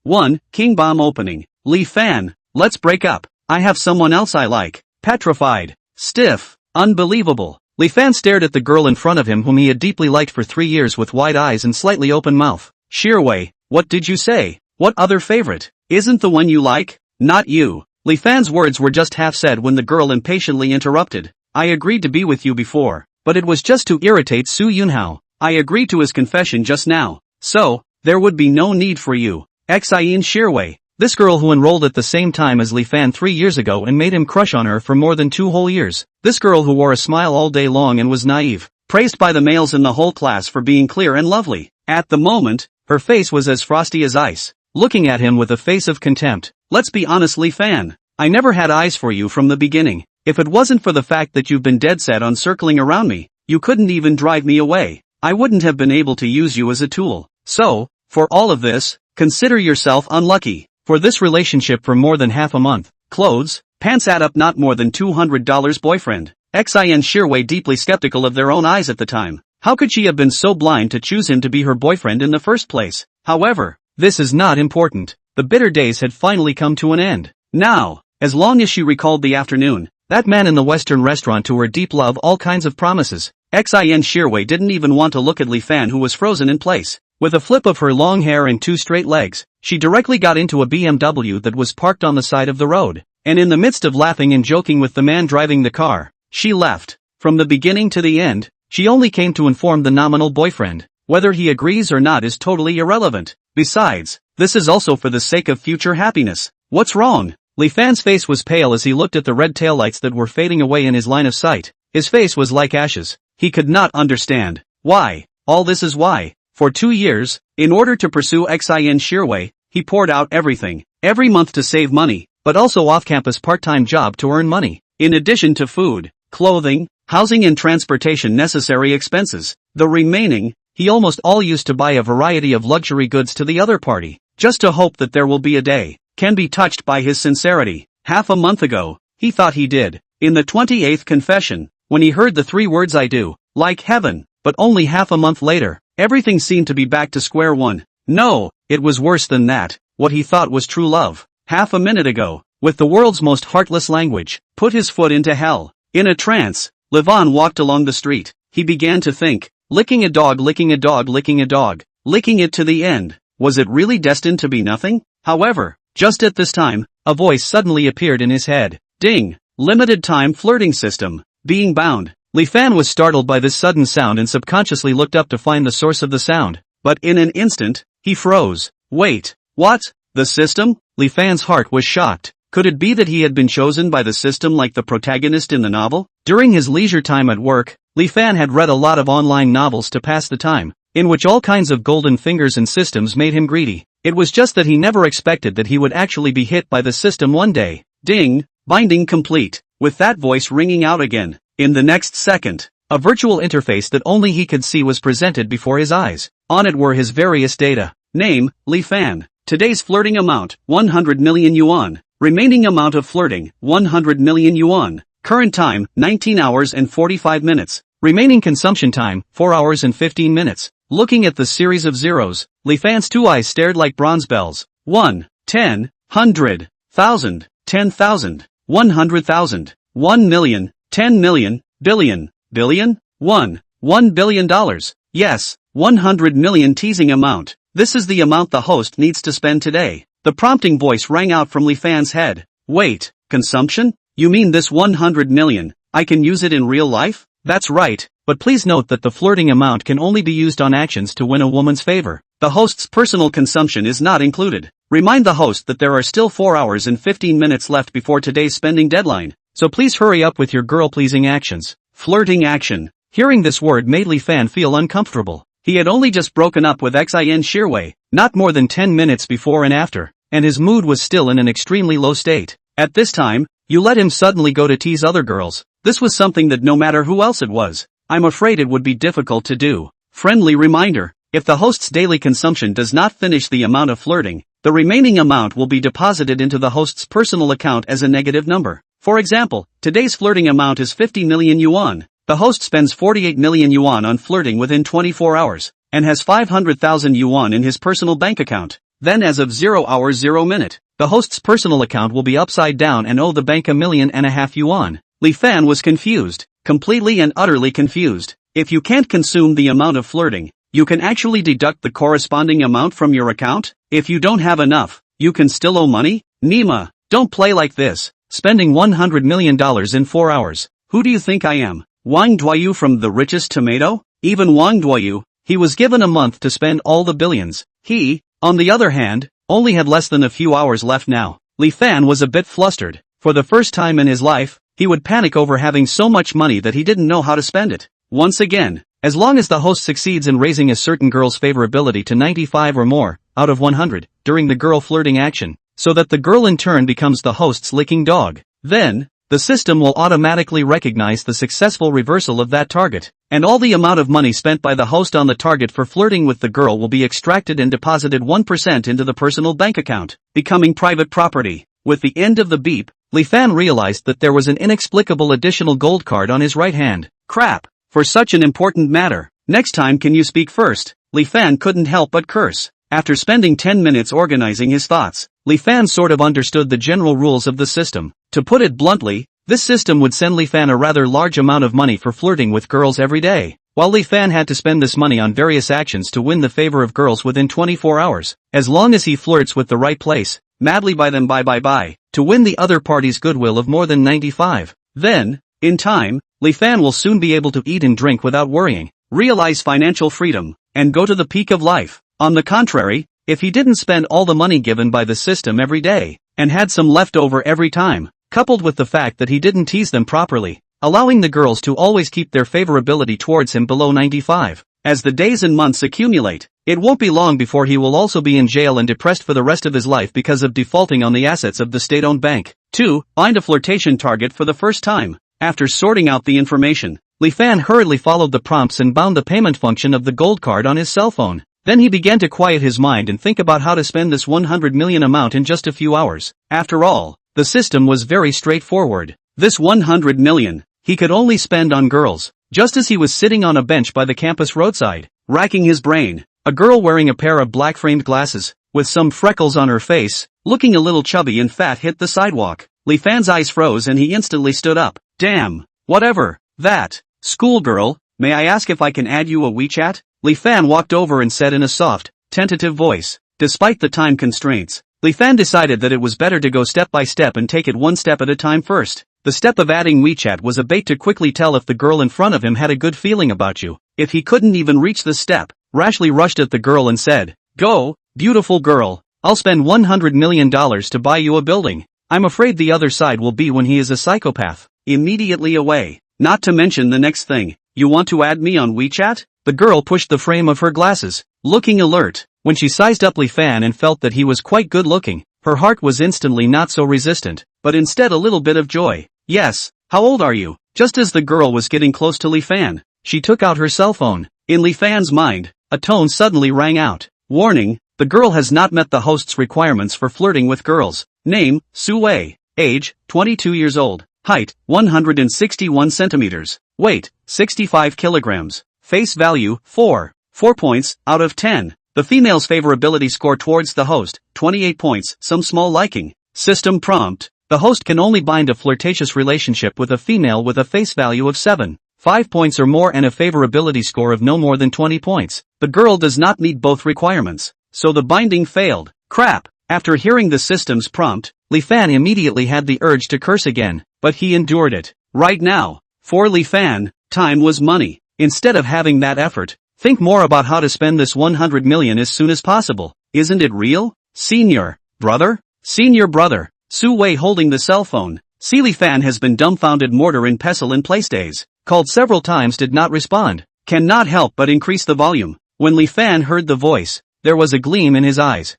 1. King Bomb Opening. Li Fan, let's break up. I have someone else I like. Petrified. Stiff. Unbelievable. Li Fan stared at the girl in front of him whom he had deeply liked for 3 years with wide eyes and slightly open mouth. Shirwei, what did you say? What other favorite? Isn't the one you like? Not you. Li Fan's words were just half said when the girl impatiently interrupted. I agreed to be with you before, but it was just to irritate Su Yunhao. I agreed to his confession just now, so, there would be no need for you. Xian Shirwei. This girl who enrolled at the same time as Li Fan 3 years ago and made him crush on her for more than 2 whole years. This girl who wore a smile all day long and was naive, praised by the males in the whole class for being clear and lovely. At the moment, her face was as frosty as ice, looking at him with a face of contempt. Let's be honest, Li Fan. I never had eyes for you from the beginning. If it wasn't for the fact that you've been dead set on circling around me, you couldn't even drive me away. I wouldn't have been able to use you as a tool. So, for all of this, consider yourself unlucky. For this relationship for more than half a month, clothes, pants add up not more than $200 boyfriend. Xian Shirwei deeply skeptical of their own eyes at the time. How could she have been so blind to choose him to be her boyfriend in the first place? However, this is not important. The bitter days had finally come to an end. Now, as long as she recalled the afternoon, that man in the Western restaurant to her deep love all kinds of promises, Xian Shirwei didn't even want to look at Li Fan who was frozen in place. With a flip of her long hair and 2 straight legs, she directly got into a BMW that was parked on the side of the road, and in the midst of laughing and joking with the man driving the car, she left. From the beginning to the end, she only came to inform the nominal boyfriend. Whether he agrees or not is totally irrelevant. Besides, this is also for the sake of future happiness. What's wrong? Li Fan's face was pale as he looked at the red taillights that were fading away in his line of sight. His face was like ashes. He could not understand. Why? All this is why. For 2 years, in order to pursue Xian Shirwei, he poured out everything, every month to save money, but also off-campus part-time job to earn money, in addition to food, clothing, housing and transportation necessary expenses. The remaining, he almost all used to buy a variety of luxury goods to the other party, just to hope that there will be a day, can be touched by his sincerity. Half a month ago, he thought he did. In the 28th confession, when he heard the 3 words I do, like heaven, but only half a month later, everything seemed to be back to square one. No, it was worse than that. What he thought was true love, half a minute ago, with the world's most heartless language, put his foot into hell. In a trance, Levon walked along the street. He began to think, licking a dog, licking a dog, licking a dog, licking it to the end. Was it really destined to be nothing? However, just at this time, a voice suddenly appeared in his head. Ding! Limited-Time Flirting System. Being bound. Li Fan was startled by this sudden sound and subconsciously looked up to find the source of the sound. But in an instant, he froze. Wait, what? The system? Li Fan's heart was shocked. Could it be that he had been chosen by the system like the protagonist in the novel? During his leisure time at work, Li Fan had read a lot of online novels to pass the time, in which all kinds of golden fingers and systems made him greedy. It was just that he never expected that he would actually be hit by the system one day. Ding! Binding complete. With that voice ringing out again. In the next second, a virtual interface that only he could see was presented before his eyes. On it were his various data. Name, Li Fan. Today's flirting amount, 100 million yuan. Remaining amount of flirting, 100 million yuan. Current time, 19 hours and 45 minutes. Remaining consumption time, 4 hours and 15 minutes. Looking at the series of zeros, Li Fan's 2 eyes stared like bronze bells. 1, 10, 100, 1,000, 10,000, 100,000, 1 million. 10 million, billion, 1 billion dollars. Yes, 100 million teasing amount. This is the amount the host needs to spend today. The prompting voice rang out from Li Fan's head. Wait, consumption? You mean this 100 million, I can use it in real life? That's right, but please note that the flirting amount can only be used on actions to win a woman's favor. The host's personal consumption is not included. Remind the host that there are still 4 hours and 15 minutes left before today's spending deadline. So please hurry up with your girl-pleasing actions. Flirting action. Hearing this word made Li Fan feel uncomfortable. He had only just broken up with Xian Shirwei, not more than 10 minutes before and after, and his mood was still in an extremely low state. At this time, you let him suddenly go to tease other girls. This was something that no matter who else it was, I'm afraid it would be difficult to do. Friendly reminder, if the host's daily consumption does not finish the amount of flirting, the remaining amount will be deposited into the host's personal account as a negative number. For example, today's flirting amount is 50 million yuan. The host spends 48 million yuan on flirting within 24 hours, and has 500,000 yuan in his personal bank account. Then as of 0 hour 0 minute, the host's personal account will be upside down and owe the bank 1.5 million yuan. Li Fan was confused, completely and utterly confused. If you can't consume the amount of flirting, you can actually deduct the corresponding amount from your account? If you don't have enough, you can still owe money? Nima, don't play like this. Spending $100 million in 4 hours. Who do you think I am? Wang Duoyu from The Richest Tomato? Even Wang Duoyu, he was given a month to spend all the billions. He, on the other hand, only had less than a few hours left now. Li Fan was a bit flustered. For the first time in his life, he would panic over having so much money that he didn't know how to spend it. Once again, as long as the host succeeds in raising a certain girl's favorability to 95 or more, out of 100, during the girl flirting action, so that the girl in turn becomes the host's licking dog, then, the system will automatically recognize the successful reversal of that target, and all the amount of money spent by the host on the target for flirting with the girl will be extracted and deposited 1% into the personal bank account, becoming private property. With the end of the beep, Li Fan realized that there was an inexplicable additional gold card on his right hand. Crap! For such an important matter, next time can you speak first? Li Fan couldn't help but curse. After spending 10 minutes organizing his thoughts, Li Fan sort of understood the general rules of the system. To put it bluntly, this system would send Li Fan a rather large amount of money for flirting with girls every day, while Li Fan had to spend this money on various actions to win the favor of girls within 24 hours, as long as he flirts with the right place, madly by them to win the other party's goodwill of more than 95. Then, in time, Li Fan will soon be able to eat and drink without worrying, realize financial freedom, and go to the peak of life. On the contrary, if he didn't spend all the money given by the system every day, and had some left over every time, coupled with the fact that he didn't tease them properly, allowing the girls to always keep their favorability towards him below 95, as the days and months accumulate, it won't be long before he will also be in jail and depressed for the rest of his life because of defaulting on the assets of the state-owned bank. 2. Find a flirtation target for the first time. After sorting out the information, Li Fan hurriedly followed the prompts and bound the payment function of the gold card on his cell phone. Then he began to quiet his mind and think about how to spend this 100 million amount in just a few hours. After all, the system was very straightforward. This 100 million, he could only spend on girls. Just as he was sitting on a bench by the campus roadside, racking his brain, a girl wearing a pair of black-framed glasses, with some freckles on her face, looking a little chubby and fat hit the sidewalk. Li Fan's eyes froze and he instantly stood up. Damn, whatever, that. Schoolgirl, may I ask if I can add you a WeChat? Li Fan walked over and said in a soft, tentative voice. Despite the time constraints, Li Fan decided that it was better to go step by step and take it one step at a time first. The step of adding WeChat was a bait to quickly tell if the girl in front of him had a good feeling about you. If he couldn't even reach the step, rashly rushed at the girl and said, "Go, beautiful girl, I'll spend $100 million to buy you a building." I'm afraid the other side will be when he is a psychopath. Immediately away. Not to mention the next thing, you want to add me on WeChat? The girl pushed the frame of her glasses, looking alert. When she sized up Li Fan and felt that he was quite good looking, her heart was instantly not so resistant, but instead a little bit of joy. Yes, how old are you? Just as the girl was getting close to Li Fan, she took out her cell phone. In Li Fan's mind, a tone suddenly rang out. Warning, the girl has not met the host's requirements for flirting with girls. Name, Su Wei. Age, 22 years old. Height, 161 centimeters. Weight, 65 kilograms. Face value, 4 points, out of 10. The female's favorability score towards the host, 28 points, some small liking. System prompt. The host can only bind a flirtatious relationship with a female with a face value of 5 points or more and a favorability score of no more than 20 points. The girl does not meet both requirements, so the binding failed. Crap! After hearing the system's prompt, Li Fan immediately had the urge to curse again, but he endured it. Right now, for Li Fan, time was money. Instead of having that effort, think more about how to spend this 100 million as soon as possible. Isn't it real? Senior brother? Su Wei holding the cell phone. Li Fan has been dumbfounded mortar and pestle in place days. Called several times did not respond. Cannot help but increase the volume. When Li Fan heard the voice, there was a gleam in his eyes.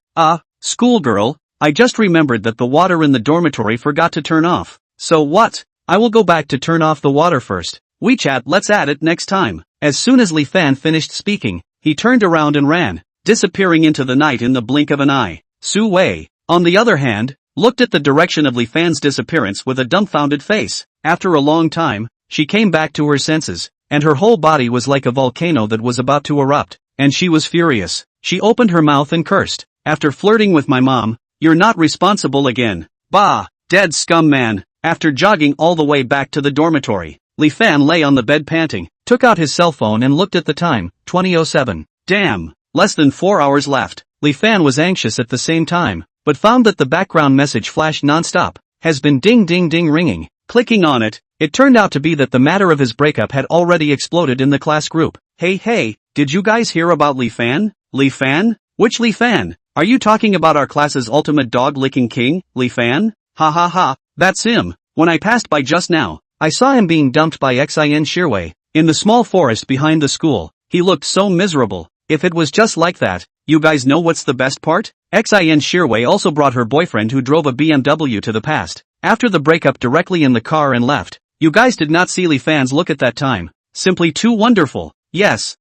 Schoolgirl, I just remembered that the water in the dormitory forgot to turn off. So what? I will go back to turn off the water first. WeChat, let's add it next time. As soon as Li Fan finished speaking, he turned around and ran, disappearing into the night in the blink of an eye. Su Wei, on the other hand, looked at the direction of Li Fan's disappearance with a dumbfounded face. After a long time, she came back to her senses, and her whole body was like a volcano that was about to erupt, and she was furious. She opened her mouth and cursed. after flirting with my mom, you're not responsible again. Bah, dead scum man. After jogging all the way back to the dormitory, Li Fan lay on the bed panting, took out his cell phone and looked at the time, 20:07. Damn, less than 4 hours left. Li Fan was anxious at the same time, but found that the background message flashed non-stop, has been ding ding ding ringing. Clicking on it, it turned out to be that the matter of his breakup had already exploded in the class group. Hey, did you guys hear about Li Fan? Li Fan? Which Li Fan? Are you talking about our class's ultimate dog-licking king, Li Fan? Ha ha ha, that's him. When I passed by just now, I saw him being dumped by Xin Shirwei, in the small forest behind the school. He looked so miserable. If it was just like that, you guys know what's the best part? Xin Shirwei also brought her boyfriend who drove a BMW to the past, after the breakup directly in the car and left. You guys did not see Li Fan's look at that time. Simply too wonderful. Yes,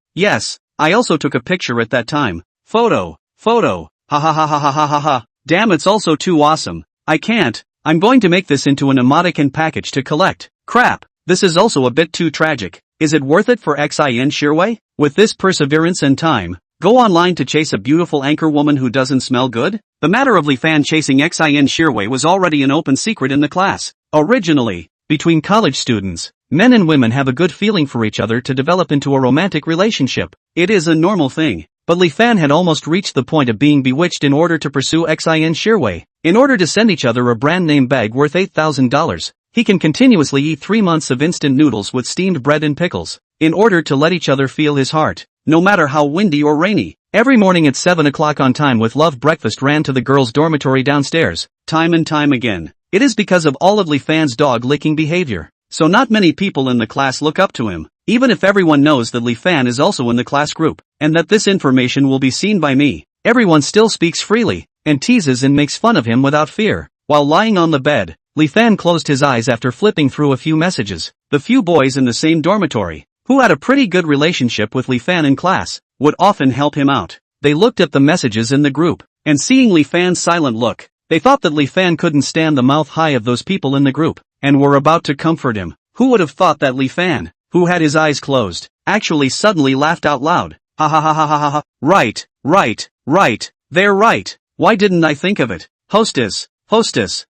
I also took a picture at that time. Photo. Ha ha ha ha ha ha ha ha. Damn, it's also too awesome. I can't. I'm going to make this into an emoticon package to collect. Crap, this is also a bit too tragic. Is it worth it for Xin Shirwei? With this perseverance and time, go online to chase a beautiful anchor woman who doesn't smell good? The matter of Li Fan chasing Xin Shirwei was already an open secret in the class. Originally, between college students, men and women have a good feeling for each other to develop into a romantic relationship. It is a normal thing. But Li Fan had almost reached the point of being bewitched in order to pursue Xin Shirwei. In order to send each other a brand name bag worth $8,000, he can continuously eat 3 months of instant noodles with steamed bread and pickles, in order to let each other feel his heart, no matter how windy or rainy. Every morning at 7 o'clock on time with love breakfast ran to the girls' dormitory downstairs, time and time again. It is because of all of Li Fan's dog-licking behavior. So not many people in the class look up to him, even if everyone knows that Li Fan is also in the class group, and that this information will be seen by me. Everyone still speaks freely, and teases and makes fun of him without fear. While lying on the bed, Li Fan closed his eyes after flipping through a few messages. The few boys in the same dormitory, who had a pretty good relationship with Li Fan in class, would often help him out. They looked at the messages in the group, and seeing Li Fan's silent look, they thought that Li Fan couldn't stand the mouth high of those people in the group, and were about to comfort him. Who would have thought that Li Fan, who had his eyes closed, actually suddenly laughed out loud. Ha ha ha ha ha ha ha. Right. They're right. Why didn't I think of it? Hostess.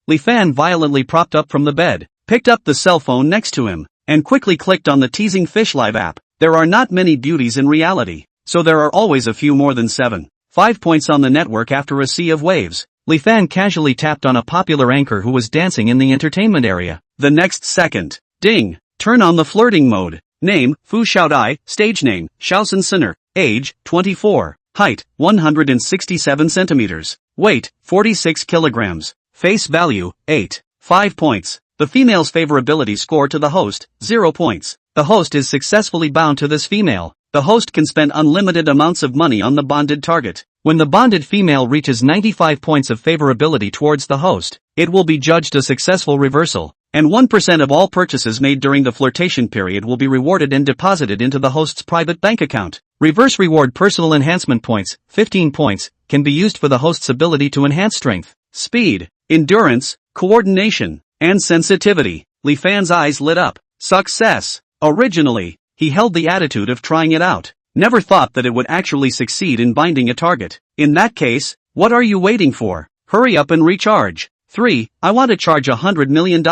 Li Fan violently propped up from the bed, picked up the cell phone next to him, and quickly clicked on the Teasing Fish Live app. There are not many beauties in reality, so there are always a few more than 5 points on the network after a sea of waves. Li Fan casually tapped on a popular anchor who was dancing in the entertainment area. The next second, ding, turn on the flirting mode. Name, Fu Xiaodai, stage name, Shaosen Sinner, age, 24, height, 167 centimeters, weight, 46 kilograms, face value, 8, 5 points. The female's favorability score to the host, 0 points. The host is successfully bound to this female. The host can spend unlimited amounts of money on the bonded target. When the bonded female reaches 95 points of favorability towards the host, it will be judged a successful reversal, and 1% of all purchases made during the flirtation period will be rewarded and deposited into the host's private bank account. Reverse reward personal enhancement points, 15 points, can be used for the host's ability to enhance strength, speed, endurance, coordination, and sensitivity. Li Fan's eyes lit up. Success! Originally, he held the attitude of trying it out. Never thought that it would actually succeed in binding a target. In that case, what are you waiting for? Hurry up and recharge. 3. I want to charge $100 million.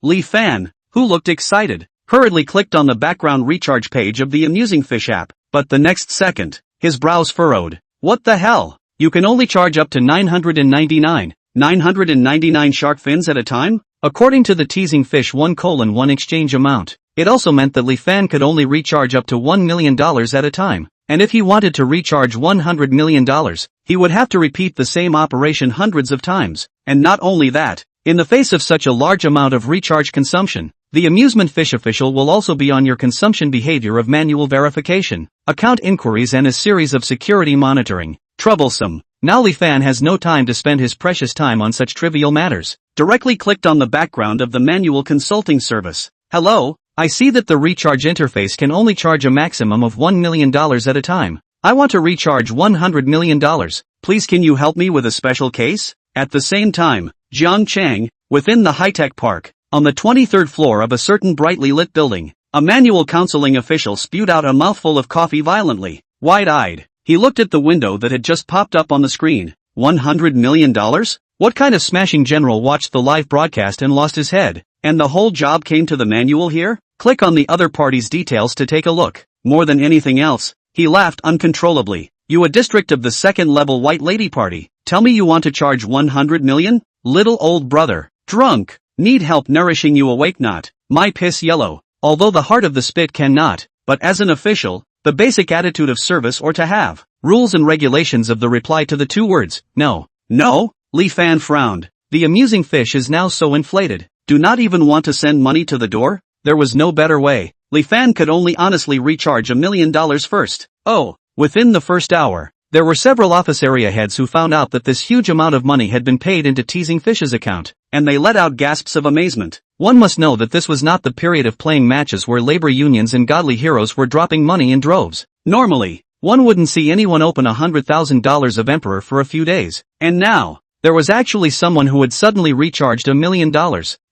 Li Fan, who looked excited, hurriedly clicked on the background recharge page of the amusing fish app, but the next second, his brows furrowed. What the hell? You can only charge up to 999 shark fins at a time? According to the teasing fish 1:1 exchange amount, it also meant that Li Fan could only recharge up to $1 million at a time, and if he wanted to recharge $100 million, he would have to repeat the same operation hundreds of times. And not only that, in the face of such a large amount of recharge consumption, the amusement fish official will also be on your consumption behavior of manual verification, account inquiries and a series of security monitoring. Troublesome. Now Li Fan has no time to spend his precious time on such trivial matters. Directly clicked on the background of the manual consulting service. Hello, I see that the recharge interface can only charge a maximum of $1 million at a time. I want to recharge $100 million. Please can you help me with a special case? At the same time, Jiang Chang, within the high-tech park, on the 23rd floor of a certain brightly lit building, a manual counseling official spewed out a mouthful of coffee violently. Wide-eyed, he looked at the window that had just popped up on the screen. $100 million? What kind of smashing general watched the live broadcast and lost his head? And the whole job came to the manual here? Click on the other party's details to take a look. More than anything else, he laughed uncontrollably. You a district of the second-level white lady party. Tell me you want to charge 100 million? Little old brother. Drunk. Need help nourishing you awake not. My piss yellow. Although the heart of the spit cannot, but as an official, the basic attitude of service or to have. Rules and regulations of the reply to the two words, no. No? Li Fan frowned. The amusing fish is now so inflated. Do not even want to send money to the door? There was no better way. Li Fan could only honestly recharge $1 million first. Oh. Within the first hour, there were several office area heads who found out that this huge amount of money had been paid into Teasing Fish's account, and they let out gasps of amazement. One must know that this was not the period of playing matches where labor unions and godly heroes were dropping money in droves. Normally, one wouldn't see anyone open $100,000 of Emperor for a few days. And now, there was actually someone who had suddenly recharged $1 million,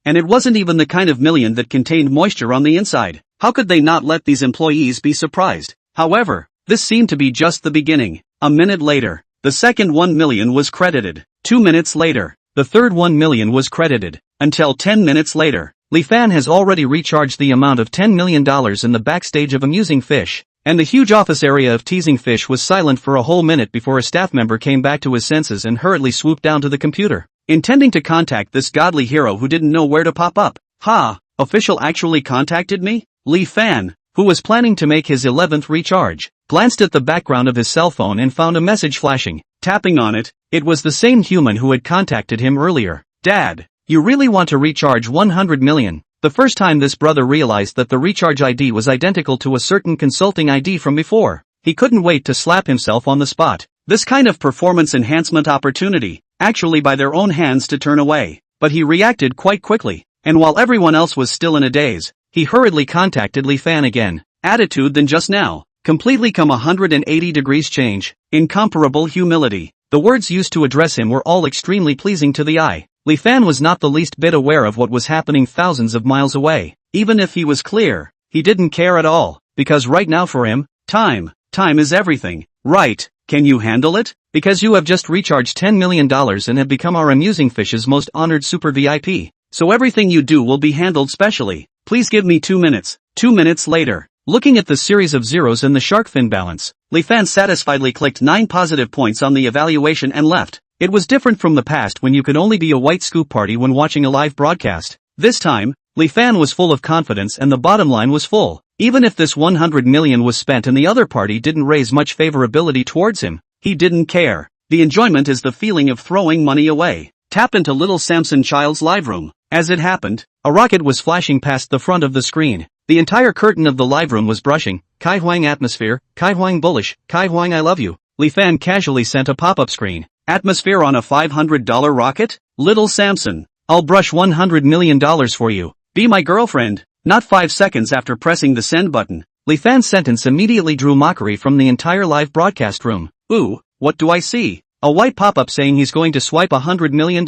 and it wasn't even the kind of million that contained moisture on the inside. How could they not let these employees be surprised? However, this seemed to be just the beginning. A minute later, the second 1 million was credited. 2 minutes later, the third 1 million was credited. Until 10 minutes later, Li Fan has already recharged the amount of $10 million in the backstage of Amusing Fish, and the huge office area of Teasing Fish was silent for a whole minute before a staff member came back to his senses and hurriedly swooped down to the computer, intending to contact this godly hero who didn't know where to pop up. Ha! Official actually contacted me? Li Fan, who was planning to make his 11th recharge, glanced at the background of his cell phone and found a message flashing. Tapping on it, it was the same human who had contacted him earlier. Dad, you really want to recharge 100 million? The first time this brother realized that the recharge ID was identical to a certain consulting ID from before, he couldn't wait to slap himself on the spot. This kind of performance enhancement opportunity, actually by their own hands to turn away. But he reacted quite quickly, and while everyone else was still in a daze, he hurriedly contacted Li Fan again. Attitude than just now. Completely come 180 degrees change. Incomparable humility. The words used to address him were all extremely pleasing to the eye. Li Fan was not the least bit aware of what was happening thousands of miles away. Even if he was clear, he didn't care at all, because right now for him, time is everything. Right, can you handle it? Because you have just recharged $10 million and have become our Amusing Fish's most honored super VIP. So everything you do will be handled specially. Please give me 2 minutes. 2 minutes later, looking at the series of zeros in the shark fin balance, Li Fan satisfiedly clicked 9 positive points on the evaluation and left. It was different from the past when you could only be a white scoop party when watching a live broadcast. This time, Li Fan was full of confidence and the bottom line was full. Even if this 100 million was spent and the other party didn't raise much favorability towards him, he didn't care. The enjoyment is the feeling of throwing money away. Tap into little Samson Child's live room. As it happened, a rocket was flashing past the front of the screen. The entire curtain of the live room was brushing. Kai Huang atmosphere, Kai Huang bullish, Kai Huang I love you. Li Fan casually sent a pop-up screen. Atmosphere on a $500 rocket? Little Samson, I'll brush $100 million for you. Be my girlfriend. Not 5 seconds after pressing the send button, Li Fan's sentence immediately drew mockery from the entire live broadcast room. Ooh, what do I see? A white pop-up saying he's going to swipe $100 million.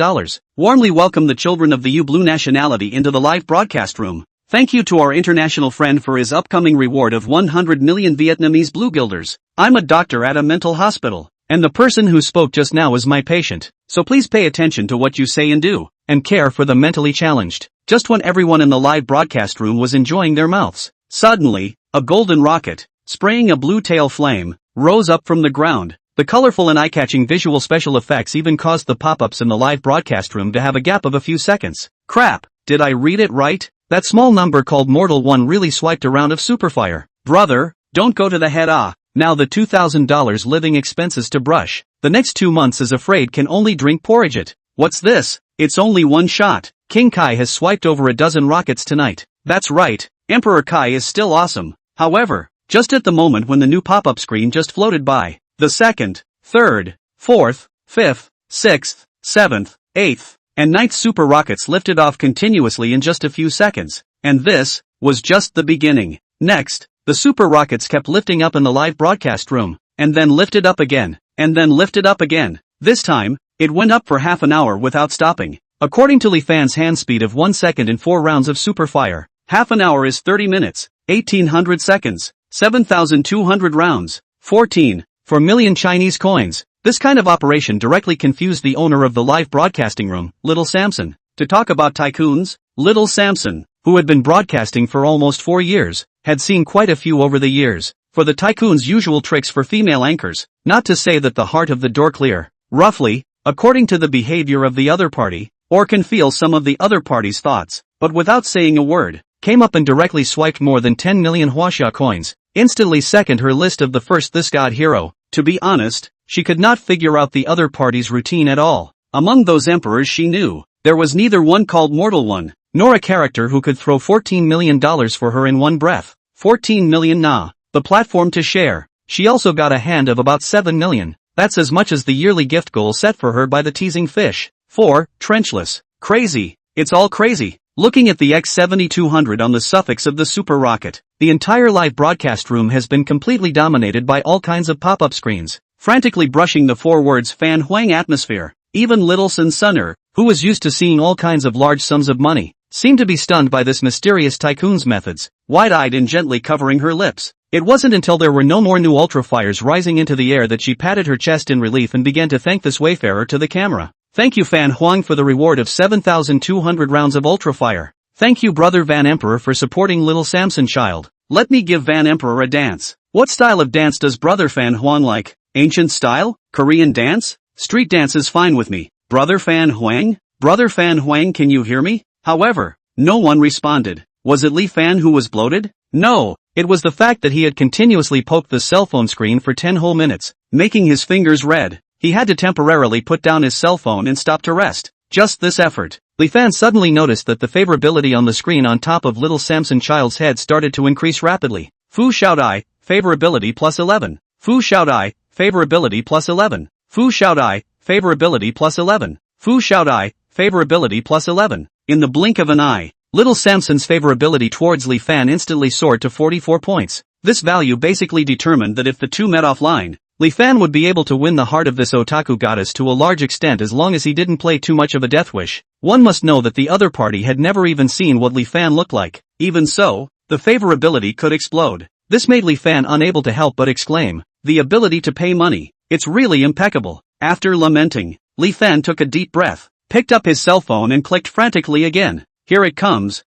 Warmly welcome the children of the U-Blue nationality into the live broadcast room. Thank you to our international friend for his upcoming reward of 100 million Vietnamese blue guilders. I'm a doctor at a mental hospital, and the person who spoke just now is my patient. So please pay attention to what you say and do, and care for the mentally challenged. Just when everyone in the live broadcast room was enjoying their mouths, suddenly, a golden rocket, spraying a blue tail flame, rose up from the ground. The colorful and eye-catching visual special effects even caused the pop-ups in the live broadcast room to have a gap of a few seconds. Crap, did I read it right? That small number called Mortal 1 really swiped a round of Superfire. Brother, don't go to the head now the $2,000 living expenses to brush. The next 2 months is afraid can only drink porridge it. What's this? It's only one shot. King Kai has swiped over a dozen rockets tonight. That's right, Emperor Kai is still awesome. However, just at the moment when the new pop-up screen just floated by, the second, third, fourth, fifth, sixth, seventh, eighth, and ninth super rockets lifted off continuously in just a few seconds, and this was just the beginning. Next, the super rockets kept lifting up in the live broadcast room, and then lifted up again, and then lifted up again. This time, it went up for half an hour without stopping. According to Li Fan's hand speed of 1 second in 4 rounds of super fire, half an hour is 30 minutes, 1800 seconds, 7,200 rounds, 14. 4 million Chinese coins. This kind of operation directly confused the owner of the live broadcasting room, Little Samson. To talk about tycoons, Little Samson, who had been broadcasting for almost 4 years, had seen quite a few over the years. For the tycoon's usual tricks for female anchors, not to say that the heart of the door clear, roughly, according to the behavior of the other party, or can feel some of the other party's thoughts, but without saying a word, came up and directly swiped more than 10 million huaxia coins, instantly second her list of the first this god hero. To be honest, she could not figure out the other party's routine at all. Among those emperors she knew, there was neither one called Mortal One, nor a character who could throw $14 million for her in one breath. 14 million na, the platform to share. She also got a hand of about 7 million. That's as much as the yearly gift goal set for her by the teasing fish. 4. Trenchless. Crazy. It's all crazy. Looking at the X7200 on the suffix of the super rocket, the entire live broadcast room has been completely dominated by all kinds of pop-up screens, frantically brushing the 4 words Fan Huang atmosphere. Even Little Sun Sunner, who was used to seeing all kinds of large sums of money, seemed to be stunned by this mysterious tycoon's methods, wide-eyed and gently covering her lips. It wasn't until there were no more new ultrafires rising into the air that she patted her chest in relief and began to thank this wayfarer to the camera. Thank you Fan Huang for the reward of 7,200 rounds of ultrafire. Thank you Brother Van Emperor for supporting Little Samson child. Let me give Van Emperor a dance. What style of dance does Brother Fan Huang like? Ancient style? Korean dance? Street dance is fine with me. Brother Fan Huang? Brother Fan Huang, can you hear me? However, no one responded. Was it Li Fan who was bloated? No, it was the fact that he had continuously poked the cell phone screen for 10 whole minutes, making his fingers red. He had to temporarily put down his cell phone and stop to rest. Just this effort. Li Fan suddenly noticed that the favorability on the screen on top of Little Samson child's head started to increase rapidly. Fu Xiaodai, favorability plus 11. Fu Xiaodai, favorability plus 11. Fu Xiaodai, favorability plus 11. Fu Xiaodai, favorability plus 11. In the blink of an eye, Little Samson's favorability towards Li Fan instantly soared to 44 points. This value basically determined that if the two met offline, Li Fan would be able to win the heart of this otaku goddess to a large extent as long as he didn't play too much of a death wish. One must know that the other party had never even seen what Li Fan looked like. Even so, the favorability could explode. This made Li Fan unable to help but exclaim, the ability to pay money. It's really impeccable. After lamenting, Li Fan took a deep breath, picked up his cell phone and clicked frantically again. Here it comes,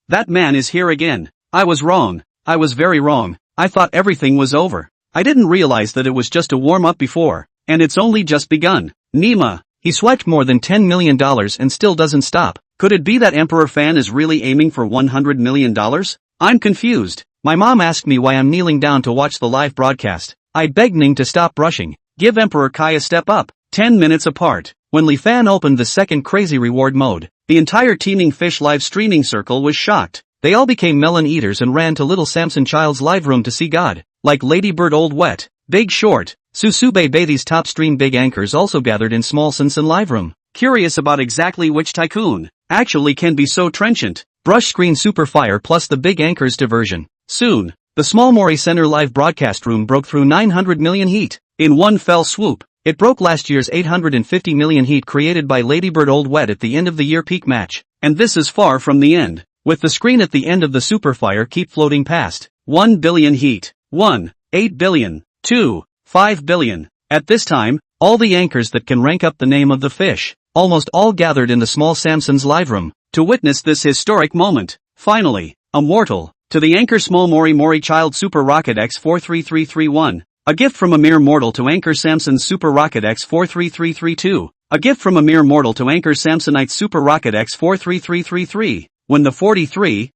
that man is here again. I was wrong, I was very wrong, I thought everything was over. I didn't realize that it was just a warm-up before, and it's only just begun. Nima, he swiped more than $10 million and still doesn't stop. Could it be that Emperor Fan is really aiming for $100 million? I'm confused. My mom asked me why I'm kneeling down to watch the live broadcast. I begged Ning to stop brushing. Give Emperor Kai a step up. 10 minutes apart. When Li Fan opened the second crazy reward mode, the entire teeming fish live streaming circle was shocked. They all became melon eaters and ran to Little Samson child's live room to see God. Like Ladybird Old Wet, Big Short, Susube Baby's top stream big anchors also gathered in Small Sanson live room, curious about exactly which tycoon actually can be so trenchant. Brush screen super fire plus the big anchor's diversion. Soon, the Small Mori Center live broadcast room broke through 900 million heat. In one fell swoop, it broke last year's 850 million heat created by Ladybird Old Wet at the end of the year peak match. And this is far from the end, with the screen at the end of the super fire keep floating past. 1 billion heat. 1, 8 billion, 2, 5 billion. At this time, all the anchors that can rank up the name of the fish, almost all gathered in the Small Samson's live room, to witness this historic moment. Finally, a mortal, to the anchor Small Mori Child Super Rocket X43331, a gift from a mere mortal to anchor Samson's Super Rocket X43332, a gift from a mere mortal to anchor Samsonite's Super Rocket X43333. When the 333th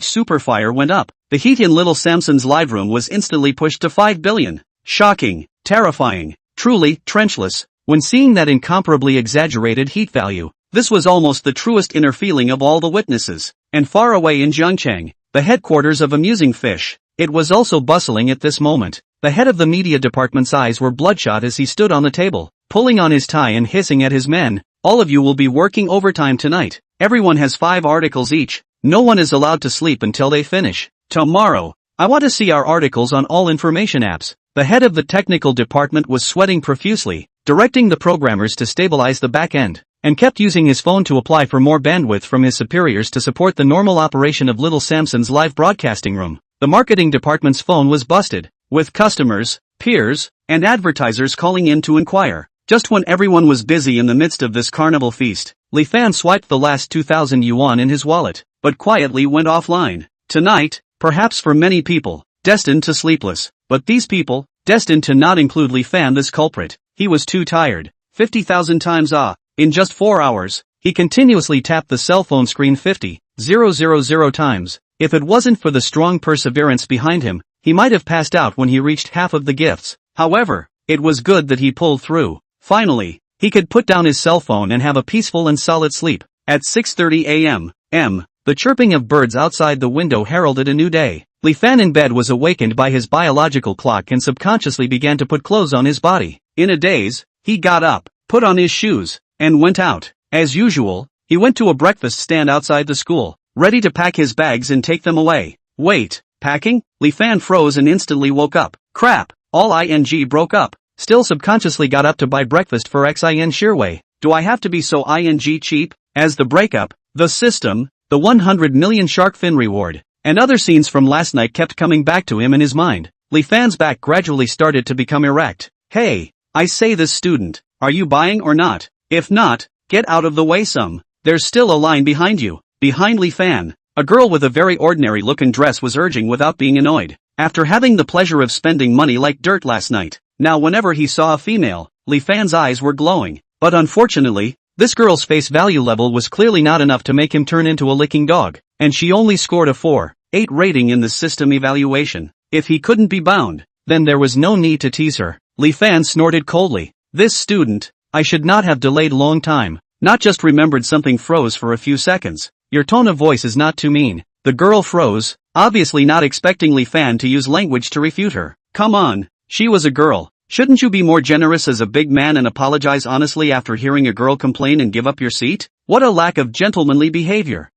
Superfire went up, the heat in Little Samson's live room was instantly pushed to 5 billion. Shocking, terrifying, truly trenchless. When seeing that incomparably exaggerated heat value, this was almost the truest inner feeling of all the witnesses. And far away in Zhengcheng, the headquarters of Amusing Fish, it was also bustling at this moment. The head of the media department's eyes were bloodshot as he stood on the table, pulling on his tie and hissing at his men. All of you will be working overtime tonight. Everyone has 5 articles each. No one is allowed to sleep until they finish. Tomorrow, I want to see our articles on all information apps. The head of the technical department was sweating profusely, directing the programmers to stabilize the back end, and kept using his phone to apply for more bandwidth from his superiors to support the normal operation of Little Samson's live broadcasting room. The marketing department's phone was busted. with customers, peers, and advertisers calling in to inquire. Just when everyone was busy in the midst of this carnival feast, Li Fan swiped the last 2,000 yuan in his wallet, but quietly went offline. Tonight, perhaps for many people, destined to sleepless, but these people, destined to not include Li Fan this culprit, he was too tired. 50,000 times in just 4 hours, he continuously tapped the cell phone screen 50,000 times. If it wasn't for the strong perseverance behind him, he might have passed out when he reached half of the gifts. However, it was good that he pulled through. Finally, he could put down his cell phone and have a peaceful and solid sleep. At 6:30 a.m., the chirping of birds outside the window heralded a new day. Li Fan in bed was awakened by his biological clock and subconsciously began to put clothes on his body. In a daze, he got up, put on his shoes, and went out. As usual, he went to a breakfast stand outside the school, ready to pack his bags and take them away. Wait, packing? Li Fan froze and instantly woke up. Crap, all ing broke up. Still subconsciously got up to buy breakfast for xin Shirwei. Do I have to be so ing cheap? As the breakup, the system, the 100 million shark fin reward, and other scenes from last night kept coming back to him in his mind. Li Fan's back gradually started to become erect. Hey, I say this student, are you buying or not? If not, get out of the way some. There's still a line behind you. Behind Li Fan, a girl with a very ordinary look and dress was urging without being annoyed. After having the pleasure of spending money like dirt last night, now whenever he saw a female, Li Fan's eyes were glowing. But unfortunately, this girl's face value level was clearly not enough to make him turn into a licking dog, and she only scored a 4.8 rating in the system evaluation. If he couldn't be bound, then there was no need to tease her. Li Fan snorted coldly. This student, I should not have delayed long time. Not just remembered something froze for a few seconds. Your tone of voice is not too mean. The girl froze, obviously not expecting Li Fan to use language to refute her. Come on, she was a girl. Shouldn't you be more generous as a big man and apologize honestly after hearing a girl complain and give up your seat? What a lack of gentlemanly behavior.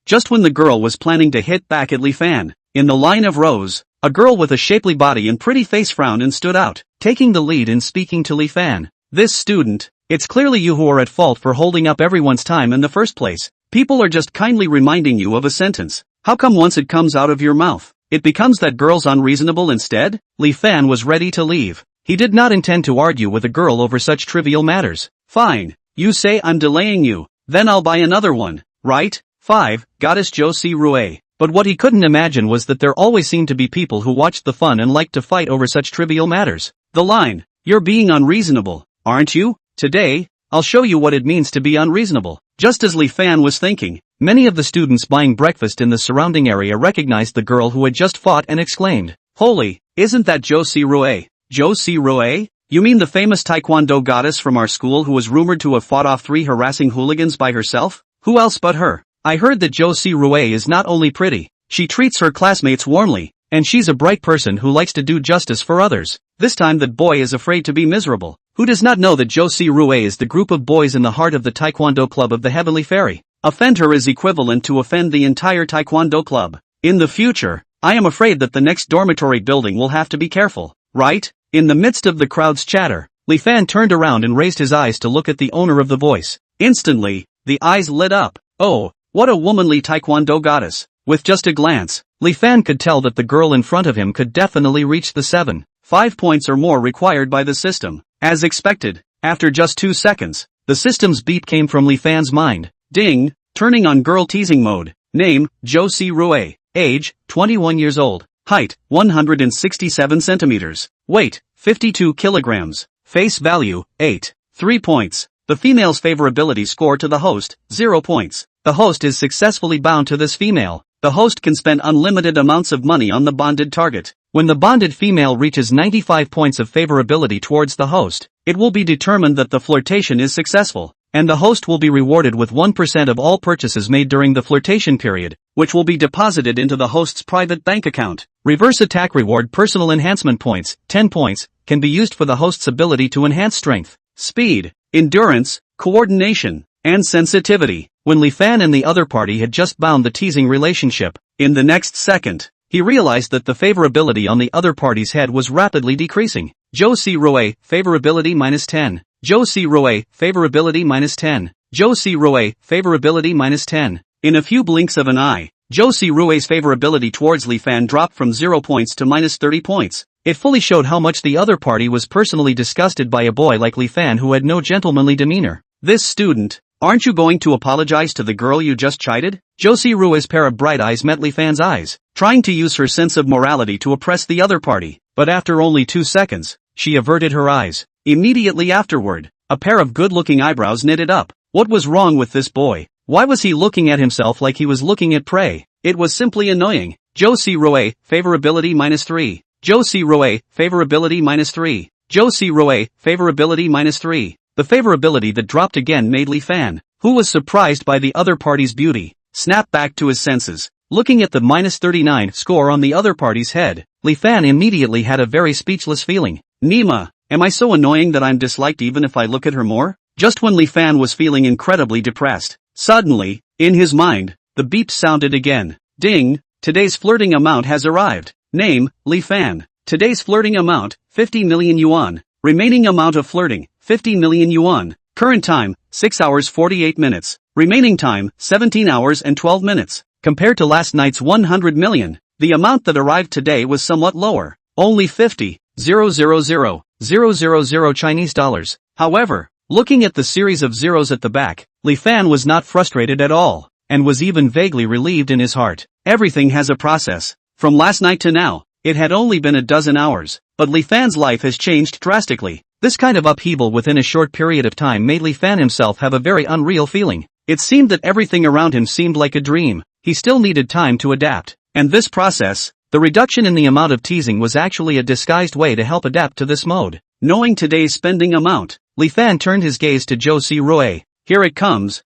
Just when the girl was planning to hit back at Li Fan, in the line of rows, a girl with a shapely body and pretty face frowned and stood out, taking the lead in speaking to Li Fan. This student, it's clearly you who are at fault for holding up everyone's time in the first place. People are just kindly reminding you of a sentence. How come once it comes out of your mouth, it becomes that girl's unreasonable instead? Li Fan was ready to leave. He did not intend to argue with a girl over such trivial matters. Fine, you say I'm delaying you, then I'll buy another one, right? 5. Goddess Josie Rue. But what he couldn't imagine was that there always seemed to be people who watched the fun and liked to fight over such trivial matters. The line, you're being unreasonable, aren't you? Today, I'll show you what it means to be unreasonable. Just as Li Fan was thinking, many of the students buying breakfast in the surrounding area recognized the girl who had just fought and exclaimed, Holy, isn't that Josie Rue? Josie Rue? You mean the famous taekwondo goddess from our school who was rumored to have fought off 3 harassing hooligans by herself? Who else but her? I heard that Josie Rue is not only pretty, she treats her classmates warmly, and she's a bright person who likes to do justice for others. This time that boy is afraid to be miserable. Who does not know that Josie Rue is the group of boys in the heart of the Taekwondo Club of the Heavenly Fairy? Offend her is equivalent to offend the entire Taekwondo Club. In the future, I am afraid that the next dormitory building will have to be careful, right? In the midst of the crowd's chatter, Li Fan turned around and raised his eyes to look at the owner of the voice. Instantly, the eyes lit up. Oh, what a womanly Taekwondo goddess. With just a glance, Li Fan could tell that the girl in front of him could definitely reach the 7.5 points or more required by the system. As expected, after just 2 seconds, the system's beep came from Li Fan's mind. Ding, turning on girl teasing mode. Name, Josie Rue. Age, 21 years old. Height, 167 centimeters. Weight, 52 kilograms. Face value, 8. 3 points. The female's favorability score to the host, 0 points. The host is successfully bound to this female. The host can spend unlimited amounts of money on the bonded target. When the bonded female reaches 95 points of favorability towards the host, it will be determined that the flirtation is successful, and the host will be rewarded with 1% of all purchases made during the flirtation period, which will be deposited into the host's private bank account. Reverse attack reward personal enhancement points, 10 points, can be used for the host's ability to enhance strength, speed, endurance, coordination, and sensitivity. When Li Fan and the other party had just bound the teasing relationship, in the next second, he realized that the favorability on the other party's head was rapidly decreasing. Josie Rue, favorability minus 10. Josie Rue, favorability minus 10. Josie Rue, favorability minus 10. In a few blinks of an eye, Josie Rue's favorability towards Li Fan dropped from 0 points to minus 30 points. It fully showed how much the other party was personally disgusted by a boy like Li Fan who had no gentlemanly demeanor. This student, aren't you going to apologize to the girl you just chided? Josie Rui's pair of bright eyes met Li Fan's eyes, trying to use her sense of morality to oppress the other party, but after only 2 seconds, she averted her eyes. Immediately afterward, a pair of good-looking eyebrows knitted up. What was wrong with this boy? Why was he looking at himself like he was looking at prey? It was simply annoying. Josie Rui, favorability -3. Josie Rui, favorability -3. Josie Rui, favorability -3. The favorability that dropped again made Li Fan, who was surprised by the other party's beauty, snap back to his senses. Looking at the -39 score on the other party's head, Li Fan immediately had a very speechless feeling. Nima, am I so annoying that I'm disliked even if I look at her more? Just when Li Fan was feeling incredibly depressed, suddenly, in his mind, the beep sounded again. Ding, today's flirting amount has arrived. Name, Li Fan. Today's flirting amount, 50 million yuan. Remaining amount of flirting, 50 million yuan. Current time, 6 hours 48 minutes. Remaining time, 17 hours and 12 minutes. Compared to last night's 100 million, the amount that arrived today was somewhat lower. Only 50,000,000 Chinese dollars. However, looking at the series of zeros at the back, Li Fan was not frustrated at all, and was even vaguely relieved in his heart. Everything has a process. From last night to now, it had only been a dozen hours, but Li Fan's life has changed drastically. This kind of upheaval within a short period of time made Li Fan himself have a very unreal feeling. It seemed that everything around him seemed like a dream. He still needed time to adapt. And this process, the reduction in the amount of teasing was actually a disguised way to help adapt to this mode. Knowing today's spending amount, Li Fan turned his gaze to Josie Rui. Here it comes,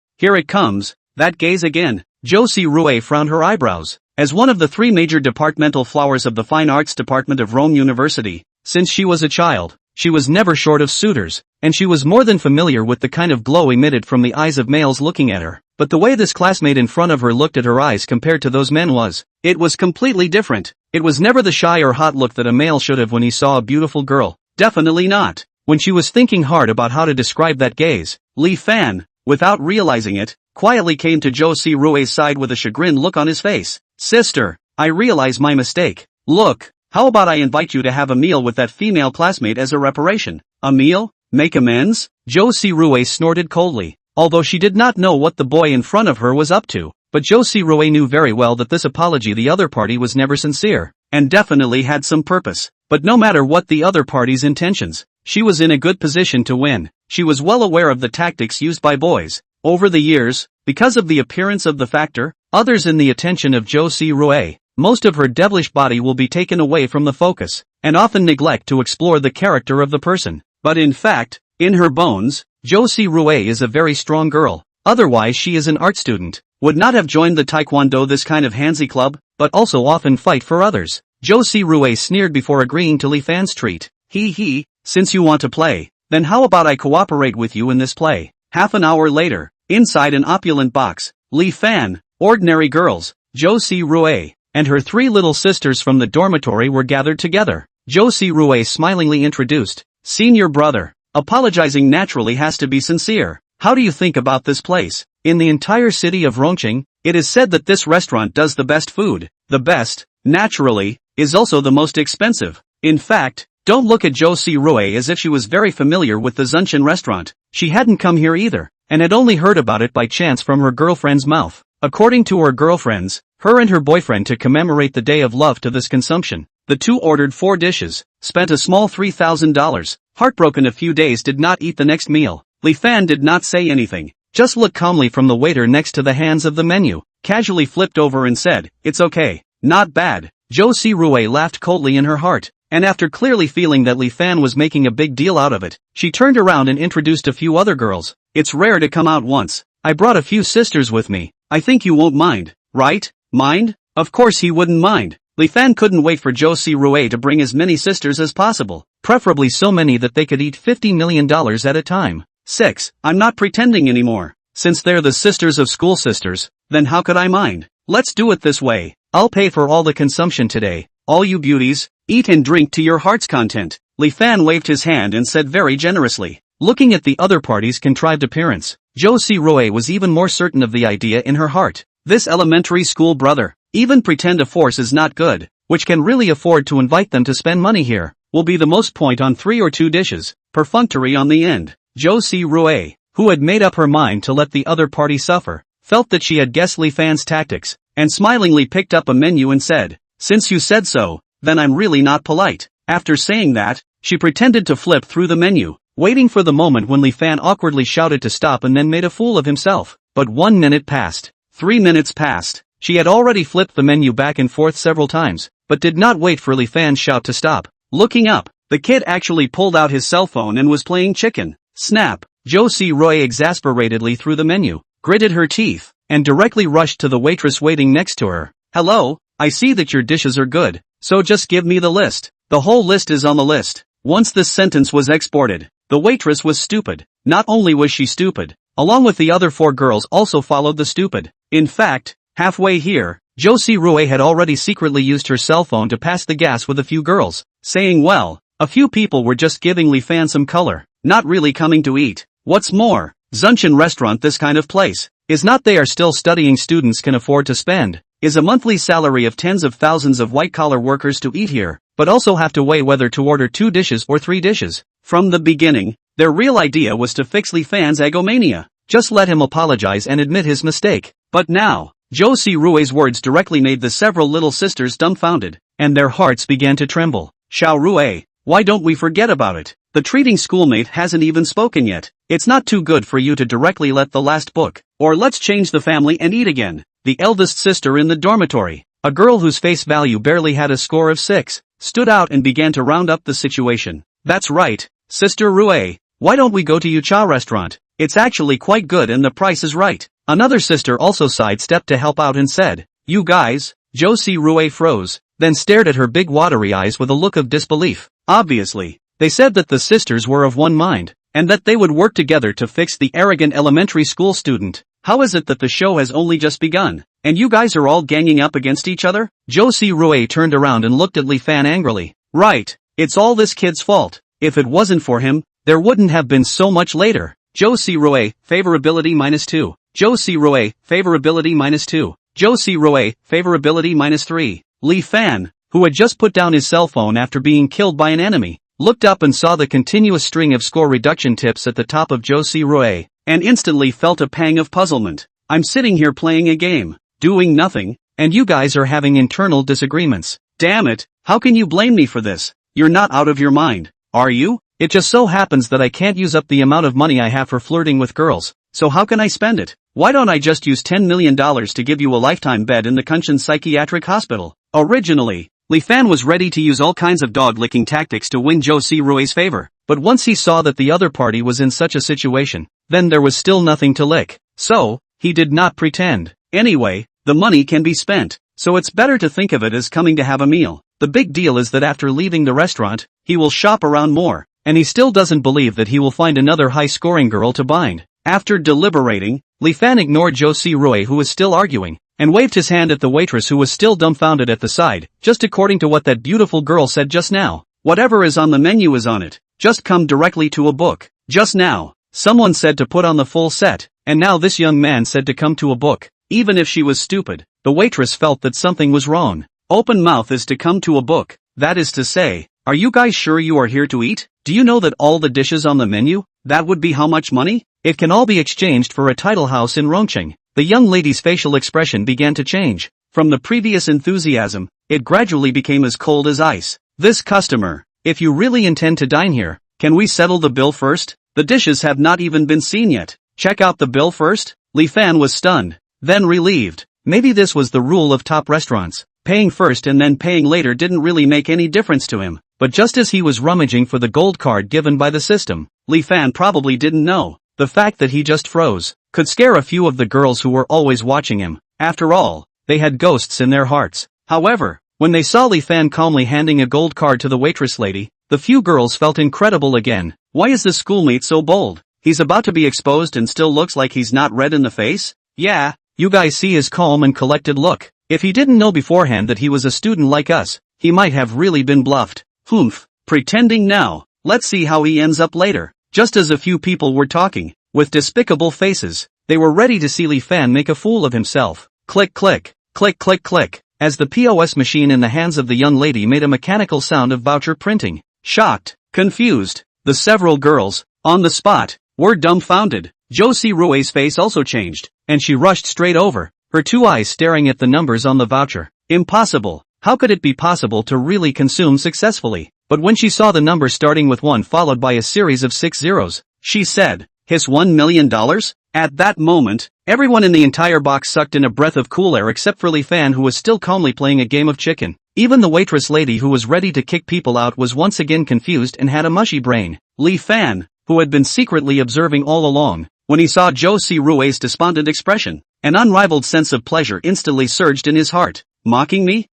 that gaze again. Josie Rui frowned her eyebrows. As one of the 3 major departmental flowers of the Fine Arts Department of Rome University, since she was a child, she was never short of suitors, and she was more than familiar with the kind of glow emitted from the eyes of males looking at her. But the way this classmate in front of her looked at her eyes compared to those men it was completely different. It was never the shy or hot look that a male should have when he saw a beautiful girl. Definitely not. When she was thinking hard about how to describe that gaze, Li Fan, without realizing it, quietly came to Josie Rui's side with a chagrined look on his face. Sister, I realize my mistake. Look, how about I invite you to have a meal with that female classmate as a reparation? A meal? Make amends? Josie Rui snorted coldly, although she did not know what the boy in front of her was up to. But Josie Rui knew very well that this apology the other party was never sincere, and definitely had some purpose. But no matter what the other party's intentions, she was in a good position to win. She was well aware of the tactics used by boys. Over the years, because of the appearance of the factor, others in the attention of Josie Rui, most of her devilish body will be taken away from the focus, and often neglect to explore the character of the person. But in fact, in her bones, Josie Rui is a very strong girl. Otherwise she is an art student, would not have joined the taekwondo this kind of handsy club, but also often fight for others. Josie Rui sneered before agreeing to Li Fan's treat. Since you want to play, then how about I cooperate with you in this play? Half an hour later, inside an opulent box, Li Fan, ordinary girls, Josie Rui, and her 3 little sisters from the dormitory were gathered together. Josie Rui smilingly introduced, "Senior brother, apologizing naturally has to be sincere. How do you think about this place? In the entire city of Rongqing, it is said that this restaurant does the best food. The best, naturally, is also the most expensive. In fact, don't look at Josie Rui as if she was very familiar with the Zunshan restaurant. She hadn't come here either, and had only heard about it by chance from her girlfriend's mouth. According to her girlfriends, her and her boyfriend to commemorate the day of love to this consumption, the two ordered 4 dishes, spent a small $3,000, heartbroken a few days did not eat the next meal. Li Fan did not say anything, just looked calmly from the waiter next to the hands of the menu, casually flipped over and said, "It's okay, not bad." Josie Rui laughed coldly in her heart, and after clearly feeling that Li Fan was making a big deal out of it, she turned around and introduced a few other girls. "It's rare to come out once. I brought a few sisters with me. I think you won't mind, right?" Mind? Of course he wouldn't mind. Li Fan couldn't wait for Josie Rui to bring as many sisters as possible, preferably so many that they could eat $50 million at a time. 6. I'm not pretending anymore. Since they're the sisters of school sisters, then how could I mind? Let's do it this way. I'll pay for all the consumption today. All you beauties, eat and drink to your heart's content. Li Fan waved his hand and said very generously. Looking at the other party's contrived appearance, Josie Rui was even more certain of the idea in her heart. This elementary school brother, even pretend a force is not good. which can really afford to invite them to spend money here, will be the most point on 3 or 2 dishes, perfunctory on the end. Josie Rue, who had made up her mind to let the other party suffer, felt that she had guessed Li Fan's tactics, and smilingly picked up a menu and said, "Since you said so, then I'm really not polite." After saying that, she pretended to flip through the menu, waiting for the moment when Li Fan awkwardly shouted to stop and then made a fool of himself. But 1 minute passed. 3 minutes passed. She had already flipped the menu back and forth several times, but did not wait for Li Fan's shout to stop. Looking up, the kid actually pulled out his cell phone and was playing chicken. Snap! Josie Roy exasperatedly threw the menu, gritted her teeth, and directly rushed to the waitress waiting next to her. "Hello, I see that your dishes are good, so just give me the list." The whole list is on the list. Once this sentence was exported, the waitress was stupid. Not only was she stupid, along with the other 4 girls also followed the stupid. In fact, halfway here, Josie Rue had already secretly used her cell phone to pass the gas with a few girls, saying well, a few people were just giving Li Fan some color, not really coming to eat. What's more, Zunshan restaurant, this kind of place, is not they are still studying students can afford to spend, is a monthly salary of tens of thousands of white-collar workers to eat here, but also have to weigh whether to order 2 dishes or 3 dishes. From the beginning, their real idea was to fix Li Fan's egomania. Just let him apologize and admit his mistake. But now, Josie Rue's words directly made the several little sisters dumbfounded, and their hearts began to tremble. Xiao Rue, why don't we forget about it? The treating schoolmate hasn't even spoken yet. It's not too good for you to directly let the last book. Or let's change the family and eat again. The eldest sister in the dormitory, a girl whose face value barely had a score of 6, stood out and began to round up the situation. That's right, Sister Rue, why don't we go to Yucha restaurant? It's actually quite good and the price is right. Another sister also sidestepped to help out and said, "You guys?" Josie Rue froze, then stared at her big watery eyes with a look of disbelief. Obviously, they said that the sisters were of one mind, and that they would work together to fix the arrogant elementary school student. How is it that the show has only just begun, and you guys are all ganging up against each other? Josie Rue turned around and looked at Li Fan angrily. Right, it's all this kid's fault. If it wasn't for him, there wouldn't have been so much later. Josie Rue, favorability -2. Josie Rue, favorability -2. Josie Rue, favorability -3. Li Fan, who had just put down his cell phone after being killed by an enemy, looked up and saw the continuous string of score reduction tips at the top of Josie Rue, and instantly felt a pang of puzzlement. I'm sitting here playing a game, doing nothing, and you guys are having internal disagreements. Damn it, how can you blame me for this? You're not out of your mind, are you? It just so happens that I can't use up the amount of money I have for flirting with girls, so how can I spend it? Why don't I just use $10 million to give you a lifetime bed in the Kunshan Psychiatric Hospital? Originally, Li Fan was ready to use all kinds of dog-licking tactics to win Josie Rue's favor, but once he saw that the other party was in such a situation, then there was still nothing to lick. So, he did not pretend. Anyway, the money can be spent, so it's better to think of it as coming to have a meal. The big deal is that after leaving the restaurant, he will shop around more, and he still doesn't believe that he will find another high-scoring girl to bind. After deliberating, Li Fan ignored Josie Rue, who was still arguing, and waved his hand at the waitress who was still dumbfounded at the side, just according to what that beautiful girl said just now. Whatever is on the menu is on it. Just come directly to a book. Just now, someone said to put on the full set, and now this young man said to come to a book. Even if she was stupid, the waitress felt that something was wrong. Open mouth is to come to a book. That is to say, are you guys sure you are here to eat? Do you know that all the dishes on the menu, that would be how much money? It can all be exchanged for a title house in Rongqing. The young lady's facial expression began to change. From the previous enthusiasm, it gradually became as cold as ice. This customer, if you really intend to dine here, can we settle the bill first? The dishes have not even been seen yet. Check out the bill first? Li Fan was stunned, then relieved. Maybe this was the rule of top restaurants. Paying first and then paying later didn't really make any difference to him. But just as he was rummaging for the gold card given by the system, Li Fan probably didn't know. The fact that he just froze could scare a few of the girls who were always watching him. After all, they had ghosts in their hearts. However, when they saw Li Fan calmly handing a gold card to the waitress lady, the few girls felt incredible again. Why is this schoolmate so bold? He's about to be exposed and still looks like he's not red in the face? Yeah, you guys see his calm and collected look. If he didn't know beforehand that he was a student like us, he might have really been bluffed. Humph, pretending now. Let's see how he ends up later. Just as a few people were talking, with despicable faces, they were ready to see Li Fan make a fool of himself. Click click, click click click. as the POS machine in the hands of the young lady made a mechanical sound of voucher printing. Shocked, confused, the several girls, on the spot, were dumbfounded. Josie Rue's face also changed, and she rushed straight over, her two eyes staring at the numbers on the voucher. Impossible. How could it be possible to really consume successfully? But when she saw the number starting with 1 followed by a series of 6 zeros, she said, "His $1 million? At that moment, everyone in the entire box sucked in a breath of cool air except for Li Fan, who was still calmly playing a game of chicken. Even the waitress lady who was ready to kick people out was once again confused and had a mushy brain. Li Fan, who had been secretly observing all along, when he saw Josie Rue's despondent expression, an unrivaled sense of pleasure instantly surged in his heart. Mocking me?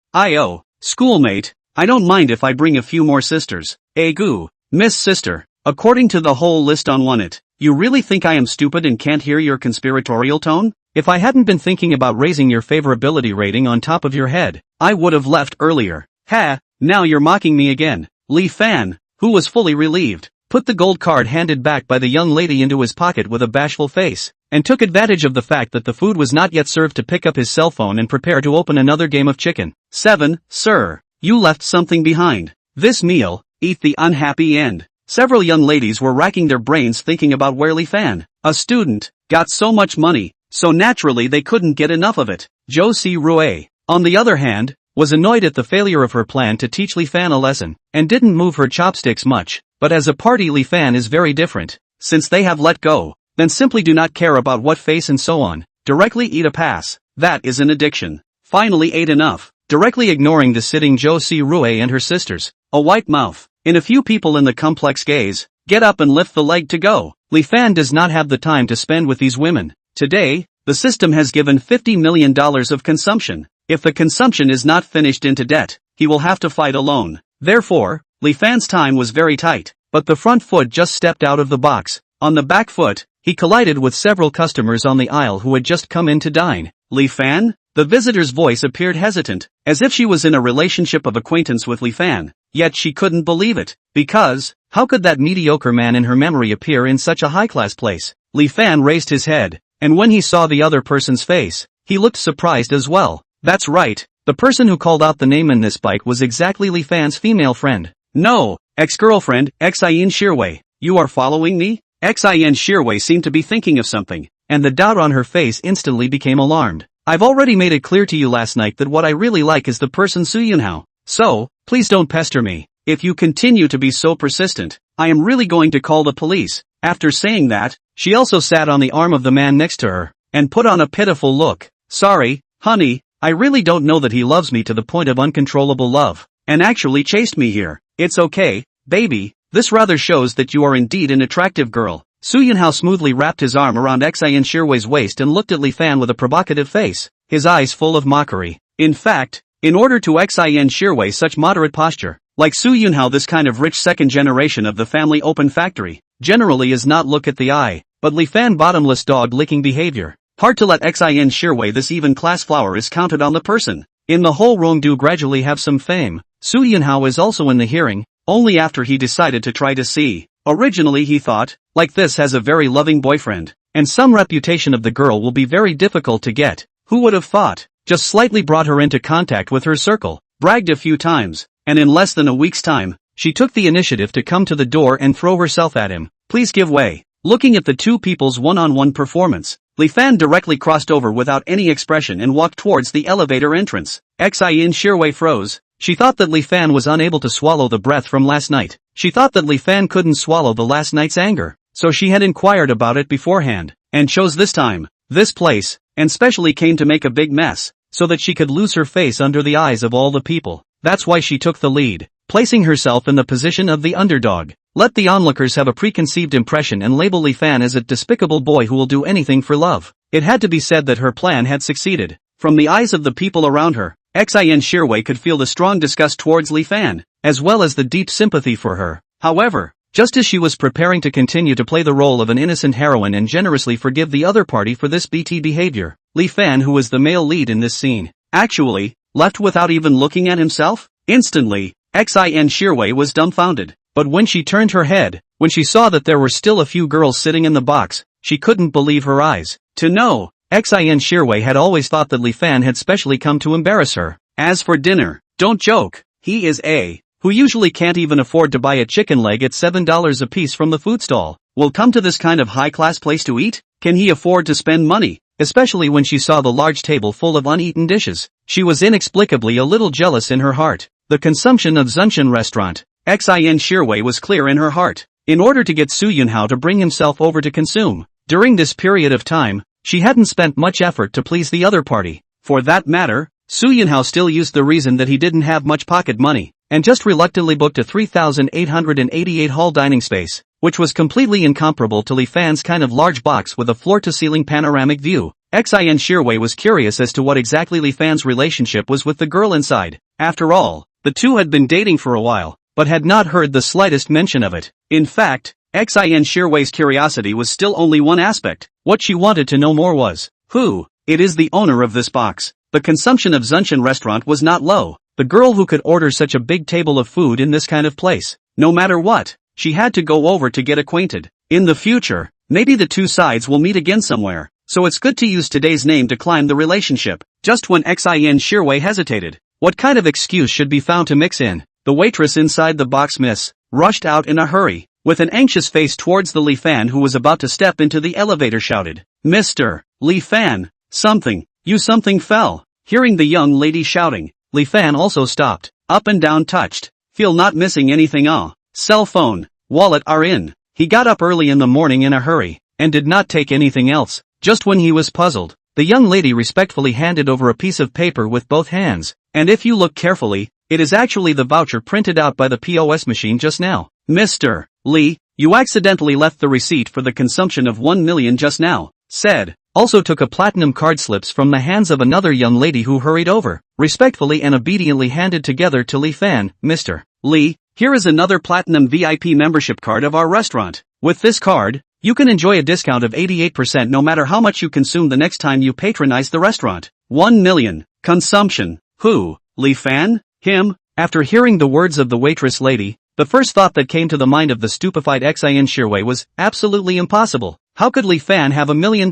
Schoolmate, I don't mind if I bring a few more sisters. Goo, Miss Sister, according to the whole list on one it, you really think I am stupid and can't hear your conspiratorial tone? If I hadn't been thinking about raising your favorability rating on top of your head, I would have left earlier. Ha, now you're mocking me again. Li Fan, who was fully relieved, put the gold card handed back by the young lady into his pocket with a bashful face, and took advantage of the fact that the food was not yet served to pick up his cell phone and prepare to open another game of chicken. 7. Sir, you left something behind. This meal, eat the unhappy end. Several young ladies were racking their brains thinking about where Li Fan, a student, got so much money, so naturally they couldn't get enough of it. Josie Rue, on the other hand, was annoyed at the failure of her plan to teach Li Fan a lesson, and didn't move her chopsticks much, but as a party Li Fan is very different. Since they have let go, then simply do not care about what face and so on, directly eat a pass. That is an addiction. Finally ate enough, directly ignoring the sitting Josie Rue and her sisters. A white mouth, in a few people in the complex gaze, get up and lift the leg to go. Li Fan does not have the time to spend with these women. Today, the system has given $50 million of consumption. If the consumption is not finished into debt, he will have to fight alone. Therefore, Li Fan's time was very tight, but the front foot just stepped out of the box. On the back foot, he collided with several customers on the aisle who had just come in to dine. Li Fan? The visitor's voice appeared hesitant, as if she was in a relationship of acquaintance with Li Fan, yet she couldn't believe it, because, how could that mediocre man in her memory appear in such a high-class place? Li Fan raised his head, and when he saw the other person's face, he looked surprised as well. That's right, the person who called out the name in this bite was exactly Li Fan's female friend. No, ex-girlfriend, Xin Shirwei. You are following me? Xin Shirwei seemed to be thinking of something, and the doubt on her face instantly became alarmed. I've already made it clear to you last night that what I really like is the person Su Yunhao. So, please don't pester me. If you continue to be so persistent, I am really going to call the police. After saying that, she also sat on the arm of the man next to her, and put on a pitiful look. Sorry, honey, I really don't know that he loves me to the point of uncontrollable love, and actually chased me here. It's okay, baby, this rather shows that you are indeed an attractive girl. Su Yunhao smoothly wrapped his arm around Xin Shirwei's waist and looked at Li Fan with a provocative face, his eyes full of mockery. In fact, in order to Xin Shirwei such moderate posture, like Su Yunhao, this kind of rich second generation of the family open factory, generally is not look at the eye, but Li Fan bottomless dog-licking behavior. Hard to let Xin Shirwei this even class flower is counted on the person. In the whole room do gradually have some fame. Su Yunhao is also in the hearing, only after he decided to try to see. Originally he thought, like this has a very loving boyfriend, and some reputation of the girl will be very difficult to get. Who would have thought? Just slightly brought her into contact with her circle, bragged a few times, and in less than a week's time, she took the initiative to come to the door and throw herself at him. Please give way. Looking at the two people's one-on-one performance, Li Fan directly crossed over without any expression and walked towards the elevator entrance. Xin Shirwei froze. She thought that Li Fan was unable to swallow the breath from last night. She thought that Li Fan couldn't swallow the last night's anger, so she had inquired about it beforehand, and chose this time, this place, and specially came to make a big mess, so that she could lose her face under the eyes of all the people. That's why she took the lead, placing herself in the position of the underdog. Let the onlookers have a preconceived impression and label Li Fan as a despicable boy who will do anything for love. It had to be said that her plan had succeeded. From the eyes of the people around her, Xin Shirwei could feel the strong disgust towards Li Fan, as well as the deep sympathy for her. However, just as she was preparing to continue to play the role of an innocent heroine and generously forgive the other party for this BT behavior, Li Fan, who was the male lead in this scene, actually, left without even looking at himself? Instantly, Xin Shirwei was dumbfounded. But when she turned her head, when she saw that there were still a few girls sitting in the box, she couldn't believe her eyes. To know, Xin Shirwei had always thought that Li Fan had specially come to embarrass her. As for dinner, don't joke, he is a who usually can't even afford to buy a chicken leg at $7 a piece from the food stall, will come to this kind of high-class place to eat? Can he afford to spend money? Especially when she saw the large table full of uneaten dishes. She was inexplicably a little jealous in her heart. The consumption of Zunshan restaurant, Xin Shirwei was clear in her heart. In order to get Su Yunhao to bring himself over to consume, during this period of time, she hadn't spent much effort to please the other party. For that matter, Su Yunhao still used the reason that he didn't have much pocket money, and just reluctantly booked a 3,888 hall dining space, which was completely incomparable to Li Fan's kind of large box with a floor-to-ceiling panoramic view. Xin Shirwei was curious as to what exactly Li Fan's relationship was with the girl inside. After all, the two had been dating for a while, but had not heard the slightest mention of it. In fact, Xin Shirwei's curiosity was still only one aspect. What she wanted to know more was, who? It is the owner of this box. The consumption of Zunshan restaurant was not low. The girl who could order such a big table of food in this kind of place, no matter what, she had to go over to get acquainted. In the future, maybe the two sides will meet again somewhere, so it's good to use today's name to climb the relationship. Just when Xin Shirwei hesitated, what kind of excuse should be found to mix in? The waitress inside the box rushed out in a hurry, with an anxious face towards the Li Fan who was about to step into the elevator shouted, "Mr. Li Fan, something fell." Hearing the young lady shouting, Li Fan also stopped, up and down touched. Feel not missing anything cell phone, wallet are in. He got up early in the morning in a hurry, and did not take anything else. Just when he was puzzled, the young lady respectfully handed over a piece of paper with both hands, and if you look carefully, it is actually the voucher printed out by the POS machine just now. "Mr. Li, you accidentally left the receipt for the consumption of 1 million just now," said. Also took a platinum card slips from the hands of another young lady who hurried over, respectfully and obediently handed together to Li Fan. "Mr. Li, here is another platinum VIP membership card of our restaurant. With this card, you can enjoy a discount of 88% no matter how much you consume the next time you patronize the restaurant. 1 million. Consumption. Who? Li Fan? Him?" After hearing the words of the waitress lady, the first thought that came to the mind of the stupefied Xin Shirwei was, absolutely impossible. How could Li Fan have $1 million?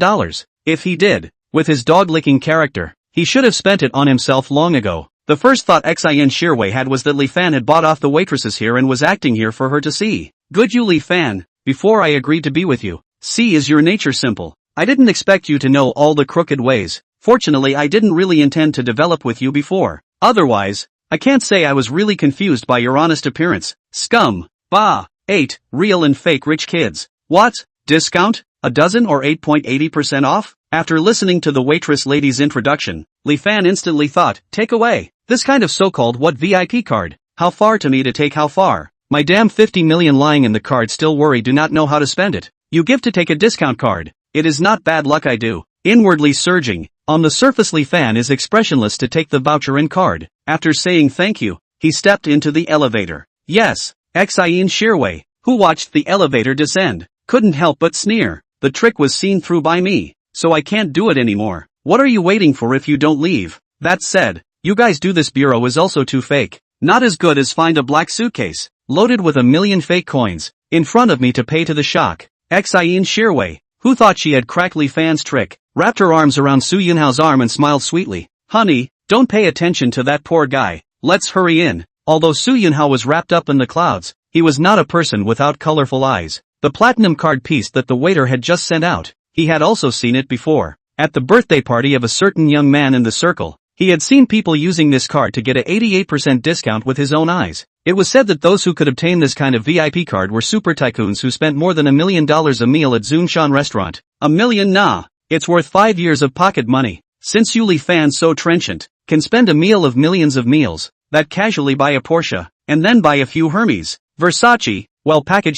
If he did, with his dog-licking character, he should have spent it on himself long ago. The first thought Xin Shirwei had was that Li Fan had bought off the waitresses here and was acting here for her to see. "Good you Li Fan, before I agreed to be with you. See is your nature simple. I didn't expect you to know all the crooked ways. Fortunately I didn't really intend to develop with you before. Otherwise, I can't say I was really confused by your honest appearance. Scum. Bah. 8. Real and fake rich kids. What? Discount? A dozen or 8.80% off?" After listening to the waitress lady's introduction, Li Fan instantly thought, take away. This kind of so-called what VIP card? How far to me to take how far? My damn 50 million lying in the card still worry do not know how to spend it. You give to take a discount card. It is not bad luck I do. Inwardly surging, on the surface Li Fan is expressionless to take the voucher and card. After saying thank you, he stepped into the elevator. Yes, Xin Shirwei, who watched the elevator descend, couldn't help but sneer. The trick was seen through by me, so I can't do it anymore. What are you waiting for if you don't leave? That said, you guys do this bureau is also too fake. Not as good as find a black suitcase, loaded with 1 million fake coins, in front of me to pay to the shock. Xin Shirwei, who thought she had cracked Li Fan's trick, wrapped her arms around Su Yunhao's arm and smiled sweetly. "Honey, don't pay attention to that poor guy, let's hurry in." Although Su Yunhao was wrapped up in the clouds, he was not a person without colorful eyes. The platinum card piece that the waiter had just sent out, he had also seen it before. At the birthday party of a certain young man in the circle, he had seen people using this card to get a 88% discount with his own eyes. It was said that those who could obtain this kind of VIP card were super tycoons who spent more than $1 million a meal at Zunshan restaurant. $1 million, nah. It's worth 5 years of pocket money. Since you Li Fan so trenchant, can spend a meal of millions of meals, that casually buy a Porsche, and then buy a few Hermes, Versace,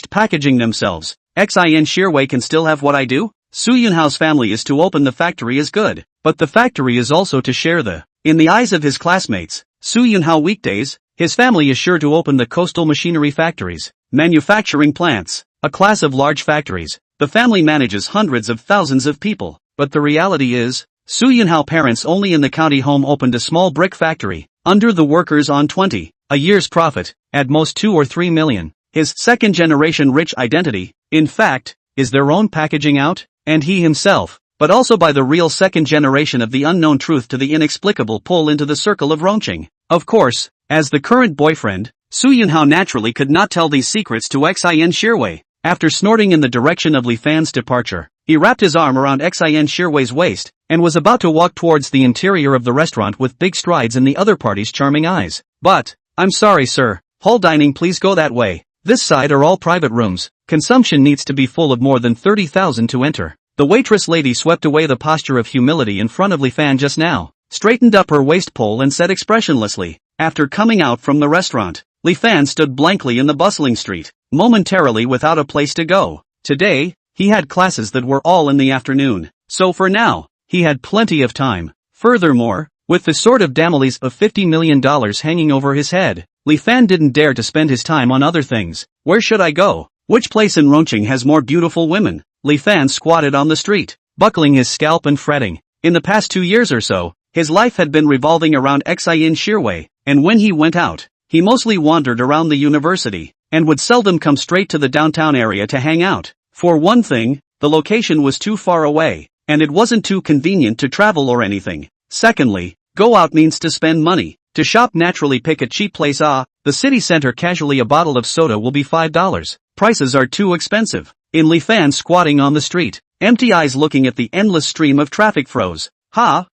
packaging themselves. Xin Shirwei can still have what I do? Su Yunhao's family is to open the factory is good, but the factory is also to share the. In the eyes of his classmates, Su Yunhao weekdays, his family is sure to open the coastal machinery factories, manufacturing plants, a class of large factories. The family manages hundreds of thousands of people, but the reality is, Su Yunhao parents only in the county home opened a small brick factory, under the workers on 20, a year's profit, at most 2 or 3 million. His second-generation rich identity, in fact, is their own packaging out, and he himself, but also by the real second generation of the unknown truth to the inexplicable pull into the circle of Rongqing. Of course, as the current boyfriend, Su Yunhao naturally could not tell these secrets to Xin Shirwei. After snorting in the direction of Li Fan's departure, he wrapped his arm around Xin Shirwei's waist, and was about to walk towards the interior of the restaurant with big strides in the other party's charming eyes. But, I'm sorry sir, hall dining please go that way. This side are all private rooms. Consumption needs to be full of more than 30,000 to enter. The waitress lady swept away the posture of humility in front of Li Fan just now, straightened up her waist pole and said expressionlessly, after coming out from the restaurant, Li Fan stood blankly in the bustling street, momentarily without a place to go. Today, he had classes that were all in the afternoon, so for now, he had plenty of time. Furthermore, with the sword of Damocles of $50 million hanging over his head, Li Fan didn't dare to spend his time on other things. Where should I go? Which place in Rongqing has more beautiful women? Li Fan squatted on the street, buckling his scalp and fretting. In the past 2 years or so, his life had been revolving around Xin Shirwei, and when he went out, he mostly wandered around the university, and would seldom come straight to the downtown area to hang out. For one thing, the location was too far away, and it wasn't too convenient to travel or anything. Secondly, go out means to spend money. To shop naturally pick a cheap place. The city center casually a bottle of soda will be $5. Prices are too expensive. In Li Fan squatting on the street, empty eyes looking at the endless stream of traffic froze.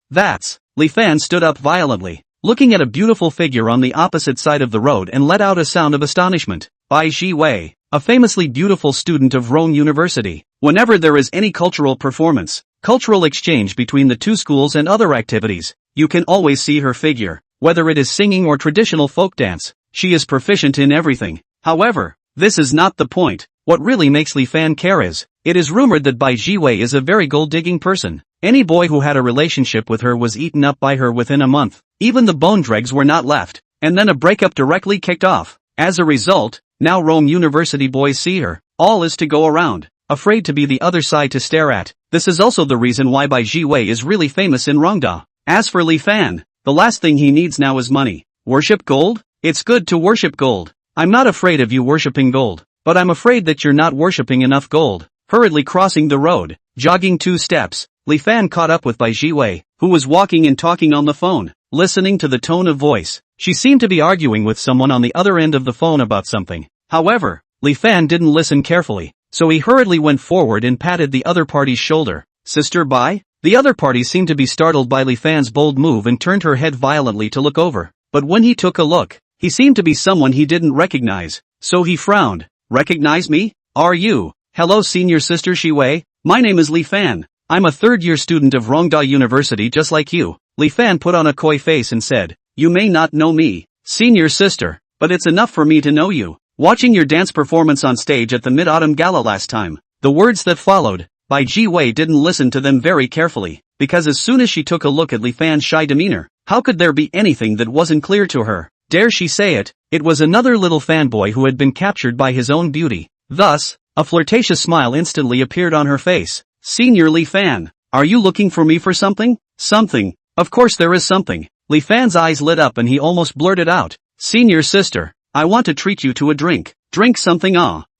That's. Li Fan stood up violently, looking at a beautiful figure on the opposite side of the road and let out a sound of astonishment. Bai Jiwei, a famously beautiful student of Rome University. Whenever there is any cultural performance, cultural exchange between the two schools and other activities, you can always see her figure, whether it is singing or traditional folk dance. She is proficient in everything. However, this is not the point. What really makes Li Fan care is, it is rumored that Bai Jiwei is a very gold-digging person. Any boy who had a relationship with her was eaten up by her within a month. Even the bone dregs were not left, and then a breakup directly kicked off. As a result, now Rome University boys see her. All is to go around, afraid to be the other side to stare at. This is also the reason why Bai Jiwei is really famous in Rongda. As for Li Fan, the last thing he needs now is money. Worship gold? It's good to worship gold. I'm not afraid of you worshipping gold, but I'm afraid that you're not worshipping enough gold. Hurriedly crossing the road, jogging 2 steps, Li Fan caught up with Bai Jiwei, who was walking and talking on the phone. Listening to the tone of voice, she seemed to be arguing with someone on the other end of the phone about something. However, Li Fan didn't listen carefully, so he hurriedly went forward and patted the other party's shoulder. Sister Bai? The other party seemed to be startled by Li Fan's bold move and turned her head violently to look over. But when he took a look, he seemed to be someone he didn't recognize, so he frowned. Recognize me? Are you? Hello senior sister Shiwei, my name is Li Fan. I'm a third-year student of Rongda University just like you. Li Fan put on a coy face and said, you may not know me, senior sister, but it's enough for me to know you. Watching your dance performance on stage at the Mid-Autumn Gala last time. The words that followed, Bai Jiwei didn't listen to them very carefully, because as soon as she took a look at Li Fan's shy demeanor, how could there be anything that wasn't clear to her? Dare she say it, it was another little fanboy who had been captured by his own beauty. Thus, a flirtatious smile instantly appeared on her face. Senior Li Fan, are you looking for me for something? Something. Of course there is something. Li Fan's eyes lit up and he almost blurted out. Senior sister, I want to treat you to a drink. Drink something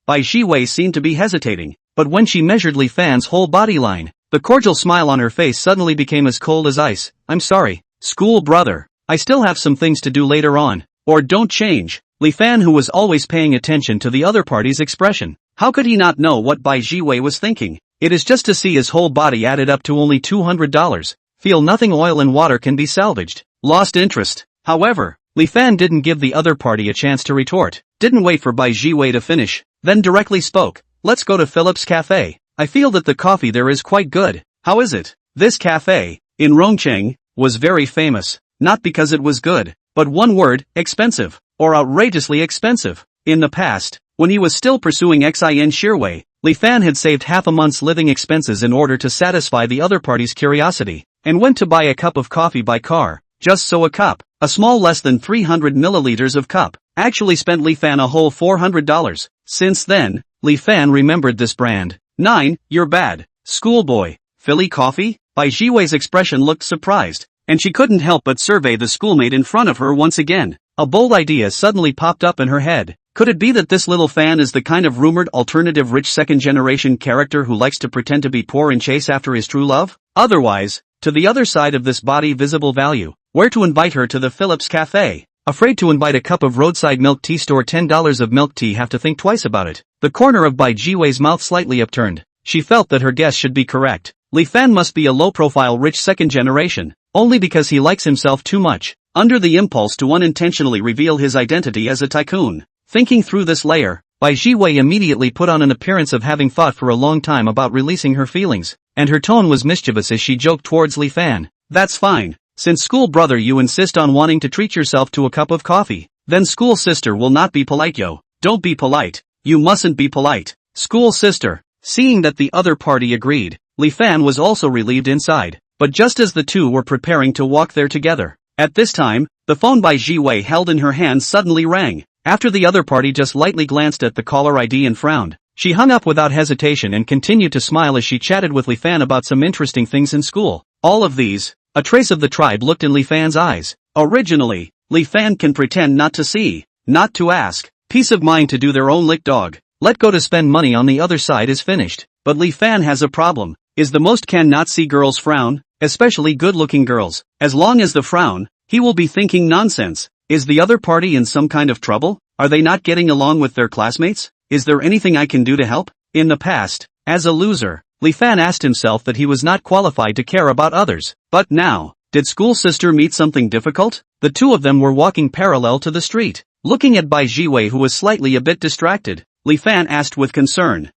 Bai Jiwei seemed to be hesitating, but when she measured Li Fan's whole body line, the cordial smile on her face suddenly became as cold as ice. I'm sorry, school brother. I still have some things to do later on. Or don't change. Li Fan, who was always paying attention to the other party's expression. How could he not know what Bai Jiwei was thinking? It is just to see his whole body added up to only $200. Feel nothing, oil and water can be salvaged. Lost interest. However, Li Fan didn't give the other party a chance to retort. Didn't wait for Bai Jiwei to finish. Then directly spoke. Let's go to Philip's Cafe. I feel that the coffee there is quite good. How is it? This cafe, in Rongqing, was very famous. Not because it was good, but one word, expensive. Or outrageously expensive. In the past, when he was still pursuing Xin Shirwei, Li Fan had saved half a month's living expenses in order to satisfy the other party's curiosity, and went to buy a cup of coffee by car. Just so a cup, a small less than 300 milliliters of cup, actually spent Li Fan a whole $400. Since then, Li Fan remembered this brand. 9, you're bad. Schoolboy. Philly coffee? Bai Jiwei's expression looked surprised, and she couldn't help but survey the schoolmate in front of her once again. A bold idea suddenly popped up in her head. Could it be that this little fan is the kind of rumored alternative rich second-generation character who likes to pretend to be poor and chase after his true love? Otherwise, to the other side of this body visible value, where to invite her to the Phillips Cafe? Afraid to invite a cup of roadside milk tea store $10 of milk tea, have to think twice about it. The corner of Bai Jiwei's mouth slightly upturned. She felt that her guess should be correct. Li Fan must be a low-profile rich second generation, only because he likes himself too much, under the impulse to unintentionally reveal his identity as a tycoon. Thinking through this layer, Bai Jiwei immediately put on an appearance of having thought for a long time about releasing her feelings, and her tone was mischievous as she joked towards Li Fan. That's fine. Since school brother you insist on wanting to treat yourself to a cup of coffee, then school sister will not be polite yo. Don't be polite. You mustn't be polite. School sister. Seeing that the other party agreed, Li Fan was also relieved inside. But just as the two were preparing to walk there together, at this time, the phone Bai Jiwei held in her hand suddenly rang. After the other party just lightly glanced at the caller ID and frowned, she hung up without hesitation and continued to smile as she chatted with Li Fan about some interesting things in school. All of these, a trace of the tribe looked in Li Fan's eyes. Originally, Li Fan can pretend not to see, not to ask, peace of mind to do their own lick dog, let go to spend money on the other side is finished. But Li Fan has a problem, is the most can not see girls frown, especially good-looking girls. As long as the frown, he will be thinking nonsense. Is the other party in some kind of trouble? Are they not getting along with their classmates? Is there anything I can do to help? In the past, as a loser, Li Fan asked himself that he was not qualified to care about others. But now, did school sister meet something difficult? The two of them were walking parallel to the street. Looking at Bai Jiwei who was slightly a bit distracted, Li Fan asked with concern.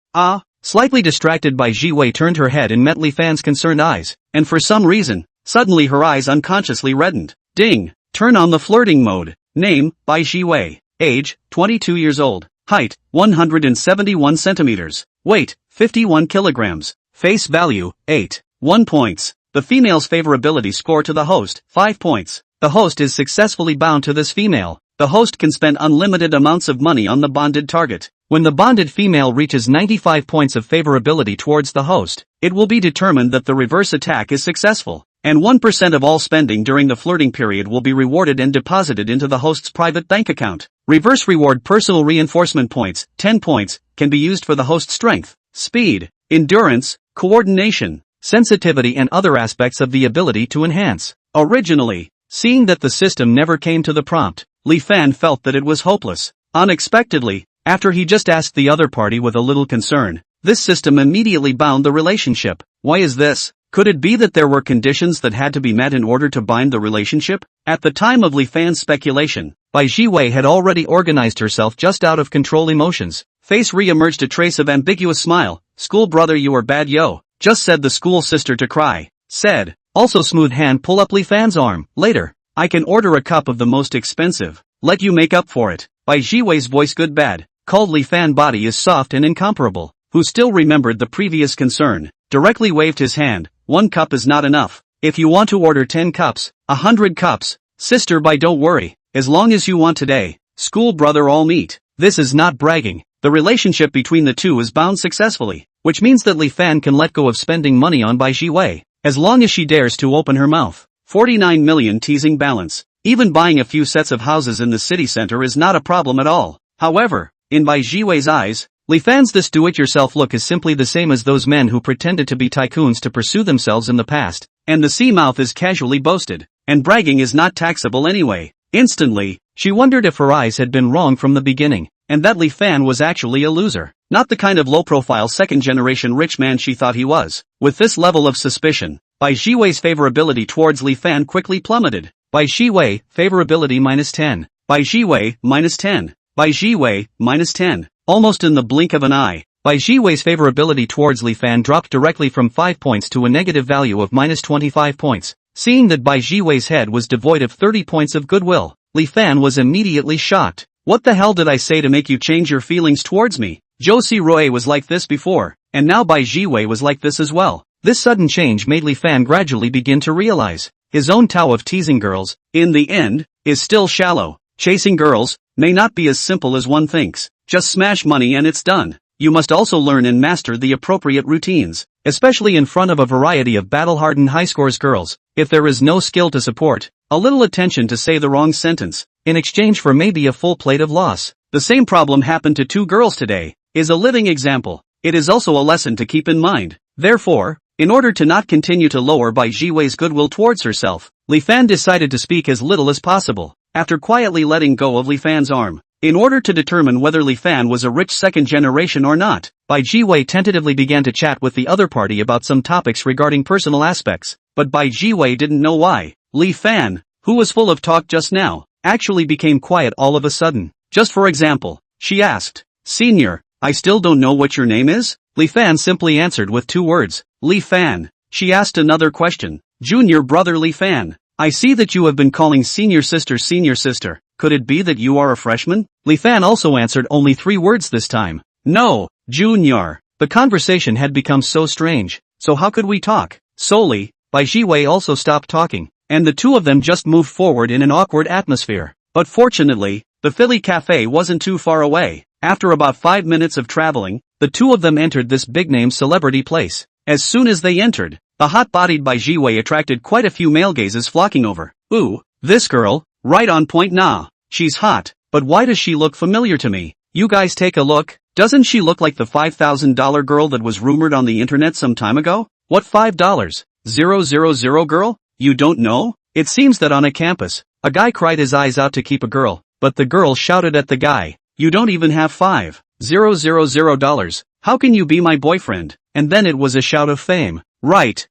Slightly distracted Bai Jiwei turned her head and met Li Fan's concerned eyes, and for some reason, suddenly her eyes unconsciously reddened. Ding! Turn on the flirting mode. Name, Bai Jiwei. Age, 22 years old. Height, 171 centimeters. Weight, 51 kilograms. Face value, 8. 1 points. The female's favorability score to the host, 5 points. The host is successfully bound to this female. The host can spend unlimited amounts of money on the bonded target. When the bonded female reaches 95 points of favorability towards the host, it will be determined that the reverse attack is successful, and 1% of all spending during the flirting period will be rewarded and deposited into the host's private bank account. Reverse reward personal reinforcement points, 10 points, can be used for the host's strength, speed, endurance, coordination, sensitivity and other aspects of the ability to enhance. Originally, seeing that the system never came to the prompt, Li Fan felt that it was hopeless. Unexpectedly, after he just asked the other party with a little concern, this system immediately bound the relationship. Why is this? Could it be that there were conditions that had to be met in order to bind the relationship? At the time of Li Fan's speculation, Bai Jiwei had already organized herself just out of control emotions. Face re-emerged a trace of ambiguous smile. School brother you are bad yo, just said the school sister to cry. Said, also smooth hand pull up Li Fan's arm. Later, I can order a cup of the most expensive. Let you make up for it. Bai Jiwei's voice good bad, called Li Fan body is soft and incomparable, who still remembered the previous concern, directly waved his hand. 1 cup is not enough. If you want to order 10 cups, 100 cups, sister Bai don't worry, as long as you want today, school brother all meet. This is not bragging. The relationship between the two is bound successfully, which means that Li Fan can let go of spending money on Bai Jiwei, as long as she dares to open her mouth. 49 million teasing balance. Even buying a few sets of houses in the city center is not a problem at all. However, in Bai Jiwei's eyes, Li Fan's this do-it-yourself look is simply the same as those men who pretended to be tycoons to pursue themselves in the past, and the sea-mouth is casually boasted, and bragging is not taxable anyway. Instantly, she wondered if her eyes had been wrong from the beginning, and that Li Fan was actually a loser, not the kind of low-profile second-generation rich man she thought he was. With this level of suspicion, Bai Jiwei's favorability towards Li Fan quickly plummeted. Bai Jiwei, favorability -10. Bai Jiwei, -10. Bai Jiwei, -10. Almost in the blink of an eye, Bai Jiwei's favorability towards Li Fan dropped directly from 5 points to a negative value of -25 points. Seeing that Bai Jiwei's head was devoid of 30 points of goodwill, Li Fan was immediately shocked. What the hell did I say to make you change your feelings towards me? Zhou Siroe was like this before, and now Bai Jiwei was like this as well. This sudden change made Li Fan gradually begin to realize, his own Tao of teasing girls, in the end, is still shallow. Chasing girls may not be as simple as one thinks. Just smash money and it's done. You must also learn and master the appropriate routines, especially in front of a variety of battle-hardened high-scores girls. If there is no skill to support, a little attention to say the wrong sentence, in exchange for maybe a full plate of loss. The same problem happened to two girls today, is a living example. It is also a lesson to keep in mind. Therefore, in order to not continue to lower Bai Jiwei's goodwill towards herself, Li Fan decided to speak as little as possible, after quietly letting go of Li Fan's arm. In order to determine whether Li Fan was a rich second generation or not, Bai Jiwei tentatively began to chat with the other party about some topics regarding personal aspects, but Bai Jiwei didn't know why. Li Fan, who was full of talk just now, actually became quiet all of a sudden. Just for example, she asked, "Senior, I still don't know what your name is?" Li Fan simply answered with 2 words, "Li Fan." She asked another question, "Junior brother Li Fan, I see that you have been calling senior sister. Could it be that you are a freshman?" Li Fan also answered only 3 words this time, "No, junior." The conversation had become so strange, so how could we talk? Solely, Bai Jiwei also stopped talking, and the two of them just moved forward in an awkward atmosphere. But fortunately, the Philly Cafe wasn't too far away. After about 5 minutes of traveling, the two of them entered this big-name celebrity place. As soon as they entered, the hot-bodied Bai Jiwei attracted quite a few male gazes flocking over. "Ooh, this girl, right on point nah. She's hot, but why does she look familiar to me? You guys take a look, doesn't she look like the $5,000 girl that was rumored on the internet some time ago?" "What $5,000 girl? You don't know?" It seems that on a campus, a guy cried his eyes out to keep a girl, but the girl shouted at the guy, "You don't even have $5,000. How can you be my boyfriend?" And then it was a shout of fame. Right.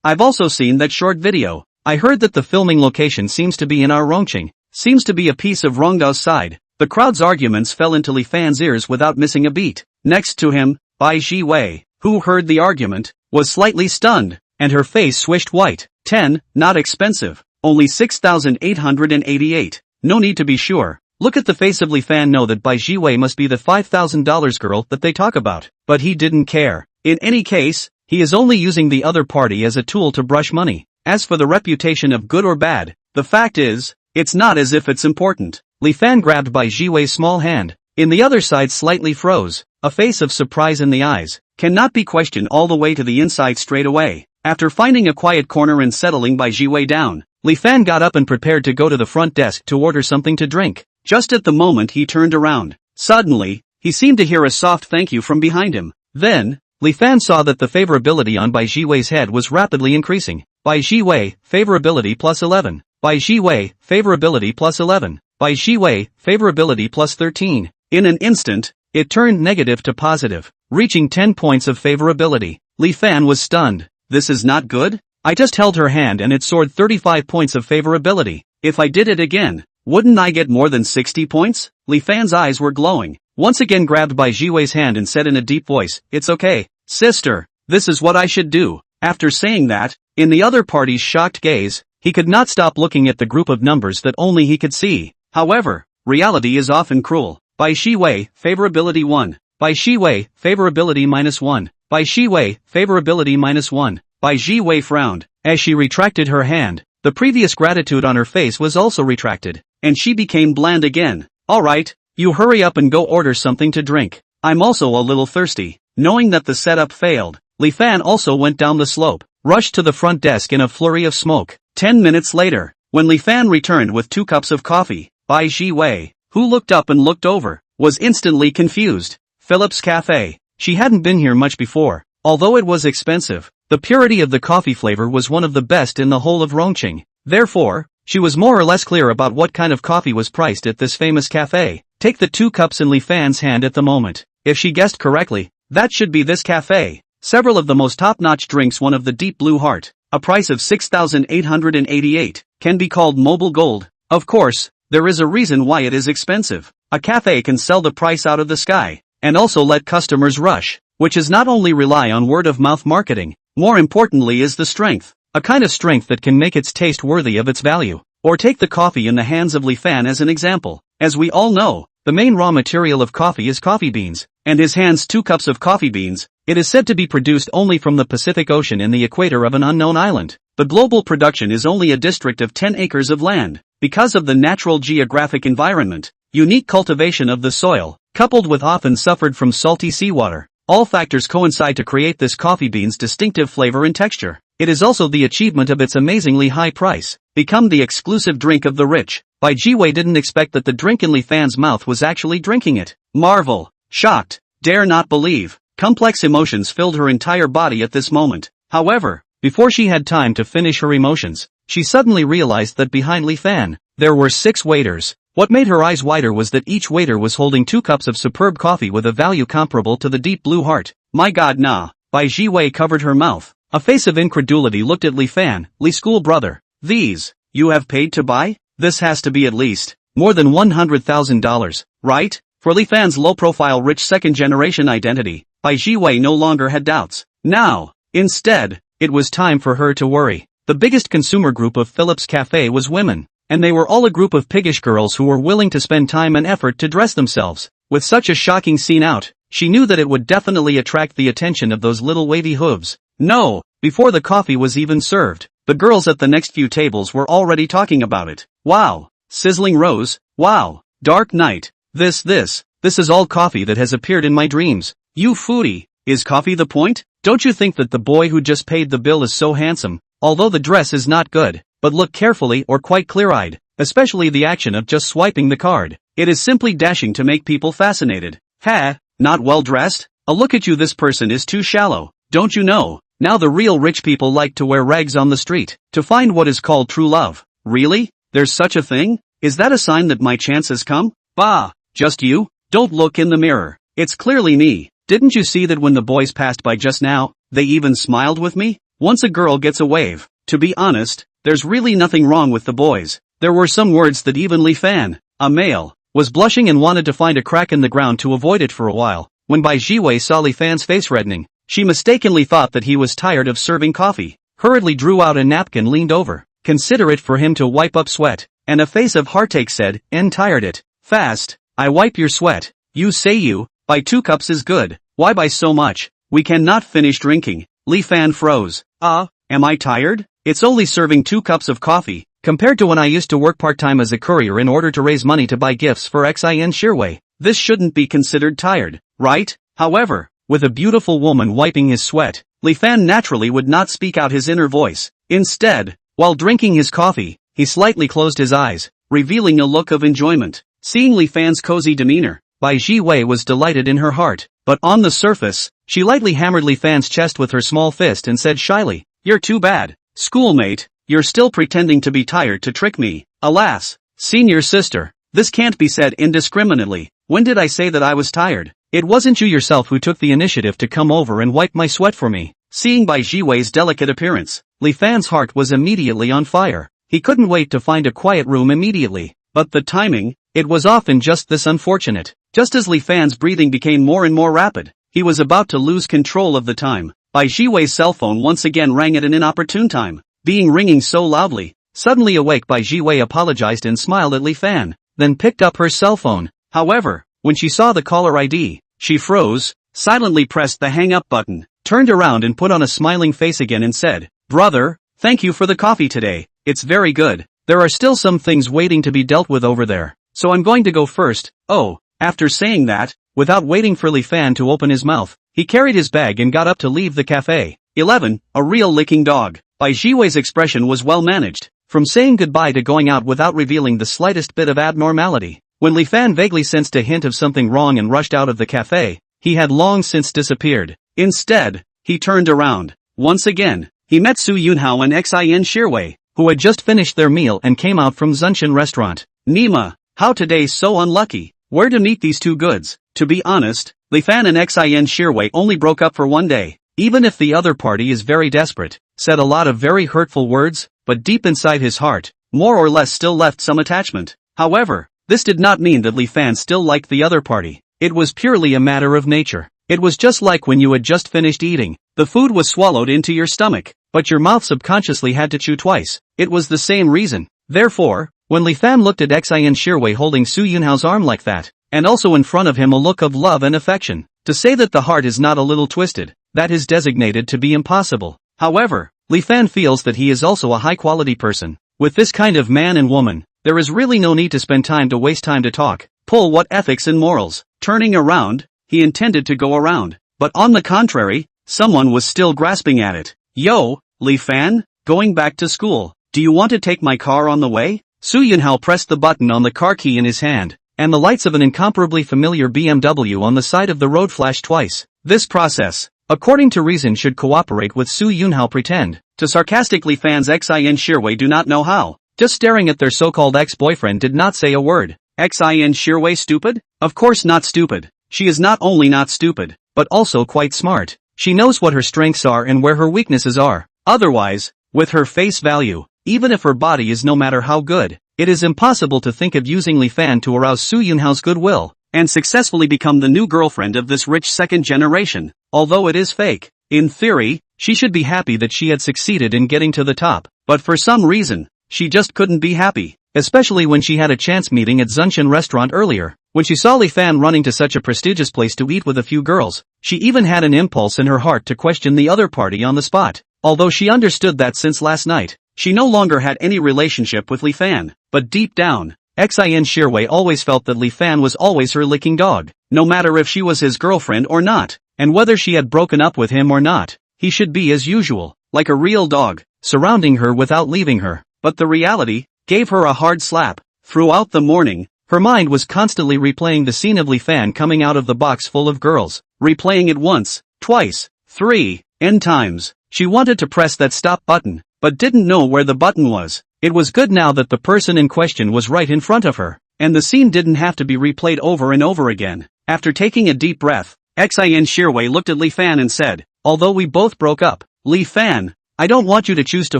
I've also seen that short video. I heard that the filming location seems to be in our Rongqing. Seems to be a piece of Rongdao's side. The crowd's arguments fell into Li Fan's ears without missing a beat. Next to him, Bai Jiwei, who heard the argument, was slightly stunned, and her face swished white. 10, not expensive. Only 6,888. No need to be sure. Look at the face of Li Fan, know that Bai Jiwei must be the $5,000 girl that they talk about. But he didn't care. In any case, he is only using the other party as a tool to brush money. As for the reputation of good or bad, the fact is, it's not as if it's important. Li Fan grabbed Bai Jiwei's small hand. In the other side slightly froze, a face of surprise in the eyes. Cannot be questioned all the way to the inside straight away. After finding a quiet corner and settling Bai Jiwei down, Li Fan got up and prepared to go to the front desk to order something to drink. Just at the moment he turned around, suddenly, he seemed to hear a soft thank you from behind him. Then, Li Fan saw that the favorability on Bai Jiwei's head was rapidly increasing. Bai Jiwei, favorability plus 11. Bai Jiwei, favorability plus 11. Bai Jiwei, favorability plus 13. In an instant, it turned negative to positive, reaching 10 points of favorability. Li Fan was stunned. This is not good? I just held her hand and it soared 35 points of favorability. If I did it again, wouldn't I get more than 60 points? Li Fan's eyes were glowing. Once again grabbed Bai Jiwei's hand and said in a deep voice, "It's okay, sister, this is what I should do." After saying that, in the other party's shocked gaze, he could not stop looking at the group of numbers that only he could see. However, reality is often cruel. Bai Jiwei, favorability 1. Bai Jiwei, favorability -1. Bai Jiwei, favorability -1. Bai Jiwei frowned. As she retracted her hand, the previous gratitude on her face was also retracted, and she became bland again. "Alright, you hurry up and go order something to drink. I'm also a little thirsty." Knowing that the setup failed, Li Fan also went down the slope, rushed to the front desk in a flurry of smoke. 10 minutes later, when Li Fan returned with 2 cups of coffee, Bai Jiwei, who looked up and looked over, was instantly confused. Philip's Cafe. She hadn't been here much before. Although it was expensive, the purity of the coffee flavor was one of the best in the whole of Rongqing. Therefore, she was more or less clear about what kind of coffee was priced at this famous cafe. Take the 2 cups in Li Fan's hand at the moment. If she guessed correctly, that should be this cafe. Several of the most top-notch drinks, one of the deep blue heart, a price of 6,888, can be called mobile gold. Of course, there is a reason why it is expensive. A cafe can sell the price out of the sky, and also let customers rush, which is not only rely on word-of-mouth marketing, more importantly is the strength, a kind of strength that can make its taste worthy of its value. Or take the coffee in the hands of Li Fan as an example. As we all know, the main raw material of coffee is coffee beans, and his hands 2 cups of coffee beans. It is said to be produced only from the Pacific Ocean in the equator of an unknown island. The global production is only a district of 10 acres of land. Because of the natural geographic environment, unique cultivation of the soil, coupled with often suffered from salty seawater, all factors coincide to create this coffee bean's distinctive flavor and texture. It is also the achievement of its amazingly high price, become the exclusive drink of the rich. Bai Jiwei didn't expect that the drink in Li Fan's mouth was actually drinking it. Marvel, shocked, dare not believe. Complex emotions filled her entire body at this moment. However, before she had time to finish her emotions, she suddenly realized that behind Li Fan, there were 6 waiters. What made her eyes wider was that each waiter was holding 2 cups of superb coffee with a value comparable to the deep blue heart. My god, nah. Bai Jiwei covered her mouth. A face of incredulity looked at Li Fan, Li's school brother. These, you have paid to buy? This has to be at least more than $100,000, right? For Li Fan's low-profile rich second-generation identity, Bai Jiwei no longer had doubts. Now, instead, it was time for her to worry. The biggest consumer group of Philip's Cafe was women, and they were all a group of piggish girls who were willing to spend time and effort to dress themselves. With such a shocking scene out, she knew that it would definitely attract the attention of those little wavy hooves. No, before the coffee was even served, the girls at the next few tables were already talking about it. Wow, sizzling rose, wow, dark night, this is all coffee that has appeared in my dreams. You foodie, is coffee the point? Don't you think that the boy who just paid the bill is so handsome, although the dress is not good, but look carefully or quite clear-eyed, especially the action of just swiping the card. It is simply dashing to make people fascinated. Ha, not well dressed? A look at you, this person is too shallow, don't you know? Now the real rich people like to wear rags on the street, to find what is called true love. Really? There's such a thing? Is that a sign that my chance has come? Bah, just you? Don't look in the mirror. It's clearly me. Didn't you see that when the boys passed by just now, they even smiled with me? Once a girl gets a wave, to be honest, there's really nothing wrong with the boys. There were some words that even Li Fan, a male, was blushing and wanted to find a crack in the ground to avoid it for a while. When Bai Jiwei saw Li Fan's face reddening, she mistakenly thought that he was tired of serving coffee, hurriedly drew out a napkin, leaned over, considerate for him to wipe up sweat, and a face of heartache said, tired it. Fast, I wipe your sweat. You say you, buy 2 cups is good, why buy so much? We cannot finish drinking. Li Fan froze. Am I tired? It's only serving 2 cups of coffee, compared to when I used to work part-time as a courier in order to raise money to buy gifts for Xin Shirwei. This shouldn't be considered tired, right? However, with a beautiful woman wiping his sweat, Li Fan naturally would not speak out his inner voice. Instead, while drinking his coffee, he slightly closed his eyes, revealing a look of enjoyment. Seeing Li Fan's cozy demeanor, Bai Jiwei was delighted in her heart, but on the surface, she lightly hammered Li Fan's chest with her small fist and said shyly, "You're too bad, schoolmate, you're still pretending to be tired to trick me." Alas, senior sister, this can't be said indiscriminately. When did I say that I was tired? It wasn't you yourself who took the initiative to come over and wipe my sweat for me. Seeing Bai Jiwei's delicate appearance, Li Fan's heart was immediately on fire. He couldn't wait to find a quiet room immediately. But the timing, it was often just this unfortunate. Just as Li Fan's breathing became more and more rapid, he was about to lose control of the time. Bai Jiwei's cell phone once again rang at an inopportune time. Being ringing so loudly, suddenly awake, Bai Jiwei apologized and smiled at Li Fan, then picked up her cell phone. However, when she saw the caller ID, she froze, silently pressed the hang-up button, turned around and put on a smiling face again and said, "Brother, thank you for the coffee today, it's very good. There are still some things waiting to be dealt with over there, so I'm going to go first." Oh, after saying that, without waiting for Li Fan to open his mouth, he carried his bag and got up to leave the cafe. 11. A real licking dog. Bai Jiwei's expression was well managed, from saying goodbye to going out without revealing the slightest bit of abnormality. When Li Fan vaguely sensed a hint of something wrong and rushed out of the cafe, he had long since disappeared. Instead, he turned around. Once again, he met Su Yunhao and Xin Shirwei, who had just finished their meal and came out from Zunshan restaurant. Nima, how today so unlucky? Where to meet these two goods? To be honest, Li Fan and Xin Shirwei only broke up for one day. Even if the other party is very desperate, said a lot of very hurtful words, but deep inside his heart, more or less still left some attachment. However, this did not mean that Li Fan still liked the other party. It was purely a matter of nature. It was just like when you had just finished eating. The food was swallowed into your stomach, but your mouth subconsciously had to chew twice. It was the same reason. Therefore, when Li Fan looked at Xin Shirwei holding Su Yunhao's arm like that, and also in front of him a look of love and affection, to say that the heart is not a little twisted, that is designated to be impossible. However, Li Fan feels that he is also a high-quality person. With this kind of man and woman, there is really no need to spend time to waste time to talk. Pull what ethics and morals. Turning around, he intended to go around, but on the contrary, someone was still grasping at it. "Yo, Li Fan, going back to school. Do you want to take my car on the way?" Su Yunhao pressed the button on the car key in his hand, and the lights of an incomparably familiar BMW on the side of the road flashed twice. This process, according to reason, should cooperate with Su Yunhao pretend to sarcastically fans Xin Shirwei do not know how. Just staring at their so-called ex-boyfriend did not say a word. Xin Shirwei stupid? Of course not stupid. She is not only not stupid, but also quite smart. She knows what her strengths are and where her weaknesses are. Otherwise, with her face value, even if her body is no matter how good, it is impossible to think of using Li Fan to arouse Su Yunhao's goodwill and successfully become the new girlfriend of this rich second generation. Although it is fake, in theory, she should be happy that she had succeeded in getting to the top, but for some reason, she just couldn't be happy, especially when she had a chance meeting at Zunshan restaurant earlier. When she saw Li Fan running to such a prestigious place to eat with a few girls, she even had an impulse in her heart to question the other party on the spot. Although she understood that since last night, she no longer had any relationship with Li Fan, but deep down, Xin Shirwei always felt that Li Fan was always her licking dog. No matter if she was his girlfriend or not, and whether she had broken up with him or not, he should be as usual, like a real dog, surrounding her without leaving her. But the reality gave her a hard slap. Throughout the morning, her mind was constantly replaying the scene of Li Fan coming out of the box full of girls, replaying it once, twice, 3, n times. She wanted to press that stop button, but didn't know where the button was. It was good now that the person in question was right in front of her, and the scene didn't have to be replayed over and over again. After taking a deep breath, Xin Shirwei looked at Li Fan and said, "Although we both broke up, Li Fan, I don't want you to choose to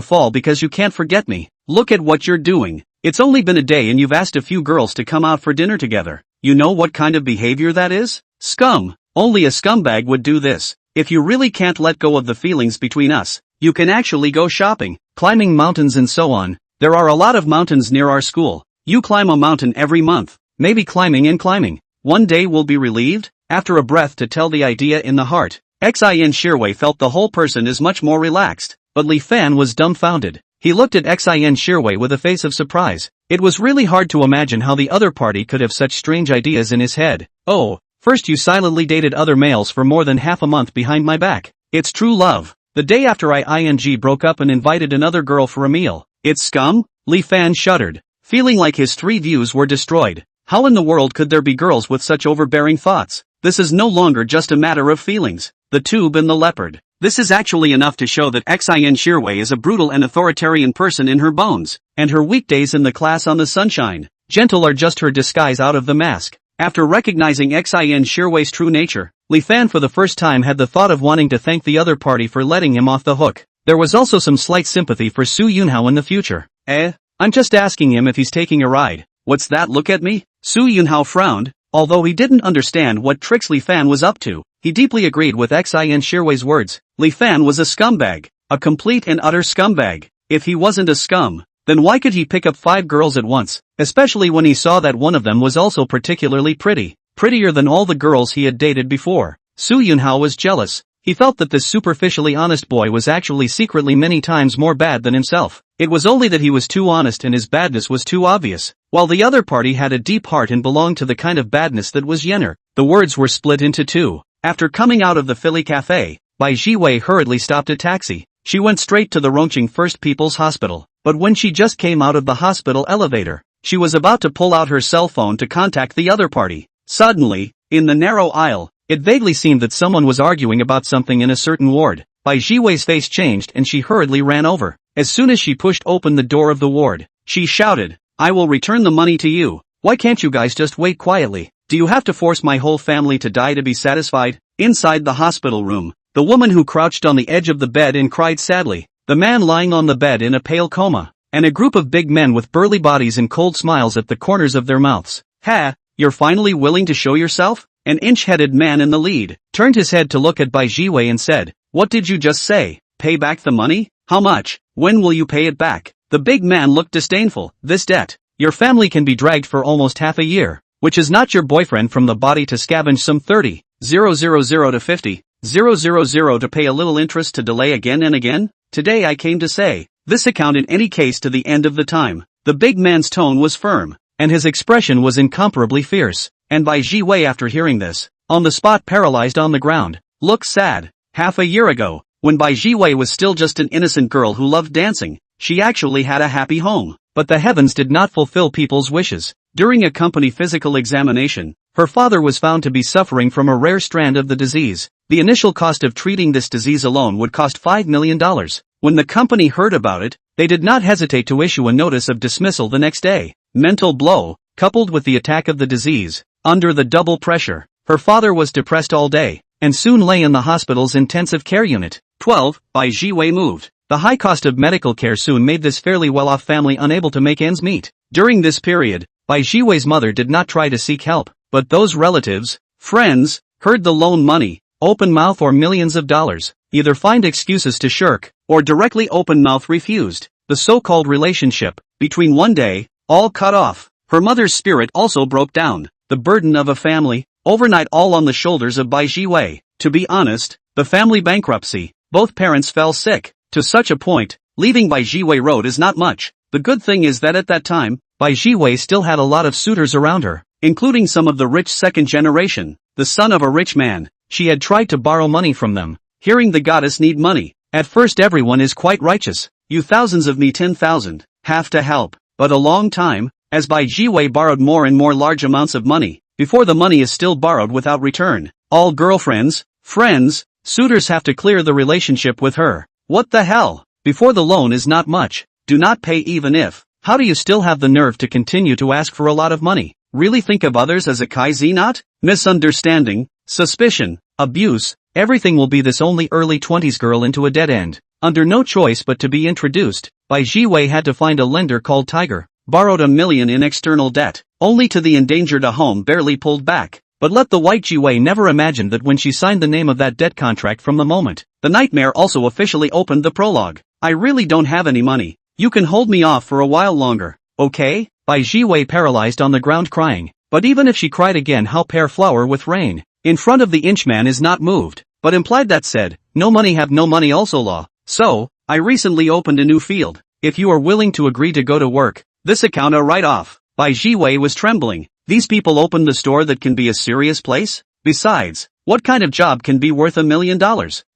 fall because you can't forget me. Look at what you're doing. It's only been a day and you've asked a few girls to come out for dinner together. You know what kind of behavior that is? Scum. Only a scumbag would do this. If you really can't let go of the feelings between us, you can actually go shopping, climbing mountains and so on. There are a lot of mountains near our school. You climb a mountain every month, maybe climbing and climbing. One day we'll be relieved." After a breath to tell the idea in the heart, Xin Shirwei felt the whole person is much more relaxed. But Li Fan was dumbfounded. He looked at Xin Shirwei with a face of surprise. It was really hard to imagine how the other party could have such strange ideas in his head. "Oh, first you silently dated other males for more than half a month behind my back. It's true love. The day after I broke up and invited another girl for a meal. It's scum?" Li Fan shuddered, feeling like his 3 views were destroyed. How in the world could there be girls with such overbearing thoughts? This is no longer just a matter of feelings. The tube and the leopard. This is actually enough to show that Xin Shirwei is a brutal and authoritarian person in her bones, and her weekdays in the class on the sunshine gentle are just her disguise out of the mask. After recognizing Xin Shirwei's true nature, Li Fan for the first time had the thought of wanting to thank the other party for letting him off the hook. There was also some slight sympathy for Su Yunhao in the future. I'm just asking him if he's taking a ride. What's that, look at me? Su Yunhao frowned. Although he didn't understand what tricks Li Fan was up to, he deeply agreed with Xin Shirwei's words. Li Fan was a scumbag, a complete and utter scumbag. If he wasn't a scum, then why could he pick up 5 girls at once, especially when he saw that one of them was also particularly pretty, prettier than all the girls he had dated before. Su Yunhao was jealous. He felt that this superficially honest boy was actually secretly many times more bad than himself. It was only that he was too honest and his badness was too obvious, while the other party had a deep heart and belonged to the kind of badness that was Yenner. The words were split into 2. After coming out of the Philly cafe, Bai Jiwei hurriedly stopped a taxi. She went straight to the Rongqing First People's Hospital, but when she just came out of the hospital elevator, she was about to pull out her cell phone to contact the other party. Suddenly, in the narrow aisle, it vaguely seemed that someone was arguing about something in a certain ward. Bai Jiwei's face changed and she hurriedly ran over. As soon as she pushed open the door of the ward, she shouted, "I will return the money to you. Why can't you guys just wait quietly? Do you have to force my whole family to die to be satisfied?" Inside the hospital room, the woman who crouched on the edge of the bed and cried sadly, the man lying on the bed in a pale coma, and a group of big men with burly bodies and cold smiles at the corners of their mouths. "Ha, you're finally willing to show yourself?" An inch-headed man in the lead turned his head to look at Bai Jiwei and said, "What did you just say? Pay back the money? How much? When will you pay it back?" The big man looked disdainful. "This debt. Your family can be dragged for almost half a year, which is not your boyfriend from the body to scavenge some 30,000 to 50,000 to pay a little interest to delay again and again? Today I came to say, this account in any case to the end of the time." The big man's tone was firm, and his expression was incomparably fierce, and Bai Jiwei after hearing this, on the spot paralyzed on the ground, looked sad. Half a year ago, when Bai Jiwei was still just an innocent girl who loved dancing, she actually had a happy home. But the heavens did not fulfill people's wishes. During a company physical examination, her father was found to be suffering from a rare strand of the disease. The initial cost of treating this disease alone would cost $5 million. When the company heard about it, they did not hesitate to issue a notice of dismissal the next day. Mental blow, coupled with the attack of the disease. Under the double pressure, her father was depressed all day, and soon lay in the hospital's intensive care unit. 12. Bai Jiwei moved. The high cost of medical care soon made this fairly well-off family unable to make ends meet. During this period, Bai Jiwei's mother did not try to seek help, but those relatives, friends, heard the loan money, open mouth or millions of dollars, either find excuses to shirk, or directly open mouth refused. The so-called relationship, between one day, all cut off. Her mother's spirit also broke down. The burden of a family, overnight all on the shoulders of Bai Jiwei. To be honest, the family bankruptcy, both parents fell sick. To such a point, leaving Bai Jiwei road is not much. The good thing is that at that time, Bai Jiwei still had a lot of suitors around her, including some of the rich second generation, the son of a rich man. She had tried to borrow money from them, hearing the goddess need money. At first everyone is quite righteous. You thousands of me 10,000, have to help. But a long time, as Bai Jiwei borrowed more and more large amounts of money, before the money is still borrowed without return. All girlfriends, friends, suitors have to clear the relationship with her. What the hell? Before the loan is not much, do not pay even if. How do you still have the nerve to continue to ask for a lot of money? Really think of others as a kai-zi-not? Misunderstanding, suspicion, abuse, everything will be this only early 20s girl into a dead end. Under no choice but to be introduced, Bai Jiwei had to find a lender called Tiger, borrowed $1 million in external debt, only to the endangered a home barely pulled back. But let the white Jiwei never imagined that when she signed the name of that debt contract from the moment, the nightmare also officially opened the prologue. I really don't have any money. You can hold me off for a while longer, okay? Bai Jiwei paralyzed on the ground crying. But even if she cried again, how pair flower with rain? In front of the inchman is not moved, but implied that said, no money have no money also law. So, I recently opened a new field. If you are willing to agree to go to work, this account a write-off. Bai Jiwei was trembling. These people opened the store that can be a serious place? Besides, what kind of job can be worth $1 million?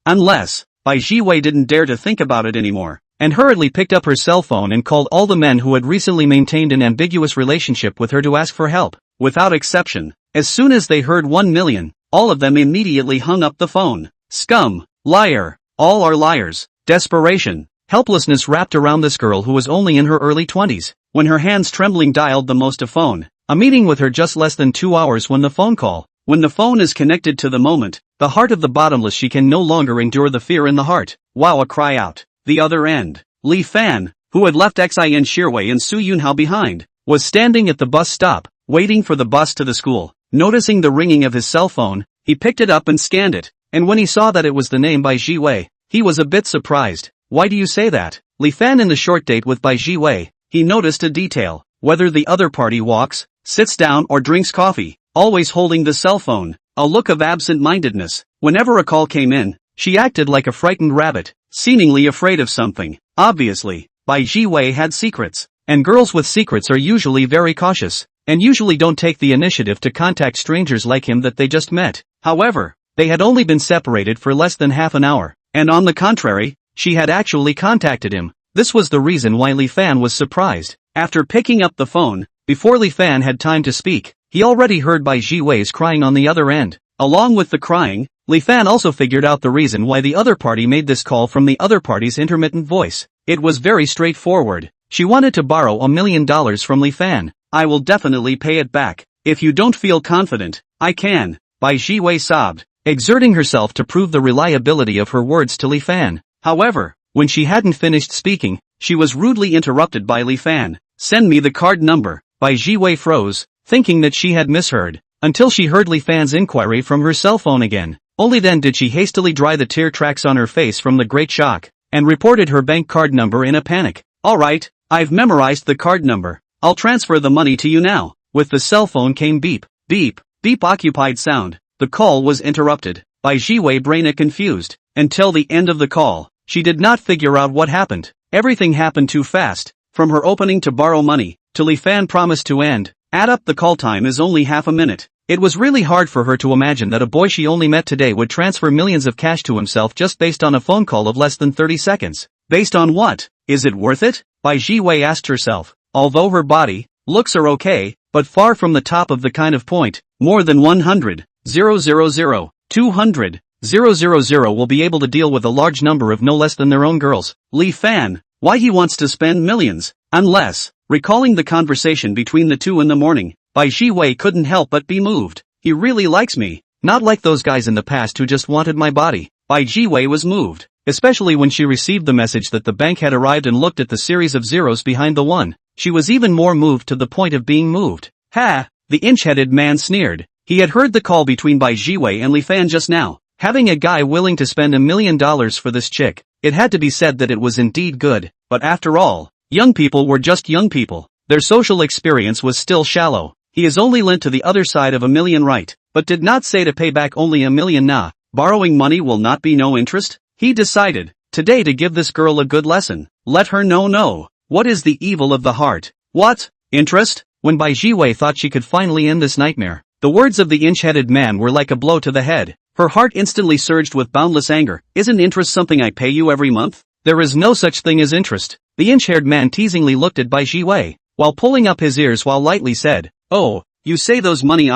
Unless, Bai Jiwei didn't dare to think about it anymore, and hurriedly picked up her cell phone and called all the men who had recently maintained an ambiguous relationship with her to ask for help. Without exception, as soon as they heard 1 million, all of them immediately hung up the phone. Scum, liar, all are liars. Desperation, helplessness wrapped around this girl who was only in her early 20s, when her hands trembling dialed the most a phone. A meeting with her just less than 2 hours when the phone call. When the phone is connected to the moment, the heart of the bottomless, she can no longer endure the fear in the heart. Wow, a cry out. The other end. Li Fan, who had left Xin Shirwei and Su Yunhao behind, was standing at the bus stop, waiting for the bus to the school. Noticing the ringing of his cell phone, he picked it up and scanned it, and when he saw that it was the name Bai Jiwei, he was a bit surprised. Why do you say that? Li Fan in the short date with Bai Jiwei, he noticed a detail. Whether the other party walks, sits down or drinks coffee, always holding the cell phone, a look of absent-mindedness. Whenever a call came in, she acted like a frightened rabbit, seemingly afraid of something. Obviously, Bai Jiwei had secrets, and girls with secrets are usually very cautious, and usually don't take the initiative to contact strangers like him that they just met. However, they had only been separated for less than half an hour, and on the contrary, she had actually contacted him. This was the reason why Li Fan was surprised. After picking up the phone, before Li Fan had time to speak, he already heard Bai Jiwei's crying on the other end. Along with the crying, Li Fan also figured out the reason why the other party made this call from the other party's intermittent voice. It was very straightforward. She wanted to borrow $1 million from Li Fan. I will definitely pay it back. If you don't feel confident, I can. Bai Jiwei sobbed, exerting herself to prove the reliability of her words to Li Fan. However, when she hadn't finished speaking, she was rudely interrupted by Li Fan. Send me the card number. Bai Jiwei froze, thinking that she had misheard, until she heard Li Fan's inquiry from her cell phone again. Only then did she hastily dry the tear tracks on her face from the great shock, and reported her bank card number in a panic. Alright, I've memorized the card number. I'll transfer the money to you now. With the cell phone came beep, beep, beep occupied sound. The call was interrupted. Bai Jiwei brain confused. Until the end of the call, she did not figure out what happened. Everything happened too fast. From her opening to borrow money, to Li Fan promised to end. Add up the call time is only half a minute. It was really hard for her to imagine that a boy she only met today would transfer millions of cash to himself just based on a phone call of less than 30 seconds. Based on what? Is it worth it? Bai Jiwei asked herself. although her body, looks are okay, but far from the top of the kind of point, more than 100, 000, 200, 000 will be able to deal with a large number of no less than their own girls. Li Fan, why he wants to spend millions, unless, recalling the conversation between the two in the morning, Bai Jiwei couldn't help but be moved. He really likes me, not like those guys in the past who just wanted my body. Bai Jiwei was moved, especially when she received the message that the bank had arrived and looked at the series of zeros behind the one. She was even more moved to the point of being moved. Ha! The inch-headed man sneered. He had heard the call between Bai Jiwei and Li Fan just now. Having a guy willing to spend $1 million for this chick, it had to be said that it was indeed good. But after all, young people were just young people. Their social experience was still shallow. He is only lent to the other side of $1 million, right? But did not say to pay back only $1 million. Nah, borrowing money will not be no interest. He decided, today, to give this girl a good lesson. Let her know. What is the evil of the heart? What? Interest? When Bai Jiwei thought she could finally end this nightmare, the words of the inch-headed man were like a blow to the head. Her heart instantly surged with boundless anger. Isn't interest something I pay you every month? There is no such thing as interest. The inch-haired man teasingly looked at Bai Jiwei, while pulling up his ears while lightly said, Oh, you say those money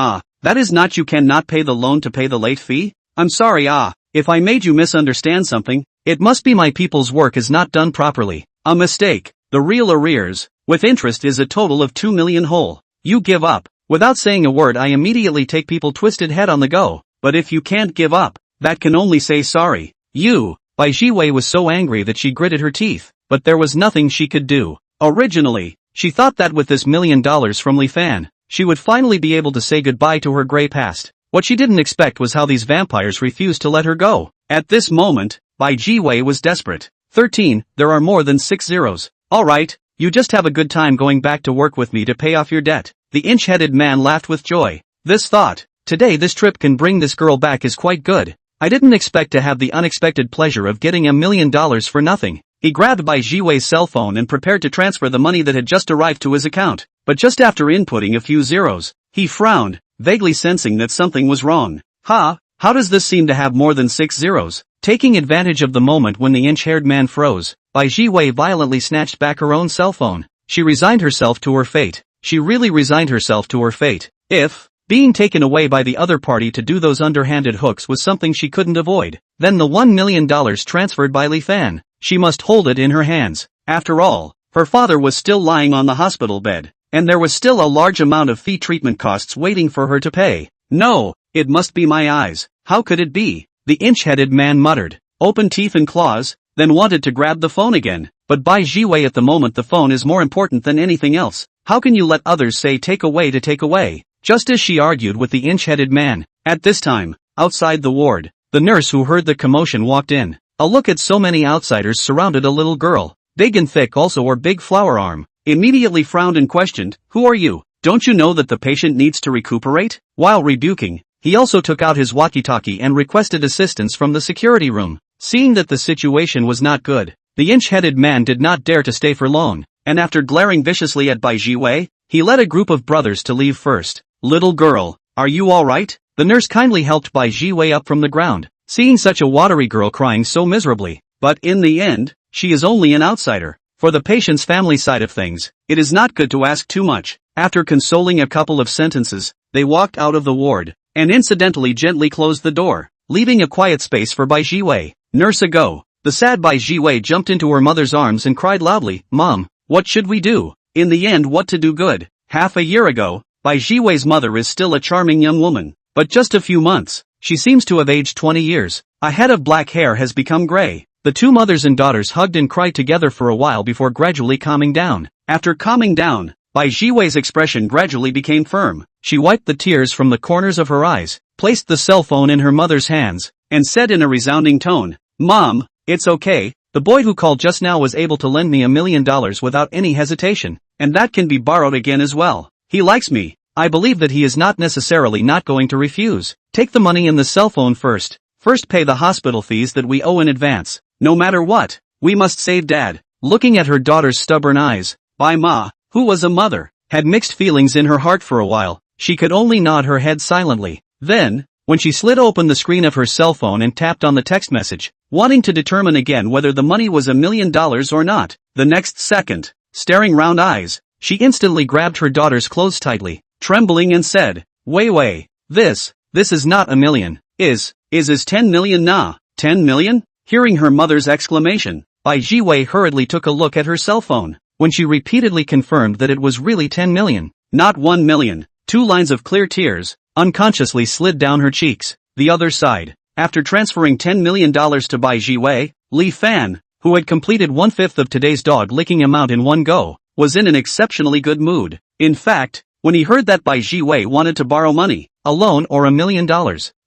that is not you cannot pay the loan to pay the late fee? I'm sorry if I made you misunderstand something, it must be my people's work is not done properly. A mistake. The real arrears, with interest is a total of 2 million whole. You give up. Without saying a word I immediately take people twisted head on the go. But if you can't give up, that can only say sorry. Bai Jiwei was so angry that she gritted her teeth, but there was nothing she could do. Originally, she thought that with this $1 million from Li Fan, she would finally be able to say goodbye to her gray past. What she didn't expect was how these vampires refused to let her go. At this moment, Bai Jiwei was desperate. 13, there are more than 6 zeros. Alright, you just have a good time going back to work with me to pay off your debt. The inch-headed man laughed with joy. This thought, today this trip can bring this girl back is quite good. I didn't expect to have the unexpected pleasure of getting $1 million for nothing. He grabbed Bai Jiwei's cell phone and prepared to transfer the money that had just arrived to his account. But just after inputting a few zeros, he frowned, vaguely sensing that something was wrong. How does this seem to have more than 6 zeros? Taking advantage of the moment when the inch-haired man froze, Bai Jiwei violently snatched back her own cell phone. She resigned herself to her fate. She really resigned herself to her fate. If being taken away by the other party to do those underhanded hooks was something she couldn't avoid, then the $1 million transferred by Li Fan, she must hold it in her hands. After all, her father was still lying on the hospital bed, and there was still a large amount of fee treatment costs waiting for her to pay. No, it must be my eyes. How could it be? The inch-headed man muttered, open teeth and claws, then wanted to grab the phone again. But Bai Jiwei, at the moment the phone is more important than anything else. How can you let others say take away to take away? Just as she argued with the inch-headed man. At this time, outside the ward, the nurse who heard the commotion walked in. A look at so many outsiders surrounded a little girl, big and thick also or big flower arm, immediately frowned and questioned, who are you? Don't you know that the patient needs to recuperate? While rebuking, he also took out his walkie-talkie and requested assistance from the security room. Seeing that the situation was not good, the inch-headed man did not dare to stay for long, and after glaring viciously at Bai Jiwei, he led a group of brothers to leave first. Little girl, are you alright? The nurse kindly helped Bai Jiwei up from the ground, seeing such a watery girl crying so miserably. But in the end, she is only an outsider. For the patient's family side of things, it is not good to ask too much. After consoling a couple of sentences, they walked out of the ward, and incidentally gently closed the door, leaving a quiet space for Bai Jiwei. Nurse ago. The sad Bai Jiwei jumped into her mother's arms and cried loudly, Mom, what should we do? In the end, what to do good? Half a year ago, Bai Jiwei's mother is still a charming young woman, but just a few months, she seems to have aged 20 years. A head of black hair has become gray. The two mothers and daughters hugged and cried together for a while before gradually calming down. After calming down, Bai Jiwei's expression gradually became firm. She wiped the tears from the corners of her eyes, placed the cell phone in her mother's hands, and said in a resounding tone, Mom, it's okay, the boy who called just now was able to lend me $1 million without any hesitation, and that can be borrowed again as well. He likes me. I believe that he is not necessarily not going to refuse. Take the money and the cell phone first. First pay the hospital fees that we owe in advance. No matter what, we must save Dad. Looking at her daughter's stubborn eyes, Bai Ma, who was a mother, had mixed feelings in her heart for a while. She could only nod her head silently. Then, when she slid open the screen of her cell phone and tapped on the text message, wanting to determine again whether the money was $1 million or not, the next second, staring round eyes, she instantly grabbed her daughter's clothes tightly, trembling and said, Wei, this is not a million. Is 10 million na? 10 million? Hearing her mother's exclamation, Bai Jiwei hurriedly took a look at her cell phone. When she repeatedly confirmed that it was really 10 million, not 1 million, 2 lines of clear tears unconsciously slid down her cheeks. The other side. After transferring $10 million to Bai Jiwei, Li Fan, who had completed 1/5 of today's dog-licking amount in one go, was in an exceptionally good mood. In fact, when he heard that Bai Jiwei wanted to borrow money, a loan or $1 million,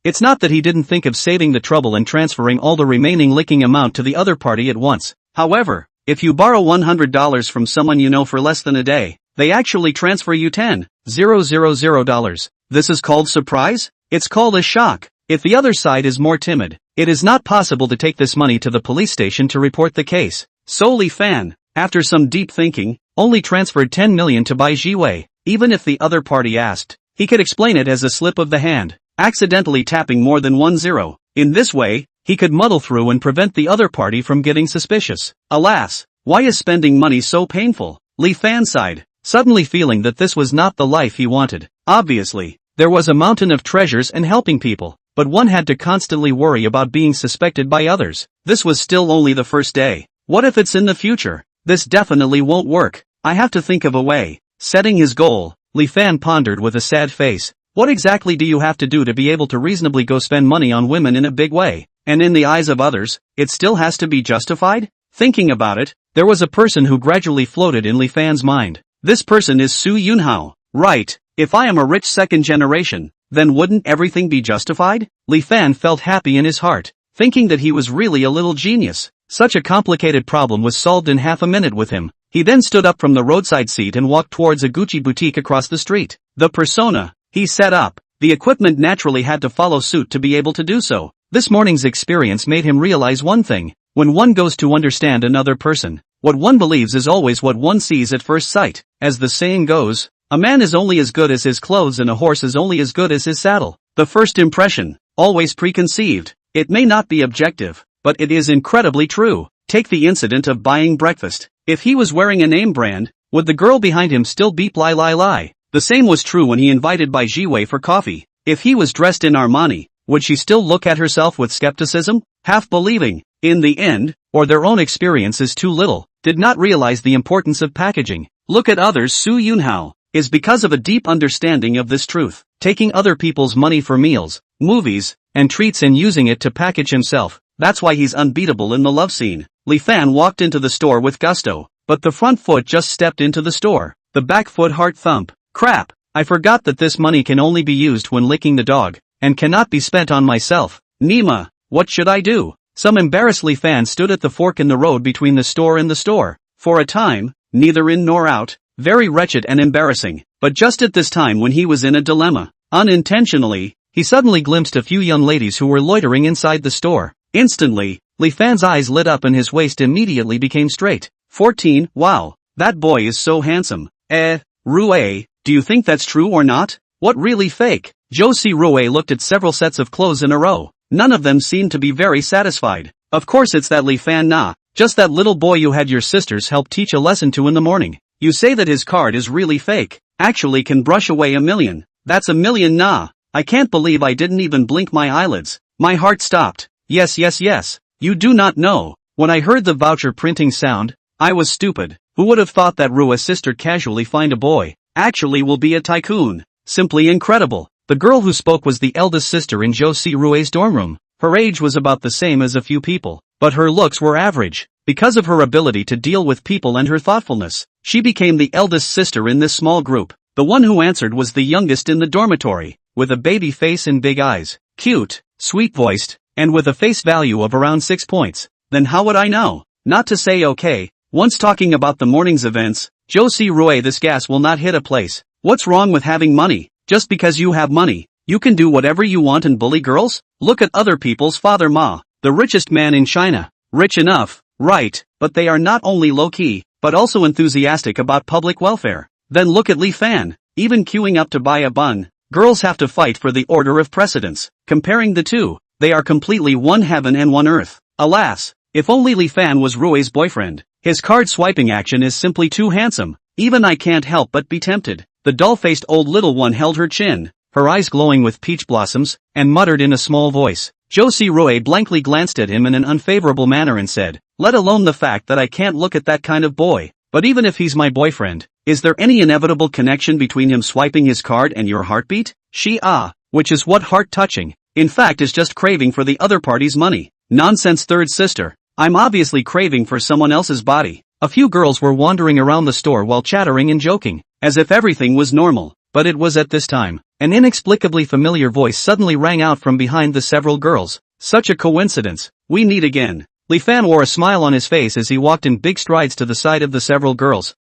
it's not that he didn't think of saving the trouble and transferring all the remaining licking amount to the other party at once. However, if you borrow $100 from someone you know for less than a day, they actually transfer you $10,000. This is called surprise? It's called a shock. If the other side is more timid, it is not possible to take this money to the police station to report the case. So Li Fan, after some deep thinking, only transferred 10 million to Bai Jiwei. Even if the other party asked, he could explain it as a slip of the hand, accidentally tapping more than 1 0. In this way, he could muddle through and prevent the other party from getting suspicious. Alas, why is spending money so painful? Li Fan sighed, suddenly feeling that this was not the life he wanted. Obviously, there was a mountain of treasures and helping people, but one had to constantly worry about being suspected by others. This was still only the first day. What if it's in the future? This definitely won't work. I have to think of a way. Setting his goal, Li Fan pondered with a sad face. What exactly do you have to do to be able to reasonably go spend money on women in a big way? And in the eyes of others, it still has to be justified? Thinking about it, there was a person who gradually floated in Li Fan's mind. This person is Su Yunhao. Right, if I am a rich second generation, then wouldn't everything be justified? Li Fan felt happy in his heart, thinking that he was really a little genius. Such a complicated problem was solved in half a minute with him. He then stood up from the roadside seat and walked towards a Gucci boutique across the street. The persona he set up, the equipment naturally had to follow suit to be able to do so. This morning's experience made him realize one thing. When one goes to understand another person, what one believes is always what one sees at first sight. As the saying goes, a man is only as good as his clothes and a horse is only as good as his saddle. The first impression, always preconceived. It may not be objective, but it is incredibly true. Take the incident of buying breakfast. If he was wearing a name brand, would the girl behind him still beep lie? The same was true when he invited Bai Jiwei for coffee. If he was dressed in Armani, would she still look at herself with skepticism, half believing, in the end, or their own experience is too little, did not realize the importance of packaging? Look at others. Su Yunhao is because of a deep understanding of this truth, taking other people's money for meals, movies, and treats and using it to package himself. That's why he's unbeatable in the love scene. Li Fan walked into the store with gusto, but the front foot just stepped into the store. The back foot heart thump. Crap, I forgot that this money can only be used when licking the dog, and cannot be spent on myself. Nima, what should I do? Some embarrassed Li Fan stood at the fork in the road between the store and the store. For a time, neither in nor out, very wretched and embarrassing. But just at this time when he was in a dilemma, unintentionally, he suddenly glimpsed a few young ladies who were loitering inside the store. Instantly, Li Fan's eyes lit up and his waist immediately became straight. 14, wow, that boy is so handsome. Rue, do you think that's true or not? What, really fake? Josie Rue looked at several sets of clothes in a row. None of them seemed to be very satisfied. Of course it's that Li Fan na, just that little boy you had your sisters help teach a lesson to in the morning. You say that his card is really fake, actually can brush away $1 million. That's $1 million na. I can't believe I didn't even blink my eyelids. My heart stopped. Yes. You do not know. When I heard the voucher printing sound, I was stupid. Who would have thought that Rue's sister casually find a boy actually will be a tycoon? Simply incredible. The girl who spoke was the eldest sister in Josie Rue's dorm room. Her age was about the same as a few people, but her looks were average. Because of her ability to deal with people and her thoughtfulness, she became the eldest sister in this small group. The one who answered was the youngest in the dormitory, with a baby face and big eyes, cute, sweet-voiced, and with a face value of around 6 points. Then how would I know? Not to say okay. Once talking about the morning's events, Josie Rue, this gas will not hit a place. What's wrong with having money? Just because you have money, you can do whatever you want and bully girls? Look at other people's father Ma, the richest man in China. Rich enough, right, but they are not only low-key, but also enthusiastic about public welfare. Then look at Li Fan, even queuing up to buy a bun. Girls have to fight for the order of precedence. Comparing the two, they are completely one heaven and one earth. Alas, if only Li Fan was Rue's boyfriend. His card swiping action is simply too handsome. Even I can't help but be tempted. The dull-faced old little one held her chin, her eyes glowing with peach blossoms, and muttered in a small voice. Jo-si-rue blankly glanced at him in an unfavorable manner and said, let alone the fact that I can't look at that kind of boy. But even if he's my boyfriend, is there any inevitable connection between him swiping his card and your heartbeat? Which is what heart-touching, in fact, is just craving for the other party's money. Nonsense, third sister. I'm obviously craving for someone else's body. A few girls were wandering around the store while chattering and joking, as if everything was normal. But it was at this time, an inexplicably familiar voice suddenly rang out from behind the several girls. Such a coincidence. We meet again. Li Fan wore a smile on his face as he walked in big strides to the side of the several girls.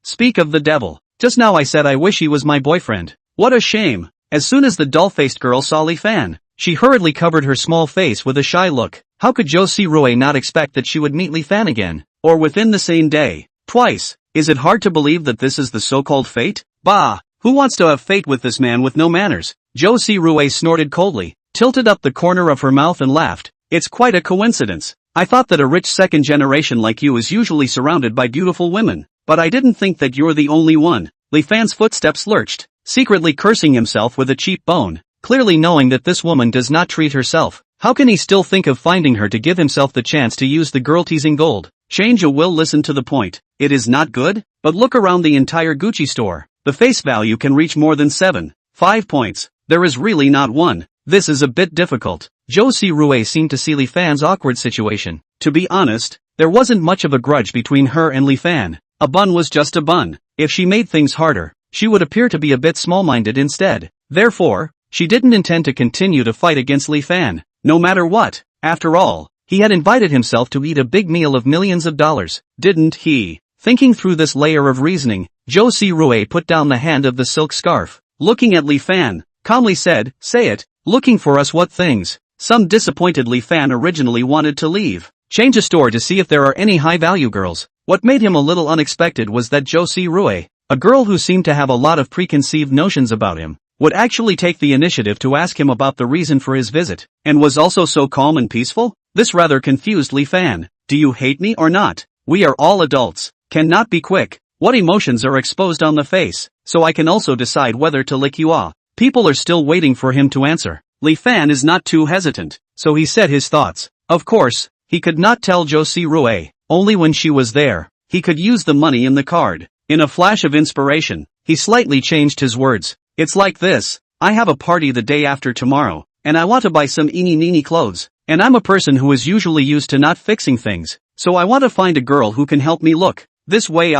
Speak of the devil. Just now I said I wish he was my boyfriend. What a shame. As soon as the dull-faced girl saw Li Fan, she hurriedly covered her small face with a shy look. How could Jo-si-rue not expect that she would meet Li Fan again? Or within the same day? Twice. Is it hard to believe that this is the so-called fate? Bah! Who wants to have fate with this man with no manners? Jo-si-rue snorted coldly, tilted up the corner of her mouth and laughed. It's quite a coincidence. I thought that a rich second generation like you is usually surrounded by beautiful women, but I didn't think that you're the only one. Li Fan's footsteps lurched, secretly cursing himself with a cheap bone, clearly knowing that this woman does not treat herself. How can he still think of finding her to give himself the chance to use the girl-teasing gold? Change will listen to the point. It is not good? But look around the entire Gucci store. The face value can reach more than 5 points. There is really not one. This is a bit difficult. Jo-si-rue seemed to see Li Fan's awkward situation. To be honest, there wasn't much of a grudge between her and Li Fan. A bun was just a bun. If she made things harder, she would appear to be a bit small-minded instead. Therefore, she didn't intend to continue to fight against Li Fan, no matter what. After all, he had invited himself to eat a big meal of millions of dollars, didn't he? Thinking through this layer of reasoning, Jo-si-rue put down the hand of the silk scarf. Looking at Li Fan, calmly said, say it, looking for us what things? Some disappointed Li Fan originally wanted to leave. Change a store to see if there are any high-value girls. What made him a little unexpected was that Jo-si-rue, a girl who seemed to have a lot of preconceived notions about him, would actually take the initiative to ask him about the reason for his visit, and was also so calm and peaceful? This rather confused Li Fan. Do you hate me or not? We are all adults. Cannot be quick. What emotions are exposed on the face, so I can also decide whether to lick you off. People are still waiting for him to answer. Li Fan is not too hesitant, so he said his thoughts. Of course, he could not tell Jo-si-rue, only when she was there. He could use the money in the card. In a flash of inspiration, he slightly changed his words. It's like this. I have a party the day after tomorrow, and I want to buy some eeny-meeny clothes. And I'm a person who is usually used to not fixing things, so I want to find a girl who can help me look this way.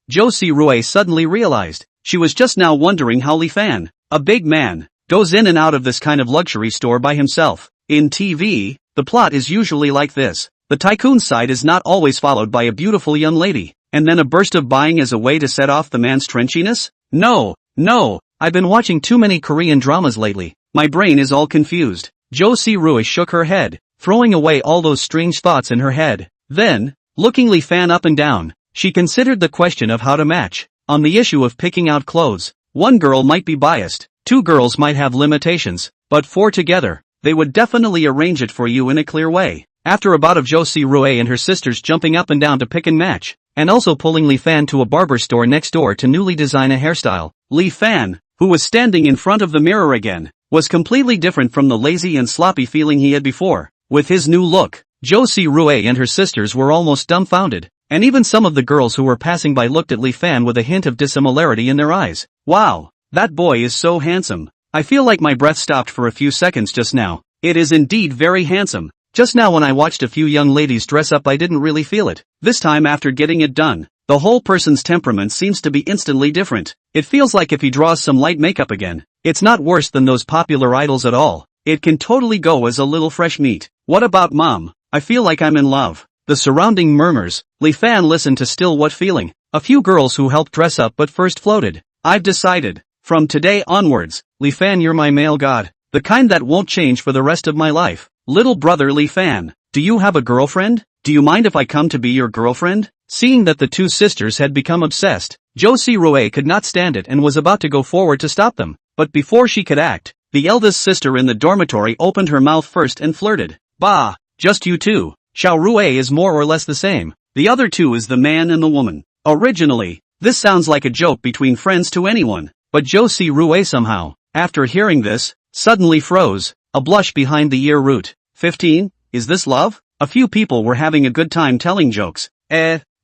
Jo-si-rue suddenly realized. She was just now wondering how Li Fan, a big man, goes in and out of this kind of luxury store by himself. In TV, the plot is usually like this. The tycoon side is not always followed by a beautiful young lady, and then a burst of buying as a way to set off the man's trenchiness? No, I've been watching too many Korean dramas lately. My brain is all confused. Jo-si-rue shook her head, throwing away all those strange thoughts in her head. Then, looking Li Fan up and down, she considered the question of how to match. On the issue of picking out clothes, one girl might be biased, two girls might have limitations, but four together, they would definitely arrange it for you in a clear way. After a bout of Jo-si-rue and her sisters jumping up and down to pick and match, and also pulling Li Fan to a barber store next door to newly design a hairstyle, Li Fan, who was standing in front of the mirror again, was completely different from the lazy and sloppy feeling he had before. With his new look, Jo-si-rue and her sisters were almost dumbfounded, and even some of the girls who were passing by looked at Li Fan with a hint of dissimilarity in their eyes. Wow, that boy is so handsome. I feel like my breath stopped for a few seconds just now. It is indeed very handsome. Just now when I watched a few young ladies dress up I didn't really feel it. This time after getting it done, the whole person's temperament seems to be instantly different. It feels like if he draws some light makeup again, it's not worse than those popular idols at all. It can totally go as a little fresh meat. What about mom? I feel like I'm in love. The surrounding murmurs. Li Fan listened to still what feeling. A few girls who helped dress up but first floated. I've decided. From today onwards, Li Fan, you're my male god. The kind that won't change for the rest of my life. Little brother Li Fan, do you have a girlfriend? Do you mind if I come to be your girlfriend? Seeing that the two sisters had become obsessed, Jo-si-rue could not stand it and was about to go forward to stop them. But before she could act, the eldest sister in the dormitory opened her mouth first and flirted. Bah, just you two. Xiao Rue is more or less the same. The other two is the man and the woman. Originally, This sounds like a joke between friends to anyone, but Zhou Si-Rui somehow, after hearing this, suddenly froze, a blush behind the ear root. 15? Is this love? A few people were having a good time telling jokes.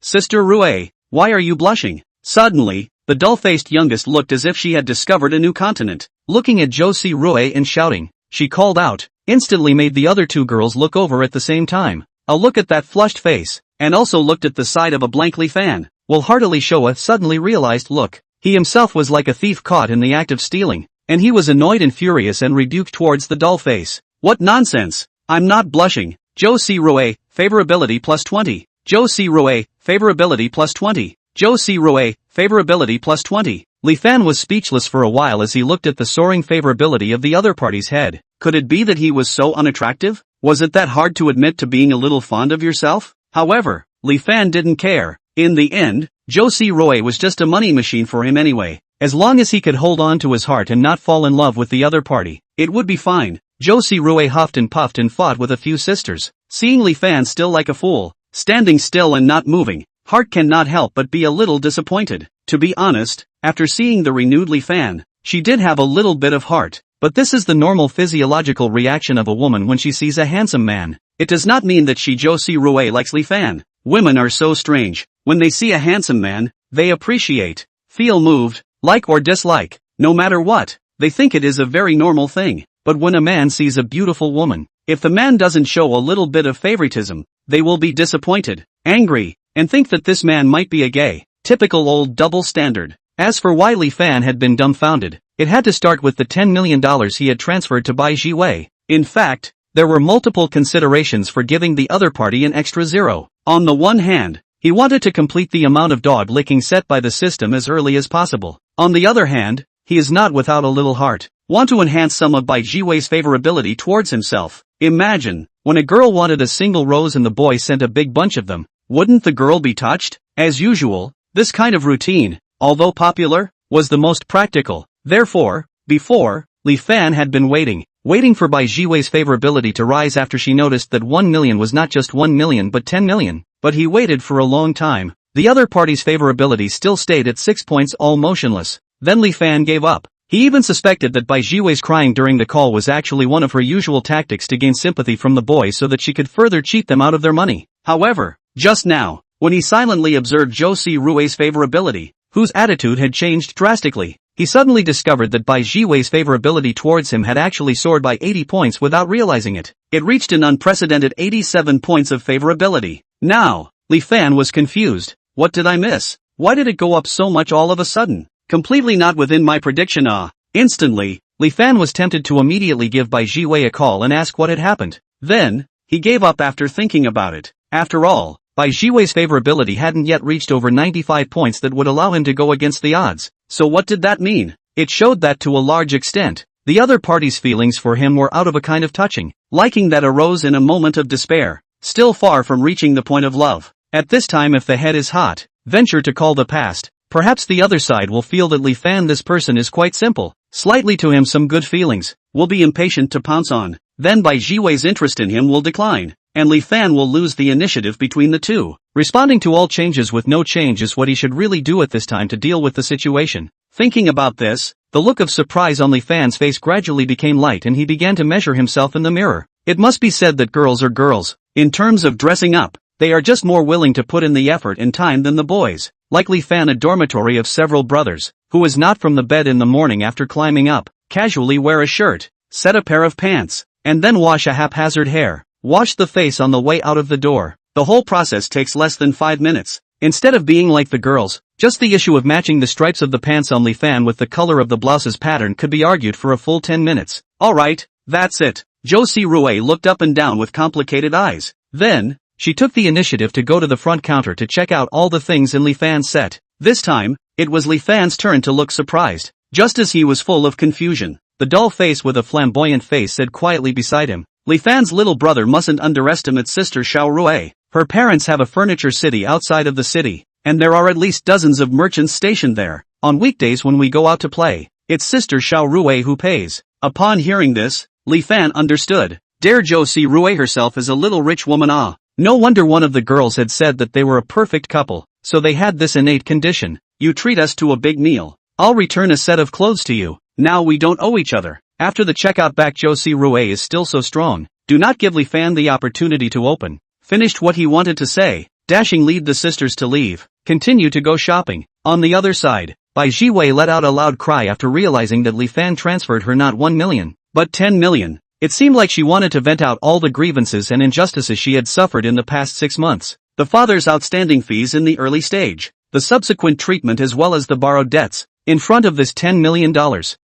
Sister Rui, why are you blushing? Suddenly, the dull-faced youngest looked as if she had discovered a new continent. Looking at Zhou Si-Rui and shouting, she called out, instantly made the other two girls look over at the same time. A look at that flushed face, and also looked at the side of a blank Li Fan, while heartily Showa suddenly realized look. He himself was like a thief caught in the act of stealing, and he was annoyed and furious and rebuked towards the dull face. What nonsense! I'm not blushing. Zhou Si-Rui, favorability plus 20. Zhou Si-Rui, favorability plus 20. Zhou Si-Rui, favorability plus 20. Li Fan was speechless for a while as he looked at the soaring favorability of the other party's head. Could it be that he was so unattractive? Was it that hard to admit to being a little fond of yourself? However, Li Fan didn't care. In the end, Zhou Si-Rui was just a money machine for him anyway. As long as he could hold on to his heart and not fall in love with the other party, it would be fine. Zhou Si-Rui huffed and puffed and fought with a few sisters. Seeing Li Fan still like a fool, standing still and not moving, Heart cannot help but be a little disappointed. To be honest, after seeing the renewed Li Fan, she did have a little bit of heart. But this is the normal physiological reaction of a woman when she sees a handsome man. It does not mean that Zhou Si-Rui likes Li Fan. Women are so strange. When they see a handsome man, they appreciate, feel moved, like or dislike, no matter what. They think it is a very normal thing. But when a man sees a beautiful woman, if the man doesn't show a little bit of favoritism, they will be disappointed, angry, and think that this man might be a gay. Typical old double standard. As for why Li Fan had been dumbfounded, it had to start with the $10 million he had transferred to Bai Jiwei. In fact, there were multiple considerations for giving the other party an extra zero. On the one hand, he wanted to complete the amount of dog licking set by the system as early as possible. On the other hand, he is not without a little heart. Want to enhance some of Bai Jiwei's favorability towards himself. Imagine, when a girl wanted a single rose and the boy sent a big bunch of them, wouldn't the girl be touched? As usual, this kind of routine, although popular, was the most practical. Therefore, before, Li Fan had been waiting for Bai Jiwei's favorability to rise after she noticed that 1 million was not just 1 million but 10 million. But he waited for a long time. The other party's favorability still stayed at 6 points, all motionless. Then Li Fan gave up. He even suspected that Bai Jiwei's crying during the call was actually one of her usual tactics to gain sympathy from the boys so that she could further cheat them out of their money. However, just now, when he silently observed Zhou Si-Rui's favorability, whose attitude had changed drastically, he suddenly discovered that Bai Jiwei's favorability towards him had actually soared by 80 points without realizing it. It reached an unprecedented 87 points of favorability. Now, Li Fan was confused. What did I miss? Why did it go up so much all of a sudden? Completely not within my prediction. Instantly, Li Fan was tempted to immediately give Bai Jiwei a call and ask what had happened. Then, he gave up after thinking about it. After all, Bai Jiwei's favorability hadn't yet reached over 95 points that would allow him to go against the odds. So what did that mean? It showed that to a large extent, the other party's feelings for him were out of a kind of touching liking that arose in a moment of despair, still far from reaching the point of love. At this time, if the head is hot, venture to call the past. Perhaps the other side will feel that Li Fan, this person is quite simple, slightly to him some good feelings, will be impatient to pounce on. Then Bai Jiwei's interest in him will decline, and Li Fan will lose the initiative between the two. Responding to all changes with no change is what he should really do at this time to deal with the situation. Thinking about this, the look of surprise on Li Fan's face gradually became light and he began to measure himself in the mirror. It must be said that girls are girls. In terms of dressing up, they are just more willing to put in the effort and time than the boys. Like Li Fan, a dormitory of several brothers, who is not from the bed in the morning after climbing up, casually wear a shirt, set a pair of pants, and then wash a haphazard hair, wash the face on the way out of the door. The whole process takes less than 5 minutes. Instead of being like the girls, just the issue of matching the stripes of the pants on Li Fan with the color of the blouse's pattern could be argued for a full 10 minutes. Alright, that's it. Zhou Si-Rui looked up and down with complicated eyes. Then, she took the initiative to go to the front counter to check out all the things in Li Fan's set. This time, it was Li Fan's turn to look surprised. Just as he was full of confusion, the dull face with a flamboyant face said quietly beside him, Li Fan's little brother mustn't underestimate Sister Xiao Rui. Her parents have a furniture city outside of the city, and there are at least dozens of merchants stationed there. On weekdays when we go out to play, it's Sister Xiao Rui who pays. Upon hearing this, Li Fan understood. Zhou Si-Rui herself is a little rich woman. No wonder one of the girls had said that they were a perfect couple, so they had this innate condition. you treat us to a big meal. I'll return a set of clothes to you. Now we don't owe each other. After the checkout back, Zhou Sirui is still so strong. Do not give Li Fan the opportunity to open. Finished what he wanted to say, dashing lead the sisters to leave. Continue to go shopping. On the other side, Bai Jiwei let out a loud cry after realizing that Li Fan transferred her not 1 million, but 10 million. It seemed like she wanted to vent out all the grievances and injustices she had suffered in the past 6 months. The father's outstanding fees in the early stage, the subsequent treatment as well as the borrowed debts. In front of this $10 million,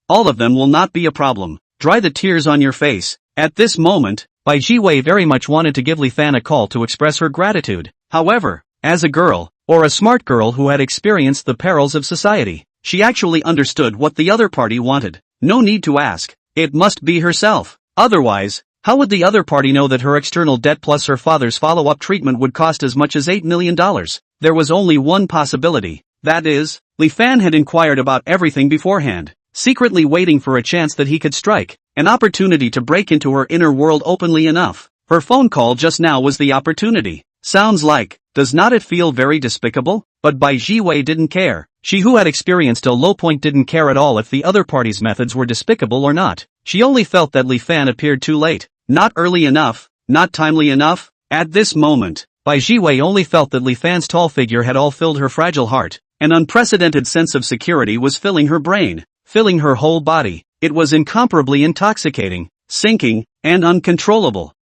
all of them will not be a problem. Dry the tears on your face. At this moment, Bai Jiwei very much wanted to give Li Fan a call to express her gratitude. However, as a girl, or a smart girl who had experienced the perils of society, she actually understood what the other party wanted. No need to ask. It must be herself. Otherwise, how would the other party know that her external debt plus her father's follow-up treatment would cost as much as $8 million? There was only one possibility. That is, Li Fan had inquired about everything beforehand, secretly waiting for a chance that he could strike, an opportunity to break into her inner world openly enough. Her phone call just now was the opportunity. Sounds like, does not it feel very despicable? But Bai Jiwei didn't care. She who had experienced a low point didn't care at all if the other party's methods were despicable or not. She only felt that Li Fan appeared too late, not early enough, not timely enough. At this moment, Bai Jiwei only felt that Li Fan's tall figure had all filled her fragile heart. An unprecedented sense of security was filling her brain, filling her whole body. It was incomparably intoxicating, sinking, and uncontrollable.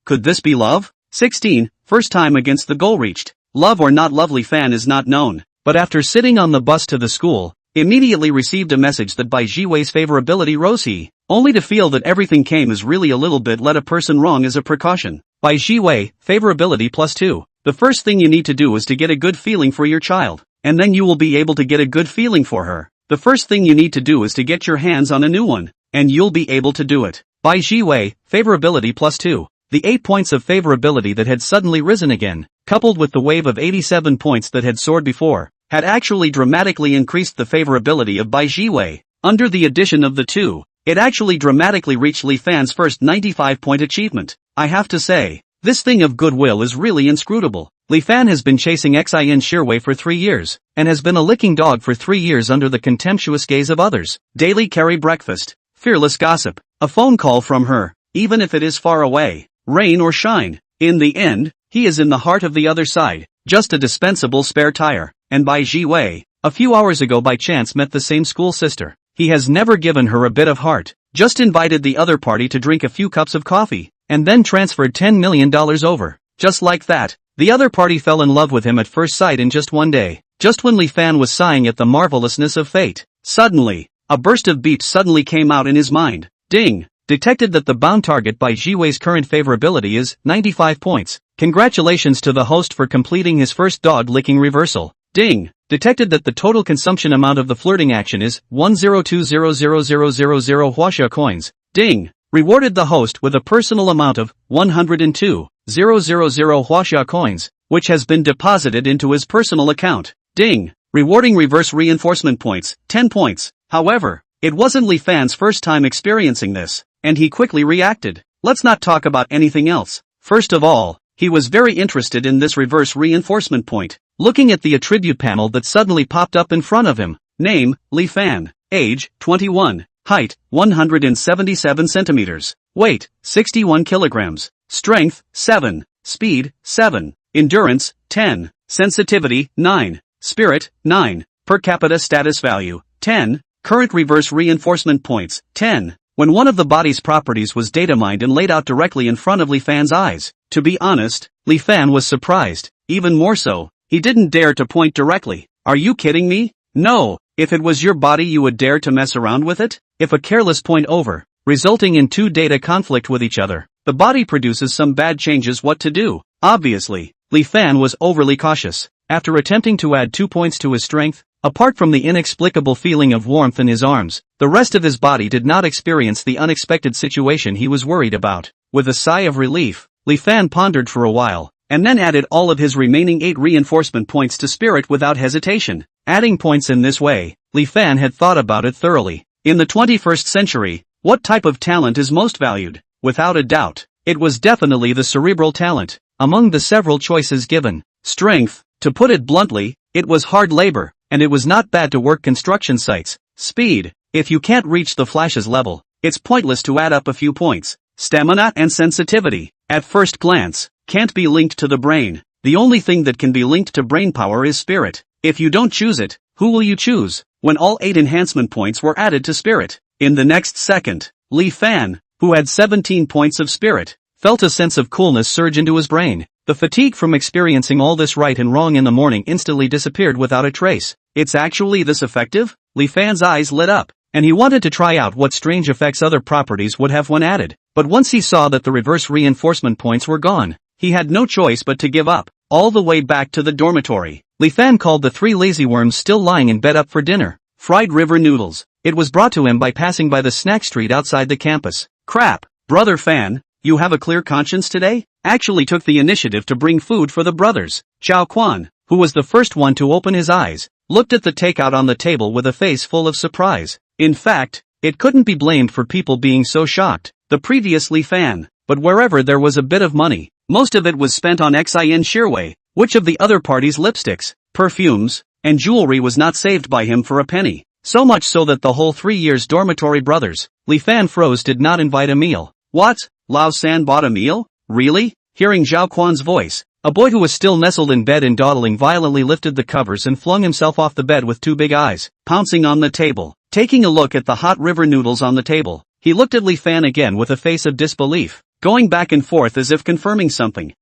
Could this be love? 16, first time against the goal reached. Love or not love, Li Fan is not known, but after sitting on the bus to the school, immediately received a message that Bai Jiwei's favorability rose only to feel that everything came as really a little bit led a person wrong as a precaution. Bai Jiwei, favorability +2. The first thing you need to do is to get a good feeling for your child, and then you will be able to get a good feeling for her. The first thing you need to do is to get your hands on a new one, and you'll be able to do it. Bai Jiwei, favorability +2. The 8 points of favorability that had suddenly risen again, coupled with the wave of 87 points that had soared before, had actually dramatically increased the favorability of Bai Jiwei. Under the addition of the two, it actually dramatically reached Li Fan's first 95-point achievement. I have to say, this thing of goodwill is really inscrutable. Li Fan has been chasing Xin Shirwei for 3 years, and has been a licking dog for 3 years under the contemptuous gaze of others. Daily carry breakfast, fearless gossip, a phone call from her, even if it is far away. Rain or shine, in the end, he is in the heart of the other side, just a dispensable spare tire. And Bai Jiwei, a few hours ago by chance met the same school sister. He has never given her a bit of heart, just invited the other party to drink a few cups of coffee, and then transferred $10 million over. Just like that, the other party fell in love with him at first sight in just one day. Just when Li Fan was sighing at the marvelousness of fate, suddenly, a burst of beats suddenly came out in his mind. Ding! Detected that the bound target by Jiwei's current favorability is 95 points. Congratulations to the host for completing his first dog-licking reversal. Ding! Detected that the total consumption amount of the flirting action is 102,000,000 Huaxia coins. Ding! Rewarded the host with a personal amount of 102,000 Huaxia coins, which has been deposited into his personal account. Ding! Rewarding reverse reinforcement points, 10 points. However, it wasn't Li Fan's first time experiencing this, and he quickly reacted. Let's not talk about anything else. First of all, he was very interested in this reverse reinforcement point. Looking at the attribute panel that suddenly popped up in front of him. Name, Li Fan. Age, 21. Height, 177 centimeters. Weight, 61 kilograms. Strength, 7. Speed, 7. Endurance, 10. Sensitivity, 9. Spirit, 9. Per capita status value, 10. Current reverse reinforcement points, 10. When one of the body's properties was data mined and laid out directly in front of Li Fan's eyes. To be honest, Li Fan was surprised. Even more so, he didn't dare to point directly. Are you kidding me? No, if it was your body you would dare to mess around with it? If a careless point over, resulting in two data conflict with each other, the body produces some bad changes, what to do? Obviously, Li Fan was overly cautious. After attempting to add 2 points to his strength, apart from the inexplicable feeling of warmth in his arms, the rest of his body did not experience the unexpected situation he was worried about. With a sigh of relief, Li Fan pondered for a while, and then added all of his remaining 8 reinforcement points to spirit without hesitation. Adding points in this way, Li Fan had thought about it thoroughly. In the 21st century, what type of talent is most valued? Without a doubt, it was definitely the cerebral talent. Among the several choices given, strength, to put it bluntly, it was hard labor, and it was not bad to work construction sites. Speed. If you can't reach the Flash's level, it's pointless to add up a few points. Stamina and sensitivity, at first glance, can't be linked to the brain. The only thing that can be linked to brain power is spirit. If you don't choose it, who will you choose? When all 8 enhancement points were added to spirit, in the next second, Li Fan, who had 17 points of spirit, felt a sense of coolness surge into his brain. The fatigue from experiencing all this right and wrong in the morning instantly disappeared without a trace. It's actually this effective? Li Fan's eyes lit up, and he wanted to try out what strange effects other properties would have when added. But once he saw that the reverse reinforcement points were gone, he had no choice but to give up. All the way back to the dormitory, Li Fan called the 3 lazy worms still lying in bed up for dinner. Fried river noodles. It was brought to him by passing by the snack street outside the campus. Crap, Brother Fan, you have a clear conscience today? Actually took the initiative to bring food for the brothers. Chao Quan, who was the first one to open his eyes, looked at the takeout on the table with a face full of surprise. In fact, it couldn't be blamed for people being so shocked. The previous Li Fan, but wherever there was a bit of money, most of it was spent on Xin Shirwei, which of the other party's lipsticks, perfumes, and jewelry was not saved by him for a penny. So much so that the whole 3 years dormitory brothers, Li Fan froze, did not invite a meal. What? Lao San bought a meal? Really? Hearing Zhao Quan's voice, a boy who was still nestled in bed and dawdling violently lifted the covers and flung himself off the bed with 2 big eyes, pouncing on the table. Taking a look at the hot river noodles on the table, he looked at Li Fan again with a face of disbelief, going back and forth as if confirming something.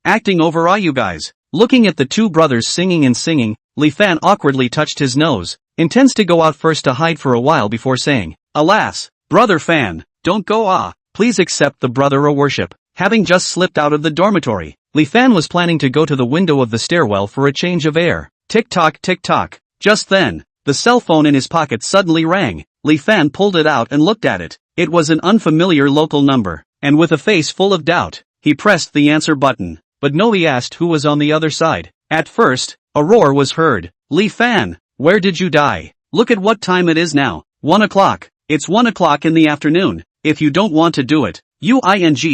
Acting over, are you guys? Looking at the 2 brothers singing and singing, Li Fan awkwardly touched his nose, intends to go out first to hide for a while before saying, alas, Brother Fan, don't go please accept the brother of worship. Having just slipped out of the dormitory, Li Fan was planning to go to the window of the stairwell for a change of air. Tick-tock, tick-tock. Just then, the cell phone in his pocket suddenly rang. Li Fan pulled it out and looked at it. It was an unfamiliar local number, and with a face full of doubt, he pressed the answer button. But no, he asked who was on the other side. At first, a roar was heard. Li Fan, where did you die? Look at what time it is now. 1 o'clock. It's 1 o'clock in the afternoon. If you don't want to do it,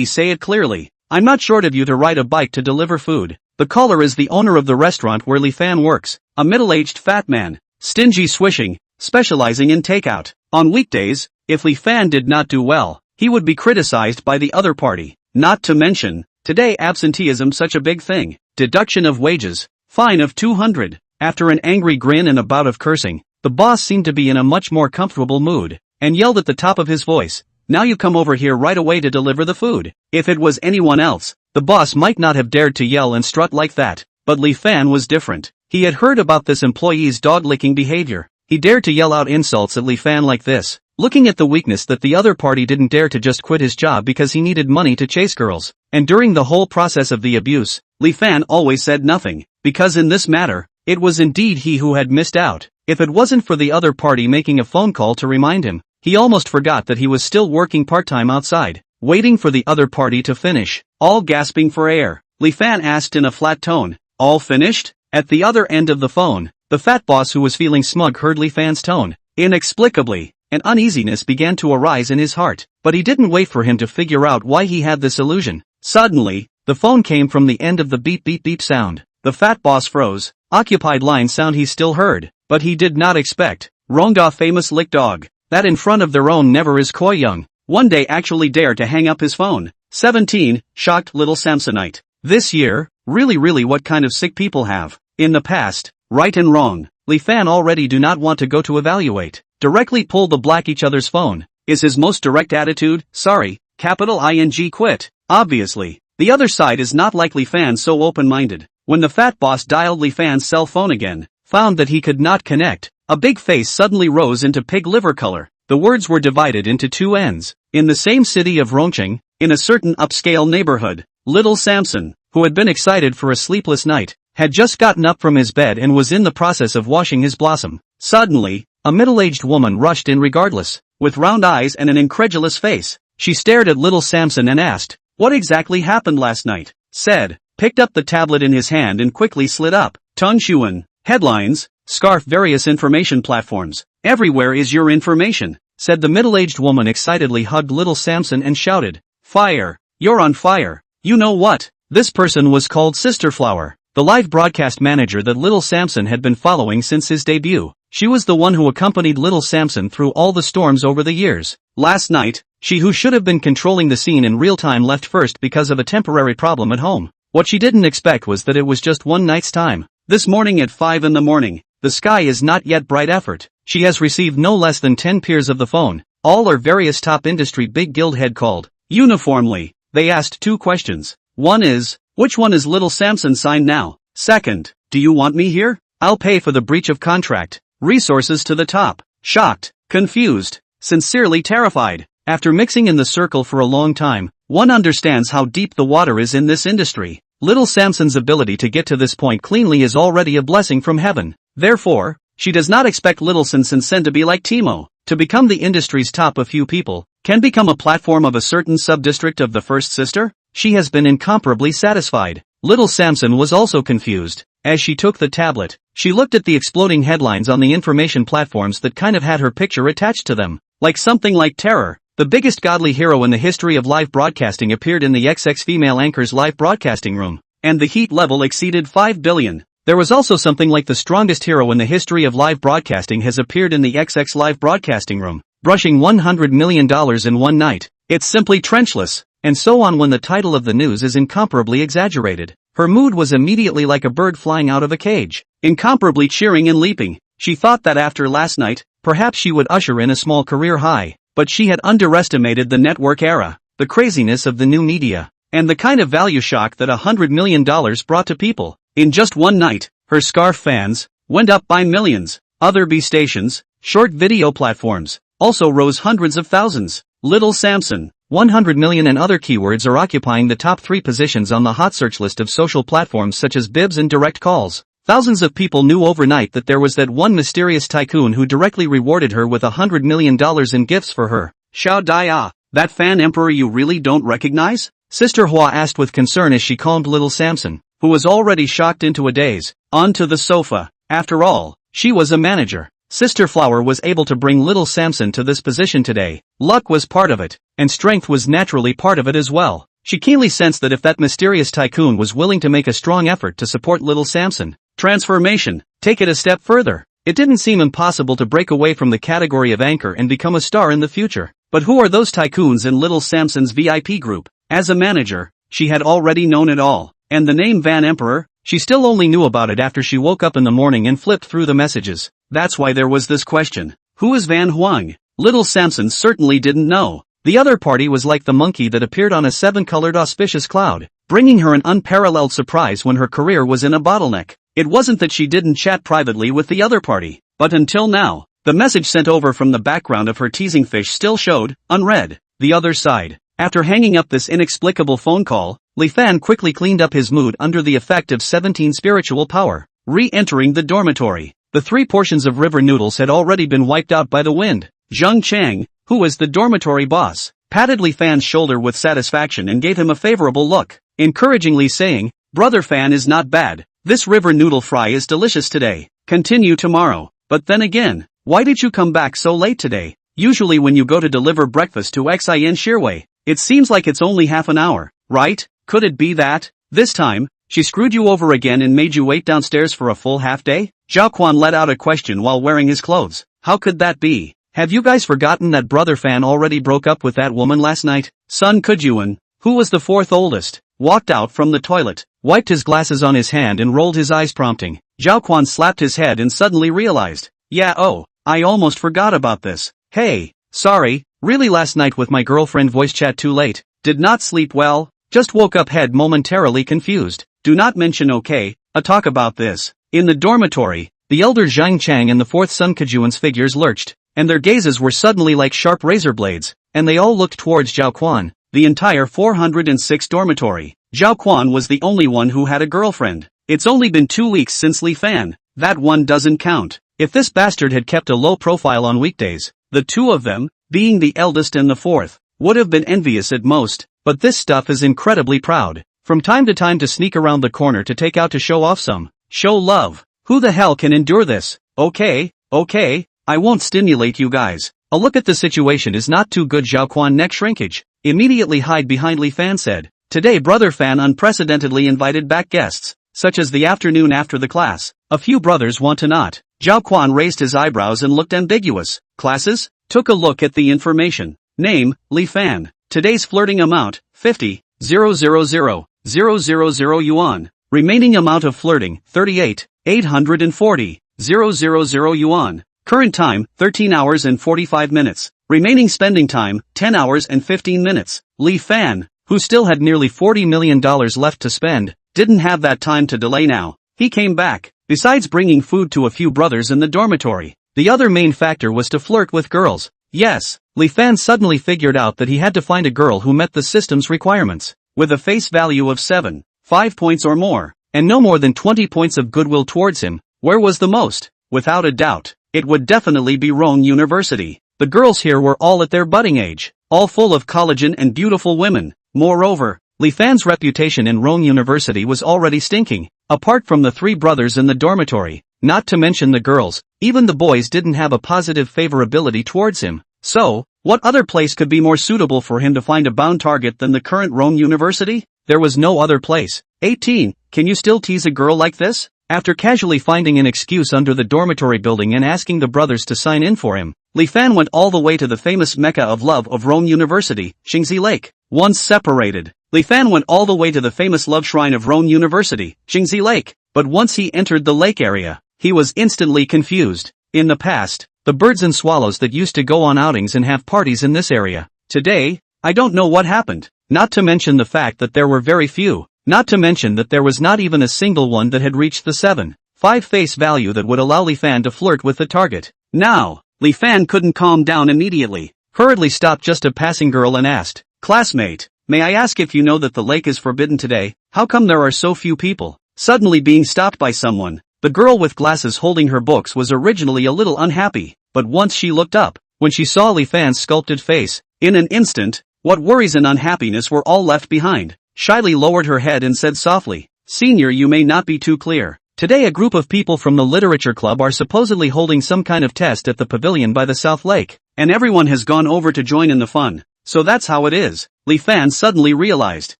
say it clearly. I'm not short of you to ride a bike to deliver food. The caller is the owner of the restaurant where Li Fan works, a middle-aged fat man, stingy swishing, specializing in takeout. On weekdays, if Li Fan did not do well, he would be criticized by the other party. Not to mention, today absenteeism such a big thing. Deduction of wages, fine of 200. After an angry grin and a bout of cursing, the boss seemed to be in a much more comfortable mood, and yelled at the top of his voice, now you come over here right away to deliver the food. If it was anyone else, the boss might not have dared to yell and strut like that, but Li Fan was different. He had heard about this employee's dog-licking behavior. He dared to yell out insults at Li Fan like this, looking at the weakness that the other party didn't dare to just quit his job because he needed money to chase girls. And during the whole process of the abuse, Li Fan always said nothing, because in this matter, it was indeed he who had missed out. If it wasn't for the other party making a phone call to remind him, he almost forgot that he was still working part-time outside, waiting for the other party to finish. All gasping for air, Li Fan asked in a flat tone, all finished? At the other end of the phone, the fat boss who was feeling smug heard Li Fan's tone. Inexplicably, an uneasiness began to arise in his heart, but he didn't wait for him to figure out why he had this illusion. Suddenly, the phone came from the end of the beep beep beep sound. The fat boss froze. Occupied line sound he still heard, but he did not expect. Rongda famous lick dog, that in front of their own never is coy young, one day actually dare to hang up his phone. 17, shocked little Samsonite. This year, really what kind of sick people have. In the past, right and wrong, Li Fan already do not want to go to evaluate. Directly pull the black each other's phone, is his most direct attitude. Sorry, capital ING quit. Obviously, the other side is not like Li Fan so open-minded. When the fat boss dialed Li Fan's cell phone again, found that he could not connect, a big face suddenly rose into pig liver color. The words were divided into 2 ends. In the same city of Rongqing, in a certain upscale neighborhood, little Samson, who had been excited for a sleepless night, had just gotten up from his bed and was in the process of washing his blossom. Suddenly, a middle-aged woman rushed in regardless, with round eyes and an incredulous face. She stared at little Samson and asked, what exactly happened last night? Said, picked up the tablet in his hand and quickly slid up. Tong Xuan, headlines, scarf various information platforms. Everywhere is your information, said the middle-aged woman excitedly hugged little Samson and shouted, fire, you're on fire. You know what? This person was called Sister Flower. the live broadcast manager that Little Samson had been following since his debut. She was the one who accompanied Little Samson through all the storms over the years. Last night, she who should have been controlling the scene in real time left first because of a temporary problem at home. What she didn't expect was that it was just one night's time. This morning at 5 in the morning, the sky is not yet bright effort. She has received no less than 10 peers of the phone. All are various top industry big guild head called. Uniformly, they asked 2 questions. One is, which one is Little Samson signed now? Second, do you want me here? I'll pay for the breach of contract. Resources to the top. Shocked, confused, sincerely terrified. After mixing in the circle for a long time, one understands how deep the water is in this industry. Little Samson's ability to get to this point cleanly is already a blessing from heaven. Therefore, she does not expect Little Samson to be like Timo. To become the industry's top, a few people can become a platform of a certain sub-district of the first sister. She has been incomparably satisfied. Little Samson was also confused. As she took the tablet, she looked at the exploding headlines on the information platforms that kind of had her picture attached to them. Like something like terror. The biggest godly hero in the history of live broadcasting appeared in the XX female anchor's live broadcasting room, and the heat level exceeded 5 billion. There was also something like the strongest hero in the history of live broadcasting has appeared in the XX live broadcasting room, brushing $100 million in one night. It's simply trenchless, and so on. When the title of the news is incomparably exaggerated, her mood was immediately like a bird flying out of a cage, incomparably cheering and leaping. She thought that after last night, perhaps she would usher in a small career high. But she had underestimated the network era, the craziness of the new media, and the kind of value shock that $100 million brought to people. In just one night, her scarf fans went up by millions. Other B stations, short video platforms, also rose hundreds of thousands. Little Samson, 100 million and other keywords are occupying the top 3 positions on the hot search list of social platforms such as Bibs and Direct Calls. Thousands of people knew overnight that there was that one mysterious tycoon who directly rewarded her with $100 million in gifts for her. Xiao Dia, that fan emperor you really don't recognize? Sister Hua asked with concern as she calmed Little Samson, who was already shocked into a daze, onto the sofa. After all, she was a manager. Sister Flower was able to bring Little Samson to this position today. Luck was part of it, and strength was naturally part of it as well. She keenly sensed that if that mysterious tycoon was willing to make a strong effort to support Little Samson, transformation, take it a step further, it didn't seem impossible to break away from the category of anchor and become a star in the future. But who are those tycoons in Little Samson's VIP group? As a manager, she had already known it all. And the name Van Emperor, she still only knew about it after she woke up in the morning and flipped through the messages. That's why there was this question. Who is Van Huang? Little Samson certainly didn't know. The other party was like the monkey that appeared on a 7-colored auspicious cloud, bringing her an unparalleled surprise when her career was in a bottleneck. It wasn't that she didn't chat privately with the other party, but until now, the message sent over from the background of her teasing fish still showed, unread, the other side. After hanging up this inexplicable phone call, Li Fan quickly cleaned up his mood under the effect of 17 spiritual power. Re-entering the dormitory, the 3 portions of river noodles had already been wiped out by the wind. Zheng Chang, who was the dormitory boss, patted Li Fan's shoulder with satisfaction and gave him a favorable look, encouragingly saying, "Brother Fan is not bad. This river noodle fry is delicious today. Continue tomorrow. But then again, why did you come back so late today? Usually when you go to deliver breakfast to Xin Shirwei, it seems like it's only half an hour, right? Could it be that, this time, she screwed you over again and made you wait downstairs for a full half day?" Zhao Quan let out a question while wearing his clothes. How could that be? Have you guys forgotten that Brother Fan already broke up with that woman last night? Sun Kujuan, who was the 4th oldest, walked out from the toilet, wiped his glasses on his hand and rolled his eyes prompting. Zhao Quan slapped his head and suddenly realized, yeah, oh, I almost forgot about this. Hey, sorry, really last night with my girlfriend voice chat too late, did not sleep well, just woke up head momentarily confused. Do not mention okay, talk about this. In the dormitory, the elder Zhang Chang and the 4th Sun Kujuan's figures lurched, and their gazes were suddenly like sharp razor blades, and they all looked towards Zhao Quan. The entire 406 dormitory. Zhao Quan was the only one who had a girlfriend. It's only been 2 weeks since Li Fan. That one doesn't count. If this bastard had kept a low profile on weekdays, the 2 of them, being the eldest and the 4th, would have been envious at most, but this stuff is incredibly proud. From time to time to sneak around the corner to take out to show off some. Show love. Who the hell can endure this? Okay, I won't stimulate you guys. A look at the situation is not too good. Zhao Quan neck shrinkage. Immediately hide behind Li Fan said. Today Brother Fan unprecedentedly invited back guests. such as the afternoon after the class. A few brothers want to not. Zhao Quan raised his eyebrows and looked ambiguous. Classes? Took a look at the information. Name, Li Fan. Today's flirting amount, 50,000,000 yuan. Remaining amount of flirting, 38,840,000 yuan. Current time, 13 hours and 45 minutes. Remaining spending time, 10 hours and 15 minutes. Li Fan, who still had nearly $40 million left to spend, didn't have that time to delay now. He came back. Besides bringing food to a few brothers in the dormitory, the other main factor was to flirt with girls. Yes, Li Fan suddenly figured out that he had to find a girl who met the system's requirements, with a face value of 5 points or more, and no more than 20 points of goodwill towards him. Where was the most? Without a doubt, it would definitely be Rome University. The girls here were all at their budding age, all full of collagen and beautiful women. Moreover, Li Fan's reputation in Rome University was already stinking. Apart from the three brothers in the dormitory, not to mention the girls, even the boys didn't have a positive favorability towards him. So, what other place could be more suitable for him to find a bound target than the current Rome University? There was no other place. 18. Can you still tease a girl like this? After casually finding an excuse under the dormitory building and asking the brothers to sign in for him, Li Fan went all the way to the famous Mecca of love of Rome University, Xingzi Lake. Once separated, Li Fan went all the way to the famous love shrine of Rome University, Xingzi Lake. But once he entered the lake area, he was instantly confused. In the past, the birds and swallows that used to go on outings and have parties in this area. Today, I don't know what happened. Not to mention the fact that there were very few. Not to mention that there was not even a single one that had reached the 7.5 face value that would allow Li Fan to flirt with the target. Now, Li Fan couldn't calm down immediately. Hurriedly stopped just a passing girl and asked, "Classmate, may I ask if you know that the lake is forbidden today? How come there are so few people?" Suddenly being stopped by someone, the girl with glasses holding her books was originally a little unhappy, but once she looked up, when she saw Li Fan's sculpted face, in an instant, what worries and unhappiness were all left behind. Shyly lowered her head and said softly, "Senior, you may not be too clear. Today a group of people from the literature club are supposedly holding some kind of test at the pavilion by the South Lake, and everyone has gone over to join in the fun. So that's how it is." Li Fan suddenly realized.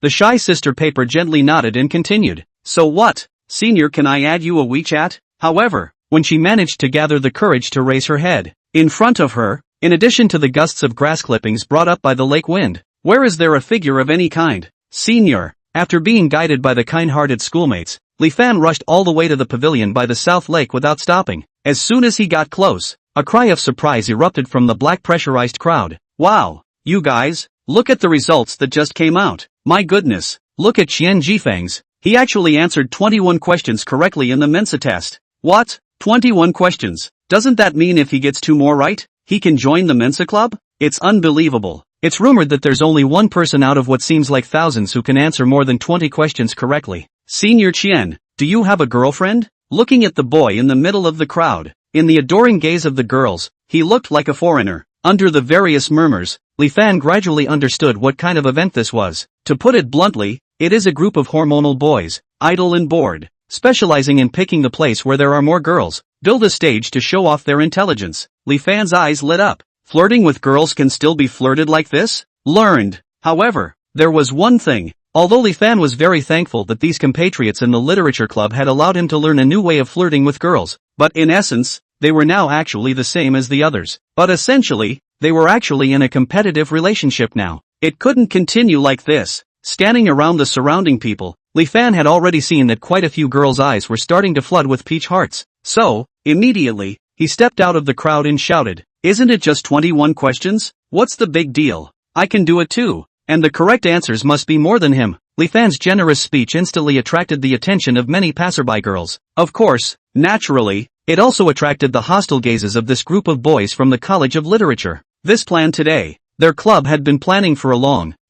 The shy sister paper gently nodded and continued, "So what? Senior, can I add you a WeChat?" However, when she managed to gather the courage to raise her head, in front of her, in addition to the gusts of grass clippings brought up by the lake wind, where is there a figure of any kind? "Senior." After being guided by the kind-hearted schoolmates, Li Fan rushed all the way to the pavilion by the South Lake without stopping. As soon as he got close, a cry of surprise erupted from the black pressurized crowd. "Wow, you guys, look at the results that just came out. My goodness, look at Qian Jifeng's. He actually answered 21 questions correctly in the Mensa test." "What? 21 questions? Doesn't that mean if he gets 2 more right, he can join the Mensa club? It's unbelievable." It's rumored that there's only one person out of what seems like thousands who can answer more than 20 questions correctly. "Senior Qian, do you have a girlfriend?" Looking at the boy in the middle of the crowd, in the adoring gaze of the girls, he looked like a foreigner. Under the various murmurs, Li Fan gradually understood what kind of event this was. To put it bluntly, it is a group of hormonal boys, idle and bored, specializing in picking the place where there are more girls, build a stage to show off their intelligence. Li Fan's eyes lit up. Flirting with girls can still be flirted like this? Learned. However, there was one thing. Although Li Fan was very thankful that these compatriots in the literature club had allowed him to learn a new way of flirting with girls, but in essence, they were now actually the same as the others. But essentially, they were actually in a competitive relationship now. It couldn't continue like this. Standing around the surrounding people, Li Fan had already seen that quite a few girls' eyes were starting to flood with peach hearts. So, immediately, he stepped out of the crowd and shouted, "Isn't it just 21 questions? What's the big deal? I can do it too. And the correct answers must be more than him." Li Fan's generous speech instantly attracted the attention of many passerby girls. Of course, naturally, it also attracted the hostile gazes of this group of boys from the College of Literature. This plan today, their club had been planning for a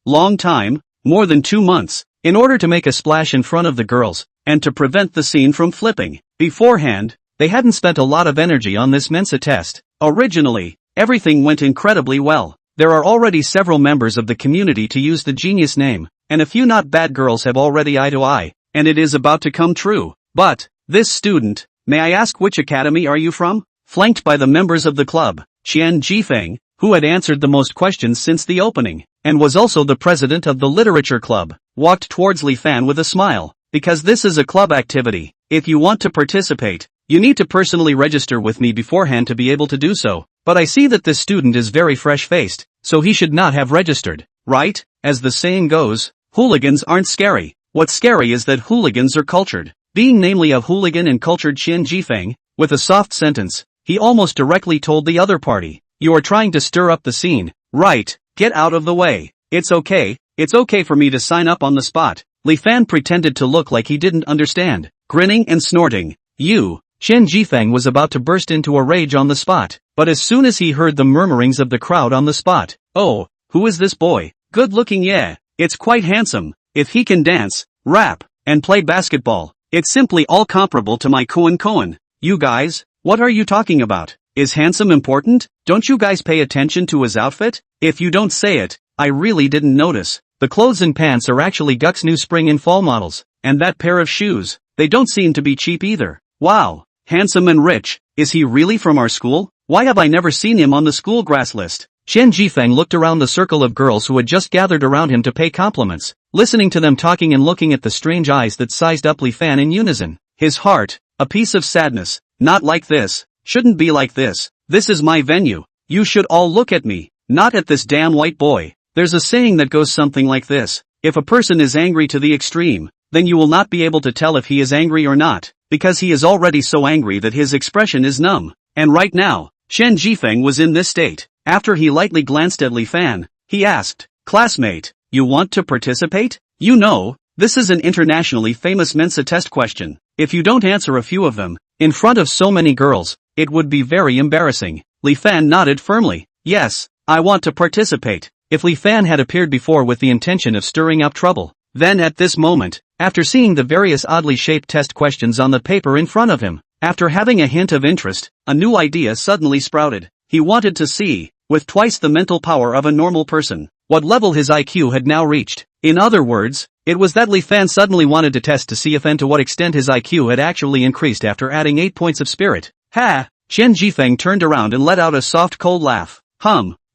long time, more than 2 months, in order to make a splash in front of the girls, and to prevent the scene from flipping. Beforehand, they hadn't spent a lot of energy on this Mensa test. Originally, everything went incredibly well. There are already several members of the community to use the genius name, and a few not bad girls have already eye to eye, and it is about to come true. But, this student, may I ask which academy are you from? Flanked by the members of the club, Qian Jifeng, who had answered the most questions since the opening, and was also the president of the literature club, walked towards Li Fan with a smile. because this is a club activity. If you want to participate, you need to personally register with me beforehand to be able to do so. But I see that this student is very fresh-faced, so he should not have registered, right? As the saying goes, hooligans aren't scary. What's scary is that hooligans are cultured. Being namely a hooligan and cultured Qian Jifeng, with a soft sentence, he almost directly told the other party, "You are trying to stir up the scene, right? Get out of the way. It's okay for me to sign up on the spot." Li Fan pretended to look like he didn't understand, grinning and snorting. Qian Jifeng was about to burst into a rage on the spot, but as soon as he heard the murmurings of the crowd on the spot, "Oh, who is this boy? Good looking, yeah. It's quite handsome. If he can dance, rap, and play basketball, it's simply all comparable to my Koen. You guys, what are you talking about? Is handsome important? Don't you guys pay attention to his outfit? If you don't say it, I really didn't notice. The clothes and pants are actually Guk's new spring and fall models, and that pair of shoes, they don't seem to be cheap either. Wow, handsome and rich. Is he really from our school? Why have I never seen him on the school grass list?" Qian Jifeng looked around the circle of girls who had just gathered around him to pay compliments, listening to them talking and looking at the strange eyes that sized up Li Fan in unison. His heart, a piece of sadness. Not like this. Shouldn't be like this. This is my venue. You should all look at me, not at this damn white boy. There's a saying that goes something like this. If a person is angry to the extreme, then you will not be able to tell if he is angry or not, because he is already so angry that his expression is numb. And right now, Qian Jifeng was in this state. After he lightly glanced at Li Fan, he asked, "Classmate, you want to participate? You know, this is an internationally famous Mensa test question. If you don't answer a few of them, in front of so many girls, it would be very embarrassing." Li Fan nodded firmly. "Yes, I want to participate." If Li Fan had appeared before with the intention of stirring up trouble, then at this moment, after seeing the various oddly shaped test questions on the paper in front of him, after having a hint of interest, a new idea suddenly sprouted. He wanted to see, with twice the mental power of a normal person, what level his IQ had now reached. In other words, it was that Li Fan suddenly wanted to test to see if and to what extent his IQ had actually increased after adding 8 points of spirit. Ha! Qian Jifeng turned around and let out a soft cold laugh.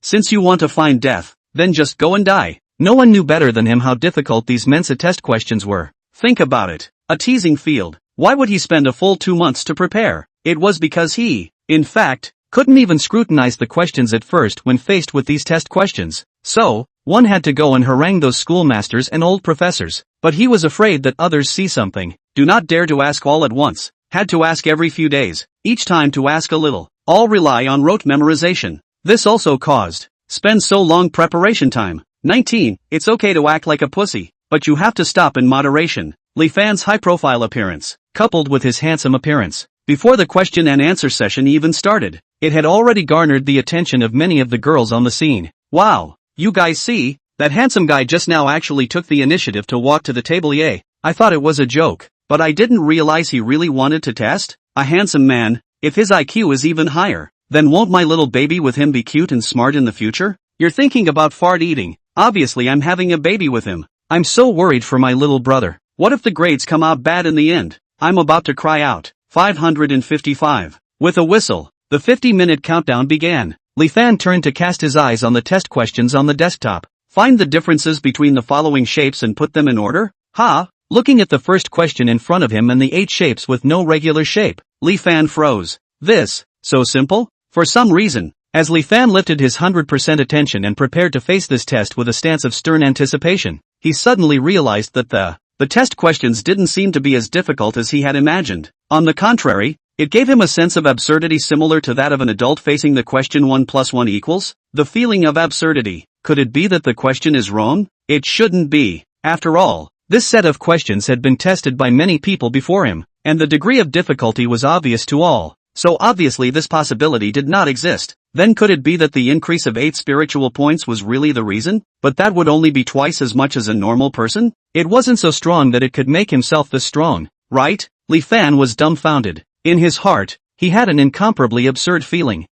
Since you want to find death, then just go and die. No one knew better than him how difficult these Mensa test questions were. Think about it. A teasing field. Why would he spend a full 2 months to prepare? It was because he, in fact, couldn't even scrutinize the questions at first when faced with these test questions. So, one had to go and harangue those schoolmasters and old professors. But he was afraid that others see something. Do not dare to ask all at once. Had to ask every few days. Each time to ask a little. All rely on rote memorization. This also caused, spend so long preparation time. 19. It's okay to act like a pussy, but you have to stop in moderation. Li Fan's high-profile appearance, coupled with his handsome appearance, before the question and answer session even started, it had already garnered the attention of many of the girls on the scene. Wow, you guys see, that handsome guy just now actually took the initiative to walk to the table. Yay, I thought it was a joke, but I didn't realize he really wanted to test. A handsome man, if his IQ is even higher, then won't my little baby with him be cute and smart in the future? You're thinking about fart eating. Obviously I'm having a baby with him. I'm so worried for my little brother. What if the grades come out bad in the end? I'm about to cry out. 555. With a whistle, the 50-minute countdown began. Li Fan turned to cast his eyes on the test questions on the desktop. Find the differences between the following shapes and put them in order? Looking at the first question in front of him and the 8 shapes with no regular shape, Li Fan froze. This, so simple? For some reason, as Li Fan lifted his 100% attention and prepared to face this test with a stance of stern anticipation, he suddenly realized that the test questions didn't seem to be as difficult as he had imagined. On the contrary, it gave him a sense of absurdity similar to that of an adult facing the question 1 + 1 =. The feeling of absurdity. Could it be that the question is wrong? It shouldn't be. After all, this set of questions had been tested by many people before him, and the degree of difficulty was obvious to all. So obviously this possibility did not exist. Then could it be that the increase of 8 spiritual points was really the reason? But that would only be twice as much as a normal person? It wasn't so strong that it could make himself this strong, right? Li Fan was dumbfounded. In his heart, he had an incomparably absurd feeling.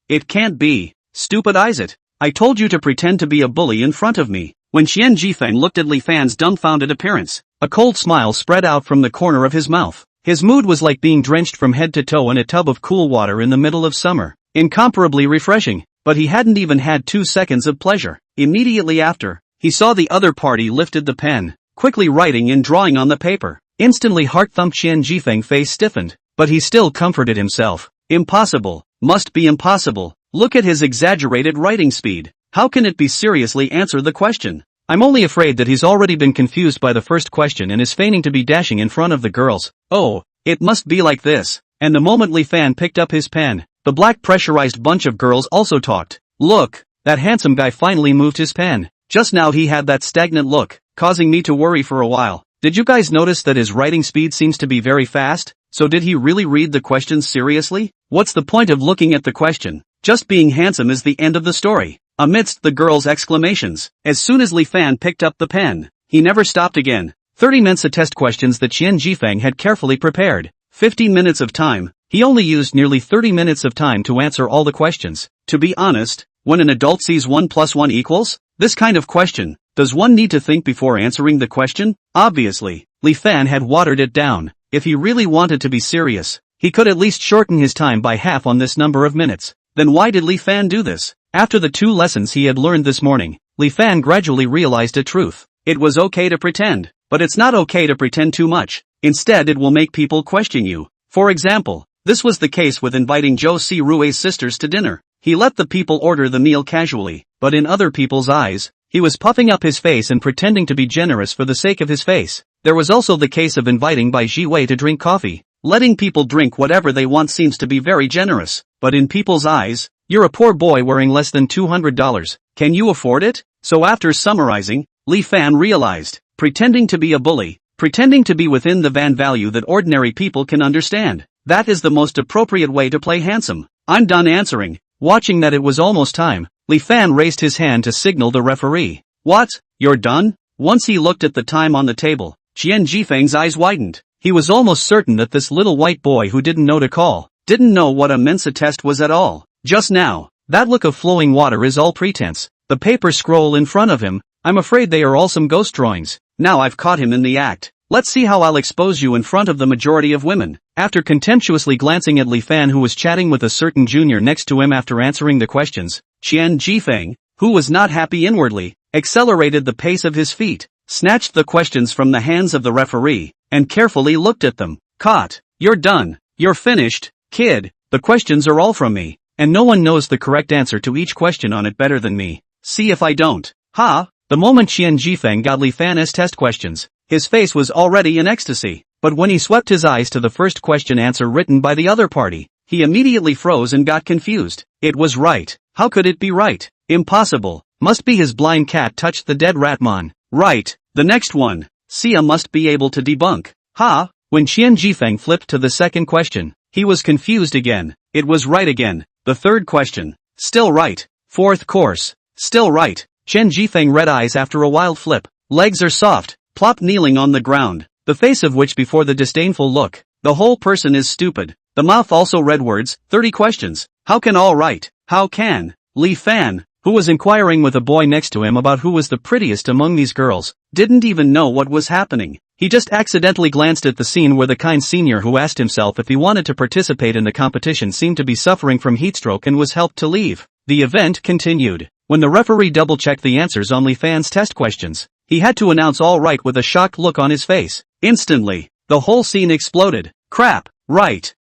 It can't be. Stupid eyes it. I told you to pretend to be a bully in front of me. When Qian Jifeng looked at Li Fan's dumbfounded appearance, a cold smile spread out from the corner of his mouth. His mood was like being drenched from head to toe in a tub of cool water in the middle of summer. Incomparably refreshing, but he hadn't even had 2 seconds of pleasure. Immediately after, he saw the other party lifted the pen, quickly writing and drawing on the paper. Instantly heart-thumped Qian Jifeng face stiffened, but he still comforted himself. Impossible. Must be impossible. Look at his exaggerated writing speed. How can it be? Seriously, answer the question. I'm only afraid that he's already been confused by the first question and is feigning to be dashing in front of the girls. Oh, it must be like this. And the moment Li Fan picked up his pen, the black pressurized bunch of girls also talked. Look, that handsome guy finally moved his pen. Just now he had that stagnant look, causing me to worry for a while. Did you guys notice that his writing speed seems to be very fast? So did he really read the questions seriously? What's the point of looking at the question? Just being handsome is the end of the story. Amidst the girls' exclamations, as soon as Li Fan picked up the pen, he never stopped again. 30 Mensa test questions that Qian Jifeng had carefully prepared. 15 minutes of time. He only used nearly 30 minutes of time to answer all the questions. To be honest, when an adult sees 1 + 1 equals this kind of question, does one need to think before answering the question? Obviously, Li Fan had watered it down. If he really wanted to be serious, he could at least shorten his time by half on this number of minutes. Then why did Li Fan do this? After the 2 lessons he had learned this morning, Li Fan gradually realized a truth. It was okay to pretend, but it's not okay to pretend too much. Instead, it will make people question you. For example, this was the case with inviting Zhou Si Rui's sisters to dinner. He let the people order the meal casually, but in other people's eyes, he was puffing up his face and pretending to be generous for the sake of his face. There was also the case of inviting Bai Ji Wei to drink coffee. Letting people drink whatever they want seems to be very generous, but in people's eyes, you're a poor boy wearing less than $200. Can you afford it? So after summarizing, Li Fan realized, pretending to be a bully, pretending to be within the van value that ordinary people can understand. That is the most appropriate way to play handsome. I'm done answering. Watching that it was almost time, Li Fan raised his hand to signal the referee. What? You're done? Once he looked at the time on the table, Qian Jifeng's eyes widened. He was almost certain that this little white boy who didn't know to call, didn't know what a Mensa test was at all. Just now, that look of flowing water is all pretense. The paper scroll in front of him, I'm afraid they are all some ghost drawings. Now I've caught him in the act. Let's see how I'll expose you in front of the majority of women. After contemptuously glancing at Li Fan, who was chatting with a certain junior next to him after answering the questions, Qian Jifeng, who was not happy inwardly, accelerated the pace of his feet, snatched the questions from the hands of the referee, and carefully looked at them. Caught. You're done. You're finished, kid. The questions are all from me, and no one knows the correct answer to each question on it better than me. See if I don't. Ha! The moment Qian Jifeng got Li Fan's test questions, his face was already in ecstasy. But when he swept his eyes to the first question answer written by the other party, he immediately froze and got confused. It was right. How could it be right? Impossible. Must be his blind cat touched the dead Ratmon. Right. The next one. Sia must be able to debunk. Ha! When Qian Jifeng flipped to the second question, he was confused again. It was right again. The third question. Still right. Fourth course. Still right. Qian Jifeng red eyes after a wild flip. Legs are soft. Plop kneeling on the ground. The face of which before the disdainful look. The whole person is stupid. The mouth also read words. 30 questions. How can all right? How can? Li Fan, who was inquiring with a boy next to him about who was the prettiest among these girls, didn't even know what was happening. He just accidentally glanced at the scene where the kind senior who asked himself if he wanted to participate in the competition seemed to be suffering from heatstroke and was helped to leave. The event continued. When the referee double-checked the answers on Li Fan's test questions, he had to announce all right with a shocked look on his face. Instantly, the whole scene exploded. Crap. Right,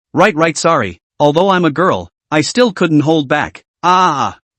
sorry. Although I'm a girl, I still couldn't hold back.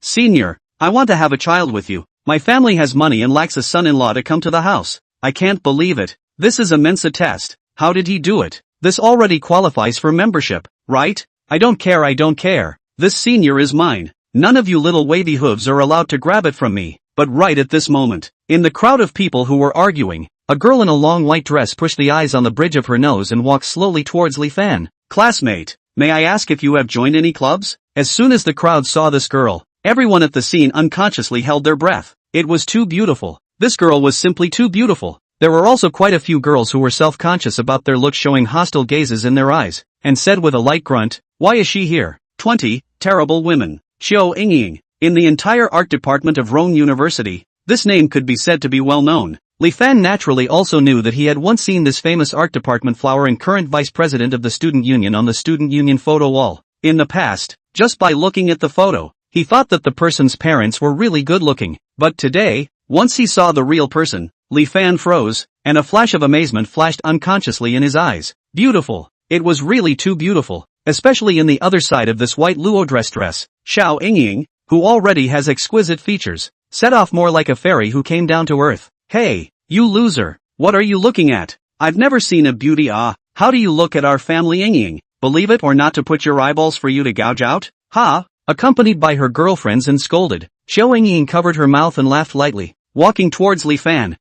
Senior, I want to have a child with you. My family has money and lacks a son-in-law to come to the house. I can't believe it. This is a Mensa test. How did he do it? This already qualifies for membership, right? I don't care. This senior is mine. None of you little wavy hooves are allowed to grab it from me. But right at this moment, in the crowd of people who were arguing, a girl in a long white dress pushed the eyes on the bridge of her nose and walked slowly towards Li Fan. Classmate, may I ask if you have joined any clubs? As soon as the crowd saw this girl, everyone at the scene unconsciously held their breath. It was too beautiful. This girl was simply too beautiful. There were also quite a few girls who were self-conscious about their looks, showing hostile gazes in their eyes, and said with a light grunt, "Why is she here?" 20 terrible women. Xiao Yingying. In the entire art department of Rhone University, this name could be said to be well known. Li Fan naturally also knew that he had once seen this famous art department flower and current vice president of the student union on the student union photo wall. In the past, just by looking at the photo, he thought that the person's parents were really good looking. But today, once he saw the real person, Li Fan froze, and a flash of amazement flashed unconsciously in his eyes. Beautiful. It was really too beautiful, especially in the other side of this white luo dress. Xiao Yingying, who already has exquisite features, set off more like a fairy who came down to earth. Hey, you loser, what are you looking at? I've never seen a beauty. How do you look at our family Yingying? Believe it or not to put your eyeballs for you to gouge out? Ha! Accompanied by her girlfriends and scolded, Xiao Yingying covered her mouth and laughed lightly. Walking towards Li Fan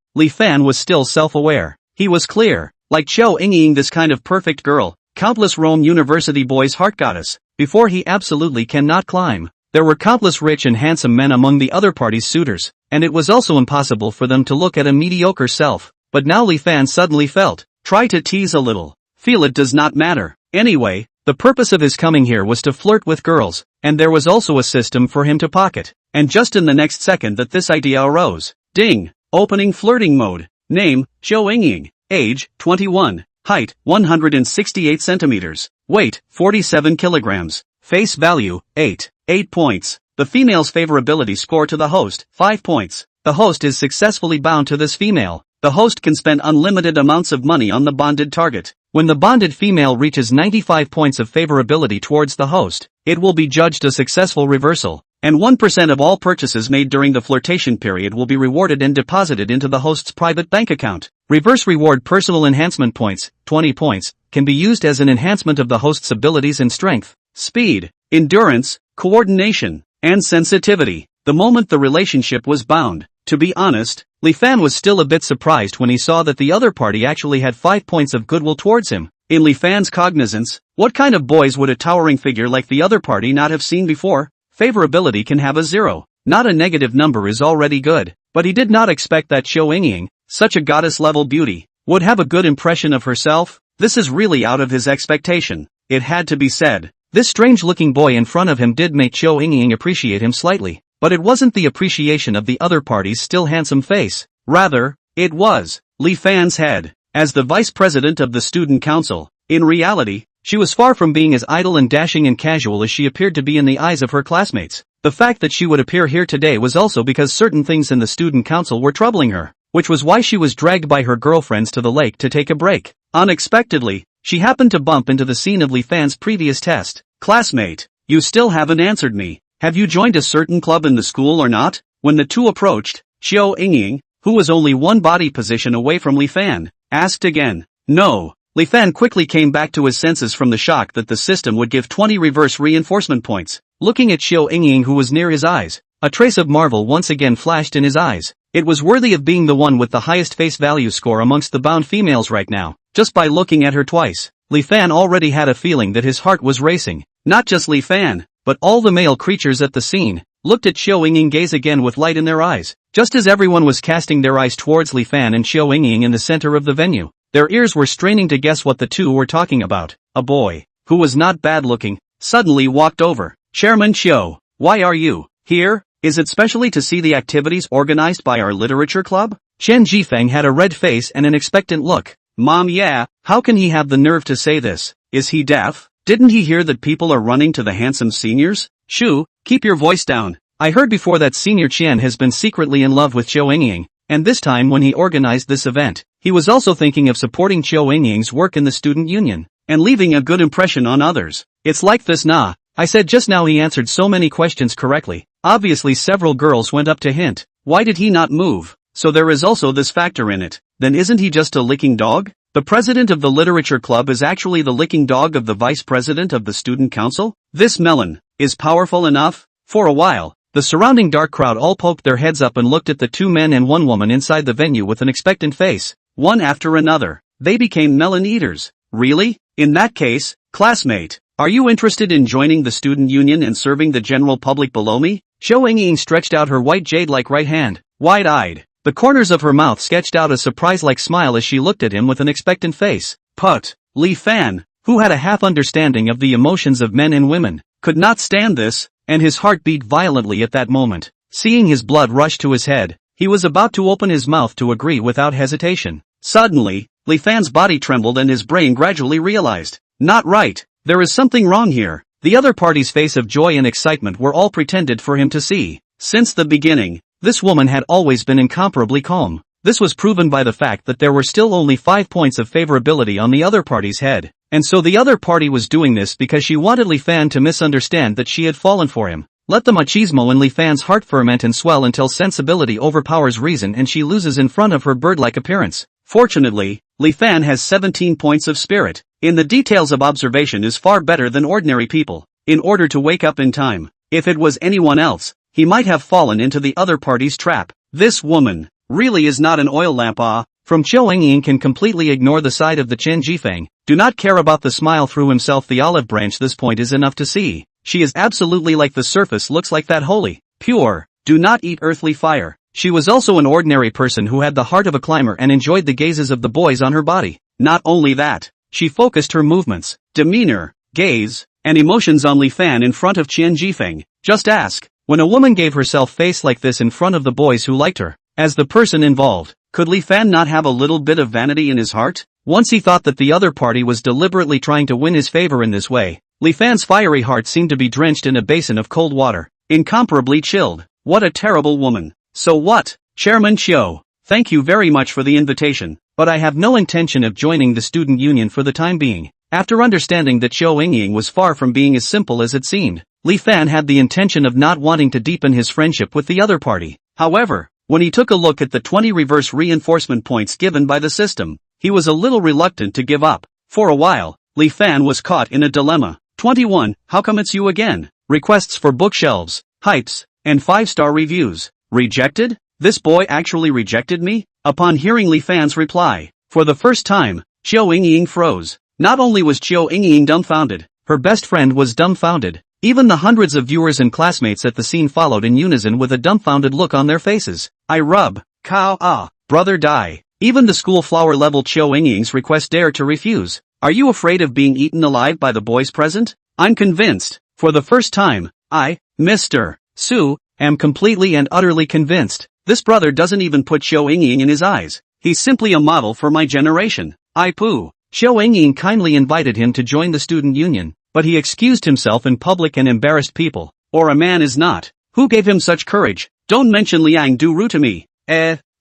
was still self-aware. He was clear, like Xiao Yingying, this kind of perfect girl, countless Rome University boys' heart goddess, before he absolutely cannot climb. There were countless rich and handsome men among the other party's suitors, and it was also impossible for them to look at a mediocre self. But now Li Fan suddenly felt, try to tease a little. Feel it does not matter. Anyway, the purpose of his coming here was to flirt with girls, and there was also a system for him to pocket. And just in the next second that this idea arose, ding, opening flirting mode. Name, Xiao Yingying. Age, 21. Height, 168 centimeters. Weight, 47 kilograms. Face value, 8. 8 points. The female's favorability score to the host, 5 points. The host is successfully bound to this female. The host can spend unlimited amounts of money on the bonded target. When the bonded female reaches 95 points of favorability towards the host, it will be judged a successful reversal, and 1% of all purchases made during the flirtation period will be rewarded and deposited into the host's private bank account. Reverse reward personal enhancement points, 20 points, can be used as an enhancement of the host's abilities and strength, speed, endurance, coordination, and sensitivity. The moment the relationship was bound, to be honest, Li Fan was still a bit surprised when he saw that the other party actually had 5 points of goodwill towards him. In Li Fan's cognizance, what kind of boys would a towering figure like the other party not have seen before? Favorability can have a 0. Not a negative number is already good, but he did not expect that Xiao Yingying, such a goddess-level beauty, would have a good impression of herself. This is really out of his expectation. It had to be said. This strange-looking boy in front of him did make Xiao Yingying appreciate him slightly. But it wasn't the appreciation of the other party's still handsome face. Rather, it was Li Fan's head. As the vice president of the student council, in reality, she was far from being as idle and dashing and casual as she appeared to be in the eyes of her classmates. The fact that she would appear here today was also because certain things in the student council were troubling her, which was why she was dragged by her girlfriends to the lake to take a break. Unexpectedly, she happened to bump into the scene of Li Fan's previous test. Classmate, you still haven't answered me. Have you joined a certain club in the school or not? When the two approached, Xiao Yingying, who was only one body position away from Li Fan, asked again. No. Li Fan quickly came back to his senses from the shock that the system would give 20 reverse reinforcement points. Looking at Xiao Yingying, who was near his eyes, a trace of marvel once again flashed in his eyes. It was worthy of being the one with the highest face value score amongst the bound females right now. Just by looking at her twice, Li Fan already had a feeling that his heart was racing. Not just Li Fan, but all the male creatures at the scene, looked at Xiao Yingying gaze again with light in their eyes. Just as everyone was casting their eyes towards Li Fan and Xiao Yingying in the center of the venue, their ears were straining to guess what the two were talking about. A boy, who was not bad looking, suddenly walked over. Chairman Xiao, why are you here? Is it specially to see the activities organized by our literature club? Chen Jifeng had a red face and an expectant look. Mom, yeah, how can he have the nerve to say this? Is he deaf? Didn't he hear that people are running to the handsome seniors? Shu, keep your voice down. I heard before that Senior Qian has been secretly in love with Xiao Yingying, and this time when he organized this event, he was also thinking of supporting Xiao Yingying's work in the student union, and leaving a good impression on others. It's like this nah. I said just now he answered so many questions correctly. Obviously several girls went up to hint. Why did he not move? So there is also this factor in it. Then isn't he just a licking dog? The president of the literature club is actually the licking dog of the vice president of the student council? This melon is powerful enough? For a while, the surrounding dark crowd all poked their heads up and looked at the 2 men and 1 woman inside the venue with an expectant face. One after another, they became melon eaters. Really? In that case, classmate, are you interested in joining the student union and serving the general public below me? Xiao Yingying stretched out her white jade-like right hand, wide-eyed. The corners of her mouth sketched out a surprise-like smile as she looked at him with an expectant face. But Li Fan, who had a half-understanding of the emotions of men and women, could not stand this, and his heart beat violently at that moment. Seeing his blood rush to his head, he was about to open his mouth to agree without hesitation. Suddenly, Li Fan's body trembled and his brain gradually realized. Not right, there is something wrong here. The other party's face of joy and excitement were all pretended for him to see. Since the beginning, this woman had always been incomparably calm. This was proven by the fact that there were still only 5 points of favorability on the other party's head. And so the other party was doing this because she wanted Li Fan to misunderstand that she had fallen for him. Let the machismo in Li Fan's heart ferment and swell until sensibility overpowers reason and she loses in front of her bird-like appearance. Fortunately, Li Fan has 17 points of spirit. In the details of observation is far better than ordinary people. In order to wake up in time, if it was anyone else, he might have fallen into the other party's trap. This woman really is not an oil lamp. From Qiu Yingying can completely ignore the side of the Chen Jifeng, do not care about the smile through himself the olive branch. This point is enough to see. She is absolutely like the surface looks like that holy, pure, do not eat earthly fire. She was also an ordinary person who had the heart of a climber and enjoyed the gazes of the boys on her body. Not only that, she focused her movements, demeanor, gaze, and emotions on Li Fan in front of Chen Jifeng. Just ask, when a woman gave herself face like this in front of the boys who liked her, as the person involved, could Li Fan not have a little bit of vanity in his heart? Once he thought that the other party was deliberately trying to win his favor in this way, Li Fan's fiery heart seemed to be drenched in a basin of cold water, incomparably chilled. What a terrible woman. So what? Chairman Qiu, thank you very much for the invitation, but I have no intention of joining the student union for the time being. After understanding that Qiu Yingying was far from being as simple as it seemed, Li Fan had the intention of not wanting to deepen his friendship with the other party. However, when he took a look at the 20 reverse reinforcement points given by the system, he was a little reluctant to give up. For a while, Li Fan was caught in a dilemma. 21, how come it's you again? Requests for bookshelves, hypes, and 5-star reviews. Rejected? This boy actually rejected me? Upon hearing Li Fan's reply, for the first time, Qiu Yingying froze. Not only was Qiu Yingying dumbfounded, her best friend was dumbfounded. Even the hundreds of viewers and classmates at the scene followed in unison with a dumbfounded look on their faces. I rub, cow, brother die. Even the school flower level Qiu Yingying's request dare to refuse. Are you afraid of being eaten alive by the boys present? I'm convinced. For the first time, I, Mr. Su, am completely and utterly convinced. This brother doesn't even put Qiu Yingying in his eyes. He's simply a model for my generation. I poo. Qiu Yingying kindly invited him to join the student union, but he excused himself in public and embarrassed people. Or a man is not. Who gave him such courage? Don't mention Liang Duru to me.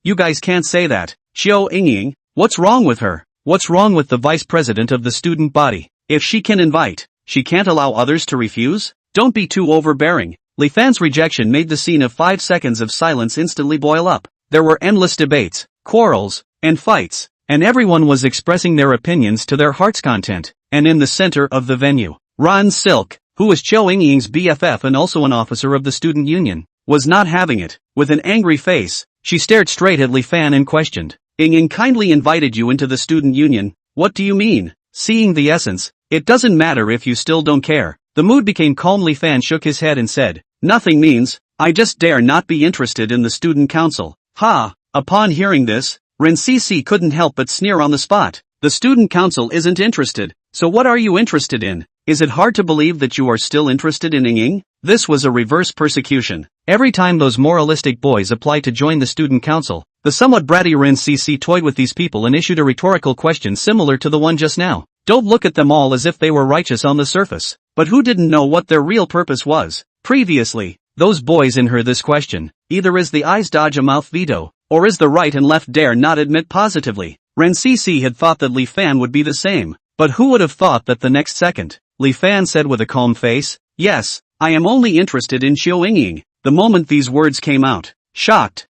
You guys can't say that. Qiu Yingying, what's wrong with her? What's wrong with the vice president of the student body? If she can invite, she can't allow others to refuse? Don't be too overbearing. Li Fan's rejection made the scene of 5 seconds of silence instantly boil up. There were endless debates, quarrels, and fights, and everyone was expressing their opinions to their heart's content. And in the center of the venue, Ran Silk, who was Qiu Yingying's BFF and also an officer of the student union, was not having it. With an angry face, she stared straight at Li Fan and questioned. Yingying kindly invited you into the student union. What do you mean? Seeing the essence, it doesn't matter if you still don't care. The mood became calm. Li Fan shook his head and said, nothing means, I just dare not be interested in the student council. Ha! Upon hearing this, Ren Cc couldn't help but sneer on the spot. The student council isn't interested, so what are you interested in? Is it hard to believe that you are still interested in Yingying? This was a reverse persecution. Every time those moralistic boys applied to join the student council, the somewhat bratty Ren Cc toyed with these people and issued a rhetorical question similar to the one just now. Don't look at them all as if they were righteous on the surface. But who didn't know what their real purpose was? Previously, those boys in her this question, either is the eyes dodge a mouth veto, or is the right and left dare not admit positively. Ren Cc had thought that Li Fan would be the same, but who would have thought that the next second? Li Fan said with a calm face, yes, I am only interested in Qiu Yingying. The moment these words came out, shocked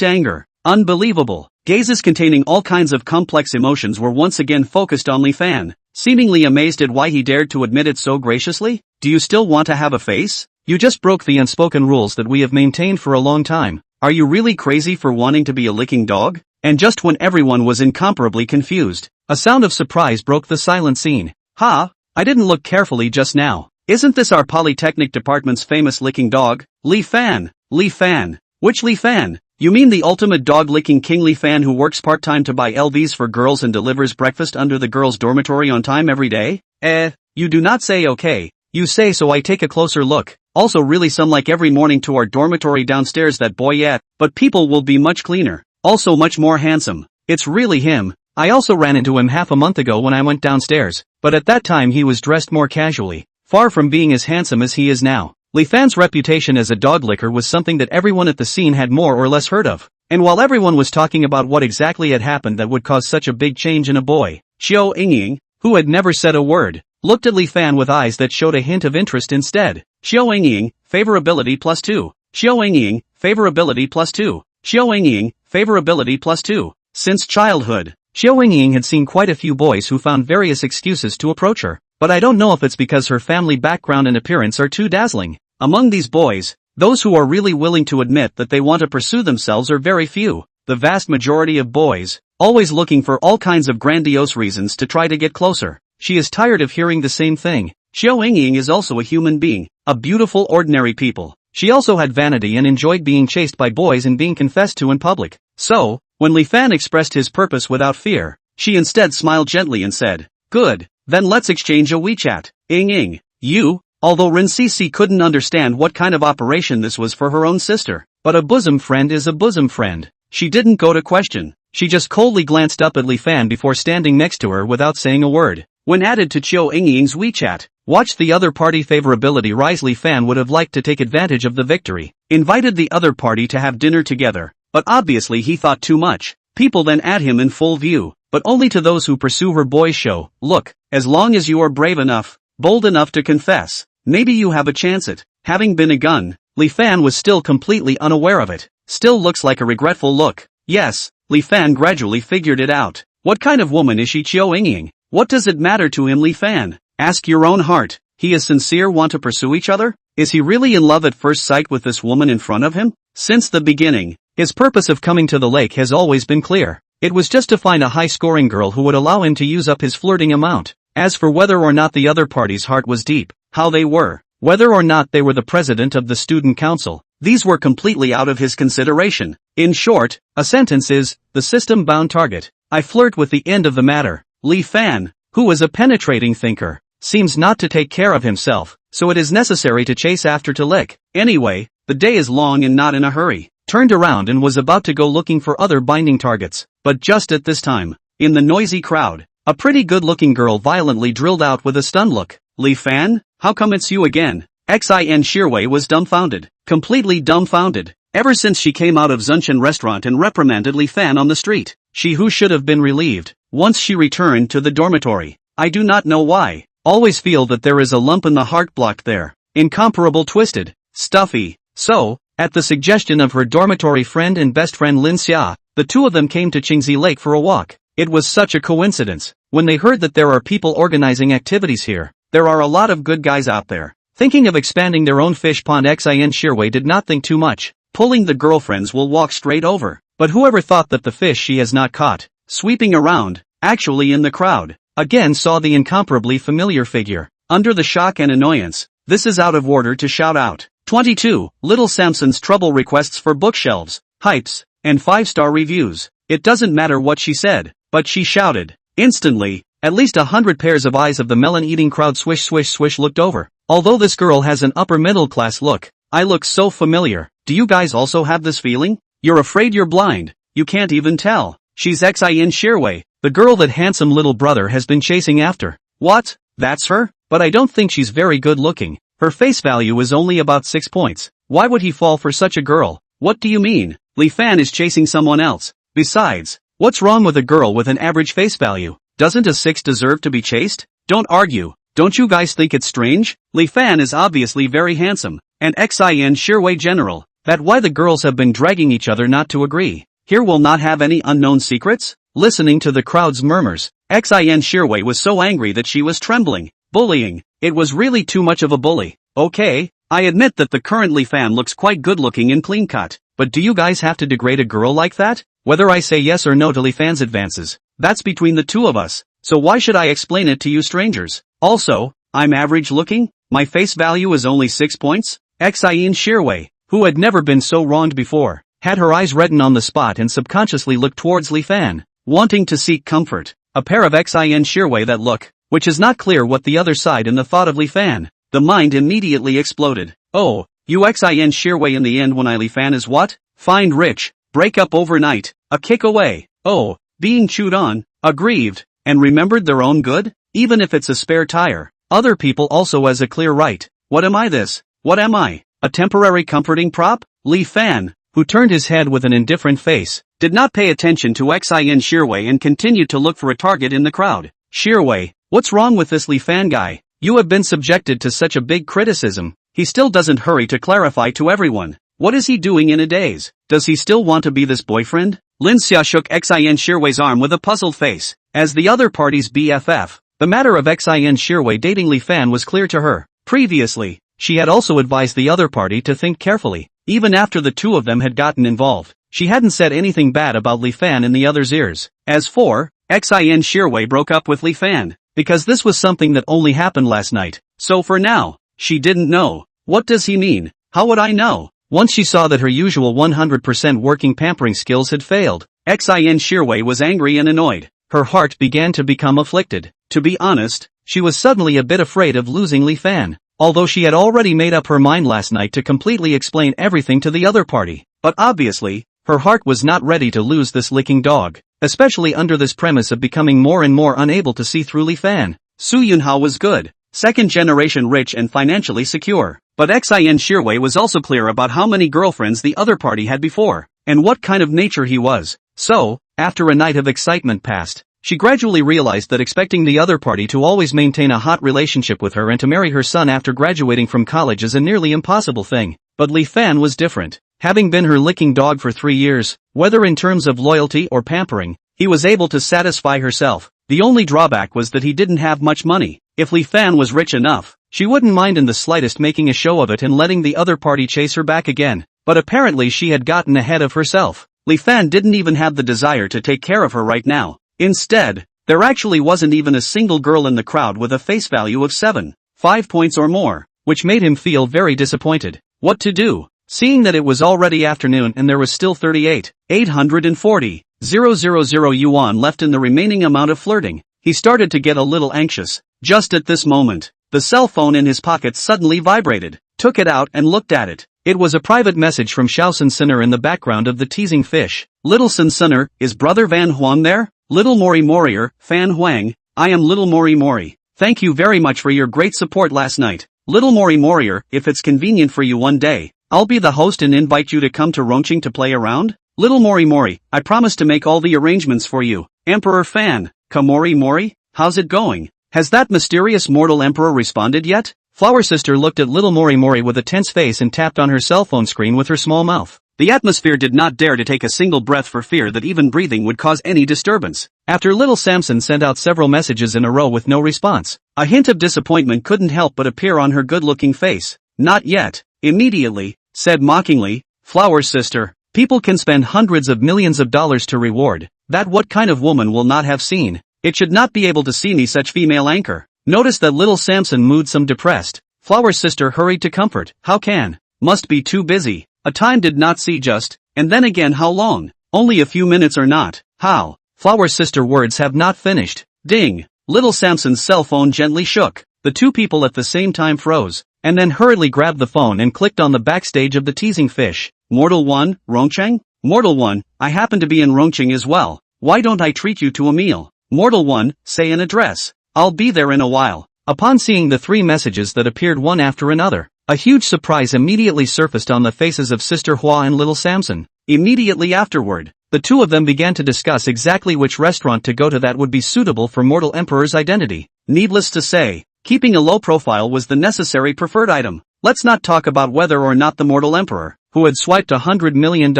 anger, unbelievable, gazes containing all kinds of complex emotions were once again focused on Li Fan, seemingly amazed at why he dared to admit it so graciously. Do you still want to have a face? You just broke the unspoken rules that we have maintained for a long time. Are you really crazy for wanting to be a licking dog? And just when everyone was incomparably confused, a sound of surprise broke the silent scene. Ha! I didn't look carefully just now. Isn't this our Polytechnic department's famous licking dog? Li Fan. Li Fan. Which Li Fan? You mean the ultimate dog-licking king Li Fan who works part-time to buy LVs for girls and delivers breakfast under the girls' dormitory on time every day? You do not say okay. You say so I take a closer look. Also really some like every morning to our dormitory downstairs that boy yet, but people will be much cleaner. Also much more handsome. It's really him. I also ran into him half a month ago when I went downstairs, but at that time he was dressed more casually, far from being as handsome as he is now. Li Fan's reputation as a dog licker was something that everyone at the scene had more or less heard of. And while everyone was talking about what exactly had happened that would cause such a big change in a boy, Xiao Yingying, who had never said a word, looked at Li Fan with eyes that showed a hint of interest instead. Xiao Yingying, favorability +2. Xiao Yingying, favorability +2. Xiao Yingying, favorability +2. Since childhood, Xiao Yingying had seen quite a few boys who found various excuses to approach her, but I don't know if it's because her family background and appearance are too dazzling. Among these boys, those who are really willing to admit that they want to pursue themselves are very few. The vast majority of boys, always looking for all kinds of grandiose reasons to try to get closer. She is tired of hearing the same thing. Xiao Yingying is also a human being, a beautiful ordinary people. She also had vanity and enjoyed being chased by boys and being confessed to in public. So, when Li Fan expressed his purpose without fear, she instead smiled gently and said, "Good, then let's exchange a WeChat." Ying, you? Although Rin Cece couldn't understand what kind of operation this was for her own sister, but a bosom friend is a bosom friend. She didn't go to question. She just coldly glanced up at Li Fan before standing next to her without saying a word. When added to Qiu Yingying's WeChat, watched the other party favorability rise. Li Fan would have liked to take advantage of the victory, invited the other party to have dinner together, but obviously he thought too much. People then add him in full view, but only to those who pursue her boys show. Look, as long as you are brave enough, bold enough to confess, maybe you have a chance at having been a gun. Li Fan was still completely unaware of it. Still looks like a regretful look. Yes, Li Fan gradually figured it out. What kind of woman is she? Qiu Yingying? What does it matter to him? Li Fan, ask your own heart. He is sincere, want to pursue each other? Is he really in love at first sight with this woman in front of him? Since the beginning, his purpose of coming to the lake has always been clear. It was just to find a high-scoring girl who would allow him to use up his flirting amount. As for whether or not the other party's heart was deep, how they were, whether or not they were the president of the student council, these were completely out of his consideration. In short, a sentence is, the system-bound target. I flirt with the end of the matter. Li Fan, who is a penetrating thinker, seems not to take care of himself, so it is necessary to chase after to lick. Anyway, the day is long and not in a hurry. Turned around and was about to go looking for other binding targets, but just at this time, in the noisy crowd, a pretty good-looking girl violently drilled out with a stunned look. Li Fan, how come it's you again? Xin Shirwei was dumbfounded, completely dumbfounded. Ever since she came out of Zunshan restaurant and reprimanded Li Fan on the street, she who should have been relieved, once she returned to the dormitory. I do not know why, always feel that there is a lump in the heart blocked there, incomparable, twisted, stuffy. So, at the suggestion of her dormitory friend and best friend Lin Xia, the two of them came to Qingzi Lake for a walk. It was such a coincidence. When they heard that there are people organizing activities here, there are a lot of good guys out there, thinking of expanding their own fish pond. Xin Shirwei did not think too much. Pulling the girlfriends will walk straight over. But whoever thought that the fish she has not caught, sweeping around, actually in the crowd, again saw the incomparably familiar figure. Under the shock and annoyance, this is out of order to shout out. 22. Little Samson's trouble requests for bookshelves, hypes, and 5-star reviews. It doesn't matter what she said, but she shouted. Instantly, at least 100 pairs of eyes of the melon-eating crowd swish swish swish looked over. Although this girl has an upper middle class look, I look so familiar. Do you guys also have this feeling? You're afraid you're blind. You can't even tell. She's Xin Shirwei, the girl that handsome little brother has been chasing after. What? That's her? But I don't think she's very good looking. Her face value is only about 6 points. Why would he fall for such a girl? What do you mean? Li Fan is chasing someone else. Besides, what's wrong with a girl with an average face value? Doesn't a 6 deserve to be chased? Don't argue. Don't you guys think it's strange? Li Fan is obviously very handsome, and Xin Shirwei general. That why the girls have been dragging each other not to agree. Here will not have any unknown secrets? Listening to the crowd's murmurs, Xin Shirwei was so angry that she was trembling. Bullying. It was really too much of a bully. Okay, I admit that the current Li Fan looks quite good looking and clean cut, but do you guys have to degrade a girl like that? Whether I say yes or no to Li Fan's advances, that's between the two of us, so why should I explain it to you strangers? Also, I'm average looking? My face value is only 6 points? Xin Shirwei, who had never been so wronged before, had her eyes redden on the spot and subconsciously looked towards Li Fan, wanting to seek comfort. A pair of Xin Shirwei that look, which is not clear what the other side in the thought of Li Fan. The mind immediately exploded. Oh, you Xin Shirwei in the end when Li Fan is what? Find rich, break up overnight, a kick away. Oh, being chewed on, aggrieved, and remembered their own good? Even if it's a spare tire. Other people also as a clear right. What am I this? What am I? A temporary comforting prop? Li Fan, who turned his head with an indifferent face, did not pay attention to Xin Shirwei and continued to look for a target in the crowd. Shirwei, what's wrong with this Li Fan guy? You have been subjected to such a big criticism. He still doesn't hurry to clarify to everyone. What is he doing in a daze? Does he still want to be this boyfriend? Lin Xia shook Xin Shirwei's arm with a puzzled face. As the other party's BFF, the matter of Xin Shirwei dating Li Fan was clear to her. Previously, she had also advised the other party to think carefully. Even after the two of them had gotten involved, she hadn't said anything bad about Li Fan in the other's ears. As for Xin Shirwei broke up with Li Fan, because this was something that only happened last night. So for now, she didn't know. What does he mean? How would I know? Once she saw that her usual 100% working pampering skills had failed, Xin Shirwei was angry and annoyed. Her heart began to become afflicted. To be honest, she was suddenly a bit afraid of losing Li Fan. Although she had already made up her mind last night to completely explain everything to the other party. But obviously, her heart was not ready to lose this licking dog, especially under this premise of becoming more and more unable to see through Li Fan. Su Yunhao was good, second generation rich and financially secure. But Xin Shirwei was also clear about how many girlfriends the other party had before, and what kind of nature he was. So, after a night of excitement passed, she gradually realized that expecting the other party to always maintain a hot relationship with her and to marry her son after graduating from college is a nearly impossible thing. But Li Fan was different. Having been her licking dog for 3 years, whether in terms of loyalty or pampering, he was able to satisfy herself. The only drawback was that he didn't have much money. If Li Fan was rich enough, she wouldn't mind in the slightest making a show of it and letting the other party chase her back again. But apparently she had gotten ahead of herself. Li Fan didn't even have the desire to take care of her right now. Instead, there actually wasn't even a single girl in the crowd with a face value of 5 points or more, which made him feel very disappointed. What to do? Seeing that it was already afternoon and there was still 38,840,000 yuan left in the remaining amount of flirting, he started to get a little anxious. Just at this moment, the cell phone in his pocket suddenly vibrated, took it out and looked at it. It was a private message from Xiao Sinner in the background of the teasing fish. Little Sinner, is brother Van Huang there? Little Mori Morier, Fan Huang, I am Little Mori Mori. Thank you very much for your great support last night. Little Mori Morier, if it's convenient for you one day, I'll be the host and invite you to come to Rongqing to play around. Little Mori Mori, I promise to make all the arrangements for you. Emperor Fan, Kamori Mori, how's it going? Has that mysterious mortal emperor responded yet? Flower Sister looked at Little Mori Mori with a tense face and tapped on her cell phone screen with her small mouth. The atmosphere did not dare to take a single breath for fear that even breathing would cause any disturbance. After Little Samson sent out several messages in a row with no response, a hint of disappointment couldn't help but appear on her good-looking face. Not yet. Immediately, said mockingly, Flower Sister, people can spend hundreds of millions of dollars to reward. That what kind of woman will not have seen? It should not be able to see me such female anchor. Notice that Little Samson mood some depressed. Flower Sister hurried to comfort. How can? Must be too busy. A time did not see just, and then again how long? Only a few minutes or not. How? Flower Sister words have not finished. Ding. Little Samson's cell phone gently shook. The two people at the same time froze, and then hurriedly grabbed the phone and clicked on the backstage of the teasing fish. Mortal One, Rongqing? Mortal One, I happen to be in Rongqing as well. Why don't I treat you to a meal? Mortal One, say an address. I'll be there in a while. Upon seeing the 3 messages that appeared one after another, a huge surprise immediately surfaced on the faces of Sister Hua and Little Samson. Immediately afterward, the two of them began to discuss exactly which restaurant to go to that would be suitable for Mortal Emperor's identity. Needless to say, keeping a low profile was the necessary preferred item. Let's not talk about whether or not the Mortal Emperor, who had swiped $100 million,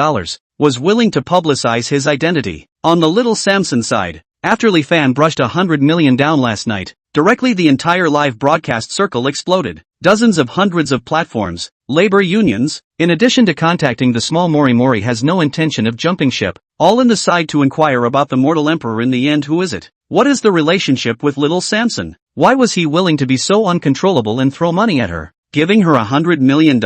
was willing to publicize his identity. On the Little Samson side, after Li Fan brushed $100 million down last night, directly the entire live broadcast circle exploded. Dozens of hundreds of platforms, labor unions, in addition to contacting the small Mori Mori has no intention of jumping ship, all in the side to inquire about the Mortal Emperor. In the end, who is it? What is the relationship with Little Samson? Why was he willing to be so uncontrollable and throw money at her? Giving her $100 million?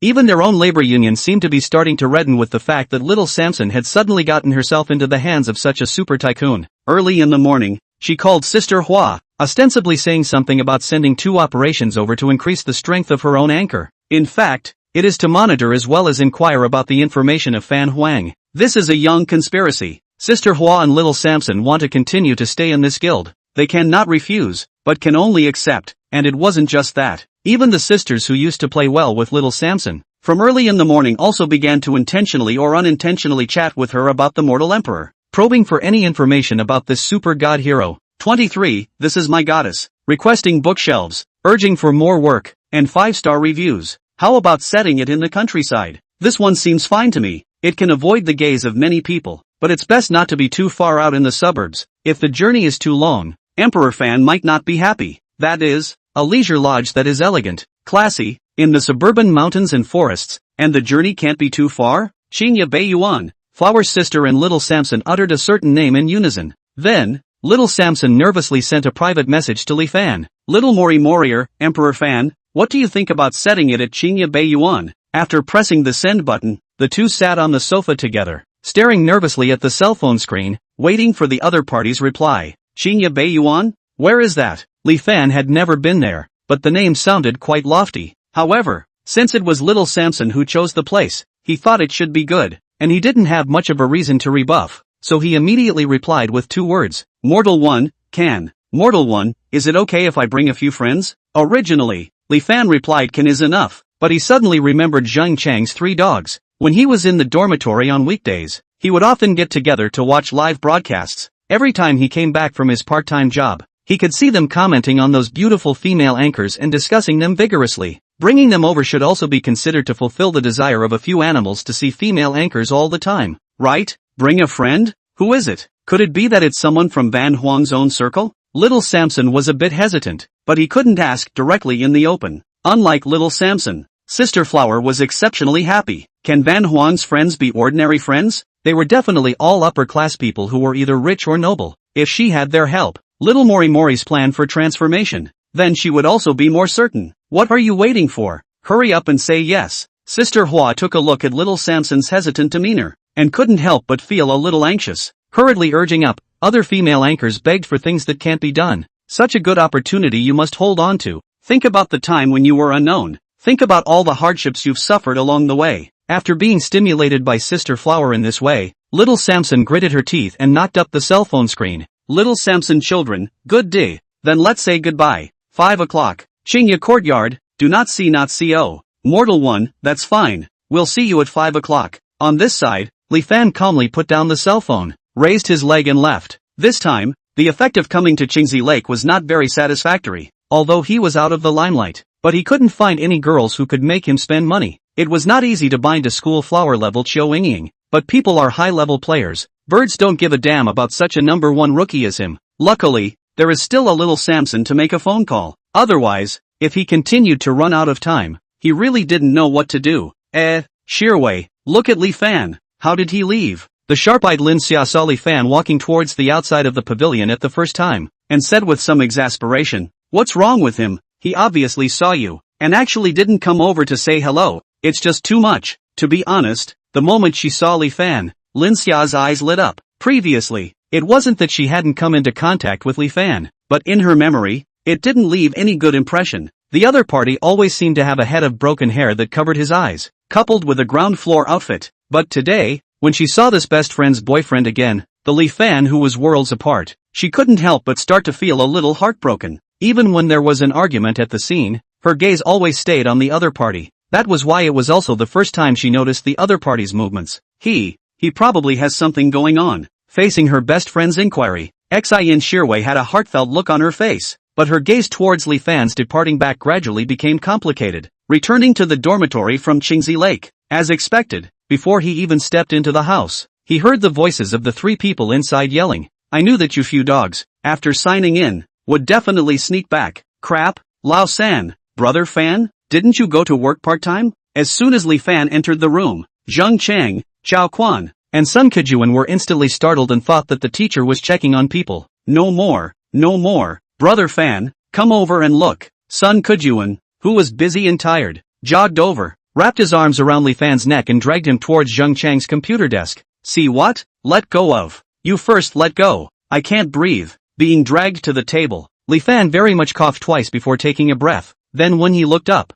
Even their own labor union seemed to be starting to redden with the fact that Little Samson had suddenly gotten herself into the hands of such a super tycoon. Early in the morning, she called Sister Hua, ostensibly saying something about sending 2 operations over to increase the strength of her own anchor. In fact, it is to monitor as well as inquire about the information of Fan Huang. This is a young conspiracy. Sister Hua and Little Samson want to continue to stay in this guild. They cannot refuse, but can only accept, and it wasn't just that. Even the sisters who used to play well with Little Samson, from early in the morning also began to intentionally or unintentionally chat with her about the mortal emperor, probing for any information about this super god hero. 23. This is my goddess, requesting bookshelves, urging for more work, and 5-star reviews. How about setting it in the countryside? This one seems fine to me. It can avoid the gaze of many people, but it's best not to be too far out in the suburbs. If the journey is too long, Emperor fan might not be happy. That is, a leisure lodge that is elegant, classy, in the suburban mountains and forests, and the journey can't be too far? Xinya Beiyuan, Flower's sister and Little Samson uttered a certain name in unison. Then, Little Samson nervously sent a private message to Li Fan. Little Morier, Emperor fan, what do you think about setting it at Xinya Beiyuan? After pressing the send button, the two sat on the sofa together, staring nervously at the cell phone screen, waiting for the other party's reply. Xinya Beiyuan? Where is that? Li Fan had never been there, but the name sounded quite lofty. However, since it was Little Samson who chose the place, he thought it should be good, and he didn't have much of a reason to rebuff, so he immediately replied with 2 words. Mortal one, can. Mortal one, is it okay if I bring a few friends? Originally, Li Fan replied can is enough, but he suddenly remembered Zhang Chang's 3 dogs. When he was in the dormitory on weekdays, he would often get together to watch live broadcasts. Every time he came back from his part-time job, he could see them commenting on those beautiful female anchors and discussing them vigorously. Bringing them over should also be considered to fulfill the desire of a few animals to see female anchors all the time. Right? Bring a friend? Who is it? Could it be that it's someone from Van Huang's own circle? Little Samson was a bit hesitant, but he couldn't ask directly in the open. Unlike Little Samson, Sister Flower was exceptionally happy. Can Van Huang's friends be ordinary friends? They were definitely all upper-class people who were either rich or noble. If she had their help, Little Mori's plan for transformation, then she would also be more certain. What are you waiting for? Hurry up and say yes. Sister Hua took a look at Little Samson's hesitant demeanor, and couldn't help but feel a little anxious. Hurriedly urging up, other female anchors begged for things that can't be done. Such a good opportunity you must hold on to. Think about the time when you were unknown. Think about all the hardships you've suffered along the way. After being stimulated by Sister Flower in this way, Little Samson gritted her teeth and knocked up the cell phone screen. Little Samson children, good day. Then let's say goodbye. 5 o'clock. Xinya Courtyard, do not see not co. Mortal one, that's fine. We'll see you at 5 o'clock. On this side, Li Fan calmly put down the cell phone, raised his leg and left. This time, the effect of coming to Qingzi Lake was not very satisfactory, although he was out of the limelight. But he couldn't find any girls who could make him spend money. It was not easy to bind a school flower-level Chiu Yingying, but people are high-level players. Birds don't give a damn about such a number 1 rookie as him. Luckily, there is still a Little Samson to make a phone call. Otherwise, if he continued to run out of time, he really didn't know what to do. Shirwei, look at Li Fan. How did he leave? The sharp-eyed Lin Xia saw Li Fan walking towards the outside of the pavilion at the first time, and said with some exasperation, "What's wrong with him? He obviously saw you, and actually didn't come over to say hello. It's just too much." To be honest, the moment she saw Li Fan, Lin Xia's eyes lit up. Previously, it wasn't that she hadn't come into contact with Li Fan, but in her memory, it didn't leave any good impression. The other party always seemed to have a head of broken hair that covered his eyes, coupled with a ground floor outfit. But today, when she saw this best friend's boyfriend again, the Li Fan who was worlds apart, she couldn't help but start to feel a little heartbroken. Even when there was an argument at the scene, her gaze always stayed on the other party. That was why it was also the first time she noticed the other party's movements. He probably has something going on. Facing her best friend's inquiry, Xian Shirwei had a heartfelt look on her face, but her gaze towards Li Fan's departing back gradually became complicated. Returning to the dormitory from Qingzi Lake, as expected, before he even stepped into the house, he heard the voices of the 3 people inside yelling, "I knew that you few dogs, after signing in, would definitely sneak back. Crap, Lao San, brother Fan, didn't you go to work part-time?" As soon as Li Fan entered the room, Zhang Chang, Chao Quan, and Sun Kejuan were instantly startled and thought that the teacher was checking on people. No more. Brother Fan, come over and look. Sun Kejuan, who was busy and tired, jogged over, wrapped his arms around Li Fan's neck and dragged him towards Zhang Chang's computer desk. "See what? Let go of. You first let go. I can't breathe." Being dragged to the table, Li Fan very much coughed twice before taking a breath. Then when he looked up,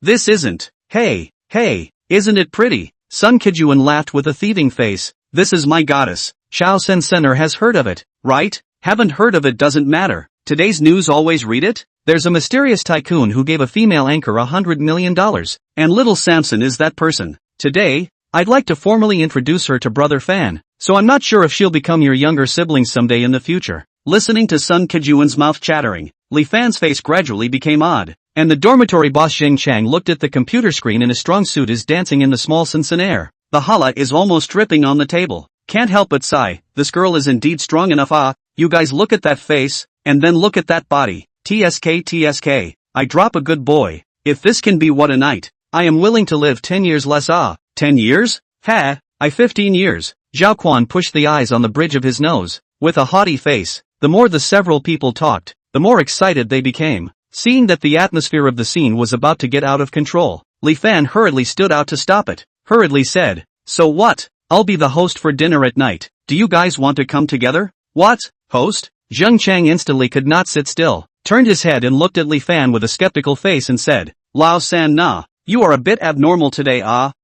this isn't. Hey, isn't it pretty? Sun Kejuan laughed with a thieving face. "This is my goddess. Xiao Sensener has heard of it, right? Haven't heard of it doesn't matter. Today's news always read it? There's a mysterious tycoon who gave a female anchor $100 million, And little Samson is that person. Today, I'd like to formally introduce her to Brother Fan, so I'm not sure if she'll become your younger sibling someday in the future. Listening to Sun Kijuan's mouth chattering, Li Fan's face gradually became odd, and the dormitory boss Xing Chang looked at the computer screen in a strong suit is dancing in the small Sanson air. The hala is almost dripping on the table. Can't help but sigh, this girl is indeed strong enough. You guys look at that face, and then look at that body. TSK, I drop a good boy. If this can be what a night, I am willing to live 10 years less. 10 years? Ha, I 15 years. Zhao Quan pushed the eyes on the bridge of his nose. With a haughty face, the more the several people talked, the more excited they became. Seeing that the atmosphere of the scene was about to get out of control, Li Fan hurriedly stood out to stop it. Hurriedly said, so what? I'll be the host for dinner at night. Do you guys want to come together? What? Host? Zheng Chang instantly could not sit still, turned his head and looked at Li Fan with a skeptical face and said, Lao San Na, you are a bit abnormal today.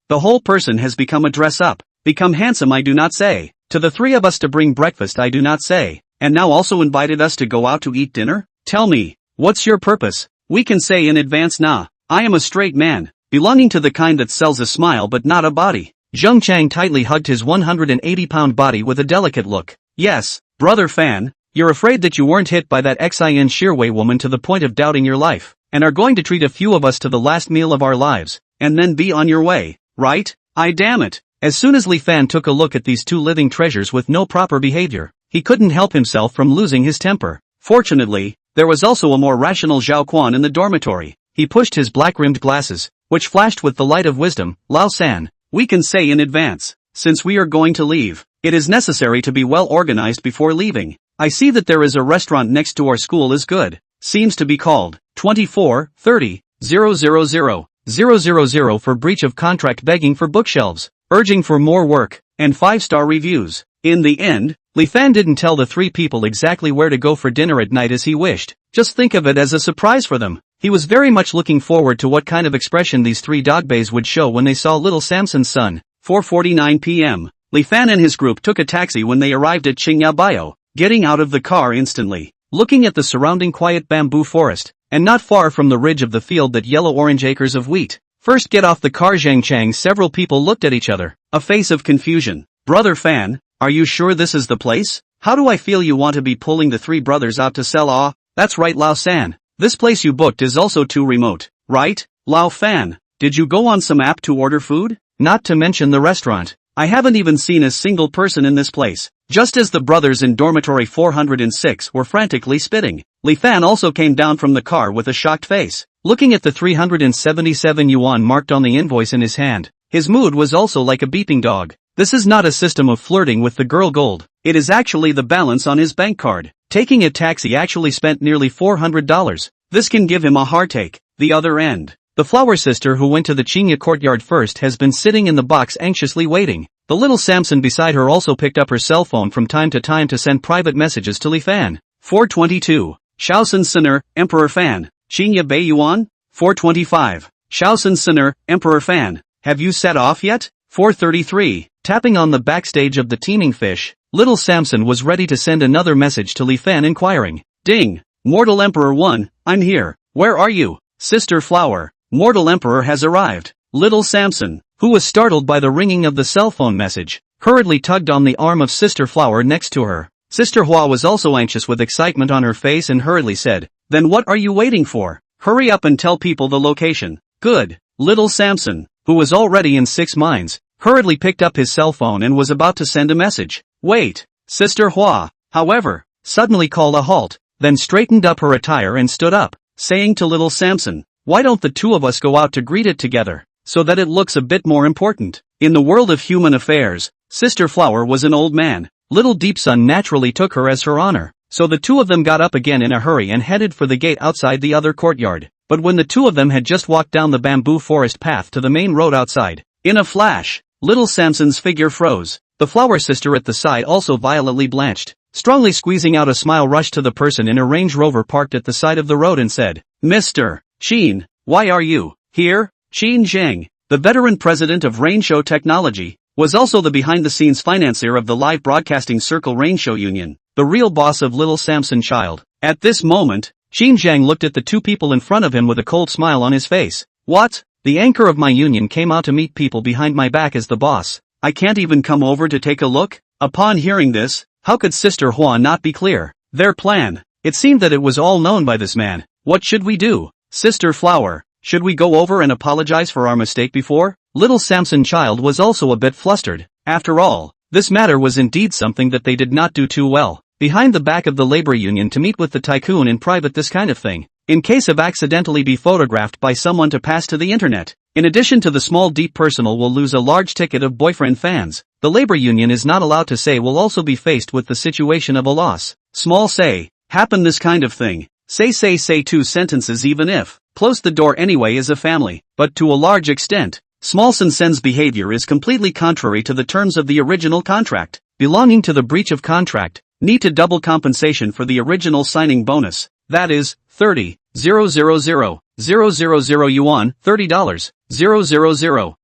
The whole person has become a dress-up. Become handsome, I do not say. To the three of us to bring breakfast, I do not say. And now also invited us to go out to eat dinner? Tell me, what's your purpose? We can say in advance. Nah, I am a straight man, belonging to the kind that sells a smile but not a body. Zheng Chang tightly hugged his 180-pound body with a delicate look. Yes, Brother Fan, you're afraid that you weren't hit by that Xin Shirwei woman to the point of doubting your life, and are going to treat a few of us to the last meal of our lives, and then be on your way, right? I damn it. As soon as Li Fan took a look at these two living treasures with no proper behavior, he couldn't help himself from losing his temper. Fortunately, there was also a more rational Zhao Quan in the dormitory. He pushed his black-rimmed glasses, which flashed with the light of wisdom. Lao San, we can say in advance, since we are going to leave, it is necessary to be well organized before leaving. I see that there is a restaurant next to our school is good. Seems to be called 2430,000,000 for breach of contract begging for bookshelves, urging for more work, and 5-star reviews. In the end, Li Fan didn't tell the three people exactly where to go for dinner at night as he wished. Just think of it as a surprise for them. He was very much looking forward to what kind of expression these three dogbays would show when they saw little Samson's son. 4:49 p.m. Li Fan and his group took a taxi when they arrived at Qingyabao, getting out of the car instantly, looking at the surrounding quiet bamboo forest, and not far from the ridge of the field that yellow-orange acres of wheat. First get off the car Zheng Chang. Several people looked at each other, a face of confusion. Brother Fan, are you sure this is the place? How do I feel you want to be pulling the three brothers out to sell? That's right Lao San, this place you booked is also too remote, right? Lao Fan, did you go on some app to order food? Not to mention the restaurant. I haven't even seen a single person in this place. Just as the brothers in dormitory 406 were frantically spitting, Li Fan also came down from the car with a shocked face, looking at the 377 yuan marked on the invoice in his hand. His mood was also like a beeping dog. This is not a system of flirting with the girl gold. It is actually the balance on his bank card. Taking a taxi actually spent nearly $400. This can give him a heartache. The other end. The flower sister who went to the Chinya courtyard first has been sitting in the box anxiously waiting. The little Samson beside her also picked up her cell phone from time to time to send private messages to Li Fan. 4:22. Shaosun Sinner, Emperor Fan. Chinya Beiyuan? 4:25. Shaosun Sinner, Emperor Fan. Have you set off yet? 4:33. Tapping on the backstage of the teeming fish, little Samson was ready to send another message to Li Fan inquiring. Ding! Mortal Emperor 1, I'm here. Where are you? Sister Flower. Mortal Emperor has arrived. Little Samson, who was startled by the ringing of the cell phone message, hurriedly tugged on the arm of Sister Flower next to her. Sister Hua was also anxious with excitement on her face and hurriedly said, Then what are you waiting for? Hurry up and tell people the location. Good. Little Samson, who was already in six minds, hurriedly picked up his cell phone and was about to send a message. Wait. Sister Hua, however, suddenly called a halt, then straightened up her attire and stood up, saying to little Samson, Why don't the two of us go out to greet it together, so that it looks a bit more important? In the world of human affairs, Sister Flower was an old man. Little Deep Sun naturally took her as her honor, so the two of them got up again in a hurry and headed for the gate outside the other courtyard. But when the two of them had just walked down the bamboo forest path to the main road outside, in a flash, little Samson's figure froze. The flower sister at the side also violently blanched. Strongly squeezing out a smile, rushed to the person in a Range Rover parked at the side of the road and said, Mr. Sheen, why are you here? Sheen Zheng, the veteran president of Rain Show Technology, was also the behind-the-scenes financier of the live broadcasting circle Rain Show Union, the real boss of little Samson Child. At this moment, Sheen Zheng looked at the two people in front of him with a cold smile on his face. What? The anchor of my union came out to meet people behind my back as the boss. I can't even come over to take a look? Upon hearing this, how could Sister Hua not be clear? Their plan. It seemed that it was all known by this man. What should we do? Sister Flower, should we go over and apologize for our mistake before? Little Samson child was also a bit flustered. After all, this matter was indeed something that they did not do too well. Behind the back of the labor union to meet with the tycoon in private, this kind of thing. In case of accidentally be photographed by someone to pass to the internet. In addition to the small deep personal will lose a large ticket of boyfriend fans. The labor union is not allowed to say will also be faced with the situation of a loss. Small say, happen this kind of thing. Say 2 sentences even if, close the door anyway as a family, but to a large extent. Small Sen's behavior is completely contrary to the terms of the original contract. Belonging to the breach of contract, need to double compensation for the original signing bonus. That is, 30,000,000 yuan, $30, 000,000.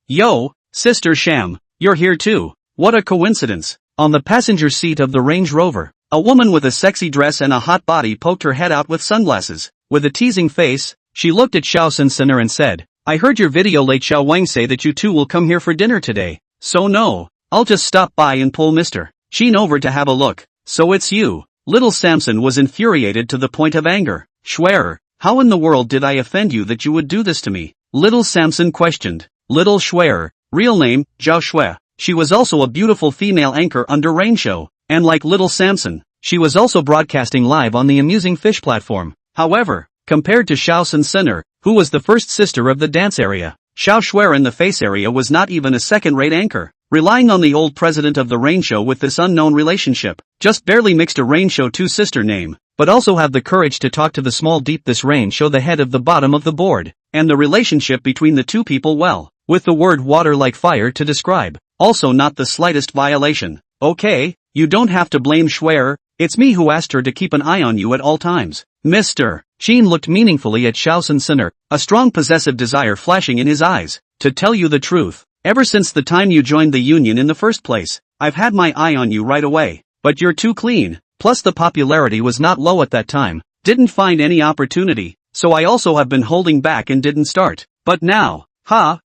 Yo, Sister Sham, you're here too. What a coincidence. On the passenger seat of the Range Rover, a woman with a sexy dress and a hot body poked her head out with sunglasses. With a teasing face, she looked at Xiao Sensener and said, I heard your video late Xiao Wang say that you two will come here for dinner today. So no, I'll just stop by and pull Mr. Sheen over to have a look. So it's you. Little Samson was infuriated to the point of anger. Schwerer, how in the world did I offend you that you would do this to me? Little Samson questioned. Little Schwerer, real name, Zhao Xue. She was also a beautiful female anchor under Rain Show, and like Little Samson, she was also broadcasting live on the Amusing Fish platform. However, compared to Xiao Sensener, who was the first sister of the dance area, Xiao Schwerer in the face area was not even a second-rate anchor. Relying on the old president of the Rain Show with this unknown relationship, just barely mixed a Rain Show 2 sister name, but also have the courage to talk to the small deep this Rain Show the head of the bottom of the board, and the relationship between the two people well, with the word water like fire to describe, also not the slightest violation. Okay, you don't have to blame Schwerer, it's me who asked her to keep an eye on you at all times. Mr. Sheen looked meaningfully at Xiao Sensener, a strong possessive desire flashing in his eyes. To tell you the truth, ever since the time you joined the union in the first place, I've had my eye on you right away. But you're too clean, plus the popularity was not low at that time, didn't find any opportunity, so I also have been holding back and didn't start. But now, $30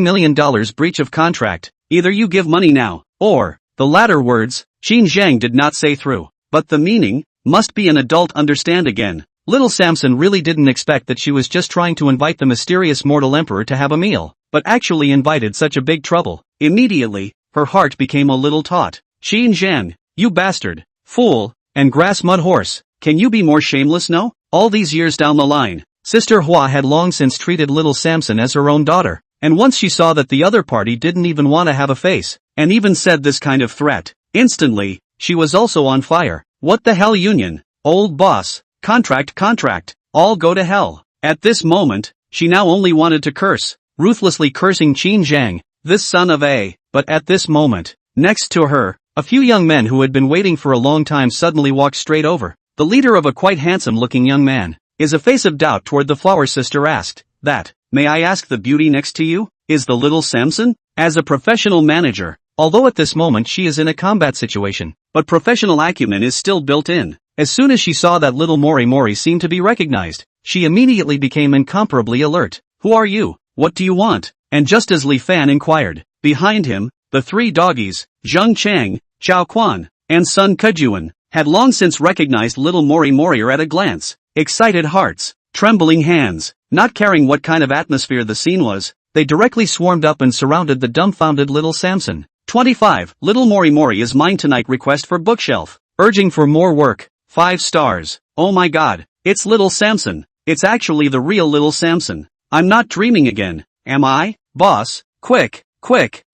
million breach of contract, either you give money now, or, the latter words, Xin Zhang did not say through, but the meaning, must be an adult understand again. Little Samson really didn't expect that she was just trying to invite the mysterious mortal emperor to have a meal, but actually invited such a big trouble. Immediately, her heart became a little taut. Xin Zhang, you bastard, fool, and grass mud horse, can you be more shameless no? All these years down the line, Sister Hua had long since treated little Samson as her own daughter, and once she saw that the other party didn't even want to have a face, and even said this kind of threat, instantly, she was also on fire. What the hell union, old boss, contract, all go to hell. At this moment, she now only wanted to curse, ruthlessly cursing Qin Zhang, this son of a, but at this moment, next to her, a few young men who had been waiting for a long time suddenly walked straight over. The leader of a quite handsome-looking young man, is a face of doubt toward the flower sister asked, that, may I ask the beauty next to you, is the little Samson? As a professional manager, although at this moment she is in a combat situation, but professional acumen is still built in. As soon as she saw that little Mori seemed to be recognized, she immediately became incomparably alert. Who are you? What do you want? And just as Li Fan inquired, behind him, the three doggies, Zheng Chang, Chao Quan, and Sun Kejuan, had long since recognized little Mori at a glance. Excited hearts, trembling hands, not caring what kind of atmosphere the scene was, they directly swarmed up and surrounded the dumbfounded little Samson. 25. Little Mori is mine tonight. Request for bookshelf. Urging for more work. 5 stars. Oh my god, it's little Samson. It's actually the real little Samson. I'm not dreaming again, am I? Boss, quick,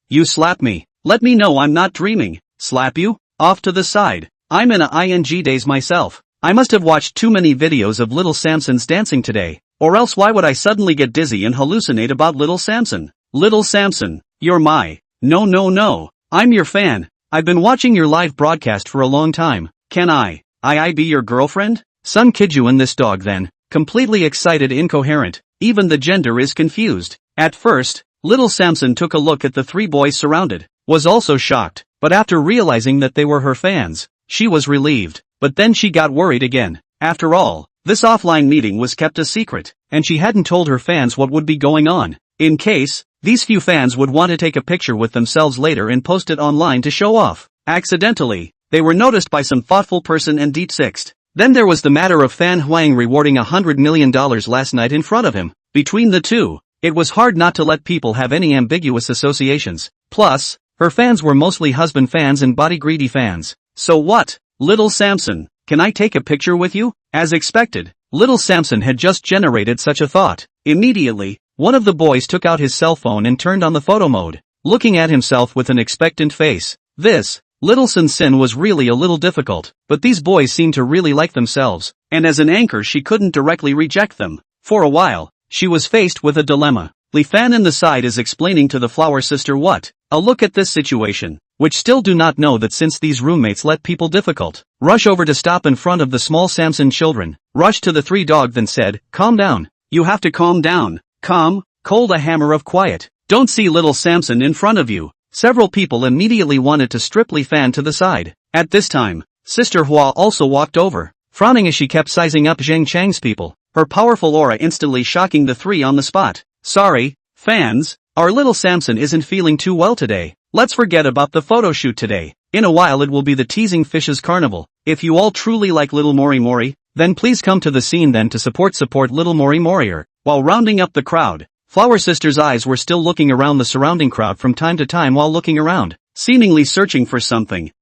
you slap me. Let me know I'm not dreaming. Slap you? Off to the side. I'm in a ing daze myself. I must have watched too many videos of little Samson's dancing today, or else why would I suddenly get dizzy and hallucinate about little Samson? Little Samson, you're my... No. I'm your fan. I've been watching your live broadcast for a long time. Can I be your girlfriend? Sun Kijuan this dog then, completely excited incoherent, even the gender is confused. At first, little Samson took a look at the 3 boys surrounded, was also shocked, but after realizing that they were her fans, she was relieved, but then she got worried again. After all, This offline meeting was kept a secret, and she hadn't told her fans what would be going on. In case, these few fans would want to take a picture with themselves later and post it online to show off. Accidentally, they were noticed by some thoughtful person and deep-sixed. Then there was the matter of Fan Huang rewarding $100 million last night in front of him. Between the two, it was hard not to let people have any ambiguous associations. Plus, her fans were mostly husband fans and body-greedy fans. So what? Little Samson, can I take a picture with you? As expected, little Samson had just generated such a thought. Immediately, one of the boys took out his cell phone and turned on the photo mode, looking at himself with an expectant face. This, little Sin was really a little difficult, but these boys seemed to really like themselves, and as an anchor she couldn't directly reject them. For a while, she was faced with a dilemma. Li Fan in the side is explaining to the flower sister what a look at this situation, which still do not know that since these roommates let people difficult rush over to stop in front of the small Samson children, rushed to the three dog then said, calm down, you have to calm down, calm, cold a hammer of quiet, don't see little Samson in front of you. Several people immediately wanted to strip Li Fan to the side. At this time, Sister Hua also walked over, frowning as she kept sizing up Zheng Chang's people, her powerful aura instantly shocking the three on the spot. Sorry, fans, our little Samson isn't feeling too well today. Let's forget about the photo shoot today. In a while it will be the Teasing Fishes Carnival. If you all truly like little Mori Mori, then please come to the scene then to support little Mori Morier. While rounding up the crowd, Flower Sister's eyes were still looking around the surrounding crowd from time to time while looking around, seemingly searching for something.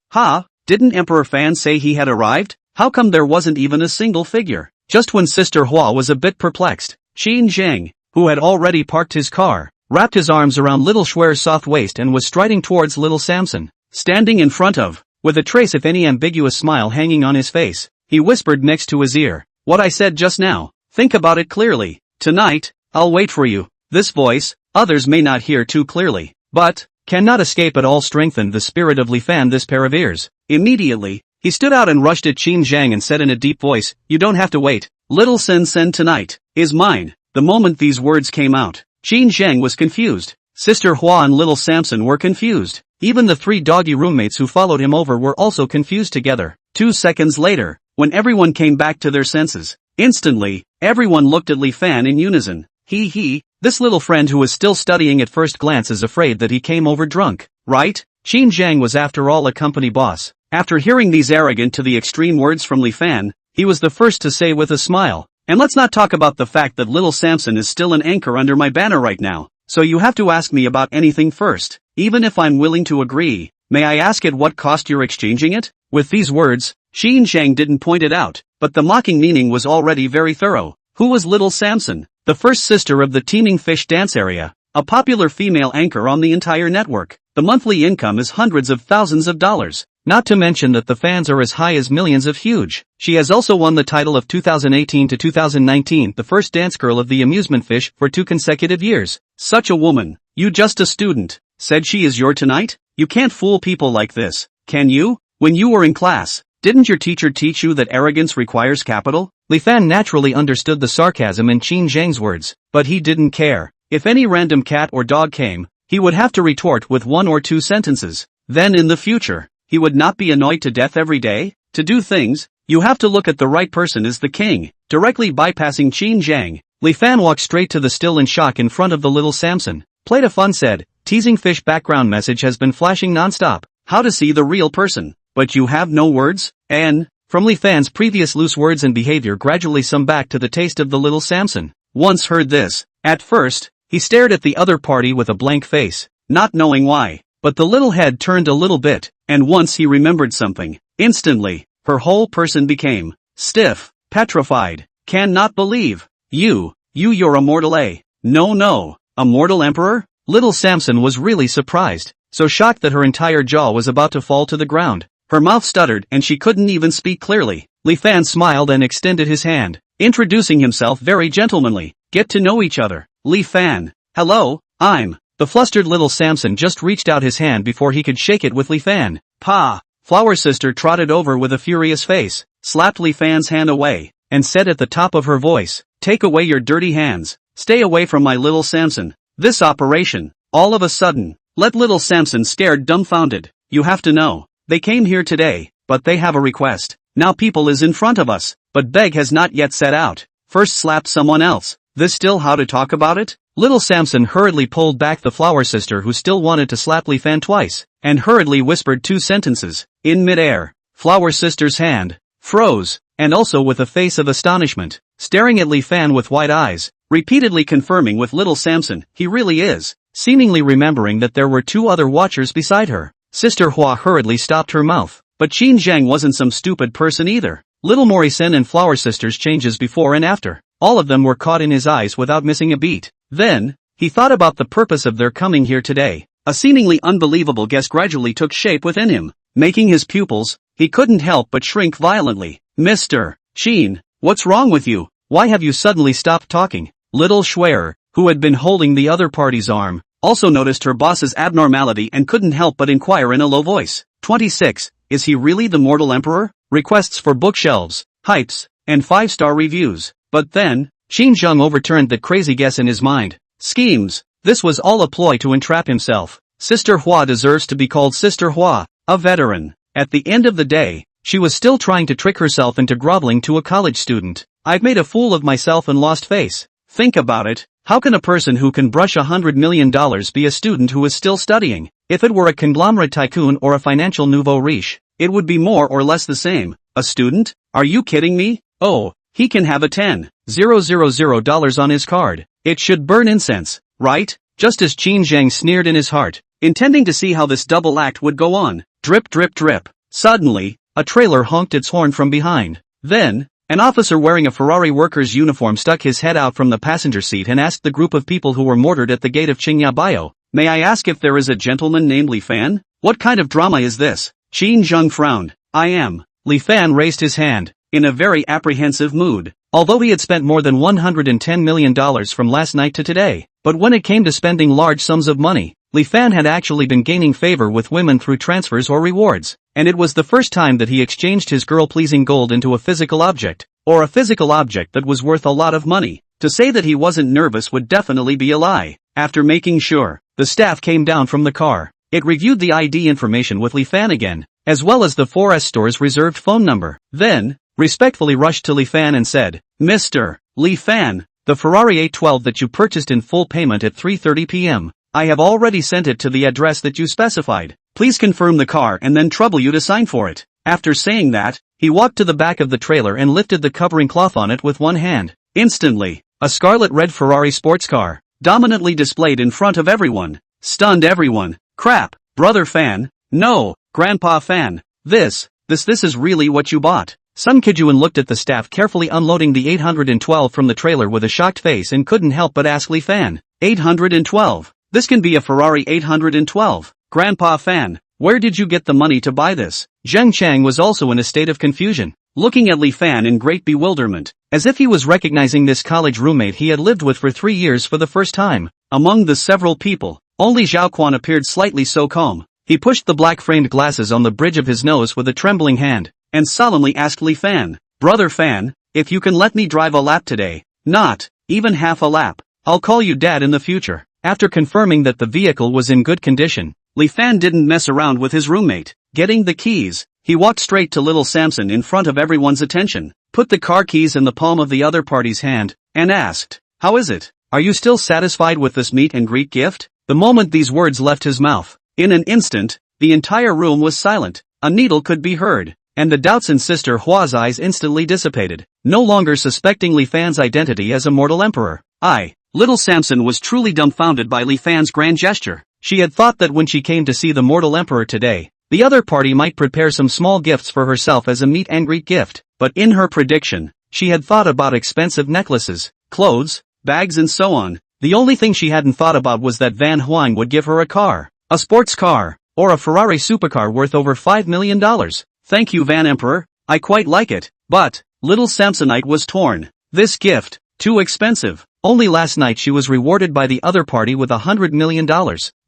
Didn't Emperor Fan say he had arrived? How come there wasn't even a single figure? Just when Sister Hua was a bit perplexed, Xin Zheng, who had already parked his car, wrapped his arms around little Schwer's soft waist and was striding towards little Samson, standing in front of, with a trace of any ambiguous smile hanging on his face. He whispered next to his ear, what I said just now, think about it clearly. Tonight, I'll wait for you. This voice, others may not hear too clearly, but cannot escape at all strengthened the spirit of Li Fan this pair of ears. Immediately, he stood out and rushed at Qin Zhang and said in a deep voice, you don't have to wait. Little Sen tonight is mine. The moment these words came out, Qin Zhang was confused. Sister Hua and little Samson were confused. Even the three doggy roommates who followed him over were also confused together. 2 seconds later, when everyone came back to their senses, instantly, everyone looked at Li Fan in unison. This little friend who was still studying at first glance is afraid that he came over drunk, right? Qin Zhang was after all a company boss. After hearing these arrogant to the extreme words from Li Fan, he was the first to say with a smile, and let's not talk about the fact that little Samson is still an anchor under my banner right now, so you have to ask me about anything first, even if I'm willing to agree. May I ask at what cost you're exchanging it? With these words, Qin Zhang didn't point it out, but the mocking meaning was already very thorough. Who was little Samson? The first sister of the teeming fish dance area, a popular female anchor on the entire network. The monthly income is hundreds of thousands of dollars, not to mention that the fans are as high as millions of huge. She has also won the title of 2018 to 2019 the first dance girl of the amusement fish for 2 consecutive years. Such a woman, you just a student, said she is your tonight? You can't fool people like this, can you? When you were in class, didn't your teacher teach you that arrogance requires capital? Li Fan naturally understood the sarcasm in Qin Zhang's words, but he didn't care. If any random cat or dog came, he would have to retort with 1 or 2 sentences. Then in the future, he would not be annoyed to death every day. To do things, you have to look at the right person as the king. Directly bypassing Qin Zhang, Li Fan walked straight to the still in shock in front of the little Samson. Played a fun said, teasing fish background message has been flashing non-stop. How to see the real person. But you have no words? And, from Li Fan's previous loose words and behavior gradually some back to the taste of the little Samson. Once heard this, at first, he stared at the other party with a blank face, not knowing why, but the little head turned a little bit, and once he remembered something, instantly, her whole person became stiff, petrified, cannot believe, you're a mortal No, a mortal emperor? Little Samson was really surprised, so shocked that her entire jaw was about to fall to the ground. Her mouth stuttered and she couldn't even speak clearly. Li Fan smiled and extended his hand, introducing himself very gentlemanly. Get to know each other. Li Fan. Hello, I'm. The flustered little Samson just reached out his hand before he could shake it with Li Fan. Pa! Flower Sister trotted over with a furious face, slapped Li Fan's hand away, and said at the top of her voice, take away your dirty hands. Stay away from my little Samson. This operation, all of a sudden, let little Samson scared dumbfounded. You have to know. They came here today, but they have a request. Now people is in front of us, but Beg has not yet set out. First slap someone else. This still how to talk about it? Little Samson hurriedly pulled back the flower sister who still wanted to slap Li Fan twice, and hurriedly whispered 2 sentences. In mid-air, flower sister's hand froze, and also with a face of astonishment, staring at Li Fan with wide eyes, repeatedly confirming with little Samson, he really is, seemingly remembering that there were 2 other watchers beside her. Sister Hua hurriedly stopped her mouth, but Qin Zhang wasn't some stupid person either. Little Morisen and flower sister's changes before and after, all of them were caught in his eyes without missing a beat. Then, he thought about the purpose of their coming here today. A seemingly unbelievable guess gradually took shape within him, making his pupils, he couldn't help but shrink violently. Mr. Qin, what's wrong with you? Why have you suddenly stopped talking? Little Schwer, who had been holding the other party's arm, also noticed her boss's abnormality and couldn't help but inquire in a low voice. 26. Is he really the mortal emperor? Requests for bookshelves, hypes, and 5-star reviews. But then, Qin Zheng overturned that crazy guess in his mind. Schemes. This was all a ploy to entrap himself. Sister Hua deserves to be called Sister Hua, a veteran. At the end of the day, she was still trying to trick herself into groveling to a college student. I've made a fool of myself and lost face. Think about it. How can a person who can brush $100 million be a student who is still studying? If it were a conglomerate tycoon or a financial nouveau riche, it would be more or less the same. A student? Are you kidding me? Oh, he can have a $10,000 on his card. It should burn incense, right? Just as Qin Zhang sneered in his heart, intending to see how this double act would go on. Drip drip drip. Suddenly, a trailer honked its horn from behind. Then, an officer wearing a Ferrari worker's uniform stuck his head out from the passenger seat and asked the group of people who were mortared at the gate of Qingya Bio, "May I ask if there is a gentleman named Li Fan? What kind of drama is this?" Qin Zheng frowned. "I am." Li Fan raised his hand, in a very apprehensive mood. Although he had spent more than $110 million from last night to today, but when it came to spending large sums of money, Li Fan had actually been gaining favor with women through transfers or rewards, and it was the first time that he exchanged his girl-pleasing gold into a physical object, or a physical object that was worth a lot of money. To say that he wasn't nervous would definitely be a lie. After making sure, the staff came down from the car. It reviewed the ID information with Li Fan again, as well as the 4S store's reserved phone number. Then, respectfully rushed to Li Fan and said, "Mr. Li Fan, the Ferrari 812 that you purchased in full payment at 3:30 p.m., I have already sent it to the address that you specified. Please confirm the car and then trouble you to sign for it." After saying that, he walked to the back of the trailer and lifted the covering cloth on it with one hand. Instantly, a scarlet-red Ferrari sports car, dominantly displayed in front of everyone, stunned everyone. "Crap, brother Fan, no, grandpa Fan, this is really what you bought." Sun Kijuan looked at the staff carefully unloading the 812 from the trailer with a shocked face and couldn't help but ask Li Fan, 812? This can be a Ferrari 812. Grandpa Fan, where did you get the money to buy this? Zheng Chang was also in a state of confusion, looking at Li Fan in great bewilderment, as if he was recognizing this college roommate he had lived with for 3 years for the first time. Among the several people, only Zhao Quan appeared slightly so calm. He pushed the black-framed glasses on the bridge of his nose with a trembling hand, and solemnly asked Li Fan, "Brother Fan, if you can let me drive a lap today, not even half a lap, I'll call you Dad in the future." After confirming that the vehicle was in good condition, Li Fan didn't mess around with his roommate. Getting the keys, he walked straight to little Samson in front of everyone's attention, put the car keys in the palm of the other party's hand, and asked, "How is it? Are you still satisfied with this meet and greet gift?" The moment these words left his mouth, in an instant, the entire room was silent. A needle could be heard, and the doubts in Sister Hua's eyes instantly dissipated, no longer suspecting Li Fan's identity as a mortal emperor. Little Samson was truly dumbfounded by Li Fan's grand gesture. She had thought that when she came to see the mortal emperor today, the other party might prepare some small gifts for herself as a meet and greet gift, but in her prediction, she had thought about expensive necklaces, clothes, bags and so on. The only thing she hadn't thought about was that Van Huang would give her a car, a sports car, or a Ferrari supercar worth over $5 million. "Thank you Van Emperor, I quite like it." But, little Samsonite was torn. This gift, too expensive. Only last night she was rewarded by the other party with $100 million,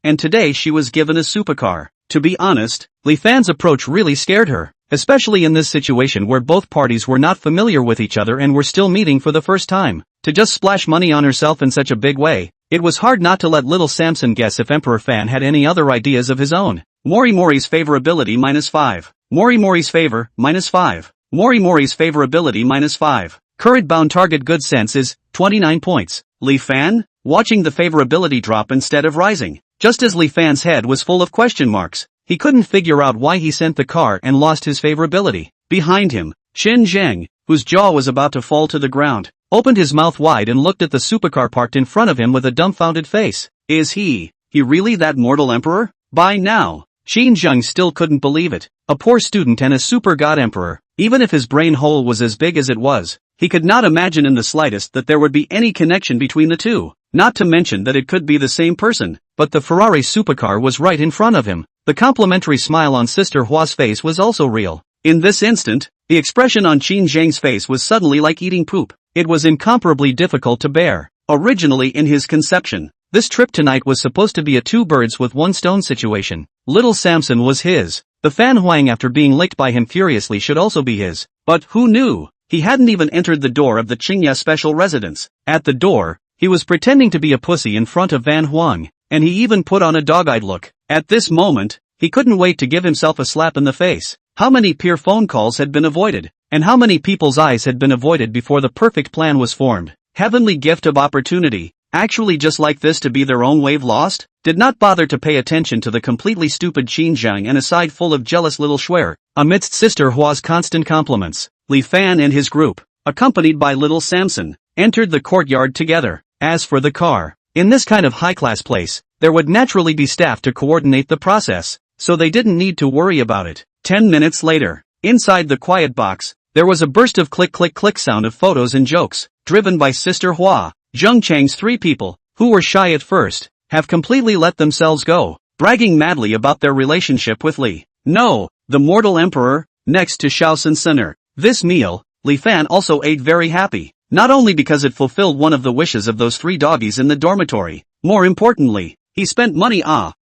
and today she was given a supercar. To be honest, Li Fan's approach really scared her, especially in this situation where both parties were not familiar with each other and were still meeting for the first time. To just splash money on herself in such a big way, it was hard not to let little Samson guess if Emperor Fan had any other ideas of his own. Mori Mori's favorability -5. Mori Mori's favor, -5. Mori's favorability -5. Current-bound target good sense is 29 points. Li Fan? Watching the favorability drop instead of rising. Just as Li Fan's head was full of question marks, he couldn't figure out why he sent the car and lost his favorability. Behind him, Qin Zheng, whose jaw was about to fall to the ground, opened his mouth wide and looked at the supercar parked in front of him with a dumbfounded face. Is he really that mortal emperor? By now, Qin Zheng still couldn't believe it. A poor student and a super god emperor. Even if his brain hole was as big as it was, he could not imagine in the slightest that there would be any connection between the two. Not to mention that it could be the same person. But the Ferrari supercar was right in front of him. The complimentary smile on Sister Hua's face was also real. In this instant, the expression on Qin Zheng's face was suddenly like eating poop. It was incomparably difficult to bear. Originally in his conception, this trip tonight was supposed to be a two birds with one stone situation. Little Samson was his. The fan Huang after being licked by him furiously should also be his. But who knew? He hadn't even entered the door of the Qingya special residence. At the door, he was pretending to be a pussy in front of Van Huang, and he even put on a dog-eyed look. At this moment, he couldn't wait to give himself a slap in the face. How many peer phone calls had been avoided, and how many people's eyes had been avoided before the perfect plan was formed? Heavenly gift of opportunity. Actually just like this to be their own wave lost? Did not bother to pay attention to the completely stupid Qin Zheng and a side full of jealous little Schwer. Amidst Sister Hua's constant compliments, Li Fan and his group, accompanied by little Samson, entered the courtyard together. As for the car, in this kind of high-class place, there would naturally be staff to coordinate the process, so they didn't need to worry about it. 10 minutes later, inside the quiet box, there was a burst of click-click-click sound of photos and jokes, driven by Sister Hua. Zheng Chang's three people, who were shy at first, have completely let themselves go, bragging madly about their relationship with Li. No, the mortal emperor, next to Shaoxin Sinner. This meal, Li Fan also ate very happy, not only because it fulfilled one of the wishes of those three doggies in the dormitory. More importantly, he spent money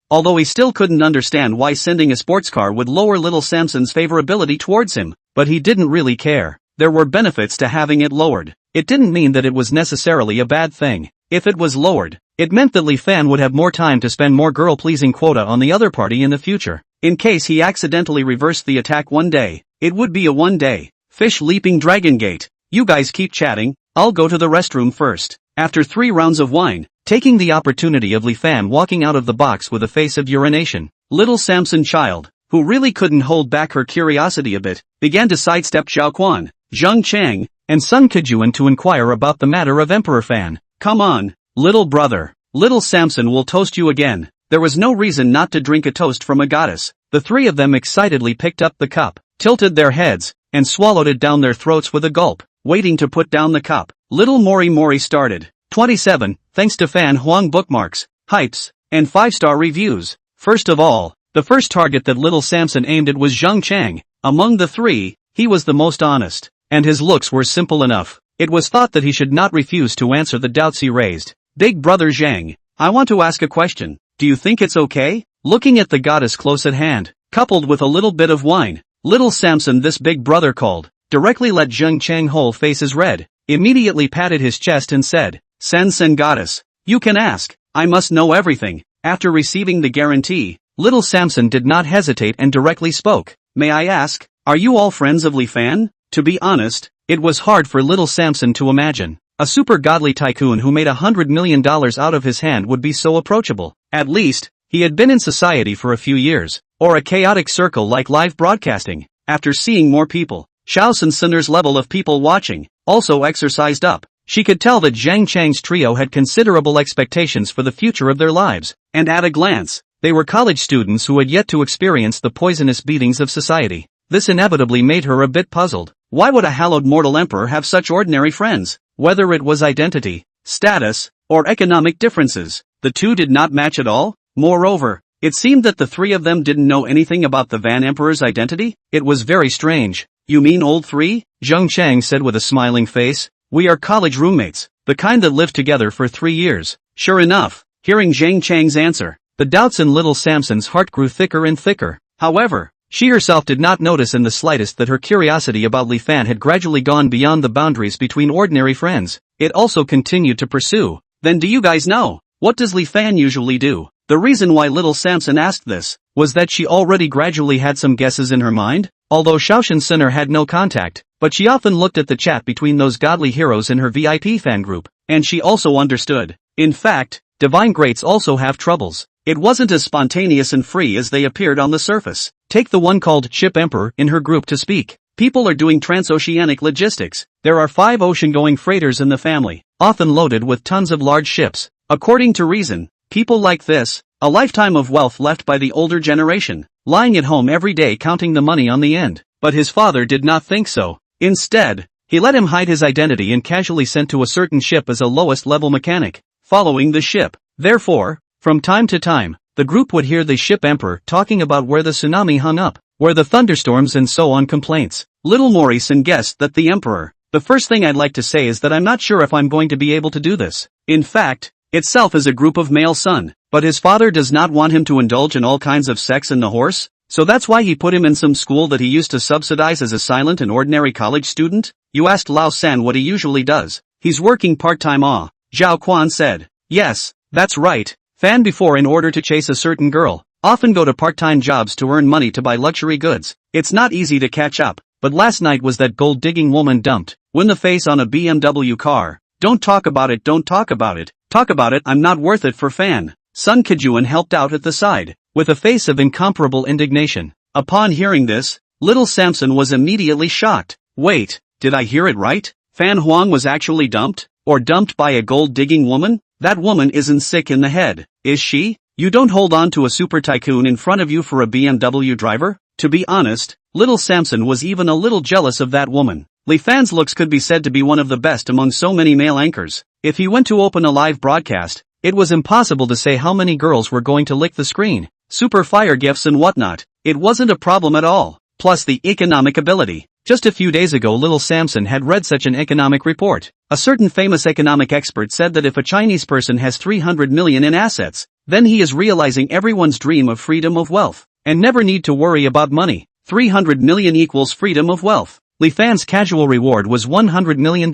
although he still couldn't understand why sending a sports car would lower little Samson's favorability towards him, but he didn't really care. There were benefits to having it lowered. It didn't mean that it was necessarily a bad thing. If it was lowered, it meant that Li Fan would have more time to spend more girl-pleasing quota on the other party in the future. In case he accidentally reversed the attack one day, it would be a one-day, fish-leaping dragon gate. You guys keep chatting, I'll go to the restroom first. After 3 rounds of wine, taking the opportunity of Li Fan walking out of the box with a face of urination, little Samson child, who really couldn't hold back her curiosity a bit, began to sidestep Zhao Quan, Zheng Chang, and Sun Kejuan to inquire about the matter of Emperor Fan. Come on, little brother. Little Samson will toast you again. There was no reason not to drink a toast from a goddess. The three of them excitedly picked up the cup, tilted their heads, and swallowed it down their throats with a gulp, waiting to put down the cup. Little Mori started. 27, thanks to Fan Huang bookmarks, hypes, and 5-star reviews. First of all, the first target that little Samson aimed at was Zheng Chang. Among the three, he was the most honest, and his looks were simple enough. It was thought that he should not refuse to answer the doubts he raised. Big brother Zhang, I want to ask a question. Do you think it's okay? Looking at the goddess close at hand, coupled with a little bit of wine, little Samson this big brother called, directly let Zheng Chang whole faces red, immediately patted his chest and said, Sen goddess, you can ask, I must know everything. After receiving the guarantee, little Samson did not hesitate and directly spoke. May I ask, are you all friends of Li Fan? To be honest, it was hard for little Samson to imagine. A super godly tycoon who made $100 million out of his hand would be so approachable. At least, he had been in society for a few years, or a chaotic circle like live broadcasting. After seeing more people, Shaoxin Sinner's level of people watching also exercised up. She could tell that Zheng Chang's trio had considerable expectations for the future of their lives, and at a glance, they were college students who had yet to experience the poisonous beatings of society. This inevitably made her a bit puzzled. Why would a hallowed mortal emperor have such ordinary friends? Whether it was identity, status, or economic differences, the two did not match at all. Moreover, it seemed that the three of them didn't know anything about the Van Emperor's identity. It was very strange. You mean old three? Zheng Chang said with a smiling face. We are college roommates, the kind that lived together for 3 years. Sure enough, hearing Zheng Chang's answer, the doubts in little Samson's heart grew thicker and thicker. However, she herself did not notice in the slightest that her curiosity about Li Fan had gradually gone beyond the boundaries between ordinary friends. It also continued to pursue. Then do you guys know, what does Li Fan usually do? The reason why little Samson asked this was that she already gradually had some guesses in her mind. although Shaoxin Sinner had no contact, but she often looked at the chat between those godly heroes in her VIP fan group, and she also understood. In fact, divine greats also have troubles. It wasn't as spontaneous and free as they appeared on the surface. Take the one called Ship Emperor in her group to speak. People are doing transoceanic logistics. There are 5 ocean-going freighters in the family, often loaded with tons of large ships. According to reason, people like this, a lifetime of wealth left by the older generation, lying at home every day counting the money on the end. But his father did not think so. Instead, he let him hide his identity and casually sent to a certain ship as a lowest-level mechanic, following the ship. Therefore, from time to time, the group would hear the Ship Emperor talking about where the tsunami hung up, where the thunderstorms and so on complaints. Little Morrison guessed that the Emperor. The first thing I'd like to say is that I'm not sure if I'm going to be able to do this. In fact, itself is a group of male son, but his father does not want him to indulge in all kinds of sex in the horse, so that's why he put him in some school that he used to subsidize as a silent and ordinary college student. You asked Lao San what he usually does. He's working part-time. Zhao Quan said. Yes, that's right. Fan before in order to chase a certain girl, often go to part-time jobs to earn money to buy luxury goods. It's not easy to catch up, but last night was that gold-digging woman dumped. Win the face on a BMW car. Don't talk about it, don't talk about it. Talk about it, I'm not worth it for Fan. Sun Kijuan helped out at the side, with a face of incomparable indignation. Upon hearing this, little Samson was immediately shocked. Wait, did I hear it right? Fan Huang was actually dumped? Or dumped by a gold-digging woman? That woman isn't sick in the head, is she? You don't hold on to a super tycoon in front of you for a BMW driver? To be honest, little Samson was even a little jealous of that woman. Li Fan's looks could be said to be one of the best among so many male anchors. If he went to open a live broadcast, it was impossible to say how many girls were going to lick the screen. Super fire gifts and whatnot. It wasn't a problem at all. Plus the economic ability. Just a few days ago little Samson had read such an economic report. A certain famous economic expert said that if a Chinese person has 300 million in assets, then he is realizing everyone's dream of freedom of wealth, and never need to worry about money. 300 million equals freedom of wealth. Li Fan's casual reward was $100 million.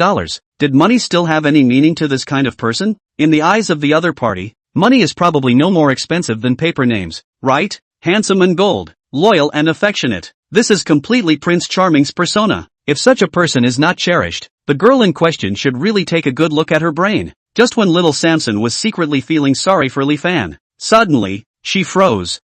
Did money still have any meaning to this kind of person? In the eyes of the other party, money is probably no more expensive than paper names, right? Handsome and gold, loyal and affectionate. This is completely Prince Charming's persona. If such a person is not cherished, the girl in question should really take a good look at her brain. Just when little Samson was secretly feeling sorry for Li Fan, suddenly, she froze.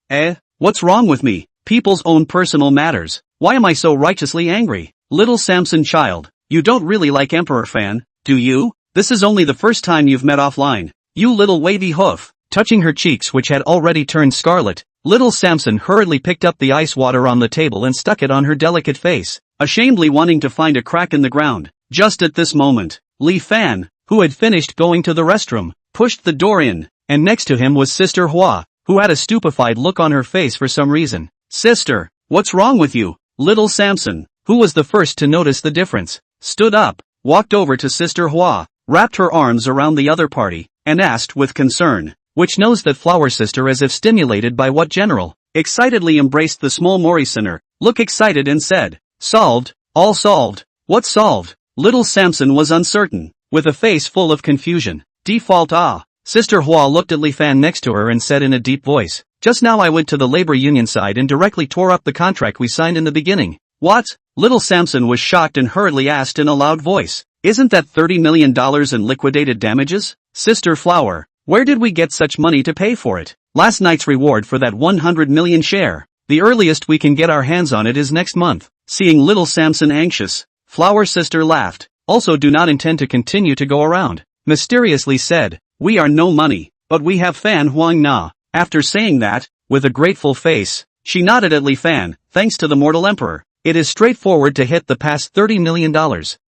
What's wrong with me? People's own personal matters. Why am I so righteously angry? Little Samson child, you don't really like Emperor Fan, do you? This is only the first time you've met offline. You little wavy hoof. Touching her cheeks which had already turned scarlet, little Samson hurriedly picked up the ice water on the table and stuck it on her delicate face, ashamedly wanting to find a crack in the ground. Just at this moment, Li Fan, who had finished going to the restroom, pushed the door in, and next to him was Sister Hua, who had a stupefied look on her face for some reason. Sister, what's wrong with you? Little Samson, who was the first to notice the difference, stood up, walked over to Sister Hua, wrapped her arms around the other party, and asked with concern, which knows that flower sister as if stimulated by what general, excitedly embraced the small Morrisoner, look excited and said, solved, all solved. What solved? Little Samson was uncertain, with a face full of confusion. Default Sister Hua looked at Li Fan next to her and said in a deep voice, just now I went to the labor union side and directly tore up the contract we signed in the beginning. What? Little Samson was shocked and hurriedly asked in a loud voice, isn't that $30 million in liquidated damages? Sister Flower, where did we get such money to pay for it? Last night's reward for that 100 million share. The earliest we can get our hands on it is next month. Seeing little Samson anxious, Flower sister laughed. Also do not intend to continue to go around. Mysteriously said, we are no money, but we have Fan Huang Na. After saying that, with a grateful face, she nodded at Li Fan, thanks to the mortal emperor. It is straightforward to hit the past $30 million.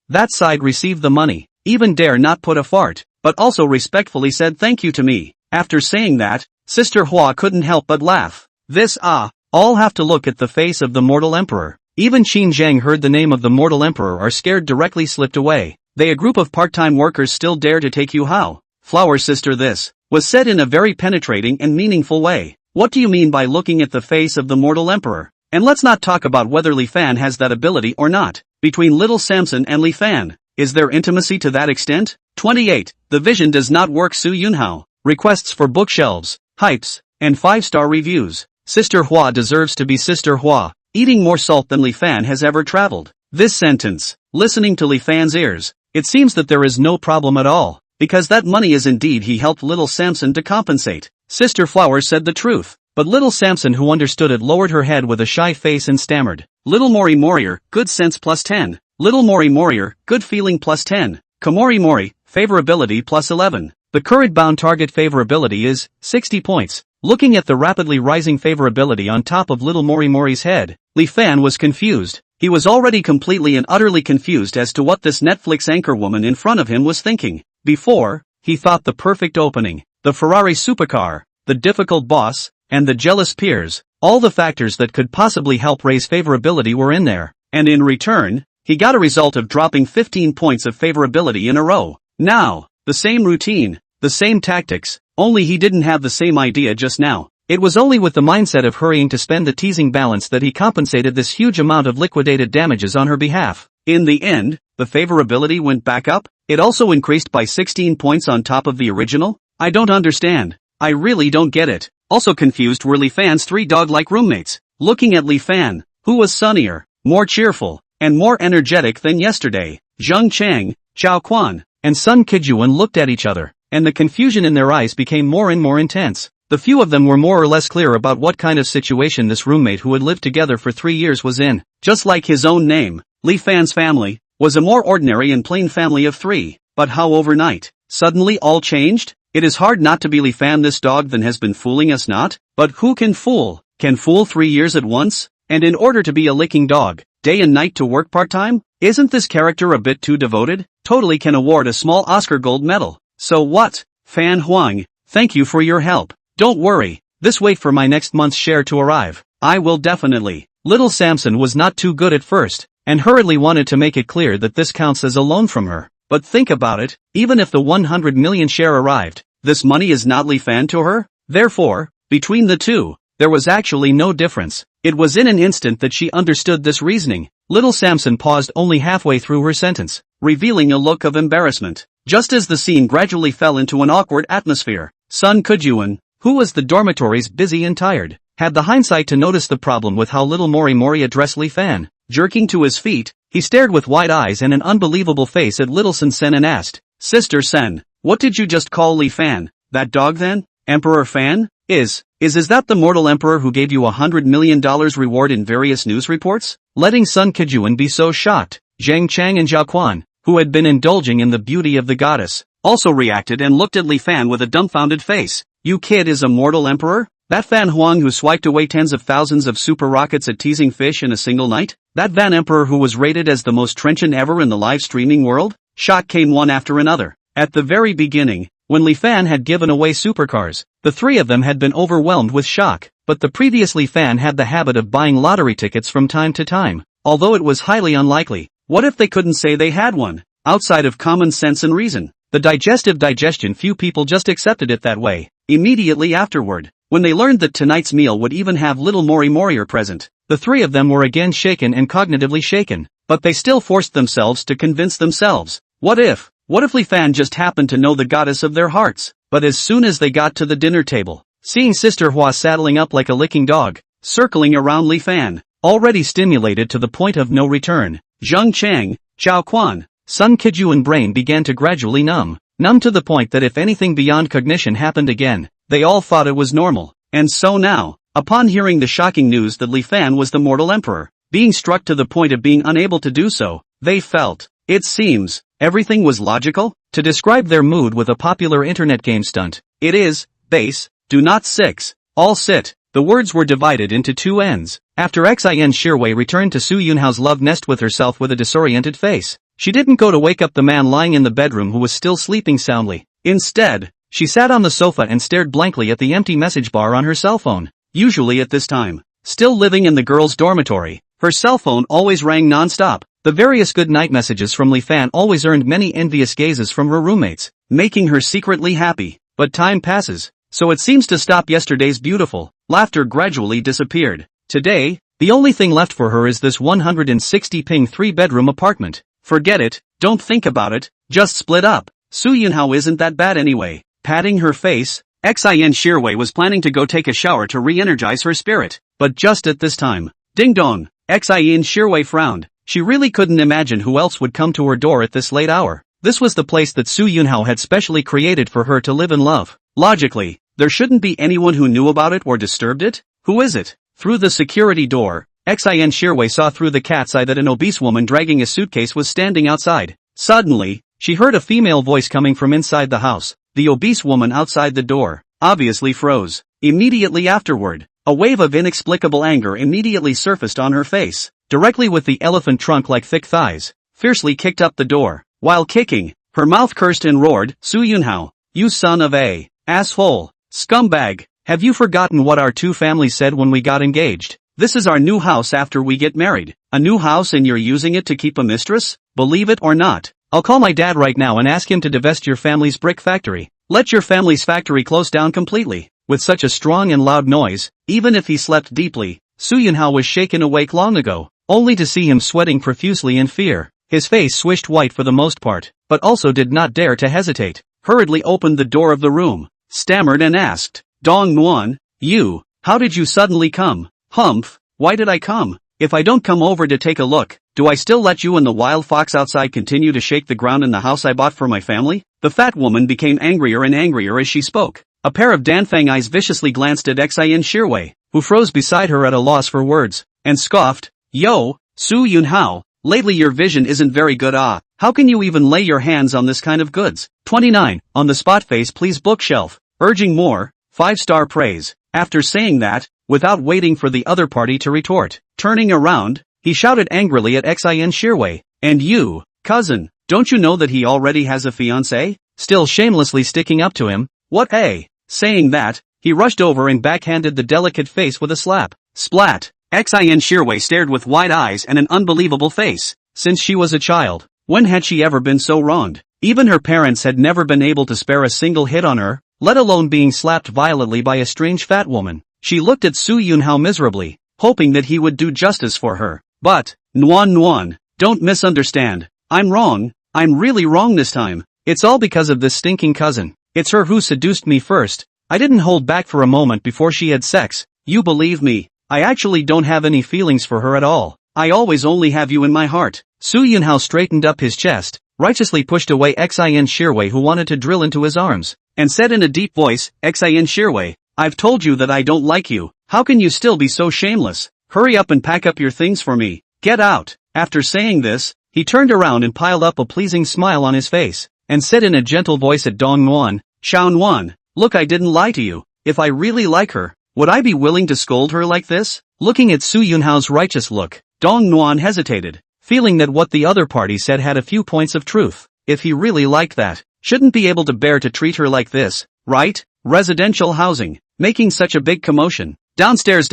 That side received the money, even dare not put a fart, but also respectfully said thank you to me. After saying that, Sister Hua couldn't help but laugh. This all have to look at the face of the mortal emperor. Even Qin Zhang heard the name of the mortal emperor are scared directly slipped away. They a group of part-time workers still dare to take you how? Flower sister this, was said in a very penetrating and meaningful way. What do you mean by looking at the face of the mortal emperor? And let's not talk about whether Li Fan has that ability or not. Between little Samson and Li Fan, is there intimacy to that extent? 28. The vision does not work. Su Yunhao. Requests for bookshelves, hypes, and 5-star reviews. Sister Hua deserves to be Sister Hua. eating more salt than Li Fan has ever traveled. This sentence, listening to Li Fan's ears, it seems that there is no problem at all, because that money is indeed he helped little Samson to compensate. Sister Flower said the truth, but little Samson, who understood it, lowered her head with a shy face and stammered. Little Mori Morier, good sense plus 10. Little Mori Morier, good feeling plus 10. Komori Mori, favorability plus 11. The current bound target favorability is 60 points. Looking at the rapidly rising favorability on top of little Mori Mori's head, Li Fan was confused. He was already completely and utterly confused as to what this Netflix anchor woman in front of him was thinking. Before, he thought the perfect opening, the Ferrari supercar, the difficult boss, and the jealous peers, all the factors that could possibly help raise favorability were in there, and in return, he got a result of dropping 15 points of favorability in a row. Now, the same routine, the same tactics, only he didn't have the same idea just now. It was only with the mindset of hurrying to spend the teasing balance that he compensated this huge amount of liquidated damages on her behalf. In the end, the favorability went back up. It also increased by 16 points on top of the original. I don't understand. I really don't get it. Also confused were Li Fan's three dog-like roommates. Looking at Li Fan, who was sunnier, more cheerful, and more energetic than yesterday, Zheng Chang, Zhao Quan, and Sun Kijuan looked at each other, and the confusion in their eyes became more and more intense. The few of them were more or less clear about what kind of situation this roommate who had lived together for 3 years was in. Just like his own name, Li Fan's family was a more ordinary and plain family of 3. But how overnight, suddenly all changed? It is hard not to be Li Fan, this dog that has been fooling us, not? But who can fool? Can fool 3 years at once? And in order to be a licking dog, day and night to work part-time? Isn't this character a bit too devoted? Totally can award a small Oscar gold medal. So what? Fan Huang, thank you for your help. Don't worry, this wait for my next month's share to arrive. I will definitely. Little Samson was not too good at first, and hurriedly wanted to make it clear that this counts as a loan from her. But think about it, even if the 100 million share arrived, this money is not Li Fan to her? Therefore, between the two, there was actually no difference. It was in an instant that she understood this reasoning. Little Samson paused only halfway through her sentence, revealing a look of embarrassment. Just as the scene gradually fell into an awkward atmosphere, Sun Kijuan, who was the dormitory's busy and tired, had the hindsight to notice the problem with how little Mori Mori addressed Li Fan. Jerking to his feet, he stared with wide eyes and an unbelievable face at little Sen and asked, Sister Sen, what did you just call Li Fan? That dog then? Emperor Fan? Is that the mortal emperor who gave you $100 million reward in various news reports? Letting Sun Kijuan be so shocked, Zheng Chang and Zhao Quan, who had been indulging in the beauty of the goddess, also reacted and looked at Li Fan with a dumbfounded face. You kid is a mortal emperor? That Fan Huang who swiped away tens of thousands of super rockets at teasing fish in a single night? That Van Emperor who was rated as the most trenchant ever in the live streaming world? Shock came one after another. At the very beginning, when Li Fan had given away supercars, the 3 of them had been overwhelmed with shock, but the previous Li Fan had the habit of buying lottery tickets from time to time, although it was highly unlikely. What if they couldn't say they had one? Outside of common sense and reason. The digestion, few people just accepted it that way. Immediately afterward, when they learned that tonight's meal would even have little Mori Morier present, the 3 of them were again shaken and cognitively shaken, but they still forced themselves to convince themselves. What if Li Fan just happened to know the goddess of their hearts? But as soon as they got to the dinner table, seeing Sister Hua saddling up like a licking dog, circling around Li Fan, already stimulated to the point of no return, Zheng Chang, Zhao Quan, Sun Kijuan brain began to gradually numb to the point that if anything beyond cognition happened again, they all thought it was normal. And so now, upon hearing the shocking news that Li Fan was the mortal emperor, being struck to the point of being unable to do so, they felt, it seems, everything was logical. To describe their mood with a popular internet game stunt, it is, base, do not 6, all sit. The words were divided into 2 ends. After Xin Shirwei returned to Su Yunhao's love nest with herself with a disoriented face, she didn't go to wake up the man lying in the bedroom who was still sleeping soundly. Instead, she sat on the sofa and stared blankly at the empty message bar on her cell phone. Usually at this time, still living in the girls' dormitory, her cell phone always rang non-stop. The various good night messages from Li Fan always earned many envious gazes from her roommates, making her secretly happy. But time passes, so it seems to stop. Yesterday's beautiful laughter gradually disappeared. Today, the only thing left for her is this 160 ping 3-bedroom apartment. Forget it, don't think about it, just split up. Su Yunhao isn't that bad anyway. Patting her face, Xin Shirwei was planning to go take a shower to re-energize her spirit. But just at this time, Ding dong. Xin Shirwei frowned. She really couldn't imagine who else would come to her door at this late hour. This was the place that Su Yunhao had specially created for her to live and love. Logically, there shouldn't be anyone who knew about it or disturbed it? Who is it? Through the security door, Xin Shirwei saw through the cat's eye that an obese woman dragging a suitcase was standing outside. Suddenly, she heard a female voice coming from inside the house. The obese woman outside the door obviously froze. Immediately afterward, a wave of inexplicable anger immediately surfaced on her face. Directly with the elephant trunk like thick thighs, fiercely kicked up the door. While kicking, her mouth cursed and roared, Su Yunhao, you son of a asshole, scumbag, have you forgotten what our two families said when we got engaged? This is our new house after we get married. A new house and you're using it to keep a mistress? Believe it or not, I'll call my dad right now and ask him to divest your family's brick factory. Let your family's factory close down completely. With such a strong and loud noise, even if he slept deeply, Su Yunhao was shaken awake long ago, only to see him sweating profusely in fear. His face swished white for the most part, but also did not dare to hesitate. Hurriedly opened the door of the room, stammered and asked, Dong Nguyen, you, how did you suddenly come? Humph, why did I come? If I don't come over to take a look, do I still let you and the wild fox outside continue to shake the ground in the house I bought for my family? The fat woman became angrier and angrier as she spoke. A pair of Danfang eyes viciously glanced at Xin Shirwei, who froze beside her at a loss for words, and scoffed, Yo, Su Yunhao, lately your vision isn't very good. How can you even lay your hands on this kind of goods? 29. On the spot face please bookshelf, urging more, 5-star praise. After saying that, without waiting for the other party to retort, turning around, he shouted angrily at Xin Shirwei, and you, cousin, don't you know that he already has a fiancé? Still shamelessly sticking up to him, what a? Saying that, he rushed over and backhanded the delicate face with a slap. Splat! Xin Shirwei stared with wide eyes and an unbelievable face. Since she was a child, when had she ever been so wronged? Even her parents had never been able to spare a single hit on her, let alone being slapped violently by a strange fat woman. She looked at Su Yunhao miserably, hoping that he would do justice for her. But, Nguyen, don't misunderstand. I'm wrong, I'm really wrong this time. It's all because of this stinking cousin. It's her who seduced me first. I didn't hold back for a moment before she had sex. You believe me, I actually don't have any feelings for her at all. I always only have you in my heart. Su Yunhao straightened up his chest, righteously pushed away Xin Shirwei who wanted to drill into his arms, and said in a deep voice, Xin Shirwei, I've told you that I don't like you. How can you still be so shameless? Hurry up and pack up your things for me. Get out. After saying this, he turned around and piled up a pleasing smile on his face, and said in a gentle voice at Dong Nguyen, Xiao Nguyen, look, I didn't lie to you. If I really like her, would I be willing to scold her like this? Looking at Su Yunhao's righteous look, Dong Nguyen hesitated, feeling that what the other party said had a few points of truth. If he really liked that, shouldn't be able to bear to treat her like this, right? Residential housing, making such a big commotion. Downstairs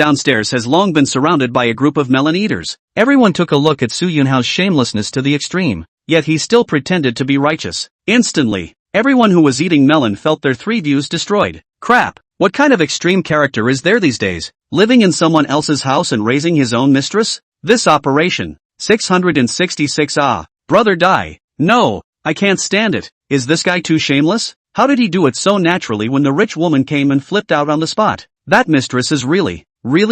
has long been surrounded by a group of melon eaters. Everyone took a look at Su Yunhao's shamelessness to the extreme, yet he still pretended to be righteous. Instantly, everyone who was eating melon felt their 3 views destroyed. Crap, what kind of extreme character is there these days? Living in someone else's house and raising his own mistress? This operation. 666 brother die. No, I can't stand it. Is this guy too shameless? How did he do it so naturally when the rich woman came and flipped out on the spot? That mistress is really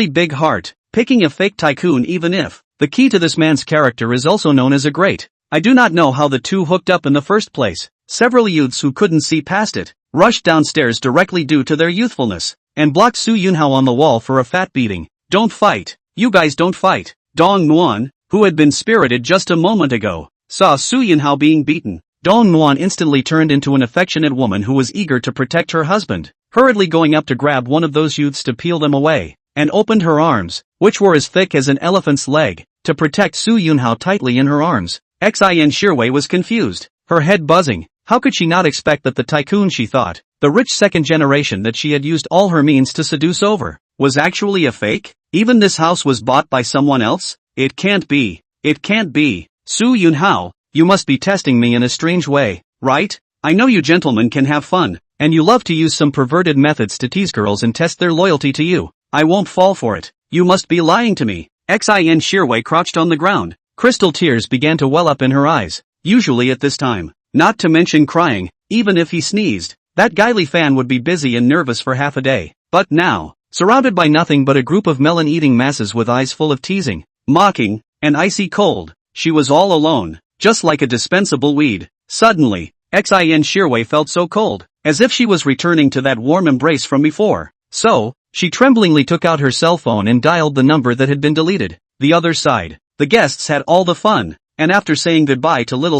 big heart, picking a fake tycoon even if. The key to this man's character is also known as a great. I do not know how the two hooked up in the first place. Several youths who couldn't see past it, rushed downstairs directly due to their youthfulness, and blocked Su Yunhao on the wall for a fat beating. Don't fight. You guys don't fight. Dong Nguyen, who had been spirited just a moment ago, saw Su Yunhao being beaten. Dong Nguyen instantly turned into an affectionate woman who was eager to protect her husband, hurriedly going up to grab one of those youths to peel them away, and opened her arms, which were as thick as an elephant's leg, to protect Su Yunhao tightly in her arms. Xin Shirwei was confused, her head buzzing. How could she not expect that the tycoon she thought, the rich second generation that she had used all her means to seduce over, was actually a fake? Even this house was bought by someone else? It can't be. It can't be. Su Yunhao, you must be testing me in a strange way, right? I know you gentlemen can have fun, and you love to use some perverted methods to tease girls and test their loyalty to you. I won't fall for it. You must be lying to me. Xin Shirwei crouched on the ground. Crystal tears began to well up in her eyes, usually at this time, not to mention crying, even if he sneezed. That Guy Li Fan would be busy and nervous for half a day. But now, surrounded by nothing but a group of melon-eating masses with eyes full of teasing, mocking, and icy cold. She was all alone, just like a dispensable weed. Suddenly, Xin Shirwei felt so cold, as if she was returning to that warm embrace from before. So, she tremblingly took out her cell phone and dialed the number that had been deleted. The other side. The guests had all the fun, and after saying goodbye to little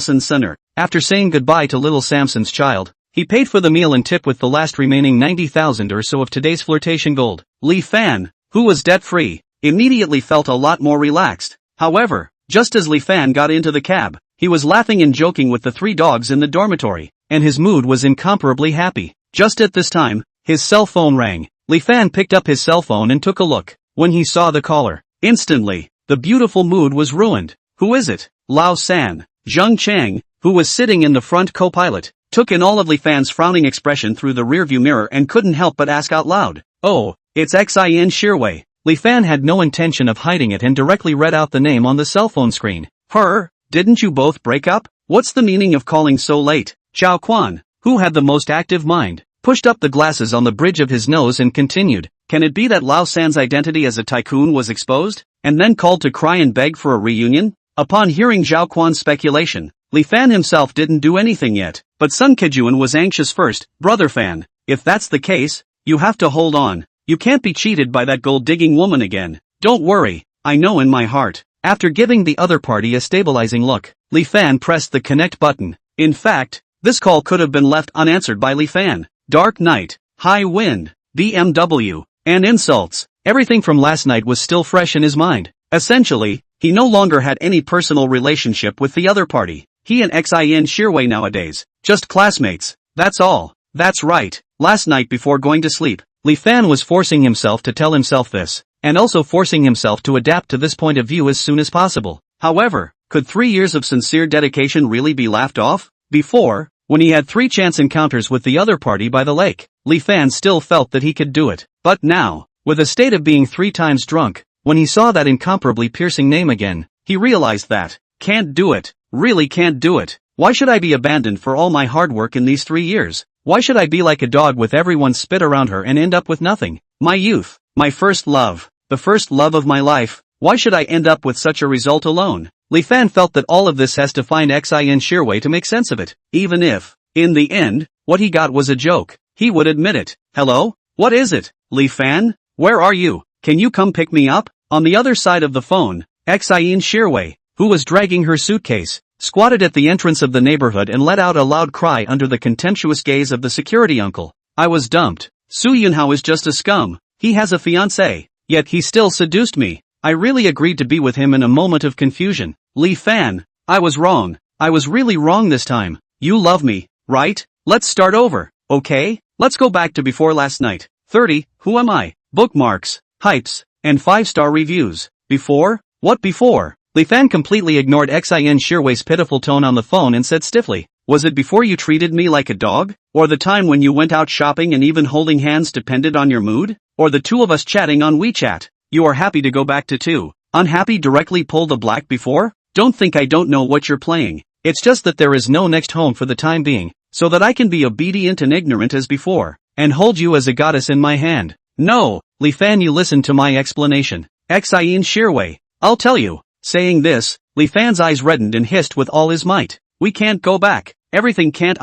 Little Samson's child, he paid for the meal and tip with the last remaining 90,000 or so of today's flirtation gold. Li Fan, who was debt-free, immediately felt a lot more relaxed. However, just as Li Fan got into the cab, he was laughing and joking with the 3 dogs in the dormitory, and his mood was incomparably happy. Just at this time, his cell phone rang. Li Fan picked up his cell phone and took a look. When he saw the caller, instantly, the beautiful mood was ruined. Who is it? Lao San. Zheng Chang, who was sitting in the front co-pilot, took in all of Li Fan's frowning expression through the rearview mirror and couldn't help but ask out loud, "Oh, it's Xin Shirwei." Li Fan had no intention of hiding it and directly read out the name on the cell phone screen. Her? Didn't you both break up? What's the meaning of calling so late? Chao Quan, who had the most active mind, pushed up the glasses on the bridge of his nose and continued, "Can it be that Lao San's identity as a tycoon was exposed, and then called to cry and beg for a reunion?" Upon hearing Zhao Quan's speculation, Li Fan himself didn't do anything yet, but Sun Kejuan was anxious first. "Brother Fan, if that's the case, you have to hold on. You can't be cheated by that gold-digging woman again. Don't worry, I know in my heart." After giving the other party a stabilizing look, Li Fan pressed the connect button. In fact, this call could have been left unanswered by Li Fan. Dark night, high wind, BMW, and insults. Everything from last night was still fresh in his mind. Essentially, he no longer had any personal relationship with the other party. He and Xin Shirwei nowadays, just classmates. That's all. That's right. Last night before going to sleep, Li Fan was forcing himself to tell himself this, and also forcing himself to adapt to this point of view as soon as possible. However, could 3 years of sincere dedication really be laughed off? Before, when he had 3 chance encounters with the other party by the lake, Li Fan still felt that he could do it. But now, with a state of being 3 times drunk, when he saw that incomparably piercing name again, he realized that, can't do it, really can't do it. Why should I be abandoned for all my hard work in these 3 years? Why should I be like a dog with everyone spit around her and end up with nothing? My youth, my first love, the first love of my life, why should I end up with such a result alone? Li Fan felt that all of this has to find Xin Shirwei to make sense of it, even if, in the end, what he got was a joke. He would admit it. "Hello? What is it? Li Fan? Where are you? Can you come pick me up?" On the other side of the phone, Xin Shirwei, who was dragging her suitcase, squatted at the entrance of the neighborhood and let out a loud cry under the contemptuous gaze of the security uncle. "I was dumped. Su Yunhao is just a scum. He has a fiancée, yet he still seduced me. I really agreed to be with him in a moment of confusion. Li Fan, I was wrong. I was really wrong this time. You love me, right? Let's start over, okay? Let's go back to before last night. 30, who am I? Bookmarks, hypes, and 5-star reviews. Before? What before?" Li Fan completely ignored Xin Shirwei's pitiful tone on the phone and said stiffly, "Was it before you treated me like a dog? Or the time when you went out shopping and even holding hands depended on your mood? Or the 2 of us chatting on WeChat? You are happy to go back to 2. Unhappy directly pull the black before? Don't think I don't know what you're playing. It's just that there is no next home for the time being, so that I can be obedient and ignorant as before, and hold you as a goddess in my hand. No, Li Fan, you listen to my explanation. Xin Shirwei, I'll tell you." Saying this, Li Fan's eyes reddened and hissed with all his might. "We can't go back. Everything can't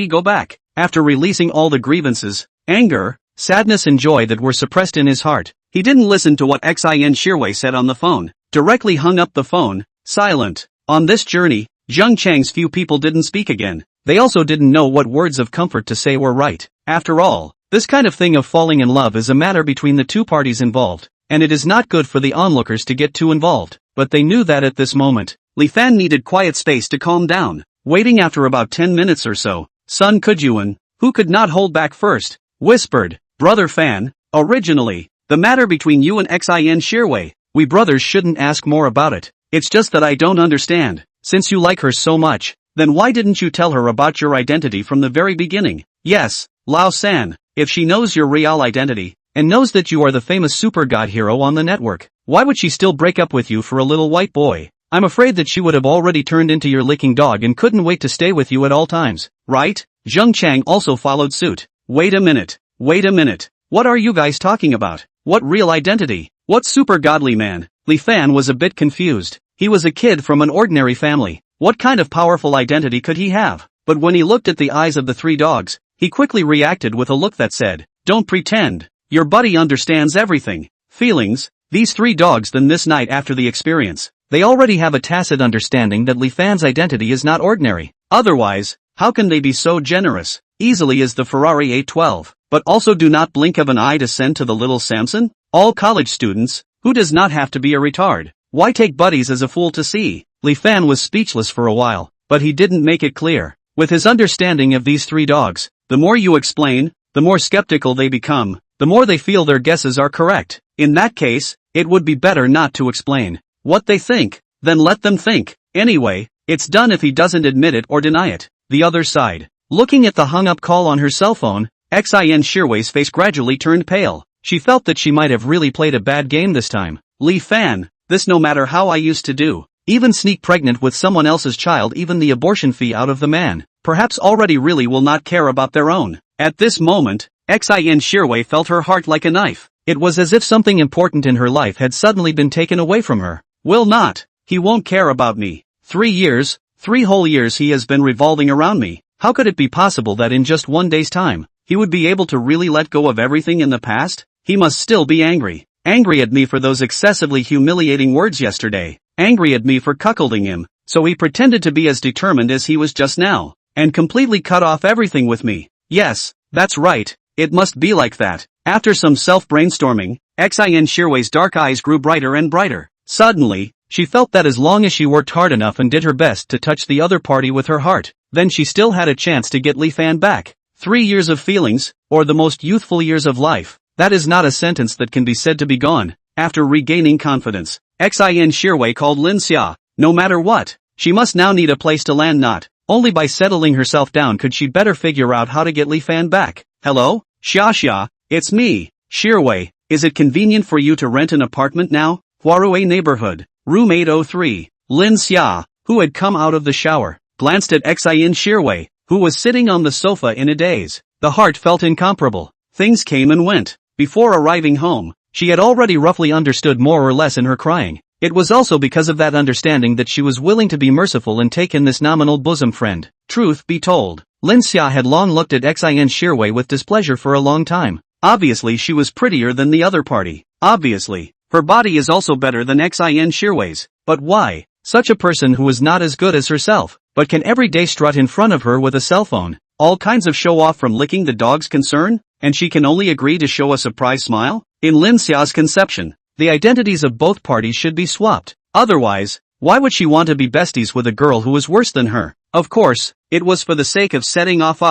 go back." After releasing all the grievances, anger, sadness and joy that were suppressed in his heart, he didn't listen to what Xin Shirwei said on the phone, directly hung up the phone, silent. On this journey, Zheng Chang's few people didn't speak again. They also didn't know what words of comfort to say were right. After all, this kind of thing of falling in love is a matter between the 2 parties involved, and it is not good for the onlookers to get too involved. But they knew that at this moment, Li Fan needed quiet space to calm down. Waiting after about 10 minutes or so, Sun Kejuan, who could not hold back first, whispered, "Brother Fan, originally, the matter between you and Xin Shirwei, we brothers shouldn't ask more about it. It's just that I don't understand. Since you like her so much, then why didn't you tell her about your identity from the very beginning? Yes, Lao San, if she knows your real identity, and knows that you are the famous super god hero on the network, why would she still break up with you for a little white boy? I'm afraid that she would have already turned into your licking dog and couldn't wait to stay with you at all times, right?" Zheng Chang also followed suit. Wait a minute. What are you guys talking about? What real identity? What super godly man? Li Fan was a bit confused. He was a kid from an ordinary family. What kind of powerful identity could he have? But when he looked at the eyes of the three dogs, he quickly reacted with a look that said, "Don't pretend. Your buddy understands everything." Feelings. These three dogs then this night after the experience, they already have a tacit understanding that Li Fan's identity is not ordinary. Otherwise, how can they be so generous? Easily as the Ferrari 812, but also do not blink of an eye to send to the little Samson? All college students, who does not have to be a retard? Why take buddies as a fool to see? Li Fan was speechless for a while, but he didn't make it clear. With his understanding of these three dogs, the more you explain, the more skeptical they become, the more they feel their guesses are correct. In that case, it would be better not to explain what they think, then let them think. Anyway, it's done if he doesn't admit it or deny it. The other side. Looking at the hung-up call on her cell phone, Xin Shirwei's face gradually turned pale. She felt that she might have really played a bad game this time. Li Fan, this no matter how I used to do. Even sneak pregnant with someone else's child, even the abortion fee out of the man. Perhaps already really will not care about their own. At this moment, Xin Shirwei felt her heart like a knife. It was as if something important in her life had suddenly been taken away from her. Will not. He won't care about me. 3 years, 3 whole years he has been revolving around me. How could it be possible that in just one day's time, he would be able to really let go of everything in the past? He must still be angry. Angry at me for those excessively humiliating words yesterday. Angry at me for cuckolding him, so he pretended to be as determined as he was just now, and completely cut off everything with me. Yes, that's right, it must be like that. After some self-brainstorming, Xin Shirwei's dark eyes grew brighter and brighter. Suddenly, she felt that as long as she worked hard enough and did her best to touch the other party with her heart, then she still had a chance to get Li Fan back. 3 years of feelings, or the most youthful years of life, that is not a sentence that can be said to be gone. After regaining confidence, Xin Shirwei called Lin Xia. No matter what, she must now need a place to land. Not only by settling herself down could she better figure out how to get Li Fan back. Hello? Xia, it's me, Shirwei. Is it convenient for you to rent an apartment now? Huarue neighborhood, room 803. Lin Xia, who had come out of the shower, glanced at Xin Shirwei, who was sitting on the sofa in a daze. The heart felt incomparable. Things came and went. Before arriving home, she had already roughly understood more or less in her crying. It was also because of that understanding that she was willing to be merciful and take in this nominal bosom friend. Truth be told, Lin Xia had long looked at Xin Shirwei with displeasure for a long time. Obviously she was prettier than the other party. Obviously, her body is also better than Xin Shirwei's. But why? Such a person who is not as good as herself, but can every day strut in front of her with a cell phone. All kinds of show off from licking the dog's concern, and she can only agree to show a surprise smile? In Lin Xia's conception, the identities of both parties should be swapped. Otherwise, why would she want to be besties with a girl who is worse than her? Of course, it was for the sake of setting off.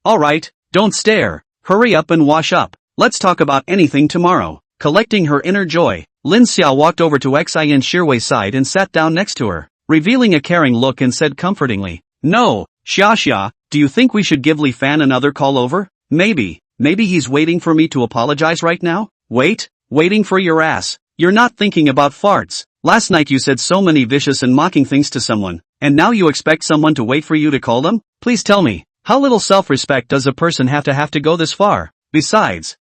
Alright, don't stare. Hurry up and wash up. Let's talk about anything tomorrow. Collecting her inner joy, Lin Xia walked over to Xin Shirwei's side and sat down next to her, revealing a caring look and said comfortingly, "No, Xia, do you think we should give Li Fan another call over? Maybe he's waiting for me to apologize right now?" Waiting for your ass. You're not thinking about farts. Last night you said so many vicious and mocking things to someone, and now you expect someone to wait for you to call them? Please tell me, how little self-respect does a person have to go this far? Besides,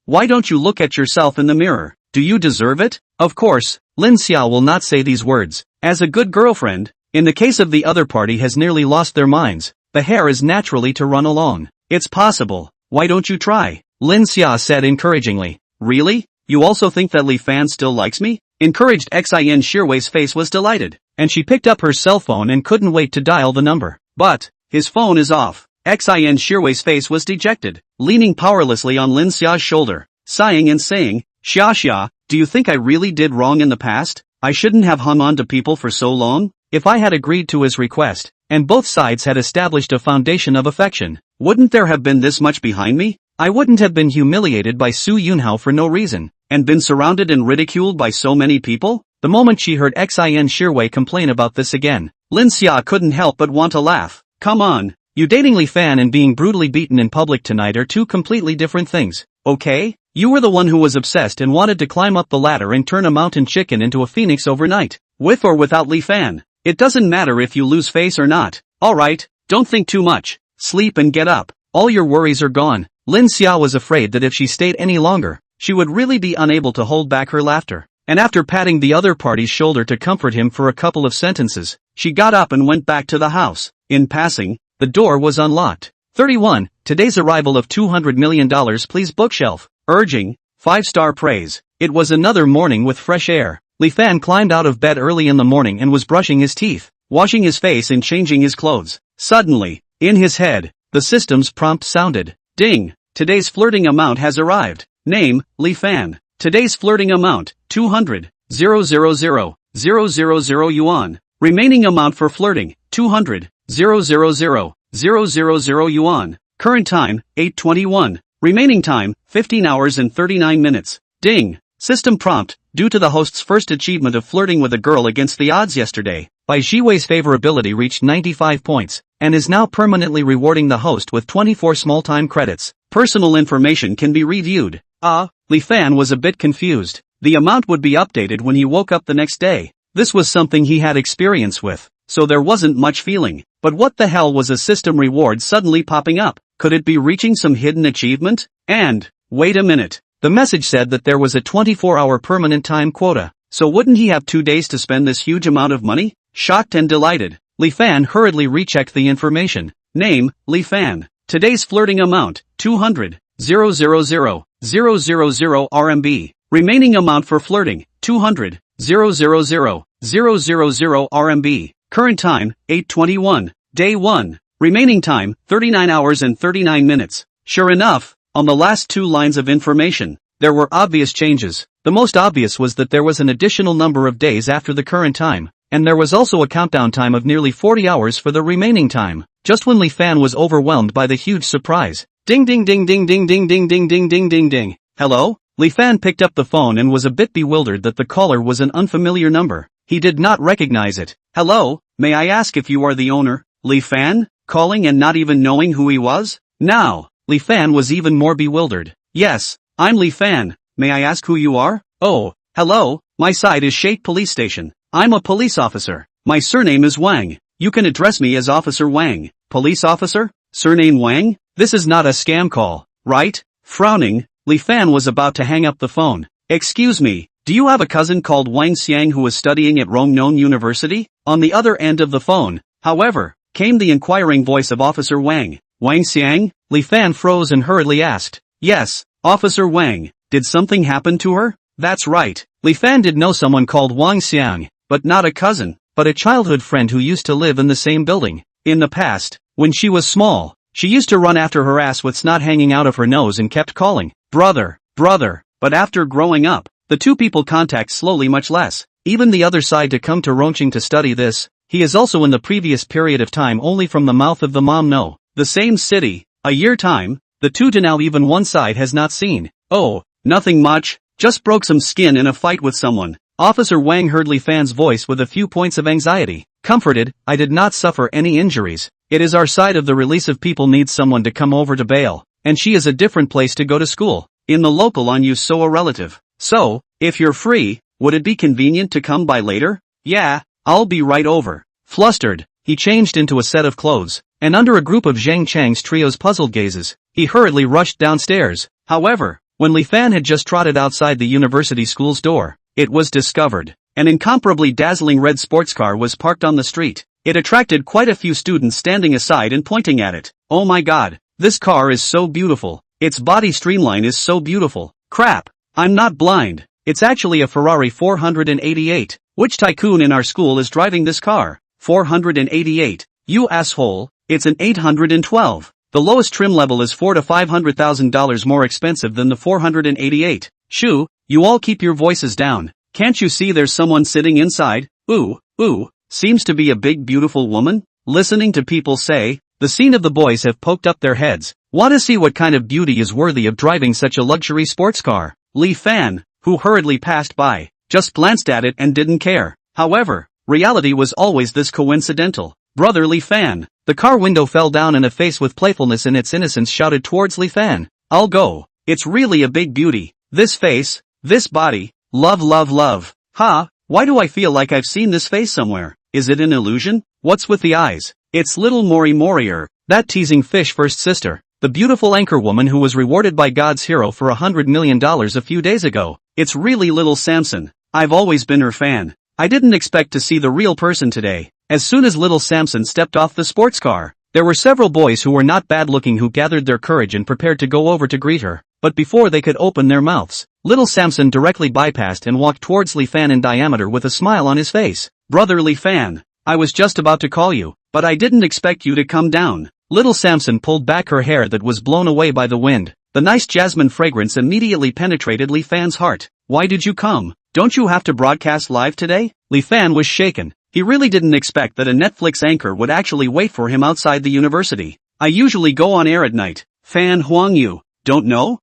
why don't you look at yourself in the mirror? Do you deserve it? Of course, Lin Xia will not say these words. As a good girlfriend, in the case of the other party has nearly lost their minds, the hair is naturally to run along. It's possible. Why don't you try? Lin Xia said encouragingly. Really? You also think that Li Fan still likes me? Encouraged Xin Shirwei's face was delighted, and she picked up her cell phone and couldn't wait to dial the number. But, his phone is off. Xin Shirwei's face was dejected, leaning powerlessly on Lin Xia's shoulder, sighing and saying, Xia, do you think I really did wrong in the past? I shouldn't have hung on to people for so long? If I had agreed to his request, and both sides had established a foundation of affection, wouldn't there have been this much behind me? I wouldn't have been humiliated by Su Yunhao for no reason, and been surrounded and ridiculed by so many people? The moment she heard Xin Shirwei complain about this again, Lin Xia couldn't help but want to laugh. Come on, you dating Li Fan and being brutally beaten in public tonight are two completely different things, okay? You were the one who was obsessed and wanted to climb up the ladder and turn a mountain chicken into a phoenix overnight. With or without Li Fan, it doesn't matter if you lose face or not. Alright, don't think too much. Sleep and get up. All your worries are gone. Lin Xia was afraid that if she stayed any longer, she would really be unable to hold back her laughter. And after patting the other party's shoulder to comfort him for a couple of sentences, she got up and went back to the house. In passing, the door was unlocked. 31. Today's arrival of $200 million, please bookshelf. Urging 5-star praise. It was another morning with fresh air. Li Fan climbed out of bed early in the morning and was brushing his teeth, washing his face and changing his clothes. Suddenly, in his head, the system's prompt sounded. Ding! Today's flirting amount has arrived. Name, Li Fan. Today's flirting amount, 200,000,000 yuan. Remaining amount for flirting, 200,000,000 yuan. Current time, 8:21. Remaining time, 15 hours and 39 minutes. Ding! System prompt, due to the host's first achievement of flirting with a girl against the odds yesterday, Bai Jiwei's favorability reached 95 points, and is now permanently rewarding the host with 24 small-time credits. Personal information can be reviewed. Li Fan was a bit confused. The amount would be updated when he woke up the next day. This was something he had experience with, so there wasn't much feeling. But what the hell was a system reward suddenly popping up? Could it be reaching some hidden achievement? And, wait a minute. The message said that there was a 24-hour permanent time quota, so wouldn't he have 2 days to spend this huge amount of money? Shocked and delighted, Li Fan hurriedly rechecked the information. Name, Li Fan. Today's flirting amount, 200,000,000 RMB. Remaining amount for flirting, 200,000,000 RMB. Current time, 8:21. Day 1. Remaining time, 39 hours and 39 minutes. Sure enough, on the last 2 lines of information, there were obvious changes. The most obvious was that there was an additional number of days after the current time, and there was also a countdown time of nearly 40 hours for the remaining time. Just when Li Fan was overwhelmed by the huge surprise. Ding ding ding ding ding ding ding ding ding ding ding ding. Hello? Li Fan picked up the phone and was a bit bewildered that the caller was an unfamiliar number. He did not recognize it. Hello, may I ask if you are the owner? Li Fan? Calling and not even knowing who he was? Now, Li Fan was even more bewildered. Yes, I'm Li Fan. May I ask who you are? Oh, hello, my side is Shate Police Station. I'm a police officer. My surname is Wang. You can address me as Officer Wang. Police officer? Surname Wang? This is not a scam call, right? Frowning, Li Fan was about to hang up the phone. Excuse me, do you have a cousin called Wang Xiang who is studying at Rongnon University? On the other end of the phone, however, came the inquiring voice of Officer Wang. Wang Xiang? Li Fan froze and hurriedly asked. Yes, Officer Wang. Did something happen to her? That's right. Li Fan did know someone called Wang Xiang, but not a cousin, but a childhood friend who used to live in the same building. In the past, when she was small, she used to run after her ass with snot hanging out of her nose and kept calling, brother, brother. But after growing up, the two people contact slowly much less. Even the other side to come to Rongqing to study this, he is also in the previous period of time only from the mouth of the mom no. The same city, a year time, the two to now even one side has not seen. Oh, nothing much, just broke some skin in a fight with someone. Officer Wang heard Li Fan's voice with a few points of anxiety. Comforted, I did not suffer any injuries. It is our side of the release of people needs someone to come over to bail, and she is a different place to go to school. In the local on you so a relative. So, if you're free, would it be convenient to come by later? Yeah, I'll be right over. Flustered, he changed into a set of clothes, and under a group of Zhang Chang's trio's puzzled gazes, he hurriedly rushed downstairs. However, when Li Fan had just trotted outside the university school's door, it was discovered. An incomparably dazzling red sports car was parked on the street. It attracted quite a few students standing aside and pointing at it. Oh my god, this car is so beautiful. Its body streamline is so beautiful. Crap, I'm not blind. It's actually a Ferrari 488. Which tycoon in our school is driving this car? 488. You asshole, it's an 812. The lowest trim level is $400,000 to $500,000 more expensive than the 488. Shoo, you all keep your voices down. Can't you see there's someone sitting inside? Ooh, seems to be a big beautiful woman? Listening to people say, the scene of the boys have poked up their heads. Want to see what kind of beauty is worthy of driving such a luxury sports car? Li Fan, who hurriedly passed by, just glanced at it and didn't care. However, reality was always this coincidental. Brother Li Fan. The car window fell down and a face with playfulness in its innocence shouted towards Li Fan. I'll go. It's really a big beauty. This face, this body, love love love. Ha, why do I feel like I've seen this face somewhere? Is it an illusion? What's with the eyes? It's little Mori Morier, that teasing fish first sister. the beautiful anchorwoman who was rewarded by God's hero for $100 million a few days ago. It's really little Samson. I've always been her fan. I didn't expect to see the real person today. As soon as little Samson stepped off the sports car, there were several boys who were not bad looking who gathered their courage and prepared to go over to greet her. But before they could open their mouths, little Samson directly bypassed and walked towards Li Fan in diameter with a smile on his face. Brother Li Fan, I was just about to call you, but I didn't expect you to come down. Little Samson pulled back her hair that was blown away by the wind. The nice jasmine fragrance immediately penetrated Li Fan's heart. Why did you come? Don't you have to broadcast live today? Li Fan was shaken. He really didn't expect that a Netflix anchor would actually wait for him outside the university. I usually go on air at night. Fan Huang you don't know?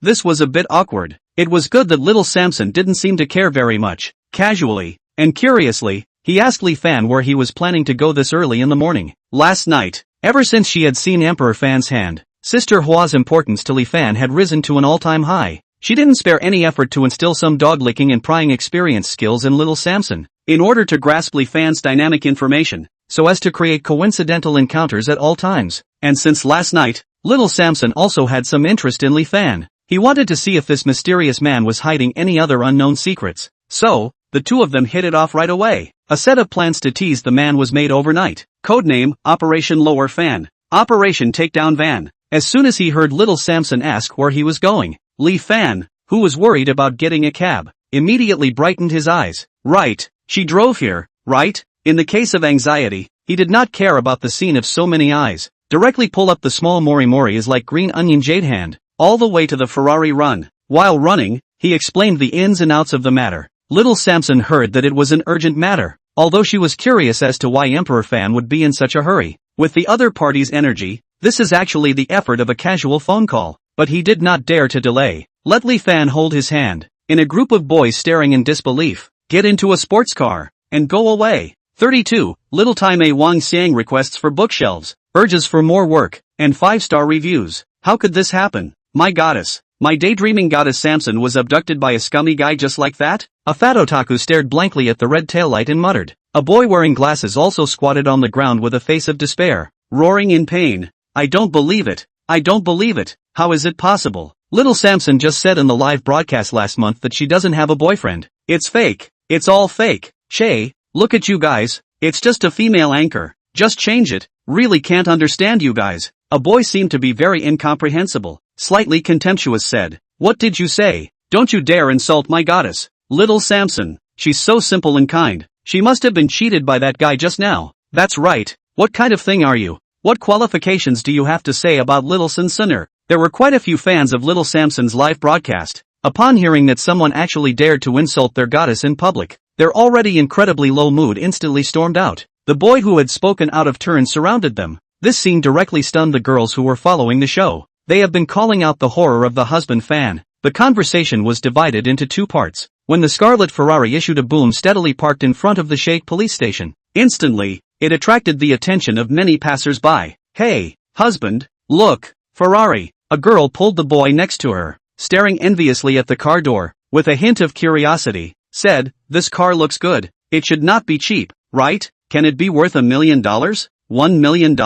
This was a bit awkward. It was good that little Samson didn't seem to care very much. Casually, and curiously, he asked Li Fan where he was planning to go this early in the morning. Last night, ever since she had seen Emperor Fan's hand, Sister Hua's importance to Li Fan had risen to an all-time high. She didn't spare any effort to instill some dog-licking and prying experience skills in little Samson, in order to grasp Li Fan's dynamic information, so as to create coincidental encounters at all times. And since last night, little Samson also had some interest in Li Fan. He wanted to see if this mysterious man was hiding any other unknown secrets. So, the two of them hit it off right away. A set of plans to tease the man was made overnight. Codename, Operation Lower Fan. Operation Takedown Van. As soon as he heard little Samson ask where he was going, Li Fan, who was worried about getting a cab, immediately brightened his eyes. Right, she drove here, right? In the case of anxiety, he did not care about the scene of so many eyes. Directly pull up the small Mori Mori is like green onion jade hand, all the way to the Ferrari run. While running, he explained the ins and outs of the matter. Little Samson heard that it was an urgent matter, although she was curious as to why Emperor Fan would be in such a hurry. With the other party's energy, this is actually the effort of a casual phone call, but he did not dare to delay. Let Li Fan hold his hand. In a group of boys staring in disbelief, get into a sports car, and go away. 32, Little Time A Wang Xiang requests for bookshelves, urges for more work, and 5-star reviews. How could this happen? My goddess. My daydreaming goddess Samson was abducted by a scummy guy just like that? A fat otaku stared blankly at the red taillight and muttered. A boy wearing glasses also squatted on the ground with a face of despair, roaring in pain. I don't believe it. I don't believe it. How is it possible? Little Samson just said in the live broadcast last month that she doesn't have a boyfriend. It's fake. It's all fake. Shay, look at you guys. It's just a female anchor. Just change it. Really can't understand you guys. A boy seemed to be very incomprehensible. Slightly contemptuous said. What did you say? Don't you dare insult my goddess. Little Samson. She's so simple and kind. She must have been cheated by that guy just now. That's right. What kind of thing are you? What qualifications do you have to say about Little Samsoner? There were quite a few fans of Little Samson's live broadcast. Upon hearing that someone actually dared to insult their goddess in public, their already incredibly low mood instantly stormed out. The boy who had spoken out of turn surrounded them. This scene directly stunned the girls who were following the show. They have been calling out the horror of the husband fan. The conversation was divided into two parts. When the Scarlet Ferrari issued a boom steadily parked in front of the Sheikh police station. Instantly, it attracted the attention of many passers-by. Hey, husband, look, Ferrari. A girl pulled the boy next to her, staring enviously at the car door, with a hint of curiosity, said, this car looks good. It should not be cheap, right? Can it be worth $1 million? $1 million?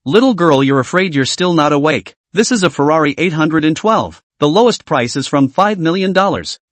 Little girl, you're afraid you're still not awake. This is a Ferrari 812. The lowest price is from $5 million.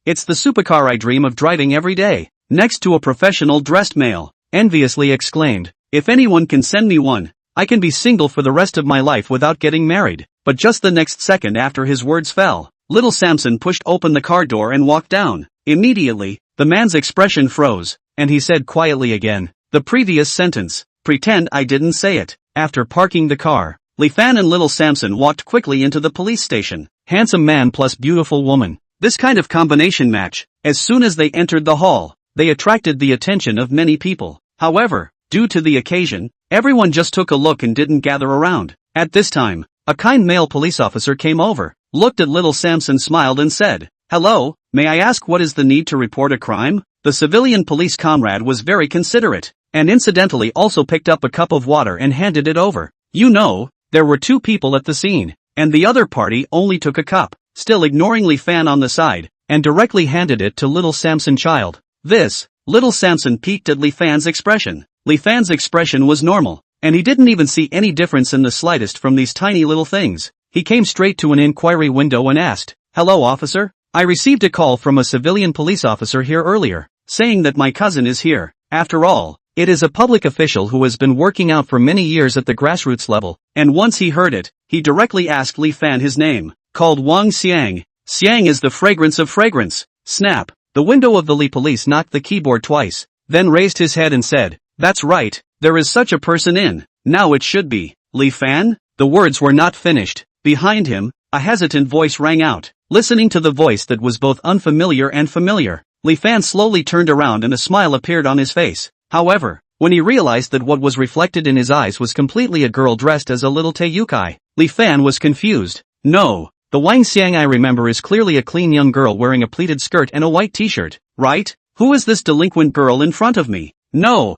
It's the supercar I dream of driving every day. Next to a professional dressed male, enviously exclaimed, if anyone can send me one, I can be single for the rest of my life without getting married. But just the next second after his words fell, little Samson pushed open the car door and walked down. Immediately, the man's expression froze, and he said quietly again, the previous sentence, pretend I didn't say it. After parking the car, Li Fan and little Samson walked quickly into the police station. Handsome man plus beautiful woman. This kind of combination match, as soon as they entered the hall, they attracted the attention of many people. However, due to the occasion, everyone just took a look and didn't gather around. At this time, a kind male police officer came over, looked at little Samson, smiled and said, hello, may I ask what is the need to report a crime? The civilian police comrade was very considerate, and incidentally also picked up a cup of water and handed it over. You know, there were two people at the scene, and the other party only took a cup, still ignoring Li Fan on the side, and directly handed it to little Samson child. This, little Samson peeked at Li Fan's expression. Li Fan's expression was normal, and he didn't even see any difference in the slightest from these tiny little things. He came straight to an inquiry window and asked, "Hello, officer? I received a call from a civilian police officer here earlier, saying that my cousin is here." After all, it is a public official who has been working out for many years at the grassroots level, and once he heard it, he directly asked Li Fan his name, called Wang Xiang. Xiang is the fragrance of fragrance. Snap! The window of the Li police knocked the keyboard twice, then raised his head and said, "That's right, there is such a person in. Now it should be Li Fan?" The words were not finished. Behind him, a hesitant voice rang out. Listening to the voice that was both unfamiliar and familiar, Li Fan slowly turned around and a smile appeared on his face. However, when he realized that what was reflected in his eyes was completely a girl dressed as a little Teiyukai, Li Fan was confused. No, the Wang Xiang I remember is clearly a clean young girl wearing a pleated skirt and a white t-shirt, right? Who is this delinquent girl in front of me? No,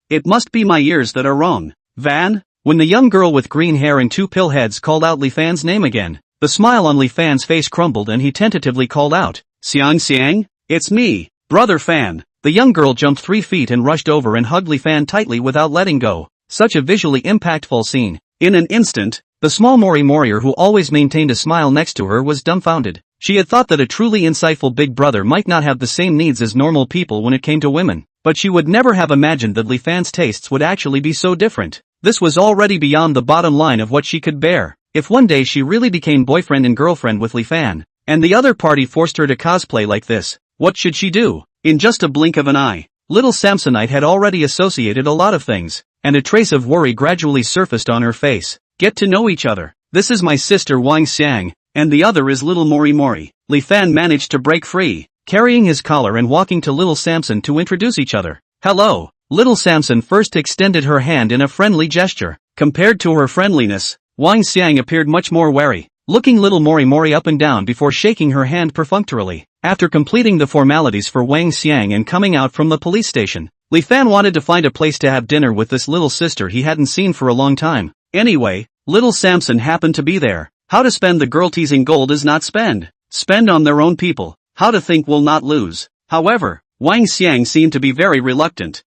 it must be my ears that are wrong. Van? When the young girl with green hair and two pill heads called out Li Fan's name again, the smile on Li Fan's face crumbled and he tentatively called out, Xiang? It's me, Brother Fan." The young girl jumped 3 feet and rushed over and hugged Li Fan tightly without letting go. Such a visually impactful scene. In an instant, the small Mori who always maintained a smile next to her was dumbfounded. She had thought that a truly insightful big brother might not have the same needs as normal people when it came to women, but she would never have imagined that Li Fan's tastes would actually be so different. This was already beyond the bottom line of what she could bear. If one day she really became boyfriend and girlfriend with Li Fan, and the other party forced her to cosplay like this, what should she do? In just a blink of an eye, little Samsonite had already associated a lot of things, and a trace of worry gradually surfaced on her face. Get to know each other. This is my sister Wang Xiang, and the other is little Mori. Li Fan managed to break free, carrying his collar and walking to little Samson to introduce each other. Hello. Little Samson first extended her hand in a friendly gesture. Compared to her friendliness, Wang Xiang appeared much more wary, looking little Mori up and down before shaking her hand perfunctorily. After completing the formalities for Wang Xiang and coming out from the police station, Li Fan wanted to find a place to have dinner with this little sister he hadn't seen for a long time. Anyway, little Samson happened to be there. How to spend the girl-teasing gold is not spend. Spend on their own people. How to think will not lose. However, Wang Xiang seemed to be very reluctant.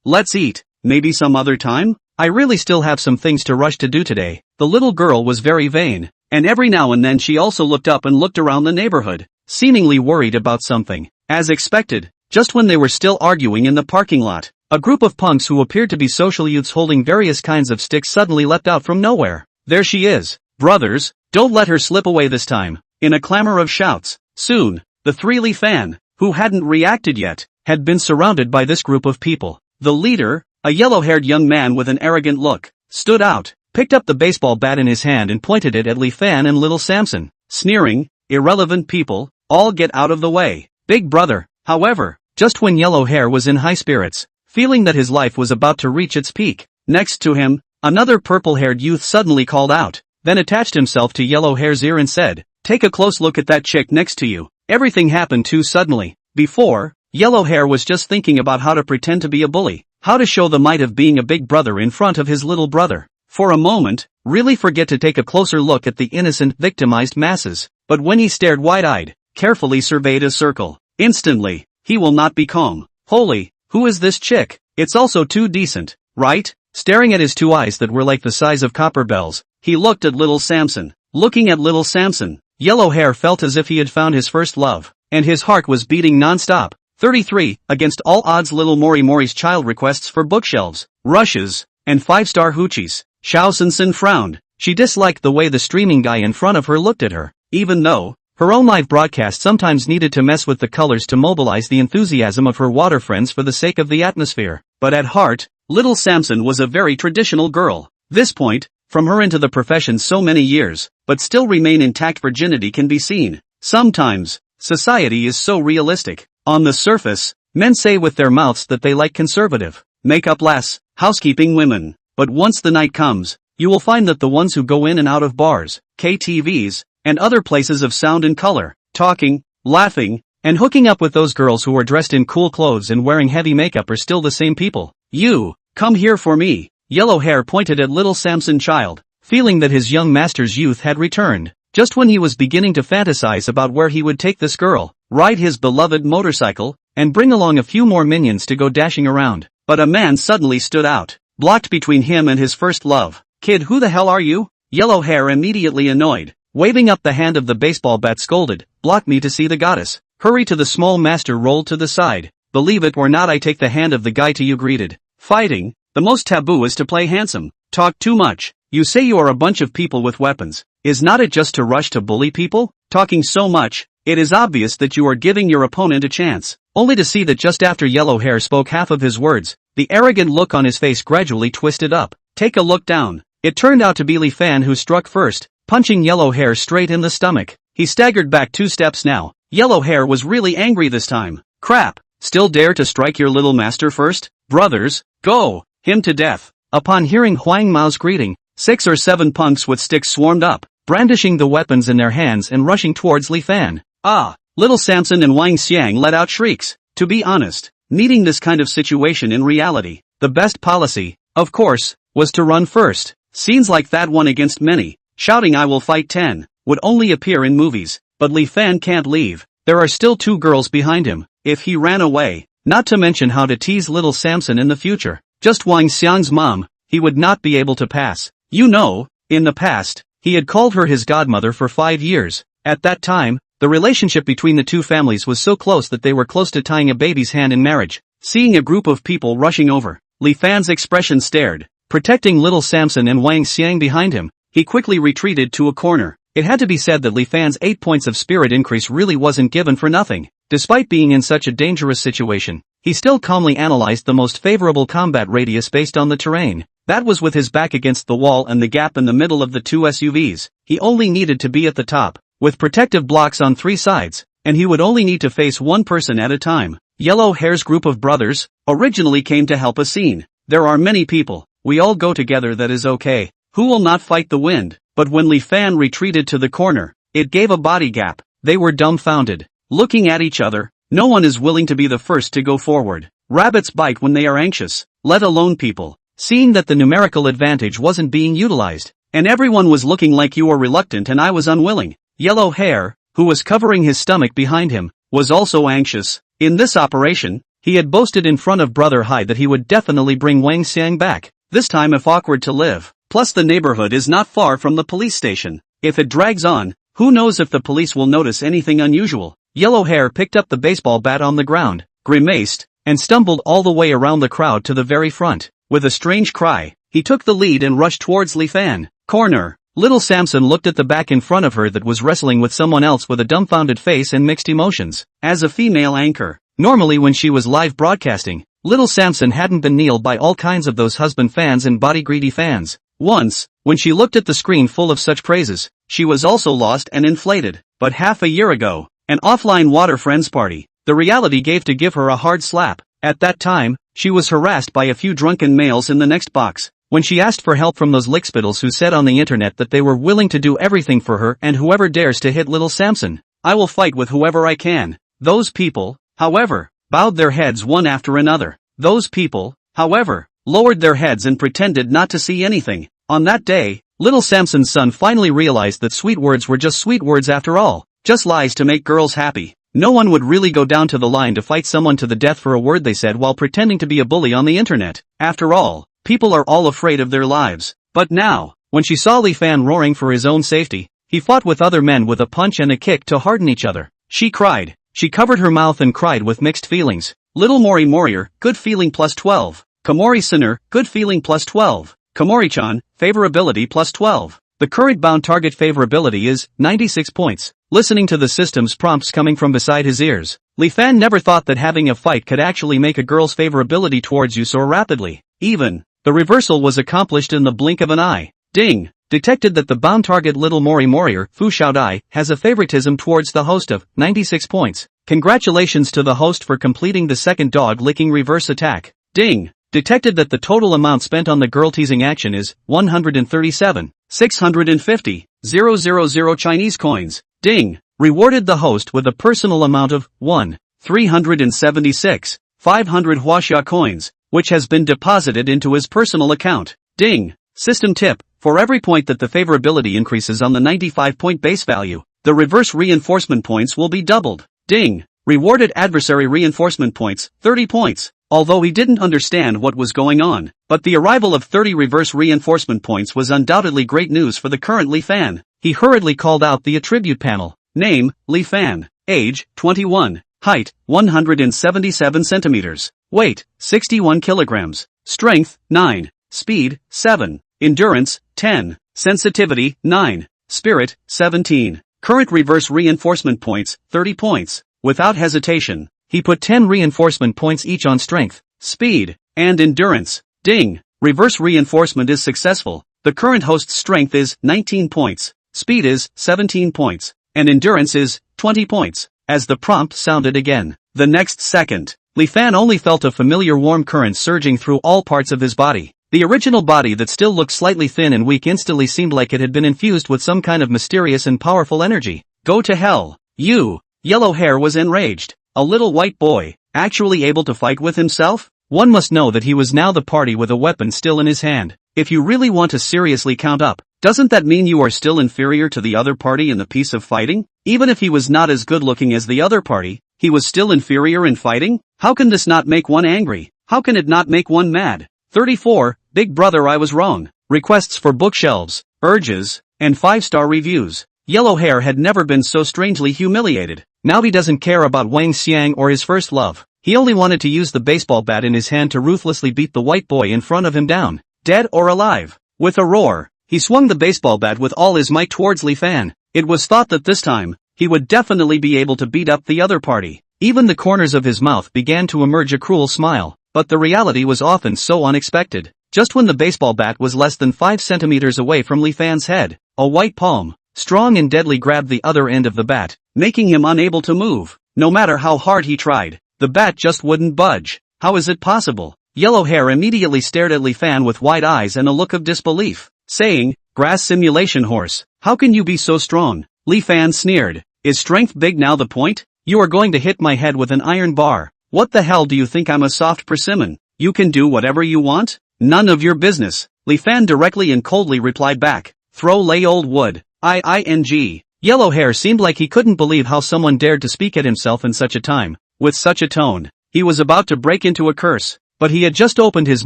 Let's eat. Maybe some other time? I really still have some things to rush to do today. The little girl was very vain, and every now and then she also looked up and looked around the neighborhood, seemingly worried about something. As expected, just when they were still arguing in the parking lot, a group of punks who appeared to be social youths holding various kinds of sticks suddenly leapt out from nowhere. There she is. Brothers, don't let her slip away this time. In a clamor of shouts, soon, the three Li Fan, who hadn't reacted yet, had been surrounded by this group of people. The leader, a yellow-haired young man with an arrogant look, stood out, picked up the baseball bat in his hand and pointed it at Li Fan and little Samson, sneering, "Irrelevant people, all get out of the way." Big brother, however, just when Yellow Hair was in high spirits, feeling that his life was about to reach its peak, next to him, another purple-haired youth suddenly called out, then attached himself to Yellow Hair's ear and said, "Take a close look at that chick next to you." Everything happened too suddenly. Before, Yellow Hair was just thinking about how to pretend to be a bully, how to show the might of being a big brother in front of his little brother. For a moment, really forget to take a closer look at the innocent, victimized masses. But when he stared wide-eyed, carefully surveyed a circle, instantly, he will not be calm. Holy, who is this chick? It's also too decent, right? Staring at his two eyes that were like the size of copper bells, he looked at little Samson. Looking at little Samson, Yellow Hair felt as if he had found his first love, and his heart was beating non-stop. 33, against all odds little Mori's child requests for bookshelves, rushes, and 5-star hoochies. Xiao Sansan frowned. She disliked the way the streaming guy in front of her looked at her, even though her own live broadcast sometimes needed to mess with the colors to mobilize the enthusiasm of her water friends for the sake of the atmosphere. But at heart, little Samson was a very traditional girl. This point, from her into the profession so many years, but still remain intact virginity can be seen. Sometimes, society is so realistic. On the surface, men say with their mouths that they like conservative, makeup less, housekeeping women. But once the night comes, you will find that the ones who go in and out of bars, KTVs, and other places of sound and color, talking, laughing, and hooking up with those girls who are dressed in cool clothes and wearing heavy makeup are still the same people. You, come here for me. Yellow Hair pointed at little Samson child, feeling that his young master's youth had returned, just when he was beginning to fantasize about where he would take this girl, ride his beloved motorcycle, and bring along a few more minions to go dashing around. But a man suddenly stood out. blocked between him and his first love. Kid, who the hell are you? Yellow hair immediately annoyed, waving up the hand of the baseball bat scolded, block me to see the goddess. Hurry to the small master rolled to the side. Believe it or not, I take the hand of the guy to you greeted. Fighting, the most taboo is to play handsome. Talk too much. You say you are a bunch of people with weapons. Is not it just to rush to bully people? Talking so much, it is obvious that you are giving your opponent a chance. Only to see that just after yellow hair spoke half of his words, the arrogant look on his face gradually twisted up. Take a look down. It turned out to be Li Fan who struck first, punching yellow hair straight in the stomach. He staggered back 2 steps now. Yellow hair was really angry this time. Crap. Still dare to strike your little master first? Brothers, go! Him to death. Upon hearing Huang Mao's greeting, 6 or 7 punks with sticks swarmed up, brandishing the weapons in their hands and rushing towards Li Fan. Ah! Little Samson and Wang Xiang let out shrieks. To be honest, needing this kind of situation in reality, the best policy, of course, was to run first. Scenes like that one against many, shouting I will fight 10, would only appear in movies, but Li Fan can't leave. There are still 2 girls behind him. If he ran away, not to mention how to tease little Samson in the future, just Wang Xiang's mom, he would not be able to pass. You know, in the past, he had called her his godmother for 5 years. At that time, the relationship between the 2 families was so close that they were close to tying a baby's hand in marriage. Seeing a group of people rushing over, Li Fan's expression stared. Protecting little Samson and Wang Xiang behind him, he quickly retreated to a corner. It had to be said that Li Fan's 8 points of spirit increase really wasn't given for nothing. Despite being in such a dangerous situation, he still calmly analyzed the most favorable combat radius based on the terrain. That was with his back against the wall and the gap in the middle of the 2 SUVs. He only needed to be at the top, with protective blocks on 3 sides, and he would only need to face 1 person at a time. Yellow hair's group of brothers originally came to help a scene. There are many people. We all go together, that is okay. Who will not fight the wind? But when Li Fan retreated to the corner, it gave a body gap. They were dumbfounded, looking at each other. No one is willing to be the first to go forward. Rabbits bite when they are anxious, let alone people. Seeing that the numerical advantage wasn't being utilized, and everyone was looking like you were reluctant and I was unwilling. Yellow hair, who was covering his stomach behind him, was also anxious. In this operation, he had boasted in front of Brother Hai that he would definitely bring Wang Xiang back, this time if awkward to live. Plus the neighborhood is not far from the police station. If it drags on, who knows if the police will notice anything unusual. Yellow hair picked up the baseball bat on the ground, grimaced, and stumbled all the way around the crowd to the very front. With a strange cry, he took the lead and rushed towards Li Fan. Corner. Little Samson looked at the back in front of her that was wrestling with someone else with a dumbfounded face and mixed emotions. As a female anchor, normally when she was live broadcasting, little Samson hadn't been nailed by all kinds of those husband fans and body-greedy fans. Once, when she looked at the screen full of such praises, she was also lost and inflated. But half a year ago, an offline water friends party, the reality gave to give her a hard slap. At that time, she was harassed by a few drunken males in the next box. When she asked for help from those lickspittles who said on the internet that they were willing to do everything for her and whoever dares to hit little Samson, I will fight with whoever I can. Those people, however, bowed their heads one after another. Those people, however, lowered their heads and pretended not to see anything. On that day, little Samson's son finally realized that sweet words were just sweet words after all, just lies to make girls happy. No one would really go down to the line to fight someone to the death for a word they said while pretending to be a bully on the internet. After all, people are all afraid of their lives. But now, when she saw Li Fan roaring for his own safety, he fought with other men with a punch and a kick to harden each other. She cried. She covered her mouth and cried with mixed feelings. Little Mori Morier, good feeling plus 12. Komori Sinner, good feeling plus 12. Komori-chan, favorability plus 12. The current bound target favorability is 96 points. Listening to the system's prompts coming from beside his ears, Li Fan never thought that having a fight could actually make a girl's favorability towards you so rapidly. Even, the reversal was accomplished in the blink of an eye. Ding! Detected that the bound target little Mori Morier, Fu Xiaodai, has a favoritism towards the host of 96 points. Congratulations to the host for completing the second dog-licking reverse attack. Ding! Detected that the total amount spent on the girl-teasing action is 137,650,000 Chinese coins. Ding! Rewarded the host with a personal amount of 1,376,500 Huaxia coins, which has been deposited into his personal account. Ding! System tip. For every point that the favorability increases on the 95-point base value, the reverse reinforcement points will be doubled. Ding! Rewarded adversary reinforcement points, 30 points. although he didn't understand what was going on. But the arrival of 30 reverse reinforcement points was undoubtedly great news for the current Li Fan. He hurriedly called out the attribute panel. Name, Li Fan. Age, 21. Height, 177 centimeters. Weight, 61 kilograms. Strength, 9. Speed, 7. Endurance, 10. Sensitivity, 9. Spirit, 17. Current reverse reinforcement points, 30 points. Without hesitation, he put 10 reinforcement points each on strength, speed, and endurance. Ding! Reverse reinforcement is successful. The current host's strength is 19 points, speed is 17 points, and endurance is 20 points. As the prompt sounded again, the next second, Li Fan only felt a familiar warm current surging through all parts of his body. The original body that still looked slightly thin and weak instantly seemed like it had been infused with some kind of mysterious and powerful energy. Go to hell, you! Yellow Hair was enraged. A little white boy, actually able to fight with himself? One must know that he was now the party with a weapon still in his hand. If you really want to seriously count up, doesn't that mean you are still inferior to the other party in the piece of fighting? Even if he was not as good looking as the other party, he was still inferior in fighting? How can this not make one angry? How can it not make one mad? 34, Big Brother, I was wrong. Requests for bookshelves, urges, and 5-star reviews. Yellow Hair had never been so strangely humiliated. Now he doesn't care about Wang Xiang or his first love. He only wanted to use the baseball bat in his hand to ruthlessly beat the white boy in front of him down, dead or alive. With a roar, he swung the baseball bat with all his might towards Li Fan. It was thought that this time, he would definitely be able to beat up the other party. Even the corners of his mouth began to emerge a cruel smile. But the reality was often so unexpected. Just when the baseball bat was less than 5 centimeters away from Li Fan's head, a white palm, strong and deadly, grabbed the other end of the bat, making him unable to move. No matter how hard he tried, the bat just wouldn't budge. How is it possible? Yellow Hair immediately stared at Li Fan with wide eyes and a look of disbelief, saying, "Grass simulation horse, how can you be so strong?" Li Fan sneered. "Is strength big now the point? You are going to hit my head with an iron bar. What the hell do you think, I'm a soft persimmon? You can do whatever you want? None of your business." Li Fan directly and coldly replied back, "Throw lay old wood, ing." Yellow Hair seemed like he couldn't believe how someone dared to speak at himself in such a time, with such a tone. He was about to break into a curse, but he had just opened his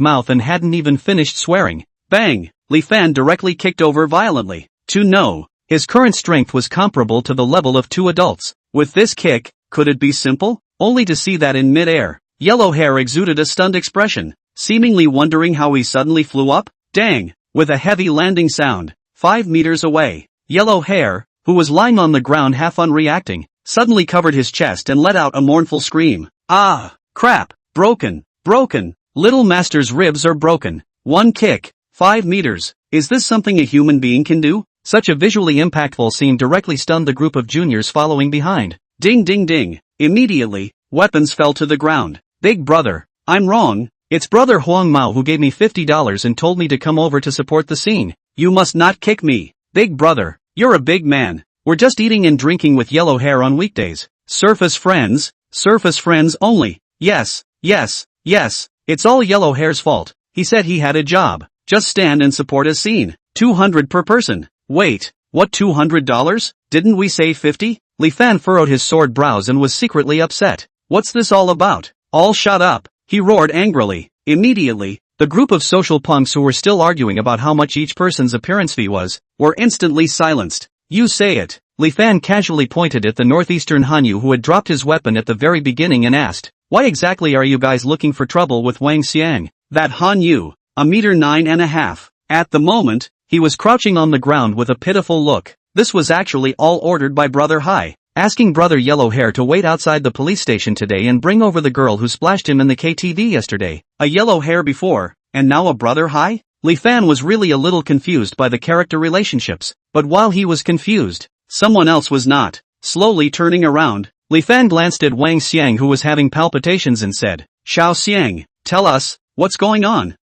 mouth and hadn't even finished swearing. Bang! Li Fan directly kicked over violently. His current strength was comparable to the level of 2 adults. With this kick, could it be simple? Only to see that in mid-air, Yellow Hair exuded a stunned expression, seemingly wondering how he suddenly flew up. Dang! With a heavy landing sound, 5 meters away, Yellow Hair, who was lying on the ground half unreacting, suddenly covered his chest and let out a mournful scream. Ah! Crap! Broken! Little Master's ribs are broken. One kick, 5 meters. Is this something a human being can do? Such a visually impactful scene directly stunned the group of juniors following behind. Ding ding ding. Immediately, weapons fell to the ground. Big Brother, I'm wrong. It's Brother Huang Mao who gave me $50 and told me to come over to support the scene. You must not kick me. Big Brother, you're a big man. We're just eating and drinking with Yellow Hair on weekdays. Surface friends only. Yes. It's all Yellow Hair's fault. He said he had a job. Just stand and support a scene. 200 per person. Wait, what, $200? Didn't we say 50? Li Fan furrowed his sword brows and was secretly upset. What's this all about? All shut up, he roared angrily. Immediately, the group of social punks who were still arguing about how much each person's appearance fee was, were instantly silenced. You say it. Li Fan casually pointed at the northeastern Hanyu who had dropped his weapon at the very beginning and asked, "Why exactly are you guys looking for trouble with Wang Xiang?" That Hanyu, 1.9 meters. At the moment, he was crouching on the ground with a pitiful look. This was actually all ordered by Brother Hai, asking Brother Yellow Hair to wait outside the police station today and bring over the girl who splashed him in the KTV yesterday. A Yellow Hair before, and now a Brother Hai? Li Fan was really a little confused by the character relationships, but while he was confused, someone else was not. Slowly turning around, Li Fan glanced at Wang Xiang who was having palpitations and said, "Xiao Xiang, tell us, what's going on?"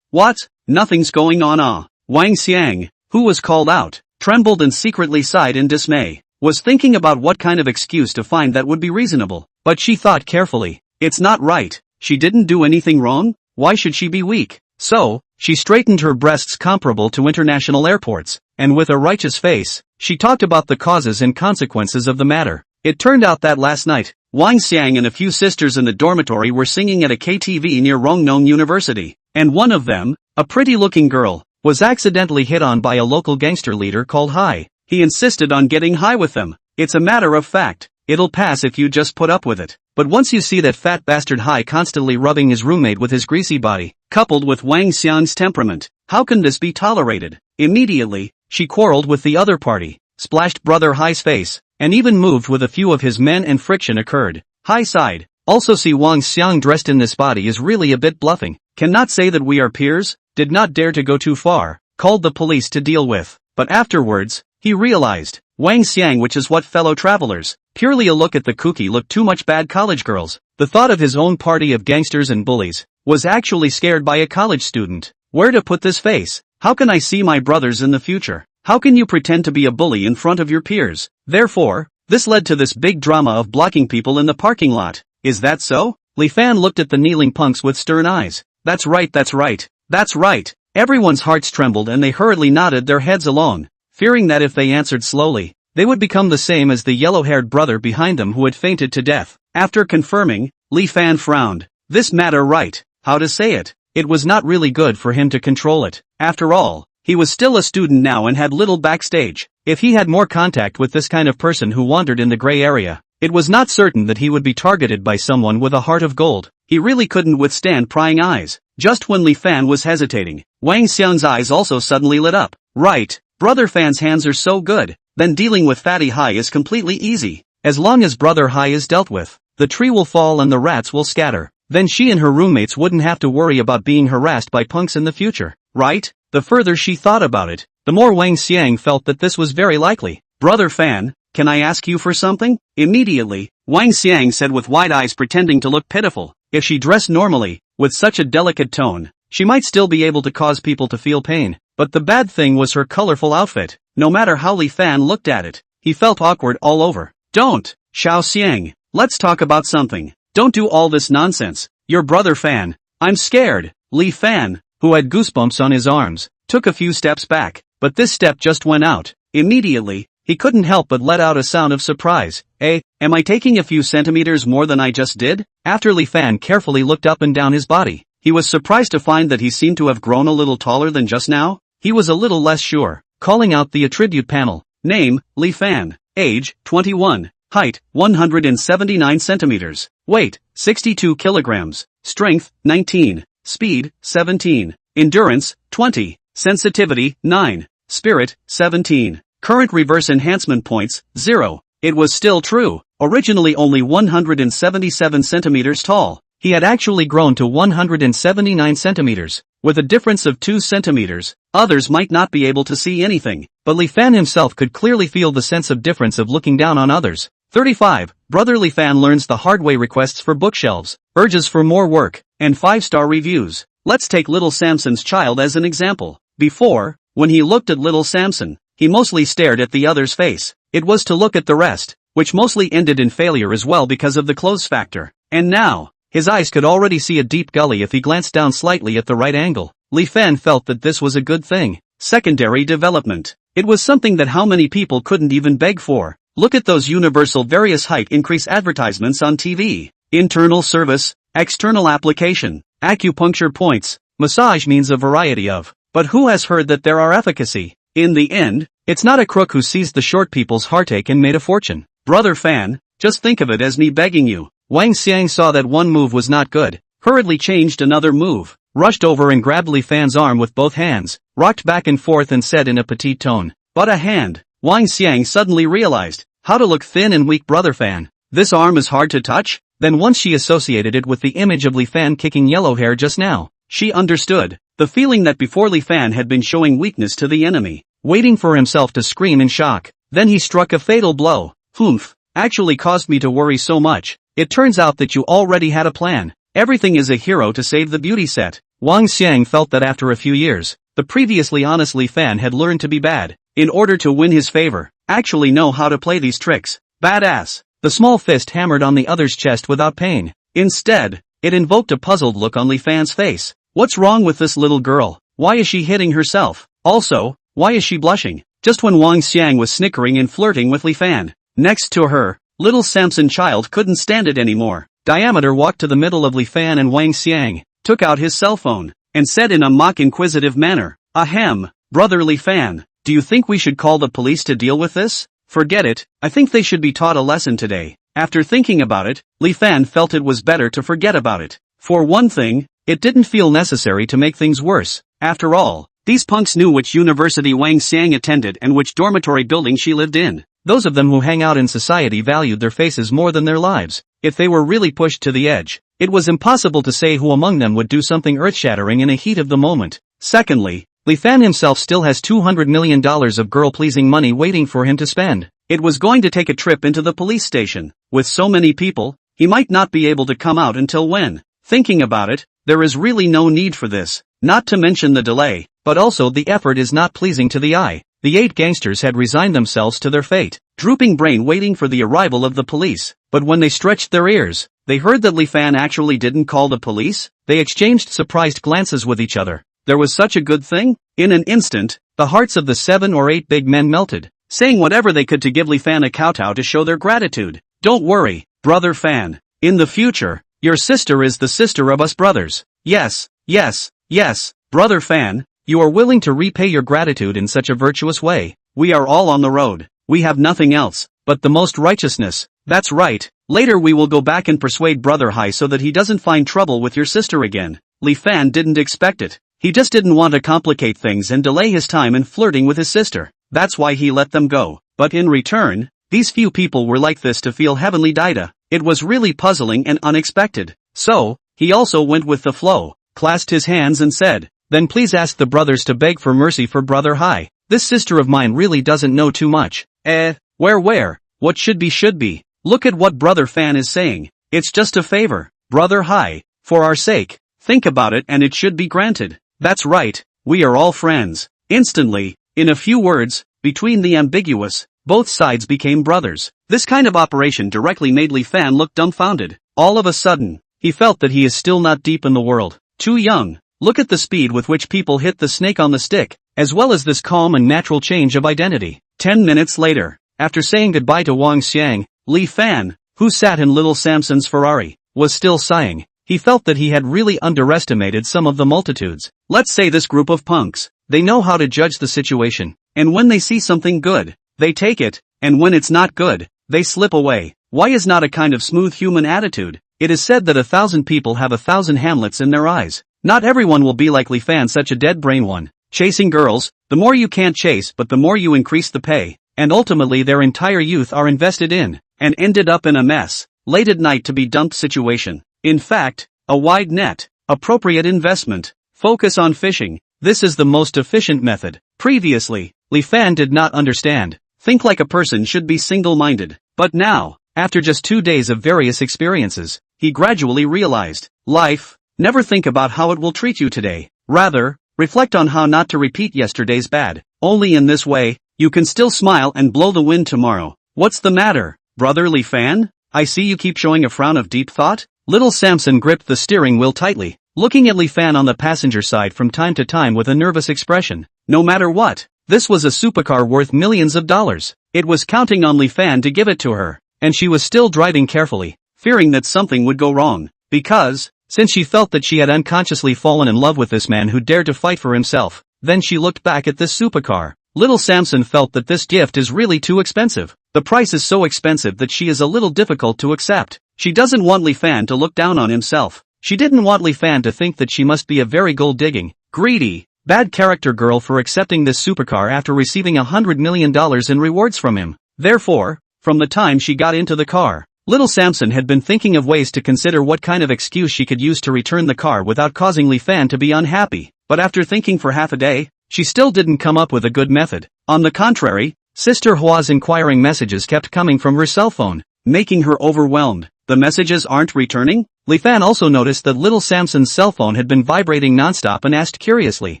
What? Nothing's going on. Wang Xiang, who was called out, trembled and secretly sighed in dismay, was thinking about what kind of excuse to find that would be reasonable, but she thought carefully. It's not right, she didn't do anything wrong, why should she be weak? So, she straightened her breasts comparable to international airports, and with a righteous face, she talked about the causes and consequences of the matter. It turned out that last night, Wang Xiang and a few sisters in the dormitory were singing at a KTV near Rongnong University, and one of them, a pretty-looking girl, was accidentally hit on by a local gangster leader called Hai. He insisted on getting high with them. It's a matter of fact, it'll pass if you just put up with it. But once you see that fat bastard Hai constantly rubbing his roommate with his greasy body, coupled with Wang Xiang's temperament, how can this be tolerated? Immediately, she quarreled with the other party, splashed brother Hai's face, and even moved with a few of his men, and friction occurred. Hai sighed. Also, see, Wang Xiang dressed in this body is really a bit bluffing. Cannot say that we are peers, did not dare to go too far, called the police to deal with. But afterwards, he realized, Wang Xiang, which is what fellow travelers, purely a look at the cookie looked too much bad college girls. The thought of his own party of gangsters and bullies, was actually scared by a college student. Where to put this face? How can I see my brothers in the future? How can you pretend to be a bully in front of your peers? Therefore, this led to this big drama of blocking people in the parking lot. Is that so? Li Fan looked at the kneeling punks with stern eyes. That's right, that's right, that's right. Everyone's hearts trembled and they hurriedly nodded their heads along, fearing that if they answered slowly, they would become the same as the yellow-haired brother behind them who had fainted to death. After confirming, Li Fan frowned. This matter right, how to say it? It was not really good for him to control it. After all, he was still a student now and had little backstage. If he had more contact with this kind of person who wandered in the gray area, it was not certain that he would be targeted by someone with a heart of gold. He really couldn't withstand prying eyes. Just when Li Fan was hesitating, Wang Xiang's eyes also suddenly lit up. Right, brother Fan's hands are so good, then dealing with fatty Hai is completely easy. As long as brother Hai is dealt with, the tree will fall and the rats will scatter. Then she and her roommates wouldn't have to worry about being harassed by punks in the future, right? The further she thought about it, the more Wang Xiang felt that this was very likely. Brother Fan, can I ask you for something? Immediately, Wang Xiang said with wide eyes, pretending to look pitiful. If she dressed normally, with such a delicate tone, she might still be able to cause people to feel pain. But the bad thing was her colorful outfit. No matter how Li Fan looked at it, he felt awkward all over. Don't, Xiao Xiang, let's talk about something. Don't do all this nonsense. Your brother Fan, I'm scared. Li Fan, who had goosebumps on his arms, took a few steps back, but this step just went out. Immediately, he couldn't help but let out a sound of surprise. Am I taking a few centimeters more than I just did? After Li Fan carefully looked up and down his body, he was surprised to find that he seemed to have grown a little taller than just now. He was a little less sure, calling out the attribute panel. Name, Li Fan. Age, 21. Height, 179 centimeters. Weight, 62 kilograms. Strength, 19. Speed, 17. Endurance, 20. Sensitivity, 9. Spirit, 17. Current reverse enhancement points, 0. It was still true. Originally only 177 centimeters tall, he had actually grown to 179 centimeters, with a difference of 2 centimeters. Others might not be able to see anything, but Li Fan himself could clearly feel the sense of difference of looking down on others. 35. Brother Li Fan learns the hard way: requests for bookshelves, urges for more work, and 5-star reviews. Let's take little Samson's child as an example. Before, when he looked at little Samson, he mostly stared at the other's face. It was to look at the rest, which mostly ended in failure as well because of the clothes factor. And now, his eyes could already see a deep gully if he glanced down slightly at the right angle. Li Fan felt that this was a good thing. Secondary development. It was something that how many people couldn't even beg for. Look at those universal various height increase advertisements on TV. Internal service, external application, acupuncture points, massage means a variety of. But who has heard that there are efficacy? In the end, it's not a crook who seized the short people's heartache and made a fortune. Brother Fan, just think of it as me begging you. Wang Xiang saw that one move was not good, hurriedly changed another move, rushed over and grabbed Li Fan's arm with both hands, rocked back and forth and said in a petite tone, "But a hand." Wang Xiang suddenly realized how to look thin and weak. Brother Fan, this arm is hard to touch? Then once she associated it with the image of Li Fan kicking yellow hair just now, she understood the feeling that before Li Fan had been showing weakness to the enemy, waiting for himself to scream in shock. Then he struck a fatal blow. Humph, actually caused me to worry so much. It turns out that you already had a plan. Everything is a hero to save the beauty set. Wang Xiang felt that after a few years, the previously honest Li Fan had learned to be bad, in order to win his favor, actually know how to play these tricks. Badass. The small fist hammered on the other's chest without pain. Instead, it invoked a puzzled look on Li Fan's face. What's wrong with this little girl? Why is she hitting herself? Also, why is she blushing? Just when Wang Xiang was snickering and flirting with Li Fan. Next to her, Little Samson child couldn't stand it anymore. Diameter walked to the middle of Li Fan and Wang Xiang, took out his cell phone, and said in a mock-inquisitive manner, "Ahem, brother Li Fan, do you think we should call the police to deal with this?" "Forget it, I think they should be taught a lesson today." After thinking about it, Li Fan felt it was better to forget about it. For one thing, it didn't feel necessary to make things worse. After all, these punks knew which university Wang Xiang attended and which dormitory building she lived in. Those of them who hang out in society valued their faces more than their lives. If they were really pushed to the edge, it was impossible to say who among them would do something earth-shattering in the heat of the moment. Secondly, Li Fan himself still has $200 million of girl-pleasing money waiting for him to spend. It was going to take a trip into the police station. With so many people, he might not be able to come out until when. Thinking about it, there is really no need for this. Not to mention the delay, but also the effort is not pleasing to the eye. The 8 gangsters had resigned themselves to their fate, drooping brain waiting for the arrival of the police. But when they stretched their ears, they heard that Li Fan actually didn't call the police. They exchanged surprised glances with each other. There was such a good thing? In an instant, the hearts of the 7 or 8 big men melted, saying whatever they could to give Li Fan a kowtow to show their gratitude. "Don't worry, brother Fan. In the future, your sister is the sister of us brothers. Yes, yes, yes, brother Fan, you are willing to repay your gratitude in such a virtuous way. We are all on the road. We have nothing else but the most righteousness. That's right. Later we will go back and persuade brother Hai so that he doesn't find trouble with your sister again." Li Fan didn't expect it. He just didn't want to complicate things and delay his time in flirting with his sister. That's why he let them go. But in return, these few people were like this to feel heavenly Dida. It was really puzzling and unexpected. So, he also went with the flow, clasped his hands and said, "Then please ask the brothers to beg for mercy for brother Hai. This sister of mine really doesn't know too much." Where? What should be. Look at what brother Fan is saying. It's just a favor, brother Hai, for our sake. Think about it and it should be granted. That's right, we are all friends. Instantly, in a few words, between the ambiguous, both sides became brothers. This kind of operation directly made Li Fan look dumbfounded. All of a sudden, he felt that he is still not deep in the world. Too young. Look at the speed with which people hit the snake on the stick, as well as this calm and natural change of identity. 10 minutes later, after saying goodbye to Wang Xiang, Li Fan, who sat in little Samson's Ferrari, was still sighing. He felt that he had really underestimated some of the multitudes. Let's say this group of punks. They know how to judge the situation, and when they see something good, they take it, and when it's not good, they slip away. Why is not a kind of smooth human attitude? It is said that 1,000 people have 1,000 Hamlets in their eyes. Not everyone will be like Li Fan, such a dead brain one. Chasing girls, the more you can't chase but the more you increase the pay, and ultimately their entire youth are invested in, and ended up in a mess, late at night to be dumped situation. In fact, a wide net, appropriate investment, focus on fishing, this is the most efficient method. Previously, Li Fan did not understand, think like a person should be single-minded, but now, after just 2 days of various experiences, he gradually realized, life, never think about how it will treat you today, rather, reflect on how not to repeat yesterday's bad. Only in this way, you can still smile and blow the wind tomorrow. What's the matter, brother Li Fan? I see you keep showing a frown of deep thought. Little Samson gripped the steering wheel tightly, looking at Li Fan on the passenger side from time to time with a nervous expression. No matter what, this was a supercar worth millions of dollars. It was counting on Li Fan to give it to her, and she was still driving carefully, fearing that something would go wrong, because, since she felt that she had unconsciously fallen in love with this man who dared to fight for himself, then she looked back at this supercar. Little Samson felt that this gift is really too expensive. The price is so expensive that she is a little difficult to accept. She doesn't want Li Fan to look down on himself. She didn't want Li Fan to think that she must be a very gold-digging, greedy, bad character girl for accepting this supercar after receiving $100 million in rewards from him. Therefore, from the time she got into the car, little Samson had been thinking of ways to consider what kind of excuse she could use to return the car without causing Li Fan to be unhappy. But after thinking for half a day, she still didn't come up with a good method. On the contrary, Sister Hua's inquiring messages kept coming from her cell phone, making her overwhelmed. The messages aren't returning? Li Fan also noticed that little Samson's cell phone had been vibrating nonstop and asked curiously.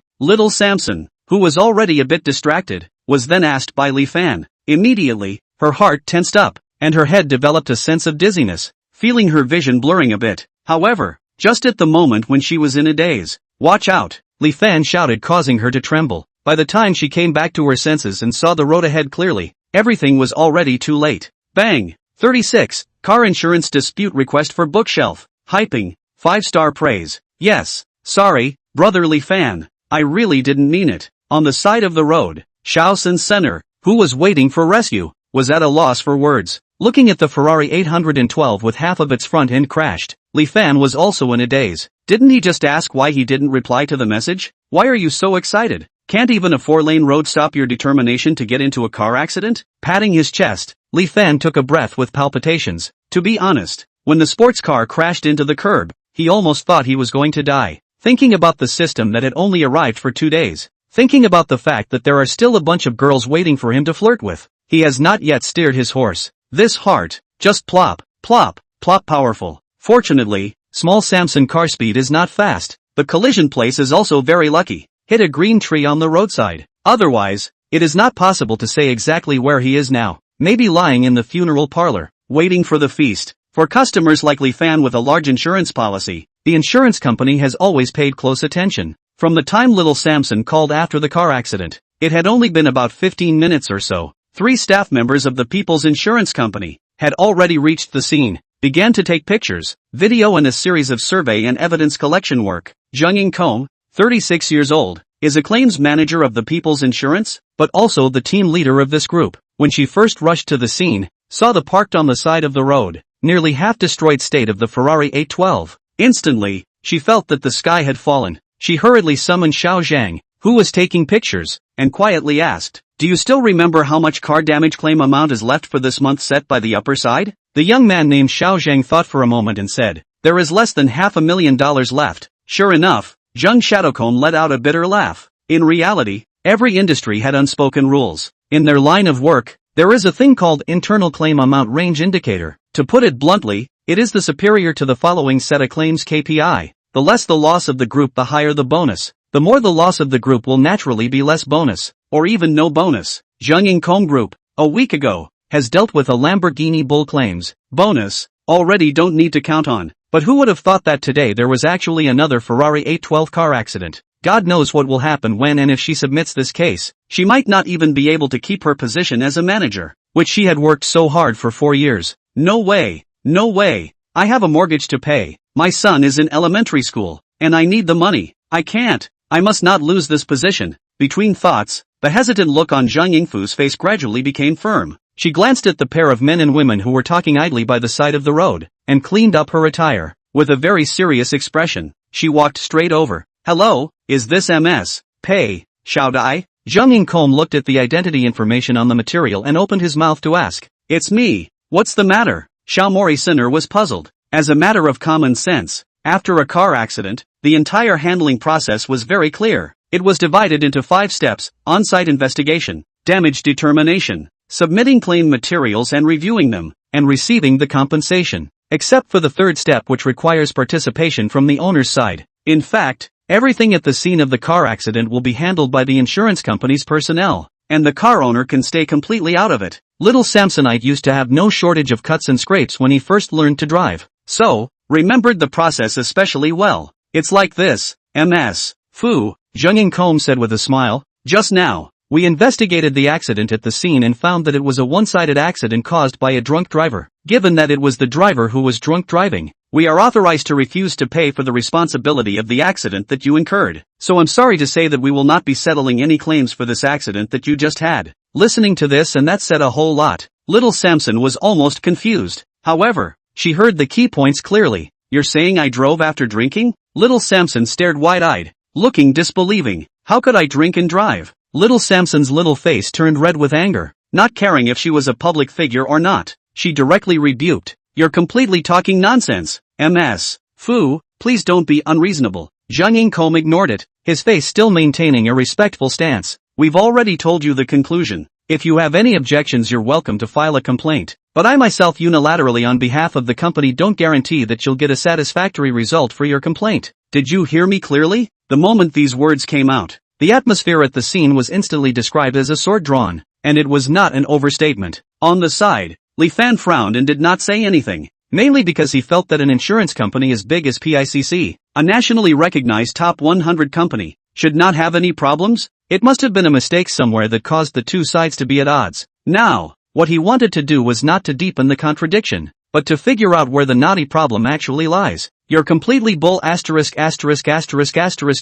Little Samson, who was already a bit distracted, was then asked by Li Fan. Immediately, her heart tensed up, and her head developed a sense of dizziness, feeling her vision blurring a bit. However, just at the moment when she was in a daze, "Watch out!" Li Fan shouted, causing her to tremble. By the time she came back to her senses and saw the road ahead clearly, everything was already too late. Bang! 36. Car insurance dispute request for bookshelf. Hyping. 5-star praise. Yes. Sorry, brotherly fan. I really didn't mean it. On the side of the road, Shaoxin Senner, who was waiting for rescue, was at a loss for words. Looking at the Ferrari 812 with half of its front end crashed, Li Fan was also in a daze. Didn't he just ask why he didn't reply to the message? Why are you so excited? Can't even a 4-lane road stop your determination to get into a car accident? Patting his chest, Li Fan took a breath with palpitations. To be honest, when the sports car crashed into the curb, he almost thought he was going to die. Thinking about the system that had only arrived for 2 days. Thinking about the fact that there are still a bunch of girls waiting for him to flirt with. He has not yet steered his horse. This heart, just plop, plop, plop powerful. Fortunately, small Samson car speed is not fast. The collision place is also very lucky. Hit a green tree on the roadside. Otherwise, it is not possible to say exactly where he is now. Maybe lying in the funeral parlor, waiting for the feast. For customers like Li Fan with a large insurance policy, the insurance company has always paid close attention. From the time little Samson called after the car accident, it had only been about 15 minutes or so. 3 staff members of the People's Insurance Company had already reached the scene, began to take pictures, video and a series of survey and evidence collection work. Jung In-kom, 36 years old, is a claims manager of the People's Insurance, but also the team leader of this group. When she first rushed to the scene, saw the parked on the side of the road, nearly half-destroyed state of the Ferrari 812. Instantly, she felt that the sky had fallen. She hurriedly summoned Xiao Zhang, who was taking pictures, and quietly asked, "Do you still remember how much car damage claim amount is left for this month set by the upper side?" The young man named Xiao Zhang thought for a moment and said, "There is less than $500,000 left." Sure enough, Zhang Shadowcomb let out a bitter laugh. In reality, every industry had unspoken rules. In their line of work, there is a thing called internal claim amount range indicator. To put it bluntly, it is the superior to the following set of claims KPI. The less the loss of the group, the higher the bonus. The more the loss of the group will naturally be less bonus, or even no bonus. Zhang In-kom Group, a week ago, has dealt with a Lamborghini Bull claims. Bonus, already don't need to count on. But who would have thought that today there was actually another Ferrari 812 car accident? God knows what will happen when and if she submits this case. She might not even be able to keep her position as a manager, which she had worked so hard for 4 years. No way, no way. I have a mortgage to pay. My son is in elementary school, and I need the money. I can't. I must not lose this position. Between thoughts, the hesitant look on Zhang Yingfu's face gradually became firm. She glanced at the pair of men and women who were talking idly by the side of the road, and cleaned up her attire. With a very serious expression, she walked straight over. "Hello, is this MS? Pei, Xiaodai?" Zhang In-kom looked at the identity information on the material and opened his mouth to ask, "It's me. What's the matter?" Xiaomori Sinner was puzzled. As a matter of common sense, after a car accident, the entire handling process was very clear. It was divided into 5 steps: on-site investigation, damage determination, submitting claim materials and reviewing them, and receiving the compensation. Except for the 3rd step, which requires participation from the owner's side. In fact, everything at the scene of the car accident will be handled by the insurance company's personnel, and the car owner can stay completely out of it. Little Samsonite used to have no shortage of cuts and scrapes when he first learned to drive. So, remembered the process especially well. "It's like this, MS. Fu," Zhang In-kom said with a smile. "Just now, we investigated the accident at the scene and found that it was a one-sided accident caused by a drunk driver. Given that it was the driver who was drunk driving, we are authorized to refuse to pay for the responsibility of the accident that you incurred. So I'm sorry to say that we will not be settling any claims for this accident that you just had." Listening to this, and that said a whole lot, little Samson was almost confused. However, she heard the key points clearly. "You're saying I drove after drinking?" Little Samson stared wide-eyed, looking disbelieving. "How could I drink and drive?" Little Samson's little face turned red with anger. Not caring if she was a public figure or not, she directly rebuked, "You're completely talking nonsense. MS. Fu, please don't be unreasonable." Zhang In-kom ignored it, his face still maintaining a respectful stance. "We've already told you the conclusion. If you have any objections, you're welcome to file a complaint. But I myself unilaterally on behalf of the company don't guarantee that you'll get a satisfactory result for your complaint." Did you hear me clearly? The moment these words came out, the atmosphere at the scene was instantly described as a sword drawn, and it was not an overstatement. On the side, Li Fan frowned and did not say anything, mainly because he felt that an insurance company as big as PICC, a nationally recognized top 100 company, should not have any problems. It must have been a mistake somewhere that caused the two sides to be at odds. Now, What he wanted to do was not to deepen the contradiction, but to figure out where the knotty problem actually lies. You're completely bull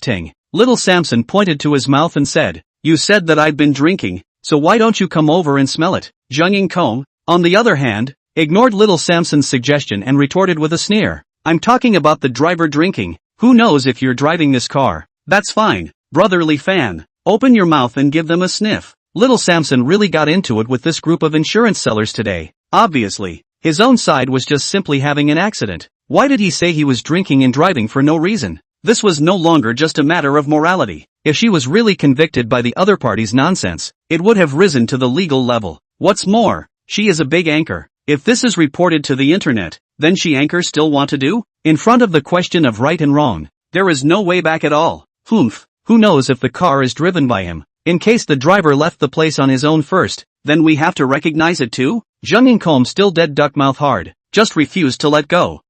ting. Little Samson pointed to his mouth and said, "You said that I'd been drinking, so why don't you come over and smell it?" Jung Kong, on the other hand, ignored Little Samson's suggestion and retorted with a sneer, "I'm talking about the driver drinking. Who knows if you're driving this car?" "That's fine, brotherly fan. Open your mouth and give them a sniff." Little Samson really got into it with this group of insurance sellers today. Obviously, his own side was just simply having an accident. Why did he say he was drinking and driving for no reason? This was no longer just a matter of morality. If she was really convicted by the other party's nonsense, it would have risen to the legal level. What's more, she is a big anchor. If this is reported to the internet, then she anchors still want to do? In front of the question of right and wrong, there is no way back at all. Humph, who knows if the car is driven by him? In case the driver left the place on his own first, then we have to recognize it too? Jung Comb still dead duck mouth hard, just refused to let go.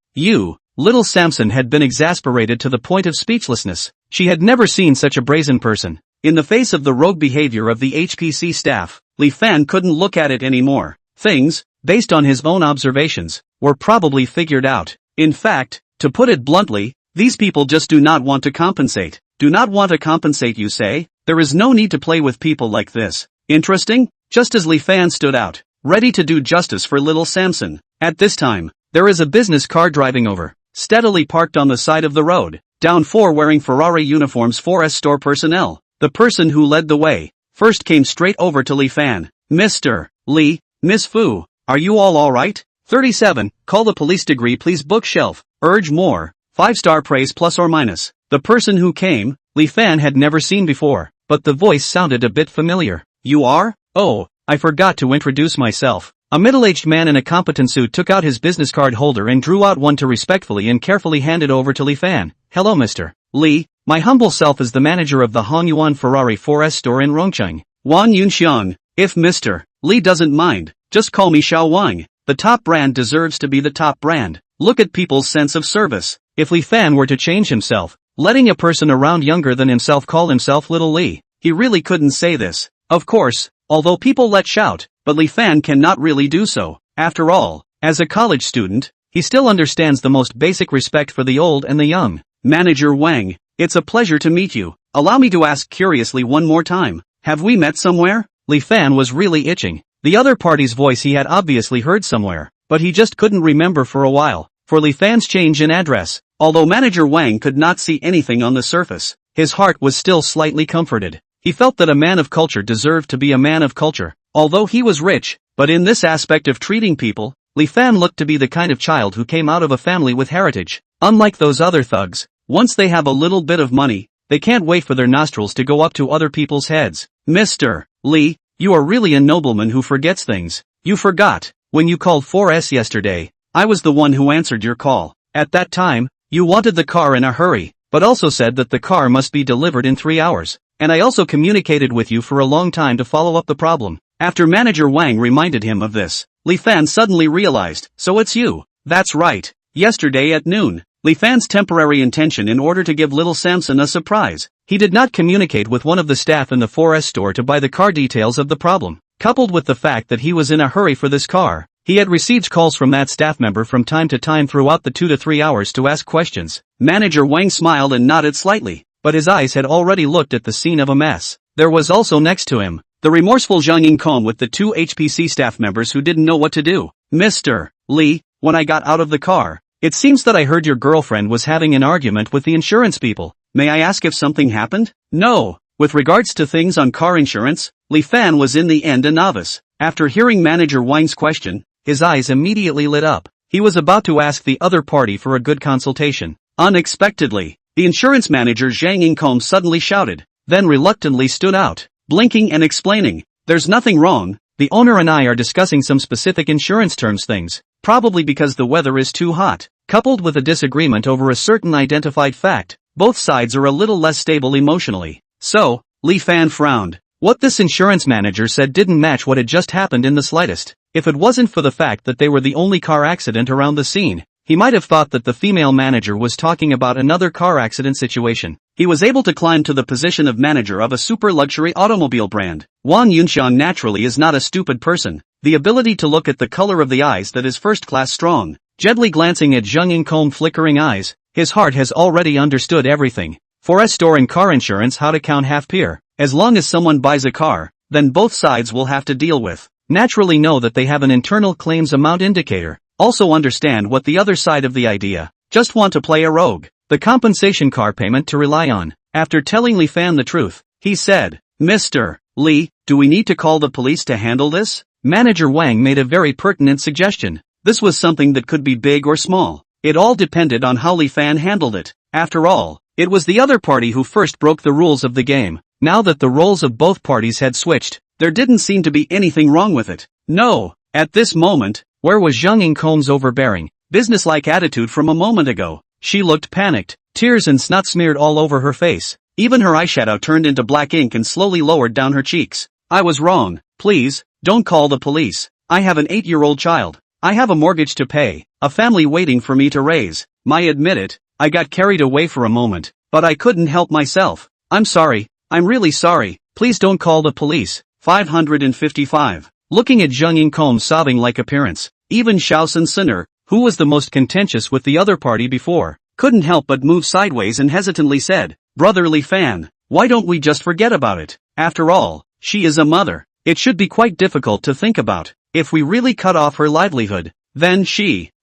Little Samson had been exasperated to the point of speechlessness. She had never seen such a brazen person. In the face of the rogue behavior of the HPC staff, Li Fan couldn't look at it anymore. Things, based on his own observations, were probably figured out. In fact, to put it bluntly, these people just do not want to compensate. Do not want to compensate, you say? There is no need to play with people like this. Interesting? Just as Li Fan stood out, ready to do justice for Little Samson. At this time, there is a business car driving over, steadily parked on the side of the road. Down 4 wearing Ferrari uniforms 4S store personnel. The person who led the way first came straight over to Li Fan. "Mr. Li, Miss Fu, are you all alright? 37, call the police degree please bookshelf, urge more, 5-star praise plus or minus." The person who came, Li Fan had never seen before, but the voice sounded a bit familiar. "You are? Oh, I forgot to introduce myself." A middle-aged man in a competent suit took out his business card holder and drew out one to respectfully and carefully hand it over to Li Fan. "Hello Mr. Li, my humble self is the manager of the Hongyuan Ferrari 4S store in Rongcheng. Wan Yunxiang. If Mr. Li doesn't mind, just call me Xiao Wang. The top brand deserves to be the top brand. Look at people's sense of service." If Li Fan were to change himself, letting a person around younger than himself call himself Little Li, he really couldn't say this. Of course, although people let shout, but Li Fan cannot really do so. After all, as a college student, he still understands the most basic respect for the old and the young. "Manager Wang, it's a pleasure to meet you. Allow me to ask curiously one more time, have we met somewhere?" Li Fan was really itching. The other party's voice he had obviously heard somewhere, but he just couldn't remember for a while. For Li Fan's change in address, although Manager Wang could not see anything on the surface, his heart was still slightly comforted. He felt that a man of culture deserved to be a man of culture, although he was rich, but in this aspect of treating people, Li Fan looked to be the kind of child who came out of a family with heritage. Unlike those other thugs, once they have a little bit of money, they can't wait for their nostrils to go up to other people's heads. "Mr. Li, you are really a nobleman who forgets things. You forgot, when you called 4S yesterday, I was the one who answered your call. At that time, you wanted the car in a hurry, but also said that the car must be delivered in 3 hours. And I also communicated with you for a long time to follow up the problem." After Manager Wang reminded him of this, Li Fan suddenly realized, "So it's you." "That's right. Yesterday at noon." Li Fan's temporary intention in order to give Little Samson a surprise. He did not communicate with one of the staff in the 4S store to buy the car details of the problem. Coupled with the fact that he was in a hurry for this car, he had received calls from that staff member from time to time throughout the 2 to 3 hours to ask questions. Manager Wang smiled and nodded slightly, but his eyes had already looked at the scene of a mess. There was also next to him, the remorseful Zhang Yingkong with the 2 HPC staff members who didn't know what to do. "Mr. Li, when I got out of the car, it seems that I heard your girlfriend was having an argument with the insurance people. May I ask if something happened?" "No." With regards to things on car insurance, Li Fan was in the end a novice. After hearing Manager Wang's question, his eyes immediately lit up. He was about to ask the other party for a good consultation. Unexpectedly, the insurance manager Zhang Yingkong suddenly shouted, then reluctantly stood out, blinking and explaining, "There's nothing wrong, the owner and I are discussing some specific insurance terms things, probably because the weather is too hot, coupled with a disagreement over a certain identified fact, both sides are a little less stable emotionally." "So," Li Fan frowned. What this insurance manager said didn't match what had just happened in the slightest. If it wasn't for the fact that they were the only car accident around the scene, he might have thought that the female manager was talking about another car accident situation. He was able to climb to the position of manager of a super luxury automobile brand. Wan Yunxiang naturally is not a stupid person. the ability to look at the color of the eyes that is first-class strong. Gently glancing at Jung In-com's flickering eyes, his heart has already understood everything. For a store and car insurance, how to count half peer. As long as someone buys a car, then both sides will have to deal with. Naturally know that they have an internal claims amount indicator. Also understand what the other side of the idea. Just want to play a rogue. The compensation car payment to rely on. After telling Li Fan the truth, he said, Mr. Li, do we need to call the police to handle this? Manager Wang made a very pertinent suggestion. This was something that could be big or small. It all depended on how Li Fan handled it. After all, it was the other party who first broke the rules of the game. Now that the roles of both parties had switched, there didn't seem to be anything wrong with it. No, at this moment, where was Jung In-com's overbearing, businesslike attitude from a moment ago? She looked panicked, tears and snot smeared all over her face. Even her eyeshadow turned into black ink and slowly lowered down her cheeks. I was wrong. Please, don't call the police. I have an 8-year-old child. I have a mortgage to pay, a family waiting for me to raise. Admit it, I got carried away for a moment, but I couldn't help myself. I'm sorry. I'm really sorry. Please don't call the police. 555. Looking at Jung In-com's sobbing like appearance, even Shaosun Sinner, who was the most contentious with the other party before, couldn't help but move sideways and hesitantly said, Brother Li Fan, why don't we just forget about it? After all, she is a mother. It should be quite difficult to think about. If we really cut off her livelihood, then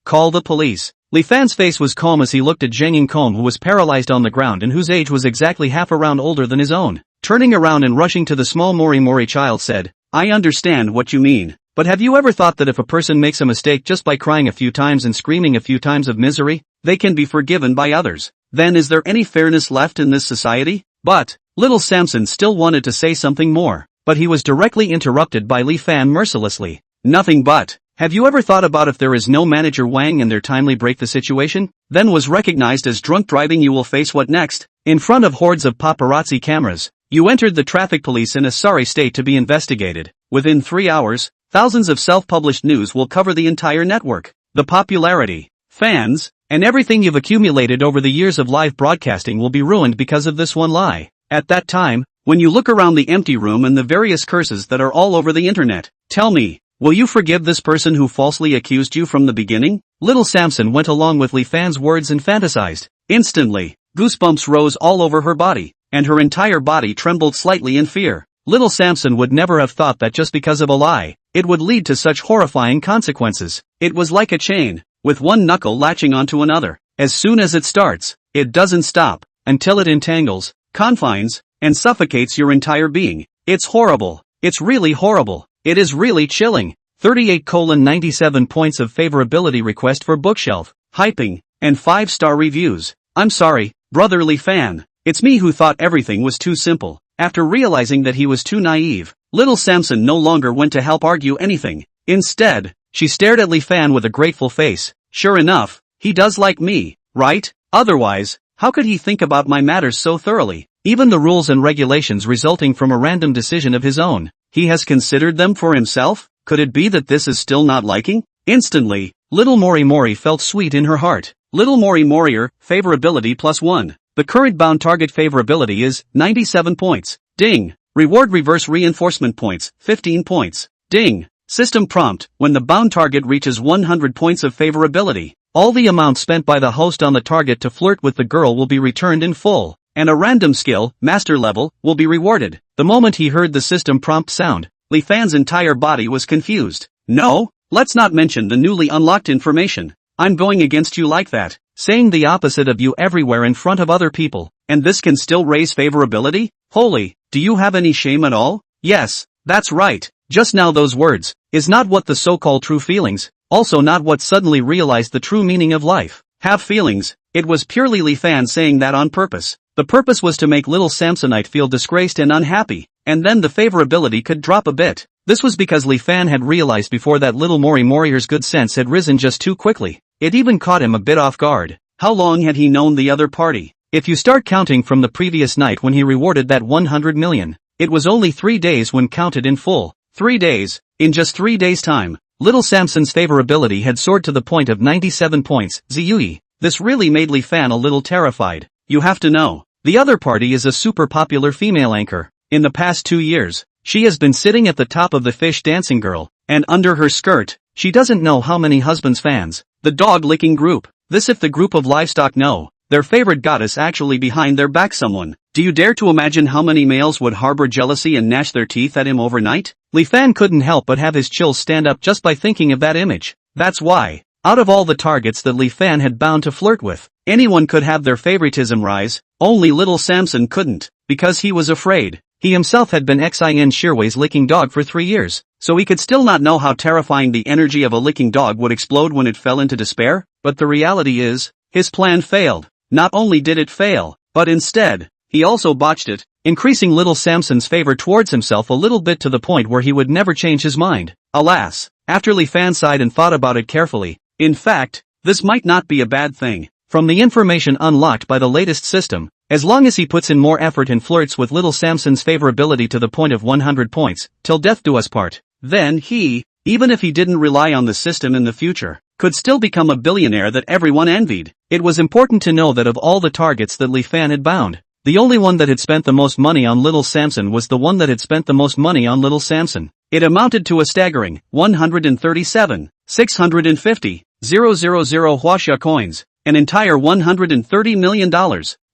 call the police. Li Fan's face was calm as he looked at Jung In-com, who was paralyzed on the ground and whose age was exactly half a round older than his own. Turning around and rushing to the small Mori child said, I understand what you mean, but have you ever thought that if a person makes a mistake just by crying a few times and screaming a few times of misery, they can be forgiven by others? Then is there any fairness left in this society? But, little Samson still wanted to say something more, but he was directly interrupted by Li Fan mercilessly. Nothing but. Have you ever thought about if there is no manager Wang and their timely break the situation, then was recognized as drunk driving, you will face what next? In front of hordes of paparazzi cameras, you entered the traffic police in a sorry state to be investigated. Within 3 hours, thousands of self-published news will cover the entire network. The popularity, fans, and everything you've accumulated over the years of live broadcasting will be ruined because of this one lie. At that time, when you look around the empty room and the various curses that are all over the internet, tell me, will you forgive this person who falsely accused you from the beginning? Little Samson went along with Li Fan's words and fantasized. Instantly, goosebumps rose all over her body, and her entire body trembled slightly in fear. Little Samson would never have thought that just because of a lie, it would lead to such horrifying consequences. It was like a chain, with one knuckle latching onto another. As soon as it starts, it doesn't stop, until it entangles, confines, and suffocates your entire being. It's horrible. It's really horrible. It is really chilling. 38:97 points of favorability request for bookshelf, hyping, and 5-star reviews. I'm sorry, Brother Li Fan. It's me who thought everything was too simple. After realizing that he was too naive, little Samson no longer went to help argue anything. Instead, she stared at Li Fan with a grateful face. Sure enough, he does like me, right? Otherwise, how could he think about my matters so thoroughly? Even the rules and regulations resulting from a random decision of his own, he has considered them for himself? Could it be that this is still not liking? Instantly, little Mori felt sweet in her heart. Little Morier, favorability +1. The current bound target favorability is 97 points. Ding. Reward reverse reinforcement points, 15 points. Ding. System prompt, when the bound target reaches 100 points of favorability, all the amount spent by the host on the target to flirt with the girl will be returned in full, and a random skill, master level, will be rewarded. The moment he heard the system prompt sound, Li Fan's entire body was confused. No, let's not mention the newly unlocked information. I'm going against you like that, saying the opposite of you everywhere in front of other people, and this can still raise favorability? Holy, do you have any shame at all? Yes, that's right. Just now those words, is not what the so-called true feelings, also not what suddenly realized the true meaning of life. Have feelings. It was purely Li Fan saying that on purpose. The purpose was to make little Samsonite feel disgraced and unhappy, and then the favorability could drop a bit. This was because Li Fan had realized before that little Morier's good sense had risen just too quickly. It even caught him a bit off guard. How long had he known the other party? If you start counting from the previous night when he rewarded that 100 million, it was only 3 days when counted in full. 3 days. In just 3 days' time, little Samson's favorability had soared to the point of 97 points. Ziyui. This really made Li Fan a little terrified. You have to know, the other party is a super popular female anchor. In the past 2 years, She has been sitting at the top of the fish dancing girl, and under her skirt, she doesn't know how many husbands fans. The dog-licking group. This if the group of livestock know their favorite goddess actually behind their back someone. Do you dare to imagine how many males would harbor jealousy and gnash their teeth at him overnight? Li Fan couldn't help but have his chills stand up just by thinking of that image. That's why, out of all the targets that Li Fan had bound to flirt with, anyone could have their favoritism rise, only little Samson couldn't, because he was afraid. He himself had been Xin Shirwei's licking dog for 3 years, so he could still not know how terrifying the energy of a licking dog would explode when it fell into despair, but the reality is, his plan failed. Not only did it fail, but instead, he also botched it, increasing little Samson's favor towards himself a little bit to the point where he would never change his mind. Alas, after Li Fan sighed and thought about it carefully, in fact, this might not be a bad thing. From the information unlocked by the latest system, as long as he puts in more effort and flirts with little Samson's favorability to the point of 100 points, till death do us part, then he, even if he didn't rely on the system in the future, could still become a billionaire that everyone envied. It was important to know that of all the targets that Li Fan had bound, the only one that had spent the most money on little Samson was the one that had spent the most money on little Samson. It amounted to a staggering 137,650,000 Huaxia coins, an entire $130 million.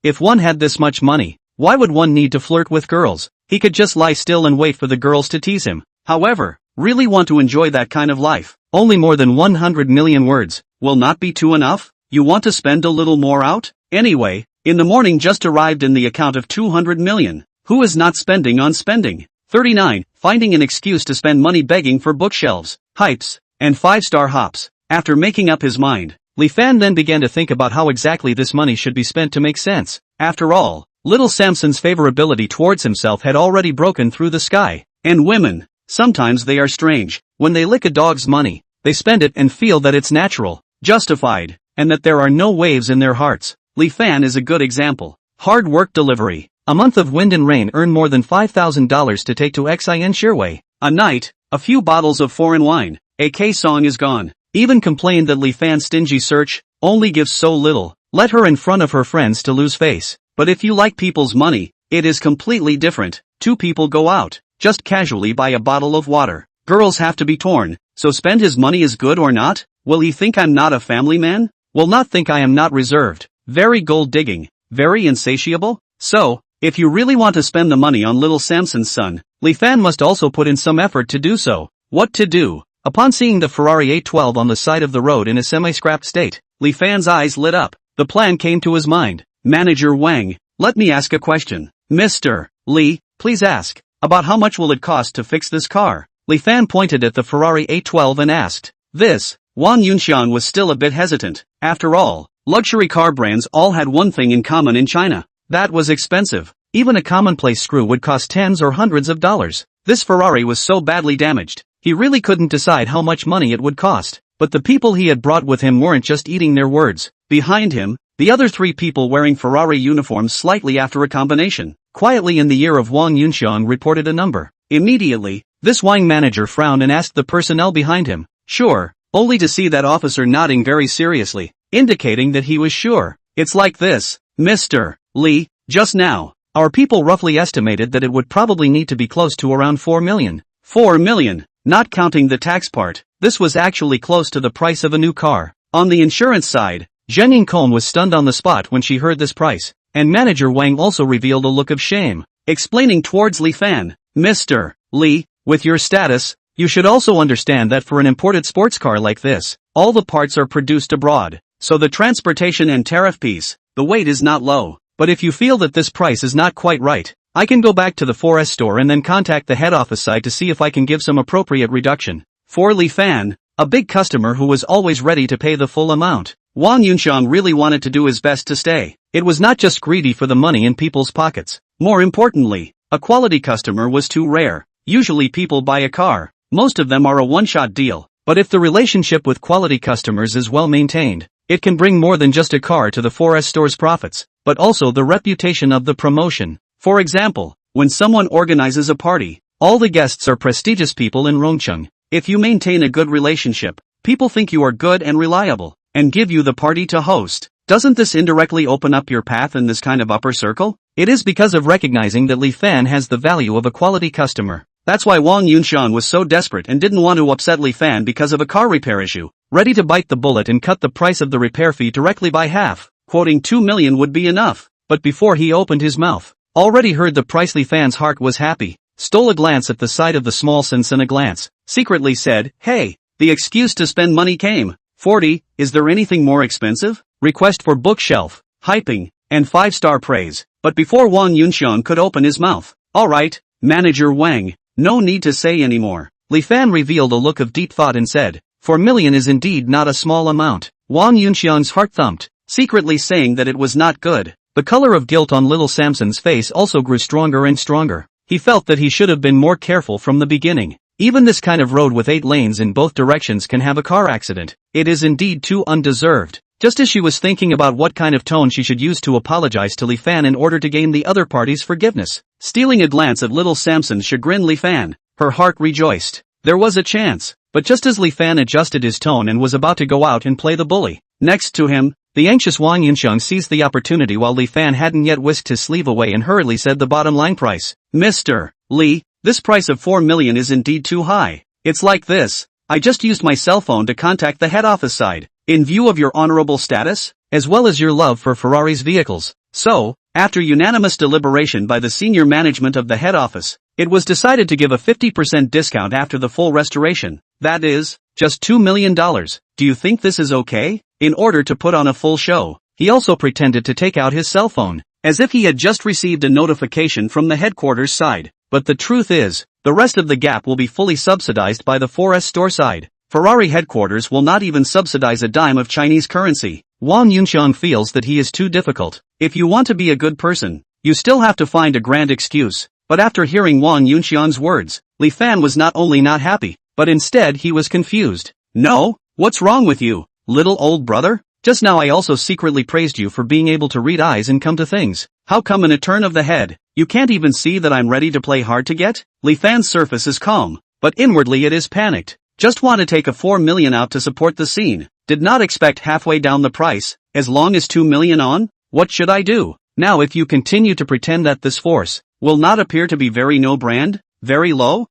If one had this much money, why would one need to flirt with girls? He could just lie still and wait for the girls to tease him. However, really want to enjoy that kind of life, only more than 100 million words will not be too enough? You want to spend a little more out? Anyway, in the morning just arrived in the account of 200 million. Who is not spending on spending? 39. Finding an excuse to spend money begging for bookshelves, hypes, and 5-star hops. After making up his mind, Li Fan then began to think about how exactly this money should be spent to make sense. After all, little Samson's favorability towards himself had already broken through the sky. And women, sometimes they are strange. When they lick a dog's money, they spend it and feel that it's natural, justified, and that there are no waves in their hearts. Li Fan is a good example. Hard work delivery. A month of wind and rain earned more than $5,000 to take to Xin Shirwei. A night, a few bottles of foreign wine, a K-song is gone. Even complained that Li Fan's stingy search only gives so little, let her in front of her friends to lose face. But if you like people's money, it is completely different. Two people go out, just casually buy a bottle of water. Girls have to be torn, so spend his money is good or not? Will he think I'm not a family man? Will not think I am not reserved, very gold digging, very insatiable? So, if you really want to spend the money on little Samson's son, Li Fan must also put in some effort to do so. What to do? Upon seeing the Ferrari 812 on the side of the road in a semi-scrapped state, Li Fan's eyes lit up. The plan came to his mind. Manager Wang, let me ask a question. Mr. Li, please ask, about how much will it cost to fix this car? Li Fan pointed at the Ferrari 812 and asked. This, Wang Yunxiang was still a bit hesitant. After all, luxury car brands all had one thing in common in China. That was expensive. Even a commonplace screw would cost tens or hundreds of dollars. This Ferrari was so badly damaged, he really couldn't decide how much money it would cost. But the people he had brought with him weren't just eating their words. Behind him, the other three people wearing Ferrari uniforms slightly after a combination, quietly in the ear of Wang Yunxiang reported a number. Immediately, this Wang manager frowned and asked the personnel behind him, sure, only to see that officer nodding very seriously, indicating that he was sure. It's like this, Mr. Li, just now, our people roughly estimated that it would probably need to be close to around 4 million. 4 million, not counting the tax part. This was actually close to the price of a new car. On the insurance side, Zheng Yingkong was stunned on the spot when she heard this price, and manager Wang also revealed a look of shame, explaining towards Li Fan, Mr. Li, with your status, you should also understand that for an imported sports car like this, all the parts are produced abroad, so the transportation and tariff piece, the weight is not low. But if you feel that this price is not quite right, I can go back to the 4S store and then contact the head office side to see if I can give some appropriate reduction. For Li Fan, a big customer who was always ready to pay the full amount, Wang Yunxiang really wanted to do his best to stay. It was not just greedy for the money in people's pockets. More importantly, a quality customer was too rare. Usually people buy a car. Most of them are a one-shot deal. But if the relationship with quality customers is well maintained, it can bring more than just a car to the 4S store's profits, but also the reputation of the promotion. For example, when someone organizes a party, all the guests are prestigious people in Rongcheng. If you maintain a good relationship, people think you are good and reliable, and give you the party to host. Doesn't this indirectly open up your path in this kind of upper circle? It is because of recognizing that Li Fan has the value of a quality customer. That's why Wang Yunxiang was so desperate and didn't want to upset Li Fan because of a car repair issue, ready to bite the bullet and cut the price of the repair fee directly by half, quoting 2 million would be enough. But before he opened his mouth, already heard the price. Li Fan's heart was happy, stole a glance at the sight of the small cents and a glance, secretly said, hey, the excuse to spend money came. 40, is there anything more expensive? Request for bookshelf, hyping, and 5-star praise. But before Wang Yunxiang could open his mouth, alright, Manager Wang, no need to say anymore. Li Fan revealed a look of deep thought and said, 4 million is indeed not a small amount. Wang Yunxiang's heart thumped, secretly saying that it was not good. The color of guilt on little Samson's face also grew stronger and stronger. He felt that he should have been more careful from the beginning. Even this kind of road with 8 lanes in both directions can have a car accident. It is indeed too undeserved. Just as she was thinking about what kind of tone she should use to apologize to Li Fan in order to gain the other party's forgiveness, stealing a glance at little Samson's chagrined Li Fan, her heart rejoiced. There was a chance. But just as Li Fan adjusted his tone and was about to go out and play the bully, next to him, the anxious Wang Yunxiang seized the opportunity while Li Fan hadn't yet whisked his sleeve away and hurriedly said the bottom line price. Mr. Li, this price of 4 million is indeed too high. It's like this. I just used my cell phone to contact the head office side, in view of your honorable status, as well as your love for Ferrari's vehicles. So, after unanimous deliberation by the senior management of the head office, it was decided to give a 50% discount after the full restoration. That is, just $2 million. Do you think this is okay? In order to put on a full show, he also pretended to take out his cell phone, as if he had just received a notification from the headquarters side. But the truth is, the rest of the gap will be fully subsidized by the 4S store side. Ferrari headquarters will not even subsidize a dime of Chinese currency. Wang Yunxiang feels that he is too difficult. If you want to be a good person, you still have to find a grand excuse. But after hearing Wang Yunxiang's words, Li Fan was not only not happy, but instead he was confused. No? What's wrong with you, little old brother? Just now I also secretly praised you for being able to read eyes and come to things. How come in a turn of the head, you can't even see that I'm ready to play hard to get? Li Fan's surface is calm, but inwardly it is panicked. Just want to take a 4 million out to support the scene. Did not expect halfway down the price, as long as 2 million on? What should I do? Now if you continue to pretend that this force will not appear to be very no brand, very low,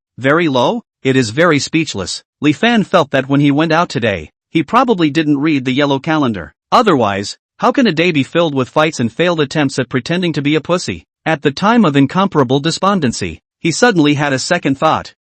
it is very speechless. Li Fan felt that when he went out today, he probably didn't read the yellow calendar. Otherwise, how can a day be filled with fights and failed attempts at pretending to be a pussy? At the time of incomparable despondency, he suddenly had a second thought.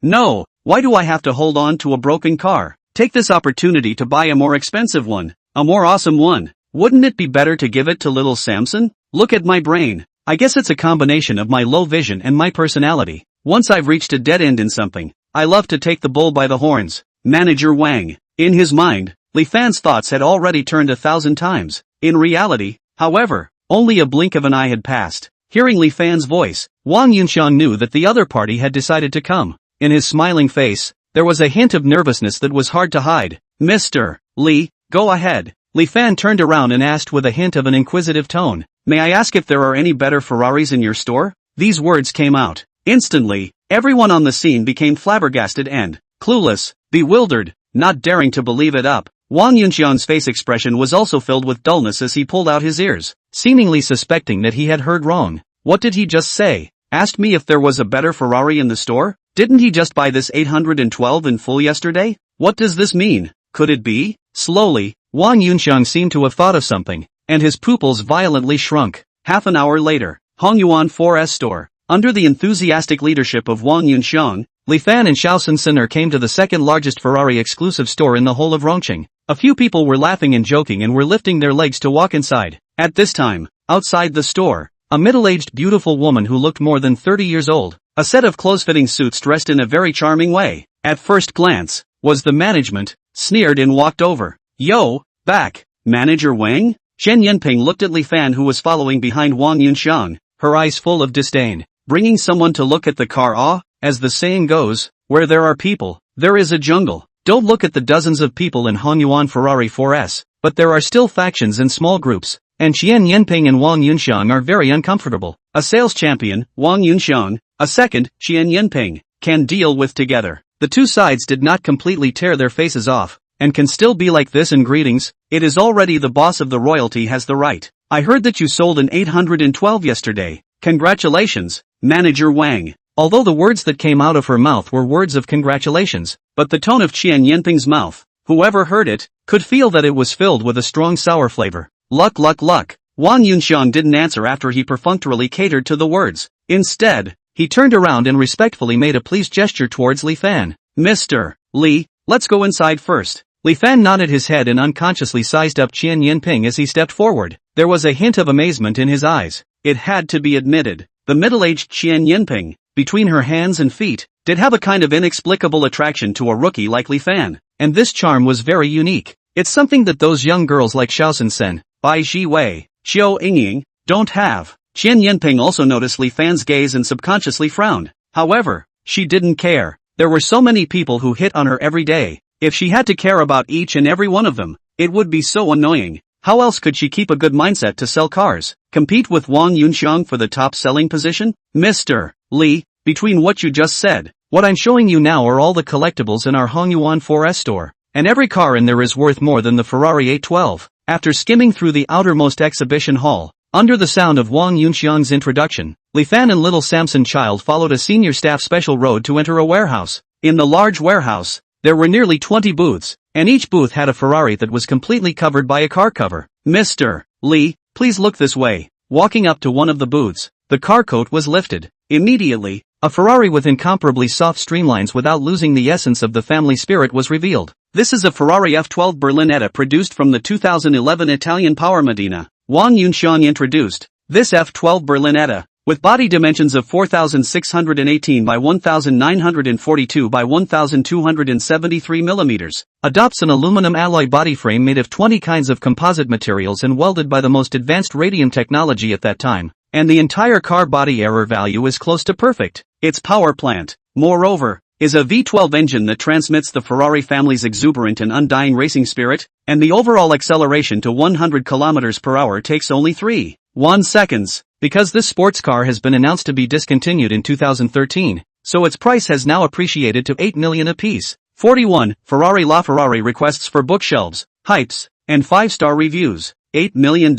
No, why do I have to hold on to a broken car? Take this opportunity to buy a more expensive one, a more awesome one. Wouldn't it be better to give it to little Samson? Look at my brain. I guess it's a combination of my low vision and my personality. Once I've reached a dead end in something, I love to take the bull by the horns. Manager Wang. In his mind, Li Fan's thoughts had already turned 1,000 times. In reality, however, only a blink of an eye had passed. Hearing Li Fan's voice, Wang Yunxiang knew that the other party had decided to come. In his smiling face, there was a hint of nervousness that was hard to hide. Mr. Li, go ahead. Li Fan turned around and asked with a hint of an inquisitive tone. May I ask if there are any better Ferraris in your store? These words came out. Instantly, everyone on the scene became flabbergasted and clueless, bewildered, not daring to believe it up. Wang Yunxiang's face expression was also filled with dullness as he pulled out his ears, seemingly suspecting that he had heard wrong. What did he just say? Asked me if there was a better Ferrari in the store? Didn't he just buy this 812 in full yesterday? What does this mean? Could it be? Slowly, Wang Yunxiang seemed to have thought of something, and his pupils violently shrunk. Half an hour later, Hongyuan 4S store. Under the enthusiastic leadership of Wang Yunxiang, Li Fan and Xiao Sinner came to the second largest Ferrari exclusive store in the whole of Rongqing. A few people were laughing and joking and were lifting their legs to walk inside. At this time, outside the store, a middle-aged beautiful woman who looked more than 30 years old, a set of close-fitting suits dressed in a very charming way, at first glance, was the management, sneered and walked over. Yo, back, Manager Wang? Shen Yinping looked at Li Fan who was following behind Wang Yunxiang, her eyes full of disdain. Bringing someone to look at the car, as the saying goes, where there are people, there is a jungle. Don't look at the dozens of people in Hongyuan Ferrari 4S, but there are still factions and small groups, and Qian Yinping and Wang Yunxiang are very uncomfortable. A sales champion, Wang Yunxiang, a second, Qian Yinping, can deal with together. The two sides did not completely tear their faces off, and can still be like this in greetings. It is already the boss of the royalty has the right. I heard that you sold an 812 yesterday. Congratulations, Manager Wang. although the words that came out of her mouth were words of congratulations, but the tone of Qian Yanping's mouth, whoever heard it, could feel that it was filled with a strong sour flavor. Luck luck luck. Wang Yunxiang didn't answer after he perfunctorily catered to the words. Instead, he turned around and respectfully made a pleased gesture towards Li Fan. Mr. Li, let's go inside first. Li Fan nodded his head and unconsciously sized up Qian Yanping as he stepped forward. There was a hint of amazement in his eyes. It had to be admitted. The middle-aged Qian Yanping, between her hands and feet, did have a kind of inexplicable attraction to a rookie like Li Fan. And this charm was very unique. It's something that those young girls like Xiaosan Sen, Bai Ji Wei, Xiao Yingying, don't have. Qian Yanping also noticed Li Fan's gaze and subconsciously frowned. However, she didn't care. There were so many people who hit on her every day. If she had to care about each and every one of them, it would be so annoying. How else could she keep a good mindset to sell cars? Compete with Wang Yunxiang for the top selling position? Mr. Li, between what you just said, what I'm showing you now are all the collectibles in our Hongyuan 4S store. And every car in there is worth more than the Ferrari 812. After skimming through the outermost exhibition hall, under the sound of Wang Yunxiang's introduction, Li Fan and little Samson Child followed a senior staff special road to enter a warehouse. In the large warehouse, there were nearly 20 booths, and each booth had a Ferrari that was completely covered by a car cover. Mr. Li, please look this way. Walking up to one of the booths, the car coat was lifted. Immediately, a Ferrari with incomparably soft streamlines without losing the essence of the family spirit was revealed. This is a Ferrari F12 Berlinetta produced from the 2011 Italian Power Medina. Wang Yunxiang introduced this F12 Berlinetta, with body dimensions of 4,618 by 1,942 by 1,273 mm, adopts an aluminum alloy body frame made of 20 kinds of composite materials and welded by the most advanced radium technology at that time, and the entire car body error value is close to perfect. Its power plant, moreover, is a V12 engine that transmits the Ferrari family's exuberant and undying racing spirit, and the overall acceleration to 100 km per hour takes only 3.1 seconds. Because this sports car has been announced to be discontinued in 2013, so its price has now appreciated to 8 million apiece. 41. Ferrari LaFerrari requests for bookshelves, hypes, and 5-star reviews. $8 million?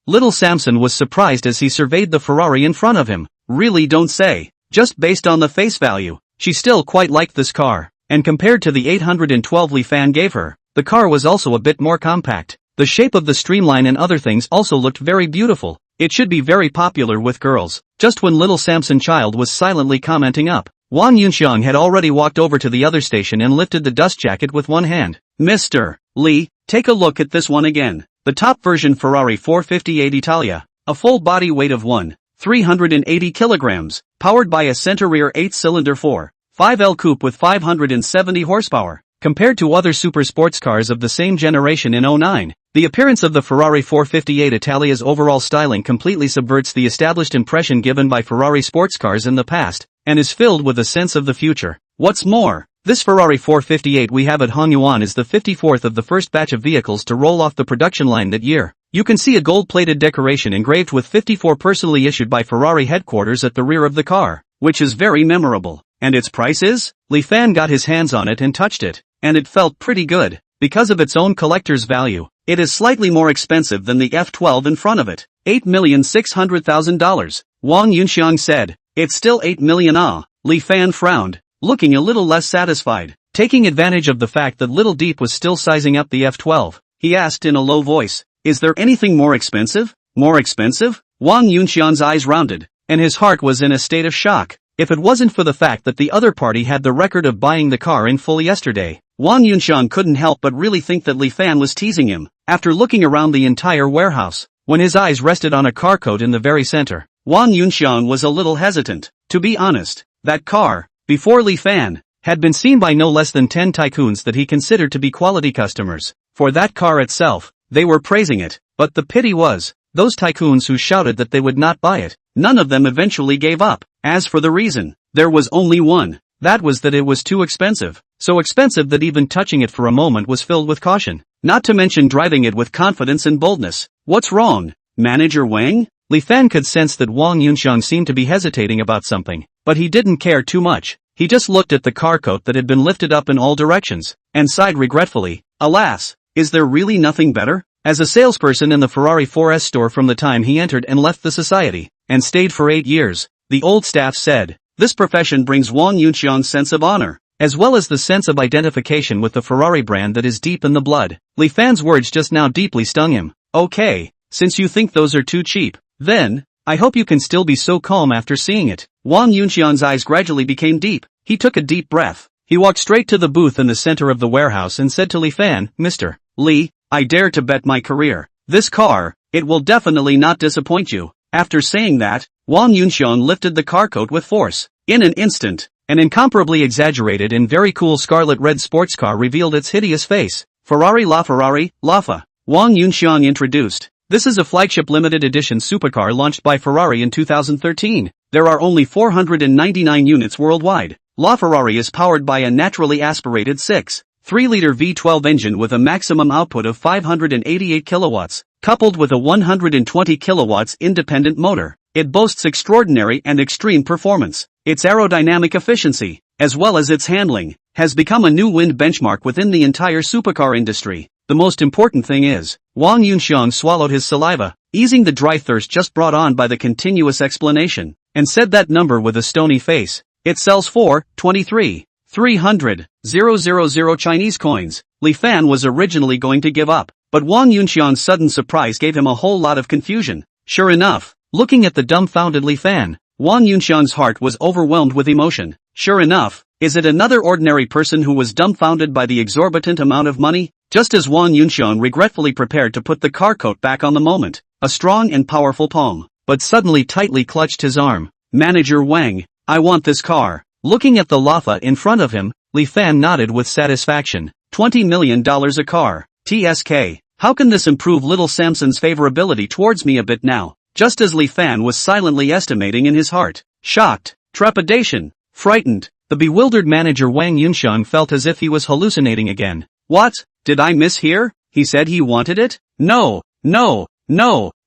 Little Samson was surprised as he surveyed the Ferrari in front of him. Really, don't say. Just based on the face value, she still quite liked this car, and compared to the 812 Li Fan gave her, the car was also a bit more compact. The shape of the streamline and other things also looked very beautiful. It should be very popular with girls. Just when little Samson Child was silently commenting up, Wang Yunxiang had already walked over to the other station and lifted the dust jacket with one hand. Mr. Li, take a look at this one again. The top version Ferrari 458 Italia, a full body weight of 1,380 kilograms, powered by a center-rear 8-cylinder 4.5L coupe with 570 horsepower. Compared to other super sports cars of the same generation in 09, the appearance of the Ferrari 458 Italia's overall styling completely subverts the established impression given by Ferrari sports cars in the past, and is filled with a sense of the future. What's more, this Ferrari 458 we have at Hongyuan is the 54th of the first batch of vehicles to roll off the production line that year. You can see a gold-plated decoration engraved with 54 personally issued by Ferrari headquarters at the rear of the car, which is very memorable. And its price is? Li Fan got his hands on it and touched it, and it felt pretty good. Because of its own collector's value, it is slightly more expensive than the F12 in front of it. $8,600,000. Wang Yunxiang said. It's still 8 million ah. Li Fan frowned, looking a little less satisfied. Taking advantage of the fact that Little Deep was still sizing up the F12, he asked in a low voice, is there anything more expensive? More expensive? Wang Yunxiang's eyes rounded, and his heart was in a state of shock. If it wasn't for the fact that the other party had the record of buying the car in full yesterday, Wang Yunxiang couldn't help but really think that Li Fan was teasing him. After looking around the entire warehouse, when his eyes rested on a car coat in the very center, Wang Yunxiang was a little hesitant. To be honest, that car, before Li Fan, had been seen by no less than 10 tycoons that he considered to be quality customers. For that car itself, they were praising it, but the pity was, those tycoons who shouted that they would not buy it, none of them eventually gave up. As for the reason, there was only one. That was that it was too expensive. So expensive that even touching it for a moment was filled with caution. Not to mention driving it with confidence and boldness. What's wrong, Manager Wang? Li Fan could sense that Wang Yunxiang seemed to be hesitating about something, but he didn't care too much. He just looked at the car coat that had been lifted up in all directions, and sighed regretfully. Alas, is there really nothing better? As a salesperson in the Ferrari 4S store from the time he entered and left the society, and stayed for 8 years, the old staff said, This profession brings Wang Yunxiang's sense of honor, as well as the sense of identification with the Ferrari brand that is deep in the blood. Li Fan's words just now deeply stung him. Okay, since you think those are too cheap, then, I hope you can still be so calm after seeing it. Wang Yunxiang's eyes gradually became deep. He took a deep breath. He walked straight to the booth in the center of the warehouse and said to Li Fan, Mr. Li, I dare to bet my career. This car, it will definitely not disappoint you. After saying that, Wang Yunxiang lifted the car coat with force. In an instant, an incomparably exaggerated and very cool scarlet red sports car revealed its hideous face. Ferrari, Lafa. Wang Yunxiang introduced. This is a flagship limited edition supercar launched by Ferrari in 2013. There are only 499 units worldwide. LaFerrari is powered by a naturally aspirated 6.3-liter V12 engine with a maximum output of 588 kilowatts, coupled with a 120 kilowatts independent motor. It boasts extraordinary and extreme performance. Its aerodynamic efficiency, as well as its handling, has become a new wind benchmark within the entire supercar industry. The most important thing is, Wang Yunxiang swallowed his saliva, easing the dry thirst just brought on by the continuous explanation, and said that number with a stony face. It sells for 23,300,000 Chinese coins. Li Fan was originally going to give up, but Wang Yunxiang's sudden surprise gave him a whole lot of confusion. Sure enough, looking at the dumbfounded Li Fan, Wang Yunxiang's heart was overwhelmed with emotion. Sure enough, is it another ordinary person who was dumbfounded by the exorbitant amount of money? Just as Wang Yunxiang regretfully prepared to put the car coat back on the moment, a strong and powerful palm, but suddenly tightly clutched his arm. Manager Wang, I want this car. Looking at the Lafa in front of him, Li Fan nodded with satisfaction. $20 million a car. TSK. How can this improve little Samson's favorability towards me a bit now? Just as Li Fan was silently estimating in his heart. Shocked, trepidation, frightened, the bewildered manager Wang Yunxiang felt as if he was hallucinating again. What? Did I mishear? He said he wanted it? No.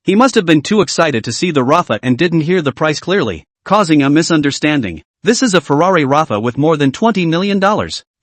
He must have been too excited to see the Rafa and didn't hear the price clearly, causing a misunderstanding. This is a Ferrari Rafa with more than $20 million.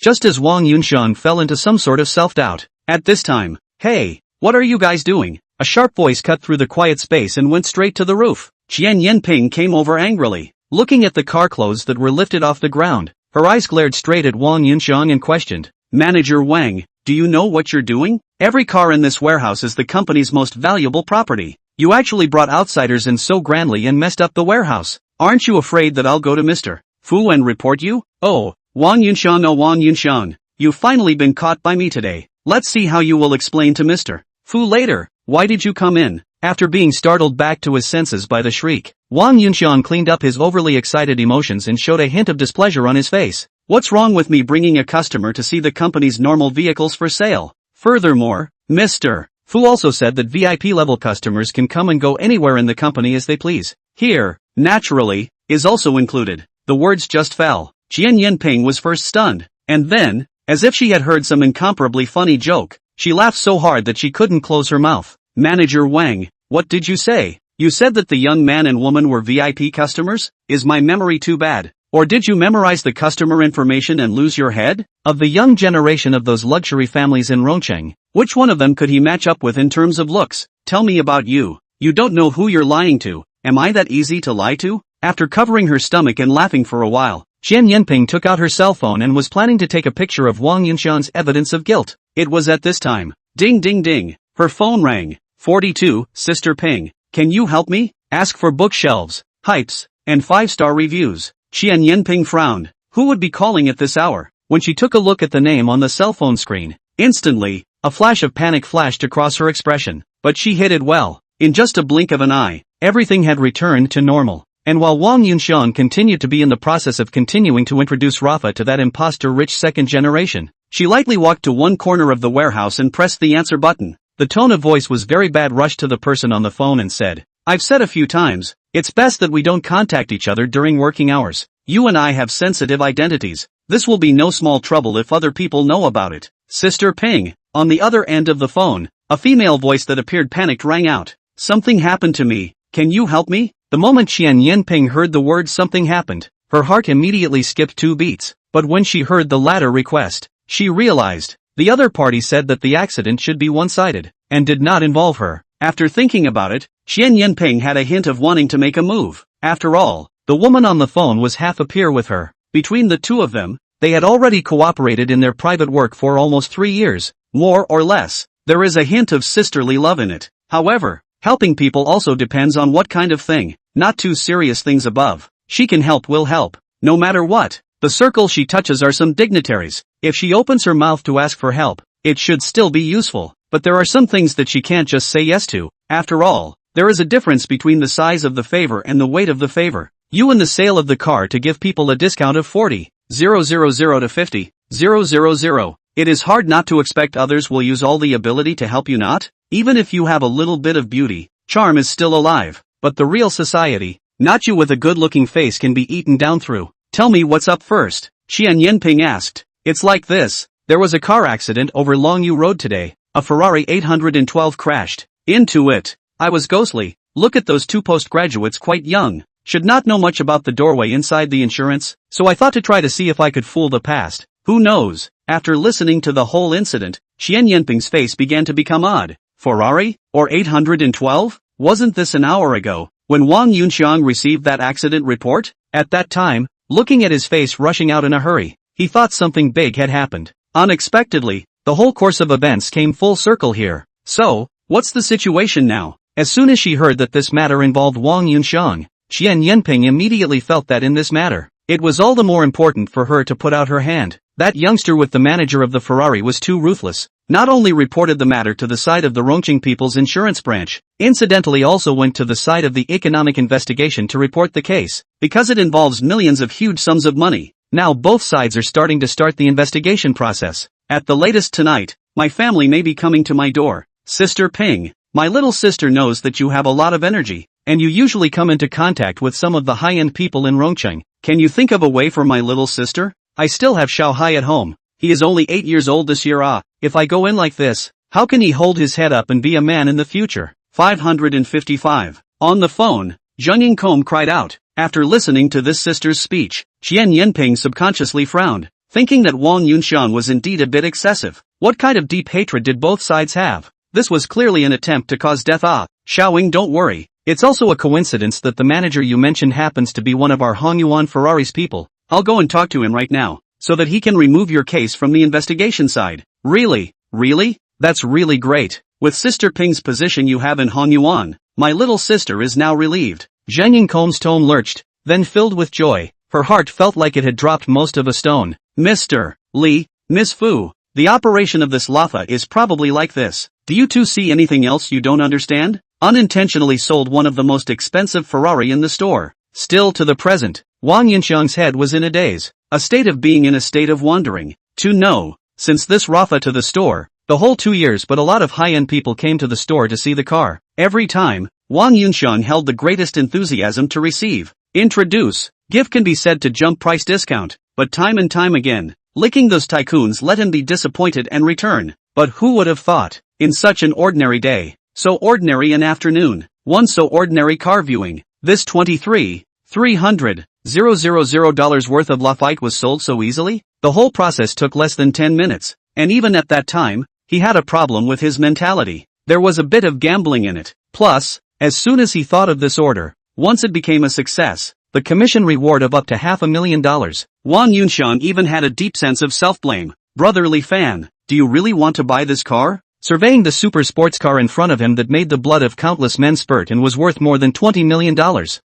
Just as Wang Yunxiang fell into some sort of self-doubt. At this time, hey, what are you guys doing? A sharp voice cut through the quiet space and went straight to the roof. Qian Yanping came over angrily, looking at the car clothes that were lifted off the ground. Her eyes glared straight at Wang Yunxiang and questioned, Manager Wang, do you know what you're doing? Every car in this warehouse is the company's most valuable property. You actually brought outsiders in so grandly and messed up the warehouse. Aren't you afraid that I'll go to Mr. Fu and report you? Oh, Wang Yunxiang, you've finally been caught by me today. Let's see how you will explain to Mr. Fu later. Why did you come in? After being startled back to his senses by the shriek, Wang Yunxiang cleaned up his overly excited emotions and showed a hint of displeasure on his face. What's wrong with me bringing a customer to see the company's normal vehicles for sale? Furthermore, Mr. Fu also said that VIP-level customers can come and go anywhere in the company as they please. Here, naturally, is also included. The words just fell. Qian Yanping was first stunned, and then, as if she had heard some incomparably funny joke, she laughed so hard that she couldn't close her mouth. Manager Wang, what did you say? You said that the young man and woman were VIP customers? Is my memory too bad? Or did you memorize the customer information and lose your head? Of the young generation of those luxury families in Rongcheng, which one of them could he match up with in terms of looks? Tell me about you. You don't know who you're lying to. Am I that easy to lie to? After covering her stomach and laughing for a while, Qian Yanping took out her cell phone and was planning to take a picture of Wang Yunxiang's evidence of guilt. It was at this time. Ding ding ding. Her phone rang. 42, Sister Ping. Can you help me? Ask for bookshelves, hypes, and 5-star reviews. Qian Yanping frowned. Who would be calling at this hour? When she took a look at the name on the cell phone screen, instantly, a flash of panic flashed across her expression. But she hid it well. In just a blink of an eye, everything had returned to normal. And while Wang Yunxiang continued to be in the process of continuing to introduce Rafa to that imposter-rich second generation, she lightly walked to one corner of the warehouse and pressed the answer button. The tone of voice was very bad. Rushed to the person on the phone and said, I've said a few times, it's best that we don't contact each other during working hours. You and I have sensitive identities. This will be no small trouble if other people know about it. Sister Ping. On the other end of the phone, a female voice that appeared panicked rang out. Something happened to me. Can you help me? The moment Qian Yanping heard the word something happened, her heart immediately skipped 2 beats, but when she heard the latter request, she realized, the other party said that the accident should be one-sided, and did not involve her. After thinking about it, Qian Yanping had a hint of wanting to make a move. After all, The woman on the phone was half a peer with her. Between the two of them, they had already cooperated in their private work for almost 3 years, more or less. There is a hint of sisterly love in it. However, helping people also depends on what kind of thing, not too serious things above. She can help will help, no matter what. The circle she touches are some dignitaries. If she opens her mouth to ask for help, it should still be useful, but there are some things that she can't just say yes to. After all, there is a difference between the size of the favor and the weight of the favor. You in the sale of the car to give people a discount of 40,000 to 50,000. It is hard not to expect others will use all the ability to help you not? Even if you have a little bit of beauty, charm is still alive, but the real society, not you with a good-looking face can be eaten down through. Tell me what's up first, Xian Yinping asked. It's like this, there was a car accident over Longyu Road today. A Ferrari 812 crashed into it. I was ghostly. Look at those two postgraduates quite young. Should not know much about the doorway inside the insurance, so I thought to try to see if I could fool the past. Who knows? After listening to the whole incident, Xian Yinping's face began to become odd. Ferrari? Or 812? Wasn't this an hour ago, when Wang Yunxiang received that accident report? At that time, looking at his face rushing out in a hurry, he thought something big had happened. Unexpectedly, the whole course of events came full circle here. So, what's the situation now? As soon as she heard that this matter involved Wang Yunxiang, Xian Yinping immediately felt that in this matter, it was all the more important for her to put out her hand. That youngster with the manager of the Ferrari was too ruthless. Not only reported the matter to the side of the Rongqing People's Insurance Branch, incidentally also went to the side of the Economic Investigation to report the case, because it involves millions of huge sums of money. Now both sides are starting to start the investigation process. At the latest tonight, my family may be coming to my door. Sister Ping, my little sister knows that you have a lot of energy, and you usually come into contact with some of the high-end people in Rongqing. Can you think of a way for my little sister? I still have Xiao Hai at home. He is only 8 years old this year. If I go in like this, how can he hold his head up and be a man in the future? 555. On the phone, Zheng Yingkong cried out. After listening to this sister's speech, Xian Yinping subconsciously frowned, thinking that Wang Yunxiang was indeed a bit excessive. What kind of deep hatred did both sides have? This was clearly an attempt to cause death. Xiaoying, don't worry. It's also a coincidence that the manager you mentioned happens to be one of our Hongyuan Ferrari's people. I'll go and talk to him right now, so that he can remove your case from the investigation side. Really? Really? That's really great. With Sister Ping's position you have in Hongyuan, my little sister is now relieved. Zheng Yingkong's tone lurched, then filled with joy. Her heart felt like it had dropped most of a stone. Mr. Li, Miss Fu, the operation of this Lafa is probably like this. Do you two see anything else you don't understand? Unintentionally sold one of the most expensive Ferrari in the store. Still to the present, Wang Yunxiang's head was in a daze, a state of being in a state of wondering. To know, since this Rafa to the store, the whole 2 years but a lot of high-end people came to the store to see the car. Every time, Wang Yunxiang held the greatest enthusiasm to receive. Introduce. Gift can be said to jump price discount, but time and time again, licking those tycoons let him be disappointed and return. But who would have thought, in such an ordinary day, so ordinary an afternoon, one so ordinary car viewing, this $23,300,000 worth of Lafite was sold so easily? The whole process took less than 10 minutes, and even at that time, he had a problem with his mentality. There was a bit of gambling in it. Plus, as soon as he thought of this order, once it became a success, the commission reward of up to $500,000. Wang Yunxiang even had a deep sense of self-blame. Brother Li Fan, do you really want to buy this car? Surveying the super sports car in front of him that made the blood of countless men spurt and was worth more than $20 million,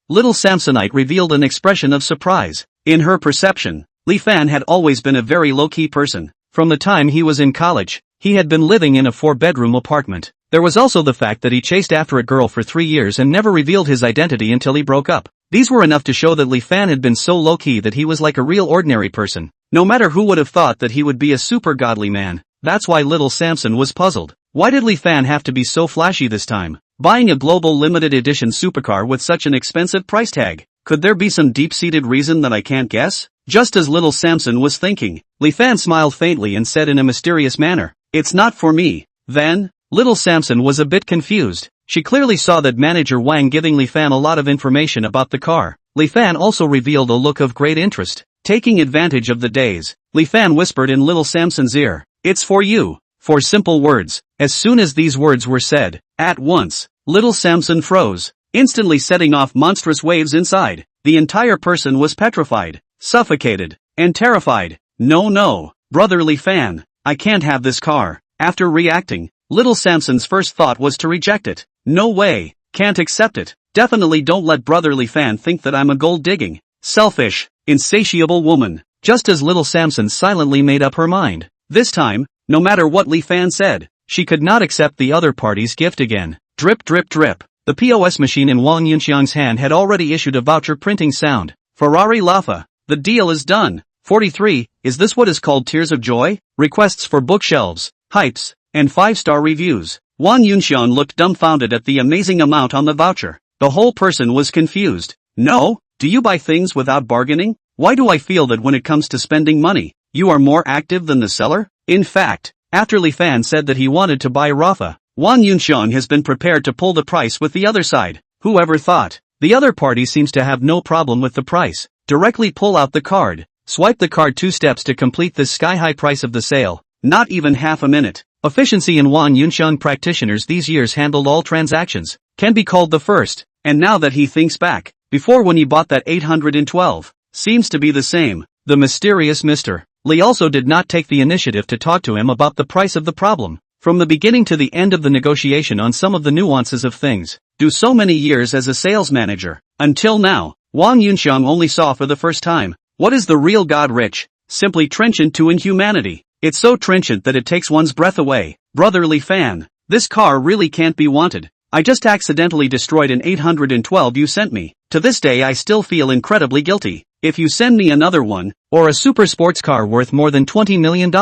little Samsonite revealed an expression of surprise. In her perception, Li Fan had always been a very low-key person. From the time he was in college, he had been living in a 4-bedroom apartment. There was also the fact that he chased after a girl for 3 years and never revealed his identity until he broke up. These were enough to show that Li Fan had been so low-key that he was like a real ordinary person. No matter who would have thought that he would be a super godly man. That's why little Samson was puzzled. Why did Li Fan have to be so flashy this time? Buying a global limited edition supercar with such an expensive price tag. Could there be some deep-seated reason that I can't guess? Just as little Samson was thinking, Li Fan smiled faintly and said in a mysterious manner, "It's not for me." Then, little Samson was a bit confused. She clearly saw that manager Wang giving Li Fan a lot of information about the car. Li Fan also revealed a look of great interest. Taking advantage of the daze, Li Fan whispered in little Samson's ear, "It's for you." 4 simple words. As soon as these words were said, at once, little Samson froze, instantly setting off monstrous waves inside. The entire person was petrified, suffocated, and terrified. No, brotherly fan, I can't have this car. After reacting, little Samson's first thought was to reject it. No way, can't accept it. Definitely don't let brotherly fan think that I'm a gold-digging, selfish, insatiable woman. Just as little Samson silently made up her mind. This time, no matter what Li Fan said, she could not accept the other party's gift again. Drip drip drip. The POS machine in Wang Yunxiang's hand had already issued a voucher printing sound. Ferrari Lafa. The deal is done. 43. Is this what is called tears of joy? Requests for bookshelves, hypes, and 5-star reviews. Wang Yunxiang looked dumbfounded at the amazing amount on the voucher. The whole person was confused. No? Do you buy things without bargaining? Why do I feel that when it comes to spending money, you are more active than the seller? In fact, after Li Fan said that he wanted to buy Rafa, Wang Yunxiang has been prepared to pull the price with the other side. Whoever thought? The other party seems to have no problem with the price. Directly pull out the card. Swipe the card 2 steps to complete this sky-high price of the sale. Not even half a minute. Efficiency in Wang Yunxiang practitioners these years handled all transactions. Can be called the first. And now that he thinks back, before when he bought that 812. Seems to be the same. The mysterious Mr. Li also did not take the initiative to talk to him about the price of the problem. From the beginning to the end of the negotiation on some of the nuances of things. Do so many years as a sales manager. Until now, Wang Yunxiang only saw for the first time. What is the real God rich? Simply trenchant to inhumanity. It's so trenchant that it takes one's breath away. Brotherly fan. This car really can't be wanted. I just accidentally destroyed an 812 you sent me. To this day I still feel incredibly guilty. If you send me another one, or a super sports car worth more than $20 million,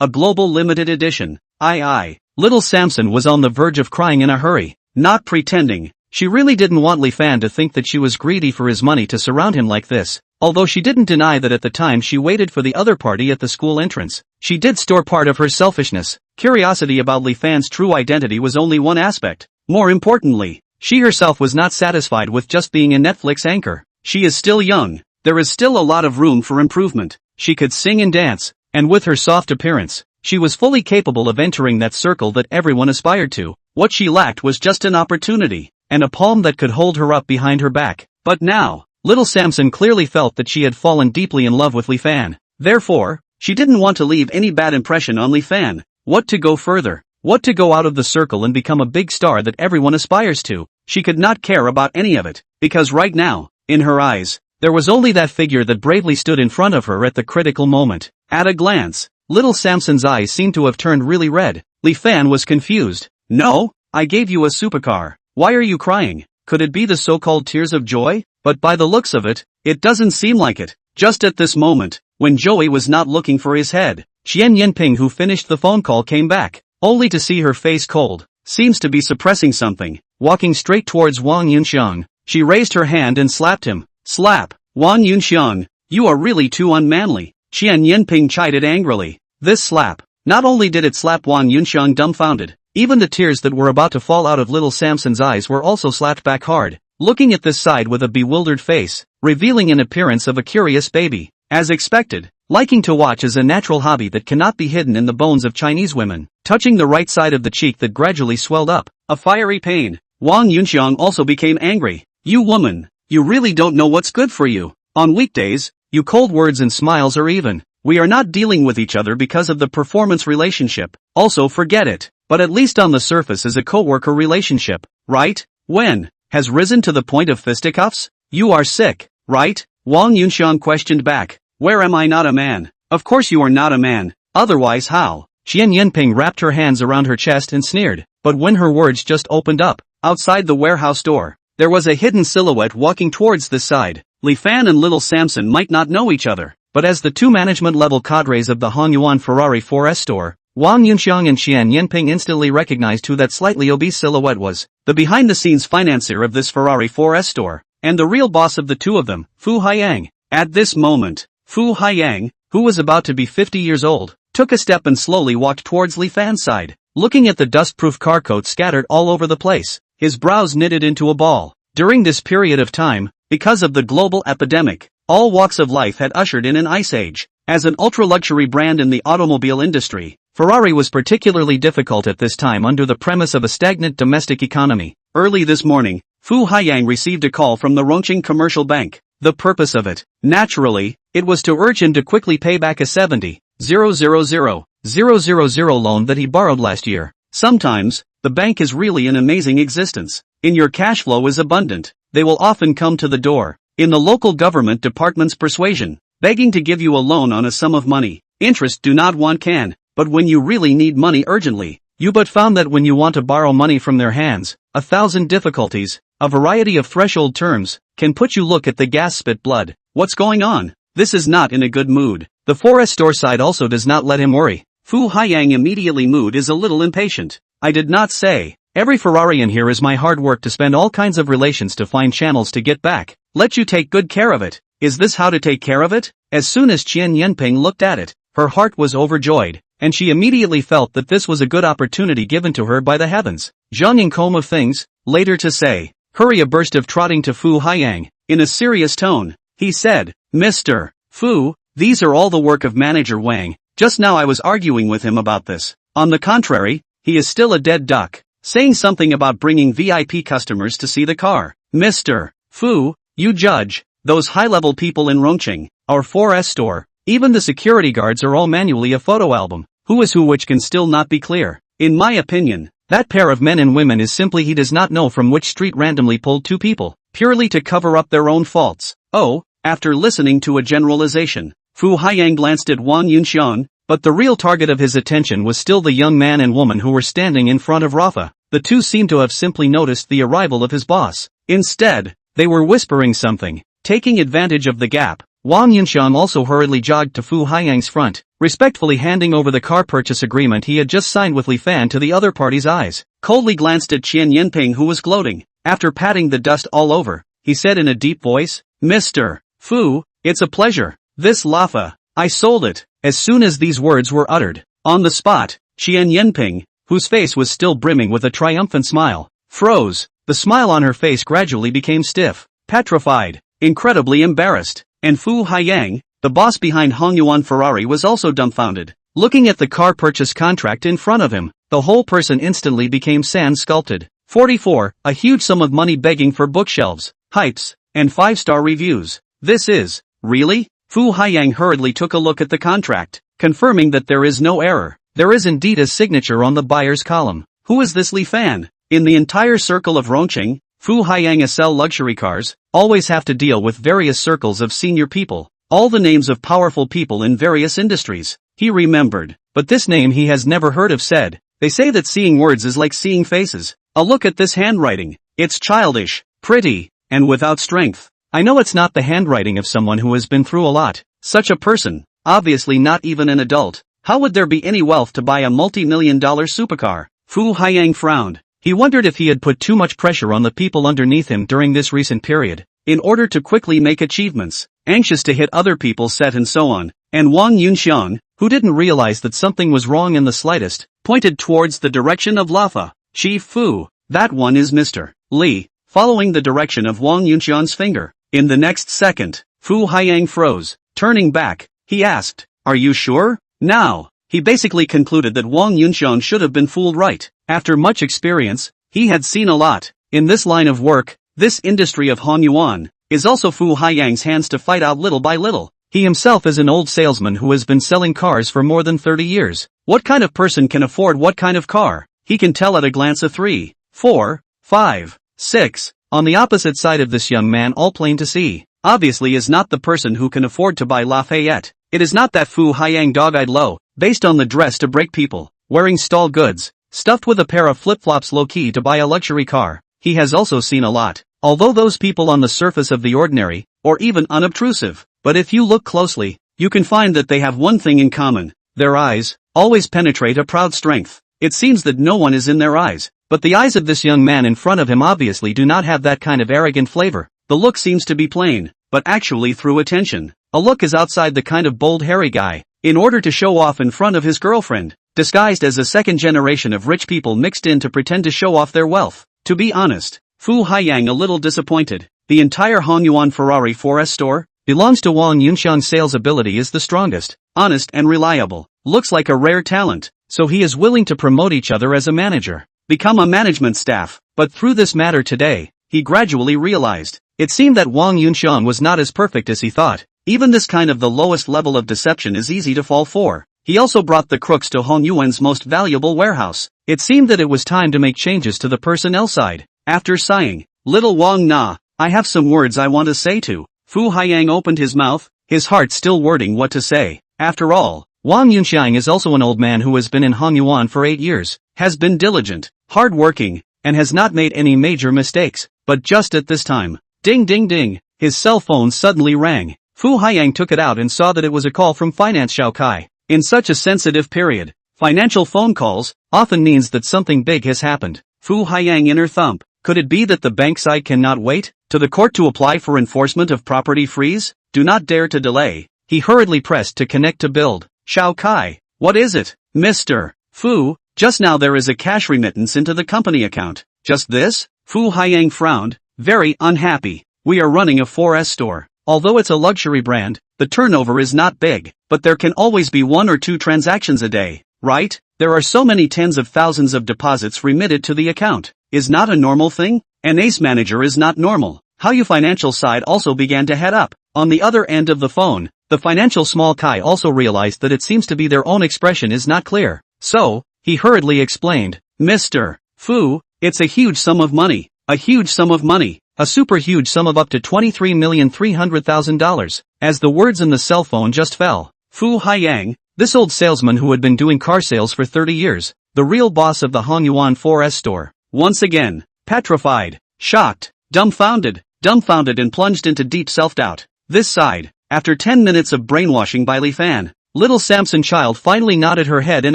a global limited edition, Little Samson was on the verge of crying in a hurry, not pretending. She really didn't want Li Fan to think that she was greedy for his money to surround him like this, although she didn't deny that at the time she waited for the other party at the school entrance. She did store part of her selfishness. Curiosity about Li Fan's true identity was only one aspect. More importantly, she herself was not satisfied with just being a Netflix anchor. She is still young. There is still a lot of room for improvement. She could sing and dance, and with her soft appearance, she was fully capable of entering that circle that everyone aspired to. What she lacked was just an opportunity, and a palm that could hold her up behind her back. But now, little Samson clearly felt that she had fallen deeply in love with Li Fan. Therefore, she didn't want to leave any bad impression on Li Fan. What to go further? What to go out of the circle and become a big star that everyone aspires to? She could not care about any of it, because right now, in her eyes, there was only that figure that bravely stood in front of her at the critical moment. At a glance, little Samson's eyes seemed to have turned really red. Li Fan was confused. No, I gave you a supercar. Why are you crying? Could it be the so-called tears of joy? But by the looks of it, it doesn't seem like it. Just at this moment, when Joey was not looking for his head, Qian Yanping, who finished the phone call, came back, only to see her face cold. Seems to be suppressing something. Walking straight towards Wang Yunxiang, she raised her hand and slapped him. Slap. Wang Yunxiang, you are really too unmanly. Qian Yanping chided angrily. This slap. Not only did it slap Wang Yunxiang dumbfounded, even the tears that were about to fall out of little Samson's eyes were also slapped back hard. Looking at this side with a bewildered face, revealing an appearance of a curious baby. As expected, liking to watch is a natural hobby that cannot be hidden in the bones of Chinese women. Touching the right side of the cheek that gradually swelled up, a fiery pain. Wang Yunxiang also became angry. You woman, you really don't know what's good for you. On weekdays, you cold words and smiles are even. We are not dealing with each other because of the performance relationship. Also forget it. But at least on the surface is a co-worker relationship, right? When? Has risen to the point of fisticuffs? You are sick, right? Wang Yunxiang questioned back. Where am I not a man? Of course you are not a man. Otherwise how? Qian Yanping wrapped her hands around her chest and sneered. But when her words just opened up, outside the warehouse door, there was a hidden silhouette walking towards this side. Li Fan and little Samson might not know each other, but as the two management-level cadres of the Hongyuan Ferrari 4S store, Wang Yunxiang and Qian Yanping instantly recognized who that slightly obese silhouette was. The behind-the-scenes financier of this Ferrari 4S store, and the real boss of the two of them, Fu Haiyang. At this moment, Fu Haiyang, who was about to be 50 years old, took a step and slowly walked towards Li Fan's side, looking at the dust-proof car coat scattered all over the place, his brows knitted into a ball. During this period of time, because of the global epidemic, all walks of life had ushered in an ice age. As an ultra-luxury brand in the automobile industry, Ferrari was particularly difficult at this time under the premise of a stagnant domestic economy. Early this morning, Fu Haiyang received a call from the Rongqing Commercial Bank. the purpose of it? Naturally, it was to urge him to quickly pay back a 70,000,000 loan that he borrowed last year. Sometimes, the bank is really an amazing existence. In your cash flow is abundant. They will often come to the door, in the local government department's persuasion, begging to give you a loan on a sum of money. Interest do not want can, but when you really need money urgently, you but found that when you want to borrow money from their hands, 1,000 difficulties, a variety of threshold terms, can put you look at the gas spit blood. What's going on? This is not in a good mood. The 4S store side also does not let him worry. Fu Haiyang immediately mood is a little impatient. I did not say. Every Ferrari in here is my hard work to spend all kinds of relations to find channels to get back. Let you take good care of it. Is this how to take care of it? As soon as Qian Yanping looked at it, her heart was overjoyed, and she immediately felt that this was a good opportunity given to her by the heavens. Zhang Yingcom of things, later to say. Hurry a burst of trotting to Fu Haiyang, in a serious tone. He said, Mr. Fu, these are all the work of Manager Wang. Just now I was arguing with him about this. On the contrary, he is still a dead duck, saying something about bringing VIP customers to see the car. Mr. Fu, you judge, those high-level people in Rongqing, our 4S store, even the security guards are all manually a photo album. Who is who which can still not be clear. In my opinion, that pair of men and women is simply he does not know from which street randomly pulled two people, purely to cover up their own faults. Oh, after listening to a generalization, Fu Haiyang glanced at Wang Yunxian, but the real target of his attention was still the young man and woman who were standing in front of Rafa. The two seemed to have simply noticed the arrival of his boss. Instead, they were whispering something. Taking advantage of the gap, Wang Yunxian also hurriedly jogged to Fu Haiyang's front, respectfully handing over the car purchase agreement he had just signed with Li Fan to the other party's eyes. Coldly glanced at Qian Yanping who was gloating. After patting the dust all over, he said in a deep voice, Mr. Fu, it's a pleasure. This Lafa, I sold it. As soon as these words were uttered, on the spot, Qian Yanping, whose face was still brimming with a triumphant smile, froze. The smile on her face gradually became stiff, petrified, incredibly embarrassed, and Fu Haiyang, the boss behind Hongyuan Ferrari, was also dumbfounded. Looking at the car purchase contract in front of him, the whole person instantly became sand-sculpted. 44, a huge sum of money begging for bookshelves, hypes, and 5-star reviews. This is, really? Fu Haiyang hurriedly took a look at the contract, confirming that there is no error. There is indeed a signature on the buyer's column. Who is this Li Fan? In the entire circle of Rongqing, Fu Haiyang sell luxury cars, always have to deal with various circles of senior people, all the names of powerful people in various industries. He remembered, but this name he has never heard of said. They say that seeing words is like seeing faces. A look at this handwriting. It's childish, pretty, and without strength. I know it's not the handwriting of someone who has been through a lot. Such a person, obviously not even an adult. How would there be any wealth to buy a multi-million-dollar supercar? Fu Haiyang frowned. He wondered if he had put too much pressure on the people underneath him during this recent period, in order to quickly make achievements, anxious to hit other people's set and so on. And Wang Yunxian, who didn't realize that something was wrong in the slightest, pointed towards the direction of Lafa. Chief Fu, that one is Mr. Li, following the direction of Wang Yunxian's finger. In the next second, Fu Haiyang froze. Turning back, he asked, are you sure? Now, he basically concluded that Wang Yunxian should have been fooled right. After much experience, he had seen a lot. In this line of work, this industry of Honyuan, is also Fu Haiyang's hands to fight out little by little. He himself is an old salesman who has been selling cars for more than 30 years. What kind of person can afford what kind of car? He can tell at a glance a 3, 4, 5, 6. On the opposite side of this young man, all plain to see, obviously is not the person who can afford to buy Lafayette. It is not that Fu Haiyang dog-eyed low, based on the dress to break people, wearing stall goods, stuffed with a pair of flip-flops low-key to buy a luxury car. He has also seen a lot. Although those people on the surface of the ordinary, or even unobtrusive, but if you look closely, you can find that they have one thing in common. Their eyes always penetrate a proud strength. It seems that no one is in their eyes, but the eyes of this young man in front of him obviously do not have that kind of arrogant flavor. The look seems to be plain, but actually through attention. A look is outside the kind of bold hairy guy, in order to show off in front of his girlfriend, disguised as a second generation of rich people mixed in to pretend to show off their wealth. To be honest, Fu Haiyang a little disappointed. The entire Honyuan Ferrari 4S store belongs to Wang Yunxian's sales ability is the strongest, honest and reliable, looks like a rare talent, so he is willing to promote each other as a manager, become a management staff. But through this matter today, he gradually realized, It seemed that Wang Yunxiang was not as perfect as he thought. Even this kind of the lowest level of deception is easy to fall for. He also brought the crooks to Hong Yuan's most valuable warehouse. It seemed that it was time to make changes to the personnel side. After sighing, "Little Wang Na, I have some words I want to say to." Fu Haiyang opened his mouth, his heart still wording what to say. After all, Wang Yunxiang is also an old man who has been in Hong Yuan for 8 years, has been diligent, hard-working, and has not made any major mistakes. But just at this time, ding ding ding, his cell phone suddenly rang. Fu Haiyang took it out and saw that it was a call from Finance Xiao Kai. In such a sensitive period, financial phone calls often means that something big has happened. Fu Haiyang inner thump. Could it be that the bank side cannot wait to the court to apply for enforcement of property freeze? Do not dare to delay. He hurriedly pressed to connect to build. Xiao Kai. What is it? Mr. Fu, just now there is a cash remittance into the company account. Just this? Fu Haiyang frowned, very unhappy. We are running a 4S store. Although it's a luxury brand, the turnover is not big, but there can always be 1 or 2 transactions a day, right? There are so many tens of thousands of deposits remitted to the account. Is not a normal thing? An ace manager is not normal. How you financial side also began to head up. On the other end of the phone, the financial small Kai also realized that it seems to be their own expression is not clear. So, he hurriedly explained, Mr. Fu, it's a huge sum of money. A huge sum of money. A super huge sum of up to $23,300,000. As the words in the cell phone just fell, Fu Haiyang, this old salesman who had been doing car sales for 30 years, the real boss of the Hong Yuan 4S store, once again, petrified, shocked, dumbfounded and plunged into deep self-doubt. This side, after 10 minutes of brainwashing by Li Fan, little Samson child finally nodded her head and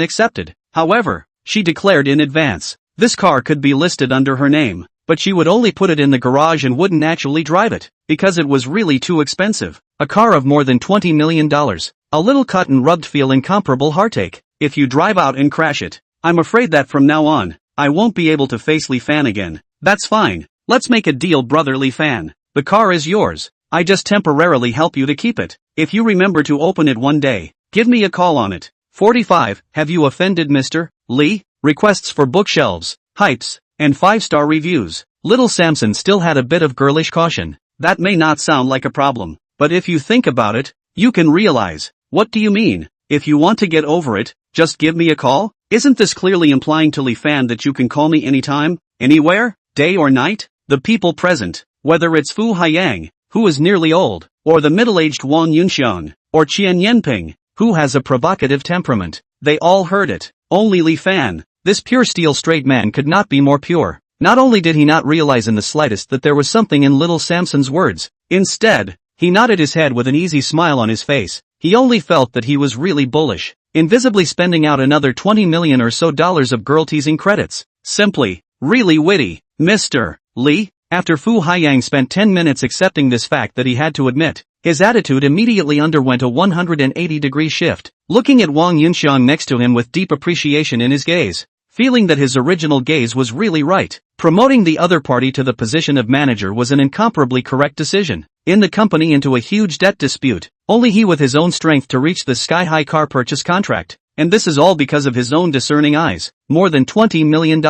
accepted. However, she declared in advance, this car could be listed under her name, but she would only put it in the garage and wouldn't actually drive it, because it was really too expensive. A car of more than $20 million. A little cotton rubbed feel incomparable heartache. If you drive out and crash it, I'm afraid that from now on, I won't be able to face Li Fan again. That's fine. Let's make a deal, brother Li Fan. The car is yours. I just temporarily help you to keep it. If you remember to open it one day, give me a call on it. 45. Have you offended Mr. Li? Requests for bookshelves, hypes, and 5-star reviews. Little Samson still had a bit of girlish caution. That may not sound like a problem, but if you think about it, you can realize. What do you mean? If you want to get over it, just give me a call? Isn't this clearly implying to Li Fan that you can call me anytime, anywhere, day or night? The people present, whether it's Fu Haiyang, who is nearly old, or the middle-aged Wang Yunxiang, or Qian Yanping, who has a provocative temperament, they all heard it. Only Li Fan, this pure steel straight man, could not be more pure. Not only did he not realize in the slightest that there was something in little Samson's words, instead, he nodded his head with an easy smile on his face. He only felt that he was really bullish, invisibly spending out another $20 million or so of girl-teasing credits. Simply, really witty. Mr. Li, after Fu Haiyang spent 10 minutes accepting this fact that he had to admit, his attitude immediately underwent a 180-degree shift, looking at Wang Yunxiang next to him with deep appreciation in his gaze, feeling that his original gaze was really right. Promoting the other party to the position of manager was an incomparably correct decision. In the company into a huge debt dispute, only he with his own strength to reach the sky-high car purchase contract. And this is all because of his own discerning eyes. More than $20 million.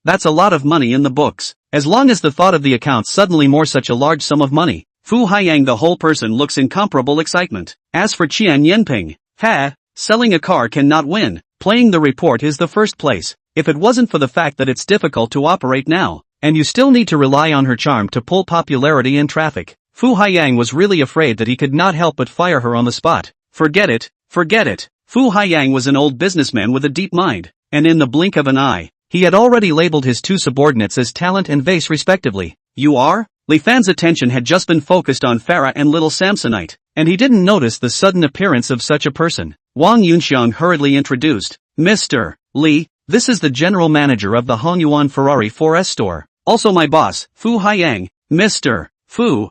That's a lot of money in the books. As long as the thought of the account suddenly more such a large sum of money, Fu Haiyang the whole person looks incomparable excitement. As for Qian Yanping, selling a car cannot win. Playing the report is the first place. If it wasn't for the fact that it's difficult to operate now, and you still need to rely on her charm to pull popularity in traffic, Fu Haiyang was really afraid that he could not help but fire her on the spot. Forget it. Fu Haiyang was an old businessman with a deep mind, and in the blink of an eye, he had already labeled his 2 subordinates as talent and vase respectively. You are? Li Fan's attention had just been focused on Farah and little Samsonite, and he didn't notice the sudden appearance of such a person. Wang Yunxiang hurriedly introduced, Mr. Li, this is the general manager of the Hong Yuan Ferrari 4S store. Also my boss, Fu Haiyang. Mr. Fu,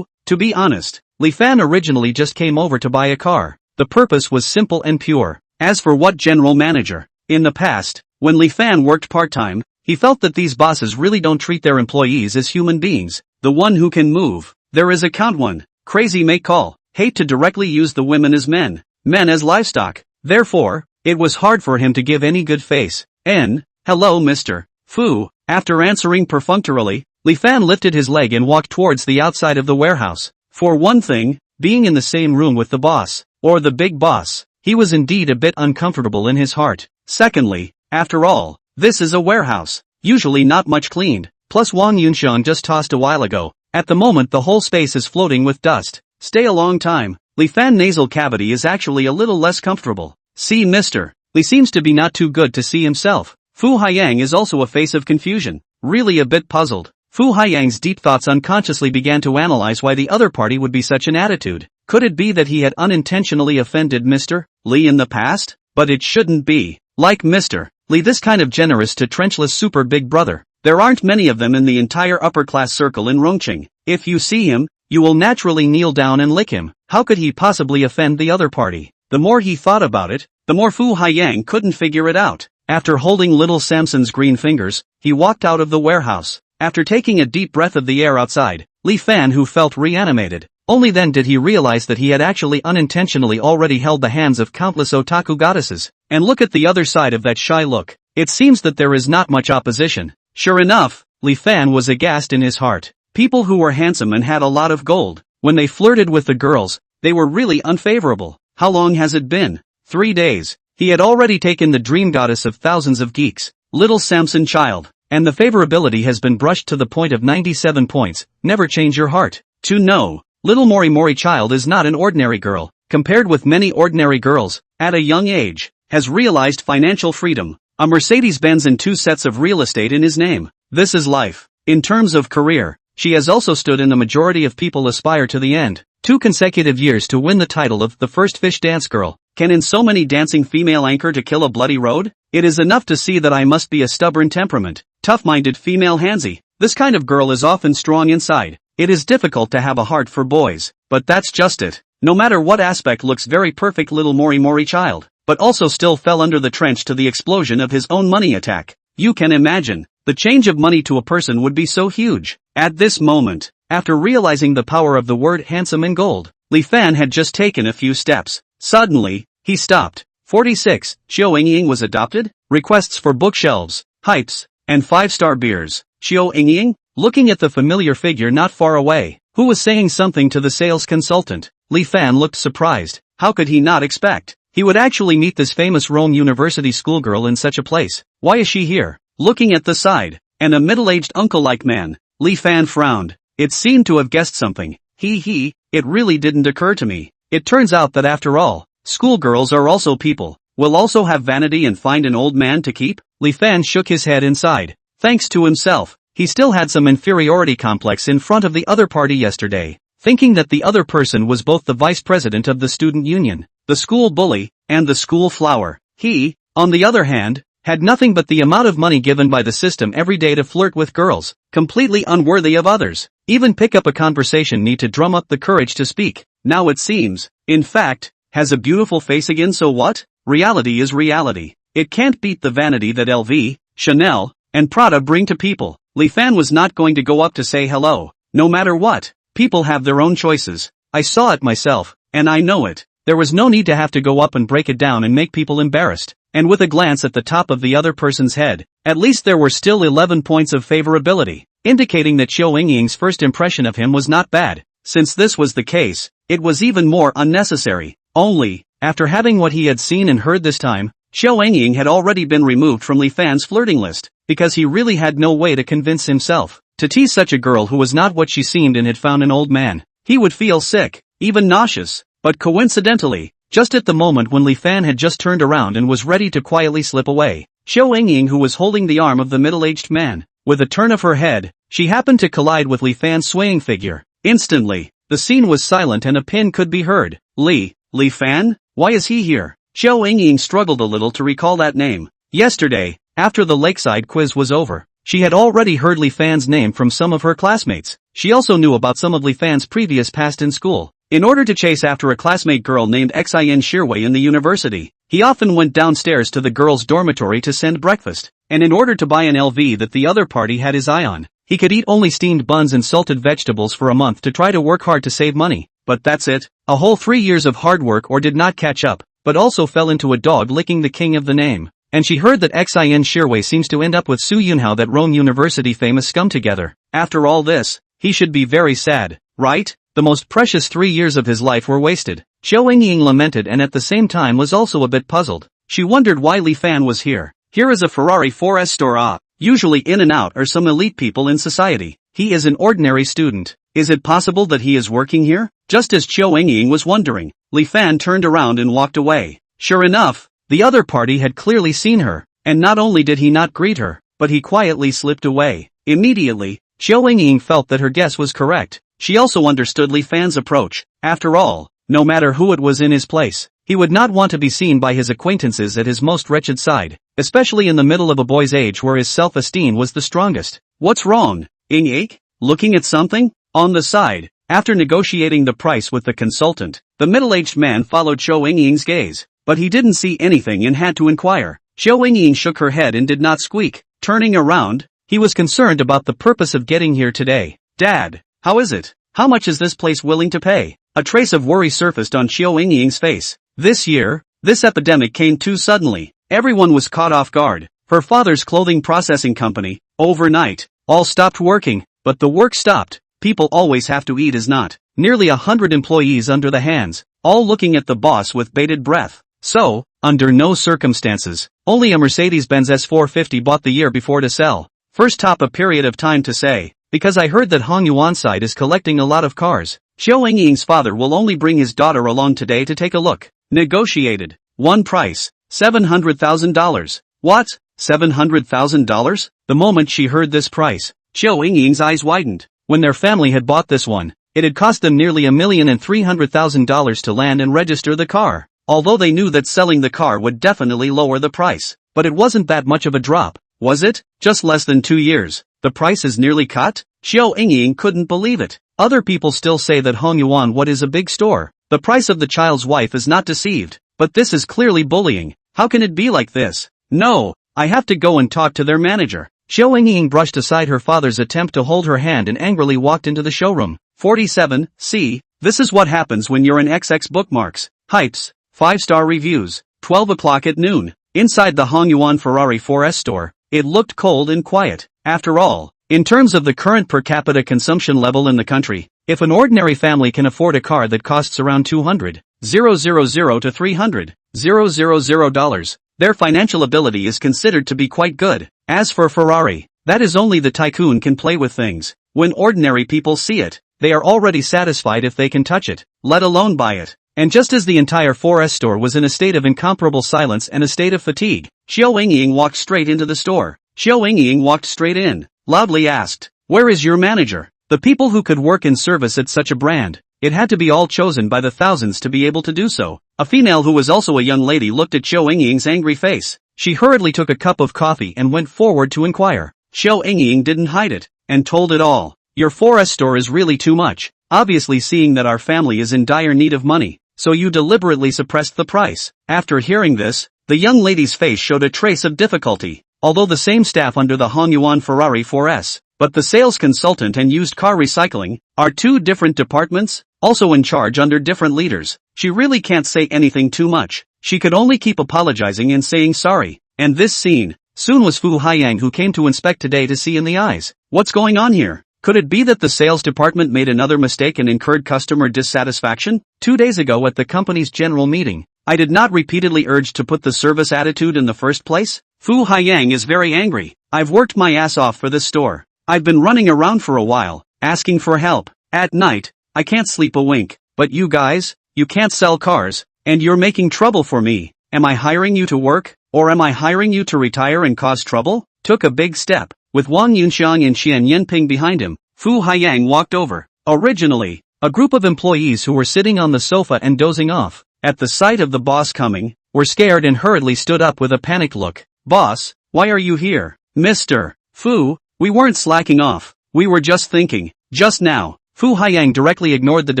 to be honest, Li Fan originally just came over to buy a car. The purpose was simple and pure. As for what general manager? In the past, when Li Fan worked part-time, he felt that these bosses really don't treat their employees as human beings. The one who can move. There is a count one. Crazy may call. Hate to directly use the women as men as livestock. Therefore, it was hard for him to give any good face. Hello Mr. Fu. After answering perfunctorily, Li Fan lifted his leg and walked towards the outside of the warehouse. For one thing, being in the same room with the boss, or the big boss, he was indeed a bit uncomfortable in his heart. Secondly, after all, this is a warehouse, usually not much cleaned, plus Wang Yunshan just tossed a while ago. At the moment the whole space is floating with dust. Stay a long time. Li Fan nasal cavity is actually a little less comfortable. See Mr. Li seems to be not too good to see himself. Fu Haiyang is also a face of confusion, really a bit puzzled. Fu Haiyang's deep thoughts unconsciously began to analyze why the other party would be such an attitude. Could it be that he had unintentionally offended Mr. Li in the past? But it shouldn't be. Like Mr. Li, this kind of generous to trenchless super big brother, there aren't many of them in the entire upper class circle in Rongqing. If you see him, you will naturally kneel down and lick him. How could he possibly offend the other party? The more he thought about it, the more Fu Haiyang couldn't figure it out. After holding little Samson's green fingers, he walked out of the warehouse. After taking a deep breath of the air outside, Li Fan who felt reanimated. Only then did he realize that he had actually unintentionally already held the hands of countless otaku goddesses. And look at the other side of that shy look. It seems that there is not much opposition. Sure enough, Li Fan was aghast in his heart. People who were handsome and had a lot of gold, when they flirted with the girls, they were really unfavorable. How long has it been? 3 days. He had already taken the dream goddess of thousands of geeks, little Samson child, and the favorability has been brushed to the point of 97 points. Never change your heart. To know, little Mori Mori child is not an ordinary girl, compared with many ordinary girls, at a young age, has realized financial freedom, a Mercedes-Benz and 2 sets of real estate in his name. This is life. In terms of career, she has also stood in the majority of people aspire to the end. 2 consecutive years to win the title of the first fish dance girl. Can in so many dancing female anchor to kill a bloody road? It is enough to see that I must be a stubborn temperament, tough-minded female handsy. This kind of girl is often strong inside. It is difficult to have a heart for boys, but that's just it. No matter what aspect looks very perfect little Mori Mori child, but also still fell under the trench to the explosion of his own money attack. You can imagine, the change of money to a person would be so huge. At this moment, after realizing the power of the word handsome and gold, Li Fan had just taken a few steps. Suddenly, he stopped. 46. Xiao Yingying was adopted? Requests for bookshelves, hypes, and 5-star beers. Xiao Yingying? Looking at the familiar figure not far away, who was saying something to the sales consultant, Li Fan looked surprised. How could he not expect he would actually meet this famous Rome University schoolgirl in such a place? Why is she here? Looking at the side, and a middle-aged uncle-like man, Li Fan frowned. It seemed to have guessed something. It really didn't occur to me. It turns out that after all, schoolgirls are also people, will also have vanity and find an old man to keep? Li Fan shook his head inside. Thanks to himself, he still had some inferiority complex in front of the other party yesterday, thinking that the other person was both the vice president of the student union, the school bully, and the school flower. He, on the other hand, had nothing but the amount of money given by the system every day to flirt with girls, completely unworthy of others. Even pick up a conversation need to drum up the courage to speak. Now it seems, in fact, has a beautiful face again, so what? Reality is reality. It can't beat the vanity that LV, Chanel, and Prada bring to people. Li Fan was not going to go up to say hello. No matter what, people have their own choices. I saw it myself, and I know it. There was no need to have to go up and break it down and make people embarrassed. And with a glance at the top of the other person's head, at least there were still 11 points of favorability, indicating that Xiao Yingying's first impression of him was not bad. Since this was the case, it was even more unnecessary. Only, after having what he had seen and heard this time, Xiao Yingying had already been removed from Li Fan's flirting list, because he really had no way to convince himself to tease such a girl who was not what she seemed and had found an old man. He would feel sick, even nauseous. But coincidentally, just at the moment when Li Fan had just turned around and was ready to quietly slip away, Xiao Yingying, who was holding the arm of the middle-aged man, with a turn of her head, she happened to collide with Li Fan's swaying figure. Instantly, the scene was silent and a pin could be heard. Li Fan? Why is he here? Xiao Yingying struggled a little to recall that name. Yesterday, after the lakeside quiz was over, she had already heard Li Fan's name from some of her classmates. She also knew about some of Li Fan's previous past in school. In order to chase after a classmate girl named Xin Shirwei in the university, he often went downstairs to the girls' dormitory to send breakfast, and in order to buy an LV that the other party had his eye on, he could eat only steamed buns and salted vegetables for a month to try to work hard to save money. But that's it. A whole 3 years of hard work or did not catch up, but also fell into a dog licking the king of the name. And she heard that Xin Shirwei seems to end up with Su Yunhao, that Rome University famous scum together. After all this, he should be very sad, right? The most precious 3 years of his life were wasted. Xiao Ying lamented and at the same time was also a bit puzzled. She wondered why Li Fan was here. Here is a Ferrari 4S store. Usually in and out are some elite people in society. He is an ordinary student. Is it possible that he is working here? Just as Xiao Ying was wondering, Li Fan turned around and walked away. Sure enough, the other party had clearly seen her, and not only did he not greet her, but he quietly slipped away. Immediately, Xiao Ying felt that her guess was correct. She also understood Li Fan's approach. After all, no matter who it was in his place, he would not want to be seen by his acquaintances at his most wretched side, especially in the middle of a boy's age where his self-esteem was the strongest. What's wrong, Ying? Looking at something? On the side, after negotiating the price with the consultant, the middle-aged man followed Xiao Ying's gaze, but he didn't see anything and had to inquire. Xiao Ying shook her head and did not squeak. Turning around, he was concerned about the purpose of getting here today. Dad, how is it? How much is this place willing to pay? A trace of worry surfaced on Xiao Ying's face. This year, this epidemic came too suddenly. Everyone was caught off guard. Her father's clothing processing company, overnight, all stopped working, but the work stopped. People always have to eat is not. Nearly 100 employees under the hands, all looking at the boss with bated breath. So, under no circumstances, only a Mercedes-Benz S450 bought the year before to sell. First top a period of time to say, because I heard that Hongyuan side is collecting a lot of cars. Xiao Ying's father will only bring his daughter along today to take a look. Negotiated. One price, $700,000. What? $700,000? The moment she heard this price, Xiao Ying's eyes widened. When their family had bought this one, it had cost them nearly $1,300,000 to land and register the car. Although they knew that selling the car would definitely lower the price. But it wasn't that much of a drop, was it? Just less than 2 years. The price is nearly cut? Xiao Ying couldn't believe it. Other people still say that Hongyuan what is a big store. The price of the child's wife is not deceived. But this is clearly bullying. How can it be like this? No, I have to go and talk to their manager. Xiao Ying brushed aside her father's attempt to hold her hand and angrily walked into the showroom. 47, see, this is what happens when you're in XX bookmarks. Hypes, 5-star reviews, 12 o'clock at noon. Inside the Hongyuan Ferrari 4S store, it looked cold and quiet. After all, in terms of the current per capita consumption level in the country, if an ordinary family can afford a car that costs around $200,000 to $300,000, their financial ability is considered to be quite good. As for Ferrari, that is only the tycoon can play with things. When ordinary people see it, they are already satisfied if they can touch it, let alone buy it. And just as the entire 4S store was in a state of incomparable silence and a state of fatigue, Xiao Ying walked straight into the store. Xiao Ying walked straight in, loudly asked, "Where is your manager?" The people who could work in service at such a brand, it had to be all chosen by the thousands to be able to do so. A female who was also a young lady looked at Xiao Ying's angry face. She hurriedly took a cup of coffee and went forward to inquire. Xiao Ying didn't hide it, and told it all. Your 4S store is really too much, obviously seeing that our family is in dire need of money, so you deliberately suppressed the price. After hearing this, the young lady's face showed a trace of difficulty. Although the same staff under the Hongyuan Ferrari 4S, but the sales consultant and used car recycling, are two different departments, also in charge under different leaders. She really can't say anything too much. She could only keep apologizing and saying sorry. And this scene, soon was Fu Haiyang who came to inspect today to see in the eyes. What's going on here? Could it be that the sales department made another mistake and incurred customer dissatisfaction? 2 days ago at the company's general meeting, I did not repeatedly urge to put the service attitude in the first place? Fu Haiyang is very angry. I've worked my ass off for this store. I've been running around for a while, asking for help. At night, I can't sleep a wink. But you guys, you can't sell cars, and you're making trouble for me. Am I hiring you to work, or am I hiring you to retire and cause trouble? Took a big step. With Wang Yunxiang and Xian Yanping behind him, Fu Haiyang walked over. Originally, a group of employees who were sitting on the sofa and dozing off, at the sight of the boss coming, were scared and hurriedly stood up with a panicked look. Boss, why are you here? Mr. Fu, we weren't slacking off. We were just thinking. Just now. Fu Haiyang directly ignored the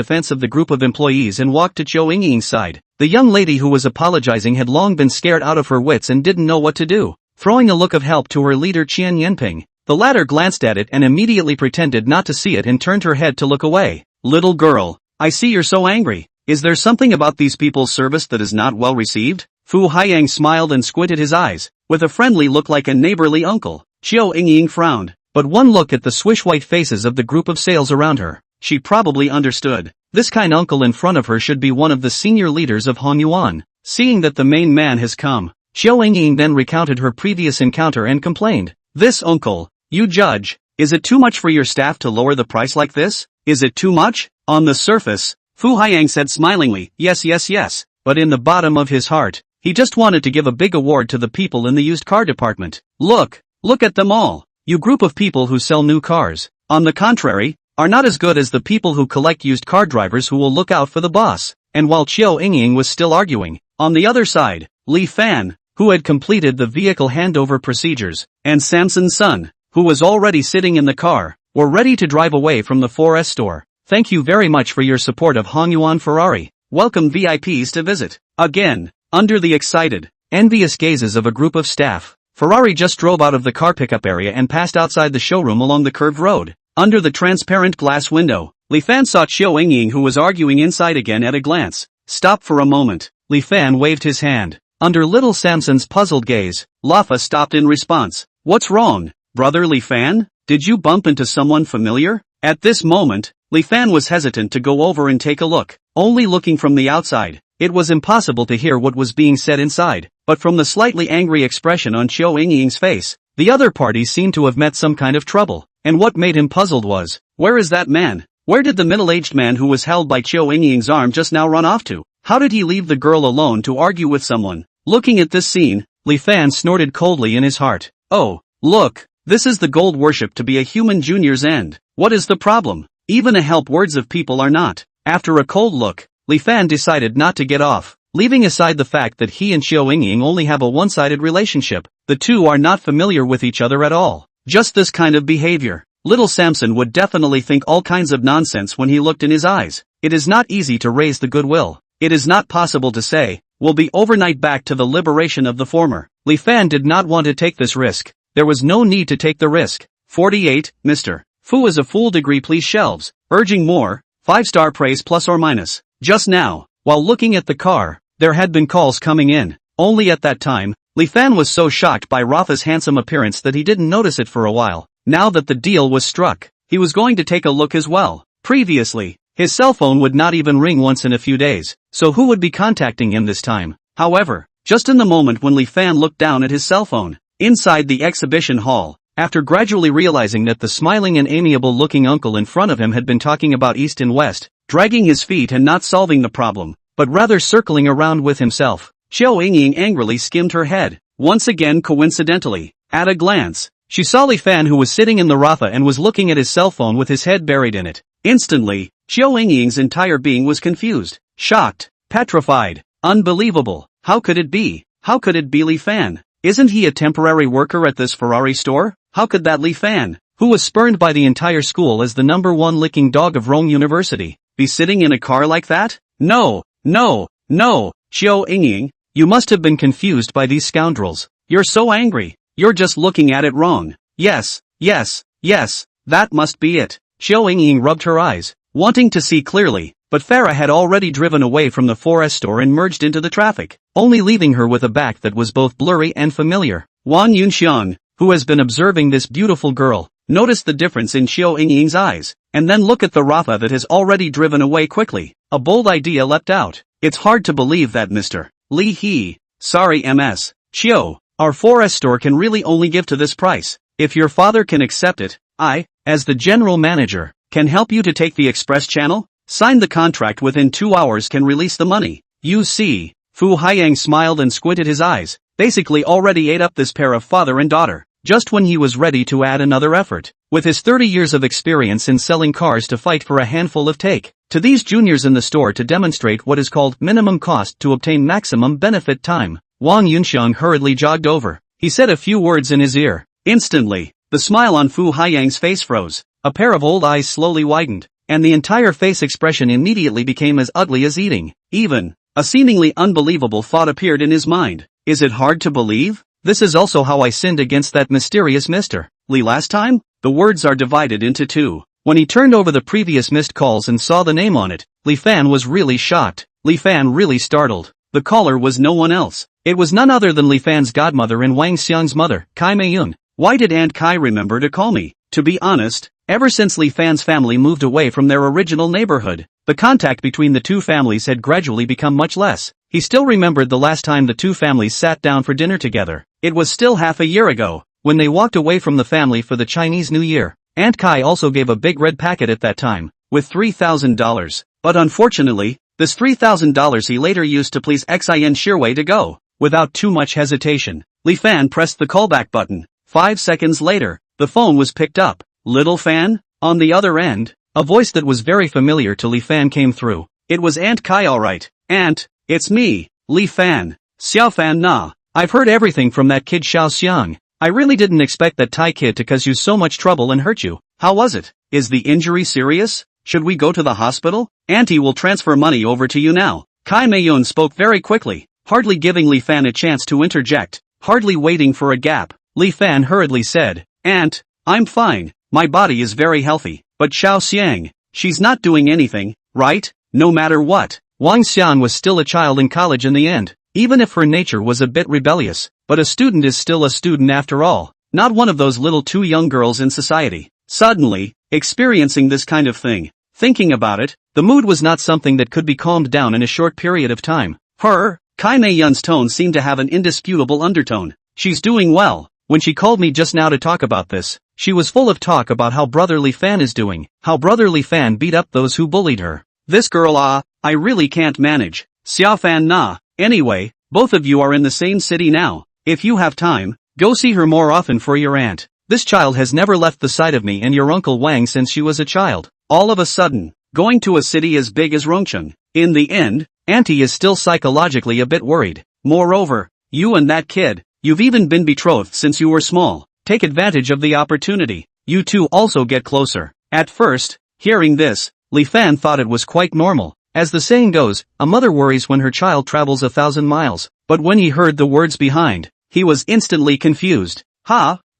defense of the group of employees and walked to Xiao Ying's side. The young lady who was apologizing had long been scared out of her wits and didn't know what to do. Throwing a look of help to her leader Qian Yanping, the latter glanced at it and immediately pretended not to see it and turned her head to look away. Little girl, I see you're so angry. Is there something about these people's service that is not well received? Fu Haiyang smiled and squinted his eyes, with a friendly look like a neighborly uncle. Xiao Ying frowned. but one look at the swish-white faces of the group of sales around her, she probably understood. This kind uncle in front of her should be one of the senior leaders of Hanyuan. Seeing that the main man has come, Xiao Yingying then recounted her previous encounter and complained. This uncle, you judge, is it too much for your staff to lower the price like this? Is it too much? On the surface, Fu Haiyang said smilingly, yes, but in the bottom of his heart, he just wanted to give a big award to the people in the used car department. Look at them all. You group of people who sell new cars, on the contrary, are not as good as the people who collect used car drivers who will look out for the boss. And while Xiao Yingying was still arguing, on the other side, Li Fan, who had completed the vehicle handover procedures, and Samson's son, who was already sitting in the car, were ready to drive away from the 4S store. Thank you very much for your support of Hanyuan Ferrari. Welcome VIPs to visit. Again, under the excited, envious gazes of a group of staff, Ferrari just drove out of the car pickup area and passed outside the showroom along the curved road. Under the transparent glass window, Li Fan saw Xiao Yingying who was arguing inside again at a glance. Stop for a moment. Li Fan waved his hand. Under little Samson's puzzled gaze, Lafa stopped in response. What's wrong, brother Li Fan? Did you bump into someone familiar? At this moment, Li Fan was hesitant to go over and take a look. Only looking from the outside, it was impossible to hear what was being said inside, but from the slightly angry expression on Xiao Yingying's face, the other party seemed to have met some kind of trouble, and what made him puzzled was, where is that man? Where did the middle-aged man who was held by Xiao Yingying's arm just now run off to? How did he leave the girl alone to argue with someone? Looking at this scene, Li Fan snorted coldly in his heart. Oh, look, this is the gold worship to be a human junior's end. What is the problem? Even a help words of people are not. After a cold look, Li Fan decided not to get off. Leaving aside the fact that he and Xiao Yingying only have a one-sided relationship, the two are not familiar with each other at all. Just this kind of behavior. Little Samson would definitely think all kinds of nonsense when he looked in his eyes. It is not easy to raise the goodwill. It is not possible to say, we'll be overnight back to the liberation of the former. Li Fan did not want to take this risk. There was no need to take the risk. 48, Mr. Fu is a fool degree please shelves. Urging more, 5-star praise plus or minus. Just now, while looking at the car, there had been calls coming in. Only at that time, Li Fan was so shocked by Rafa's handsome appearance that he didn't notice it for a while. Now that the deal was struck, he was going to take a look as well. Previously, his cell phone would not even ring once in a few days, so who would be contacting him this time? However, just in the moment when Li Fan looked down at his cell phone, inside the exhibition hall, after gradually realizing that the smiling and amiable-looking uncle in front of him had been talking about East and West, dragging his feet and not solving the problem, but rather circling around with himself, Xiao Yingying angrily skimmed her head. Once again coincidentally, at a glance, she saw Li Fan who was sitting in the Rafa and was looking at his cell phone with his head buried in it. Instantly, Xiao Yingying's entire being was confused, shocked, petrified, unbelievable. How could it be? How could it be Li Fan? Isn't he a temporary worker at this Ferrari store? How could that Li Fan, who was spurned by the entire school as the #1 licking dog of Rome University, be sitting in a car like that? No, Xiao Yingying, you must have been confused by these scoundrels. You're so angry. You're just looking at it wrong. Yes, that must be it. Xiao Yingying rubbed her eyes, wanting to see clearly, but Farah had already driven away from the 4S store and merged into the traffic, only leaving her with a back that was both blurry and familiar. Wang Yunxiang, who has been observing this beautiful girl, noticed the difference in Xiao Yingying's eyes, and then look at the Rafa that has already driven away quickly. A bold idea leapt out. It's hard to believe that Mr. Li He, sorry Ms. Xiao, our 4S store can really only give to this price. If your father can accept it, I, as the general manager, can help you to take the express channel. Sign the contract within 2 hours can release the money. You see, Fu Haiyang smiled and squinted his eyes, basically already ate up this pair of father and daughter, just when he was ready to add another effort. With his 30 years of experience in selling cars to fight for a handful of take to these juniors in the store to demonstrate what is called minimum cost to obtain maximum benefit time, Wang Yunxiang hurriedly jogged over. He said a few words in his ear. Instantly, the smile on Fu Haiyang's face froze, a pair of old eyes slowly widened, and the entire face expression immediately became as ugly as eating. Even, a seemingly unbelievable thought appeared in his mind. Is it hard to believe? This is also how I sinned against that mysterious Mr. Li last time? The words are divided into two. When he turned over the previous missed calls and saw the name on it, Li Fan was really shocked. Li Fan really startled. The caller was no one else. It was none other than Li Fan's godmother and Wang Xiang's mother, Kai Meiyun. Why did Aunt Kai remember to call me? To be honest, ever since Li Fan's family moved away from their original neighborhood, the contact between the two families had gradually become much less. He still remembered the last time the two families sat down for dinner together. It was still half a year ago, when they walked away from the family for the Chinese New Year. Aunt Kai also gave a big red packet at that time, with $3,000. But unfortunately, this $3,000 he later used to please Xin Shirwei to go. Without too much hesitation, Li Fan pressed the callback button. 5 seconds later, the phone was picked up. Little Fan? On the other end, a voice that was very familiar to Li Fan came through. It was Aunt Kai, alright. Aunt, it's me, Li Fan. Xiao Fan na. I've heard everything from that kid Xiao Xiang. I really didn't expect that Thai kid to cause you so much trouble and hurt you. How was it? Is the injury serious? Should we go to the hospital? Auntie will transfer money over to you now. Kai Meiyun spoke very quickly, hardly giving Li Fan a chance to interject. Hardly waiting for a gap, Li Fan hurriedly said, Aunt, I'm fine, my body is very healthy, but Xiao Xiang, she's not doing anything, right? No matter what. Wang Xian was still a child in college in the end, even if her nature was a bit rebellious, but a student is still a student after all, not one of those little too young girls in society. Suddenly, experiencing this kind of thing, thinking about it, the mood was not something that could be calmed down in a short period of time. Kai Meiyun's tone seemed to have an indisputable undertone. She's doing well. When she called me just now to talk about this, she was full of talk about how Brother Li Fan is doing, how Brother Li Fan beat up those who bullied her. This girl I really can't manage. Xiao Fan na. Anyway, both of you are in the same city now. If you have time, go see her more often for your aunt. This child has never left the side of me and your Uncle Wang since she was a child. All of a sudden, going to a city as big as Rongcheng. In the end, Auntie is still psychologically a bit worried. Moreover, you and that kid, you've even been betrothed since you were small. Take advantage of the opportunity. You two also get closer. At first, hearing this, Li Fan thought it was quite normal. As the saying goes, a mother worries when her child travels 1,000 miles. But when he heard the words behind, he was instantly confused.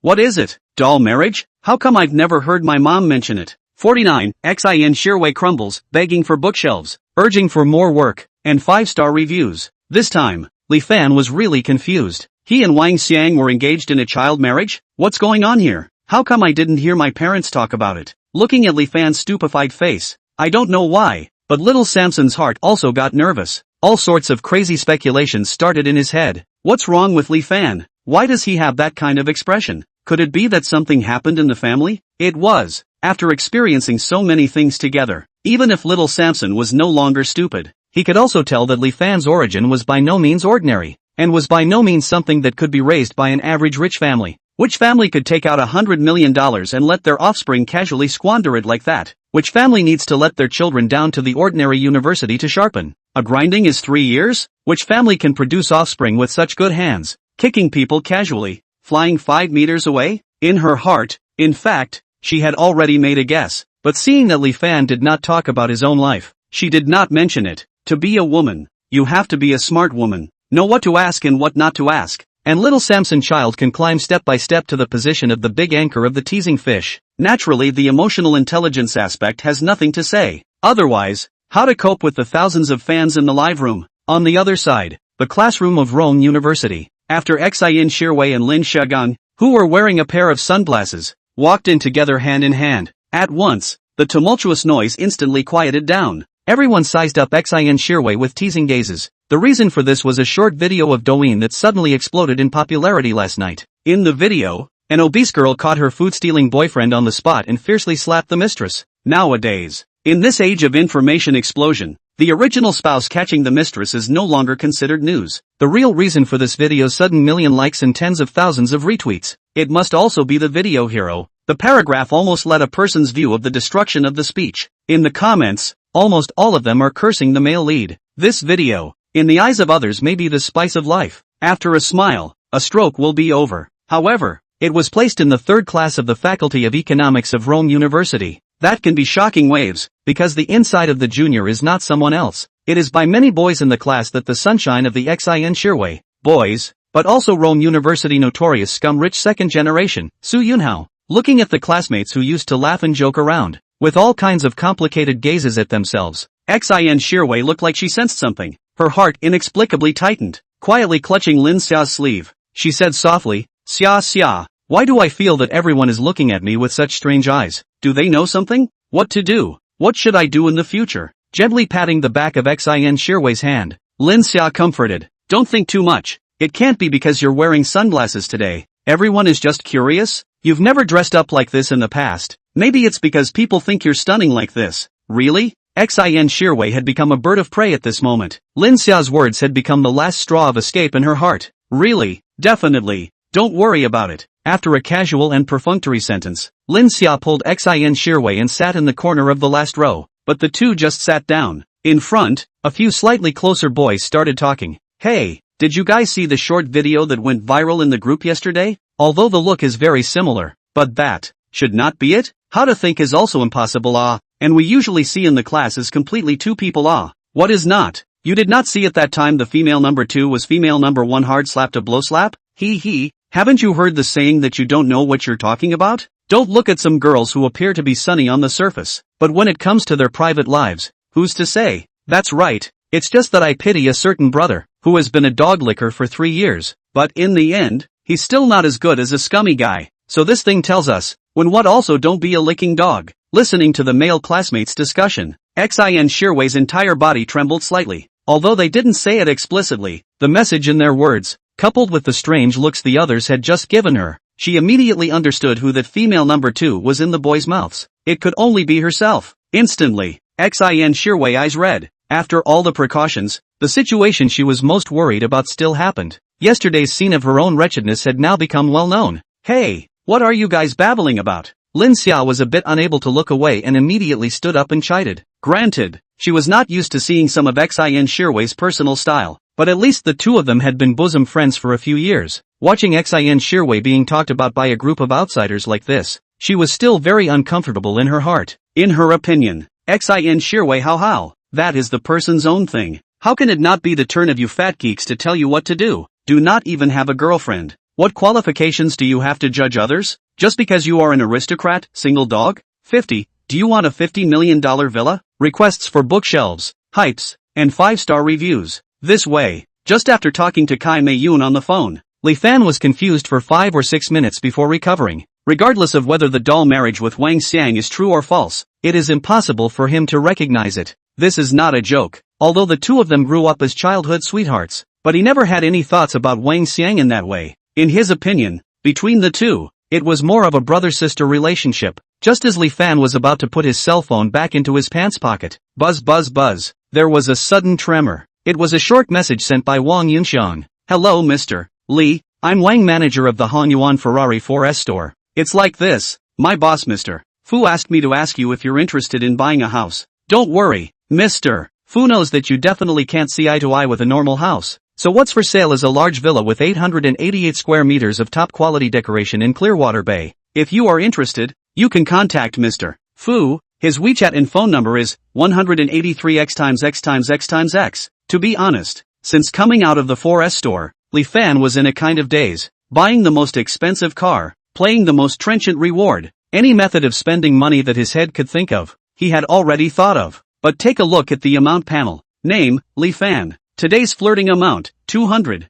What is it? Doll marriage? How come I've never heard my mom mention it? 49. Xin Shirwei crumbles, begging for bookshelves, urging for more work, and 5-star reviews. This time, Li Fan was really confused. He and Wang Xiang were engaged in a child marriage? What's going on here? How come I didn't hear my parents talk about it? Looking at Li Fan's stupefied face, I don't know why, but little Samson's heart also got nervous. All sorts of crazy speculations started in his head. What's wrong with Li Fan? Why does he have that kind of expression? Could it be that something happened in the family? It was. After experiencing so many things together, even if little Samson was no longer stupid, he could also tell that Li Fan's origin was by no means ordinary, and was by no means something that could be raised by an average rich family. Which family could take out $100 million and let their offspring casually squander it like that? Which family needs to let their children down to the ordinary university to sharpen? A grinding is 3 years? Which family can produce offspring with such good hands, kicking people casually, flying 5 meters away? In her heart, in fact, she had already made a guess, but seeing that Li Fan did not talk about his own life, she did not mention it. To be a woman, you have to be a smart woman, know what to ask and what not to ask, and little Samson child can climb step by step to the position of the big anchor of the teasing fish. Naturally, the emotional intelligence aspect has nothing to say. Otherwise, how to cope with the thousands of fans in the live room? On the other side, the classroom of Rome University. After Xin Shirwei and Lin Shagang, who were wearing a pair of sunglasses, walked in together hand in hand. At once, the tumultuous noise instantly quieted down. Everyone sized up Xin Shirwei with teasing gazes. The reason for this was a short video of Douyin that suddenly exploded in popularity last night. In the video, an obese girl caught her food-stealing boyfriend on the spot and fiercely slapped the mistress. Nowadays, in this age of information explosion, the original spouse catching the mistress is no longer considered news. The real reason for this video's sudden million likes and tens of thousands of retweets, it must also be the video hero. The paragraph almost let a person's view of the destruction of the speech. In the comments, almost all of them are cursing the male lead. This video, in the eyes of others, may be the spice of life. After a smile, a stroke will be over. However, it was placed in the 3rd class of the Faculty of Economics of Rome University. That can be shocking waves, because the inside of the junior is not someone else. It is by many boys in the class that the sunshine of the Xin Shirwei, boys, but also Rome University notorious scum-rich 2nd generation, Su Yunhao. Looking at the classmates who used to laugh and joke around, with all kinds of complicated gazes at themselves, Xin Shirwei looked like she sensed something. Her heart inexplicably tightened. Quietly clutching Lin Xia's sleeve, she said softly, Xia Xia, Why do I feel that everyone is looking at me with such strange eyes? Do they know something? What to do? What should I do in the future? Gently patting the back of Xin Shirwei's hand, Lin Xia comforted. Don't think too much. It can't be because you're wearing sunglasses today. Everyone is just curious? You've never dressed up like this in the past. Maybe it's because people think you're stunning like this. Really? Xin Shirwei had become a bird of prey at this moment. Lin Xia's words had become the last straw of escape in her heart. Really? Definitely. Don't worry about it. After a casual and perfunctory sentence, Lin Xia pulled Xin Shirwei and sat in the corner of the last row. But the two just sat down. In front, a few slightly closer boys started talking. Hey, did you guys see the short video that went viral in the group yesterday? Although the look is very similar, but that should not be it? How to think is also impossible, and we usually see in the class is completely two people, What is not? You did not see at that time the female number 2 was female number 1 hard slapped a blow slap? He, haven't you heard the saying that you don't know what you're talking about? Don't look at some girls who appear to be sunny on the surface, but when it comes to their private lives, who's to say? That's right, it's just that I pity a certain brother, who has been a dog licker for 3 years, but in the end, he's still not as good as a scummy guy. So this thing tells us, when what also don't be a licking dog. Listening to the male classmates' discussion, Xin Shirwei's entire body trembled slightly. Although they didn't say it explicitly, the message in their words, coupled with the strange looks the others had just given her, she immediately understood who that female number 2 was in the boys' mouths. It could only be herself. Instantly, Xin Shirwei eyes red. After all the precautions, the situation she was most worried about still happened. Yesterday's scene of her own wretchedness had now become well known. Hey, what are you guys babbling about? Lin Xia was a bit unable to look away and immediately stood up and chided. Granted, she was not used to seeing some of Xin Shirwei's personal style, but at least the two of them had been bosom friends for a few years. Watching Xin Shirwei being talked about by a group of outsiders like this, she was still very uncomfortable in her heart. In her opinion, Xin Shirwei how? That is the person's own thing. How can it not be the turn of you fat geeks to tell you what to do? Do not even have a girlfriend. What qualifications do you have to judge others? Just because you are an aristocrat, single dog? 50, do you want a $50 million villa? Requests for bookshelves, hypes, and 5-star reviews. This way, just after talking to Kai Mei-yoon on the phone, Li Fan was confused for 5 or 6 minutes before recovering. Regardless of whether the doll marriage with Wang Xiang is true or false, it is impossible for him to recognize it. This is not a joke. Although the two of them grew up as childhood sweethearts, but he never had any thoughts about Wang Xiang in that way. In his opinion, between the two, it was more of a brother-sister relationship. Just as Li Fan was about to put his cell phone back into his pants pocket, buzz buzz buzz, there was a sudden tremor. It was a short message sent by Wang Yunxiang. Hello Mr. Li, I'm Wang, manager of the Hanyuan Ferrari 4S store. It's like this, my boss Mr. Fu asked me to ask you if you're interested in buying a house. Don't worry, Mr. Fu knows that you definitely can't see eye to eye with a normal house. So what's for sale is a large villa with 888 square meters of top-quality decoration in Clearwater Bay. If you are interested, you can contact Mr. Fu. His WeChat and phone number is 183x. To be honest, since coming out of the 4S store, Li Fan was in a kind of daze. Buying the most expensive car, playing the most trenchant reward, any method of spending money that his head could think of, he had already thought of. But take a look at the amount panel. Name, Li Fan. Today's flirting amount, 200,000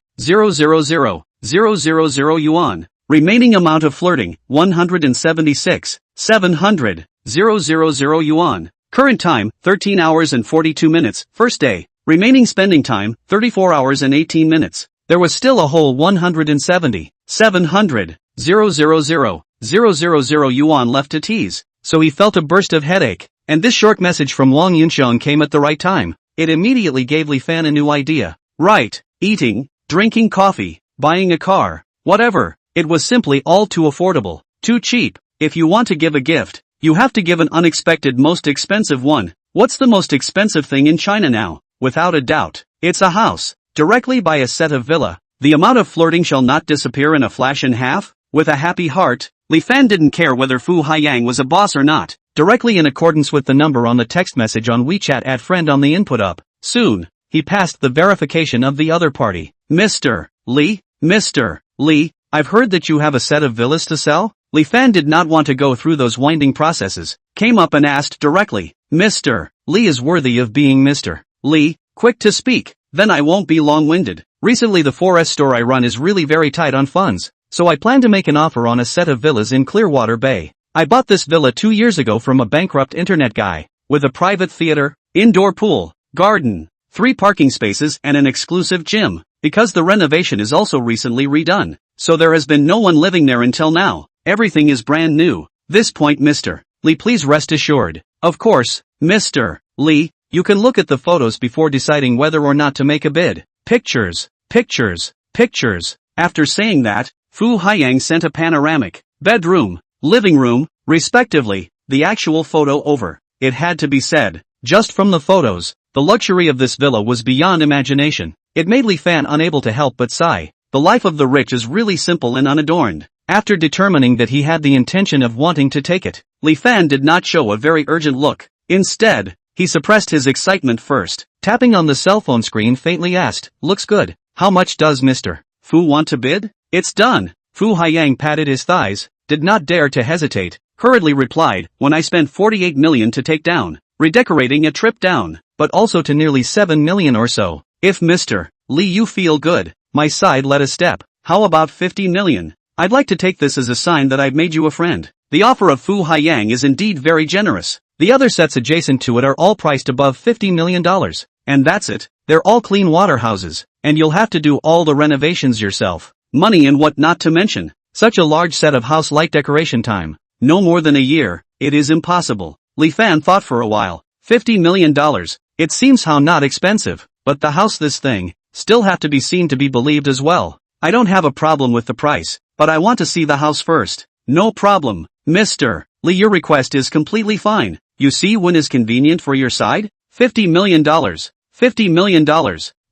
yuan. Remaining amount of flirting, 176,700,000 yuan. Current time, 13 hours and 42 minutes. First day. Remaining spending time, 34 hours and 18 minutes. There was still a whole 170,700,000 yuan left to tease. So he felt a burst of headache. And this short message from Wang Yunxiang came at the right time. It immediately gave Li Fan a new idea. Right, eating, drinking coffee, buying a car, whatever, it was simply all too affordable, too cheap. If you want to give a gift, you have to give an unexpected most expensive one. What's the most expensive thing in China now? Without a doubt, it's a house. Directly buy a set of villa. The amount of flirting shall not disappear in a flash and half. With a happy heart, Li Fan didn't care whether Fu Haiyang was a boss or not. Directly in accordance with the number on the text message on WeChat, add friend on the input up. Soon, he passed the verification of the other party. Mr. Li, I've heard that you have a set of villas to sell? Li Fan did not want to go through those winding processes, came up and asked directly. Mr. Li is worthy of being Mr. Li, quick to speak, then I won't be long-winded. Recently the 4S store I run is really very tight on funds, so I plan to make an offer on a set of villas in Clearwater Bay. I bought this villa 2 years ago from a bankrupt internet guy, with a private theater, indoor pool, garden, 3 parking spaces and an exclusive gym, because the renovation is also recently redone, so there has been no one living there until now. Everything is brand new. This point, Mr. Lee, please rest assured. Of course, Mr. Lee, you can look at the photos before deciding whether or not to make a bid. Pictures, pictures, pictures. After saying that, Fu Haiyang sent a panoramic, bedroom, living room, respectively, the actual photo over. It had to be said, just from the photos, the luxury of this villa was beyond imagination. It made Li Fan unable to help but sigh. The life of the rich is really simple and unadorned. After determining that he had the intention of wanting to take it, Li Fan did not show a very urgent look. Instead, he suppressed his excitement first. Tapping on the cell phone screen faintly asked, "Looks good. How much does Mr. Fu want to bid?" "It's done." Fu Haiyang patted his thighs, did not dare to hesitate, hurriedly replied, "When I spent 48 million to take down, redecorating a trip down, but also to nearly 7 million or so. If Mr. Lee you feel good, my side let a step. How about 50 million? I'd like to take this as a sign that I've made you a friend." The offer of Fu Haiyang is indeed very generous. The other sets adjacent to it are all priced above $50 million. And that's it. They're all clean water houses, and you'll have to do all the renovations yourself. Money and what not to mention. Such a large set of house-like decoration time. No more than a year. It is impossible. Li Fan thought for a while. $50 million. It seems how not expensive. But the house, this thing, still have to be seen to be believed as well. I don't have a problem with the price, but I want to see the house first. No problem, Mr. Lee, your request is completely fine. You see when is convenient for your side? $50 million. $50 million.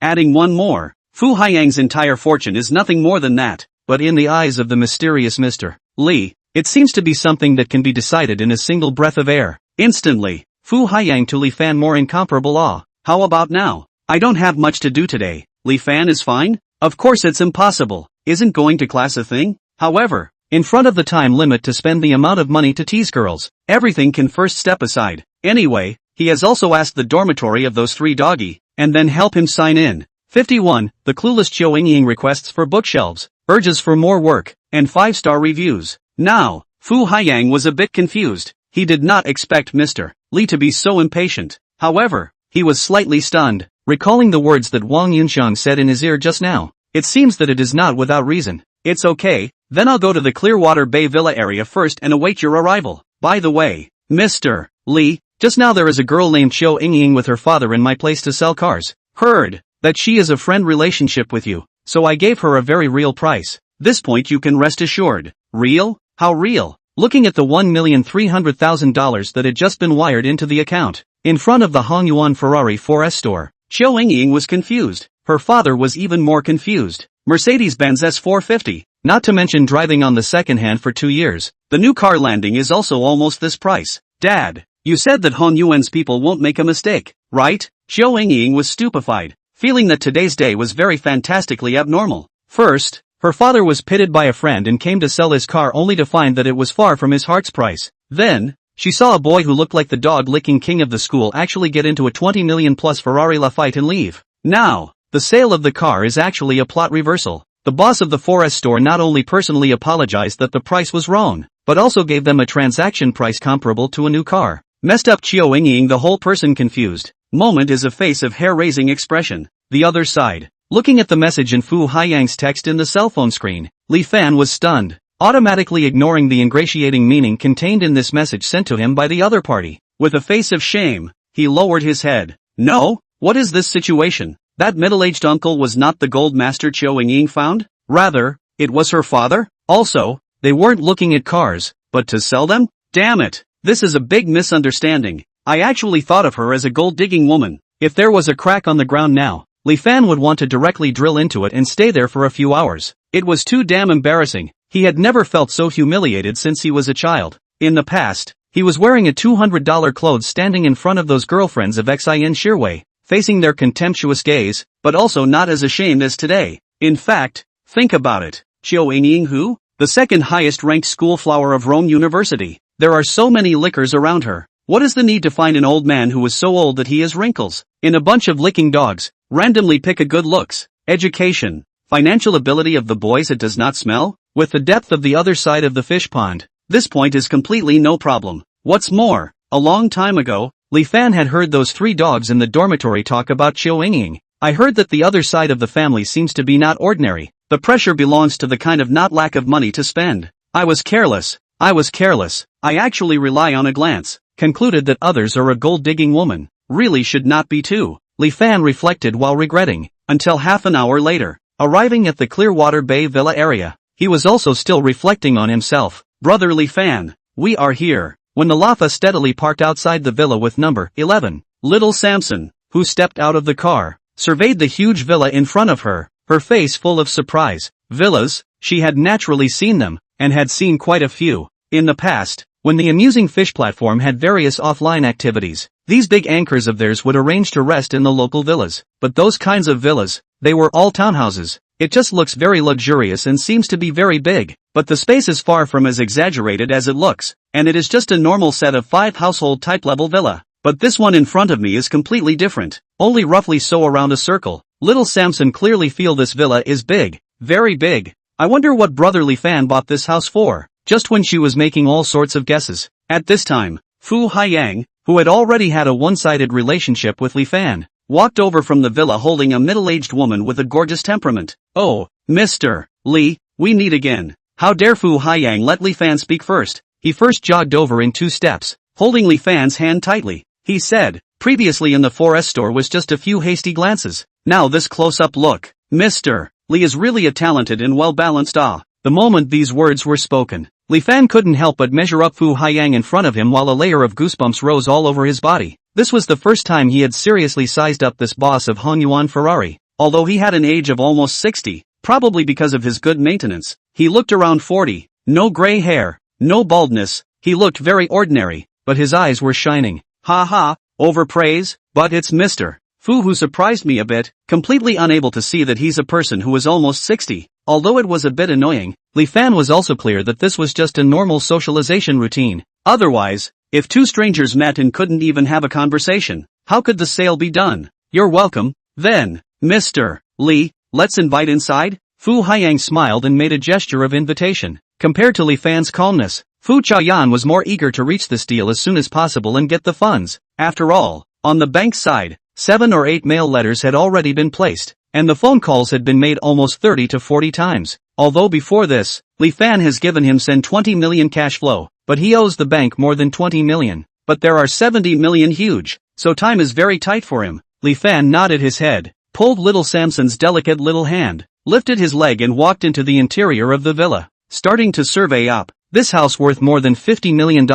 Adding one more. Fu Haiyang's entire fortune is nothing more than that. But in the eyes of the mysterious Mr. Lee, it seems to be something that can be decided in a single breath of air. Instantly, Fu Haiyang to Li Fan more incomparable awe. How about now? I don't have much to do today. Li Fan is fine? Of course it's impossible. Isn't going to class a thing? However, in front of the time limit to spend the amount of money to tease girls, everything can first step aside. Anyway, he has also asked the dormitory of those 3 doggy, and then help him sign in. 51. The clueless Chiu Yingying requests for bookshelves, urges for more work, and 5-star reviews. Now, Fu Haiyang was a bit confused. He did not expect Mr. Lee to be so impatient. However, he was slightly stunned, recalling the words that Wang Yunxiang said in his ear just now. It seems that it is not without reason. It's okay, then I'll go to the Clearwater Bay Villa area first and await your arrival. By the way, Mr. Lee, just now there is a girl named Chiu Yingying with her father in my place to sell cars. Heard that she is a friend relationship with you, so I gave her a very real price. This point you can rest assured. Real? How real? Looking at the $1,300,000 that had just been wired into the account, in front of the Hongyuan Ferrari 4S store, Chiu Yingying was confused. Her father was even more confused. Mercedes-Benz S450, not to mention driving on the second hand for 2 years. The new car landing is also almost this price. Dad, you said that Hongyuan's people won't make a mistake, right? Chiu Yingying was stupefied, feeling that today's day was very fantastically abnormal. First, her father was pitted by a friend and came to sell his car only to find that it was far from his heart's price. Then, she saw a boy who looked like the dog-licking king of the school actually get into a 20 million plus Ferrari Lafite and leave. Now, the sale of the car is actually a plot reversal. The boss of the 4S store not only personally apologized that the price was wrong, but also gave them a transaction price comparable to a new car. Messed up Chiu Yingying, the whole person confused. Moment is a face of hair-raising expression. The other side. Looking at the message in Fu Haiyang's text in the cell phone screen, Li Fan was stunned, automatically ignoring the ingratiating meaning contained in this message sent to him by the other party. With a face of shame, he lowered his head. No? What is this situation? That middle-aged uncle was not the gold master Chiu Yingying found? Rather, it was her father? Also, they weren't looking at cars, but to sell them? Damn it! This is a big misunderstanding. I actually thought of her as a gold-digging woman. If there was a crack on the ground now, Li Fan would want to directly drill into it and stay there for a few hours. It was too damn embarrassing. He had never felt so humiliated since he was a child. In the past, he was wearing a $200 clothes standing in front of those girlfriends of Xin Shirwei, facing their contemptuous gaze, but also not as ashamed as today. In fact, think about it. Chiu Yingying who? The second highest ranked school flower of Rome University. There are so many lickers around her. What is the need to find an old man who is so old that he has wrinkles? In a bunch of licking dogs, randomly pick a good looks, education, financial ability of the boys it does not smell? with the depth of the other side of the fish pond. This point is completely no problem. What's more, a long time ago, Li Fan had heard those 3 dogs in the dormitory talk about Chiu Ying. I heard that the other side of the family seems to be not ordinary. The pressure belongs to the kind of not lack of money to spend. I was careless. I actually rely on a glance. Concluded that others are a gold-digging woman. Really should not be too. Li Fan reflected while regretting. Until half an hour later, arriving at the Clearwater Bay Villa area, he was also still reflecting on himself. Brother Li Fan, we are here. When the Lafa steadily parked outside the villa with number 11, little Samson, who stepped out of the car, surveyed the huge villa in front of her, her face full of surprise. Villas, she had naturally seen them, and had seen quite a few, in the past, when the amusing fish platform had various offline activities. These big anchors of theirs would arrange to rest in the local villas, but those kinds of villas, they were all townhouses. It just looks very luxurious and seems to be very big, but the space is far from as exaggerated as it looks, and it is just a normal set of 5 household type level villa. But this one in front of me is completely different, only roughly so around a circle. Little Samson clearly feel this villa is big, very big. I wonder what Brother Li Fan bought this house for, just when she was making all sorts of guesses. At this time, Fu Haiyang, who had already had a one-sided relationship with Li Fan, walked over from the villa holding a middle-aged woman with a gorgeous temperament. Oh, Mr. Li, we meet again. How dare Fu Haiyang let Li Fan speak first? He first jogged over in 2 steps, holding Li Fan's hand tightly. He said, previously in the 4S store was just a few hasty glances. Now this close-up look. Mr. Li is really a talented and well-balanced The moment these words were spoken, Li Fan couldn't help but measure up Fu Haiyang in front of him while a layer of goosebumps rose all over his body. This was the first time he had seriously sized up this boss of Hongyuan Ferrari. Although he had an age of almost 60, probably because of his good maintenance, he looked around 40, no gray hair, no baldness, he looked very ordinary, but his eyes were shining. Ha ha, overpraise, but it's Mr. Fu who surprised me a bit, completely unable to see that he's a person who is almost 60. Although it was a bit annoying, Li Fan was also clear that this was just a normal socialization routine. Otherwise, if 2 strangers met and couldn't even have a conversation, how could the sale be done? You're welcome, then, Mr. Li, let's invite inside? Fu Haiyang smiled and made a gesture of invitation. Compared to Li Fan's calmness, Fu Chaoyan was more eager to reach this deal as soon as possible and get the funds. After all, on the bank's side, 7 or 8 mail letters had already been placed, and the phone calls had been made almost 30 to 40 times. Although before this, Li Fan has given him 20 million cash flow, but he owes the bank more than 20 million. But there are 70 million huge, so time is very tight for him. Li Fan nodded his head, pulled little Samson's delicate little hand, lifted his leg and walked into the interior of the villa, starting to survey up. This house worth more than $50 million.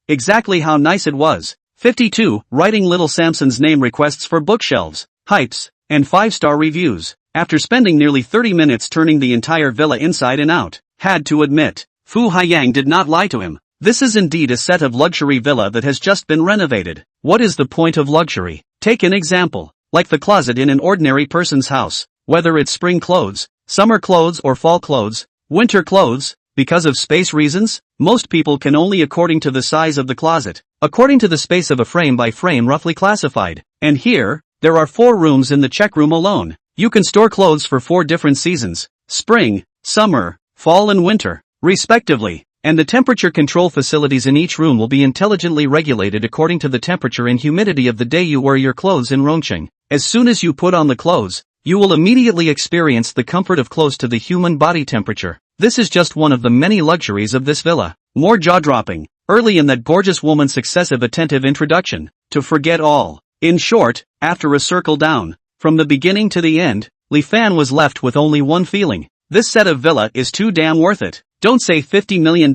Exactly how nice it was. 52, writing little Samson's name requests for bookshelves, hypes, and 5-star reviews. After spending nearly 30 minutes turning the entire villa inside and out, had to admit, Fu Haiyang did not lie to him. This is indeed a set of luxury villa that has just been renovated. What is the point of luxury? Take an example, like the closet in an ordinary person's house. Whether it's spring clothes, summer clothes or fall clothes, winter clothes, because of space reasons, most people can only according to the size of the closet, according to the space of a frame by frame roughly classified. And here, there are 4 rooms in the check room alone. You can store clothes for 4 different seasons, spring, summer, fall and winter, respectively. And the temperature control facilities in each room will be intelligently regulated according to the temperature and humidity of the day you wear your clothes in Rongqing. As soon as you put on the clothes, you will immediately experience the comfort of close to the human body temperature. This is just one of the many luxuries of this villa. More jaw-dropping, early in that gorgeous woman's successive attentive introduction, to forget all. In short, after a circle down, from the beginning to the end, Li Fan was left with only one feeling. This set of villa is too damn worth it. Don't say $50 million,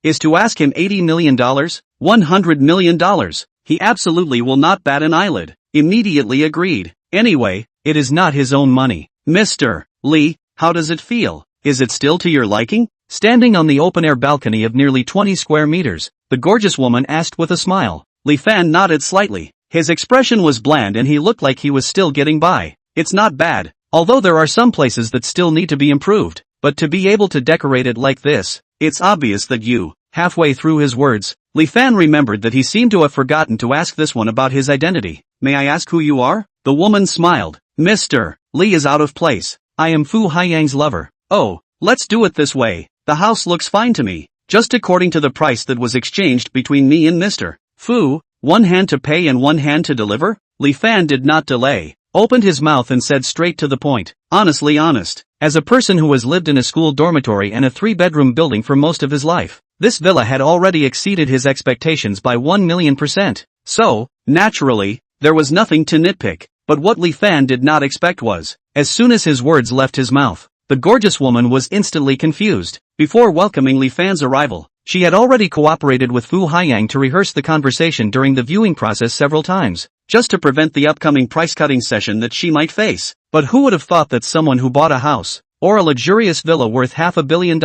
is to ask him $80 million, $100 million. He absolutely will not bat an eyelid. Immediately agreed. Anyway, it is not his own money. Mr. Li, how does it feel? Is it still to your liking? Standing on the open-air balcony of nearly 20 square meters, the gorgeous woman asked with a smile. Li Fan nodded slightly. His expression was bland and he looked like he was still getting by. It's not bad, although there are some places that still need to be improved. But to be able to decorate it like this, it's obvious that you. Halfway through his words, Li Fan remembered that he seemed to have forgotten to ask this one about his identity. May I ask who you are? The woman smiled. Mr. Li is out of place. I am Fu Haiyang's lover. Oh, let's do it this way. The house looks fine to me. Just according to the price that was exchanged between me and Mr. Fu, one hand to pay and one hand to deliver? Li Fan did not delay, opened his mouth and said straight to the point. Honestly honest, as a person who has lived in a school dormitory and a 3-bedroom building for most of his life, this villa had already exceeded his expectations by 1,000,000%. So, naturally, there was nothing to nitpick. But what Li Fan did not expect was, as soon as his words left his mouth, the gorgeous woman was instantly confused. Before welcoming Li Fan's arrival, she had already cooperated with Fu Haiyang to rehearse the conversation during the viewing process several times, just to prevent the upcoming price-cutting session that she might face. But who would have thought that someone who bought a house, or a luxurious villa worth $500 million,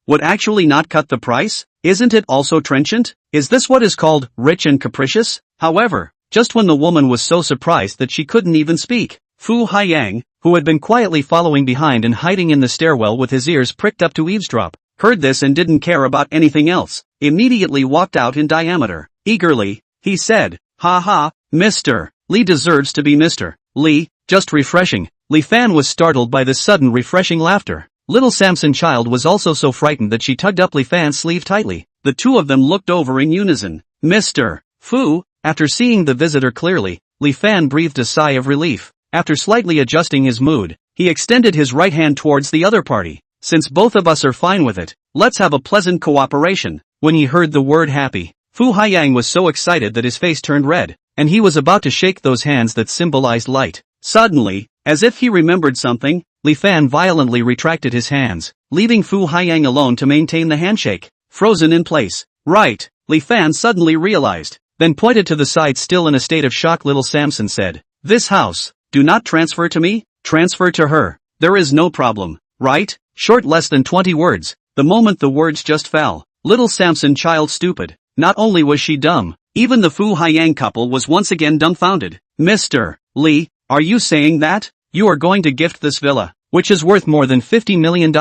would actually not cut the price? Isn't it also trenchant? Is this what is called rich and capricious? However, just when the woman was so surprised that she couldn't even speak, Fu Haiyang, who had been quietly following behind and hiding in the stairwell with his ears pricked up to eavesdrop, heard this and didn't care about anything else, immediately walked out in diameter. Eagerly, he said, "Ha ha, Mr. Li deserves to be Mr. Li, just refreshing." Li Fan was startled by this sudden refreshing laughter. Little Samson Child was also so frightened that she tugged up Li Fan's sleeve tightly. The two of them looked over in unison. Mr. Fu, after seeing the visitor clearly, Li Fan breathed a sigh of relief. After slightly adjusting his mood, he extended his right hand towards the other party. "Since both of us are fine with it, let's have a pleasant cooperation." When he heard the word happy, Fu Haiyang was so excited that his face turned red, and he was about to shake those hands that symbolized light. Suddenly, as if he remembered something, Li Fan violently retracted his hands, leaving Fu Haiyang alone to maintain the handshake. Frozen in place. Right, Li Fan suddenly realized, then pointed to the side. Still in a state of shock, little Samson said, "This house, do not transfer to me, transfer to her. There is no problem, right?" Short, less than 20 words. The moment the words just fell, little Samson Child stupid. Not only was she dumb, even the Fu Haiyang couple was once again dumbfounded. "Mr. Li, are you saying that you are going to gift this villa, which is worth more than $50 million,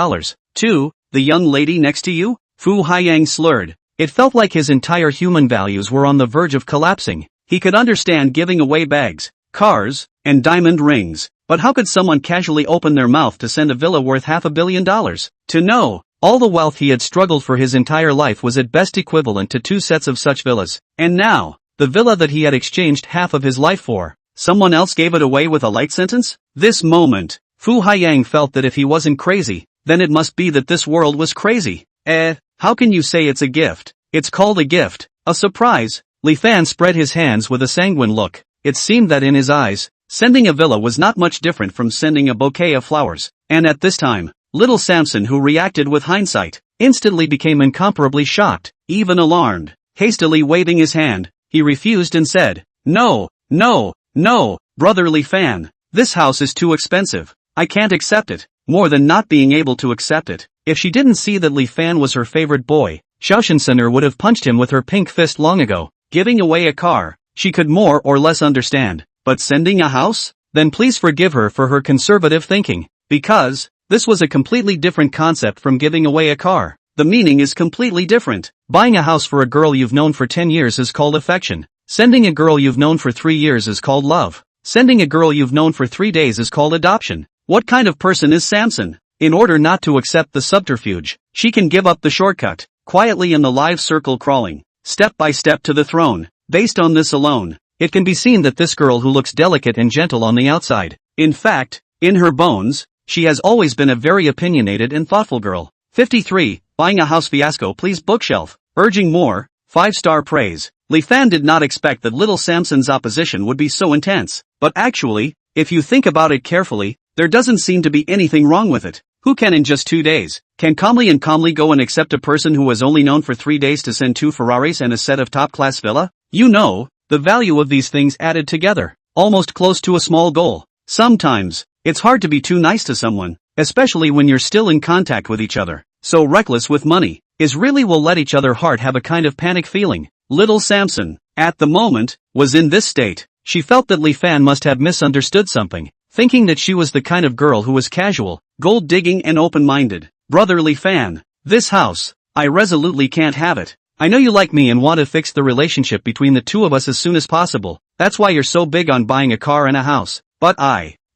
to the young lady next to you?" Fu Haiyang slurred. It felt like his entire human values were on the verge of collapsing. He could understand giving away bags, cars, and diamond rings, but how could someone casually open their mouth to send a villa worth $500 million? To know, all the wealth he had struggled for his entire life was at best equivalent to 2 sets of such villas. And now, the villa that he had exchanged half of his life for, someone else gave it away with a light sentence? This moment, Fu Haiyang felt that if he wasn't crazy, then it must be that this world was crazy. How can you say it's a gift? It's called a gift, a surprise. Li Fan spread his hands with a sanguine look. It seemed that in his eyes, sending a villa was not much different from sending a bouquet of flowers. And at this time, little Samson, who reacted with hindsight, instantly became incomparably shocked, even alarmed. Hastily waving his hand, he refused and said, "No, no, no, brother Li Fan, this house is too expensive. I can't accept it." More than not being able to accept it, if she didn't see that Li Fan was her favorite boy, Xiaoshensener would have punched him with her pink fist long ago. Giving away a car, she could more or less understand, but sending a house? Then please forgive her for her conservative thinking, because this was a completely different concept from giving away a car. The meaning is completely different. Buying a house for a girl you've known for 10 years is called affection. Sending a girl you've known for 3 years is called love. Sending a girl you've known for 3 days is called adoption. What kind of person is Samson? In order not to accept the subterfuge, she can give up the shortcut, quietly in the live circle crawling, step by step to the throne. Based on this alone, it can be seen that this girl, who looks delicate and gentle on the outside, in fact, in her bones, she has always been a very opinionated and thoughtful girl. 53. Buying a house fiasco. Please bookshelf. Urging more. 5-star praise. Li Fan did not expect that little Samson's opposition would be so intense, but actually, if you think about it carefully, there doesn't seem to be anything wrong with it. Who can in just 2 days, can calmly go and accept a person who was only known for 3 days to send 2 Ferraris and a set of top-class villa? You know, the value of these things added together, almost close to a small goal. Sometimes, it's hard to be too nice to someone, especially when you're still in contact with each other. So reckless with money, is really will let each other heart have a kind of panic feeling. Little Samson, at the moment, was in this state. She felt that Li Fan must have misunderstood something, thinking that she was the kind of girl who was casual, gold-digging and open-minded. Brother Li Fan, this house, I resolutely can't have it. I know you like me and want to fix the relationship between the two of us as soon as possible. That's why you're so big on buying a car and a house. But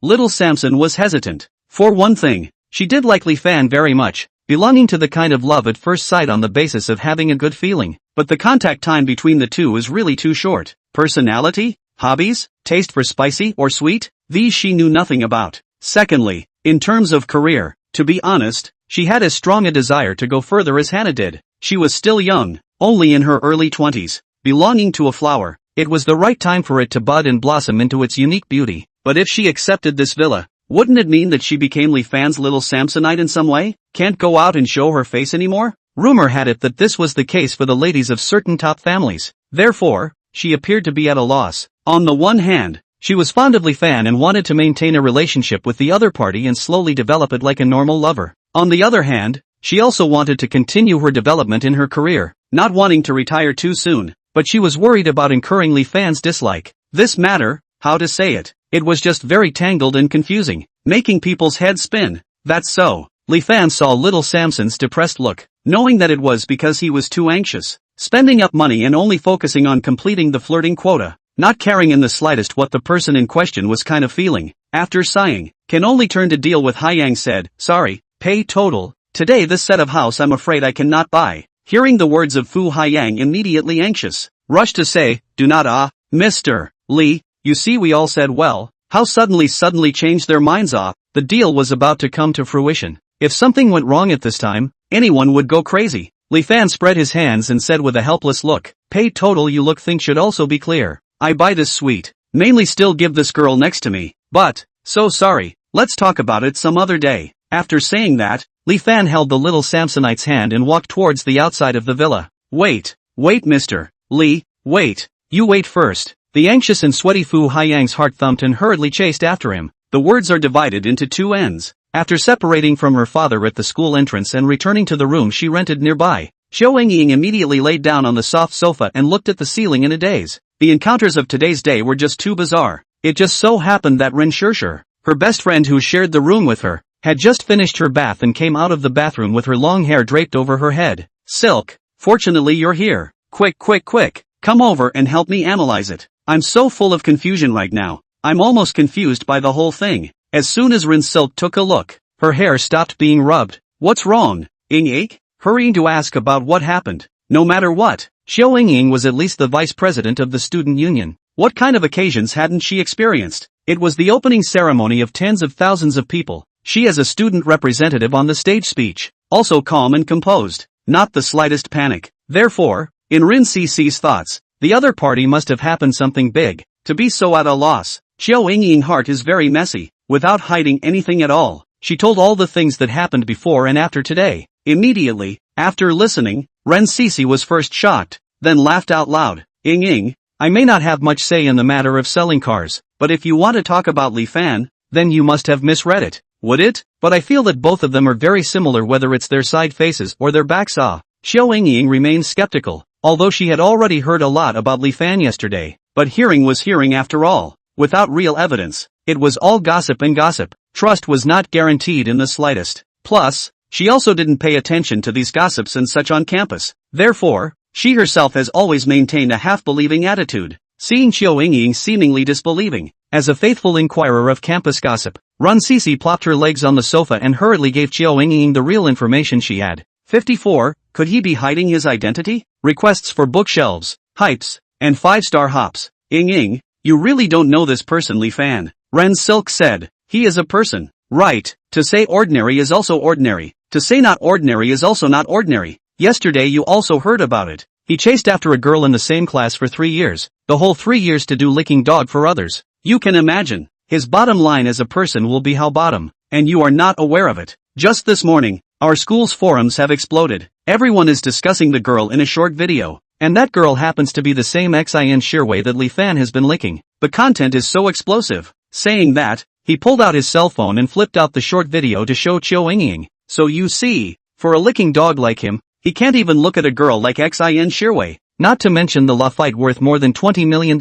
little Samson was hesitant. For one thing, She did like Li Fan very much, belonging to the kind of love at first sight on the basis of having a good feeling, but the contact time between the two was really too short. Personality? Hobbies? Taste for spicy or sweet? These she knew nothing about. Secondly, in terms of career, to be honest, she had as strong a desire to go further as Hannah did. She was still young, only in her early 20s, belonging to a flower. It was the right time for it to bud and blossom into its unique beauty. But if she accepted this villa, wouldn't it mean that she became Li Fan's little Samsonite in some way? Can't go out and show her face anymore? Rumor had it that this was the case for the ladies of certain top families. Therefore, she appeared to be at a loss. On the one hand, she was fond of Li Fan and wanted to maintain a relationship with the other party and slowly develop it like a normal lover. On the other hand, she also wanted to continue her development in her career, not wanting to retire too soon, but she was worried about incurring Li Fan's dislike. This matter, how to say it, it was just very tangled and confusing, making people's heads spin. That's so. Li Fan saw little Samson's depressed look, knowing that it was because he was too anxious, spending up money and only focusing on completing the flirting quota, not caring in the slightest what the person in question was kind of feeling. After sighing, can only turn to deal with Haiyang said, sorry, pay total, today this set of house I'm afraid I cannot buy. Hearing the words of Fu Haiyang immediately anxious, rushed to say, do not Mr. Li, you see we all said well, how suddenly changed their minds the deal was about to come to fruition. If something went wrong at this time, anyone would go crazy. Li Fan spread his hands and said with a helpless look, pay total you look think should also be clear. I buy this sweet, mainly still give this girl next to me, but, so sorry, let's talk about it some other day. After saying that, Li Fan held the little Samsonite's hand and walked towards the outside of the villa. Wait, Mr. Li, wait, you wait first. The anxious and sweaty Fu Haiyang's heart thumped and hurriedly chased after him. The words are divided into two ends. After separating from her father at the school entrance and returning to the room she rented nearby, Xiao Wengying immediately laid down on the soft sofa and looked at the ceiling in a daze. The encounters of today's day were just too bizarre. It just so happened that Ren Shirshir, her best friend who shared the room with her, had just finished her bath and came out of the bathroom with her long hair draped over her head. Silk, fortunately you're here. Quick, come over and help me analyze it. I'm so full of confusion right now. I'm almost confused by the whole thing. As soon as Rin Silk took a look, her hair stopped being rubbed. What's wrong? Ing, hurrying to ask about what happened. No matter what, Xiao Ying was at least the vice president of the student union. What kind of occasions hadn't she experienced? It was the opening ceremony of tens of thousands of people. She as a student representative on the stage speech, also calm and composed, not the slightest panic. Therefore, in Rin Cc's thoughts, the other party must have happened something big, to be so at a loss. Xiao Ying's heart is very messy, without hiding anything at all. She told all the things that happened before and after today. Immediately, after listening, Ren Cc was first shocked, then laughed out loud. Ying, I may not have much say in the matter of selling cars, but if you want to talk about Li Fan, then you must have misread it. Would it? But I feel that both of them are very similar whether it's their side faces or their backs. Xiao Ying remained skeptical, although she had already heard a lot about Li Fan yesterday, but hearing was hearing after all. Without real evidence, it was all gossip and gossip. Trust was not guaranteed in the slightest. Plus, she also didn't pay attention to these gossips and such on campus. Therefore, she herself has always maintained a half-believing attitude. Seeing Xiao Ying seemingly disbelieving, as a faithful inquirer of campus gossip, Ren Cc plopped her legs on the sofa and hurriedly gave Xiao Ying the real information she had. 54. Could he be hiding his identity? Requests for bookshelves, hypes, and 5-star hops. Ying, you really don't know this person Li Fan. Ren Silk said, he is a person. Right, to say ordinary is also ordinary. To say not ordinary is also not ordinary. Yesterday you also heard about it. He chased after a girl in the same class for 3 years. The whole 3 years to do licking dog for others. You can imagine. His bottom line as a person will be how bottom, and you are not aware of it. Just this morning, our school's forums have exploded. Everyone is discussing the girl in a short video. And that girl happens to be the same Xin Shirwei that Li Fan has been licking. The content is so explosive. Saying that, he pulled out his cell phone and flipped out the short video to show Xiao Ying. So you see, for a licking dog like him, he can't even look at a girl like Xin Shirwei. Not to mention the Lafite worth more than $20 million.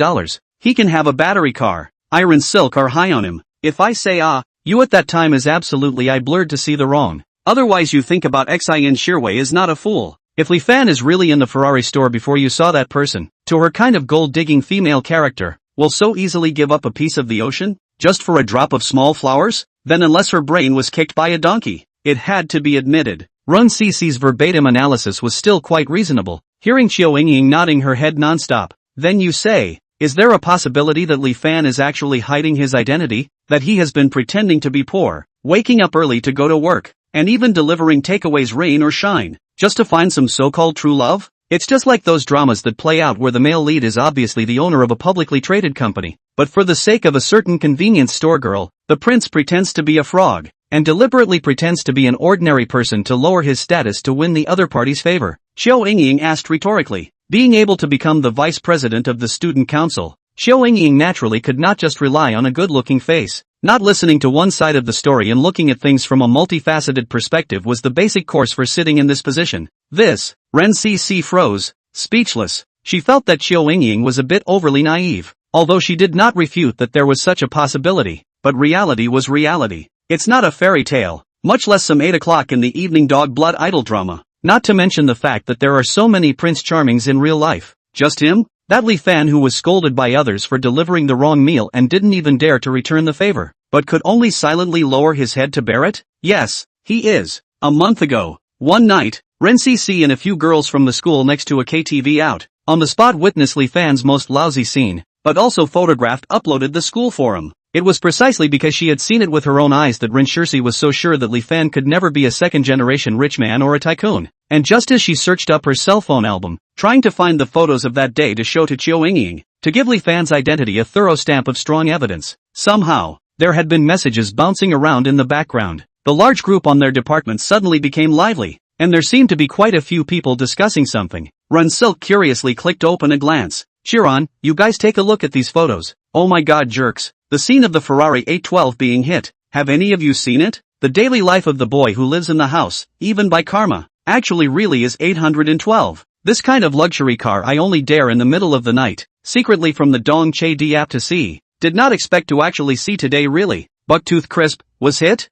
He can have a battery car. Iron Silk are high on him. If I say you at that time is absolutely I blurred to see the wrong. Otherwise you think about Xin Shirwei is not a fool. If Li Fan is really in the Ferrari store before you saw that person, to her kind of gold-digging female character, will so easily give up a piece of the ocean, just for a drop of small flowers? then unless her brain was kicked by a donkey, it had to be admitted. Run CC's verbatim analysis was still quite reasonable, hearing Chiao Yingying nodding her head nonstop. Then you say, is there a possibility that Li Fan is actually hiding his identity, that he has been pretending to be poor, waking up early to go to work, and even delivering takeaways rain or shine, just to find some so-called true love? It's just like those dramas that play out where the male lead is obviously the owner of a publicly traded company, but for the sake of a certain convenience store girl, the prince pretends to be a frog, and deliberately pretends to be an ordinary person to lower his status to win the other party's favor. Chiao Yingying asked rhetorically. Being able to become the vice president of the student council, Chiao Yingying naturally could not just rely on a good-looking face. Not listening to one side of the story and looking at things from a multifaceted perspective was the basic course for sitting in this position. Ren CC froze, speechless. She felt that Chiao Yingying was a bit overly naive, although she did not refute that there was such a possibility. But reality was reality. It's not a fairy tale, much less some 8 o'clock in the evening dog blood idol drama. Not to mention the fact that there are so many Prince Charmings in real life. Just him? That Li Fan who was scolded by others for delivering the wrong meal and didn't even dare to return the favor, but could only silently lower his head to bear it? Yes, he is. A month ago, one night, Ren CC and a few girls from the school next to a KTV out, on the spot witnessed Li Fan's most lousy scene, but also photographed uploaded the school forum. It was precisely because she had seen it with her own eyes that Ren Shirsi was so sure that Li Fan could never be a second-generation rich man or a tycoon. And just as she searched up her cell phone album, trying to find the photos of that day to show to Chiao Yingying, to give Li Fan's identity a thorough stamp of strong evidence, somehow, there had been messages bouncing around in the background. The large group on their department suddenly became lively, and there seemed to be quite a few people discussing something. Run Silk curiously clicked open a glance. Chiron, you guys take a look at these photos. Oh my god jerks. The scene of the Ferrari 812 being hit. Have any of you seen it? The daily life of the boy who lives in the house, even by karma, actually really is 812. This kind of luxury car I only dare in the middle of the night, secretly from the Dong Che Di app to see. Did not expect to actually see today really. Bucktooth Crisp, was hit?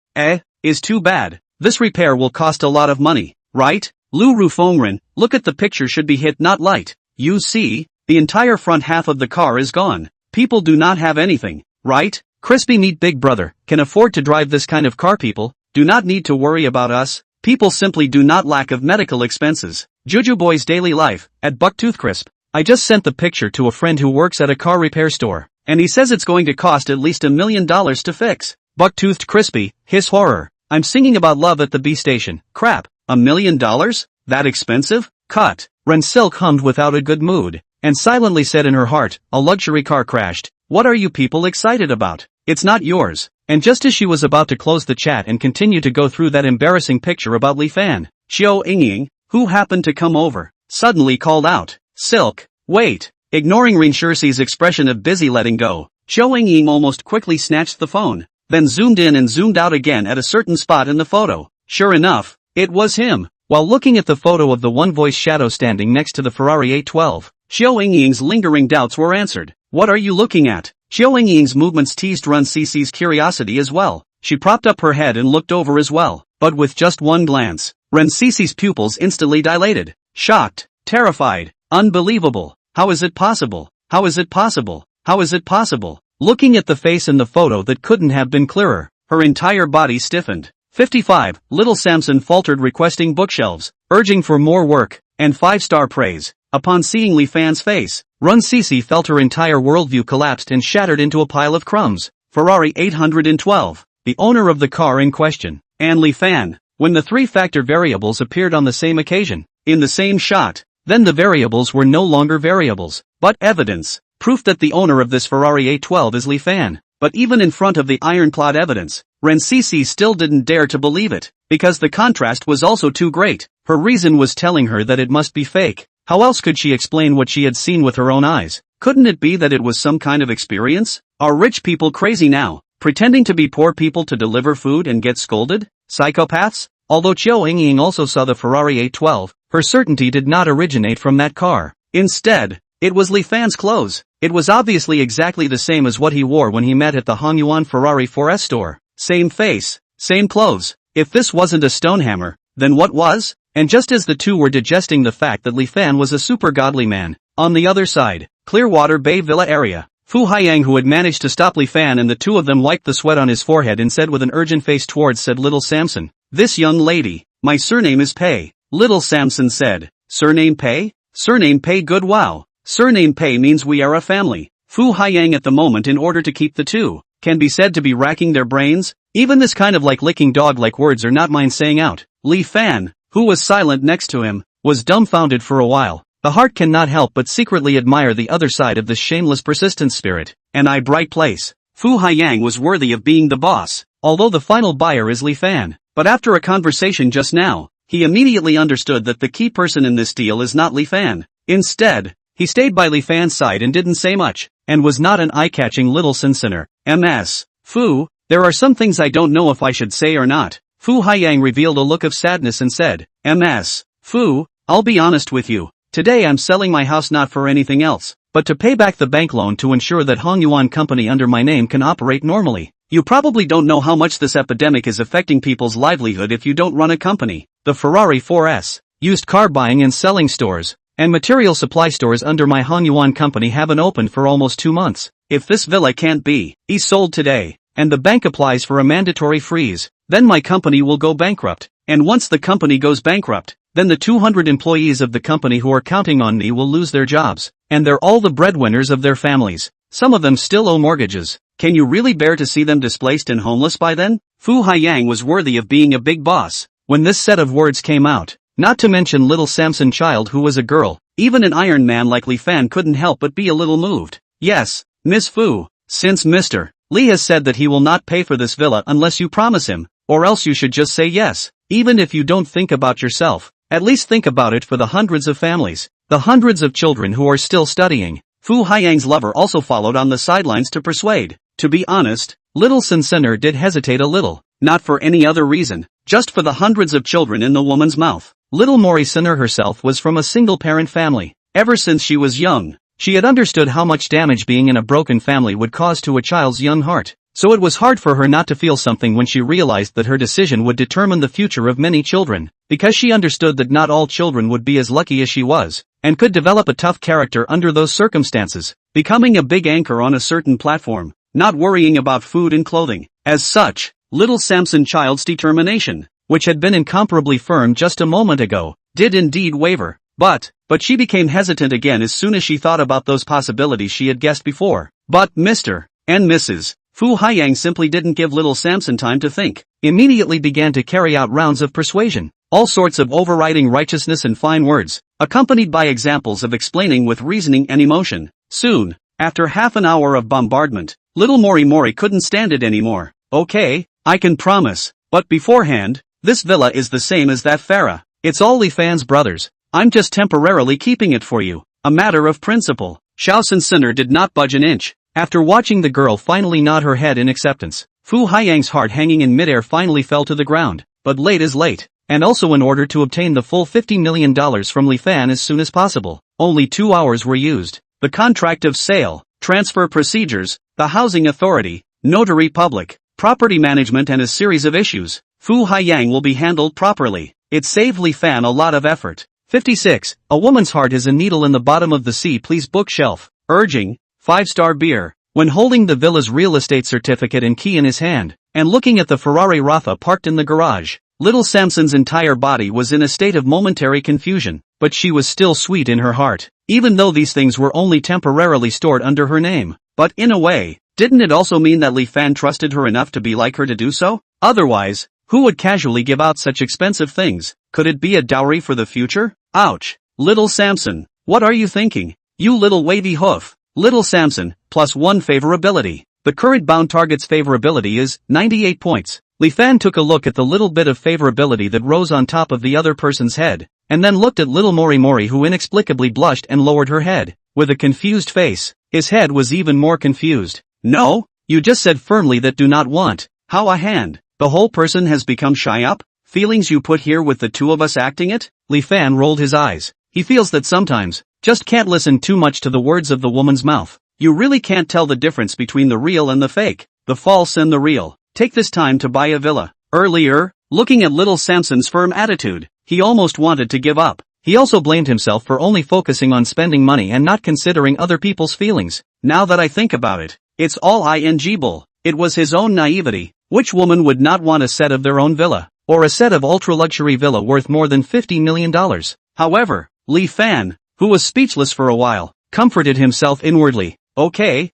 Is too bad. This repair will cost a lot of money, right? Lu Rufongren, look at the picture should be hit not light. You see, the entire front half of the car is gone. People do not have anything, right? Crispy meet Big Brother, can afford to drive this kind of car. People do not need to worry about us. People simply do not lack of medical expenses. Juju Boy's daily life, at Bucktooth Crisp. I just sent the picture to a friend who works at a car repair store, and he says it's going to cost at least $1 million to fix. Bucktoothed Crispy, his horror. I'm singing about love at the B station. Crap, $1 million? That expensive? Cut. Ren Silk hummed without a good mood, and silently said in her heart, a luxury car crashed. What are you people excited about? It's not yours. And just as she was about to close the chat and continue to go through that embarrassing picture about Li Fan, Chiao Yingying, who happened to come over, suddenly called out, Silk, wait. Ignoring Ren Shirsi's expression of busy letting go, Chiao Yingying almost quickly snatched the phone, then zoomed in and zoomed out again at a certain spot in the photo. Sure enough, it was him. While looking at the photo of the one-voice shadow standing next to the Ferrari 812, Chiao Yingying's lingering doubts were answered. What are you looking at? Chiao Yingying's movements teased Run CC's curiosity as well. She propped up her head and looked over as well, but with just one glance, Run CC's pupils instantly dilated. Shocked, terrified, unbelievable. How is it possible? How is it possible? How is it possible? Looking at the face in the photo that couldn't have been clearer, her entire body stiffened. 55, little Samson faltered requesting bookshelves, urging for more work, and 5-star praise. Upon seeing Li Fan's face, Run CC felt her entire worldview collapsed and shattered into a pile of crumbs. Ferrari 812, the owner of the car in question, and Li Fan. When the 3-factor variables appeared on the same occasion, in the same shot, then the variables were no longer variables, but evidence. Proof that the owner of this Ferrari 812 is Li Fan. But even in front of the ironclad evidence, Ren CC still didn't dare to believe it, because the contrast was also too great. Her reason was telling her that it must be fake. How else could she explain what she had seen with her own eyes? Couldn't it be that it was some kind of experience? Are rich people crazy now, pretending to be poor people to deliver food and get scolded? Psychopaths? Although Chiao Yingying also saw the Ferrari 812, her certainty did not originate from that car. Instead, it was Li Fan's clothes. It was obviously exactly the same as what he wore when he met at the Hongyuan Ferrari 4S store. Same face, same clothes. If this wasn't a stonehammer, then what was? And just as the two were digesting the fact that Li Fan was a super godly man, on the other side, Clearwater Bay Villa area, Fu Haiyang, who had managed to stop Li Fan, and the two of them wiped the sweat on his forehead and said with an urgent face towards said little Samson, "This young lady, my surname is Pei." Little Samson said, "Surname Pei? Surname Pei, good, wow. Surname Pei means we are a family." Fu Haiyang at the moment, in order to keep the two, can be said to be racking their brains. Even this kind of like licking dog-like words are not mine saying out. Li Fan, who was silent next to him, was dumbfounded for a while. The heart cannot help but secretly admire the other side of this shameless persistent spirit. An eye bright place. Fu Haiyang was worthy of being the boss, although the final buyer is Li Fan. But after a conversation just now, he immediately understood that the key person in this deal is not Li Fan. Instead, he stayed by Li Fan's side and didn't say much, and was not an eye-catching little sinner. Ms. Fu, there are some things I don't know if I should say or not. Fu Haiyang revealed a look of sadness and said, Ms. Fu, I'll be honest with you. Today I'm selling my house not for anything else, but to pay back the bank loan to ensure that Hongyuan Company under my name can operate normally. You probably don't know how much this epidemic is affecting people's livelihood if you don't run a company. The Ferrari 4S, used car buying and selling stores, and material supply stores under my Hongyuan Company haven't opened for almost 2 months. If this villa can't be sold today, and the bank applies for a mandatory freeze, then my company will go bankrupt. And once the company goes bankrupt, then the 200 employees of the company who are counting on me will lose their jobs, and they're all the breadwinners of their families. Some of them still owe mortgages. Can you really bear to see them displaced and homeless by then? Fu Haiyang was worthy of being a big boss. When this set of words came out, not to mention little Samson child who was a girl, even an Iron Man like Li Fan couldn't help but be a little moved. Yes, Miss Fu, since Mr. Li has said that he will not pay for this villa unless you promise him, or else you should just say yes. Even if you don't think about yourself, at least think about it for the hundreds of families, the hundreds of children who are still studying. Fu Haiyang's lover also followed on the sidelines to persuade. To be honest, little Sinner did hesitate a little, not for any other reason, just for the hundreds of children in the woman's mouth. Little Mori Sinner herself was from a single-parent family. Ever since she was young, she had understood how much damage being in a broken family would cause to a child's young heart. So it was hard for her not to feel something when she realized that her decision would determine the future of many children, because she understood that not all children would be as lucky as she was, and could develop a tough character under those circumstances, becoming a big anchor on a certain platform, not worrying about food and clothing. As such, little Samson child's determination, which had been incomparably firm just a moment ago, did indeed waver. But she became hesitant again as soon as she thought about those possibilities she had guessed before. But Mr. and Mrs. Fu Haiyang simply didn't give little Samson time to think, immediately began to carry out rounds of persuasion, all sorts of overriding righteousness and fine words, accompanied by examples of explaining with reasoning and emotion. Soon, after half an hour of bombardment, little Mori couldn't stand it anymore. Okay, I can promise, but beforehand, this villa is the same as that Farah. It's all Li Fan's brothers. I'm just temporarily keeping it for you. A matter of principle. Xiao Sinner did not budge an inch. After watching the girl finally nod her head in acceptance, Fu Haiyang's heart hanging in midair finally fell to the ground. But late is late, and also in order to obtain the full $50 million from Li Fan as soon as possible, only 2 hours were used. The contract of sale, transfer procedures, the housing authority, notary public, property management and a series of issues. Fu Haiyang will be handled properly. It saved Li Fan a lot of effort. 56. A woman's heart is a needle in the bottom of the sea. Please bookshelf. Urging. 5-star beer. When holding the villa's real estate certificate and key in his hand, and looking at the Ferrari Rafa parked in the garage, little Samson's entire body was in a state of momentary confusion, but she was still sweet in her heart, even though these things were only temporarily stored under her name. But in a way, didn't it also mean that Li Fan trusted her enough to be like her to do so? Otherwise, who would casually give out such expensive things? Could it be a dowry for the future? Ouch. Little Samson, what are you thinking? You little wavy hoof. Little Samson, +1 favorability. The current bound target's favorability is 98 points. Li Fan took a look at the little bit of favorability that rose on top of the other person's head, and then looked at little Mori who inexplicably blushed and lowered her head, with a confused face. His head was even more confused. No, you just said firmly that do not want. How a hand? The whole person has become shy up? Feelings you put here with the two of us acting it? Li Fan rolled his eyes. He feels that sometimes, just can't listen too much to the words of the woman's mouth. You really can't tell the difference between the real and the fake, the false and the real. Take this time to buy a villa. Earlier, looking at little Samson's firm attitude, he almost wanted to give up. He also blamed himself for only focusing on spending money and not considering other people's feelings. Now that I think about it, it's all bull. It was his own naivety. Which woman would not want a set of their own villa? Or a set of ultra-luxury villa worth more than $50 million? However, Li Fan, who was speechless for a while, comforted himself inwardly. Okay,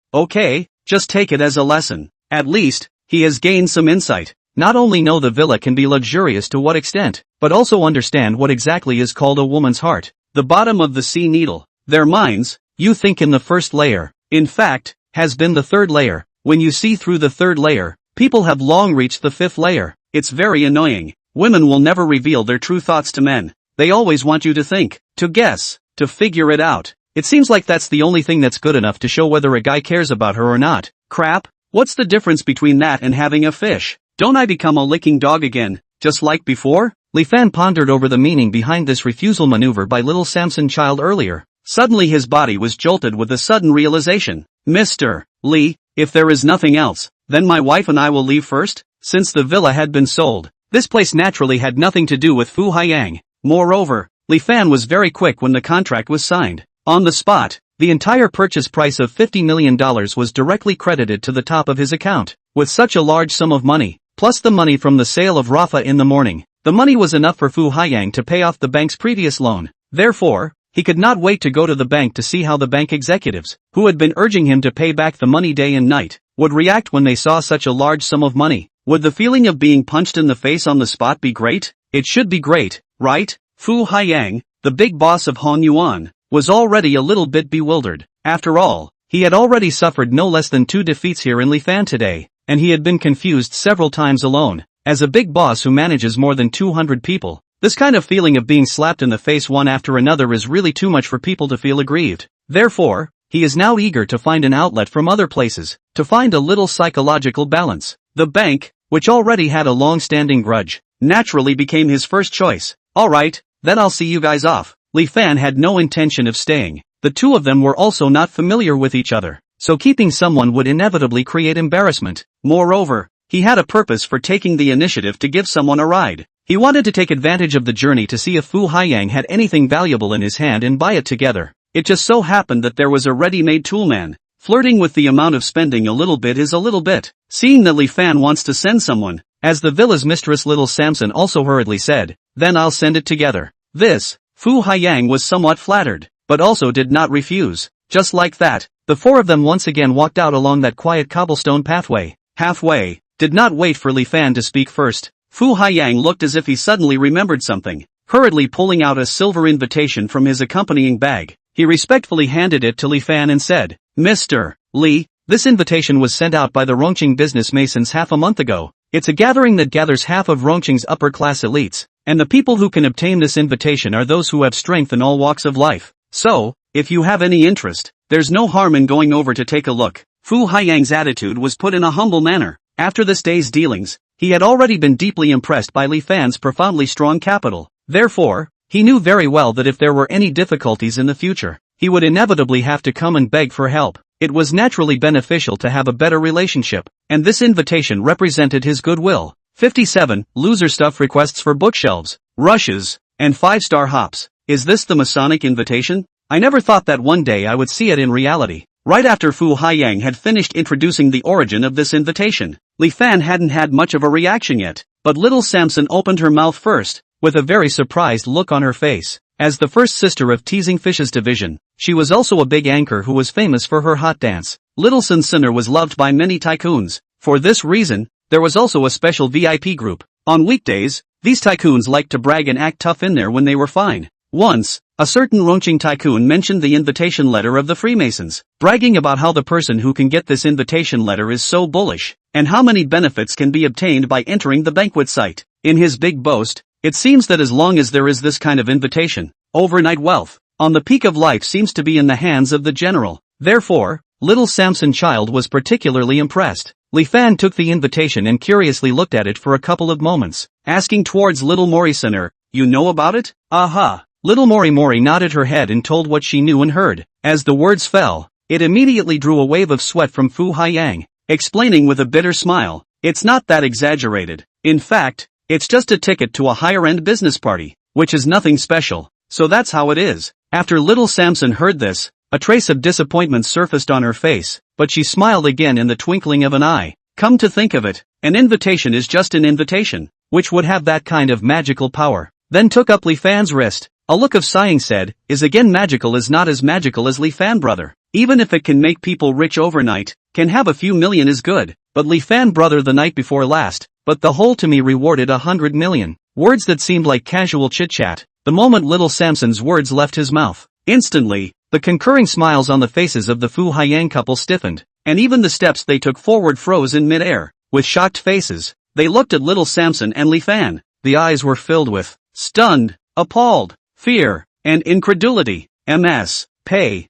just take it as a lesson. At least, he has gained some insight. Not only know the villa can be luxurious to what extent, but also understand what exactly is called a woman's heart. The bottom of the sea needle. Their minds, you think in the first layer, in fact, has been the third layer. When you see through the third layer, people have long reached the fifth layer. It's very annoying. Women will never reveal their true thoughts to men. They always want you to think, to guess, to figure it out. It seems like that's the only thing that's good enough to show whether a guy cares about her or not. Crap, what's the difference between that and having a fish? Don't I become a licking dog again, just like before? Li Fan pondered over the meaning behind this refusal maneuver by little Samson Child earlier. Suddenly his body was jolted with a sudden realization. Mr. Li, if there is nothing else, then my wife and I will leave first. Since the villa had been sold, this place naturally had nothing to do with Fu Haiyang. Moreover, Li Fan was very quick when the contract was signed. On the spot, the entire purchase price of $50 million was directly credited to the top of his account. With such a large sum of money, plus the money from the sale of Rafa in the morning, the money was enough for Fu Haiyang to pay off the bank's previous loan. Therefore, he could not wait to go to the bank to see how the bank executives, who had been urging him to pay back the money day and night, would react when they saw such a large sum of money. Would the feeling of being punched in the face on the spot be great? It should be great, right? Fu Haiyang, the big boss of Honyuan, was already a little bit bewildered. After all, he had already suffered no less than 2 defeats here in Li Fan today, and he had been confused several times alone. As a big boss who manages more than 200 people, this kind of feeling of being slapped in the face one after another is really too much for people to feel aggrieved. Therefore, he is now eager to find an outlet from other places, to find a little psychological balance. The bank, which already had a long-standing grudge, naturally became his first choice. Alright, then I'll see you guys off. Li Fan had no intention of staying. The two of them were also not familiar with each other, so keeping someone would inevitably create embarrassment. Moreover, he had a purpose for taking the initiative to give someone a ride. He wanted to take advantage of the journey to see if Fu Haiyang had anything valuable in his hand and buy it together. It just so happened that there was a ready-made toolman. Flirting with the amount of spending a little bit is a little bit. Seeing that Li Fan wants to send someone, as the villa's mistress little Samson also hurriedly said, then I'll send it together. This, Fu Haiyang was somewhat flattered, but also did not refuse. Just like that, the four of them once again walked out along that quiet cobblestone pathway. Halfway, did not wait for Li Fan to speak first. Fu Haiyang looked as if he suddenly remembered something. Hurriedly pulling out a silver invitation from his accompanying bag, he respectfully handed it to Li Fan and said, Mr. Li, this invitation was sent out by the Rongqing business masons half a month ago. It's a gathering that gathers half of Rongqing's upper-class elites, and the people who can obtain this invitation are those who have strength in all walks of life. So, if you have any interest, there's no harm in going over to take a look. Fu Haiyang's attitude was put in a humble manner. After this day's dealings, he had already been deeply impressed by Li Fan's profoundly strong capital. Therefore, he knew very well that if there were any difficulties in the future, he would inevitably have to come and beg for help. It was naturally beneficial to have a better relationship, and this invitation represented his goodwill. 57. Loser stuff requests for bookshelves, rushes, and 5-star hops. Is this the Masonic invitation? I never thought that one day I would see it in reality. Right after Fu Haiyang had finished introducing the origin of this invitation, Li Fan hadn't had much of a reaction yet, but little Samson opened her mouth first, with a very surprised look on her face. As the first sister of Teasing Fish's division, she was also a big anchor who was famous for her hot dance. Little Sinner was loved by many tycoons. For this reason, there was also a special VIP group. On weekdays, these tycoons liked to brag and act tough in there when they were fine. Once, a certain Rongqing tycoon mentioned the invitation letter of the Freemasons, bragging about how the person who can get this invitation letter is so bullish, and how many benefits can be obtained by entering the banquet site. In his big boast, it seems that as long as there is this kind of invitation, overnight wealth, on the peak of life seems to be in the hands of the general. Therefore, little Samson Child was particularly impressed. Li Fan took the invitation and curiously looked at it for a couple of moments, asking towards little Mori-Sinner, you know about it? Aha! Little Mori nodded her head and told what she knew and heard. As the words fell, it immediately drew a wave of sweat from Fu Haiyang, explaining with a bitter smile, it's not that exaggerated. In fact, it's just a ticket to a higher-end business party, which is nothing special, so that's how it is. After little Samson heard this, A trace of disappointment surfaced on her face, but she smiled again in the twinkling of an eye. Come to think of it, an invitation is just an invitation, which would have that kind of magical power. Then took up Li Fan's wrist. A look of sighing said, is again magical is not as magical as Li Fan brother. Even if it can make people rich overnight, can have a few million is good, but Li Fan brother the night before last, but the whole to me rewarded 100 million. Words that seemed like casual chit-chat, the moment little Samson's words left his mouth. Instantly, the concurring smiles on the faces of the Fu Haiyang couple stiffened, and even the steps they took forward froze in mid-air. With shocked faces, they looked at little Samson and Li Fan. The eyes were filled with stunned, appalled, fear, and incredulity. MS. Pay.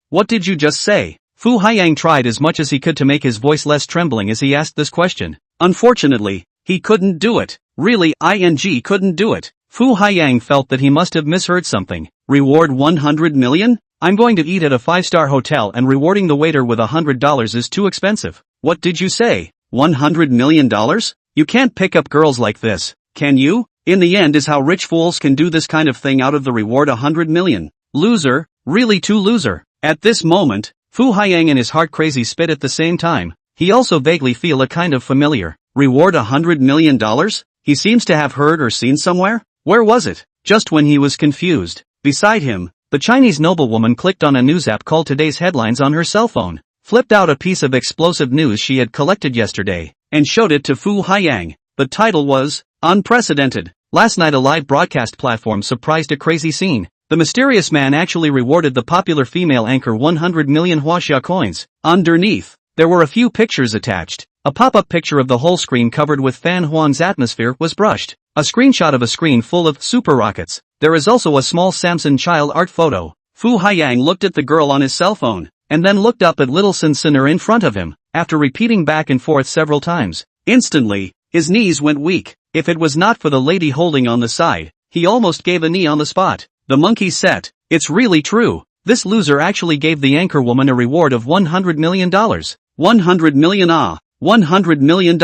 What did you just say? Fu Haiyang tried as much as he could to make his voice less trembling as he asked this question. Unfortunately, he couldn't do it. Really, couldn't do it. Fu Haiyang felt that he must have misheard something. Reward 100 million? I'm going to eat at a 5-star hotel and rewarding the waiter with $100 is too expensive. What did you say? $100 million? You can't pick up girls like this, can you? In the end is how rich fools can do this kind of thing out of the reward 100 million. Loser, really too loser. At this moment, Fu Haiyang and his heart crazy spit at the same time. He also vaguely feel a kind of familiar. Reward $100 million? He seems to have heard or seen somewhere? Where was it? Just when he was confused. Beside him, the Chinese noblewoman clicked on a news app called Today's Headlines on her cell phone, flipped out a piece of explosive news she had collected yesterday, and showed it to Fu Haiyang. The title was, Unprecedented. Last night a live broadcast platform surprised a crazy scene. The mysterious man actually rewarded the popular female anchor 100 million huaxia coins. Underneath, there were a few pictures attached. A pop-up picture of the whole screen covered with Fan Huang's atmosphere was brushed. A screenshot of a screen full of super rockets. There is also a small Samson child art photo. Fu Haiyang looked at the girl on his cell phone, and then looked up at little Samsoner in front of him, after repeating back and forth several times. Instantly, his knees went weak. If it was not for the lady holding on the side, he almost gave a knee on the spot. The monkey set. It's really true. This loser actually gave the anchor woman a reward of $100 million. 100 million $100 million.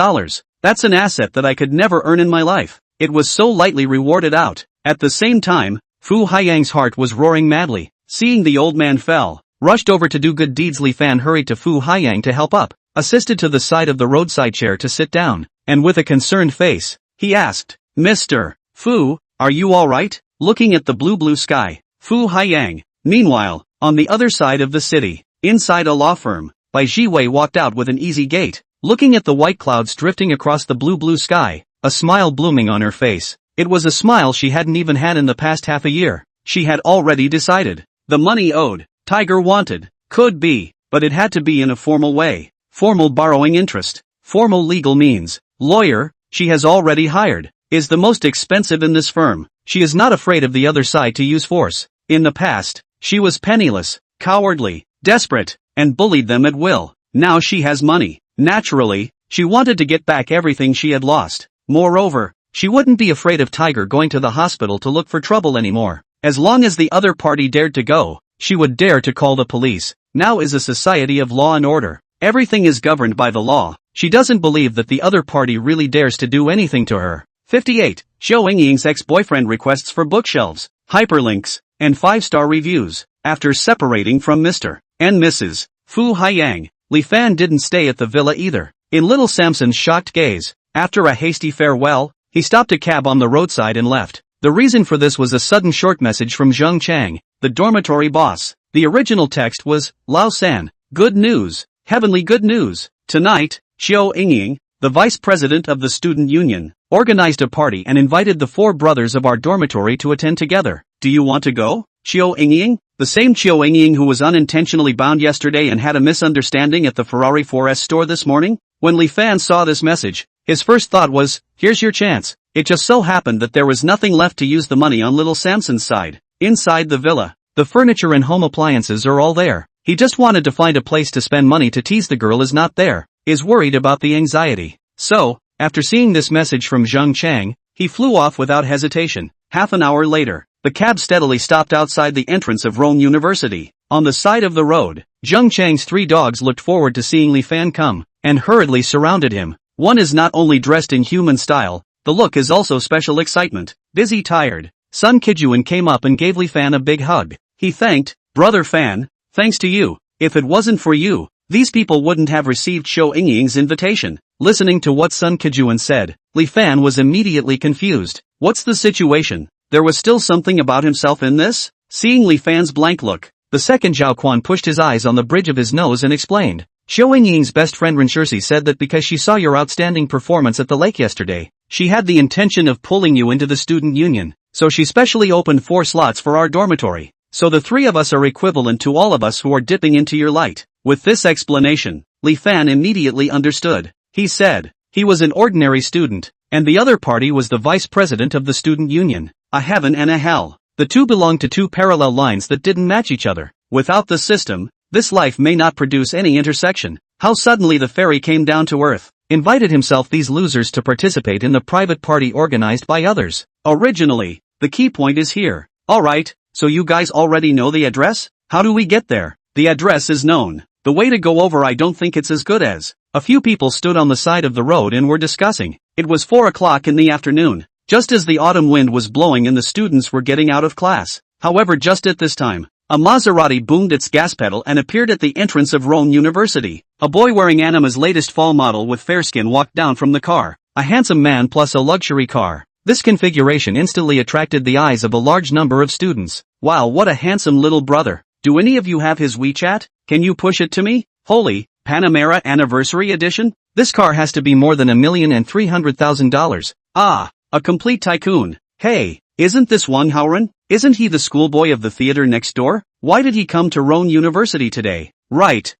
That's an asset that I could never earn in my life. It was so lightly rewarded out. At the same time, Fu Haiyang's heart was roaring madly. Seeing the old man fell, rushed over to do good deeds, Li Fan hurried to Fu Haiyang to help up, assisted to the side of the roadside chair to sit down, and with a concerned face, he asked, Mr. Fu, are you alright? Looking at the blue sky, Fu Haiyang. Meanwhile, on the other side of the city, inside a law firm, Bai Jiwei walked out with an easy gait, looking at the white clouds drifting across the blue sky, a smile blooming on her face. It was a smile she hadn't even had in the past half a year. She had already decided. The money owed, Tiger wanted, could be, but it had to be in a formal way. Formal borrowing interest, formal legal means. Lawyer, she has already hired, is the most expensive in this firm. She is not afraid of the other side to use force. In the past, she was penniless, cowardly, desperate, and bullied them at will. Now she has money. Naturally, she wanted to get back everything she had lost. Moreover, she wouldn't be afraid of Tiger going to the hospital to look for trouble anymore. As long as the other party dared to go, she would dare to call the police. Now is a society of law and order. Everything is governed by the law. She doesn't believe that the other party really dares to do anything to her. 58. Xiao Yingying's ex-boyfriend requests for bookshelves, hyperlinks, and 5-star reviews. After separating from Mr. and Mrs. Fu Haiyang, Li Fan didn't stay at the villa either. In little Samson's shocked gaze, after a hasty farewell, he stopped a cab on the roadside and left. The reason for this was a sudden short message from Zheng Chang, the dormitory boss. The original text was, Lao San, good news, heavenly good news. Tonight, Xiao Yingying, the vice president of the student union, organized a party and invited the 4 brothers of our dormitory to attend together. Do you want to go? Xiao Yingying? The same Xiao Yingying who was unintentionally bound yesterday and had a misunderstanding at the Ferrari 4S store this morning? When Li Fan saw this message, his first thought was, here's your chance. It just so happened that there was nothing left to use the money on little Samson's side. Inside the villa, the furniture and home appliances are all there. He just wanted to find a place to spend money to tease the girl is not there, is worried about the anxiety. So, after seeing this message from Zheng Chang, he flew off without hesitation. Half an hour later, the cab steadily stopped outside the entrance of Rome University. On the side of the road, Zheng Chang's 3 dogs looked forward to seeing Li Fan come, and hurriedly surrounded him. One is not only dressed in human style, the look is also special excitement. Busy tired, Sun Kijuan came up and gave Li Fan a big hug. He thanked Brother Fan, thanks to you. If it wasn't for you, these people wouldn't have received Xiao Yingying's invitation. Listening to what Sun Kejuan said, Li Fan was immediately confused. What's the situation? There was still something about himself in this? Seeing Li Fan's blank look, the second Zhao Quan pushed his eyes on the bridge of his nose and explained. Xiao Yingying's best friend Ren Shirsi said that because she saw your outstanding performance at the lake yesterday, she had the intention of pulling you into the student union, so she specially opened 4 slots for our dormitory. So the 3 of us are equivalent to all of us who are dipping into your light. With this explanation, Li Fan immediately understood. He said, he was an ordinary student, and the other party was the vice president of the student union. A heaven and a hell. The two belonged to 2 parallel lines that didn't match each other. Without the system, this life may not produce any intersection. How suddenly the fairy came down to earth, invited himself these losers to participate in the private party organized by others. Originally, the key point is here. Alright, so you guys already know the address? How do we get there? The address is known. The way to go over I don't think it's as good as. A few people stood on the side of the road and were discussing. It was 4 o'clock in the afternoon, just as the autumn wind was blowing and the students were getting out of class. However, just at this time, a Maserati boomed its gas pedal and appeared at the entrance of Rome University. A boy wearing Anime's latest fall model with fair skin walked down from the car. A handsome man plus a luxury car. This configuration instantly attracted the eyes of a large number of students. Wow, what a handsome little brother. Do any of you have his WeChat? Can you push it to me? Holy, Panamera Anniversary Edition? This car has to be more than $1,300,000. Ah, a complete tycoon. Hey, isn't this Wang Haoren? Isn't he the schoolboy of the theater next door? Why did he come to Rhone University today? Right.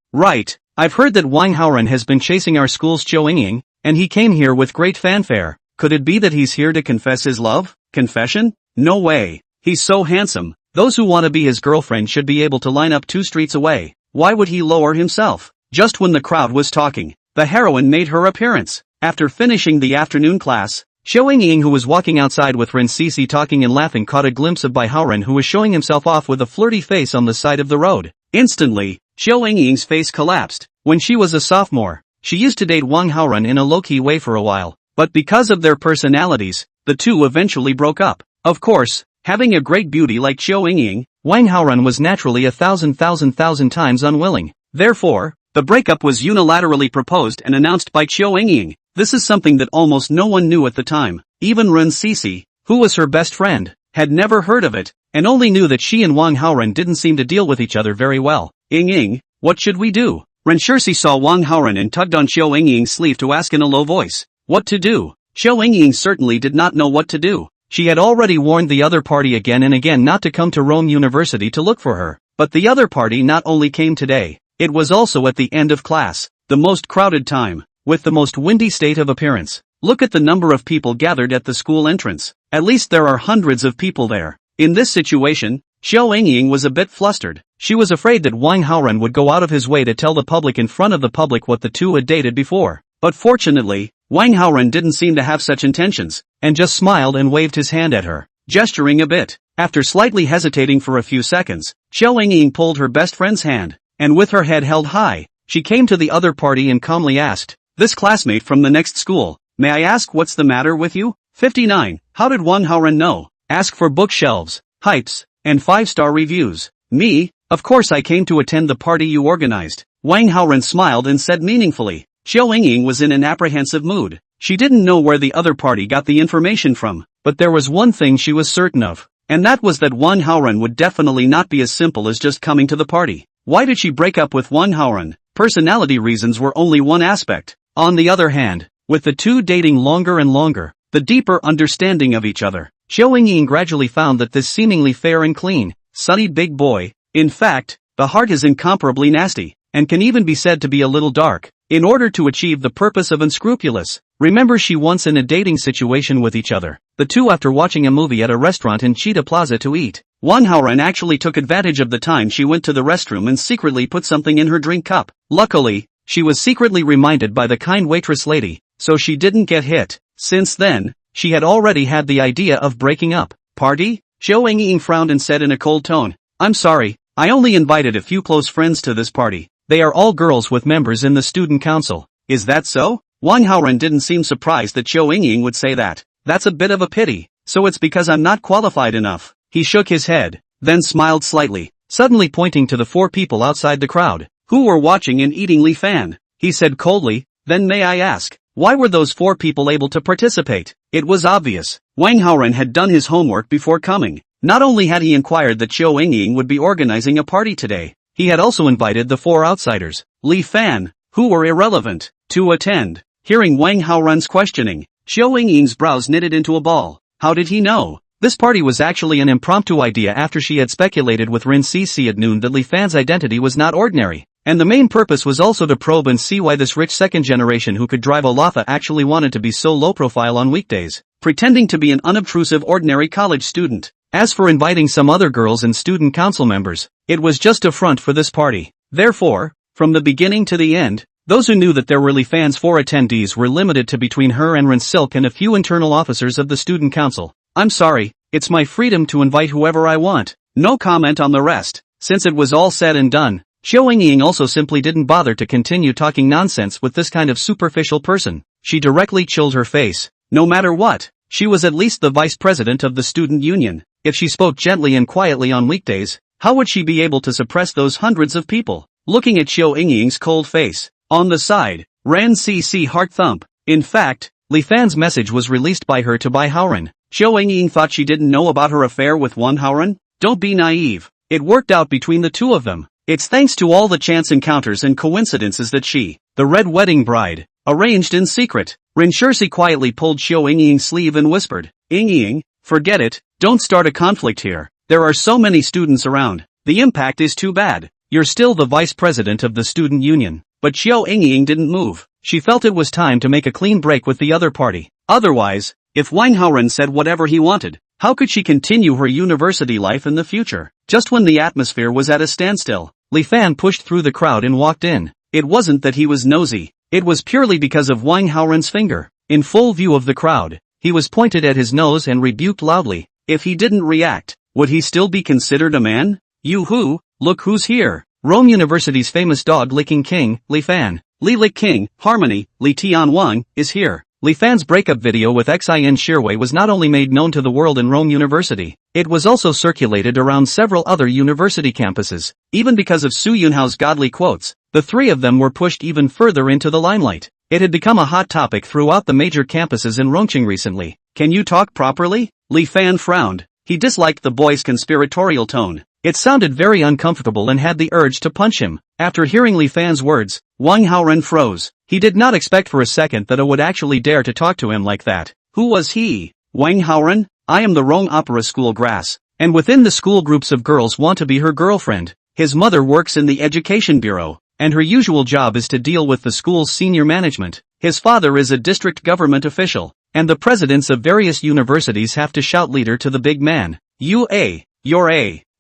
I've heard that Wang Haoren has been chasing our school's Xiao Yingying, and he came here with great fanfare. Could it be that he's here to confess his love? Confession? No way. He's so handsome. Those who want to be his girlfriend should be able to line up 2 streets away. Why would he lower himself? Just when the crowd was talking, the heroine made her appearance. After finishing the afternoon class, Xiao Yingying, who was walking outside with Ren Sisi talking and laughing, caught a glimpse of Bai Haoren, who was showing himself off with a flirty face on the side of the road. Instantly, Xiao Yingying's face collapsed. When she was a sophomore, she used to date Wang Haoren in a low-key way for a while, but because of their personalities, the two eventually broke up. Of course, having a great beauty like Xiao Yingying, Wang Haoren was naturally 1,000 times unwilling. Therefore, the breakup was unilaterally proposed and announced by Xiao Yingying. This is something that almost no one knew at the time. Even Ren Sisi, who was her best friend, had never heard of it, and only knew that she and Wang Haoren didn't seem to deal with each other very well. Yingying, what should we do? Ren Shirsi saw Wang Haoren and tugged on Xiao Yingying's sleeve to ask in a low voice. What to do? Xiao Yingying certainly did not know what to do. She had already warned the other party again and again not to come to Rome University to look for her. But the other party not only came today, it was also at the end of class, the most crowded time, with the most windy state of appearance. Look at the number of people gathered at the school entrance. At least there are hundreds of people there. In this situation, Xiao Yingying was a bit flustered. She was afraid that Wang Haoren would go out of his way to tell the public in front of the public what the two had dated before. But fortunately, Wang Haoren didn't seem to have such intentions, and just smiled and waved his hand at her, gesturing a bit. After slightly hesitating for a few seconds, Xiao Yingying pulled her best friend's hand, and with her head held high, she came to the other party and calmly asked, "This classmate from the next school, may I ask what's the matter with you?" 59. How did Wang Haoren know? Ask for bookshelves, hypes, and 5-star reviews. Me? Of course I came to attend the party you organized. Wang Haoren smiled and said meaningfully. Xiao Yingying was in an apprehensive mood. She didn't know where the other party got the information from, but there was one thing she was certain of, and that was that Wang Haoren would definitely not be as simple as just coming to the party. Why did she break up with Wang Haoren? Personality reasons were only one aspect. On the other hand, with the two dating longer and longer, the deeper understanding of each other, Xiao Yingying gradually found that this seemingly fair and clean, sunny big boy, in fact, the heart is incomparably nasty, and can even be said to be a little dark. In order to achieve the purpose of unscrupulous, remember she once in a dating situation with each other, the two after watching a movie at a restaurant in Cheetah Plaza to eat. Wang Haoren actually took advantage of the time she went to the restroom and secretly put something in her drink cup. Luckily, she was secretly reminded by the kind waitress lady, so she didn't get hit. Since then, she had already had the idea of breaking up. Party? Xiao Yingying frowned and said in a cold tone, "I'm sorry, I only invited a few close friends to this party. They are all girls with members in the student council." Is that so? Wang Haoren didn't seem surprised that Xiao Yingying would say that. That's a bit of a pity. So it's because I'm not qualified enough. He shook his head, then smiled slightly. suddenly pointing to the 4 people outside the crowd, who were watching and eating Li Fan. He said coldly, "Then may I ask, why were those 4 people able to participate?" It was obvious. Wang Haoren had done his homework before coming. Not only had he inquired that Qiu Yingying would be organizing a party today, he had also invited the 4 outsiders, Li Fan, who were irrelevant, to attend. Hearing Wang Haoren's questioning, Qiu Yingying's brows knitted into a ball. How did he know? This party was actually an impromptu idea after she had speculated with Rin Cc at noon that Li Fan's identity was not ordinary. And the main purpose was also to probe and see why this rich second generation who could drive a Lotha actually wanted to be so low profile on weekdays, pretending to be an unobtrusive ordinary college student. As for inviting some other girls and student council members, it was just a front for this party. Therefore, from the beginning to the end, those who knew that there were Li Fan's 4 attendees were limited to between her and Rin Silk and a few internal officers of the student council. "I'm sorry, it's my freedom to invite whoever I want." No comment on the rest. Since it was all said and done, Qiu Yingying also simply didn't bother to continue talking nonsense with this kind of superficial person. She directly chilled her face. No matter what, she was at least the vice president of the student union. If she spoke gently and quietly on weekdays, how would she be able to suppress those hundreds of people? Looking at Qiu Yingying's cold face, on the side, Ran CC heart thump. In fact, Li Fan's message was released by her to Bai Haoren. Qiu Yingying thought she didn't know about her affair with Wan Haoren? Don't be naive. It worked out between the two of them. It's thanks to all the chance encounters and coincidences that she, the red wedding bride, arranged in secret. Rin Shirsi quietly pulled Qiu Yingying's sleeve and whispered, "Yingying, forget it, don't start a conflict here. There are so many students around. The impact is too bad. You're still the vice president of the student union." But Qiu Yingying didn't move. She felt it was time to make a clean break with the other party. Otherwise, if Wang Haoren said whatever he wanted, how could she continue her university life in the future? Just when the atmosphere was at a standstill, Li Fan pushed through the crowd and walked in. It wasn't that he was nosy. It was purely because of Wang Haoren's finger. In full view of the crowd, he was pointed at his nose and rebuked loudly. If he didn't react, would he still be considered a man? "You who? Look who's here." Rome University's famous dog-licking king, Li Fan. Li Lick King, Harmony, Li Tian Wang, is here. Li Fan's breakup video with Xin Shirwei was not only made known to the world in Rome University, it was also circulated around several other university campuses. Even because of Su Yunhao's godly quotes, the 3 of them were pushed even further into the limelight. It had become a hot topic throughout the major campuses in Rongqing recently. "Can you talk properly?" Li Fan frowned. He disliked the boy's conspiratorial tone. It sounded very uncomfortable and had the urge to punch him. After hearing Li Fan's words, Wang Haoren froze. He did not expect for a second that I would actually dare to talk to him like that. Who was he? Wang Haoren? I am the Rong Opera School grass, and within the school groups of girls want to be her girlfriend. His mother works in the education bureau, and her usual job is to deal with the school's senior management. His father is a district government official, and the presidents of various universities have to shout leader to the big man.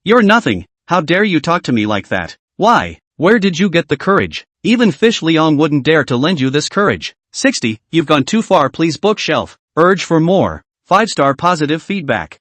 You're nothing. How dare you talk to me like that? Why? Where did you get the courage? Even Fish Liang wouldn't dare to lend you this courage. 60. You've gone too far, please bookshelf. Urge for more. 5-star positive feedback.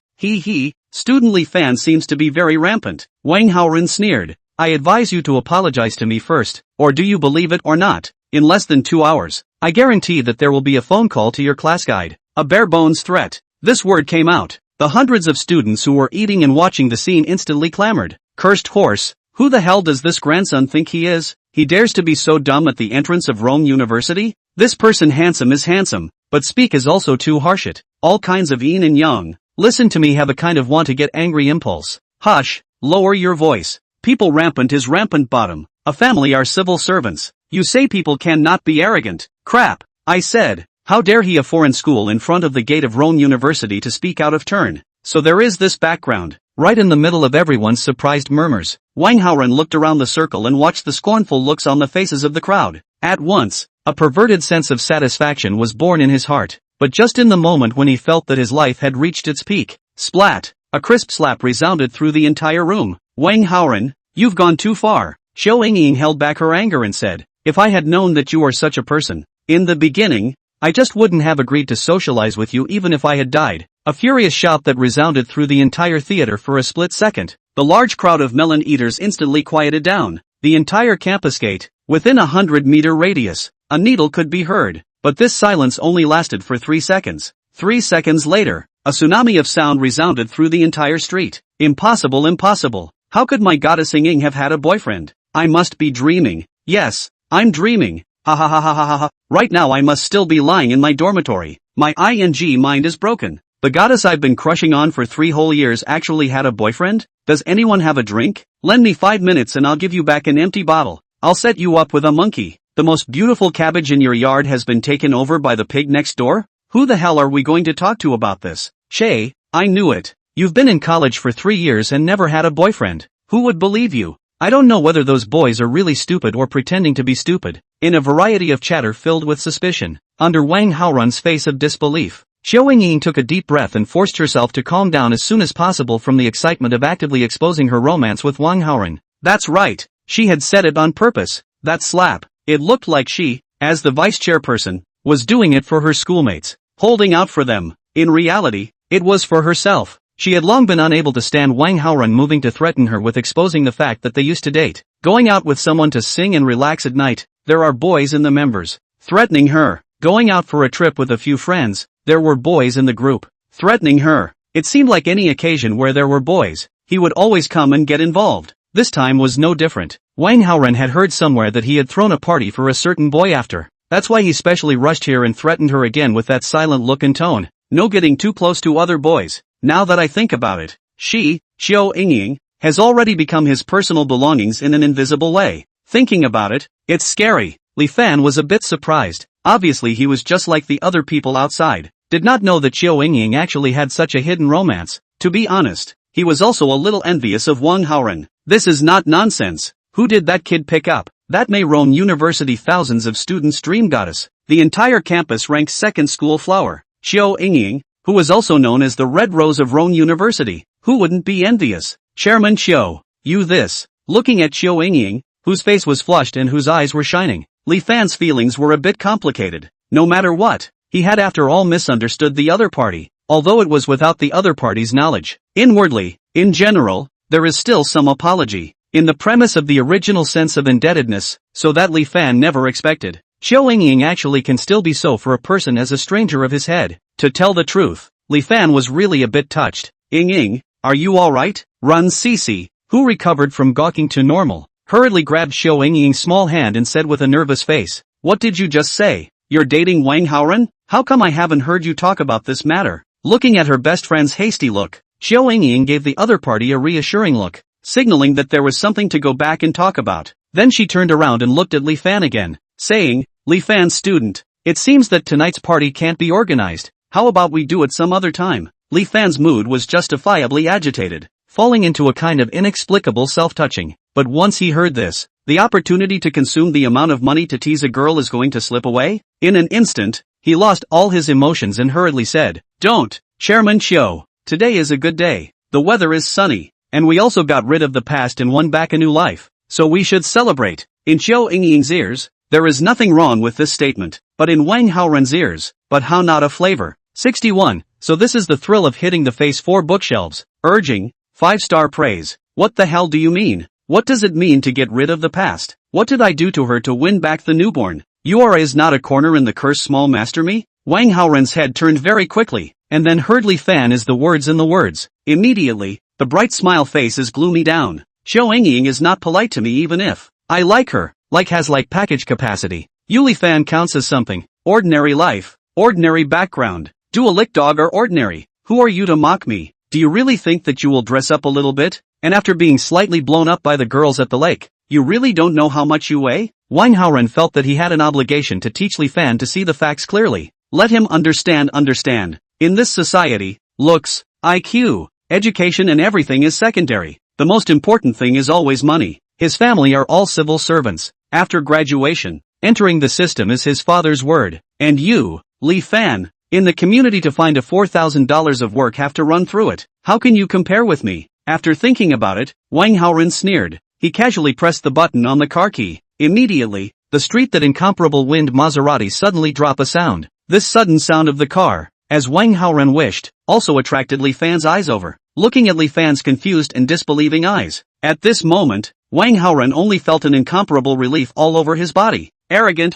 Student Li Fan seems to be very rampant. Wang Haoren sneered. I advise you to apologize to me first, or do you believe it or not? In less than 2 hours, I guarantee that there will be a phone call to your class guide. A bare bones threat. This word came out. The hundreds of students who were eating and watching the scene instantly clamored. Cursed horse. Who the hell does this grandson think he is? He dares to be so dumb at the entrance of Rome University? This person handsome is handsome, but speak is also too harsh it. All kinds of yin and yang. Listen to me, have a kind of want to get angry impulse. Hush, lower your voice. People rampant is rampant bottom. A family are civil servants. You say people cannot be arrogant. Crap, I said. How dare he, a foreign school in front of the gate of Rome University, to speak out of turn? So there is this background. Right in the middle of everyone's surprised murmurs, Wang Haoren looked around the circle and watched the scornful looks on the faces of the crowd. At once, a perverted sense of satisfaction was born in his heart, but just in the moment when he felt that his life had reached its peak, splat, a crisp slap resounded through the entire room. Wang Haoren, you've gone too far. Qiu Yingying held back her anger and said, if I had known that you are such a person, in the beginning, I just wouldn't have agreed to socialize with you even if I had died. A furious shout that resounded through the entire theater for a split second. The large crowd of melon eaters instantly quieted down. The entire campus gate, within a 100-meter radius, a needle could be heard. But this silence only lasted for 3 seconds. 3 seconds later, a tsunami of sound resounded through the entire street. Impossible, impossible. How could my goddess Ying have had a boyfriend? I must be dreaming. Yes, I'm dreaming. Ha ha ha ha ha ha ha. Right now I must still be lying in my dormitory. My ing mind is broken. The goddess I've been crushing on for 3 whole years actually had a boyfriend? Does anyone have a drink? Lend me 5 minutes and I'll give you back an empty bottle. I'll set you up with a monkey. The most beautiful cabbage in your yard has been taken over by the pig next door? Who the hell are we going to talk to about this? Shay, I knew it. You've been in college for 3 years and never had a boyfriend. Who would believe you? I don't know whether those boys are really stupid or pretending to be stupid. In a variety of chatter filled with suspicion, under Wang Haorun's face of disbelief, Xiao Yingying took a deep breath and forced herself to calm down as soon as possible from the excitement of actively exposing her romance with Wang Haorun. That's right, she had said it on purpose. That slap. It looked like she, as the vice chairperson, was doing it for her schoolmates, holding out for them. In reality, it was for herself. She had long been unable to stand Wang Haorun moving to threaten her with exposing the fact that they used to date, going out with someone to sing and relax at night. There are boys in the members, threatening her, going out for a trip with a few friends. There were boys in the group, threatening her. It seemed like any occasion where there were boys, he would always come and get involved. This time was no different. Wang Haorun had heard somewhere that he had thrown a party for a certain boy after. That's why he specially rushed here and threatened her again with that silent look and tone. No getting too close to other boys. Now that I think about it, she, Xiao Yingying, has already become his personal belongings in an invisible way. Thinking about it, it's scary. Li Fan was a bit surprised. Obviously he was just like the other people outside. Did not know that Xiao Yingying actually had such a hidden romance. To be honest, he was also a little envious of Wang Haorun. This is not nonsense. Who did that kid pick up? That May Roan University thousands of students dream goddess. The entire campus ranks second school flower. Xiao Yingying, who was also known as the Red Rose of Roan University. Who wouldn't be envious? Chairman Xiao, you this. Looking at Xiao Yingying, whose face was flushed and whose eyes were shining, Li Fan's feelings were a bit complicated. No matter what, he had after all misunderstood the other party, although it was without the other party's knowledge. Inwardly, in general, there is still some apology, in the premise of the original sense of indebtedness, so that Li Fan never expected. Xiao Yingying actually can still be so for a person as a stranger of his head. To tell the truth, Li Fan was really a bit touched. Yingying, are you alright? Run Cece, who recovered from gawking to normal, hurriedly grabbed Xiao Yingying's small hand and said with a nervous face, what did you just say? You're dating Wang Haorun? How come I haven't heard you talk about this matter? Looking at her best friend's hasty look, Xiao Yingying gave the other party a reassuring look, signaling that there was something to go back and talk about. Then she turned around and looked at Li Fan again, saying, Li Fan student, it seems that tonight's party can't be organized. How about we do it some other time? Li Fan's mood was justifiably agitated, falling into a kind of inexplicable self-touching. But once he heard this, the opportunity to consume the amount of money to tease a girl is going to slip away? In an instant, he lost all his emotions and hurriedly said, don't, Chairman Xiao, today is a good day, the weather is sunny, and we also got rid of the past and won back a new life, so we should celebrate. In Xiao Yingying's ears, there is nothing wrong with this statement, but in Wang Haorun's ears, but how not a flavor? 61. So this is the thrill of hitting the phase 4 bookshelves, urging, 5-star praise. What the hell do you mean? What does it mean to get rid of the past? What did I do to her to win back the newborn? Ura is not a corner in the curse small master me? Wang Haorun's head turned very quickly, and then heard Li Fan is the words in the words. Immediately, the bright smile face is gloomy down. Xiao Yingying is not polite to me even if I like her, has package capacity. Li Fan counts as something. Ordinary life, ordinary background. Do a lick dog or ordinary. Who are you to mock me? Do you really think that you will dress up a little bit? And after being slightly blown up by the girls at the lake, you really don't know how much you weigh? Wang Haorun felt that he had an obligation to teach Li Fan to see the facts clearly. Let him understand. In this society, looks, IQ, education and everything is secondary. The most important thing is always money. His family are all civil servants. After graduation, entering the system is his father's word. And you, Li Fan, in the community to find a $4,000 of work have to run through it. How can you compare with me? After thinking about it, Wang Haorun sneered. He casually pressed the button on the car key. Immediately, the street that incomparable wind Maserati suddenly drop a sound. This sudden sound of the car, as Wang Haorun wished, also attracted Li Fan's eyes over, looking at Li Fan's confused and disbelieving eyes. At this moment, Wang Haorun only felt an incomparable relief all over his body. Arrogant,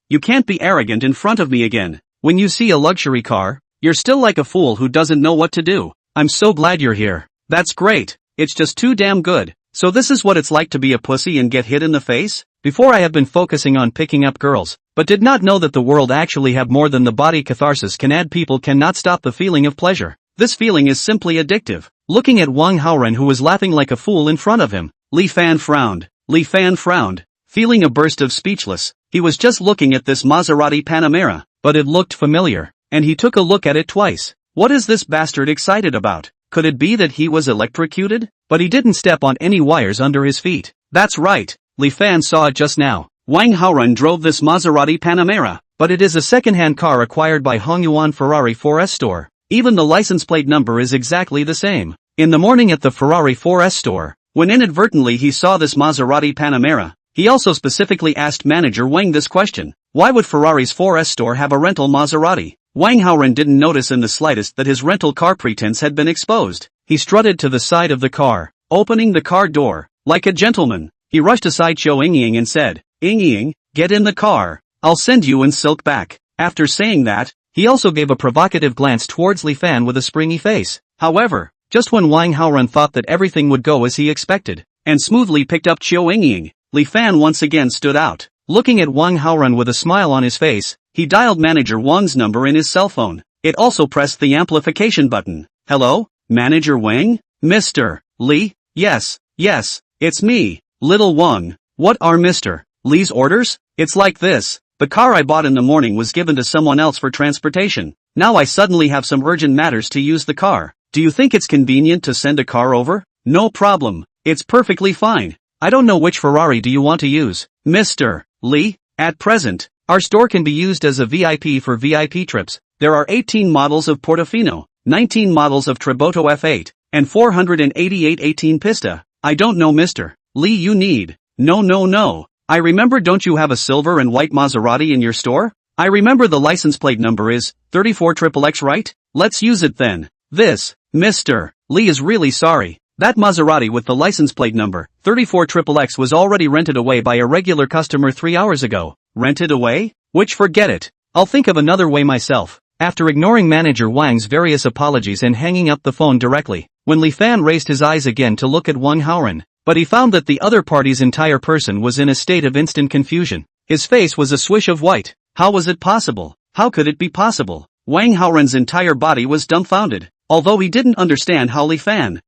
you can't be arrogant in front of me again. When you see a luxury car, you're still like a fool who doesn't know what to do. I'm so glad you're here. That's great. It's just too damn good. So this is what it's like to be a pussy and get hit in the face? Before I have been focusing on picking up girls, but did not know that the world actually have more than the body catharsis can add. People cannot stop the feeling of pleasure. This feeling is simply addictive. Looking at Wang Haoren, who was laughing like a fool in front of him, Li Fan frowned. Li Fan frowned, feeling a burst of speechless. He was just looking at this Maserati Panamera, but it looked familiar, and he took a look at it twice. What is this bastard excited about? Could it be that he was electrocuted? But he didn't step on any wires under his feet. That's right, Li Fan saw it just now. Wang Haoren drove this Maserati Panamera, but it is a second-hand car acquired by Hongyuan Ferrari 4S store. Even the license plate number is exactly the same. In the morning at the Ferrari 4S store, when inadvertently he saw this Maserati Panamera, he also specifically asked manager Wang this question. Why would Ferrari's 4S store have a rental Maserati? Wang Haoren didn't notice in the slightest that his rental car pretense had been exposed. He strutted to the side of the car, opening the car door. Like a gentleman, he rushed aside Qiu Yingying and said, Yingying, get in the car. I'll send you and Silk back. After saying that, he also gave a provocative glance towards Li Fan with a springy face. However, just when Wang Haoren thought that everything would go as he expected, and smoothly picked up Qiu Yingying, Li Fan once again stood out. Looking at Wang Haoren with a smile on his face, he dialed manager Wang's number in his cell phone. It also pressed the amplification button. Hello, Manager Wang? Mr. Li? Yes, it's me, Little Wang. What are Mr. Li's orders? It's like this. The car I bought in the morning was given to someone else for transportation. Now I suddenly have some urgent matters to use the car. Do you think it's convenient to send a car over? No problem. It's perfectly fine. I don't know which Ferrari do you want to use, Mr. Li? At present, our store can be used as a VIP for VIP trips. There are 18 models of Portofino, 19 models of Tribotto F8, and 488 18 Pista. I don't know Mr. Li you need. No. I remember, don't you have a silver and white Maserati in your store? I remember the license plate number is 34XXX, right? Let's use it then. This, Mr. Li is really sorry. That Maserati with the license plate number 34XXX was already rented away by a regular customer 3 hours ago. Rented away? Which, forget it. I'll think of another way myself. After ignoring manager Wang's various apologies and hanging up the phone directly, when Li Fan raised his eyes again to look at Wang Haoren, but he found that the other party's entire person was in a state of instant confusion. His face was a swish of white. How was it possible? How could it be possible? Wang Haoren's entire body was dumbfounded. Although he didn't understand how Li Fan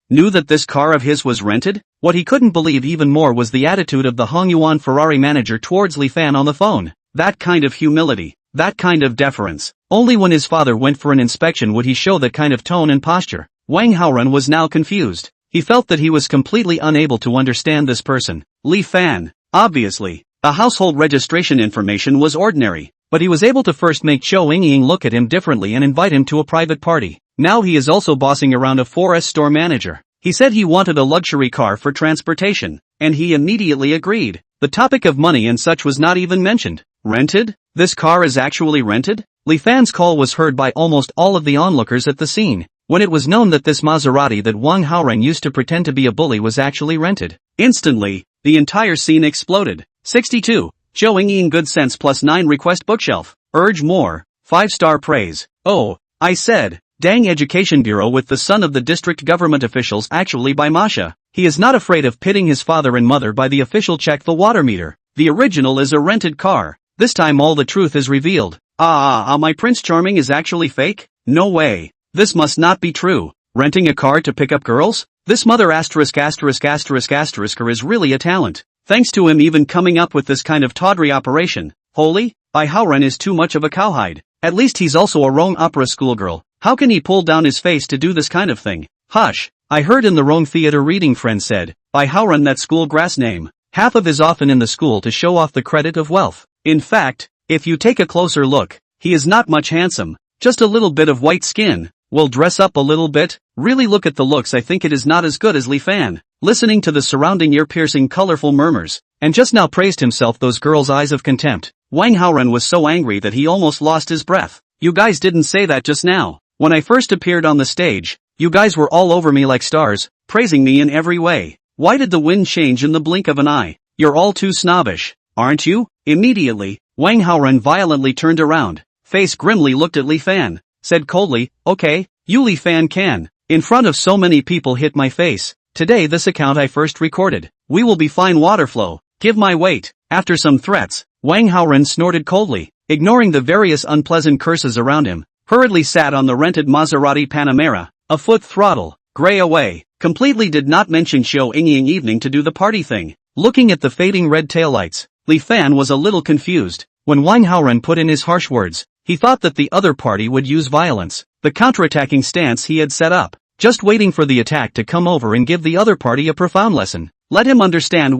knew that this car of his was rented, what he couldn't believe even more was the attitude of the Hongyuan Ferrari manager towards Li Fan on the phone. That kind of humility, that kind of deference. Only when his father went for an inspection would he show that kind of tone and posture. Wang Haoren was now confused. He felt that he was completely unable to understand this person, Li Fan. Obviously, the household registration information was ordinary, but he was able to first make Qiu Yingying look at him differently and invite him to a private party. Now he is also bossing around a 4S store manager. He said he wanted a luxury car for transportation, and he immediately agreed. The topic of money and such was not even mentioned. Rented? This car is actually rented? Li Fan's call was heard by almost all of the onlookers at the scene. When it was known that this Maserati that Wang Haoren used to pretend to be a bully was actually rented, instantly, the entire scene exploded. 62. Qiu Yingying good sense +9 request bookshelf. Urge more. 5-star praise. Oh, I said. Dang Education Bureau with the son of the district government officials actually by Masha. He is not afraid of pitting his father and mother by the official check the water meter. The original is a rented car. This time all the truth is revealed. My Prince Charming is actually fake? No way. This must not be true. Renting a car to pick up girls? This mother asterisk is really a talent. Thanks to him even coming up with this kind of tawdry operation. Holy, Bai Haoren is too much of a cowhide. At least he's also a Rome opera schoolgirl. How can he pull down his face to do this kind of thing? Hush, I heard in the Rome theater reading friend said, Bai Haoren that school grass name. Half of is often in the school to show off the credit of wealth. In fact, if you take a closer look, he is not much handsome. Just a little bit of white skin. Will dress up a little bit. Really look at the looks. I think it is not as good as Li Fan. Listening to the surrounding ear-piercing colorful murmurs, and just now praised himself those girls' eyes of contempt. Wang Haoren was so angry that he almost lost his breath. You guys didn't say that just now. When I first appeared on the stage, you guys were all over me like stars, praising me in every way. Why did the wind change in the blink of an eye? You're all too snobbish, aren't you? Immediately, Wang Haoren violently turned around, face grimly looked at Li Fan, said coldly, okay, you Li Fan can, in front of so many people hit my face. Today this account I first recorded. We will be fine water flow. Give my weight. After some threats, Wang Haoren snorted coldly, ignoring the various unpleasant curses around him, hurriedly sat on the rented Maserati Panamera, a foot throttle, gray away, completely did not mention Xiao Yingying evening to do the party thing. Looking at the fading red taillights, Li Fan was a little confused. When Wang Haoren put in his harsh words, he thought that the other party would use violence, the counterattacking stance he had set up, just waiting for the attack to come over and give the other party a profound lesson. Let him understand.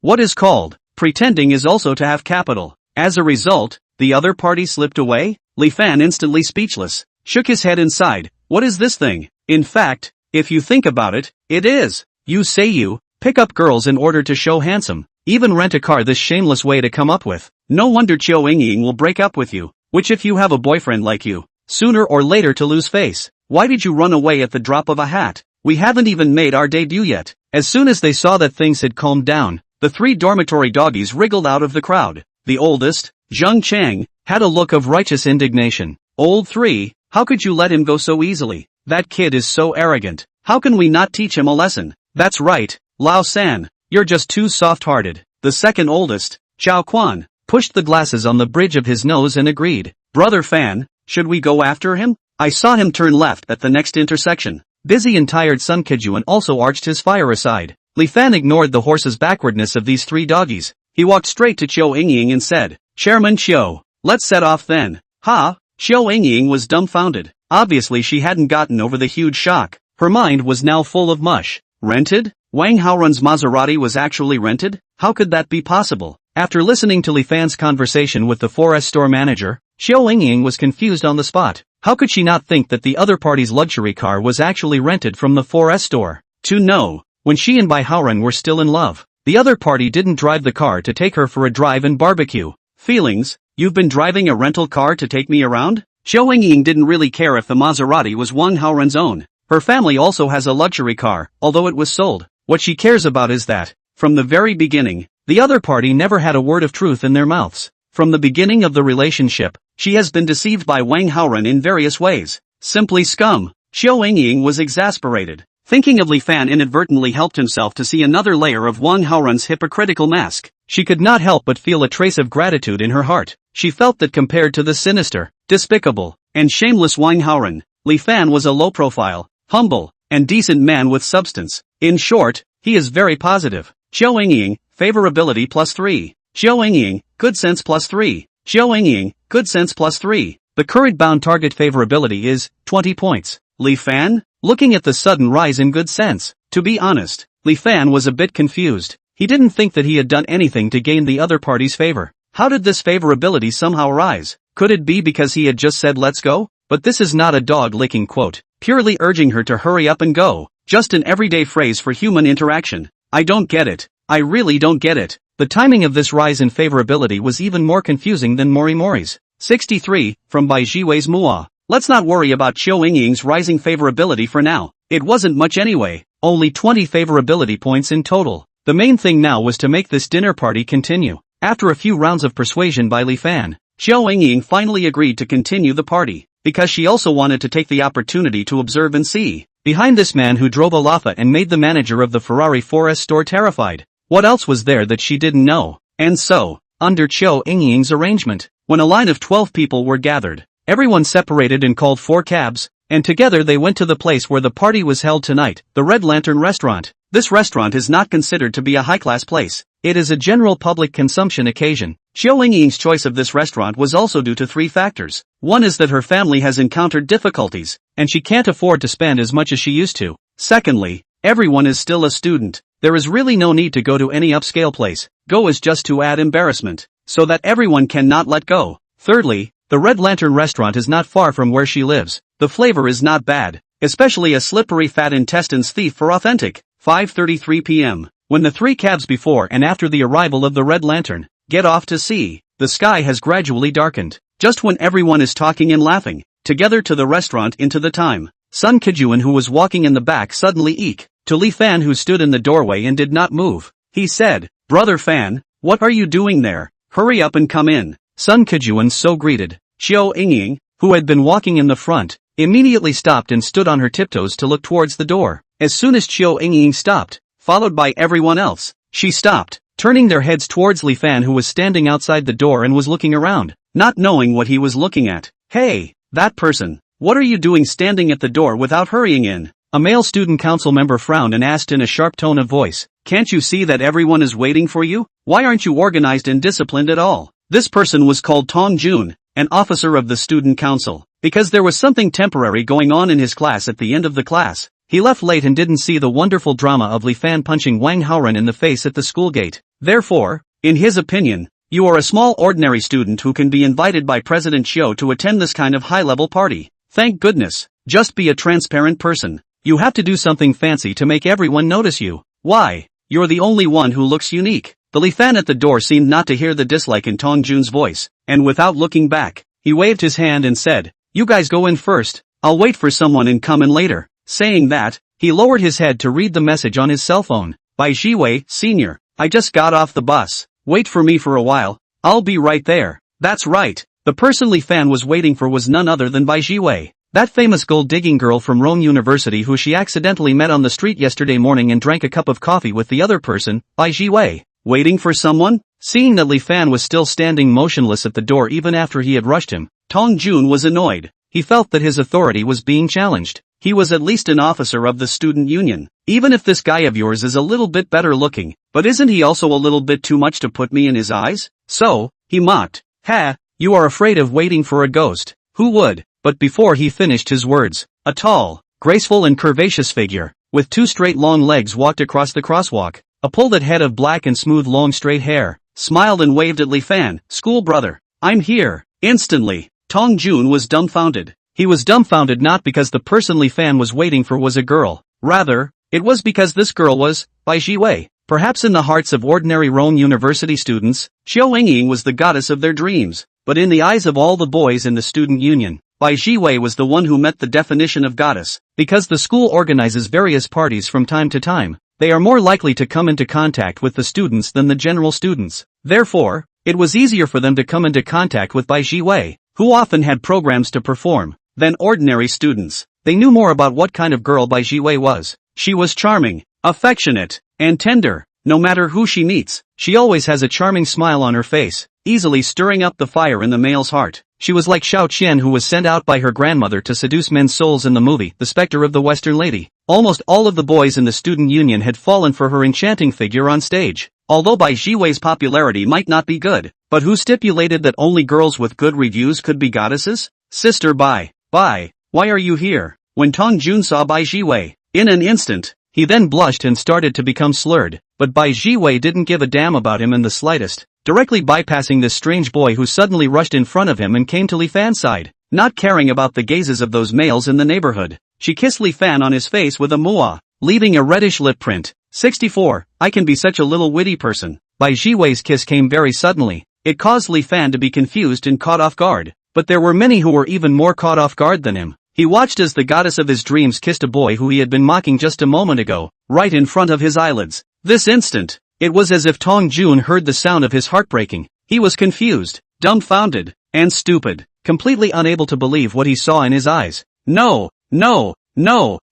What is called pretending is also to have capital. As a result, the other party slipped away? Li Fan, instantly speechless, shook his head and sighed. What is this thing? In fact, if you think about it, it is. You say you pick up girls in order to show handsome, even rent a car, this shameless way to come up with. No wonder Qiu Yingying will break up with you, which if you have a boyfriend like you, sooner or later to lose face. Why did you run away at the drop of a hat? We haven't even made our debut yet. As soon as they saw that things had calmed down, the three dormitory doggies wriggled out of the crowd. The oldest, Zheng Chang, had a look of righteous indignation. Old 3, how could you let him go so easily? That kid is so arrogant. How can we not teach him a lesson? That's right, Lao San, you're just too soft-hearted. The second oldest, Zhao Quan, pushed the glasses on the bridge of his nose and agreed. Brother Fan, should we go after him? I saw him turn left at the next intersection. Busy and tired Sun Kejuan also arched his fire aside. Li Fan ignored the horse's backwardness of these three doggies. He walked straight to Qiu Yingying and said, Chairman Qiu, let's set off then. Ha! Qiu Yingying was dumbfounded. Obviously she hadn't gotten over the huge shock. Her mind was now full of mush. Rented? Wang Haoren's Maserati was actually rented? How could that be possible? After listening to Li Fan's conversation with the 4S store manager, Qiu Yingying was confused on the spot. How could she not think that the other party's luxury car was actually rented from the 4S store? To know, when she and Bai Haoren were still in love, the other party didn't drive the car to take her for a drive and barbecue. Feelings? You've been driving a rental car to take me around? Qiu Yingying didn't really care if the Maserati was Wang Haoren's own. Her family also has a luxury car, although it was sold. What she cares about is that, from the very beginning, the other party never had a word of truth in their mouths. From the beginning of the relationship, she has been deceived by Wang Haoren in various ways. Simply scum. Qiu Yingying was exasperated. Thinking of Li Fan inadvertently helped himself to see another layer of Wang Haoren's hypocritical mask. She could not help but feel a trace of gratitude in her heart. She felt that compared to the sinister, despicable, and shameless Wang Haoren, Li Fan was a low-profile, humble, and decent man with substance. In short, he is very positive. Qiu Yingying, favorability +3. Qiu Yingying, good sense +3. Qiu Yingying, good sense +3. The current bound target favorability is 20 points. Li Fan? Looking at the sudden rise in good sense, to be honest, Li Fan was a bit confused. He didn't think that he had done anything to gain the other party's favor. How did this favorability somehow rise? Could it be because he had just said let's go? But this is not a dog-licking quote, purely urging her to hurry up and go. Just an everyday phrase for human interaction. I don't get it. I really don't get it. The timing of this rise in favorability was even more confusing than Mori's. 63, from Bai Jiwei's Mua. Let's not worry about Qiu Yingying's rising favorability for now. It wasn't much anyway, only 20 favorability points in total. The main thing now was to make this dinner party continue. After a few rounds of persuasion by Li Fan, Qiu Yingying finally agreed to continue the party, because she also wanted to take the opportunity to observe and see behind this man who drove a Laffa and made the manager of the Ferrari 4S store terrified. What else was there that she didn't know? And so, under Qiu Yingying's arrangement, when a line of 12 people were gathered, everyone separated and called 4 cabs, and together they went to the place where the party was held tonight, the Red Lantern restaurant. This restaurant is not considered to be a high-class place. It is a general public consumption occasion. Qiu Yingying's choice of this restaurant was also due to 3 factors. One is that her family has encountered difficulties, and she can't afford to spend as much as she used to. Secondly, everyone is still a student. There is really no need to go to any upscale place. Go is just to add embarrassment, so that everyone cannot let go. Thirdly, the Red Lantern restaurant is not far from where she lives. The flavor is not bad, especially a slippery fat intestines thief for authentic. 5:33 p.m. When the 3 cabs before and after the arrival of the Red Lantern get off to sea, the sky has gradually darkened. Just when everyone is talking and laughing together to the restaurant into the time, Sun Kejuan, who was walking in the back, suddenly eek to Li Fan, who stood in the doorway and did not move. He said, "Brother Fan, what are you doing there? Hurry up and come in." Sun Kejuan so greeted. Qiu Yingying, who had been walking in the front, immediately stopped and stood on her tiptoes to look towards the door. As soon as Chiu Ying stopped, followed by everyone else, she stopped, turning their heads towards Li Fan, who was standing outside the door and was looking around, not knowing what he was looking at. Hey, that person, what are you doing standing at the door without hurrying in? A male student council member frowned and asked in a sharp tone of voice, can't you see that everyone is waiting for you? Why aren't you organized and disciplined at all? This person was called Tong Jun, an officer of the student council, because there was something temporary going on in his class at the end of the class. He left late and didn't see the wonderful drama of Li Fan punching Wang Haoren in the face at the school gate. Therefore, in his opinion, you are a small ordinary student who can be invited by President Chiu to attend this kind of high-level party. Thank goodness. Just be a transparent person. You have to do something fancy to make everyone notice you. Why? You're the only one who looks unique. The Li Fan at the door seemed not to hear the dislike in Tong Jun's voice, and without looking back, he waved his hand and said, you guys go in first, I'll wait for someone and come in later. Saying that, he lowered his head to read the message on his cell phone. By Jiwei, Sr., I just got off the bus. Wait for me for a while, I'll be right there. That's right, the person Li Fan was waiting for was none other than Bai Jiwei, that famous gold-digging girl from Rome University who she accidentally met on the street yesterday morning and drank a cup of coffee with the other person, Bai Jiwei. Waiting for someone? Seeing that Li Fan was still standing motionless at the door even after he had rushed him, Tong Jun was annoyed. He felt that his authority was being challenged. He was at least an officer of the student union. Even if this guy of yours is a little bit better looking, but isn't he also a little bit too much to put me in his eyes? So, he mocked. Ha, you are afraid of waiting for a ghost. Who would? But before he finished his words, a tall, graceful and curvaceous figure, with two straight long legs walked across the crosswalk. A pulled head of black and smooth long straight hair, smiled and waved at Li Fan. School brother, I'm here. Instantly, Tong Jun was dumbfounded. He was dumbfounded not because the person Li Fan was waiting for was a girl. Rather, it was because this girl was, Bai Jiwei. Perhaps in the hearts of ordinary Rome University students, Chiu Ying was the goddess of their dreams. But in the eyes of all the boys in the student union, Bai Jiwei was the one who met the definition of goddess. Because the school organizes various parties from time to time, they are more likely to come into contact with the students than the general students. Therefore, it was easier for them to come into contact with Bai Jiwei, who often had programs to perform, than ordinary students. They knew more about what kind of girl Bai Jiwei was. She was charming, affectionate, and tender. No matter who she meets, she always has a charming smile on her face, easily stirring up the fire in the male's heart. She was like Xiao Qian, who was sent out by her grandmother to seduce men's souls in the movie The Spectre of the Western Lady. Almost all of the boys in the student union had fallen for her enchanting figure on stage. Although Bai Jiwei's popularity might not be good, but who stipulated that only girls with good reviews could be goddesses? Sister Bai, why are you here? When Tong Jun saw Bai Jiwei, in an instant, he then blushed and started to become slurred, but Bai Jiwei didn't give a damn about him in the slightest, directly bypassing this strange boy who suddenly rushed in front of him and came to Li Fan's side, not caring about the gazes of those males in the neighborhood. She kissed Li Fan on his face with a mua, leaving a reddish lip print. 64. I can be such a little witty person. Bai Jiwei's kiss came very suddenly. It caused Li Fan to be confused and caught off guard, but there were many who were even more caught off guard than him. He watched as the goddess of his dreams kissed a boy who he had been mocking just a moment ago, right in front of his eyelids. This instant, it was as if Tong Jun heard the sound of his heart breaking. He was confused, dumbfounded, and stupid, completely unable to believe what he saw in his eyes. No,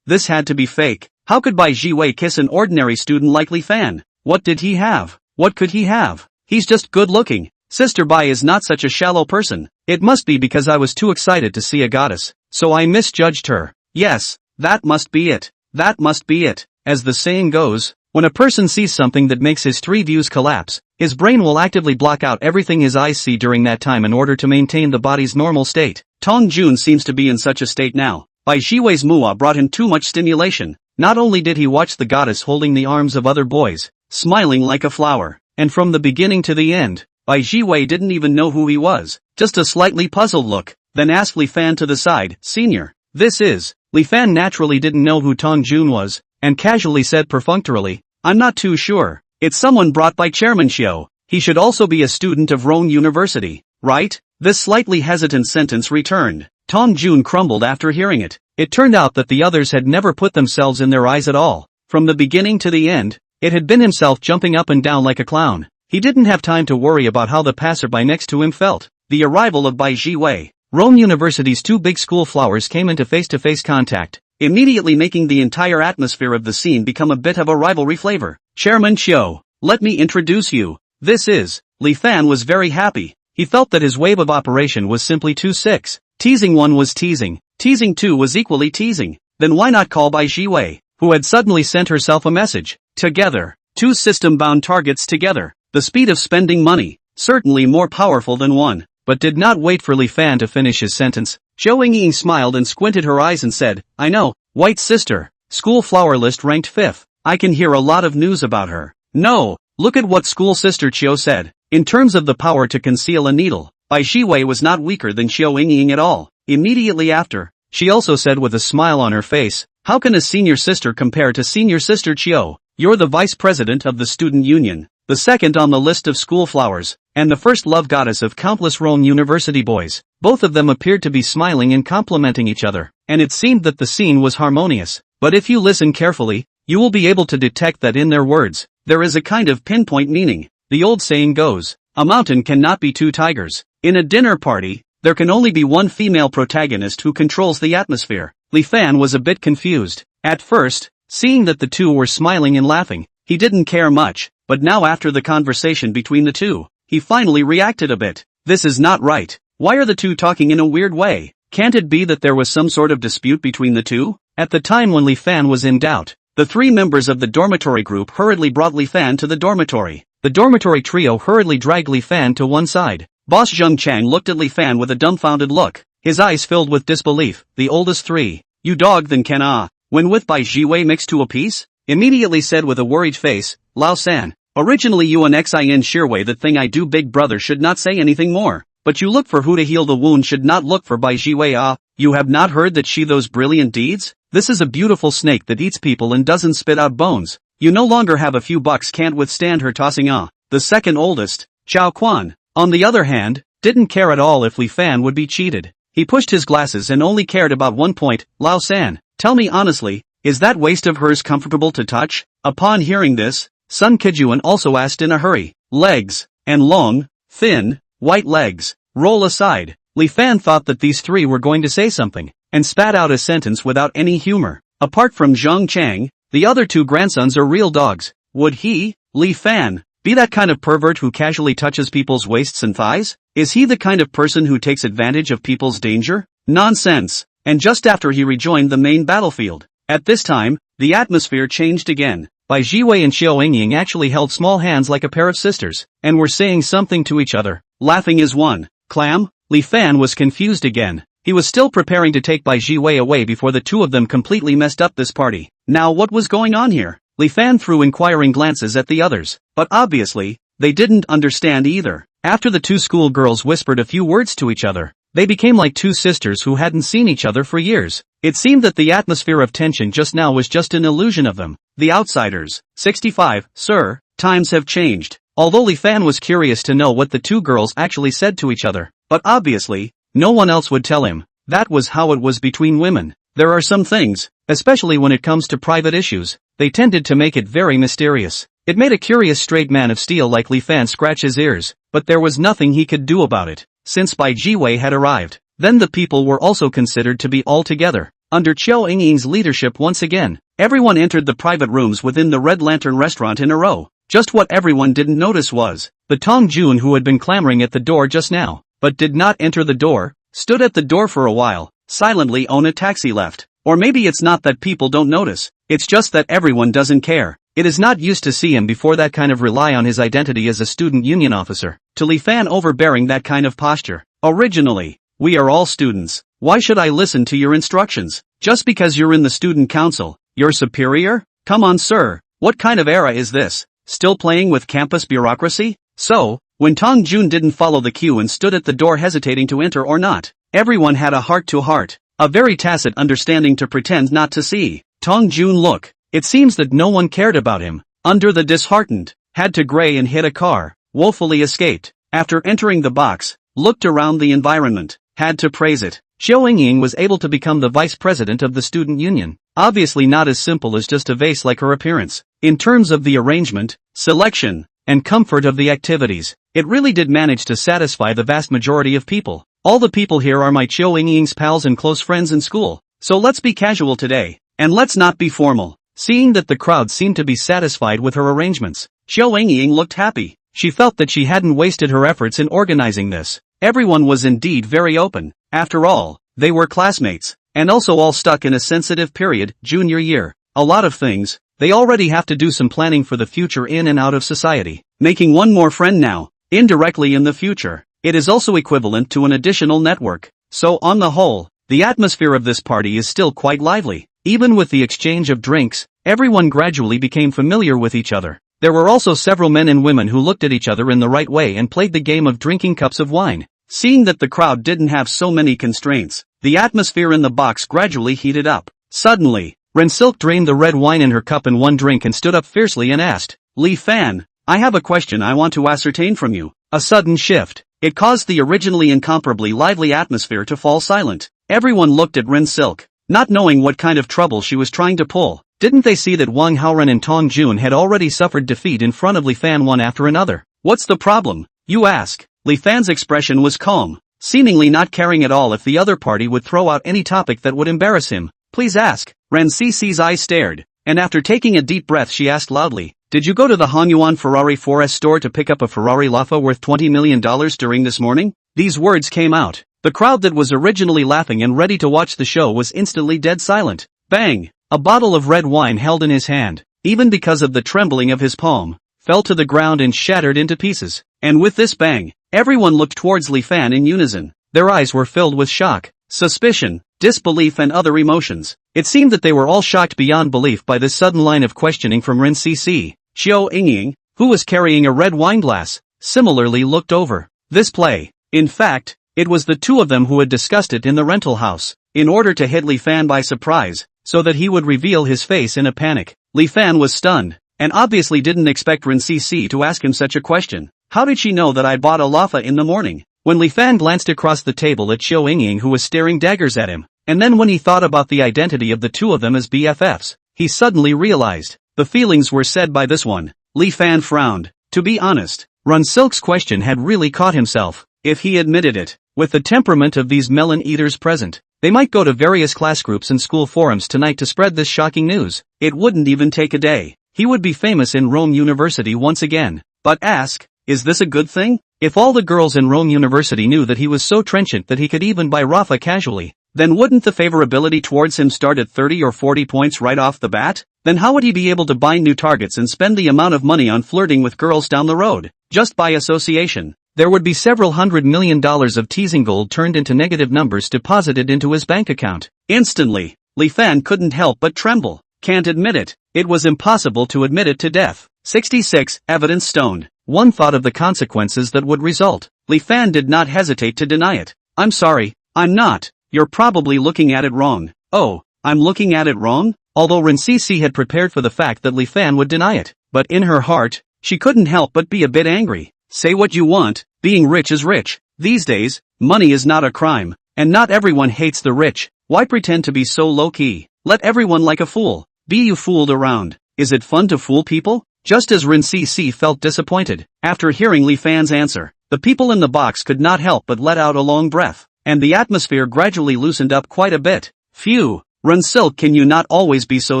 this had to be fake. How could Bai Jiwei kiss an ordinary student like Li Fan? What did he have? What could he have? He's just good looking. Sister Bai is not such a shallow person. It must be because I was too excited to see a goddess, so I misjudged her. Yes, that must be it. That must be it. As the saying goes, when a person sees something that makes his three views collapse, his brain will actively block out everything his eyes see during that time in order to maintain the body's normal state. Tong Jun seems to be in such a state now. Bai Jiwei's mua brought him too much stimulation. Not only did he watch the goddess holding the arms of other boys, smiling like a flower, and from the beginning to the end, Bai Jiwei didn't even know who he was, just a slightly puzzled look, then asked Li Fan to the side, Senior, this is. Li Fan naturally didn't know who Tong Jun was, and casually said perfunctorily, I'm not too sure. It's someone brought by Chairman Xiu. He should also be a student of Rome University, right? This slightly hesitant sentence returned. Tong Jun crumbled after hearing it. It turned out that the others had never put themselves in their eyes at all. From the beginning to the end, it had been himself jumping up and down like a clown. He didn't have time to worry about how the passerby next to him felt. The arrival of Bai Jiwei. Rome University's two big school flowers came into face-to-face contact, immediately making the entire atmosphere of the scene become a bit of a rivalry flavor. Chairman Chiu, let me introduce you. This is, Li Fan was very happy. He felt that his wave of operation was simply too sick. Teasing 1 was teasing. Teasing 2 was equally teasing. Then why not call Bai Jiwei, who had suddenly sent herself a message? Together. 2 system-bound targets together. The speed of spending money. Certainly more powerful than 1. But did not wait for Li Fan to finish his sentence. Zhou Yingying smiled and squinted her eyes and said, I know, White Sister. School flower list ranked 5th. I can hear a lot of news about her. No, look at what School Sister Chiu said. In terms of the power to conceal a needle, Bai Jiwei was not weaker than Zhou Yingying at all. Immediately after, she also said with a smile on her face, how can a senior sister compare to senior sister Chiu? You're the vice president of the student union, the second on the list of school flowers, and the first love goddess of countless Rome University boys. Both of them appeared to be smiling and complimenting each other, and it seemed that the scene was harmonious. But if you listen carefully, you will be able to detect that in their words, there is a kind of pinpoint meaning. The old saying goes, a mountain cannot be 2 tigers. In a dinner party, there can only be 1 female protagonist who controls the atmosphere. Li Fan was a bit confused. At first, seeing that the two were smiling and laughing, he didn't care much, but now after the conversation between the two, he finally reacted a bit. This is not right. Why are the two talking in a weird way? Can't it be that there was some sort of dispute between the two? At the time when Li Fan was in doubt, the 3 members of the dormitory group hurriedly brought Li Fan to the dormitory. The dormitory trio hurriedly dragged Li Fan to one side. Boss Zheng Chang looked at Li Fan with a dumbfounded look, his eyes filled with disbelief. The oldest 3. You dog then can when with Bai Jiwei mixed to a piece? Immediately said with a worried face, Lao San. Originally you and Xin Shirwei that thing I do big brother should not say anything more. But you look for who to heal the wound should not look for Bai Jiwei you have not heard that she those brilliant deeds? This is a beautiful snake that eats people and doesn't spit out bones. You no longer have a few bucks can't withstand her tossing The second oldest, Chao Quan, on the other hand, didn't care at all if Li Fan would be cheated. He pushed his glasses and only cared about one point. Lao San, tell me honestly, is that waist of hers comfortable to touch? Upon hearing this, Sun Kijuan also asked in a hurry. Legs, and long, thin, white legs, roll aside. Li Fan thought that these 3 were going to say something, and spat out a sentence without any humor. Apart from Zheng Chang, the other 2 grandsons are real dogs. Would he, Li Fan, be that kind of pervert who casually touches people's waists and thighs? Is he the kind of person who takes advantage of people's danger? Nonsense. And just after he rejoined the main battlefield. At this time, the atmosphere changed again. Bai Jiwei and Xiao Yingying actually held small hands like a pair of sisters, and were saying something to each other. Laughing as one. Clam? Li Fan was confused again. He was still preparing to take Bai Jiwei away before the 2 of them completely messed up this party. Now what was going on here? Li Fan threw inquiring glances at the others, but obviously, they didn't understand either. After the 2 schoolgirls whispered a few words to each other, they became like 2 sisters who hadn't seen each other for years. It seemed that the atmosphere of tension just now was just an illusion of them. The outsiders. 65, sir, times have changed. Although Li Fan was curious to know what the 2 girls actually said to each other, but obviously, no one else would tell him. That was how it was between women. There are some things, especially when it comes to private issues, they tended to make it very mysterious. It made a curious straight man of steel like Li Fan scratch his ears, but there was nothing he could do about it. Since Bai Jiwei had arrived, then the people were also considered to be all together. Under Xiao Yingying's leadership once again, everyone entered the private rooms within the Red Lantern restaurant in a row. Just what everyone didn't notice was, the Tong Jun who had been clamoring at the door just now, but did not enter the door, stood at the door for a while, silently on a taxi left. Or maybe it's not that people don't notice, it's just that everyone doesn't care. It is not used to see him before that kind of rely on his identity as a student union officer, to Li Fan overbearing that kind of posture. Originally, we are all students, why should I listen to your instructions? Just because you're in the student council, you're superior? Come on sir, what kind of era is this? Still playing with campus bureaucracy? So, when Tong Jun didn't follow the cue and stood at the door hesitating to enter or not, everyone had a heart-to-heart, a very tacit understanding to pretend not to see. Tong Jun look. It seems that no one cared about him. Under the disheartened, had to gray and hit a car, woefully escaped. After entering the box, looked around the environment, had to praise it. Xiao Yingying was able to become the vice president of the student union. Obviously not as simple as just a vase like her appearance. In terms of the arrangement, selection, and comfort of the activities, it really did manage to satisfy the vast majority of people. All the people here are my Xiao Yingying's pals and close friends in school. so let's be casual today. And let's not be formal. Seeing that the crowd seemed to be satisfied with her arrangements, Xiao Yingying looked happy. She felt that she hadn't wasted her efforts in organizing this. Everyone was indeed very open. After all, they were classmates, and also all stuck in a sensitive period, junior year. A lot of things, they already have to do some planning for the future in and out of society. Making one more friend now, indirectly in the future, it is also equivalent to an additional network. So on the whole, the atmosphere of this party is still quite lively. Even with the exchange of drinks, everyone gradually became familiar with each other. There were also several men and women who looked at each other in the right way and played the game of drinking cups of wine. Seeing that the crowd didn't have so many constraints, the atmosphere in the box gradually heated up. Suddenly, Rensilk drained the red wine in her cup in one drink and stood up fiercely and asked, "Li Fan, I have a question I want to ascertain from you." A sudden shift. It caused the originally incomparably lively atmosphere to fall silent. Everyone looked at Rensilk, not knowing what kind of trouble she was trying to pull. Didn't they see that Wang Haoren and Tong Jun had already suffered defeat in front of Li Fan one after another? What's the problem, you ask? Li Fan's expression was calm, seemingly not caring at all if the other party would throw out any topic that would embarrass him. Please ask. Ren Cc's eyes stared, and after taking a deep breath she asked loudly, "Did you go to the Hanyuan Ferrari 4S store to pick up a Ferrari Lafa worth $20 million during this morning?" These words came out. The crowd that was originally laughing and ready to watch the show was instantly dead silent. Bang! A bottle of red wine held in his hand, even because of the trembling of his palm, fell to the ground and shattered into pieces. And with this bang, everyone looked towards Li Fan in unison. Their eyes were filled with shock, suspicion, disbelief and other emotions. It seemed that they were all shocked beyond belief by this sudden line of questioning from Ren Cc. Xiao Yingying, who was carrying a red wine glass, similarly looked over this play. In fact, it was the two of them who had discussed it in the rental house, in order to hit Li Fan by surprise, so that he would reveal his face in a panic. Li Fan was stunned, and obviously didn't expect Ren Cc to ask him such a question. How did she know that I bought a Lafa in the morning? When Li Fan glanced across the table at Xiao Yingying who was staring daggers at him, and then when he thought about the identity of the two of them as BFFs, he suddenly realized, the feelings were said by this one. Li Fan frowned. To be honest, Ren Silk's question had really caught himself. If he admitted it, with the temperament of these melon eaters present, they might go to various class groups and school forums tonight to spread this shocking news. It wouldn't even take a day. He would be famous in Rome University once again. But ask, is this a good thing? If all the girls in Rome University knew that he was so trenchant that he could even buy Rafa casually, then wouldn't the favorability towards him start at 30 or 40 points right off the bat? Then how would he be able to bind new targets and spend the amount of money on flirting with girls down the road? Just by association, there would be several $100 million of teasing gold turned into negative numbers deposited into his bank account. Instantly, Li Fan couldn't help but tremble. Can't admit it. It was impossible to admit it to death. 66. Evidence stoned. One thought of the consequences that would result. Li Fan did not hesitate to deny it. I'm sorry, I'm not. You're probably looking at it wrong. Oh, I'm looking at it wrong? Although Ren Cc had prepared for the fact that Li Fan would deny it, but in her heart, she couldn't help but be a bit angry. Say what you want, being rich is rich. These days, money is not a crime, and not everyone hates the rich. Why pretend to be so low-key? Let everyone like a fool. Be you fooled around. Is it fun to fool people? Just as Ren Cc felt disappointed, after hearing Li Fan's answer, the people in the box could not help but let out a long breath, and the atmosphere gradually loosened up quite a bit. Phew, Ren Silk, can you not always be so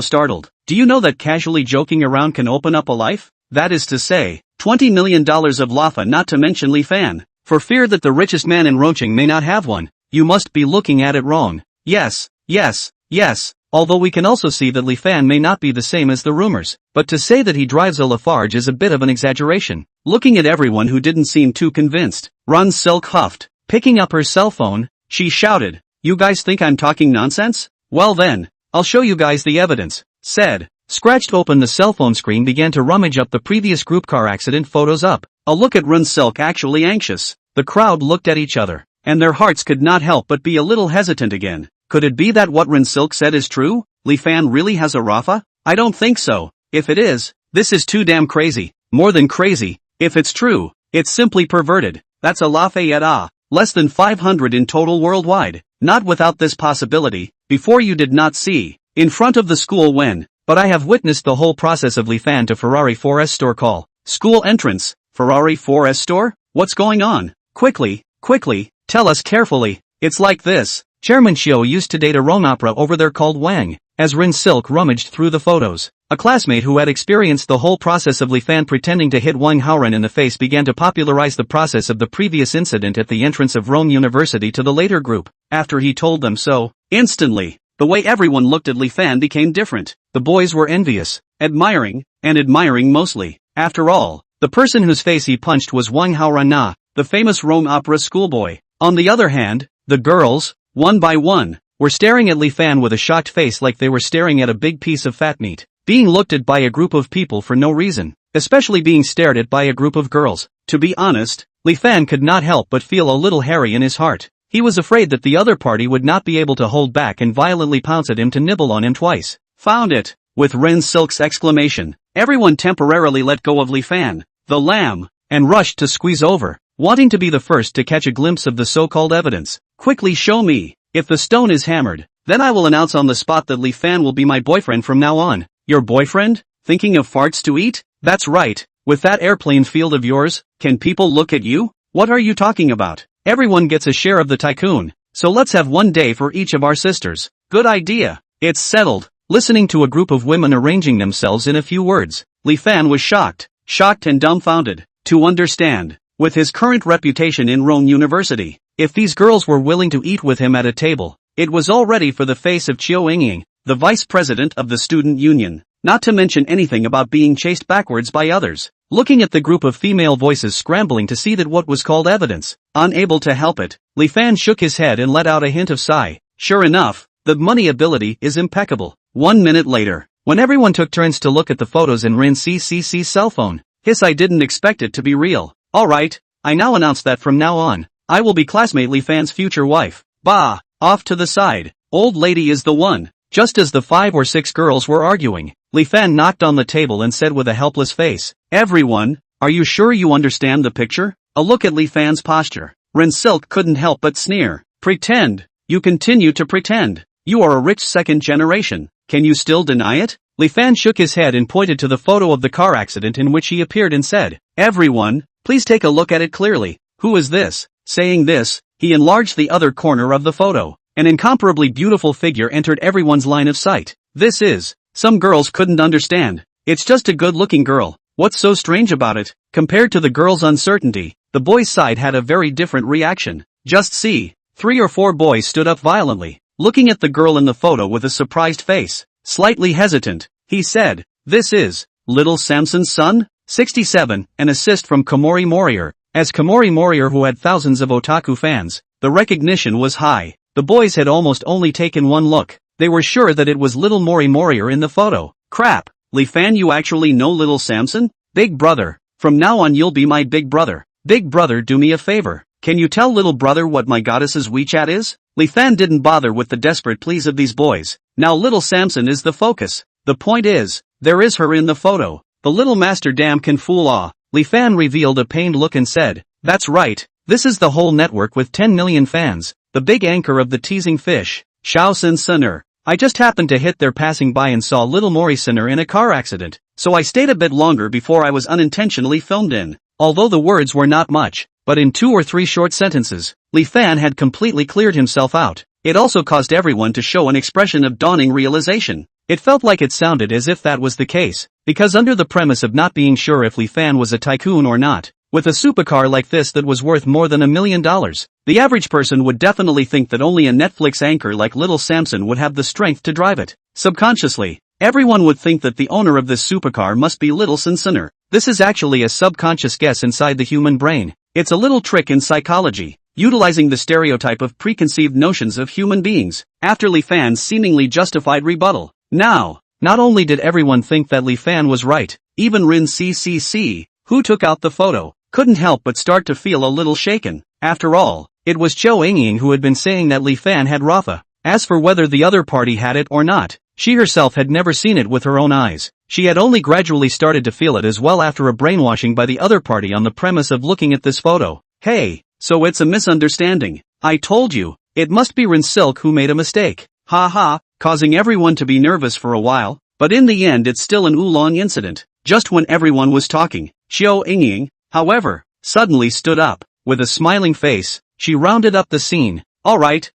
startled? Do you know that casually joking around can open up a life? That is to say, $20 million of Lafa, not to mention Li Fan. For fear that the richest man in Roching may not have one, you must be looking at it wrong. Yes. Although we can also see that Li Fan may not be the same as the rumors, but to say that he drives a Lafarge is a bit of an exaggeration. Looking at everyone who didn't seem too convinced, Ren Silk huffed. Picking up her cell phone, she shouted, "You guys think I'm talking nonsense? Well then, I'll show you guys the evidence," said. Scratched open the cell phone screen, began to rummage up the previous group car accident photos up. A look at Ren Silk actually anxious. The crowd looked at each other, and their hearts could not help but be a little hesitant again. Could it be that what Ren Silk said is true? Li Fan really has a Rafa? I don't think so. If it is, this is too damn crazy. More than crazy. If it's true, it's simply perverted. That's a Lafayette. Less than 500 in total worldwide. Not without this possibility. Before you did not see. In front of the school when. But I have witnessed the whole process of Li Fan to Ferrari 4S store call. School entrance. Ferrari 4S store? What's going on? Quickly, tell us carefully. It's like this. Chairman Chiu used to date a Rome opera over there called Wang. As Rin Silk rummaged through the photos, a classmate who had experienced the whole process of Li Fan pretending to hit Wang Haoren in the face began to popularize the process of the previous incident at the entrance of Rome University to the later group. After he told them so, instantly, the way everyone looked at Li Fan became different. The boys were envious, admiring mostly. After all, the person whose face he punched was Wang Haoren, the famous Rome opera schoolboy. On the other hand, the girls, one by one, were staring at Li Fan with a shocked face like they were staring at a big piece of fat meat. Being looked at by a group of people for no reason, especially being stared at by a group of girls. To be honest, Li Fan could not help but feel a little hairy in his heart. He was afraid that the other party would not be able to hold back and violently pounce at him to nibble on him twice. Found it! With Ren Silk's exclamation, everyone temporarily let go of Li Fan, the lamb, and rushed to squeeze over, wanting to be the first to catch a glimpse of the so-called evidence. Quickly show me. If the stone is hammered, then I will announce on the spot that Li Fan will be my boyfriend from now on. Your boyfriend? Thinking of farts to eat? That's right. With that airplane field of yours, can people look at you? What are you talking about? Everyone gets a share of the tycoon, so let's have one day for each of our sisters. Good idea. It's settled. Listening to a group of women arranging themselves in a few words, Li Fan was shocked and dumbfounded. To understand, with his current reputation in Rome University, if these girls were willing to eat with him at a table, it was already for the face of Chiu Yingying, the vice president of the student union, not to mention anything about being chased backwards by others. Looking at the group of female voices scrambling to see that what was called evidence, unable to help it, Li Fan shook his head and let out a hint of sigh. Sure enough, the money ability is impeccable. 1 minute later, when everyone took turns to look at the photos in Rin CCC's cell phone, I didn't expect it to be real. Alright, I now announce that from now on, I will be classmate Li Fan's future wife. Bah, off to the side. Old lady is the one. Just as the 5 or 6 girls were arguing, Li Fan knocked on the table and said with a helpless face, everyone, are you sure you understand the picture? A look at Li Fan's posture. Ren Silk couldn't help but sneer. Pretend. You continue to pretend. You are a rich second generation. Can you still deny it? Li Fan shook his head and pointed to the photo of the car accident in which he appeared and said, everyone, please take a look at it clearly. Who is this? Saying this, he enlarged the other corner of the photo. An incomparably beautiful figure entered everyone's line of sight. This is. Some girls couldn't understand. It's just a good-looking girl. What's so strange about it? Compared to the girls' uncertainty, the boys' side had a very different reaction. Just see. 3 or 4 boys stood up violently, looking at the girl in the photo with a surprised face. Slightly hesitant, he said, this is Little Samson's son? 67, an assist from Komori Morier. As Komori Morier, who had thousands of otaku fans, the recognition was high. The boys had almost only taken one look. They were sure that it was little Mori Morier in the photo. Crap, Li Fan, you actually know little Samson? Big brother, from now on you'll be my big brother. Big brother, do me a favor. Can you tell little brother what my goddess's WeChat is? Li Fan didn't bother with the desperate pleas of these boys. Now little Samson is the focus. The point is, there is her in the photo. The little master damn can fool ah. Li Fan revealed a pained look and said, that's right, this is the whole network with 10 million fans, the big anchor of the teasing fish, Xiao Sin Sinner. I just happened to hit there passing by and saw little Mori Sinner in a car accident, so I stayed a bit longer before I was unintentionally filmed in. Although the words were not much, but in 2 or 3 short sentences, Li Fan had completely cleared himself out. It also caused everyone to show an expression of dawning realization. It felt like it sounded as if that was the case, because under the premise of not being sure if Li Fan was a tycoon or not, with a supercar like this that was worth more than $1 million, the average person would definitely think that only a Netflix anchor like Little Samson would have the strength to drive it. Subconsciously, everyone would think that the owner of this supercar must be Little Sinner. This is actually a subconscious guess inside the human brain. It's a little trick in psychology, utilizing the stereotype of preconceived notions of human beings. After Li Fan's seemingly justified rebuttal, now, not only did everyone think that Li Fan was right, even Rin CCC, who took out the photo, couldn't help but start to feel a little shaken. After all, it was Chiu Yingying who had been saying that Li Fan had Rafa. As for whether the other party had it or not, she herself had never seen it with her own eyes. She had only gradually started to feel it as well after a brainwashing by the other party on the premise of looking at this photo. Hey, so it's a misunderstanding. I told you, it must be Rin Silk who made a mistake. Ha ha, causing everyone to be nervous for a while, but in the end it's still an oolong incident. Just when everyone was talking, Chiu Yingying, however, suddenly stood up. With a smiling face, she rounded up the scene. Alright,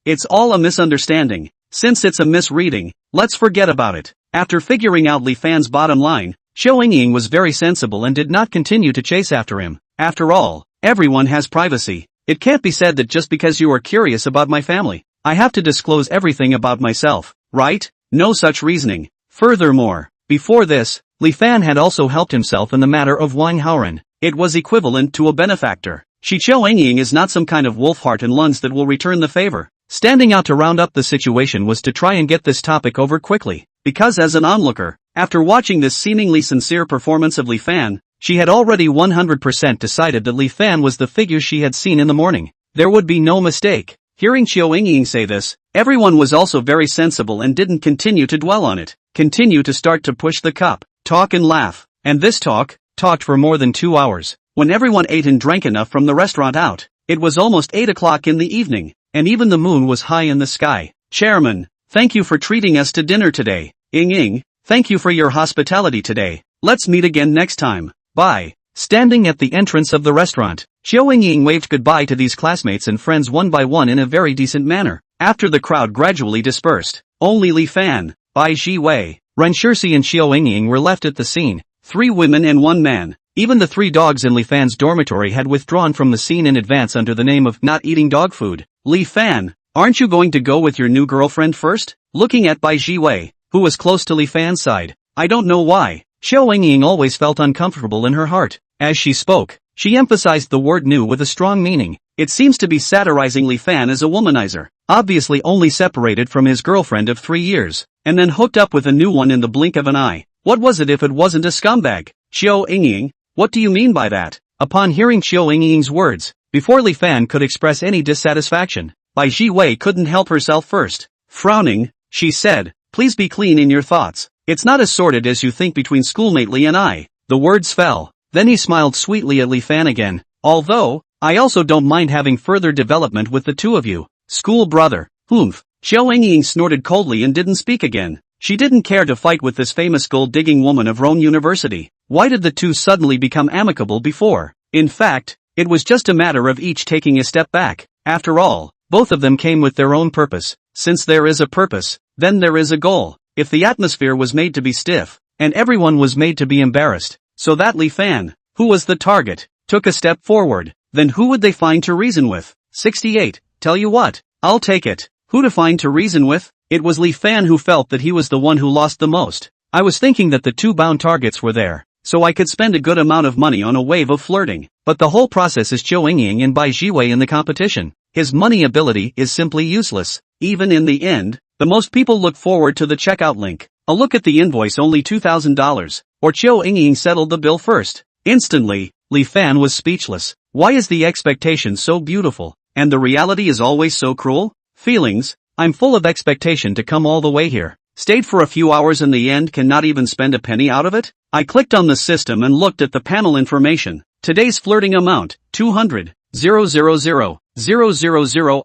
It's all a misunderstanding. Since it's a misreading, let's forget about it. After figuring out Li Fan's bottom line, Xiao Yingying was very sensible and did not continue to chase after him. After all, everyone has privacy. It can't be said that just because you are curious about my family, I have to disclose everything about myself, right? No such reasoning. Furthermore, before this, Li Fan had also helped himself in the matter of Wang Haoren. It was equivalent to a benefactor. Xiao Yingying is not some kind of wolf heart and lungs that will return the favor. Standing out to round up the situation was to try and get this topic over quickly, because as an onlooker, after watching this seemingly sincere performance of Li Fan, she had already 100% decided that Li Fan was the figure she had seen in the morning. There would be no mistake. Hearing Xiao Yingying say this, everyone was also very sensible and didn't continue to dwell on it, continue to start to push the cup, talk and laugh, and this talked for more than 2 hours. When everyone ate and drank enough from the restaurant out, it was almost 8 o'clock in the evening, and even the moon was high in the sky. Chairman, thank you for treating us to dinner today. Ying, thank you for your hospitality today. Let's meet again next time. Bye. Standing at the entrance of the restaurant, Xiao Yingying waved goodbye to these classmates and friends one by one in a very decent manner. After the crowd gradually dispersed, only Li Fan, Bai Jiwei, Ren Shixi and Xiao Yingying were left at the scene. 3 women and 1 man. Even the 3 dogs in Li Fan's dormitory had withdrawn from the scene in advance under the name of not eating dog food. Li Fan, aren't you going to go with your new girlfriend first? Looking at Bai Jiwei, who was close to Li Fan's side. I don't know why. Xiao Yingying always felt uncomfortable in her heart. As she spoke, she emphasized the word new with a strong meaning. It seems to be satirizing Li Fan as a womanizer, obviously only separated from his girlfriend of 3 years, and then hooked up with a new one in the blink of an eye. What was it if it wasn't a scumbag? Xiao Yingying, what do you mean by that? Upon hearing Xiao Yingying's words, before Li Fan could express any dissatisfaction, Bai Jiwei couldn't help herself first. Frowning, she said, please be clean in your thoughts. It's not as sordid as you think between schoolmate Li and I. The words fell. Then he smiled sweetly at Li Fan again. Although, I also don't mind having further development with the 2 of you. School brother. Humph. Xiao Yingying snorted coldly and didn't speak again. She didn't care to fight with this famous gold-digging woman of Rome University. Why did the 2 suddenly become amicable before? In fact, it was just a matter of each taking a step back. After all, both of them came with their own purpose. Since there is a purpose, then there is a goal. If the atmosphere was made to be stiff, and everyone was made to be embarrassed, so that Li Fan, who was the target, took a step forward, then who would they find to reason with? 68. Tell you what, I'll take it. Who to find to reason with? It was Li Fan who felt that he was the one who lost the most. I was thinking that the 2 bound targets were there, so I could spend a good amount of money on a wave of flirting. But the whole process is Xiao Yingying and Bai Jiwei in the competition. His money ability is simply useless. Even in the end, the most people look forward to the checkout link. A look at the invoice, only $2,000, or Xiao Yingying settled the bill first. Instantly, Li Fan was speechless. Why is the expectation so beautiful, and the reality is always so cruel? Feelings, I'm full of expectation to come all the way here. Stayed for a few hours in the end, cannot even spend a penny out of it? I clicked on the system and looked at the panel information. Today's flirting amount, 200,000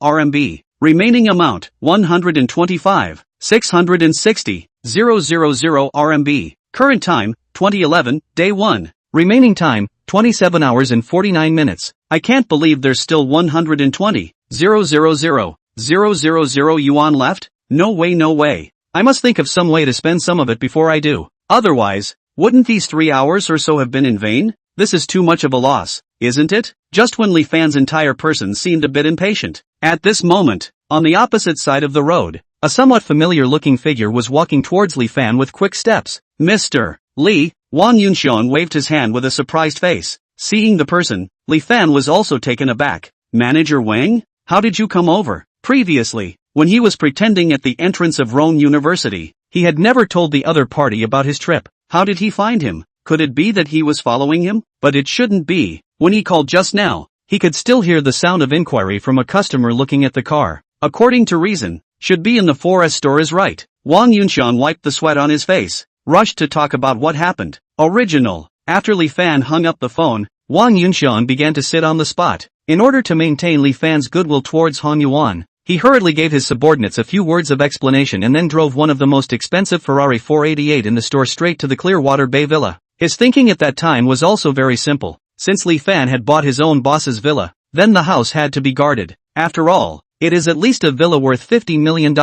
RMB. Remaining amount, 125,660,000 RMB. Current time, 2011, day 1. Remaining time, 27 hours and 49 minutes. I can't believe there's still 120,000 yuan left. No way, no way. I must think of some way to spend some of it before I do. Otherwise, wouldn't these 3 hours or so have been in vain? This is too much of a loss, isn't it? Just when Li Fan's entire person seemed a bit impatient. At this moment, on the opposite side of the road, a somewhat familiar-looking figure was walking towards Li Fan with quick steps. Mr. Li, Wang Yunxian waved his hand with a surprised face. Seeing the person, Li Fan was also taken aback. Manager Wang? How did you come over? Previously, when he was pretending at the entrance of Rome University, he had never told the other party about his trip. How did he find him? Could it be that he was following him? But it shouldn't be. When he called just now, he could still hear the sound of inquiry from a customer looking at the car. According to reason, should be in the 4S store is right. Wang Yunxian wiped the sweat on his face, rushed to talk about what happened. Original. After Li Fan hung up the phone, Wang Yunxian began to sit on the spot. In order to maintain Li Fan's goodwill towards Han Yuan, he hurriedly gave his subordinates a few words of explanation and then drove one of the most expensive Ferrari 488 in the store straight to the Clearwater Bay Villa. His thinking at that time was also very simple. Since Li Fan had bought his own boss's villa, then the house had to be guarded. After all, It is at least a villa worth $50 million.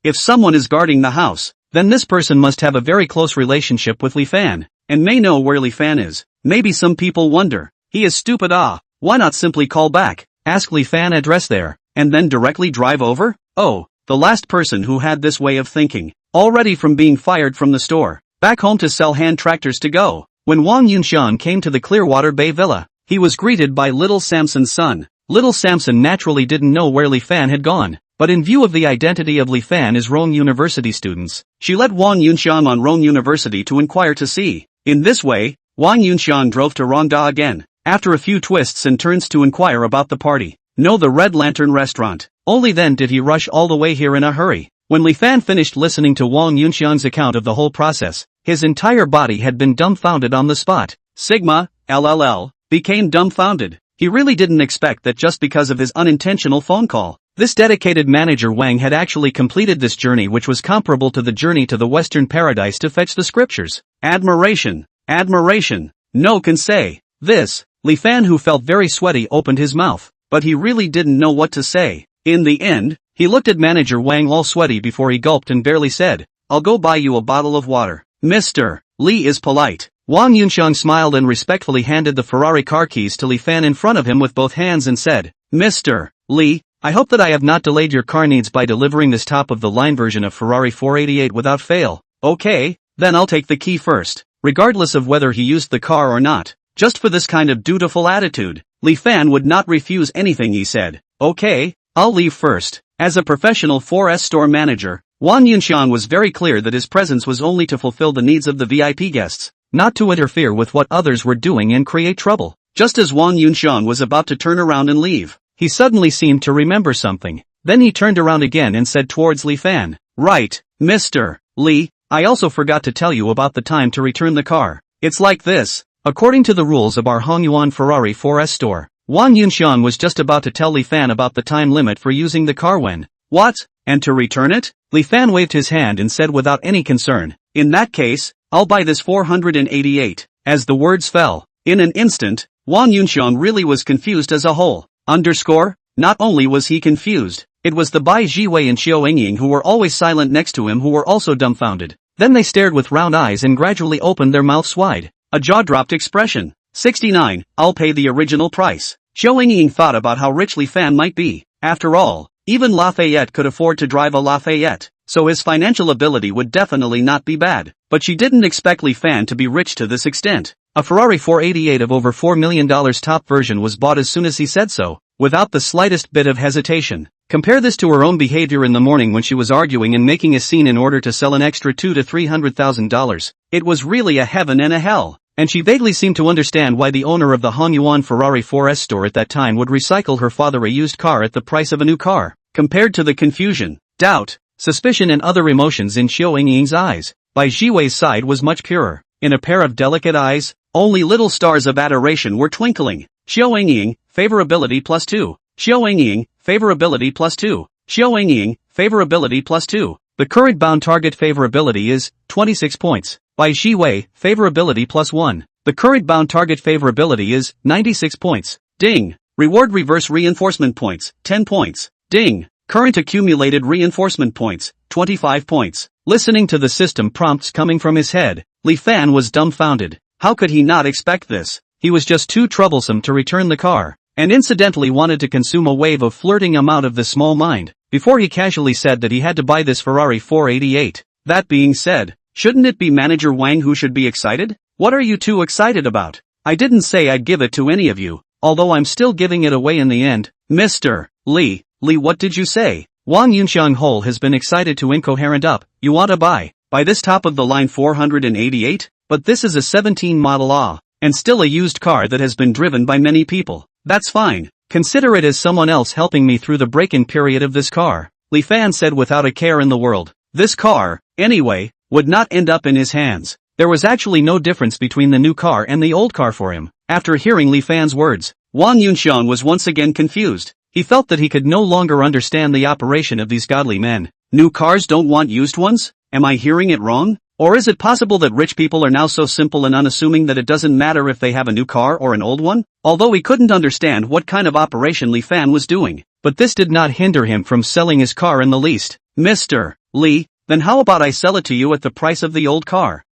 If someone is guarding the house, then this person must have a very close relationship with Li Fan, and may know where Li Fan is. Maybe some people wonder, he is stupid why not simply call back, ask Li Fan address there, and then directly drive over? Oh, the last person who had this way of thinking, already from being fired from the store, back home to sell hand tractors to go. When Wang Yunshan came to the Clearwater Bay Villa, he was greeted by Little Samson's son. Little Samson naturally didn't know where Li Fan had gone, but in view of the identity of Li Fan as Rome University students, she led Wang Yunshan on Rome University to inquire to see. In this way, Wang Yunshan drove to Rongda again, after a few twists and turns to inquire about the party. No, the Red Lantern restaurant. Only then did he rush all the way here in a hurry. When Li Fan finished listening to Wang Yunshan's account of the whole process, his entire body had been dumbfounded on the spot. Sigma, LLL, became dumbfounded. He really didn't expect that just because of his unintentional phone call, this dedicated manager Wang had actually completed this journey, which was comparable to the journey to the Western Paradise to fetch the scriptures. Admiration. Admiration. No can say. This. Li Fan, who felt very sweaty, opened his mouth, but he really didn't know what to say. In the end, he looked at manager Wang all sweaty before he gulped and barely said, "I'll go buy you a bottle of water." Mr. Li is polite. Wang Yunshan smiled and respectfully handed the Ferrari car keys to Li Fan in front of him with both hands and said, "Mr. Li, I hope that I have not delayed your car needs by delivering this top-of-the-line version of Ferrari 488 without fail. Okay, then I'll take the key first." Regardless of whether he used the car or not, just for this kind of dutiful attitude, Li Fan would not refuse anything he said. "Okay, I'll leave first." As a professional 4S store manager, Wang Yunshan was very clear that his presence was only to fulfill the needs of the VIP guests, not to interfere with what others were doing and create trouble. Just as Wang Yunshan was about to turn around and leave, he suddenly seemed to remember something. Then he turned around again and said towards Li Fan, "Right, Mr. Li, I also forgot to tell you about the time to return the car. It's like this. According to the rules of our Hongyuan Ferrari 4S store, Wang Yunshan was just about to tell Li Fan about the time limit for using the car when, what, and to return it?" Li Fan waved his hand and said without any concern, "In that case, I'll buy this 488. As the words fell, in an instant, Wang Yunshan really was confused as a whole. Not only was he confused, it was the Bai Jiwei and Xiao Yingying who were always silent next to him who were also dumbfounded. Then they stared with round eyes and gradually opened their mouths wide. A jaw-dropped expression. 69, I'll pay the original price. Xiao Yingying thought about how rich Li Fan might be. After all, even Lafayette could afford to drive a Lafayette, so his financial ability would definitely not be bad. But she didn't expect Li Fan to be rich to this extent. A Ferrari 488 of over $4 million top version was bought as soon as he said so, without the slightest bit of hesitation. Compare this to her own behavior in the morning when she was arguing and making a scene in order to sell an extra $200,000 to $300,000. It was really a heaven and a hell, and she vaguely seemed to understand why the owner of the Hongyuan Ferrari 4S store at that time would recycle her father a used car at the price of a new car. Compared to the confusion, doubt, suspicion and other emotions in Xiao Yingying's eyes, Bai Jiwei's side was much purer. In a pair of delicate eyes, only little stars of adoration were twinkling. Xiao Yingying, favorability +2. Xiao Yingying, favorability +2. Xiao Yingying, favorability +2. The current bound target favorability is 26 points. Bai Jiwei, favorability +1. The current bound target favorability is 96 points. Ding. Reward reverse reinforcement points, 10 points. Ding. Current accumulated reinforcement points, 25 points. Listening to the system prompts coming from his head, Li Fan was dumbfounded. How could he not expect this? He was just too troublesome to return the car, and incidentally wanted to consume a wave of flirting amount of this small mind, before he casually said that he had to buy this Ferrari 488. That being said, shouldn't it be manager Wang who should be excited? What are you two excited about? I didn't say I'd give it to any of you, although I'm still giving it away in the end. Mr. Li, what did you say? Wang Yunshan Hole has been excited to incoherent up. You want to buy this top-of-the-line 488? But this is a 17 model and still a used car that has been driven by many people. That's fine. Consider it as someone else helping me through the break-in period of this car. Li Fan said without a care in the world. This car, anyway, would not end up in his hands. There was actually no difference between the new car and the old car for him. After hearing Li Fan's words, Wang Yunshan was once again confused. He felt that he could no longer understand the operation of these godly men. New cars don't want used ones? Am I hearing it wrong? Or is it possible that rich people are now so simple and unassuming that it doesn't matter if they have a new car or an old one? Although he couldn't understand what kind of operation Li Fan was doing, but this did not hinder him from selling his car in the least. Mr. Li, then how about I sell it to you at the price of the old car?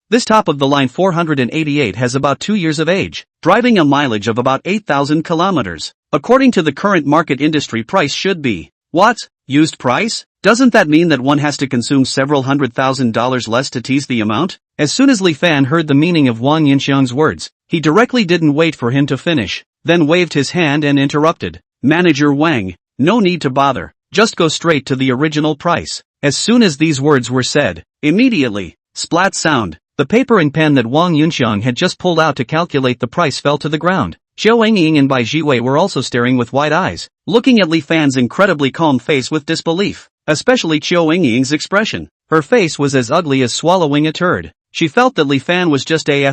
This top-of-the-line 488 has about 2 years of age, driving a mileage of about 8,000 kilometers. According to the current market industry price should be. What? Used price? Doesn't that mean that one has to consume several $100,000 less to tease the amount? As soon as Li Fan heard the meaning of Wang Yunxiang's words, he directly didn't wait for him to finish, then waved his hand and interrupted. Manager Wang, no need to bother, just go straight to the original price. As soon as these words were said, immediately, splat sound, the paper and pen that Wang Yunxiang had just pulled out to calculate the price fell to the ground. Xiao Engying and Bai Jiwei were also staring with wide eyes, looking at Li Fan's incredibly calm face with disbelief, especially Xiao Engying's expression. Her face was as ugly as swallowing a turd. She felt that Li Fan was just a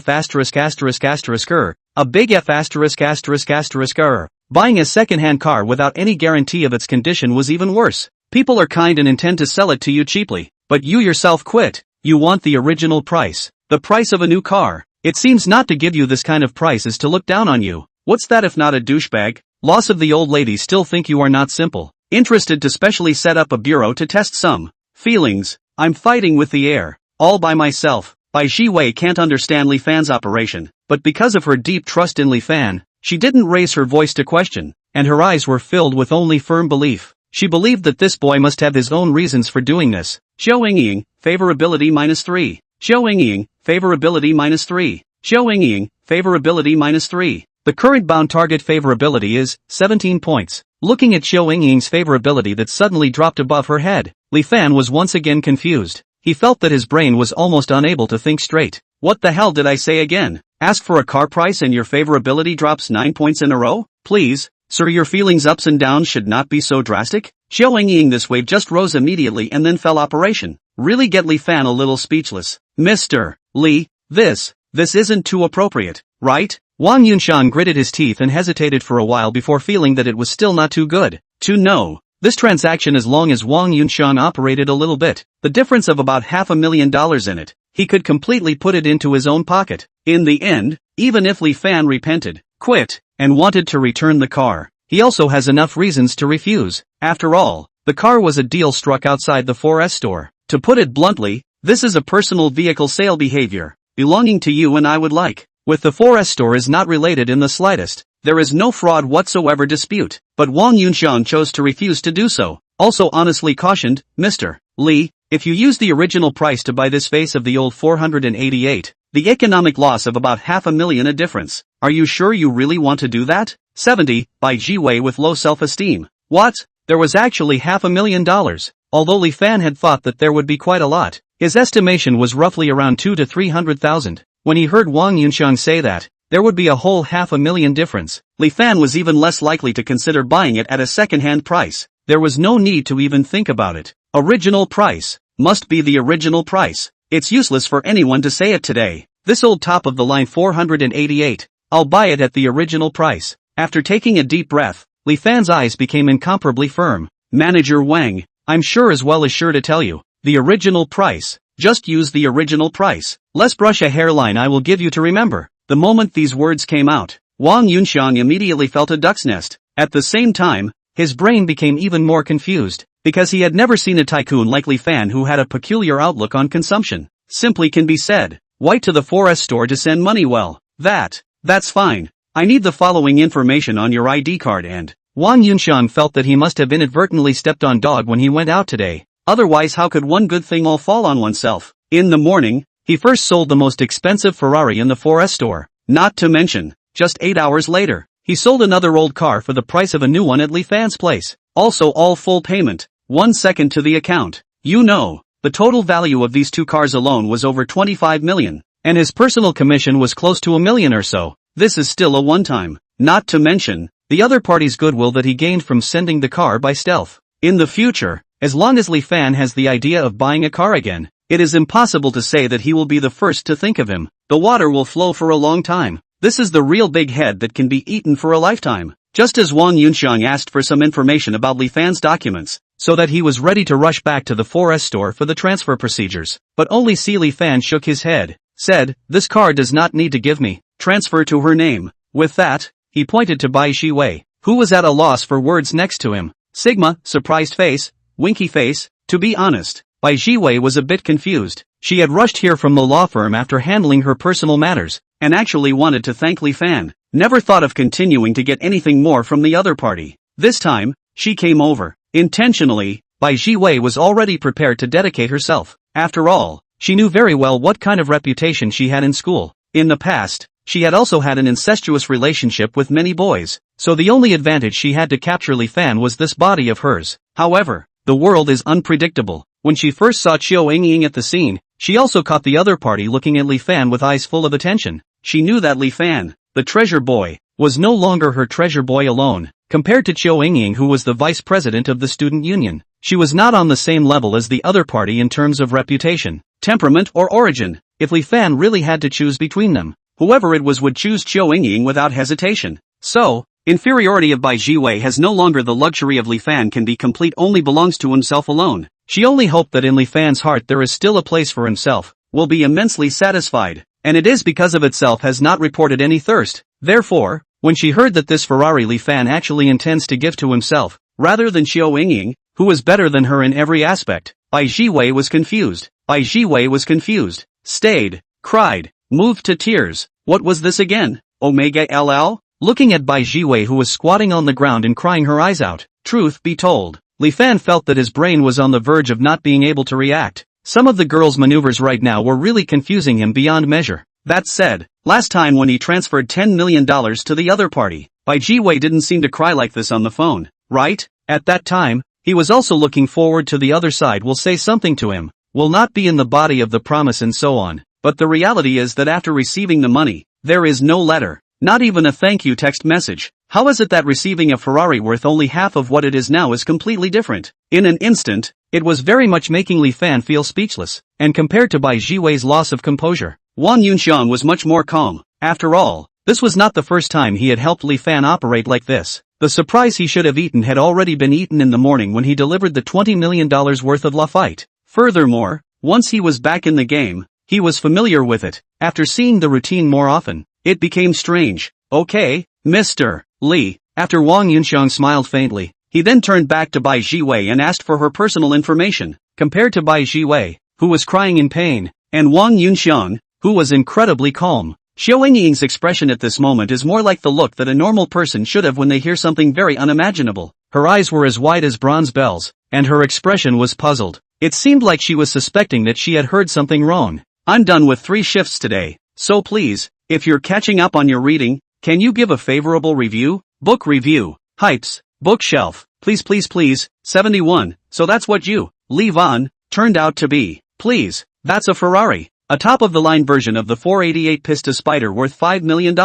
a big F***er. Buying a second-hand car without any guarantee of its condition was even worse. People are kind and intend to sell it to you cheaply, but you yourself quit. You want the original price, the price of a new car. It seems not to give you this kind of price is to look down on you. What's that if not a douchebag? Loss of the old lady still think you are not simple. Interested to specially set up a bureau to test some feelings. I'm fighting with the air, all by myself. Bai Jiwei can't understand Li Fan's operation, but because of her deep trust in Li Fan, she didn't raise her voice to question, and her eyes were filled with only firm belief. She believed that this boy must have his own reasons for doing this. Xiao Engying, favorability -3. Xiao Engying, favorability -3. Xiao Engying, favorability -3. The current bound target favorability is 17 points. Looking at Xiao Engying's favorability that suddenly dropped above her head, Li Fan was once again confused. He felt that his brain was almost unable to think straight. What the hell did I say again? Ask for a car price and your favorability drops 9 points in a row? Please, sir, your feelings ups and downs should not be so drastic. Xiao Engying, this wave just rose immediately and then fell operation. Really get Li Fan a little speechless. Mr. Li, this isn't too appropriate, right? Wang Yunxiang gritted his teeth and hesitated for a while before feeling that it was still not too good to know this transaction. As long as Wang Yunxiang operated a little bit, the difference of about $500,000 in it, he could completely put it into his own pocket. In the end, even if Li Fan repented, quit, and wanted to return the car, he also has enough reasons to refuse. After all, the car was a deal struck outside the 4S store. To put it bluntly, this is a personal vehicle sale behavior, belonging to you and I would like. With the 4S store is not related in the slightest. There is no fraud whatsoever dispute, but Wang Yunxiang chose to refuse to do so. Also honestly cautioned, Mr. Li, if you use the original price to buy this face of the old 488, the economic loss of about $500,000 a difference. Are you sure you really want to do that? 70, Bai Jiwei with low self-esteem. What? There was actually $500,000. Although Li Fan had thought that there would be quite a lot, his estimation was roughly around 200,000 to 300,000. When he heard Wang Yunxiang say that there would be a whole $500,000 difference, Li Fan was even less likely to consider buying it at a second-hand price. There was no need to even think about it. Original price must be the original price. It's useless for anyone to say it today. This old top-of-the-line 488, I'll buy it at the original price. After taking a deep breath, Li Fan's eyes became incomparably firm. Manager Wang, I'm sure to tell you, the original price. Just use the original price. Less brush a hairline I will give you to remember. The moment these words came out, Wang Yunxiang immediately felt a duck's nest. At the same time, his brain became even more confused, because he had never seen a tycoon like Li Fan who had a peculiar outlook on consumption. Simply can be said, write to the 4S store to send money. Well, that's fine. I need the following information on your ID card. And Wang Yunxiang felt that he must have inadvertently stepped on dog when he went out today. Otherwise how could one good thing all fall on oneself? In the morning, he first sold the most expensive Ferrari in the 4S store. Not to mention, just 8 hours later, he sold another old car for the price of a new one at Li Fan's place. Also all full payment, 1 second to the account. You know, the total value of these two cars alone was over 25 million, and his personal commission was close to $1 million or so. This is still a one-time. Not to mention, the other party's goodwill that he gained from sending the car by stealth. In the future, as long as Li Fan has the idea of buying a car again, it is impossible to say that he will be the first to think of him. The water will flow for a long time. This is the real big head that can be eaten for a lifetime. Just as Wang Yunxiang asked for some information about Li Fan's documents, so that he was ready to rush back to the 4S store for the transfer procedures, but only Li Fan shook his head, said, this car does not need to give me, transfer to her name. With that, he pointed to Bai Jiwei. who was at a loss for words next to him. Sigma, surprised face, winky face. To be honest, Bai Jiwei was a bit confused. She had rushed here from the law firm after handling her personal matters, and actually wanted to thank Li Fan. Never thought of continuing to get anything more from the other party. This time, she came over. Intentionally, Bai Jiwei was already prepared to dedicate herself. After all, she knew very well what kind of reputation she had in school. In the past, she had also had an incestuous relationship with many boys, so the only advantage she had to capture Li Fan was this body of hers. However, the world is unpredictable. When she first saw Chiu Yingying at the scene, she also caught the other party looking at Li Fan with eyes full of attention. She knew that Li Fan, the treasure boy, was no longer her treasure boy alone. Compared to Chiu Yingying, who was the vice president of the student union, she was not on the same level as the other party in terms of reputation, temperament or origin. If Li Fan really had to choose between them, whoever it was would choose Chiu Yingying without hesitation. So, inferiority of Bai Jiwei has no longer the luxury of Li Fan can be complete, only belongs to himself alone. She only hoped that in Li Fan's heart there is still a place for himself, will be immensely satisfied, and it is because of itself has not reported any thirst. Therefore, when she heard that this Ferrari Li Fan actually intends to give to himself, rather than Chiu Yingying, who was better than her in every aspect, Bai Jiwei was confused. Bai Jiwei was confused, stayed, cried, moved to tears. What was this again? Omega LL? Looking at Bai Jiwei, who was squatting on the ground and crying her eyes out. Truth be told, Li Fan felt that his brain was on the verge of not being able to react. Some of the girl's maneuvers right now were really confusing him beyond measure. That said, last time when he transferred $10 million to the other party, Bai Jiwei didn't seem to cry like this on the phone, right? At that time, he was also looking forward to the other side will say something to him, will not be in the body of the promise and so on. But the reality is that after receiving the money, there is no letter, not even a thank you text message. How is it that receiving a Ferrari worth only half of what it is now is completely different? In an instant, it was very much making Li Fan feel speechless, and compared to Bai Jiwei's loss of composure, Wang Yunxiang was much more calm. After all, this was not the first time he had helped Li Fan operate like this. The surprise he should have eaten had already been eaten in the morning when he delivered the $20 million worth of Lafite. Furthermore, once he was back in the game, he was familiar with it. After seeing the routine more often, it became strange. Okay, Mr. Li. After Wang Yunxiang smiled faintly, he then turned back to Bai Jiwei and asked for her personal information. Compared to Bai Jiwei, who was crying in pain, and Wang Yunxiang, who was incredibly calm, Chiu Yingying's expression at this moment is more like the look that a normal person should have when they hear something very unimaginable. Her eyes were as wide as bronze bells, and her expression was puzzled. It seemed like she was suspecting that she had heard something wrong. I'm done with 3 shifts today, so please, if you're catching up on your reading, can you give a favorable review? Book review. Hypes. Bookshelf. Please please please. 71. So that's what you, Li Van, turned out to be. Please. That's a Ferrari. A top-of-the-line version of the 488 Pista Spider worth $5 million.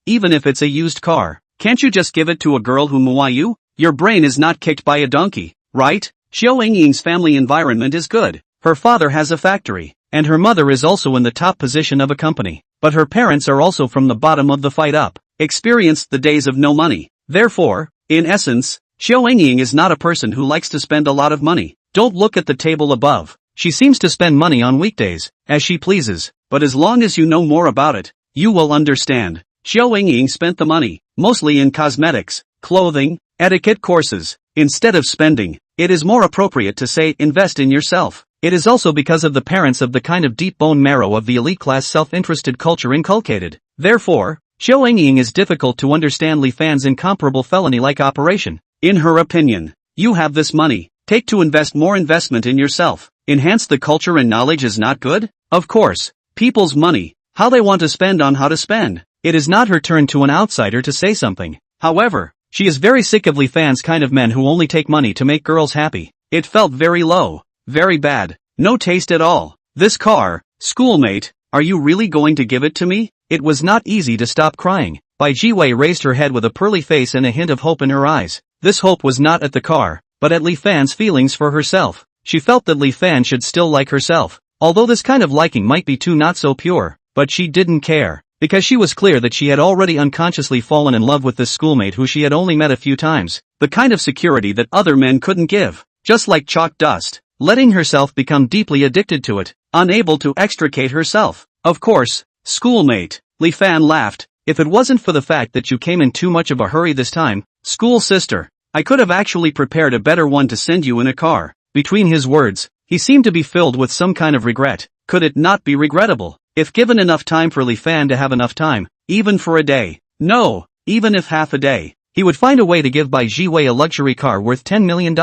Even if it's a used car. Can't you just give it to a girl who mua you? Your brain is not kicked by a donkey, right? Chiu Yingying's family environment is good. Her father has a factory, and her mother is also in the top position of a company. But her parents are also from the bottom of the fight up. Experienced the days of no money. Therefore, in essence, Chiu Yingying is not a person who likes to spend a lot of money. Don't look at the table above. She seems to spend money on weekdays, as she pleases, but as long as you know more about it, you will understand. Chiu Yingying spent the money, mostly in cosmetics, clothing, etiquette courses. Instead of spending, it is more appropriate to say invest in yourself. It is also because of the parents of the kind of deep bone marrow of the elite class self-interested culture inculcated. Therefore, Chiu Yingying is difficult to understand Li Fan's incomparable felony-like operation. In her opinion, you have this money, take to invest more investment in yourself. Enhance the culture and knowledge is not good? Of course, people's money, how they want to spend on how to spend. It is not her turn to an outsider to say something. However, she is very sick of Li Fan's kind of men who only take money to make girls happy. It felt very low, very bad, no taste at all. This car, schoolmate, are you really going to give it to me? It was not easy to stop crying. Bai Jiwei raised her head with a pearly face and a hint of hope in her eyes. This hope was not at the car, but at Li Fan's feelings for herself. She felt that Li Fan should still like herself, although this kind of liking might be too not so pure, but she didn't care, because she was clear that she had already unconsciously fallen in love with this schoolmate who she had only met a few times, the kind of security that other men couldn't give, just like chalk dust, letting herself become deeply addicted to it, unable to extricate herself. Of course, schoolmate, Li Fan laughed. If it wasn't for the fact that you came in too much of a hurry this time, School sister. I could have actually prepared a better one to send you in a car. Between his words, he seemed to be filled with some kind of regret. Could it not be regrettable? If given enough time for Li Fan to have enough time, even for a day. No, even if half a day. He would find a way to give Bai Jiwei a luxury car worth $10 million.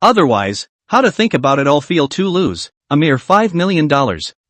Otherwise, how to think about it all feel to lose. A mere $5 million.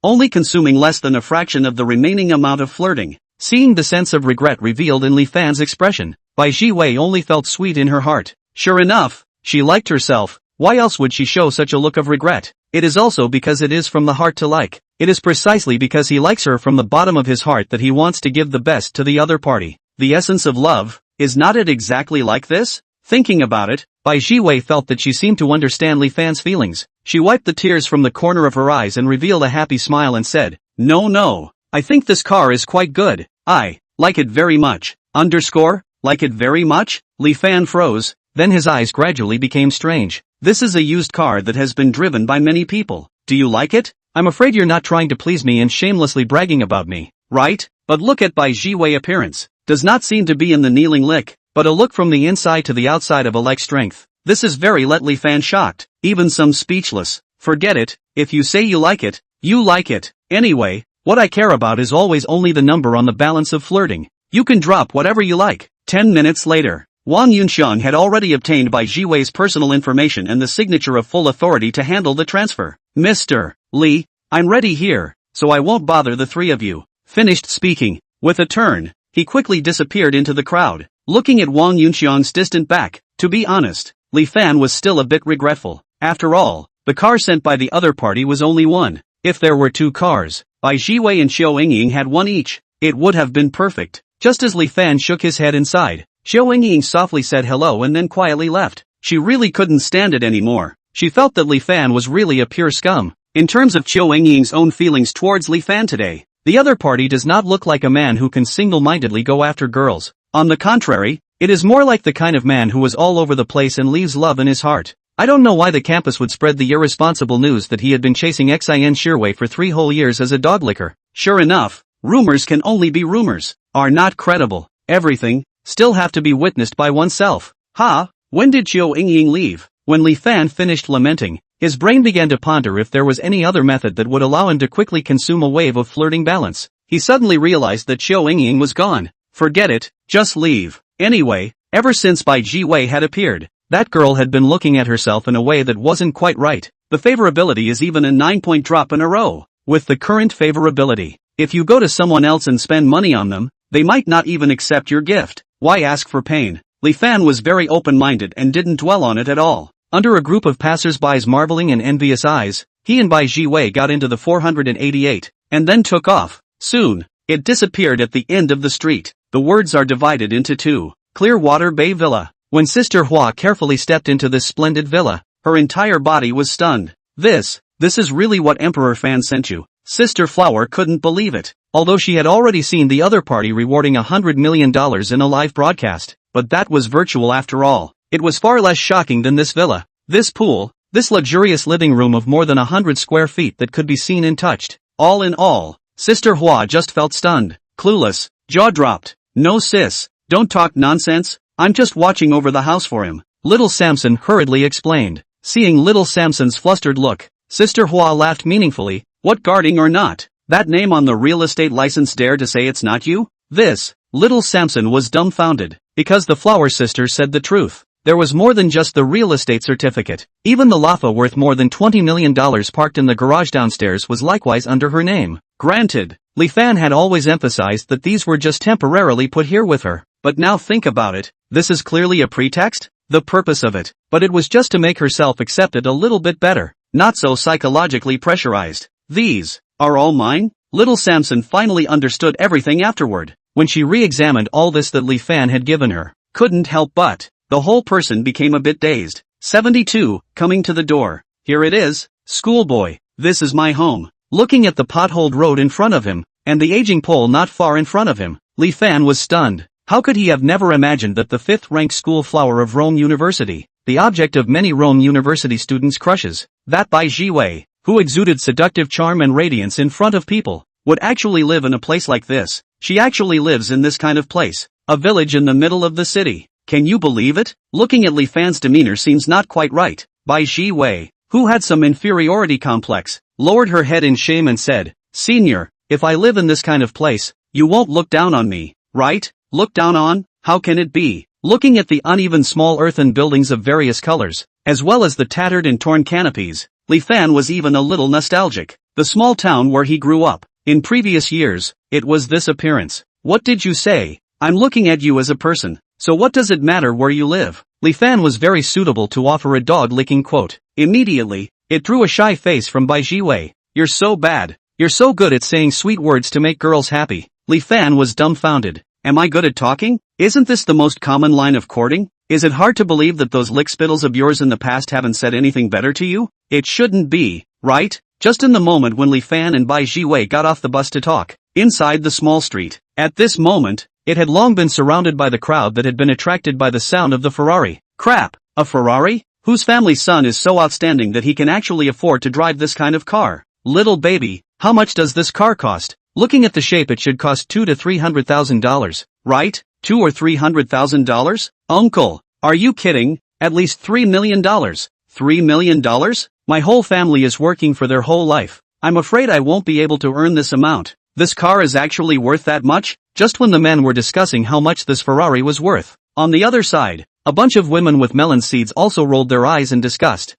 Only consuming less than a fraction of the remaining amount of flirting. Seeing the sense of regret revealed in Li Fan's expression, Bai Jiwei only felt sweet in her heart. Sure enough, she liked herself. Why else would she show such a look of regret? It is also because it is from the heart to like. It is precisely because he likes her from the bottom of his heart that he wants to give the best to the other party. The essence of love, is not it exactly like this? Thinking about it, Bai Jiwei felt that she seemed to understand Li Fan's feelings. She wiped the tears from the corner of her eyes and revealed a happy smile and said, No, I think this car is quite good. I like it very much. Like it very much? Li Fan froze, then his eyes gradually became strange. This is a used car that has been driven by many people. Do you like it? I'm afraid you're not trying to please me and shamelessly bragging about me, right? But look at Bai Jiwei appearance. Does not seem to be in the kneeling lick, but a look from the inside to the outside of a like strength. This is very let Li Fan shocked, even some speechless. Forget it, if you say you like it, you like it. Anyway, what I care about is always only the number on the balance of flirting. You can drop whatever you like. 10 minutes later, Wang Yunxiang had already obtained Bai Jiwei's personal information and the signature of full authority to handle the transfer. Mr. Li, I'm ready here, so I won't bother the three of you. Finished speaking. With a turn, he quickly disappeared into the crowd. Looking at Wang Yunxiang's distant back, to be honest, Li Fan was still a bit regretful. After all, the car sent by the other party was only one. If there were two cars, Bai Jiwei and Xiao Yingying had one each, it would have been perfect. Just as Li Fan shook his head inside, Xiao Yingying softly said hello and then quietly left. She really couldn't stand it anymore. She felt that Li Fan was really a pure scum. In terms of Xiao Yingying's own feelings towards Li Fan today, the other party does not look like a man who can single-mindedly go after girls. On the contrary, it is more like the kind of man who is all over the place and leaves love in his heart. I don't know why the campus would spread the irresponsible news that he had been chasing Xin Shirwei for 3 whole years as a dog licker. Sure enough, rumors can only be rumors, are not credible. Everything, still have to be witnessed by oneself. When did Xiao Yingying leave? When Li Fan finished lamenting, his brain began to ponder if there was any other method that would allow him to quickly consume a wave of flirting balance. He suddenly realized that Xiao Yingying was gone. Forget it, just leave. Anyway, ever since Bai Jiwei had appeared, that girl had been looking at herself in a way that wasn't quite right. The favorability is even a 9-point drop in a row. With the current favorability, if you go to someone else and spend money on them, they might not even accept your gift. Why ask for pain? Li Fan was very open-minded and didn't dwell on it at all. Under a group of passers-by's marveling and envious eyes, he and Bai Jiwei got into the 488, and then took off. Soon, it disappeared at the end of the street. The words are divided into two. Clearwater Bay Villa. When Sister Hua carefully stepped into this splendid villa, her entire body was stunned. This is really what Emperor Fan sent you. Sister Flower couldn't believe it. Although she had already seen the other party rewarding $100 million in a live broadcast, but that was virtual after all. It was far less shocking than this villa, this pool, this luxurious living room of more than 100 square feet that could be seen and touched. All in all, Sister Hua just felt stunned, clueless, jaw dropped. No sis, don't talk nonsense, I'm just watching over the house for him, little Samson hurriedly explained. Seeing little Samson's flustered look, Sister Hua laughed meaningfully. What, guarding or not? That name on the real estate license, dare to say it's not you? Little Samson was dumbfounded, because the Flower Sister said the truth. There was more than just the real estate certificate. Even the Lafa worth more than $20 million parked in the garage downstairs was likewise under her name. Granted, Li Fan had always emphasized that these were just temporarily put here with her, but now think about it, this is clearly a pretext? The purpose of it, but it was just to make herself accepted a little bit better, not so psychologically pressurized. These are all mine? Little Samson finally understood everything afterward, when she re-examined all this that Li Fan had given her. Couldn't help but, the whole person became a bit dazed. 72, coming to the door. Here it is, schoolboy, this is my home. Looking at the potholed road in front of him, and the aging pole not far in front of him, Li Fan was stunned. How could he have never imagined that the 5th-ranked school flower of Rome University, the object of many Rome University students' crushes, that Bai Jiwei, who exuded seductive charm and radiance in front of people, would actually live in a place like this? She actually lives in this kind of place, a village in the middle of the city. Can you believe it? Looking at Li Fan's demeanor seems not quite right. Bai Ji Wei, who had some inferiority complex, lowered her head in shame and said, Senior, if I live in this kind of place, you won't look down on me, right? Look down on? How can it be? Looking at the uneven small earthen buildings of various colors, as well as the tattered and torn canopies, Li Fan was even a little nostalgic. The small town where he grew up. In previous years, it was this appearance. What did you say? I'm looking at you as a person, so what does it matter where you live? Li Fan was very suitable to offer a dog-licking quote. Immediately, it drew a shy face from Bai Ji Wei. You're so bad. You're so good at saying sweet words to make girls happy. Li Fan was dumbfounded. Am I good at talking? Isn't this the most common line of courting? Is it hard to believe that those lickspittles of yours in the past haven't said anything better to you? It shouldn't be, right? Just in the moment when Li Fan and Bai Ji Wei got off the bus to talk, inside the small street. At this moment, it had long been surrounded by the crowd that had been attracted by the sound of the Ferrari. Crap, a Ferrari? Whose family's son is so outstanding that he can actually afford to drive this kind of car? Little baby, how much does this car cost? Looking at the shape, it should cost $200,000 to $300,000, right? $200,000 or $300,000? Uncle, are you kidding? At least $3 million. $3 million? My whole family is working for their whole life. I'm afraid I won't be able to earn this amount. This car is actually worth that much? Just when the men were discussing how much this Ferrari was worth. On the other side, a bunch of women with melon seeds also rolled their eyes in disgust.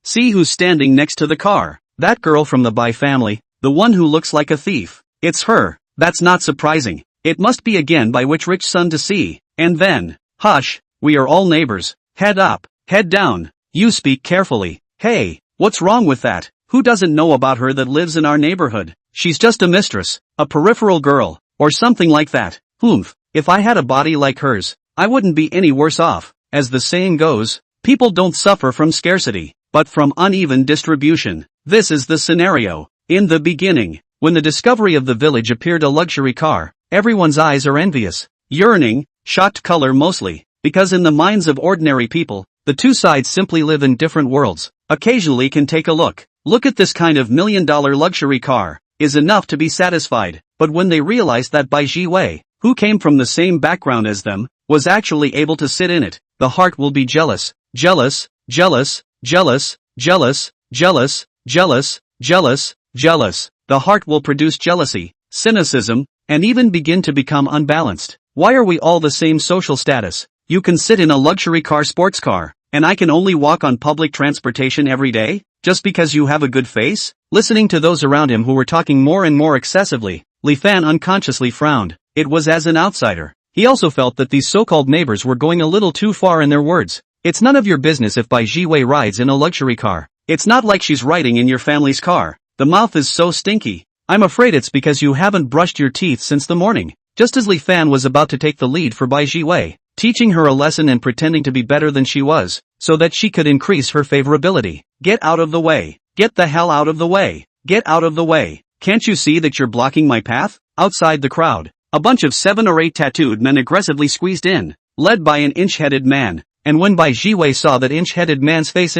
See who's standing next to the car. That girl from the Bai family, the one who looks like a thief. It's her. That's not surprising. It must be again by which rich son to see. And then, hush, we are all neighbors. Head up, head down. You speak carefully. Hey, what's wrong with that? Who doesn't know about her that lives in our neighborhood? She's just a mistress, a peripheral girl, or something like that. Humph, if I had a body like hers, I wouldn't be any worse off. As the saying goes, people don't suffer from scarcity, but from uneven distribution. This is the scenario. In the beginning, when the discovery of the village appeared a luxury car, everyone's eyes are envious, yearning, shocked color mostly, because in the minds of ordinary people, the two sides simply live in different worlds. Occasionally can take a look. Look at this kind of $1 million luxury car, is enough to be satisfied. But when they realized that Bai Ji Wei, who came from the same background as them, was actually able to sit in it, the heart will be jealous, jealous, jealous, jealous, jealous, jealous, jealous, jealous, jealous. The heart will produce jealousy, cynicism, and even begin to become unbalanced. Why are we all the same social status? You can sit in a luxury car, sports car, and I can only walk on public transportation every day? Just because you have a good face? Listening to those around him who were talking more and more excessively, Li Fan unconsciously frowned. It was as an outsider. He also felt that these so-called neighbors were going a little too far in their words. It's none of your business if Bai Ji Wei rides in a luxury car. It's not like she's riding in your family's car. The mouth is so stinky. I'm afraid it's because you haven't brushed your teeth since the morning. Just as Li Fan was about to take the lead for Bai Ji Wei, teaching her a lesson and pretending to be better than she was, so that she could increase her favorability. Get out of the way. Get the hell out of the way. Get out of the way. Can't you see that you're blocking my path? Outside the crowd, a bunch of 7 or 8 tattooed men aggressively squeezed in, led by an inch-headed man, and when Bai Ji Wei saw that inch-headed man's face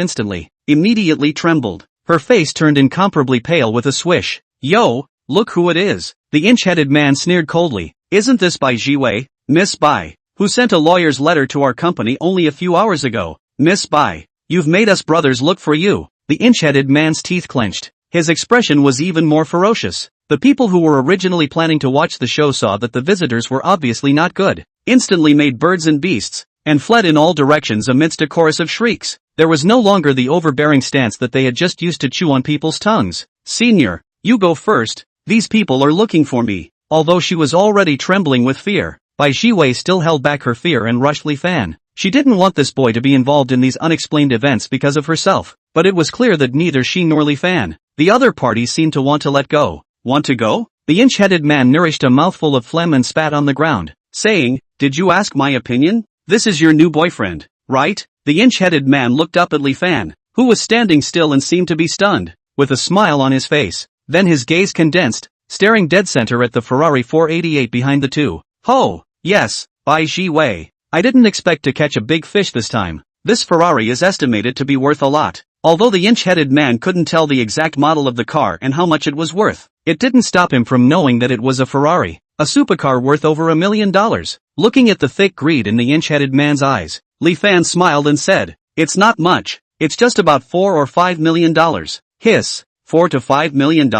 immediately trembled. Her face turned incomparably pale with a swish. Yo, look who it is. The inch-headed man sneered coldly. Isn't this Bai Ji Wei, Miss Bai, who sent a lawyer's letter to our company only a few hours ago? Miss Bai, you've made us brothers look for you. The inch-headed man's teeth clenched. His expression was even more ferocious. The people who were originally planning to watch the show saw that the visitors were obviously not good, instantly made birds and beasts, and fled in all directions amidst a chorus of shrieks. There was no longer the overbearing stance that they had just used to chew on people's tongues. Senior, you go first. These people are looking for me. Although she was already trembling with fear, Bai Ji Wei still held back her fear and rushed Li Fan. She didn't want this boy to be involved in these unexplained events because of herself, but it was clear that neither she nor Li Fan, the other party, seemed to want to let go. Want to go? The inch-headed man nourished a mouthful of phlegm and spat on the ground, saying, Did you ask my opinion? This is your new boyfriend, right? The inch-headed man looked up at Li Fan, who was standing still and seemed to be stunned, with a smile on his face. Then his gaze condensed, staring dead center at the Ferrari 488 behind the two. Oh, yes, Bai Ji Wei. I didn't expect to catch a big fish this time. This Ferrari is estimated to be worth a lot. Although the inch-headed man couldn't tell the exact model of the car and how much it was worth, it didn't stop him from knowing that it was a Ferrari. A supercar worth over $1 million. Looking at the thick greed in the inch-headed man's eyes, Li Fan smiled and said, "It's not much. It's just about $4 or $5 million. Hiss, $4 to $5 million?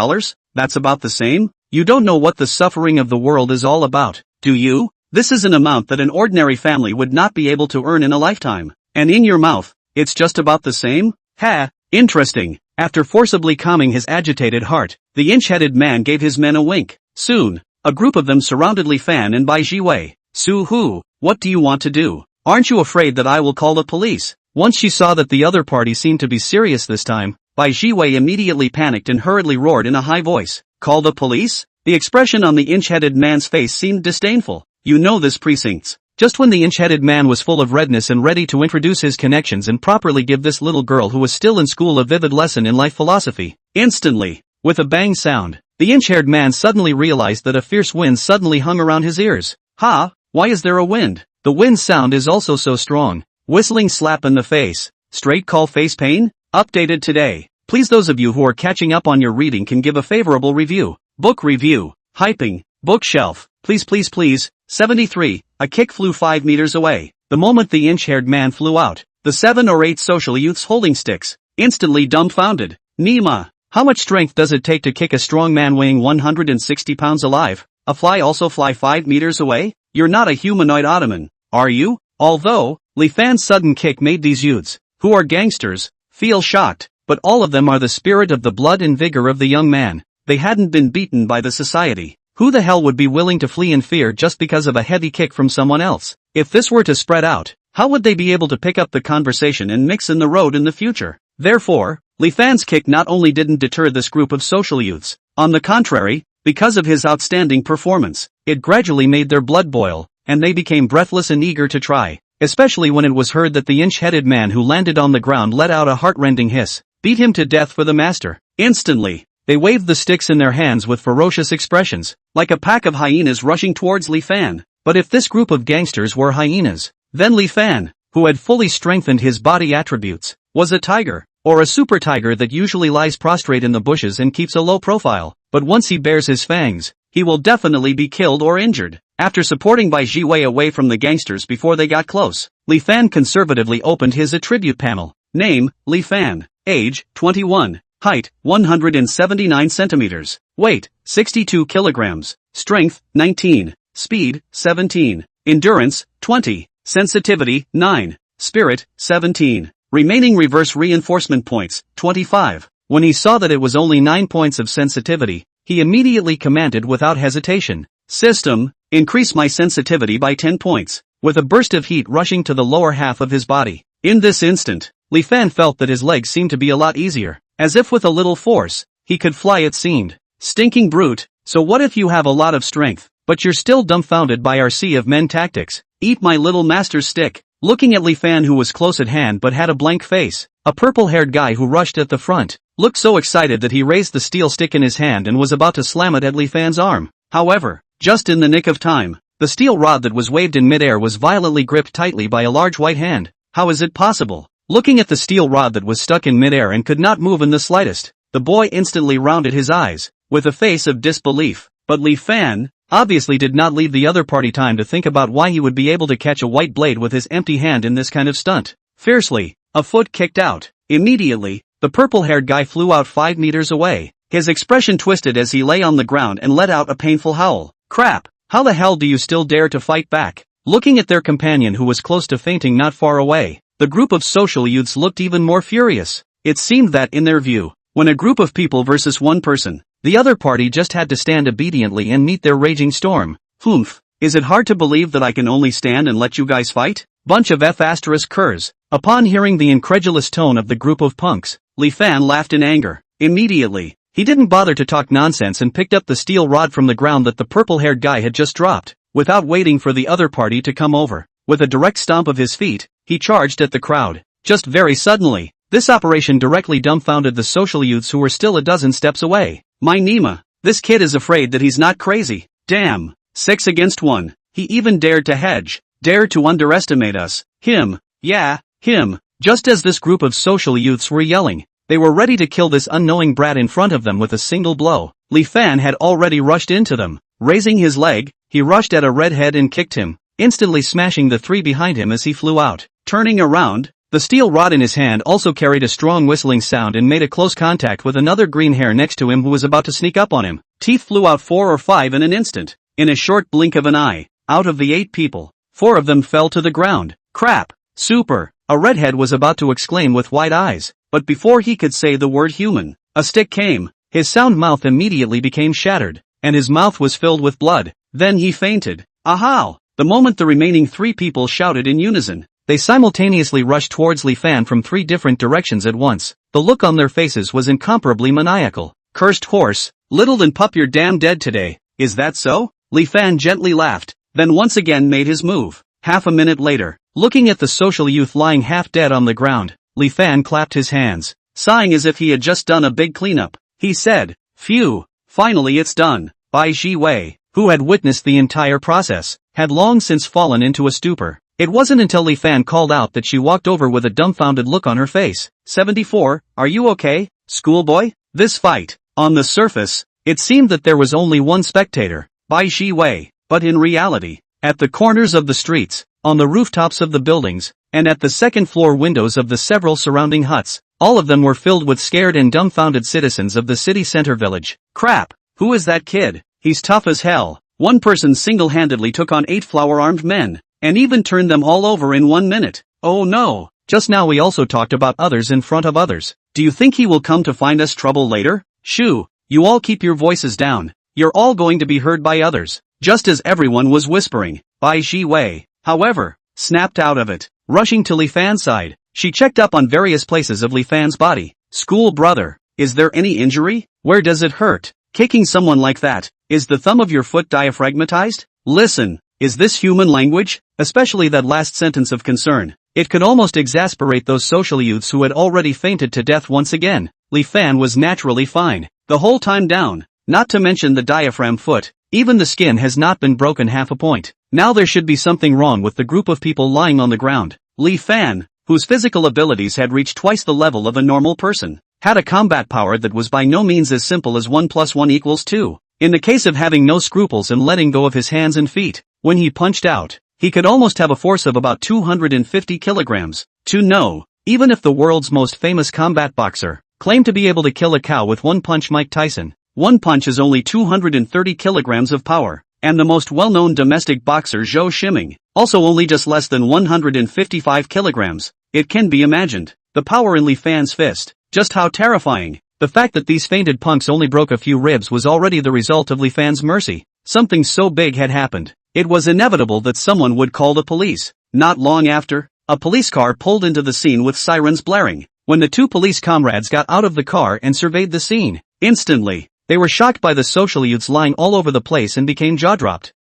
That's about the same? You don't know what the suffering of the world is all about, do you? This is an amount that an ordinary family would not be able to earn in a lifetime. And in your mouth, it's just about the same? Ha, interesting." After forcibly calming his agitated heart, the inch-headed man gave his men a wink. Soon, a group of them surrounded Li Fan and Bai Jiwei. "Su-hu, what do you want to do? Aren't you afraid that I will call the police?" Once she saw that the other party seemed to be serious this time, Bai Jiwei immediately panicked and hurriedly roared in a high voice, "Call the police?" The expression on the inch-headed man's face seemed disdainful. "You know this precincts." Just when the inch-headed man was full of redness and ready to introduce his connections and properly give this little girl who was still in school a vivid lesson in life philosophy, instantly, with a bang sound, the inch-haired man suddenly realized that a fierce wind suddenly hung around his ears. "Ha, why is there a wind? The wind sound is also so strong." Whistling slap in the face. Straight call face pain? Updated today. Please, those of you who are catching up on your reading can give a favorable review. Book review. Hyping. Bookshelf. Please please please. 73. A kick flew 5 meters away. The moment the inch-haired man flew out, the 7 or 8 social youths holding sticks, instantly dumbfounded. "Nima, how much strength does it take to kick a strong man weighing 160 pounds alive? A fly also fly 5 meters away? You're not a humanoid Ottoman, are you?" Although, Li Fan's sudden kick made these youths, who are gangsters, feel shocked, but all of them are the spirit of the blood and vigor of the young man. They hadn't been beaten by the society. Who the hell would be willing to flee in fear just because of a heavy kick from someone else? If this were to spread out, how would they be able to pick up the conversation and mix in the road in the future? Therefore, Li Fan's kick not only didn't deter this group of social youths, on the contrary, because of his outstanding performance, it gradually made their blood boil, and they became breathless and eager to try, especially when it was heard that the inch-headed man who landed on the ground let out a heart-rending hiss. Beat him to death for the master. Instantly, they waved the sticks in their hands with ferocious expressions, like a pack of hyenas rushing towards Li Fan. But if this group of gangsters were hyenas, then Li Fan, who had fully strengthened his body attributes, was a tiger, or a super tiger that usually lies prostrate in the bushes and keeps a low profile, but once he bares his fangs, he will definitely be killed or injured. After supporting Bai Jiwei away from the gangsters before they got close, Li Fan conservatively opened his attribute panel. Name, Li Fan. Age, 21. Height, 179 centimeters. Weight, 62 kilograms. Strength, 19. Speed, 17. Endurance, 20. Sensitivity, 9. Spirit, 17. Remaining reverse reinforcement points, 25. When he saw that it was only 9 points of sensitivity, he immediately commanded without hesitation, "System, increase my sensitivity by 10 points. With a burst of heat rushing to the lower half of his body. In this instant, Li Fan felt that his legs seemed to be a lot easier. As if with a little force, he could fly, it seemed. Stinking brute, so what if you have a lot of strength, but you're still dumbfounded by our sea of men tactics? Eat my little master's stick." Looking at Li Fan, who was close at hand but had a blank face, a purple-haired guy who rushed at the front, looked so excited that he raised the steel stick in his hand and was about to slam it at Li Fan's arm. However, just in the nick of time, the steel rod that was waved in midair was violently gripped tightly by a large white hand. How is it possible? Looking at the steel rod that was stuck in midair and could not move in the slightest, the boy instantly rounded his eyes, with a face of disbelief. But Li Fan, obviously, did not leave the other party time to think about why he would be able to catch a white blade with his empty hand in this kind of stunt. Fiercely, a foot kicked out. Immediately, the purple-haired guy flew out 5 meters away. His expression twisted as he lay on the ground and let out a painful howl. "Crap, how the hell do you still dare to fight back?" Looking at their companion who was close to fainting not far away, the group of social youths looked even more furious. It seemed that, in their view, when a group of people versus one person, the other party just had to stand obediently and meet their raging storm. "Humph, is it hard to believe that I can only stand and let you guys fight? Bunch of F***ers." Upon hearing the incredulous tone of the group of punks, Li Fan laughed in anger. Immediately, he didn't bother to talk nonsense and picked up the steel rod from the ground that the purple-haired guy had just dropped. Without waiting for the other party to come over, with a direct stomp of his feet, he charged at the crowd. Just very suddenly, this operation directly dumbfounded the social youths who were still a dozen steps away. "My Nima, this kid is afraid that he's not crazy. Damn, 6 against 1. He even dared to hedge, dared to underestimate us. Him, yeah, him." Just as this group of social youths were yelling, they were ready to kill this unknowing brat in front of them with a single blow. Li Fan had already rushed into them. Raising his leg, he rushed at a redhead and kicked him, instantly smashing the three behind him as he flew out. Turning around, the steel rod in his hand also carried a strong whistling sound and made a close contact with another green hair next to him who was about to sneak up on him. Teeth flew out 4 or 5 in an instant. In a short blink of an eye, out of the 8 people, 4 of them fell to the ground. Crap! Super! A redhead was about to exclaim with wide eyes, but before he could say the word human, a stick came. His sound mouth immediately became shattered, and his mouth was filled with blood. Then he fainted. Aha! The moment the remaining 3 people shouted in unison, they simultaneously rushed towards Li Fan from 3 different directions at once. The look on their faces was incomparably maniacal. Cursed horse, little and pup, you're damn dead today. Is that so? Li Fan gently laughed, then once again made his move. Half a minute later, looking at the social youth lying half dead on the ground, Li Fan clapped his hands, sighing as if he had just done a big cleanup. He said, "Phew, finally it's done." Bai Ji Wei, who had witnessed the entire process, had long since fallen into a stupor. It wasn't until Li Fan called out that she walked over with a dumbfounded look on her face. 74, are you okay, schoolboy? This fight, on the surface, it seemed that there was only one spectator, Bai Ji Wei, but in reality, at the corners of the streets, on the rooftops of the buildings, and at the second-floor windows of the several surrounding huts, all of them were filled with scared and dumbfounded citizens of the city center village. Crap, who is that kid? He's tough as hell. One person single-handedly took on 8 flower-armed men, and even turned them all over in 1 minute. Oh no, just now we also talked about others in front of others. Do you think he will come to find us trouble later? Shoo, you all keep your voices down. You're all going to be heard by others. Just as everyone was whispering, Bai Ji Wei, however, snapped out of it. Rushing to Li Fan's side, she checked up on various places of Li Fan's body. School brother, is there any injury? Where does it hurt? Kicking someone like that, is the thumb of your foot diaphragmatized? Listen, is this human language? Especially that last sentence of concern. It could almost exasperate those social youths who had already fainted to death once again. Li Fan was naturally fine, the whole time down, not to mention the diaphragm foot. Even the skin has not been broken half a point. Now there should be something wrong with the group of people lying on the ground. Li Fan, whose physical abilities had reached twice the level of a normal person, had a combat power that was by no means as simple as 1 + 1 = 2. In the case of having no scruples and letting go of his hands and feet, when he punched out, he could almost have a force of about 250 kilograms. To know, even if the world's most famous combat boxer claimed to be able to kill a cow with 1 punch, Mike Tyson, 1 punch is only 230 kilograms of power, and the most well-known domestic boxer Zhou Shiming, also only just less than 155 kilograms. It can be imagined, the power in Li Fan's fist, just how terrifying. The fact that these fainted punks only broke a few ribs was already the result of Li Fan's mercy. Something so big had happened. It was inevitable that someone would call the police. Not long after, a police car pulled into the scene with sirens blaring. When the 2 police comrades got out of the car and surveyed the scene, instantly, they were shocked by the social youths lying all over the place and became jaw-dropped.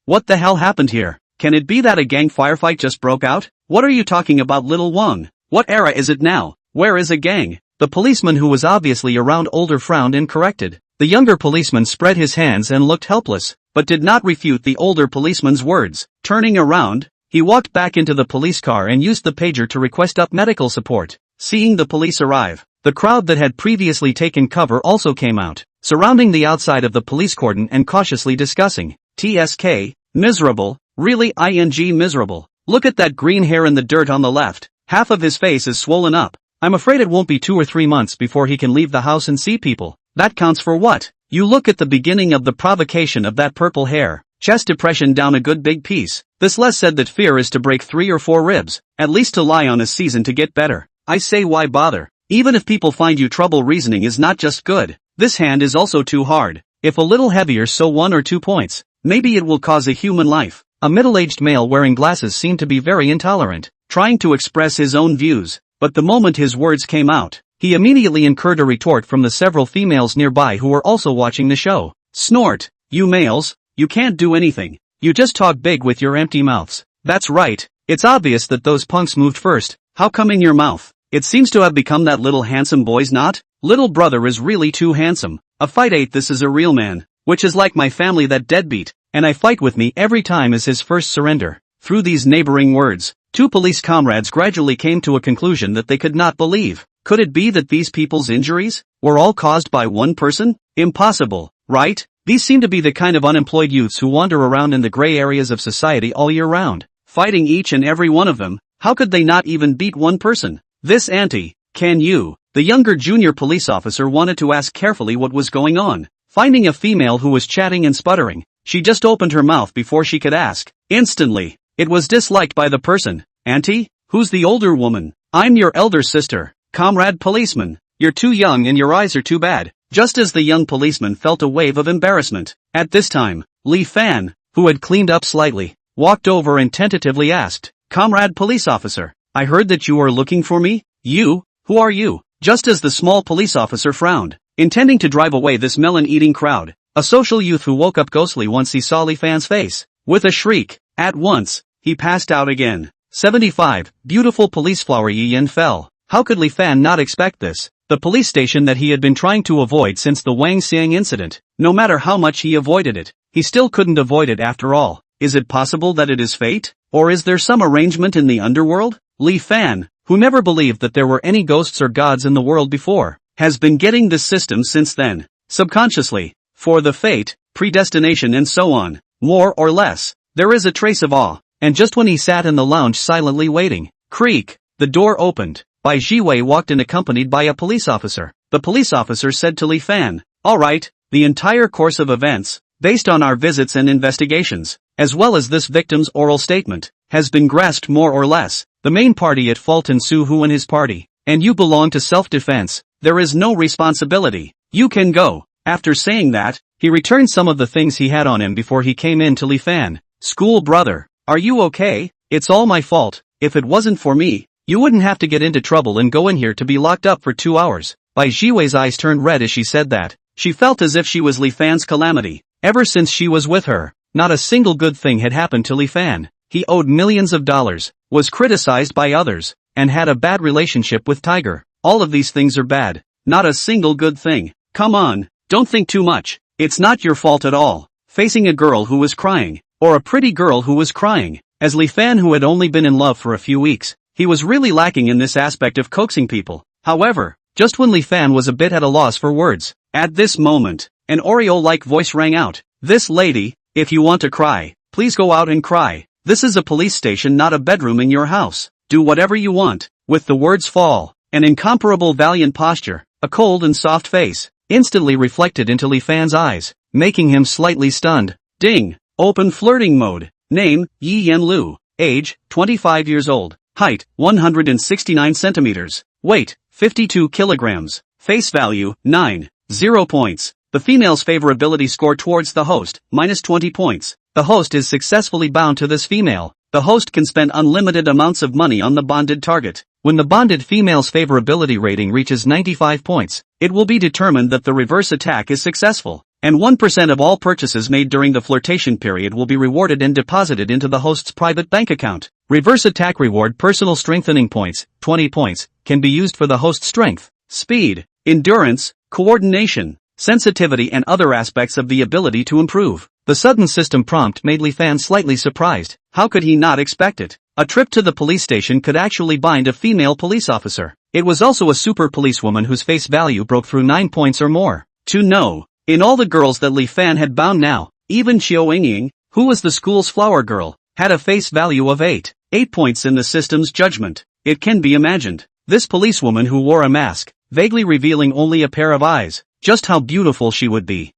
What the hell happened here? Can it be that a gang firefight just broke out? What are you talking about, little Wang? What era is it now? Where is a gang? The policeman, who was obviously around older, frowned and corrected. The younger policeman spread his hands and looked helpless, but did not refute the older policeman's words. Turning around, he walked back into the police car and used the pager to request up medical support. Seeing the police arrive, the crowd that had previously taken cover also came out, surrounding the outside of the police cordon and cautiously discussing. TSK, miserable, really miserable. Look at that green hair in the dirt on the left. Half of his face is swollen up. I'm afraid it won't be 2 or 3 months before he can leave the house and see people. That counts for what? You look at the beginning of the provocation of that purple hair. Chest depression down a good big piece. This Les said that fear is to break 3 or 4 ribs, at least to lie on a season to get better. I say, why bother? Even if people find you trouble, reasoning is not just good. This hand is also too hard. If a little heavier, so 1 or 2 points. Maybe it will cause a human life. A middle-aged male wearing glasses seemed to be very intolerant, trying to express his own views, but the moment his words came out, he immediately incurred a retort from the several females nearby who were also watching the show. Snort, you males, you can't do anything. You just talk big with your empty mouths. That's right, it's obvious that those punks moved first. How come in your mouth? It seems to have become that little handsome boy's knot. Little brother is really too handsome. A fight ain't. This is a real man, which is like my family, that deadbeat, and I fight with me every time is his first surrender. Through these neighboring words, 2 police comrades gradually came to a conclusion that they could not believe. Could it be that these people's injuries were all caused by one person? Impossible, right? These seem to be the kind of unemployed youths who wander around in the gray areas of society all year round, fighting each and every one of them. How could they not even beat one person? This auntie, can you? The younger junior police officer wanted to ask carefully what was going on. Finding a female who was chatting and sputtering, she just opened her mouth before she could ask. Instantly, it was disliked by the person. Auntie? Who's the older woman? I'm your elder sister, comrade policeman. You're too young and your eyes are too bad. Just as the young policeman felt a wave of embarrassment. At this time, Li Fan, who had cleaned up slightly, walked over and tentatively asked, Comrade police officer, I heard that you are looking for me? You? Who are you? Just as the small police officer frowned, intending to drive away this melon-eating crowd, a social youth who woke up ghostly once he saw Li Fan's face. With a shriek, at once, he passed out again. 75, beautiful police flower Yi Yin fell. How could Li Fan not expect this? The police station that he had been trying to avoid since the Wang Xiang incident. No matter how much he avoided it, he still couldn't avoid it after all. Is it possible that it is fate? Or is there some arrangement in the underworld? Li Fan, who never believed that there were any ghosts or gods in the world before, has been getting this system since then, subconsciously, for the fate, predestination and so on, more or less. There is a trace of awe, and just when he sat in the lounge silently waiting, creak, the door opened. Bai Jiwei walked in accompanied by a police officer. The police officer said to Li Fan, all right, the entire course of events, based on our visits and investigations, as well as this victim's oral statement, has been grasped more or less. The main party at fault in Su Hu and his party, and you belong to self-defense. There is no responsibility. You can go. After saying that, he returned some of the things he had on him before he came in to Li Fan. School brother, are you okay? It's all my fault. If it wasn't for me, you wouldn't have to get into trouble and go in here to be locked up for 2 hours. Bai Jiwei's eyes turned red as she said that. She felt as if she was Li Fan's calamity. Ever since she was with her, not a single good thing had happened to Li Fan. He owed millions of dollars, was criticized by others, and had a bad relationship with Tiger. All of these things are bad. Not a single good thing. Come on, don't think too much. It's not your fault at all. Facing a girl who was crying, or a pretty girl who was crying, as Li Fan, who had only been in love for a few weeks, he was really lacking in this aspect of coaxing people. However, just when Li Fan was a bit at a loss for words, at this moment, an Oriole-like voice rang out. This lady, if you want to cry, please go out and cry. This is a police station, not a bedroom in your house. Do whatever you want. With the words fall, an incomparable valiant posture, a cold and soft face, instantly reflected into Li Fan's eyes, making him slightly stunned. Ding! Open flirting mode. Name, Yi Yen Lu. Age, 25 years old. Height, 169 centimeters. Weight, 52 kilograms. Face value, 9. 0 points. The female's favorability score towards the host, -20 points. The host is successfully bound to this female. The host can spend unlimited amounts of money on the bonded target. When the bonded female's favorability rating reaches 95 points, it will be determined that the reverse attack is successful, and 1% of all purchases made during the flirtation period will be rewarded and deposited into the host's private bank account. Reverse attack reward personal strengthening points, 20 points, can be used for the host's strength, speed, endurance, coordination, sensitivity and other aspects of the ability to improve. The sudden system prompt made Li Fan slightly surprised. How could he not expect it? A trip to the police station could actually bind a female police officer. It was also a super policewoman whose face value broke through 9 points or more. To know, in all the girls that Li Fan had bound now, even Xiao Yingying, who was the school's flower girl, had a face value of 8 points in the system's judgment. It can be imagined. This policewoman who wore a mask, vaguely revealing only a pair of eyes, just how beautiful she would be.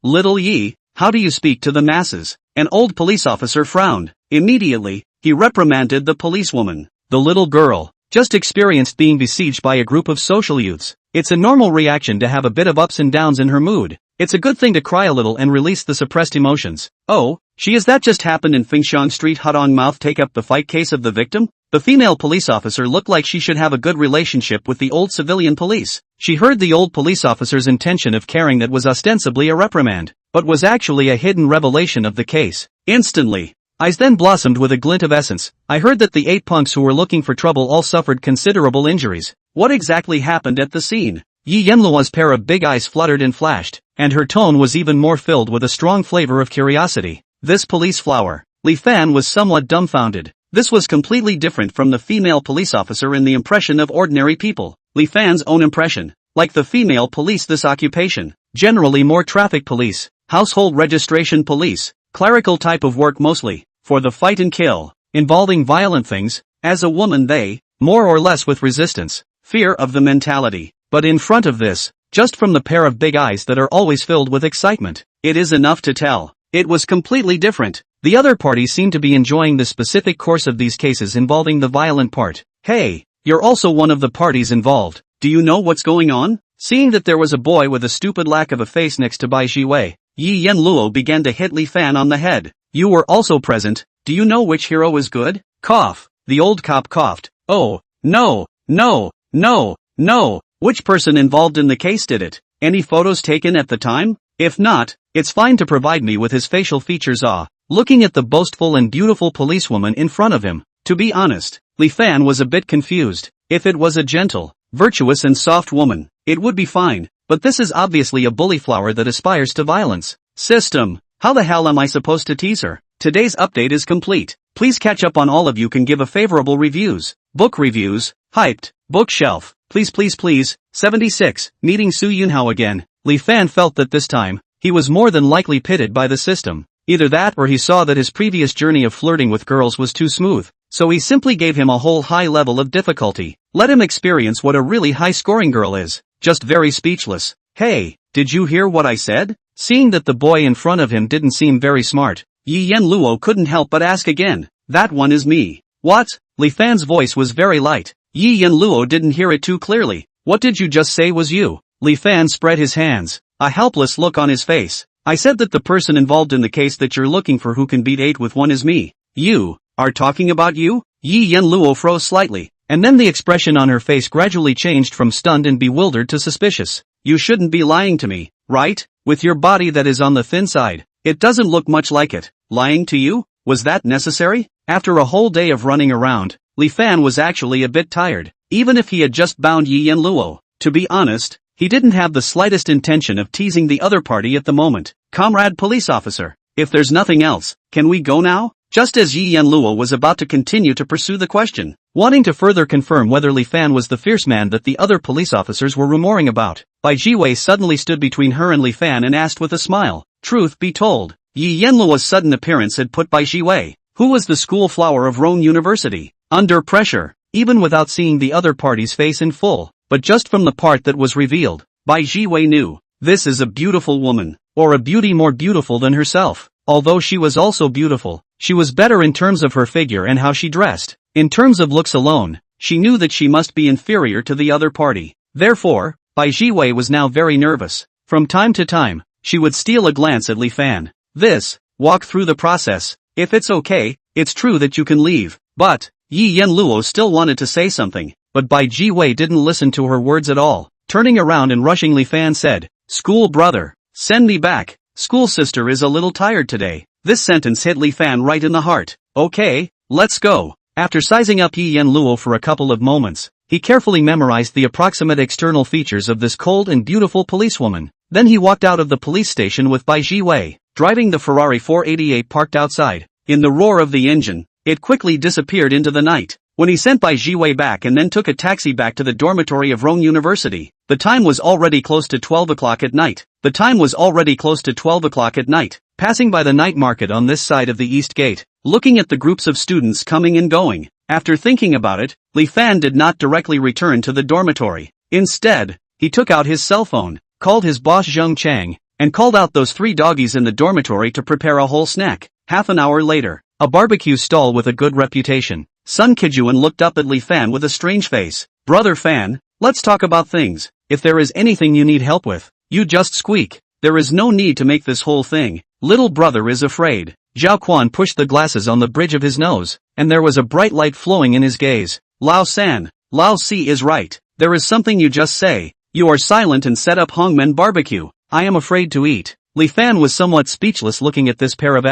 Little Yi, how do you speak to the masses? An old police officer frowned. Immediately, he reprimanded the policewoman. The little girl just experienced being besieged by a group of social youths. It's a normal reaction to have a bit of ups and downs in her mood. It's a good thing to cry a little and release the suppressed emotions. Oh, is that just happened in Fengxiang Street? Hudong mouth take up the fight case of the victim? The female police officer looked like she should have a good relationship with the old civilian police. She heard the old police officer's intention of caring that was ostensibly a reprimand, but was actually a hidden revelation of the case. Instantly, eyes then blossomed with a glint of essence. I heard that the 8 punks who were looking for trouble all suffered considerable injuries. What exactly happened at the scene? Yi Yenlua's pair of big eyes fluttered and flashed, and her tone was even more filled with a strong flavor of curiosity. This police flower. Li Fan was somewhat dumbfounded. This was completely different from the female police officer in the impression of ordinary people. Li Fan's own impression. Like the female police, this occupation, generally more traffic police, household registration police, clerical type of work mostly, for the fight and kill, involving violent things, as a woman they, more or less with resistance, fear of the mentality. But in front of this, just from the pair of big eyes that are always filled with excitement, it is enough to tell. It was completely different. The other parties seem to be enjoying the specific course of these cases involving the violent part. Hey, you're also one of the parties involved. Do you know what's going on? Seeing that there was a boy with a stupid lack of a face next to Bai Jiwei, Yi Yanluo began to hit Li Fan on the head. You were also present. Do you know which hero is good? Cough. The old cop coughed. Oh, no, no, no, no. Which person involved in the case did it? Any photos taken at the time? If not, it's fine to provide me with his facial features. Looking at the boastful and beautiful policewoman in front of him, to be honest, Li Fan was a bit confused. If it was a gentle, virtuous and soft woman, it would be fine, but this is obviously a bully flower that aspires to violence. System, how the hell am I supposed to tease her? Today's update is complete. Please catch up on all of you can give a favorable reviews. Book reviews, hyped, bookshelf, please. 76, meeting Su Yunhao again. Li Fan felt that this time, he was more than likely pitted by the system. Either that or he saw that his previous journey of flirting with girls was too smooth, so he simply gave him a whole high level of difficulty. Let him experience what a really high-scoring girl is. Just very speechless. Hey, did you hear what I said? Seeing that the boy in front of him didn't seem very smart, Yi Yanluo couldn't help but ask again. That one is me. What? Li Fan's voice was very light. Yi Yanluo didn't hear it too clearly. What did you just say was you? Li Fan spread his hands, a helpless look on his face. I said that the person involved in the case that you're looking for who can beat 8 with 1 is me. You are talking about you? Yi Yanluo froze slightly, and then the expression on her face gradually changed from stunned and bewildered to suspicious. You shouldn't be lying to me, right? With your body that is on the thin side, it doesn't look much like it. Lying to you? Was that necessary? After a whole day of running around, Li Fan was actually a bit tired, even if he had just bound Yi Yanluo. To be honest, he didn't have the slightest intention of teasing the other party at the moment. Comrade police officer, if there's nothing else, can we go now? Just as Yi Yanluo was about to continue to pursue the question, wanting to further confirm whether Li Fan was the fierce man that the other police officers were rumoring about, Bai Jiwei suddenly stood between her and Li Fan and asked with a smile. Truth be told, Yi Yanluo's sudden appearance had put Bai Jiwei, who was the school flower of Rhone University, under pressure, even without seeing the other party's face in full, but just from the part that was revealed, Bai Jiwei knew, this is a beautiful woman, or a beauty more beautiful than herself. Although she was also beautiful, she was better in terms of her figure and how she dressed. In terms of looks alone, she knew that she must be inferior to the other party. Therefore, Bai Jiwei was now very nervous. From time to time, she would steal a glance at Li Fan. Walk through the process. If it's okay, it's true that you can leave. But, Yi Yanluo still wanted to say something, but Bai Jiwei didn't listen to her words at all. Turning around and rushing Li Fan said, School brother, send me back. School sister is a little tired today. This sentence hit Li Fan right in the heart. Okay, let's go. After sizing up Yi Yanluo for a couple of moments, he carefully memorized the approximate external features of this cold and beautiful policewoman. Then he walked out of the police station with Bai Jiwei, driving the Ferrari 488 parked outside. In the roar of the engine, it quickly disappeared into the night. When he sent Bai Jiwei back and then took a taxi back to the dormitory of Rhone University, the time was already close to 12 o'clock at night. Passing by the night market on this side of the East Gate, looking at the groups of students coming and going. After thinking about it, Li Fan did not directly return to the dormitory. Instead, he took out his cell phone, called his boss Zheng Chang, and called out those 3 doggies in the dormitory to prepare a whole snack. Half an hour later, a barbecue stall with a good reputation. Sun Kijuan looked up at Li Fan with a strange face. Brother Fan, let's talk about things. If there is anything you need help with, you just squeak. There is no need to make this whole thing. Little brother is afraid. Zhao Quan pushed the glasses on the bridge of his nose, and there was a bright light flowing in his gaze. Lao San, Lao Si is right. There is something you just say. You are silent and set up Hongmen barbecue. I am afraid to eat. Li Fan was somewhat speechless looking at this pair of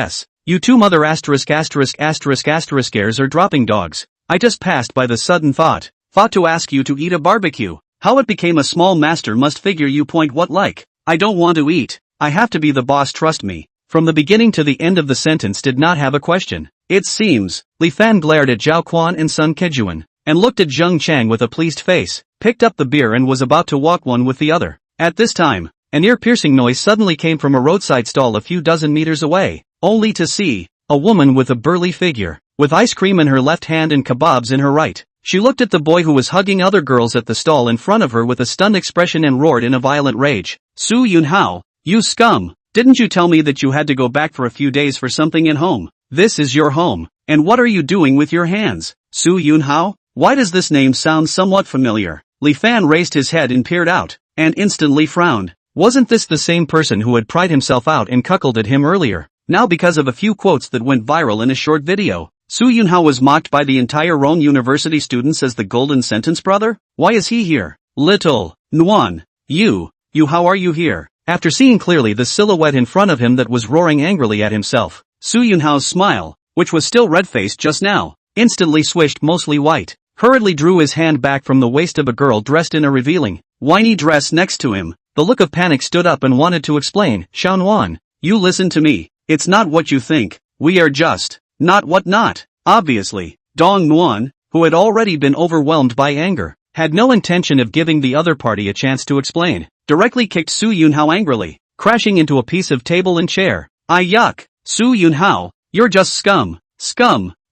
You two mother asterisk are dropping dogs. I just passed by the sudden thought to ask you to eat a barbecue. How it became a small master must figure you point what like. I don't want to eat. I have to be the boss, trust me. From the beginning to the end of the sentence did not have a question. It seems. Li Fan glared at Zhao Quan and Sun Kejuan, and looked at Zheng Chang with a pleased face, picked up the beer and was about to walk one with the other. At this time, an ear-piercing noise suddenly came from a roadside stall a few dozen meters away, only to see a woman with a burly figure, with ice cream in her left hand and kebabs in her right. She looked at the boy who was hugging other girls at the stall in front of her with a stunned expression and roared in a violent rage. Su Yunhao, you scum! Didn't you tell me that you had to go back for a few days for something at home? This is your home, and what are you doing with your hands? Su Yunhao? Why does this name sound somewhat familiar? Li Fan raised his head and peered out, and instantly frowned. Wasn't this the same person who had pried himself out and cuckolded him earlier? Now because of a few quotes that went viral in a short video, Su Yunhao was mocked by the entire Rome University students as the golden sentence brother? Why is he here? Little Nuan, you how are you here? After seeing clearly the silhouette in front of him that was roaring angrily at himself, Su Yunhao's smile, which was still red-faced just now, instantly swished mostly white, hurriedly drew his hand back from the waist of a girl dressed in a revealing, whiny dress next to him. The look of panic stood up and wanted to explain. Xiaonuan, you listen to me, it's not what you think, we are just, not what not. Obviously, Dong Nuan, who had already been overwhelmed by anger, had no intention of giving the other party a chance to explain, directly kicked Su Yunhao angrily, crashing into a piece of table and chair. Yuck! Su Yunhao, you're just scum,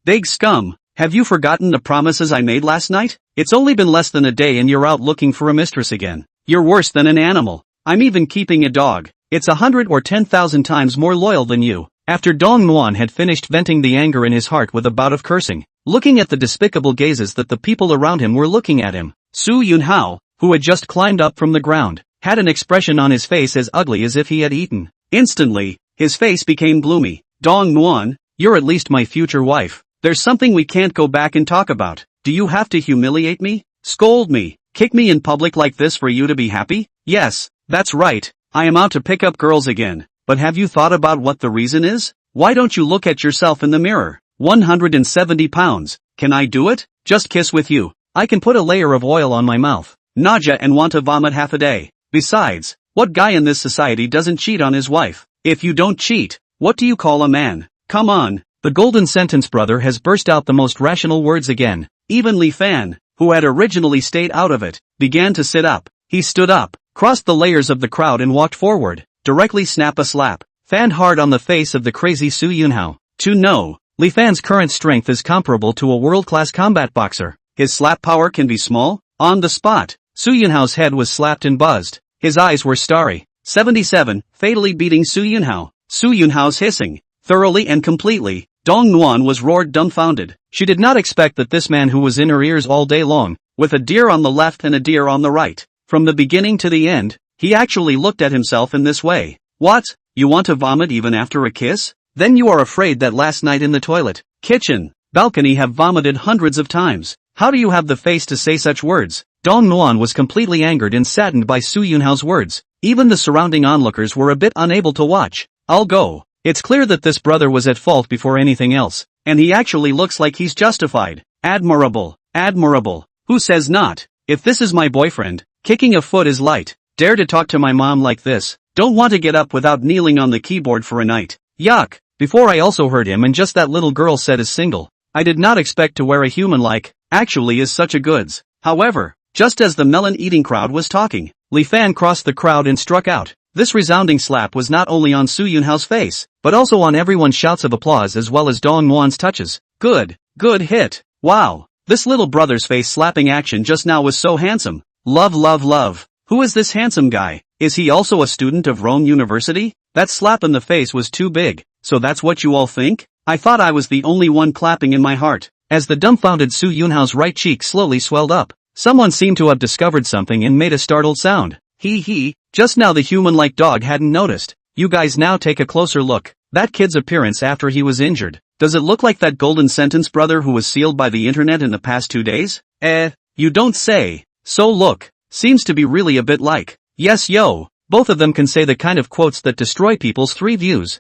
big scum. Have you forgotten the promises I made last night? It's only been less than a day and you're out looking for a mistress again. You're worse than an animal. I'm even keeping a dog. It's 100 or 10,000 times more loyal than you. After Dong Nuan had finished venting the anger in his heart with a bout of cursing, looking at the despicable gazes that the people around him were looking at him, Su Yunhao, who had just climbed up from the ground, had an expression on his face as ugly as if he had eaten. Instantly, his face became gloomy. Dong Nuan, you're at least my future wife. There's something we can't go back and talk about. Do you have to humiliate me? Scold me? Kick me in public like this for you to be happy? Yes, that's right. I am out to pick up girls again. But have you thought about what the reason is? Why don't you look at yourself in the mirror? 170 pounds. Can I do it? Just kiss with you. I can put a layer of oil on my mouth. Nausea and want to vomit half a day. Besides, what guy in this society doesn't cheat on his wife? If you don't cheat, what do you call a man? Come on. The golden sentence brother has burst out the most rational words again. Even Li Fan, who had originally stayed out of it, began to sit up. He stood up, crossed the layers of the crowd and walked forward. Directly snap a slap, fanned hard on the face of the crazy Su Yunhao. To know, Li Fan's current strength is comparable to a world-class combat boxer. His slap power can be small. On the spot, Su Yunhao's head was slapped and buzzed. His eyes were starry. 77, fatally beating Su Yunhao. Su Yunhao's hissing, thoroughly and completely. Dong Nuan was roared dumbfounded. She did not expect that this man who was in her ears all day long, with a deer on the left and a deer on the right, from the beginning to the end, he actually looked at himself in this way. What? You want to vomit even after a kiss? Then you are afraid that last night in the toilet, kitchen, balcony have vomited hundreds of times. How do you have the face to say such words? Dong Nuan was completely angered and saddened by Su Yunhao's words. Even the surrounding onlookers were a bit unable to watch. I'll go. It's clear that this brother was at fault before anything else, and he actually looks like he's justified. Admirable. Admirable. Who says not? If this is my boyfriend, kicking a foot is light. Dare to talk to my mom like this. Don't want to get up without kneeling on the keyboard for a night. Yuck. Before I also heard him and just that little girl said is single. I did not expect to wear a human like, actually is such a goods. However, just as the melon-eating crowd was talking, Li Fan crossed the crowd and struck out. This resounding slap was not only on Su Yunhao's face, but also on everyone's shouts of applause as well as Dong Nuan's touches. Good hit. Wow. This little brother's face slapping action just now was so handsome. Love. Who is this handsome guy? Is he also a student of Rome University? That slap in the face was too big, so that's what you all think? I thought I was the only one clapping in my heart. As the dumbfounded Su Yunhao's right cheek slowly swelled up, someone seemed to have discovered something and made a startled sound. Just now the human-like dog hadn't noticed. You guys now take a closer look. That kid's appearance after he was injured. Does it look like that golden sentence brother who was sealed by the internet in the past 2 days? You don't say. So look. Seems to be really a bit like. Yes yo. Both of them can say the kind of quotes that destroy people's 3 views.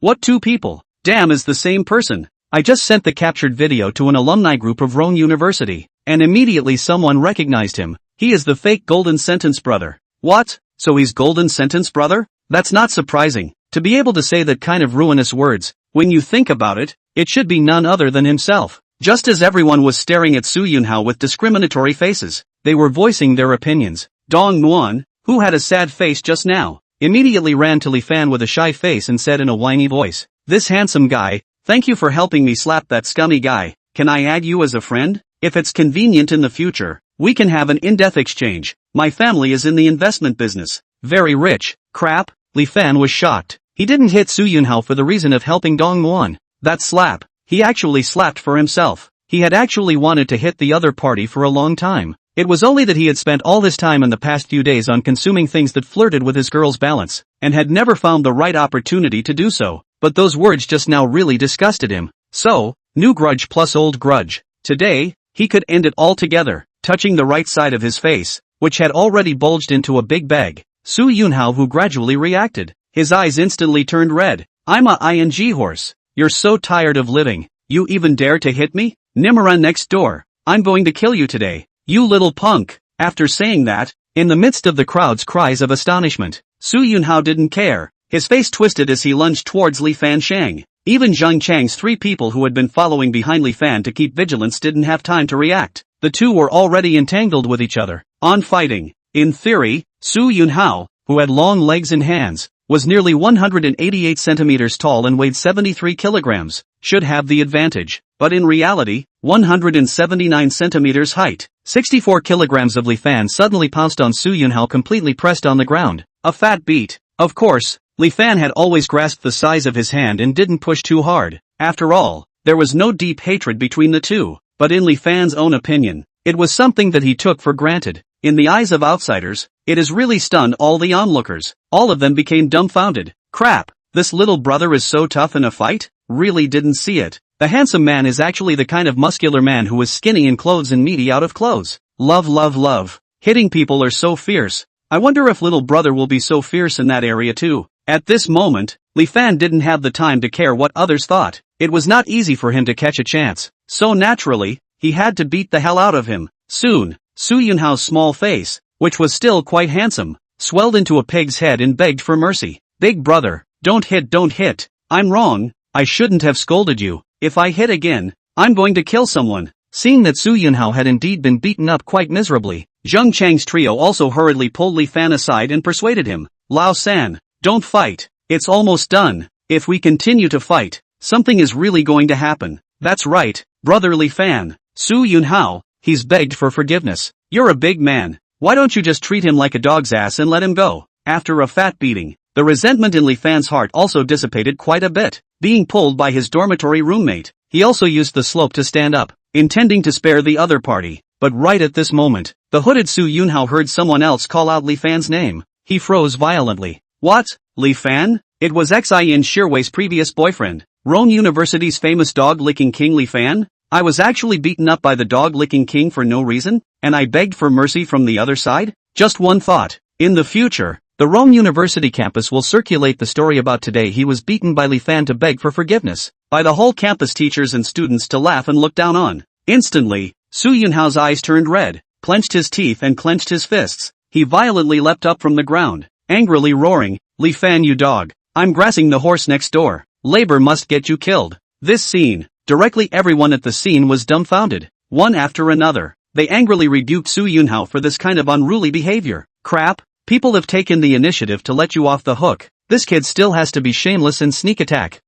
What 2 people? Damn is the same person. I just sent the captured video to an alumni group of Rome University, and immediately someone recognized him. He is the fake golden sentence brother. What? So he's golden sentence brother? That's not surprising. To be able to say that kind of ruinous words, when you think about it, it should be none other than himself. Just as everyone was staring at Su Yunhao with discriminatory faces, they were voicing their opinions. Dong Nuan, who had a sad face just now, immediately ran to Li Fan with a shy face and said in a whiny voice, "This handsome guy, thank you for helping me slap that scummy guy. Can I add you as a friend? If it's convenient in the future, we can have an in-depth exchange. My family is in the investment business. Very rich." Crap, Li Fan was shocked. He didn't hit Su Yunhao for the reason of helping Dong Muan. That slap, he actually slapped for himself. He had actually wanted to hit the other party for a long time. It was only that he had spent all his time in the past few days on consuming things that flirted with his girl's balance, and had never found the right opportunity to do so. But those words just now really disgusted him. So, new grudge plus old grudge. Today, he could end it all together, touching the right side of his face, which had already bulged into a big bag. Su Yunhao who gradually reacted. His eyes instantly turned red. "I'm a ing horse. You're so tired of living. You even dare to hit me? Nimara next door. I'm going to kill you today. You little punk." After saying that, in the midst of the crowd's cries of astonishment, Su Yunhao didn't care. His face twisted as he lunged towards Li Fan Shang. Even Zhang Chang's 3 people who had been following behind Li Fan to keep vigilance didn't have time to react. The two were already entangled with each other. On fighting. In theory, Su Yunhao, who had long legs and hands, was nearly 188 centimeters tall and weighed 73 kilograms, should have the advantage. But in reality, 179 centimeters height, 64 kilograms of Li Fan suddenly pounced on Su Yunhao, completely pressed on the ground. A fat beat. Of course, Li Fan had always grasped the size of his hand and didn't push too hard. After all, there was no deep hatred between the two, but in Li Fan's own opinion, it was something that he took for granted. In the eyes of outsiders, it has really stunned all the onlookers. All of them became dumbfounded. Crap, this little brother is so tough in a fight? Really didn't see it. The handsome man is actually the kind of muscular man who is skinny in clothes and meaty out of clothes. Love, love, love. Hitting people are so fierce. I wonder if little brother will be so fierce in that area too. At this moment, Li Fan didn't have the time to care what others thought. It was not easy for him to catch a chance. So naturally, he had to beat the hell out of him. Soon, Su Yunhao's small face, which was still quite handsome, swelled into a pig's head and begged for mercy. "Big brother, don't hit, don't hit. I'm wrong, I shouldn't have scolded you. If I hit again, I'm going to kill someone." Seeing that Su Yunhao had indeed been beaten up quite miserably, Zhang Chang's trio also hurriedly pulled Li Fan aside and persuaded him. "Lao San, don't fight. It's almost done. If we continue to fight, something is really going to happen." "That's right, brother Li Fan." Su Yunhao, he's begged for forgiveness. "You're a big man. Why don't you just treat him like a dog's ass and let him go?" After a fat beating, the resentment in Li Fan's heart also dissipated quite a bit. Being pulled by his dormitory roommate, he also used the slope to stand up, intending to spare the other party. But right at this moment, the hooded Su Yunhao heard someone else call out Li Fan's name. He froze violently. "What? Li Fan?" It was Xin Shirwei's previous boyfriend, Rome University's famous dog-licking king Li Fan. "I was actually beaten up by the dog-licking king for no reason, and I begged for mercy from the other side?" Just one thought. In the future, the Rome University campus will circulate the story about today he was beaten by Li Fan to beg for forgiveness, by the whole campus, teachers and students to laugh and look down on. Instantly, Su Yunhao's eyes turned red, clenched his teeth and clenched his fists. He violently leapt up from the ground, angrily roaring, "Li Fan, you dog, I'm grassing the horse next door. Labor must get you killed." This scene, directly everyone at the scene was dumbfounded. One after another, they angrily rebuked Su Yunhao for this kind of unruly behavior. "Crap, people have taken the initiative to let you off the hook. This kid still has to be shameless and sneak attack."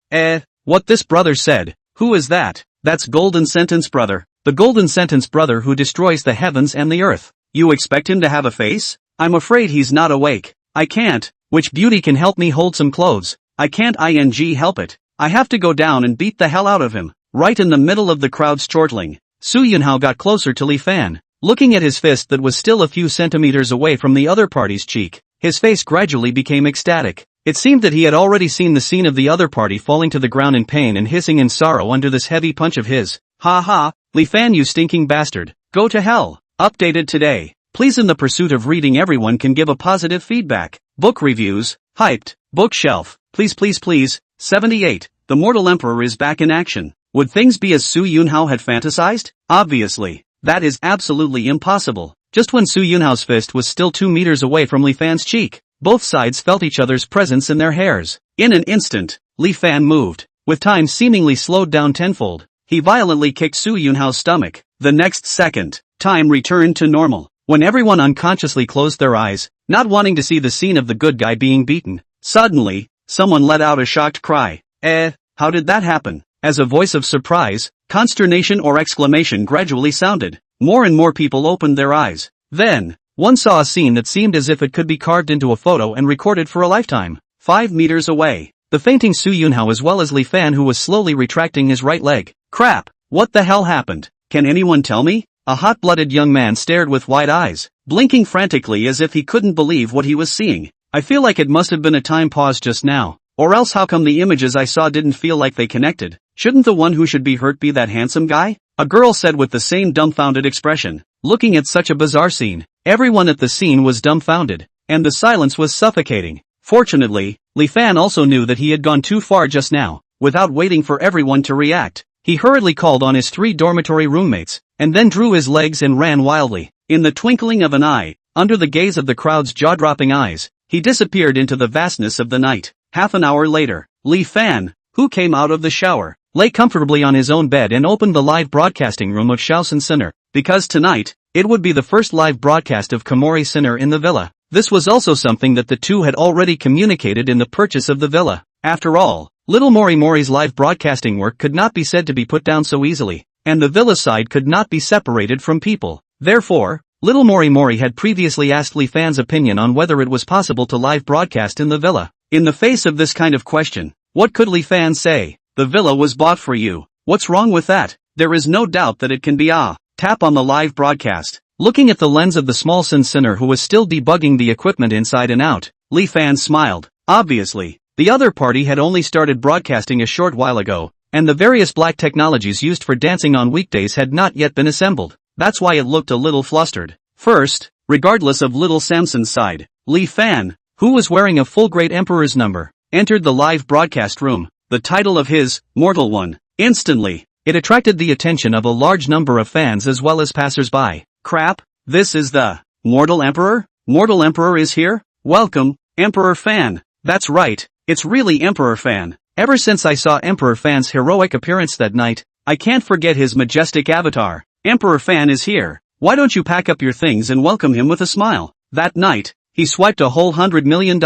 What this brother said. "Who is that?" "That's Golden Sentence brother. The Golden Sentence brother who destroys the heavens and the earth. You expect him to have a face? I'm afraid he's not awake. I can't. Which beauty can help me hold some clothes? I can't help it. I have to go down and beat the hell out of him." Right in the middle of the crowd's chortling, Su Yunhao got closer to Li Fan. Looking at his fist that was still a few centimeters away from the other party's cheek, his face gradually became ecstatic. It seemed that he had already seen the scene of the other party falling to the ground in pain and hissing in sorrow under this heavy punch of his. "Ha ha, Li Fan, you stinking bastard. Go to hell." Updated today. Please, in the pursuit of reading, everyone can give a positive feedback. Book reviews. Hyped. Bookshelf. Please please please. 78. The Mortal Emperor is back in action. Would things be as Su Yunhao had fantasized? Obviously. That is absolutely impossible. Just when Su Yunhao's fist was still 2 meters away from Li Fan's cheek, both sides felt each other's presence in their hairs. In an instant, Li Fan moved. With time seemingly slowed down tenfold, he violently kicked Su Yunhao's stomach. The next second, time returned to normal. when everyone unconsciously closed their eyes, not wanting to see the scene of the good guy being beaten. Suddenly, someone let out a shocked cry. How did that happen? As a voice of surprise, consternation or exclamation gradually sounded. More and more people opened their eyes. Then, one saw a scene that seemed as if it could be carved into a photo and recorded for a lifetime. 5 meters away, the fainting Su Yunhao as well as Li Fan, who was slowly retracting his right leg. Crap! What the hell happened? Can anyone tell me? A hot-blooded young man stared with wide eyes, blinking frantically as if he couldn't believe what he was seeing. I feel like it must have been a time pause just now. Or else how come the images I saw didn't feel like they connected? Shouldn't the one who should be hurt be that handsome guy? A girl said with the same dumbfounded expression, looking at such a bizarre scene. Everyone at the scene was dumbfounded, and the silence was suffocating. Fortunately, Li Fan also knew that he had gone too far just now. Without waiting for everyone to react, he hurriedly called on his 3 dormitory roommates, and then drew his legs and ran wildly. In the twinkling of an eye, under the gaze of the crowd's jaw-dropping eyes, he disappeared into the vastness of the night. Half an hour later, Li Fan, who came out of the shower, lay comfortably on his own bed and opened the live broadcasting room of Shaoxin Sinner, because tonight, it would be the first live broadcast of Komori Sinner in the villa. This was also something that the two had already communicated in the purchase of the villa. After all, little Mori Mori's live broadcasting work could not be said to be put down so easily, and the villa side could not be separated from people. Therefore, little Mori Mori had previously asked Li Fan's opinion on whether it was possible to live broadcast in the villa. In the face of this kind of question, what could Li Fan say? The villa was bought for you. What's wrong with that? There is no doubt that it can be tap on the live broadcast. Looking at the lens of the small Sinner who was still debugging the equipment inside and out, Li Fan smiled. Obviously, the other party had only started broadcasting a short while ago, and the various black technologies used for dancing on weekdays had not yet been assembled. That's why it looked a little flustered. First, regardless of little Samson's side, Li Fan, who was wearing a full Great Emperor's number, entered the live broadcast room, the title of his Mortal One. Instantly, it attracted the attention of a large number of fans as well as passers-by. Crap, this is the Mortal Emperor? Mortal Emperor is here? Welcome, Emperor Fan. That's right, it's really Emperor Fan. Ever since I saw Emperor Fan's heroic appearance that night, I can't forget his majestic avatar. Emperor Fan is here. Why don't you pack up your things and welcome him with a smile? That night, he swiped a whole $100 million.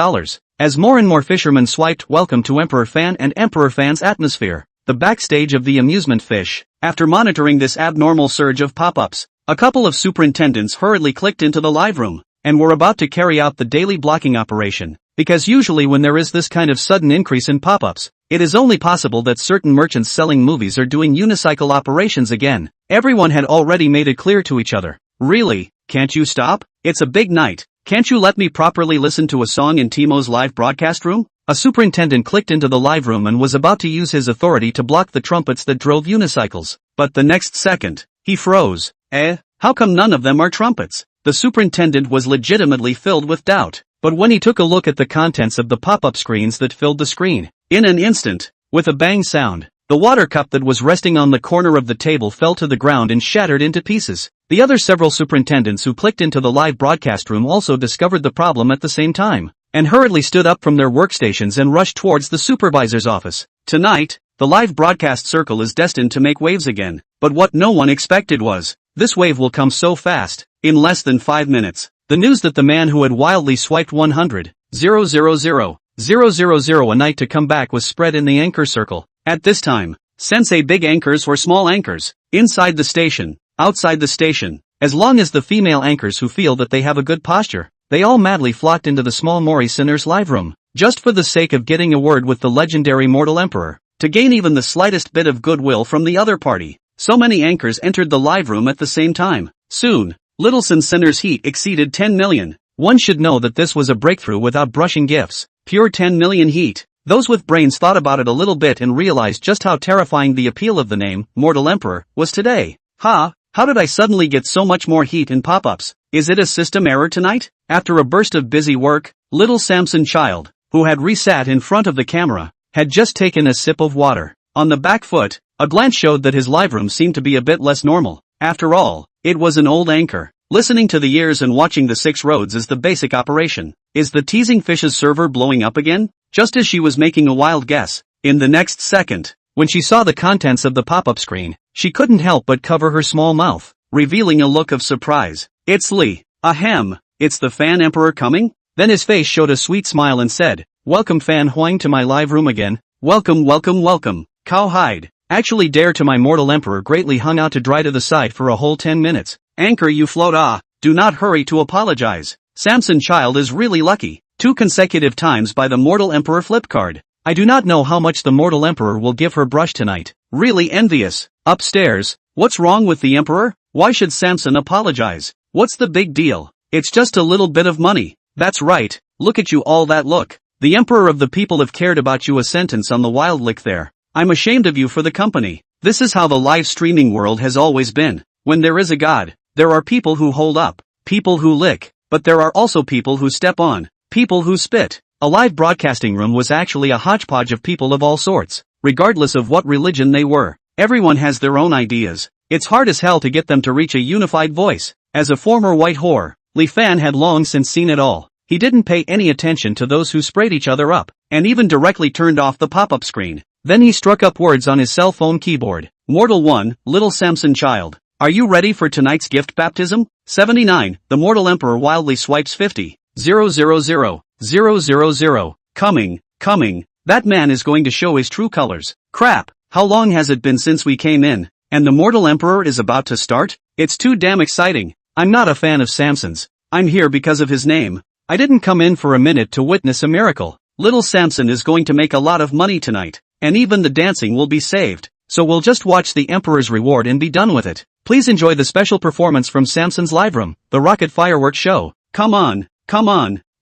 As more and more fishermen swiped welcome to Emperor Fan and Emperor Fan's atmosphere, the backstage of the amusement fish. After monitoring this abnormal surge of pop-ups, a couple of superintendents hurriedly clicked into the live room, and were about to carry out the daily blocking operation, because usually when there is this kind of sudden increase in pop-ups, it is only possible that certain merchants selling movies are doing unicycle operations again. Everyone had already made it clear to each other. Really, can't you stop? It's a big night. Can't you let me properly listen to a song in Timo's live broadcast room? A superintendent clicked into the live room and was about to use his authority to block the trumpets that drove unicycles. But the next second, he froze. How come none of them are trumpets? The superintendent was legitimately filled with doubt. But when he took a look at the contents of the pop-up screens that filled the screen, in an instant, with a bang sound, the water cup that was resting on the corner of the table fell to the ground and shattered into pieces. The other several superintendents who clicked into the live broadcast room also discovered the problem at the same time, and hurriedly stood up from their workstations and rushed towards the supervisor's office. Tonight, the live broadcast circle is destined to make waves again, but what no one expected was, this wave will come so fast, in less than 5 minutes. The news that the man who had wildly swiped 100,000,000 a night to come back was spread in the anchor circle. At this time, sensei big anchors or small anchors, inside the station, outside the station, as long as the female anchors who feel that they have a good posture, they all madly flocked into the small Mori Sinner's live room, just for the sake of getting a word with the legendary Mortal Emperor, to gain even the slightest bit of goodwill from the other party. So many anchors entered the live room at the same time. Soon, Little Sinner's heat exceeded 10 million. One should know that this was a breakthrough without brushing gifts. Pure 10 million heat. Those with brains thought about it a little bit and realized just how terrifying the appeal of the name, Mortal Emperor, was today. How did I suddenly get so much more heat in pop-ups? Is it a system error tonight? After a burst of busy work, little Samson Child, who had resat in front of the camera, had just taken a sip of water. On the back foot, a glance showed that his live room seemed to be a bit less normal. After all, it was an old anchor. Listening to the ears and watching the 6 roads is the basic operation. Is the teasing fish's server blowing up again? Just as she was making a wild guess, in the next second, when she saw the contents of the pop-up screen, she couldn't help but cover her small mouth, revealing a look of surprise. It's Lee. Ahem, it's the fan emperor coming? Then his face showed a sweet smile and said, welcome Fan Huang to my live room again. Welcome, welcome, welcome. Cowhide. Actually dare to my mortal emperor greatly hung out to dry to the side for a whole 10 minutes. Anchor you float do not hurry to apologize. Samson child is really lucky. 2 consecutive times by the mortal emperor flip card. I do not know how much the mortal emperor will give her brush tonight. Really envious. Upstairs. What's wrong with the emperor? Why should Samson apologize? What's the big deal? It's just a little bit of money. That's right. Look at you all that look. The emperor of the people have cared about you a sentence on the wild lick there. I'm ashamed of you for the company. This is how the live streaming world has always been. When there is a god, there are people who hold up, people who lick, but there are also people who step on, people who spit. A live broadcasting room was actually a hodgepodge of people of all sorts, regardless of what religion they were. Everyone has their own ideas. It's hard as hell to get them to reach a unified voice. As a former white whore, Li Fan had long since seen it all. He didn't pay any attention to those who sprayed each other up, and even directly turned off the pop-up screen. Then he struck up words on his cell phone keyboard. Mortal 1, little Samson child. Are you ready for tonight's gift baptism? 79, the mortal emperor wildly swipes 50. 000, 000. Coming. That man is going to show his true colors. Crap, how long has it been since we came in? And the mortal emperor is about to start? It's too damn exciting. I'm not a fan of Samson's. I'm here because of his name. I didn't come in for a minute to witness a miracle. Little Samson is going to make a lot of money tonight. And even the dancing will be saved. So we'll just watch the emperor's reward and be done with it. Please enjoy the special performance from Samson's live room, the rocket fireworks show. Come on.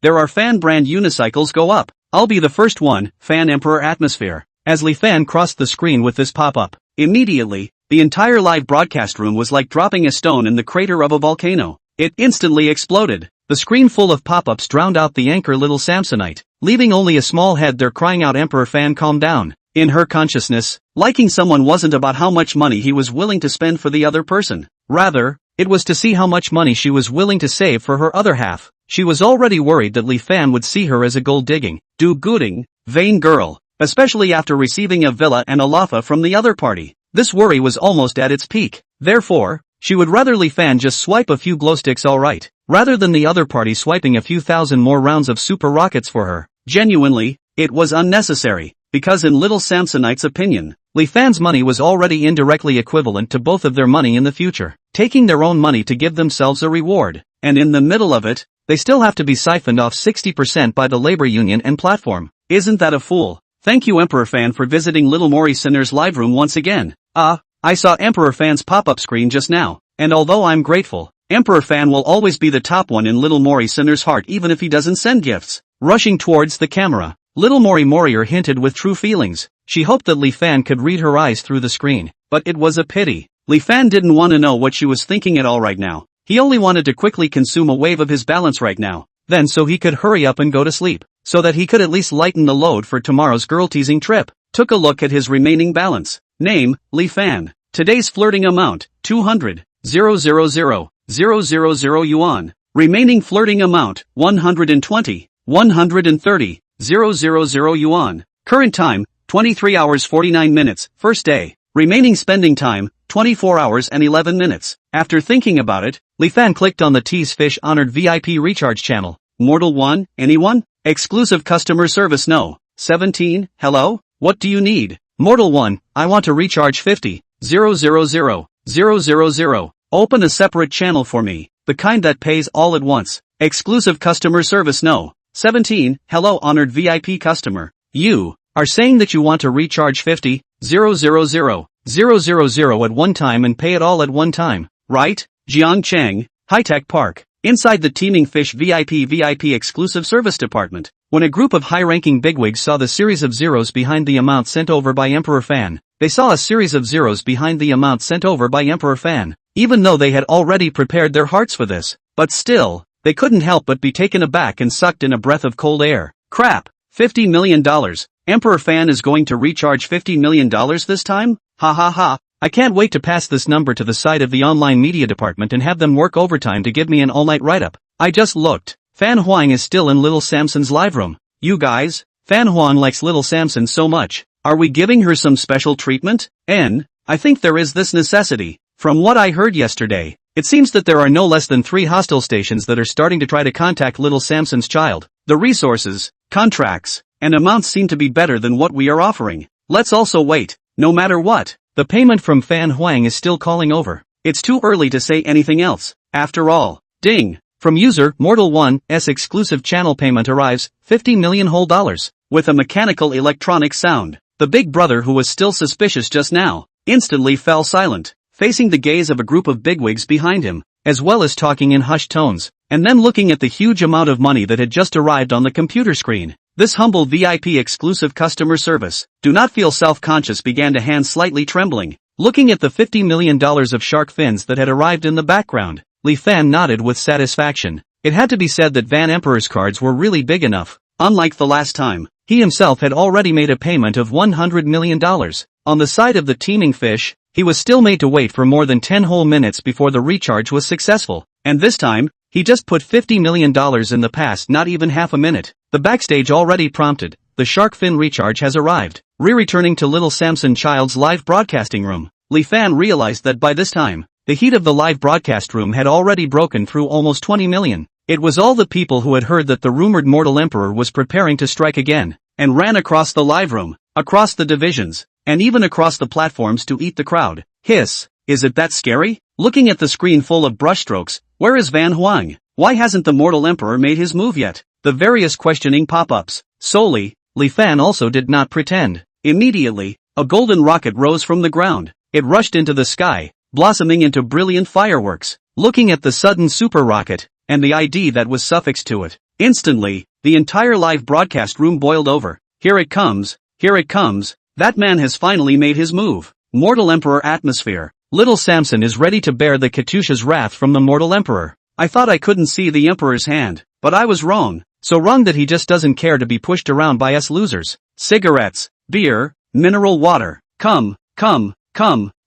There are fan brand unicycles go up. I'll be the first one, fan emperor atmosphere. As Li Fan crossed the screen with this pop-up, immediately, the entire live broadcast room was like dropping a stone in the crater of a volcano. It instantly exploded. The screen full of pop-ups drowned out the anchor little Samsonite, leaving only a small head there crying out Emperor Fan calm down. In her consciousness, liking someone wasn't about how much money he was willing to spend for the other person. Rather, it was to see how much money she was willing to save for her other half. She was already worried that Li Fan would see her as a gold-digging, do-gooding, vain girl, especially after receiving a villa and a lofa from the other party. This worry was almost at its peak. Therefore, she would rather Li Fan just swipe a few glow sticks alright, rather than the other party swiping a few thousand more rounds of super rockets for her. Genuinely, it was unnecessary, because in little Samsonite's opinion, Li Fan's money was already indirectly equivalent to both of their money in the future, taking their own money to give themselves a reward, and in the middle of it, they still have to be siphoned off 60% by the labor union and platform. Isn't that a fool? Thank you Emperor Fan for visiting Little Mori Sinner's live room once again. I saw Emperor Fan's pop-up screen just now, and although I'm grateful, Emperor Fan will always be the top one in Little Mori Sinner's heart even if he doesn't send gifts. Rushing towards the camera, Little Mori Morier hinted with true feelings. She hoped that Li Fan could read her eyes through the screen, but it was a pity. Li Fan didn't want to know what she was thinking at all right now. He only wanted to quickly consume a wave of his balance right now, then so he could hurry up and go to sleep, so that he could at least lighten the load for tomorrow's girl-teasing trip. Took a look at his remaining balance. Name, Li Fan. Today's flirting amount, 200, 000, 000 yuan. Remaining flirting amount, 120, 130, 000 yuan. Current time, 23 hours 49 minutes, first day. Remaining spending time, 24 hours and 11 minutes. After thinking about it, Li Fan clicked on the Tease Fish Honored VIP Recharge channel. Mortal 1, anyone? Exclusive customer service no. 17, hello? What do you need? Mortal 1, I want to recharge 50, 000, 000. Open a separate channel for me, the kind that pays all at once. Exclusive customer service no. 17, hello honored VIP customer. You are saying that you want to recharge 50, 000, 000 at one time and pay it all at one time, right? Jiangcheng, High-Tech Park. Inside the teeming Fish VIP exclusive service department, when a group of high-ranking bigwigs saw the series of zeros behind the amount sent over by Emperor Fan, they saw a series of zeros behind the amount sent over by Emperor Fan, even though they had already prepared their hearts for this, but still, they couldn't help but be taken aback and sucked in a breath of cold air. Crap, $50 million. Emperor Fan is going to recharge $50 million this time? Ha ha ha. I can't wait to pass this number to the side of the online media department and have them work overtime to give me an all-night write-up. I just looked. Fan Huang is still in Little Samson's live room. You guys, Fan Huang likes Little Samson so much. Are we giving her some special treatment? I think there is this necessity. From what I heard yesterday, It seems that there are no less than 3 hostile stations that are starting to try to contact little Samson's child. The resources, contracts, and amounts seem to be better than what we are offering. Let's also wait. No matter what, the payment from Fan Huang is still calling over. It's too early to say anything else. After all, ding. From user Mortal 1's exclusive channel payment arrives, $50 million whole dollars. With a mechanical electronic sound, the big brother who was still suspicious just now, instantly fell silent, facing the gaze of a group of bigwigs behind him, as well as talking in hushed tones, and then looking at the huge amount of money that had just arrived on the computer screen. This humble VIP exclusive customer service, do not feel self-conscious, began to hand slightly trembling, looking at the $50 million of shark fins that had arrived in the background. Li Fan nodded with satisfaction. It had to be said that Van Emperor's cards were really big enough. Unlike the last time, he himself had already made a payment of $100 million. On the side of the teeming fish, he was still made to wait for more than 10 whole minutes before the recharge was successful. And this time, he just put $50 million in the past not even half a minute. The backstage already prompted, the shark fin recharge has arrived. Returning to little Samson Child's live broadcasting room, Li Fan realized that by this time, the heat of the live broadcast room had already broken through almost 20 million. It was all the people who had heard that the rumored mortal emperor was preparing to strike again, and ran across the live room, across the divisions, and even across the platforms to eat the crowd. Hiss, is it that scary? Looking at the screen full of brushstrokes, where is Van Huang? Why hasn't the mortal emperor made his move yet? The various questioning pop-ups. Solely, Li Fan also did not pretend. Immediately, a golden rocket rose from the ground. It rushed into the sky, blossoming into brilliant fireworks. Looking at the sudden super rocket, and the ID that was suffixed to it, instantly, the entire live broadcast room boiled over. Here it comes, that man has finally made his move. Mortal Emperor atmosphere. Little Samson is ready to bear the Katusha's wrath from the mortal emperor. I thought I couldn't see the emperor's hand, but I was wrong. So wrong that he just doesn't care to be pushed around by us losers. Cigarettes, beer, mineral water. Come,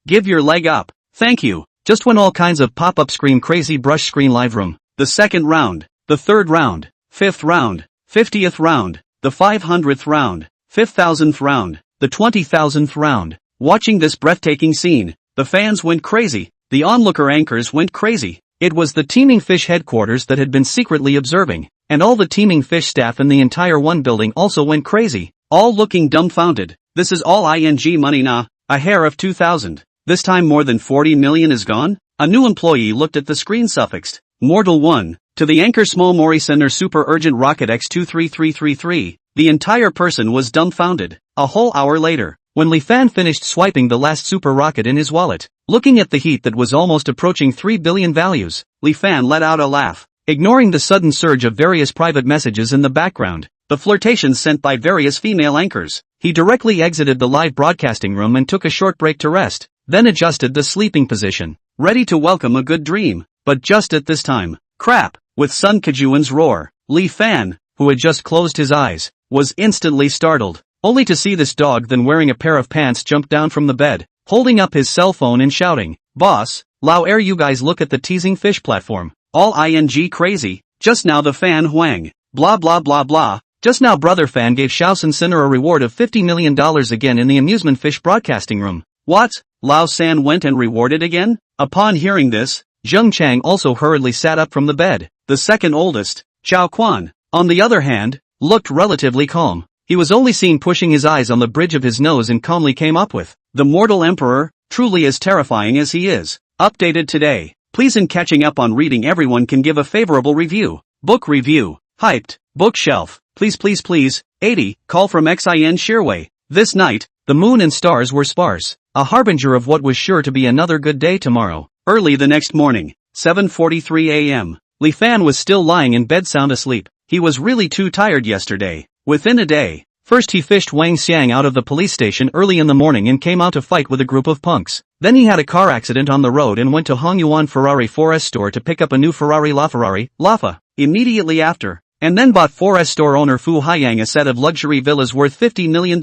give your leg up. Thank you. Just when all kinds of pop-up scream crazy brush screen live room. The second round, the third round, 5th round, 50th round, the 500th round, 5,000th round, the 20,000th round. Watching this breathtaking scene, the fans went crazy, the onlooker anchors went crazy. It was the teeming fish headquarters that had been secretly observing, and all the teeming fish staff in the entire one building also went crazy, all looking dumbfounded. This is all ing money nah, a hair of 2,000. This time more than 40 million is gone? A new employee looked at the screen suffixed. Mortal 1, to the anchor small Mori Sender Super Urgent Rocket X23333, the entire person was dumbfounded. A whole hour later, when Li Fan finished swiping the last super rocket in his wallet, looking at the heat that was almost approaching 3 billion values, Li Fan let out a laugh, ignoring the sudden surge of various private messages in the background, the flirtations sent by various female anchors. He directly exited the live broadcasting room and took a short break to rest, then adjusted the sleeping position, ready to welcome a good dream. But just at this time, crap, with Sun Kajuan's roar, Li Fan, who had just closed his eyes, was instantly startled, only to see this dog then wearing a pair of pants jump down from the bed, holding up his cell phone and shouting, "Boss, Lao air you guys look at the teasing fish platform, all ing crazy, just now the Fan Huang, blah blah blah blah, just now brother Fan gave Shaosan Sinner a reward of $50 million again in the amusement fish broadcasting room." What? Lao San went and rewarded again? Upon hearing this, Zheng Chang also hurriedly sat up from the bed. The second oldest, Chao Quan, on the other hand, looked relatively calm. He was only seen pushing his eyes on the bridge of his nose and calmly came up with, "The mortal emperor, truly as terrifying as he is." Updated today. Please, in catching up on reading, everyone can give a favorable review. Book review. Hyped. Bookshelf. Please. 80. Call from Xin Shirwei. This night, the moon and stars were sparse, a harbinger of what was sure to be another good day tomorrow. Early the next morning, 7:43 a.m., Li Fan was still lying in bed sound asleep. He was really too tired yesterday. Within a day, first he fished Wang Xiang out of the police station early in the morning and came out to fight with a group of punks. Then he had a car accident on the road and went to Hongyuan Ferrari 4S store to pick up a new Ferrari LaFerrari, Lafa, immediately after, and then bought 4S store owner Fu Haiyang a set of luxury villas worth $50 million.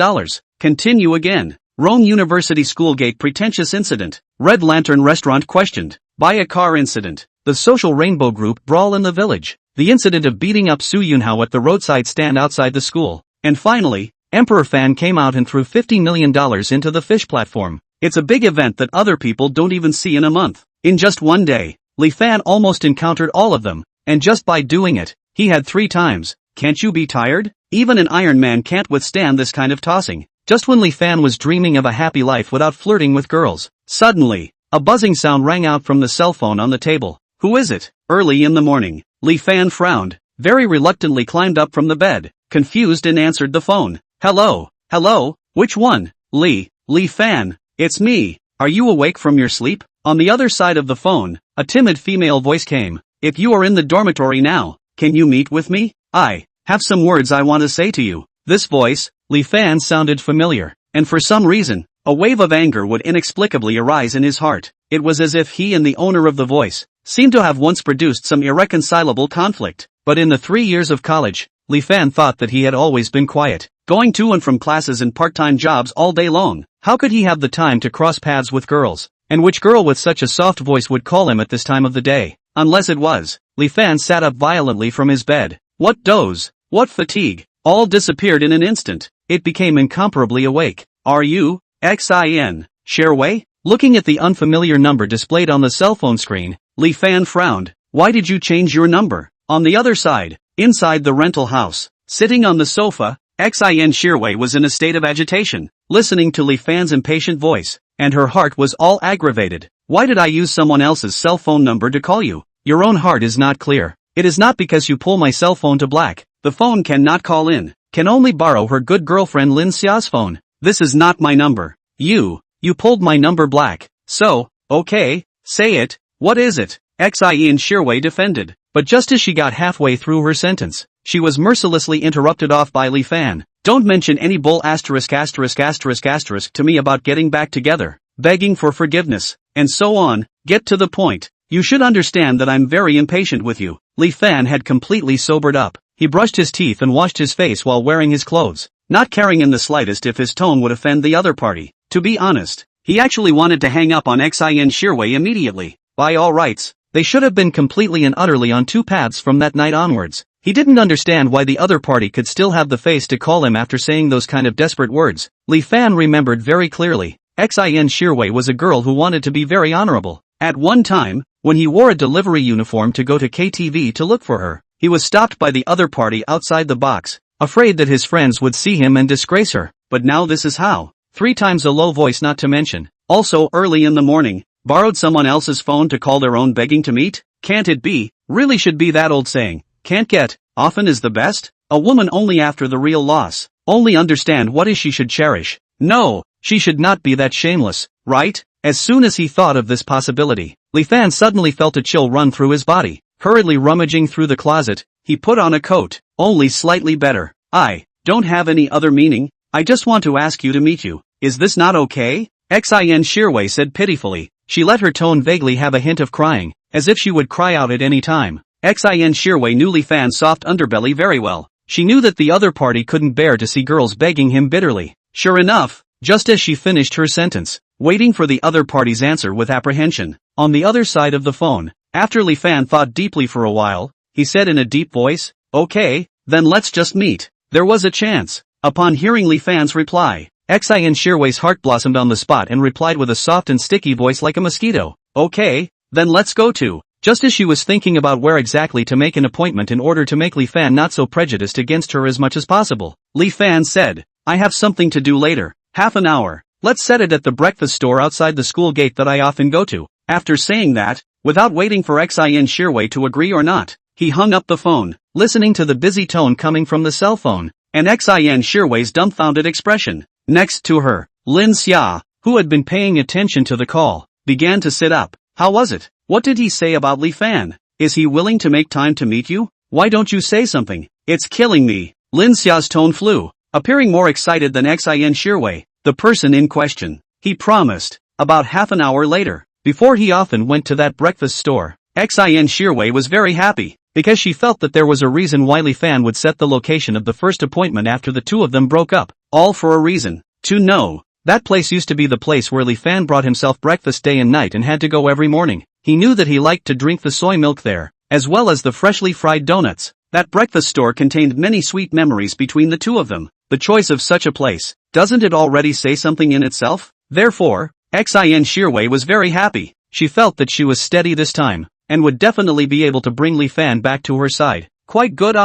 Continue again. Rome University Schoolgate pretentious incident. Red Lantern restaurant questioned. Buy a car incident. The social rainbow group brawl in the village. The incident of beating up Su Yunhao at the roadside stand outside the school. And finally, Emperor Fan came out and threw $50 million into the fish platform. It's a big event that other people don't even see in a month. In just one day, Li Fan almost encountered all of them, and just by doing it, he had 3 times. Can't you be tired? Even an Iron Man can't withstand this kind of tossing. Just when Li Fan was dreaming of a happy life without flirting with girls, suddenly, a buzzing sound rang out from the cell phone on the table. Who is it? Early in the morning, Li Fan frowned, very reluctantly climbed up from the bed, confused and answered the phone. Hello? Hello? Which one? Li Fan. It's me. Are you awake from your sleep? On the other side of the phone, a timid female voice came. If you are in the dormitory now, can you meet with me? I have some words I want to say to you. This voice, Li Fan, sounded familiar, and for some reason, a wave of anger would inexplicably arise in his heart. It was as if he and the owner of the voice seemed to have once produced some irreconcilable conflict. But in the 3 years of college, Li Fan thought that he had always been quiet, going to and from classes and part-time jobs all day long. How could he have the time to cross paths with girls? And which girl with such a soft voice would call him at this time of the day? Unless it was. Li Fan sat up violently from his bed. What doze, what fatigue, all disappeared in an instant. It became incomparably awake. Are you, Xin, Sherway? Looking at the unfamiliar number displayed on the cell phone screen, Li Fan frowned. Why did you change your number? On the other side, inside the rental house, sitting on the sofa, Xin Sherway was in a state of agitation, listening to Li Fan's impatient voice, and her heart was all aggravated. Why did I use someone else's cell phone number to call you? Your own heart is not clear. It is not because you pull my cell phone to black. The phone cannot call in, can only borrow her good girlfriend Lin Xia's phone. This is not my number. You pulled my number black. So, okay, say it, what is it? Xin Sherway defended. But just as she got halfway through her sentence, she was mercilessly interrupted off by Li Fan. Don't mention any bull **** to me about getting back together, begging for forgiveness, and so on. Get to the point. You should understand that I'm very impatient with you. Li Fan had completely sobered up. He brushed his teeth and washed his face while wearing his clothes, not caring in the slightest if his tone would offend the other party. To be honest, he actually wanted to hang up on Xin Sherway immediately. By all rights, they should have been completely and utterly on 2 paths from that night onwards. He didn't understand why the other party could still have the face to call him after saying those kind of desperate words. Li Fan remembered very clearly, Xin Sherway was a girl who wanted to be very honorable. At one time, when he wore a delivery uniform to go to KTV to look for her, he was stopped by the other party outside the box, afraid that his friends would see him and disgrace her. But now this is how. 3 times a low voice, not to mention, also early in the morning, borrowed someone else's phone to call their own, begging to meet? Can't it be? Really should be that old saying, can't get, often is the best? A woman only after the real loss, only understand what is she should cherish. No, she should not be that shameless, right? As soon as he thought of this possibility, Li Fan suddenly felt a chill run through his body. Hurriedly rummaging through the closet, he put on a coat, only slightly better. I don't have any other meaning, I just want to ask you to meet you. Is this not okay? Xin Sherway said pitifully. She let her tone vaguely have a hint of crying, as if she would cry out at any time. Xin Sherway knew Li Fan's soft underbelly very well. She knew that the other party couldn't bear to see girls begging him bitterly. Sure enough, just as she finished her sentence, waiting for the other party's answer with apprehension, on the other side of the phone, after Li Fan thought deeply for a while, he said in a deep voice, okay, then let's just meet. There was a chance. Upon hearing Li Fan's reply, Xin Sherway's heart blossomed on the spot and replied with a soft and sticky voice like a mosquito. Okay, then let's go to. Just as she was thinking about where exactly to make an appointment in order to make Li Fan not so prejudiced against her as much as possible, Li Fan said, I have something to do later. Half an hour. Let's set it at the breakfast store outside the school gate that I often go to. After saying that, without waiting for Xin Sherway to agree or not, he hung up the phone, listening to the busy tone coming from the cell phone, and Xin Sherway's dumbfounded expression. Next to her, Lin Xia, who had been paying attention to the call, began to sit up. How was it? What did he say about Li Fan? Is he willing to make time to meet you? Why don't you say something? It's killing me. Lin Xia's tone flew, appearing more excited than Xin Sherway, the person in question. He promised. About half an hour later, before he often went to that breakfast store, Xin Sherway was very happy, because she felt that there was a reason why Li Fan would set the location of the first appointment after the two of them broke up, all for a reason. To know. That place used to be the place where Li Fan brought himself breakfast day and night and had to go every morning. He knew that he liked to drink the soy milk there, as well as the freshly fried donuts. That breakfast store contained many sweet memories between the two of them. The choice of such a place, doesn't it already say something in itself? Therefore, Xin Sherway was very happy. She felt that she was steady this time. and would definitely be able to bring Li Fan back to her side. Quite good.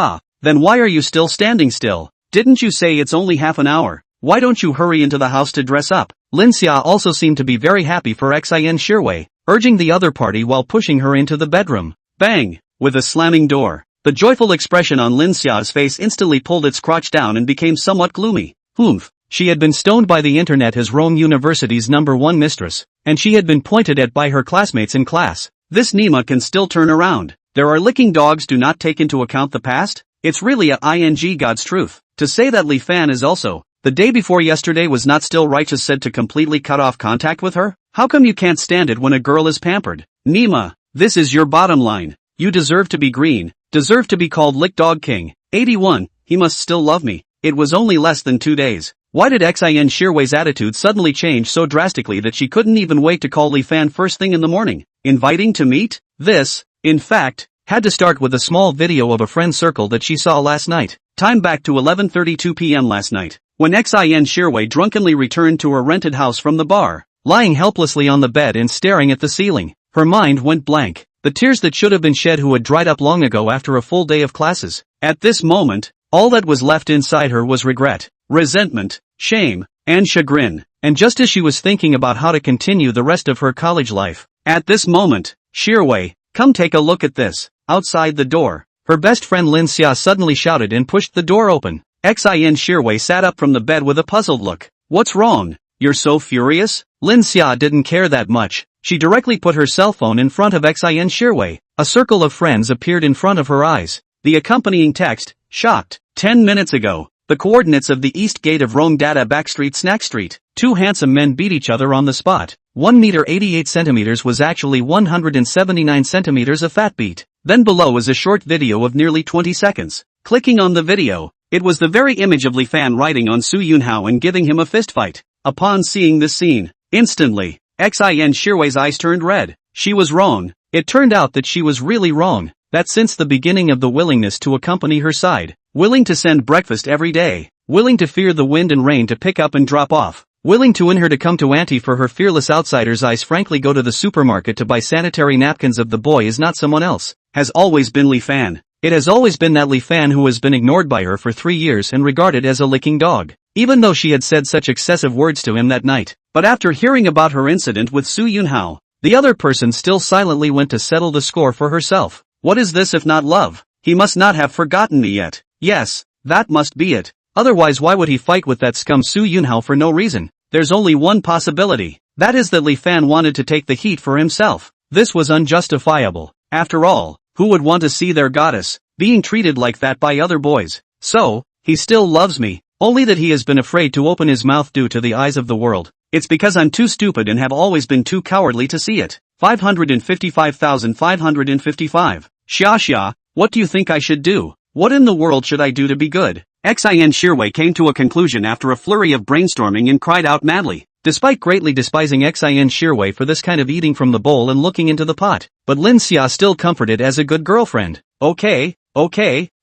Then why are you still standing still? Didn't you say it's only half an hour? Why don't you hurry into the house to dress up? Lin Xia also seemed to be very happy for Xin Shiwei, urging the other party while pushing her into the bedroom. Bang! With a slamming door. The joyful expression on Lin Xia's face instantly pulled its crotch down and became somewhat gloomy. Humph. She had been stoned by the internet as Rome University's #1 mistress, and she had been pointed at by her classmates in class. This Nima can still turn around. There are licking dogs do not take into account the past? It's really a ing God's truth. To say that Li Fan is also, the day before yesterday was not still righteous said to completely cut off contact with her? How come you can't stand it when a girl is pampered? Nima, this is your bottom line. You deserve to be green, deserve to be called Lick Dog King. 81, he must still love me. It was only less than 2 days. Why did Xin Shiwei's attitude suddenly change so drastically that she couldn't even wait to call Li Fan first thing in the morning? Inviting to meet? This, in fact, had to start with a small video of a friend circle that she saw last night. Time back to 11:32 p.m. last night, when Xin Shiwei drunkenly returned to her rented house from the bar, lying helplessly on the bed and staring at the ceiling. Her mind went blank. The tears that should have been shed who had dried up long ago after a full day of classes. At this moment, all that was left inside her was regret, resentment, shame, and chagrin. And just as she was thinking about how to continue the rest of her college life, at this moment, Shiwei, come take a look at this. Outside the door, her best friend Lin Xia suddenly shouted and pushed the door open. Xin Shiwei sat up from the bed with a puzzled look. What's wrong? You're so furious? Lin Xia didn't care that much. She directly put her cell phone in front of Xin Shiwei. A circle of friends appeared in front of her eyes. The accompanying text, shocked. 10 minutes ago, the coordinates of the east gate of Rome data backstreet snack street. 2 handsome men beat each other on the spot. 1 meter 88 centimeters was actually 179 centimeters a fat beat. Then below is a short video of nearly 20 seconds. Clicking on the video, it was the very image of Li Fan riding on Su Yunhao and giving him a fist fight. Upon seeing this scene, instantly, Xin Shiwei's eyes turned red. She was wrong. It turned out that she was really wrong. That since the beginning of the willingness to accompany her side, willing to send breakfast every day, willing to fear the wind and rain to pick up and drop off, willing to win her to come to auntie for her fearless outsider's eyes, frankly go to the supermarket to buy sanitary napkins of the boy is not someone else, has always been Li Fan. It has always been that Li Fan who has been ignored by her for 3 years and regarded as a licking dog, even though she had said such excessive words to him that night. But after hearing about her incident with Su Yunhao, the other person still silently went to settle the score for herself. What is this if not love? He must not have forgotten me yet. Yes, that must be it. Otherwise why would he fight with that scum Su Yunhao for no reason? There's only one possibility. That is that Li Fan wanted to take the heat for himself. This was unjustifiable. After all, who would want to see their goddess being treated like that by other boys? So, he still loves me, only that he has been afraid to open his mouth due to the eyes of the world. It's because I'm too stupid and have always been too cowardly to see it. 555,555. Xia, what do you think I should do? What in the world should I do to be good? Xin Shiwei came to a conclusion after a flurry of brainstorming and cried out madly. Despite greatly despising Xin Shiwei for this kind of eating from the bowl and looking into the pot, but Lin Xia still comforted as a good girlfriend. Okay,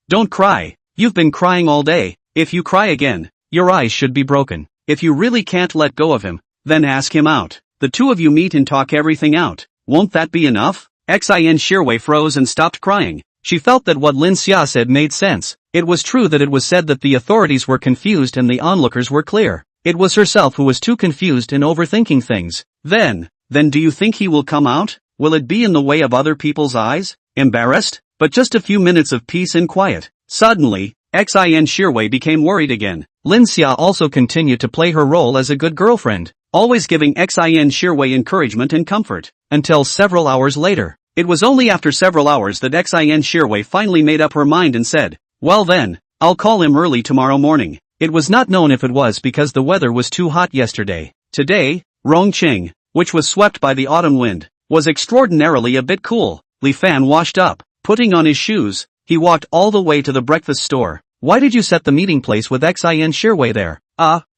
don't cry. You've been crying all day. If you cry again, your eyes should be broken. If you really can't let go of him, then ask him out. The two of you meet and talk everything out. Won't that be enough? Xin Shiwei froze and stopped crying. She felt that what Lin Xia said made sense. It was true that it was said that the authorities were confused and the onlookers were clear. It was herself who was too confused and overthinking things. Then do you think he will come out? Will it be in the way of other people's eyes? Embarrassed? But just a few minutes of peace and quiet. Suddenly, Xin Shiwei became worried again. Lin Xia also continued to play her role as a good girlfriend, always giving Xin Shiwei encouragement and comfort. Until several hours later. It was only after several hours that Xin Shiwei finally made up her mind and said, well then, I'll call him early tomorrow morning. It was not known if it was because the weather was too hot yesterday. Today, Rongqing, which was swept by the autumn wind, was extraordinarily a bit cool. Li Fan washed up, putting on his shoes, he walked all the way to the breakfast store. Why did you set the meeting place with Xin Shiwei there?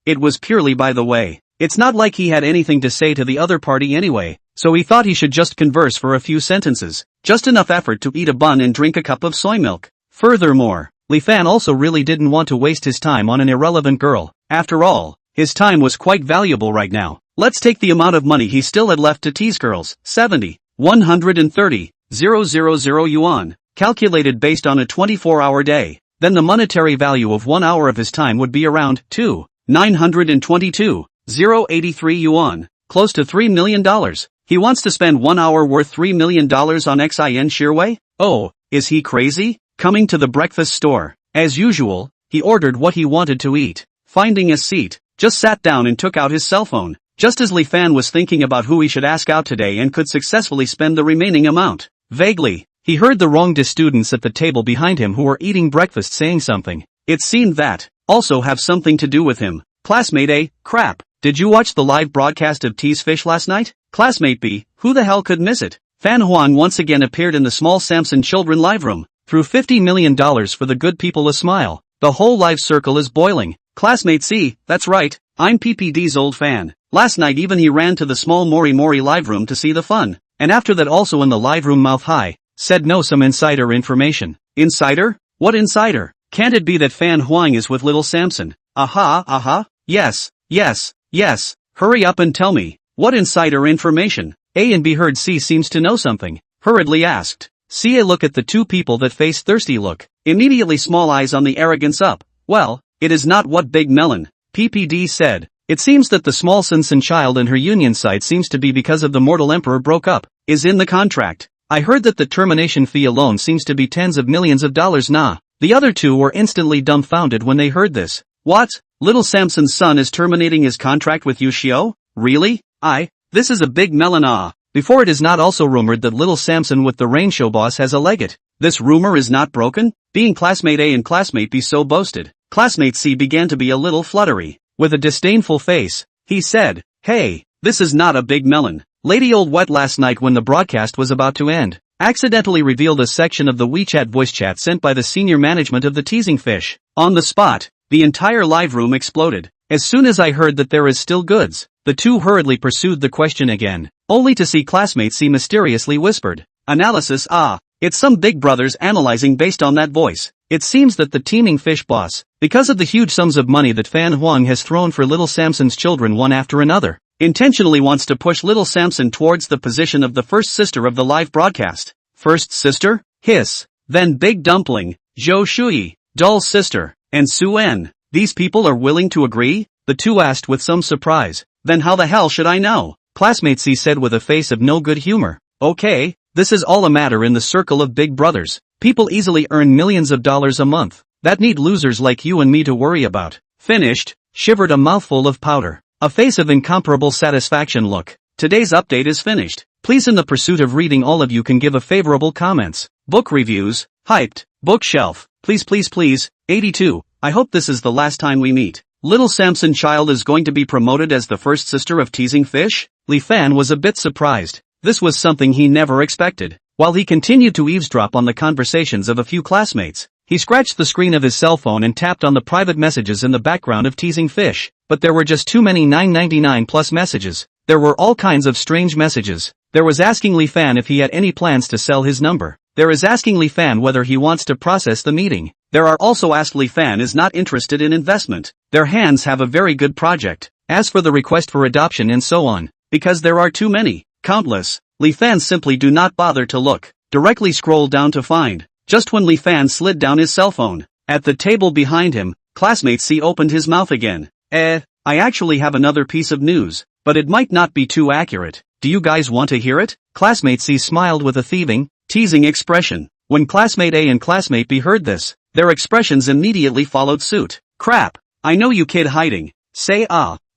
It was purely by the way. It's not like he had anything to say to the other party anyway, so he thought he should just converse for a few sentences. Just enough effort to eat a bun and drink a cup of soy milk. Furthermore, Li Fan also really didn't want to waste his time on an irrelevant girl. After all, his time was quite valuable right now. Let's take the amount of money he still had left to tease girls. 70, 130, yuan, calculated based on a 24-hour day. Then the monetary value of 1 hour of his time would be around 922,083 yuan, close to $3 million. He wants to spend 1 hour worth $3 million on xin Shearway? Oh, is he crazy? Coming to the breakfast store. As usual, he ordered what he wanted to eat. Finding a seat, just sat down and took out his cell phone. Just as Li Fan was thinking about who he should ask out today and could successfully spend the remaining amount. Vaguely, he heard the wrong students at the table behind him who were eating breakfast saying something. It seemed that also have something to do with him. Classmate A, crap, did you watch the live broadcast of Tease Fish last night? Classmate B, who the hell could miss it? Fan Huang once again appeared in the small Samson children live room. Threw $50 million for the good people a smile. The whole live circle is boiling. Classmate C, that's right, I'm PPD's old fan. Last night even he ran to the small Mori Mori live room to see the fun. And after that also in the live room mouth high, said no some insider information. Insider? What insider? Can't it be that Fan Huang is with little Samson? Aha. Yes. Hurry up and tell me. What insider information? A and B heard C seems to know something. Hurriedly asked. C a look at the two people that face thirsty look. Immediately small eyes on the arrogance up. Well, it is not what Big Melon. PPD said. It seems that the small Samson child and her union side seems to be because of the mortal emperor broke up. Is in the contract. I heard that the termination fee alone seems to be tens of millions of dollars nah. The other two were instantly dumbfounded when they heard this. What? Little Samson's son is terminating his contract with Yushio? Really? This is a big melon Before it is not also rumored that little Samson with the rain show boss has a legate. This rumor is not broken? Being classmate A and classmate B so boasted, classmate C began to be a little fluttery. With a disdainful face, he said, hey, this is not a big melon. Lady Old Wet last night when the broadcast was about to end, accidentally revealed a section of the WeChat voice chat sent by the senior management of the Teasing Fish. On the spot, the entire live room exploded. As soon as I heard that there is still goods, the two hurriedly pursued the question again, only to see classmate C mysteriously whispered. Analysis it's some big brothers analyzing based on that voice. It seems that the teeming fish boss, because of the huge sums of money that Fan Huang has thrown for little Samson's children one after another, intentionally wants to push little Samson towards the position of the first sister of the live broadcast. First sister? Hiss. Then Big Dumpling, Zhou Shui, Doll's sister, and Su-En. These people are willing to agree? The two asked with some surprise. Then how the hell should I know? Classmate C said with a face of no good humor. Okay, this is all a matter in the circle of big brothers. People easily earn millions of dollars a month. That need losers like you and me to worry about. Finished, shivered a mouthful of powder. A face of incomparable satisfaction look. Today's update is finished. Please in the pursuit of reading all of you can give a favorable comments. Book reviews, hyped, bookshelf, please. 82, I hope this is the last time we meet. Little Samson child is going to be promoted as the first sister of Teasing Fish? Li Fan was a bit surprised. This was something he never expected. While he continued to eavesdrop on the conversations of a few classmates, he scratched the screen of his cell phone and tapped on the private messages in the background of Teasing Fish. But there were just too many 999 plus messages. There were all kinds of strange messages. There was asking Li Fan if he had any plans to sell his number. There is asking Li Fan whether he wants to process the meeting. There are also asked Li Fan is not interested in investment. Their hands have a very good project. As for the request for adoption and so on. Because there are too many. Countless. Li Fan simply do not bother to look. Directly scroll down to find. Just when Li Fan slid down his cell phone. At the table behind him, classmate C opened his mouth again. I actually have another piece of news. But it might not be too accurate. Do you guys want to hear it? Classmate C smiled with a thieving, teasing expression. When classmate A and classmate B heard this, their expressions immediately followed suit. Crap. I know you kid hiding. Say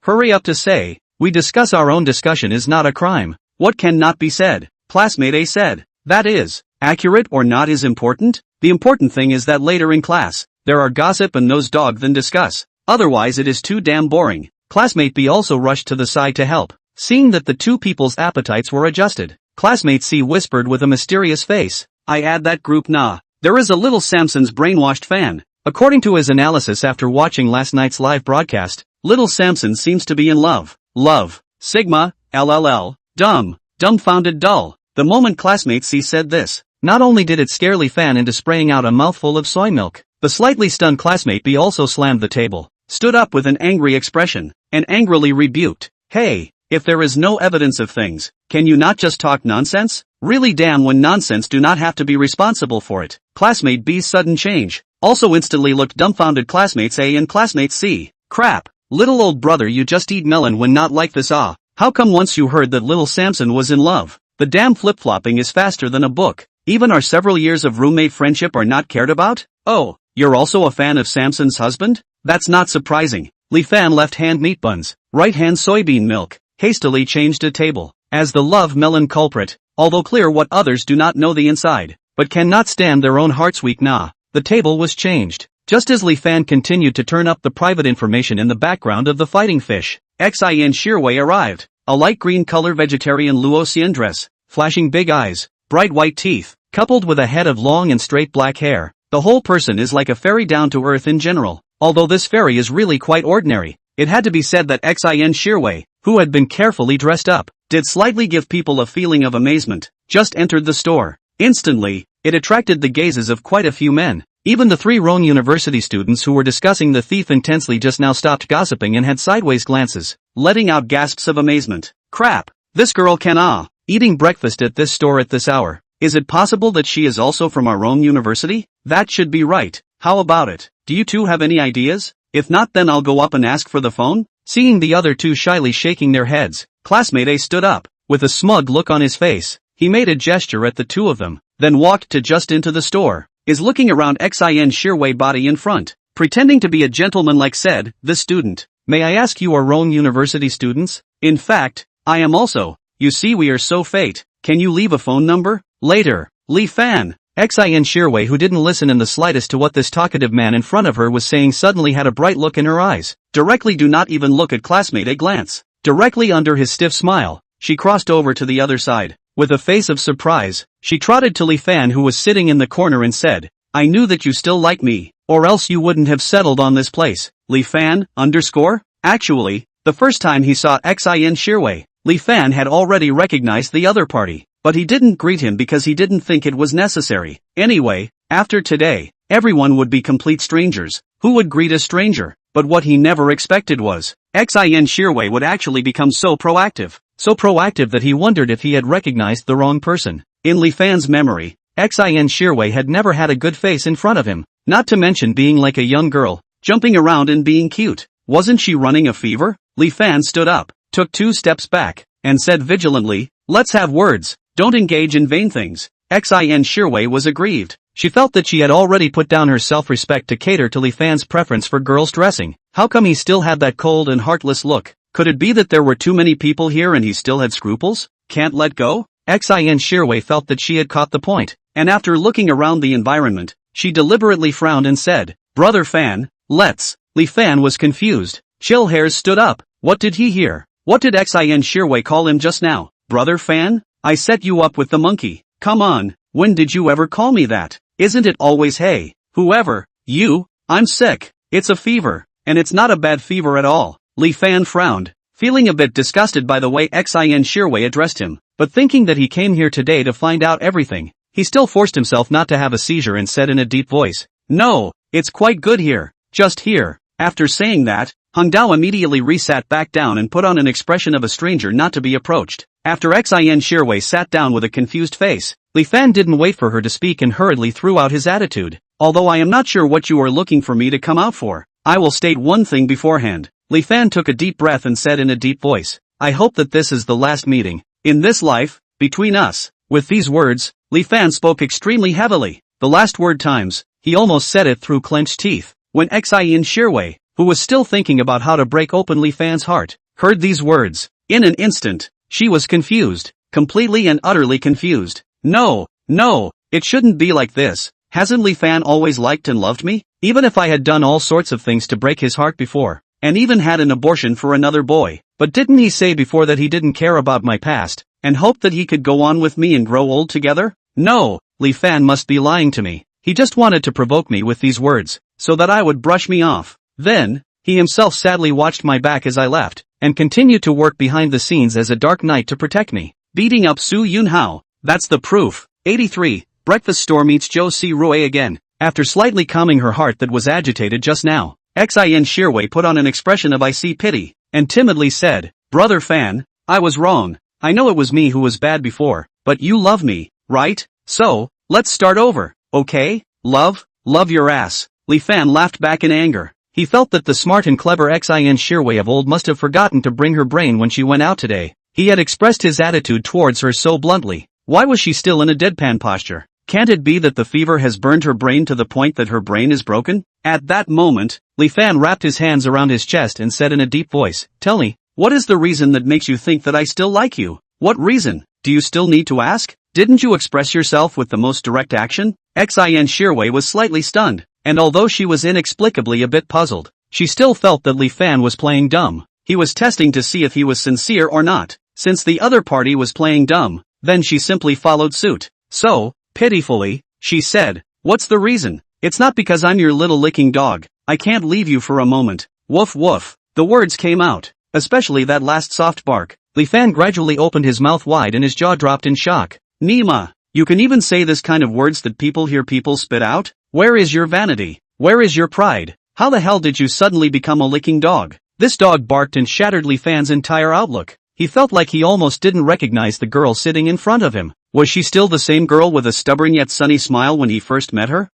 hurry up to say, we discuss our own discussion is not a crime. What can not be said? Classmate A said. That is, accurate or not is important? The important thing is that later in class, there are gossip and nose dog than discuss. Otherwise it is too damn boring. Classmate B also rushed to the side to help. Seeing that the two people's appetites were adjusted, classmate C whispered with a mysterious face. I add that group nah. There is a little Samson's brainwashed fan. According to his analysis after watching last night's live broadcast, little Samson seems to be in love. Love. Sigma, LLL, dumb, dumbfounded dull. The moment classmate C said this, not only did it scare Li Fan into spraying out a mouthful of soy milk, the slightly stunned classmate B also slammed the table, stood up with an angry expression, and angrily rebuked. Hey, If there is no evidence of things, can you not just talk nonsense? Really damn when nonsense do not have to be responsible for it. Classmate B's sudden change. Also instantly looked dumbfounded classmates A and classmate C. Crap. Little old brother, you just eat melon when not like this. Ah. How come once you heard that little Samson was in love? The damn flip-flopping is faster than a book. Even our several years of roommate friendship are not cared about? Oh, you're also a fan of Samson's husband? That's not surprising. Li Fan left hand meat buns, right hand soybean milk, hastily changed a table. As the love melon culprit, although clear what others do not know the inside, but cannot stand their own hearts weak the table was changed. Just as Li Fan continued to turn up the private information in the background of the fighting fish, Xin Shirwei arrived. A light green color vegetarian Luoxian dress, flashing big eyes, bright white teeth, coupled with a head of long and straight black hair. The whole person is like a fairy down to earth in general, although this fairy is really quite ordinary. It had to be said that Xin Shirwei, who had been carefully dressed up, did slightly give people a feeling of amazement. Just entered the store. Instantly, it attracted the gazes of quite a few men. Even the 3 Roan University students who were discussing the thief intensely just now stopped gossiping and had sideways glances, letting out gasps of amazement. Crap! This girl can eating breakfast at this store at this hour. Is it possible that she is also from our Roan University? That should be right. How about it? Do you two have any ideas? If not, then I'll go up and ask for the phone. Seeing the other two shyly shaking their heads, classmate A stood up. With a smug look on his face, he made a gesture at the two of them, then walked to just into the store. Is looking around Xin Shirwei body in front, pretending to be a gentleman like said, the student. May I ask you are Roan University students? In fact, I am also. You see we are so fate. Can you leave a phone number? Later. Li Fan. Xin Shirwei, who didn't listen in the slightest to what this talkative man in front of her was saying, suddenly had a bright look in her eyes. Directly, do not even look at classmate A glance. Directly under his stiff smile, she crossed over to the other side. With a face of surprise, she trotted to Li Fan, who was sitting in the corner, and said, I knew that you still like me, or else you wouldn't have settled on this place. Li Fan, underscore? Actually, the first time he saw Xin Shirwei, Li Fan had already recognized the other party, but he didn't greet him because he didn't think it was necessary. Anyway, after today, everyone would be complete strangers. Who would greet a stranger? But what he never expected was, Xin Shirwei would actually become so proactive. So proactive that he wondered if he had recognized the wrong person. In Li Fan's memory, Xin Shirwei had never had a good face in front of him, not to mention being like a young girl, jumping around and being cute. Wasn't she running a fever? Li Fan stood up, took 2 steps back, and said vigilantly, let's have words, don't engage in vain things. Xin Shirwei was aggrieved. She felt that she had already put down her self-respect to cater to Li Fan's preference for girls dressing. How come he still had that cold and heartless look? Could it be that there were too many people here and he still had scruples? Can't let go? Xin Shirwei felt that she had caught the point, and after looking around the environment, she deliberately frowned and said, Brother Fan, let's. Li Fan was confused. Chill hairs stood up. What did he hear? What did Xin Shirwei call him just now? Brother Fan? I set you up with the monkey. Come on, when did you ever call me that? Isn't it always hey, whoever, you? I'm sick. It's a fever, and it's not a bad fever at all. Li Fan frowned, feeling a bit disgusted by the way Xin Shirwei addressed him, but thinking that he came here today to find out everything, he still forced himself not to have a seizure and said in a deep voice, No, it's quite good here, just here. After saying that, Hung Dao immediately resat back down and put on an expression of a stranger not to be approached. After Xin Shirwei sat down with a confused face, Li Fan didn't wait for her to speak and hurriedly threw out his attitude. Although I am not sure what you are looking for me to come out for, I will state one thing beforehand. Li Fan took a deep breath and said in a deep voice, I hope that this is the last meeting, in this life, between us. With these words, Li Fan spoke extremely heavily. The last word times, he almost said it through clenched teeth. When Xin Shirwei, who was still thinking about how to break open Li Fan's heart, heard these words, in an instant, she was confused, completely and utterly confused. No, it shouldn't be like this. Hasn't Li Fan always liked and loved me? Even if I had done all sorts of things to break his heart before, and even had an abortion for another boy, but didn't he say before that he didn't care about my past, and hoped that he could go on with me and grow old together? No, Li Fan must be lying to me. He just wanted to provoke me with these words, so that I would brush me off. Then, he himself sadly watched my back as I left, and continued to work behind the scenes as a dark knight to protect me. Beating up Su Yunhao, that's the proof. 83. Breakfast store meets Zhou Si Rui again. After slightly calming her heart that was agitated just now, Xin Shirwei put on an expression of icy pity, and timidly said, Brother Fan, I was wrong. I know it was me who was bad before, but you love me, right? So, let's start over, okay? Love your ass. Li Fan laughed back in anger. He felt that the smart and clever Xin Shirwei of old must have forgotten to bring her brain when she went out today. He had expressed his attitude towards her so bluntly. Why was she still in a deadpan posture? Can't it be that the fever has burned her brain to the point that her brain is broken? At that moment, Li Fan wrapped his hands around his chest and said in a deep voice, "Tell me, what is the reason that makes you think that I still like you? What reason? Do you still need to ask? Didn't you express yourself with the most direct action?" Xin Shirwei was slightly stunned, and although she was inexplicably a bit puzzled, she still felt that Li Fan was playing dumb. He was testing to see if he was sincere or not. Since the other party was playing dumb, then she simply followed suit. So, pitifully, she said, "What's the reason?" "It's not because I'm your little licking dog. I can't leave you for a moment." Woof woof. The words came out, especially that last soft bark. Li Fan gradually opened his mouth wide and his jaw dropped in shock. "Nima, you can even say this kind of words that people hear people spit out? Where is your vanity? Where is your pride? How the hell did you suddenly become a licking dog?" This dog barked and shattered Li Fan's entire outlook. He felt like he almost didn't recognize the girl sitting in front of him. Was she still the same girl with a stubborn yet sunny smile when he first met her?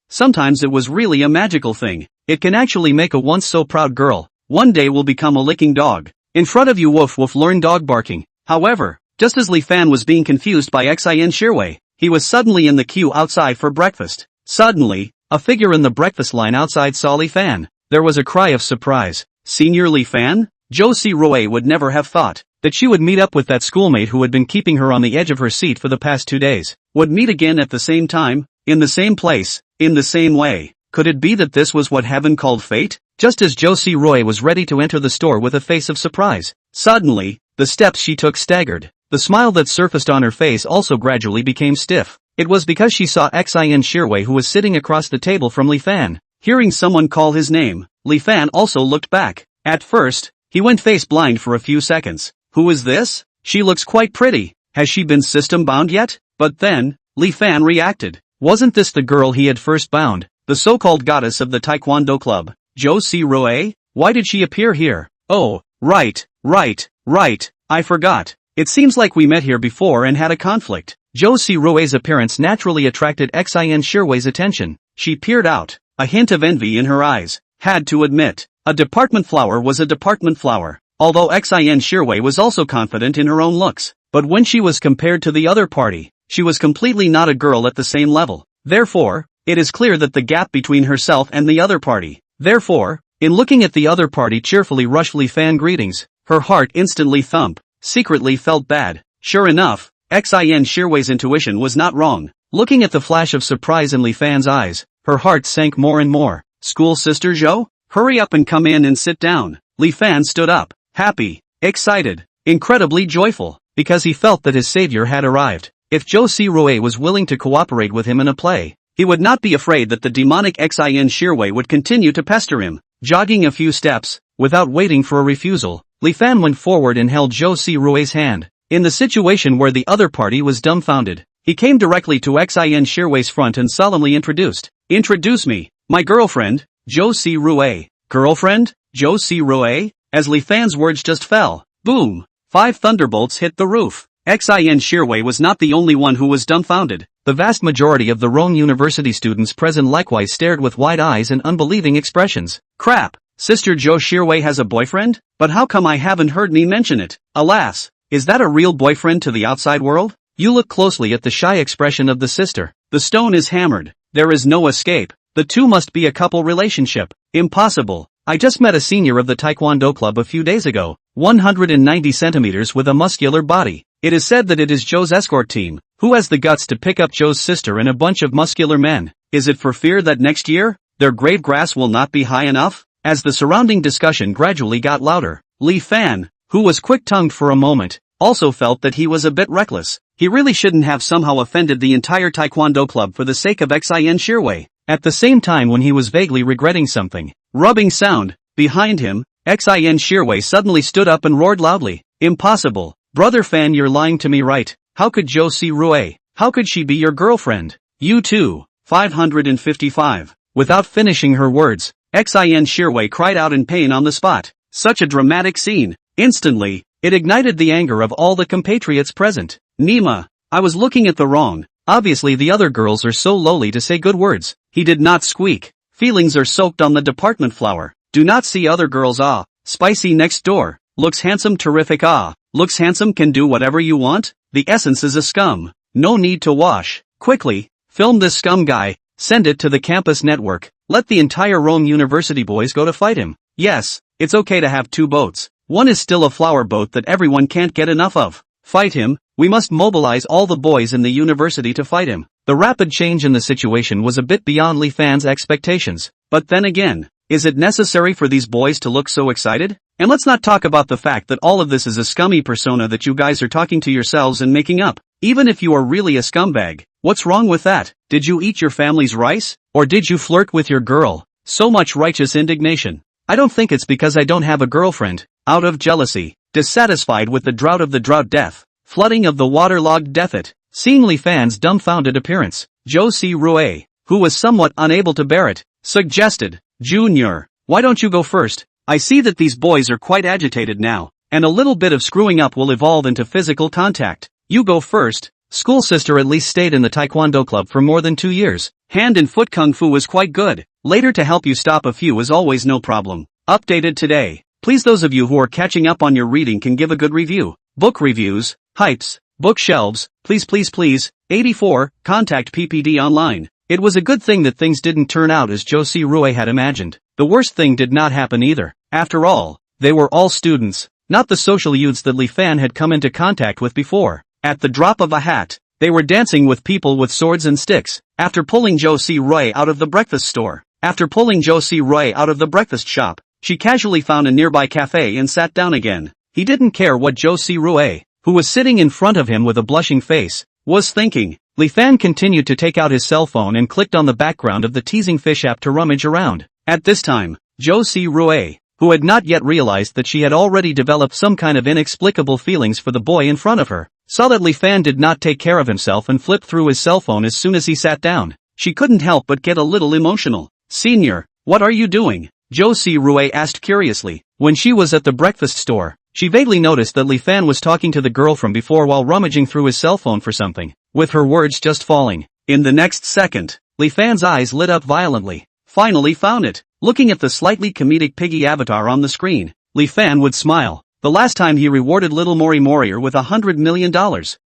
Sometimes it was really a magical thing. It can actually make a once so proud girl, one day will become a licking dog. In front of you, woof woof, learn dog barking. However, just as Li Fan was being confused by Xin Shirwei, he was suddenly in the queue outside for breakfast. Suddenly, a figure in the breakfast line outside saw Li Fan. There was a cry of surprise. Senior Li Fan? Zhou Siruei would never have thought that she would meet up with that schoolmate who had been keeping her on the edge of her seat for the past 2 days. Would meet again at the same time, in the same place, in the same way. Could it be that this was what heaven called fate? Just as Zhou Siruei was ready to enter the store with a face of surprise, suddenly, the steps she took staggered. The smile that surfaced on her face also gradually became stiff. It was because she saw Xin Shirwei, who was sitting across the table from Li Fan. Hearing someone call his name, Li Fan also looked back. At first, he went face blind for a few seconds. Who is this? She looks quite pretty. Has she been system bound yet? But then, Li Fan reacted. Wasn't this the girl he had first bound, the so-called goddess of the Taekwondo club, Zhou Siruei? Why did she appear here? Oh, right, I forgot. It seems like we met here before and had a conflict. Zhou Siruei's appearance naturally attracted Xin Shirwei's attention. She peered out, a hint of envy in her eyes. Had to admit, a department flower was a department flower. Although Xin Shirwei was also confident in her own looks, but when she was compared to the other party, she was completely not a girl at the same level. Therefore, it is clear that the gap between herself and the other party. Therefore, in looking at the other party cheerfully rush Li Fan greetings, her heart instantly thumped, secretly felt bad. Sure enough, Xin Shirwei's intuition was not wrong. Looking at the flash of surprise in Li Fan's eyes, her heart sank more and more. School sister Zhou? Hurry up and come in and sit down. Li Fan stood up, happy, excited, incredibly joyful, because he felt that his savior had arrived. If Zhou Siruei was willing to cooperate with him in a play, he would not be afraid that the demonic Xin Shirwei would continue to pester him. Jogging a few steps, without waiting for a refusal, Li Fan went forward and held Zhou Siruei's hand. In the situation where the other party was dumbfounded, he came directly to Xin Shirwei's front and solemnly introduced. Introduce me, my girlfriend, Zhou Siruei. Girlfriend? Zhou Siruei? As Li Fan's words just fell, boom, 5 thunderbolts hit the roof. Xin Shirwei was not the only one who was dumbfounded. The vast majority of the Rhone University students present likewise stared with wide eyes and unbelieving expressions. Crap, Sister Zhou Shirwei has a boyfriend? But how come I haven't heard me mention it? Alas, is that a real boyfriend to the outside world? You look closely at the shy expression of the sister. The stone is hammered. There is no escape. The two must be a couple relationship. Impossible. I just met a senior of the Taekwondo club a few days ago, 190 centimeters with a muscular body. It is said that it is Zhou's escort team, who has the guts to pick up Zhou's sister and a bunch of muscular men. Is it for fear that next year, their grave grass will not be high enough? As the surrounding discussion gradually got louder, Li Fan, who was quick-tongued for a moment, also felt that he was a bit reckless. He really shouldn't have somehow offended the entire Taekwondo club for the sake of Xin Shirwei. At the same time, when he was vaguely regretting something, rubbing sound, behind him, Xin Shirwei suddenly stood up and roared loudly. Impossible. Brother Fan, you're lying to me, right? How could Zhou Siruei? How could she be your girlfriend? You too. 555. Without finishing her words, Xin Shirwei cried out in pain on the spot. Such a dramatic scene. Instantly, It ignited the anger of all the compatriots present. Nima, I was looking at the wrong. Obviously the other girls are so lowly to say good words. He did not squeak. Feelings are soaked on the department flower. Do not see other girls spicy next door. Looks handsome terrific looks handsome can do whatever you want? The essence is a scum. No need to wash. Quickly, film this scum guy, send it to the campus network. Let the entire Rome University boys go to fight him. Yes, it's okay to have two boats. One is still a flower boat that everyone can't get enough of. Fight him, we must mobilize all the boys in the university to fight him. The rapid change in the situation was a bit beyond Li Fan's expectations. But then again, is it necessary for these boys to look so excited? And let's not talk about the fact that all of this is a scummy persona that you guys are talking to yourselves and making up. Even if you are really a scumbag, what's wrong with that? Did you eat your family's rice? Or did you flirt with your girl? So much righteous indignation. I don't think it's because I don't have a girlfriend. Out of jealousy, dissatisfied with the drought of the drought death, flooding of the waterlogged death. Seeing Li Fan's dumbfounded appearance, Zhou Si Rui, who was somewhat unable to bear it, suggested, Junior, why don't you go first? I see that these boys are quite agitated now, and a little bit of screwing up will evolve into physical contact. You go first. School sister at least stayed in the Taekwondo club for more than 2 years. Hand and foot kung fu was quite good. Later to help you stop a few is always no problem. Updated today. Please those of you who are catching up on your reading can give a good review. Book reviews, hypes, bookshelves, please. 84, contact PPD online. It was a good thing that things didn't turn out as Zhou Si Rui had imagined. The worst thing did not happen either. After all, they were all students, not the social youths that Li Fan had come into contact with before. At the drop of a hat, they were dancing with people with swords and sticks. After pulling Zhou Si Rui out of the breakfast store, after pulling Zhou Si Rui out of the breakfast shop, she casually found a nearby cafe and sat down again. He didn't care what Zhou Si Rui, who was sitting in front of him with a blushing face, was thinking. Li Fan continued to take out his cell phone and clicked on the background of the teasing fish app to rummage around. At this time, Zhou Si Rui, who had not yet realized that she had already developed some kind of inexplicable feelings for the boy in front of her, saw that Li Fan did not take care of himself and flipped through his cell phone as soon as he sat down. She couldn't help but get a little emotional. Senior, what are you doing? Zhou Si Rui asked curiously. When she was at the breakfast store, she vaguely noticed that Li Fan was talking to the girl from before while rummaging through his cell phone for something, with her words just falling. In the next second, Li Fan's eyes lit up violently. Finally found it. Looking at the slightly comedic piggy avatar on the screen, Li Fan would smile. The last time he rewarded little Mori Morier with $100 million,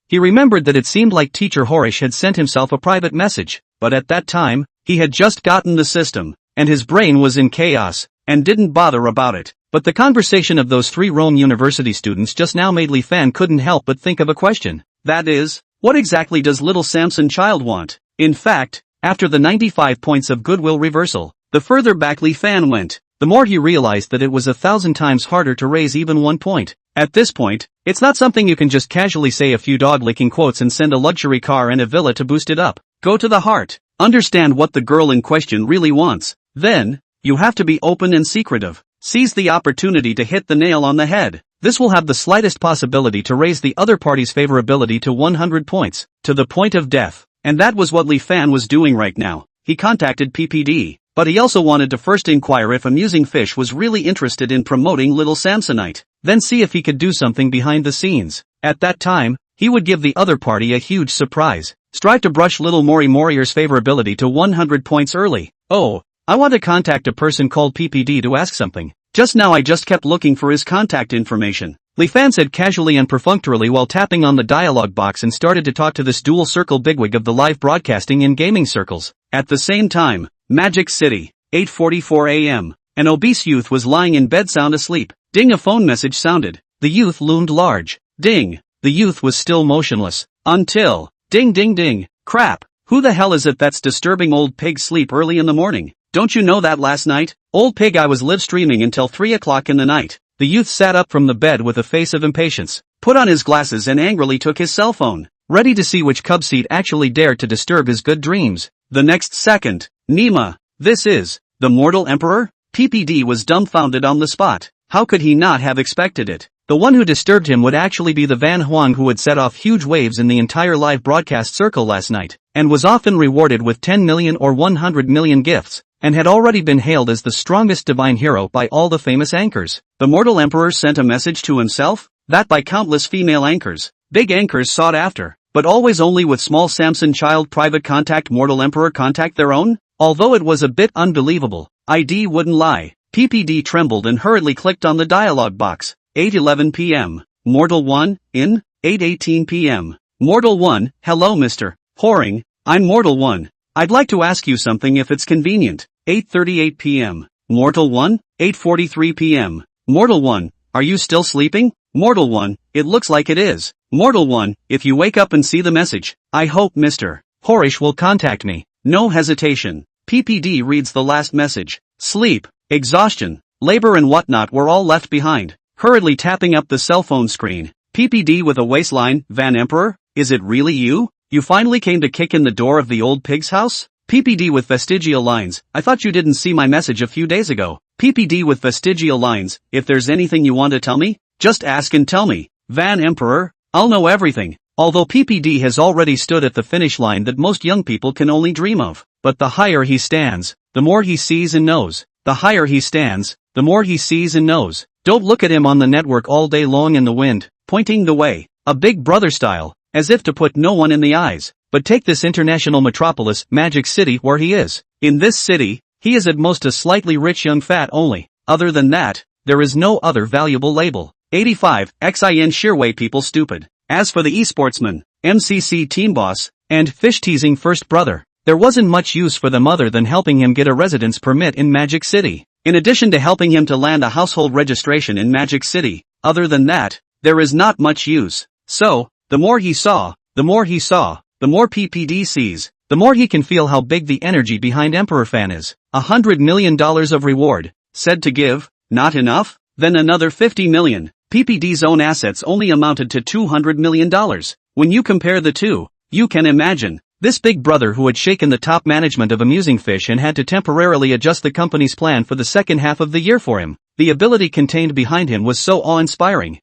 he remembered that it seemed like teacher Horish had sent himself a private message, but at that time, he had just gotten the system, and his brain was in chaos, and didn't bother about it. But the conversation of those 3 Rome University students just now made Li Fan couldn't help but think of a question. That is, what exactly does little Samson Child want? In fact, after the 95 points of goodwill reversal, the further back Li Fan went, the more he realized that it was 1,000 times harder to raise even 1 point. At this point, it's not something you can just casually say a few dog-licking quotes and send a luxury car and a villa to boost it up. Go to the heart. Understand what the girl in question really wants. Then, you have to be open and secretive. Seize the opportunity to hit the nail on the head. This will have the slightest possibility to raise the other party's favorability to 100 points, to the point of death. And that was what Li Fan was doing right now. He contacted PPD, but he also wanted to first inquire if Amusing Fish was really interested in promoting Little Samsonite, then see if he could do something behind the scenes. At that time, he would give the other party a huge surprise. Strive to brush Little Mori Morier's favorability to 100 points early. Oh, I want to contact a person called PPD to ask something. Just now I just kept looking for his contact information. Li Fan said casually and perfunctorily while tapping on the dialog box and started to talk to this dual circle bigwig of the live broadcasting and gaming circles. At the same time, Magic City, 8:44 a.m. An obese youth was lying in bed sound asleep. Ding, a phone message sounded. The youth loomed large. Ding. The youth was still motionless. Until, ding ding ding, crap. Who the hell is it that's disturbing old pig sleep early in the morning? Don't you know that last night? Old pig, I was live streaming until 3 o'clock in the night. The youth sat up from the bed with a face of impatience, put on his glasses and angrily took his cell phone, ready to see which cub seat actually dared to disturb his good dreams. The next second, Nima, this is the mortal emperor? PPD was dumbfounded on the spot. How could he not have expected it? The one who disturbed him would actually be the Van Huang who had set off huge waves in the entire live broadcast circle last night, and was often rewarded with 10 million or 100 million gifts, and had already been hailed as the strongest divine hero by all the famous anchors. The mortal emperor sent a message to himself? that by countless female anchors, big anchors sought after, but always only with small Samson child private contact mortal emperor contact their own? Although it was a bit unbelievable, ID wouldn't lie. PPD trembled and hurriedly clicked on the dialog box. 8:11 p.m. Mortal 1, in? 8:18 p.m. Mortal 1, hello Mr. Whoring, I'm Mortal 1. I'd like to ask you something if it's convenient. 8:38 p.m. Mortal 1, 8:43 p.m. Mortal 1, are you still sleeping? Mortal 1, it looks like it is. Mortal 1, if you wake up and see the message, I hope Mr. Horish will contact me. No hesitation. PPD reads the last message. Sleep, exhaustion, labor and whatnot were all left behind. Hurriedly tapping up the cell phone screen. PPD with a waistline, Van Emperor, is it really you? You finally came to kick in the door of the old pig's house? PPD with vestigial lines, I thought you didn't see my message a few days ago. PPD with vestigial lines, if there's anything you want to tell me, just ask and tell me. Van Emperor, I'll know everything. Although PPD has already stood at the finish line that most young people can only dream of. But the higher he stands, the more he sees and knows. The higher he stands, the more he sees and knows. Don't look at him on the network all day long in the wind, pointing the way, a big brother style, as if to put no one in the eyes. But take this international metropolis, Magic City, where he is. In this city, he is at most a slightly rich young fat only. Other than that, there is no other valuable label. 85, XIN Sheerway people stupid. As for the esportsman, MCC team boss, and fish-teasing first brother, there wasn't much use for them other than helping him get a residence permit in Magic City. In addition to helping him to land a household registration in Magic City, other than that, there is not much use. So, the more he saw, the more PPD sees, the more he can feel how big the energy behind Emperor Fan is. $100 million of reward, said to give, not enough? Then another $50 million. PPD's own assets only amounted to $200 million. When you compare the two, you can imagine. This big brother who had shaken the top management of Amusing Fish and had to temporarily adjust the company's plan for the second half of the year for him. The ability contained behind him was so awe-inspiring.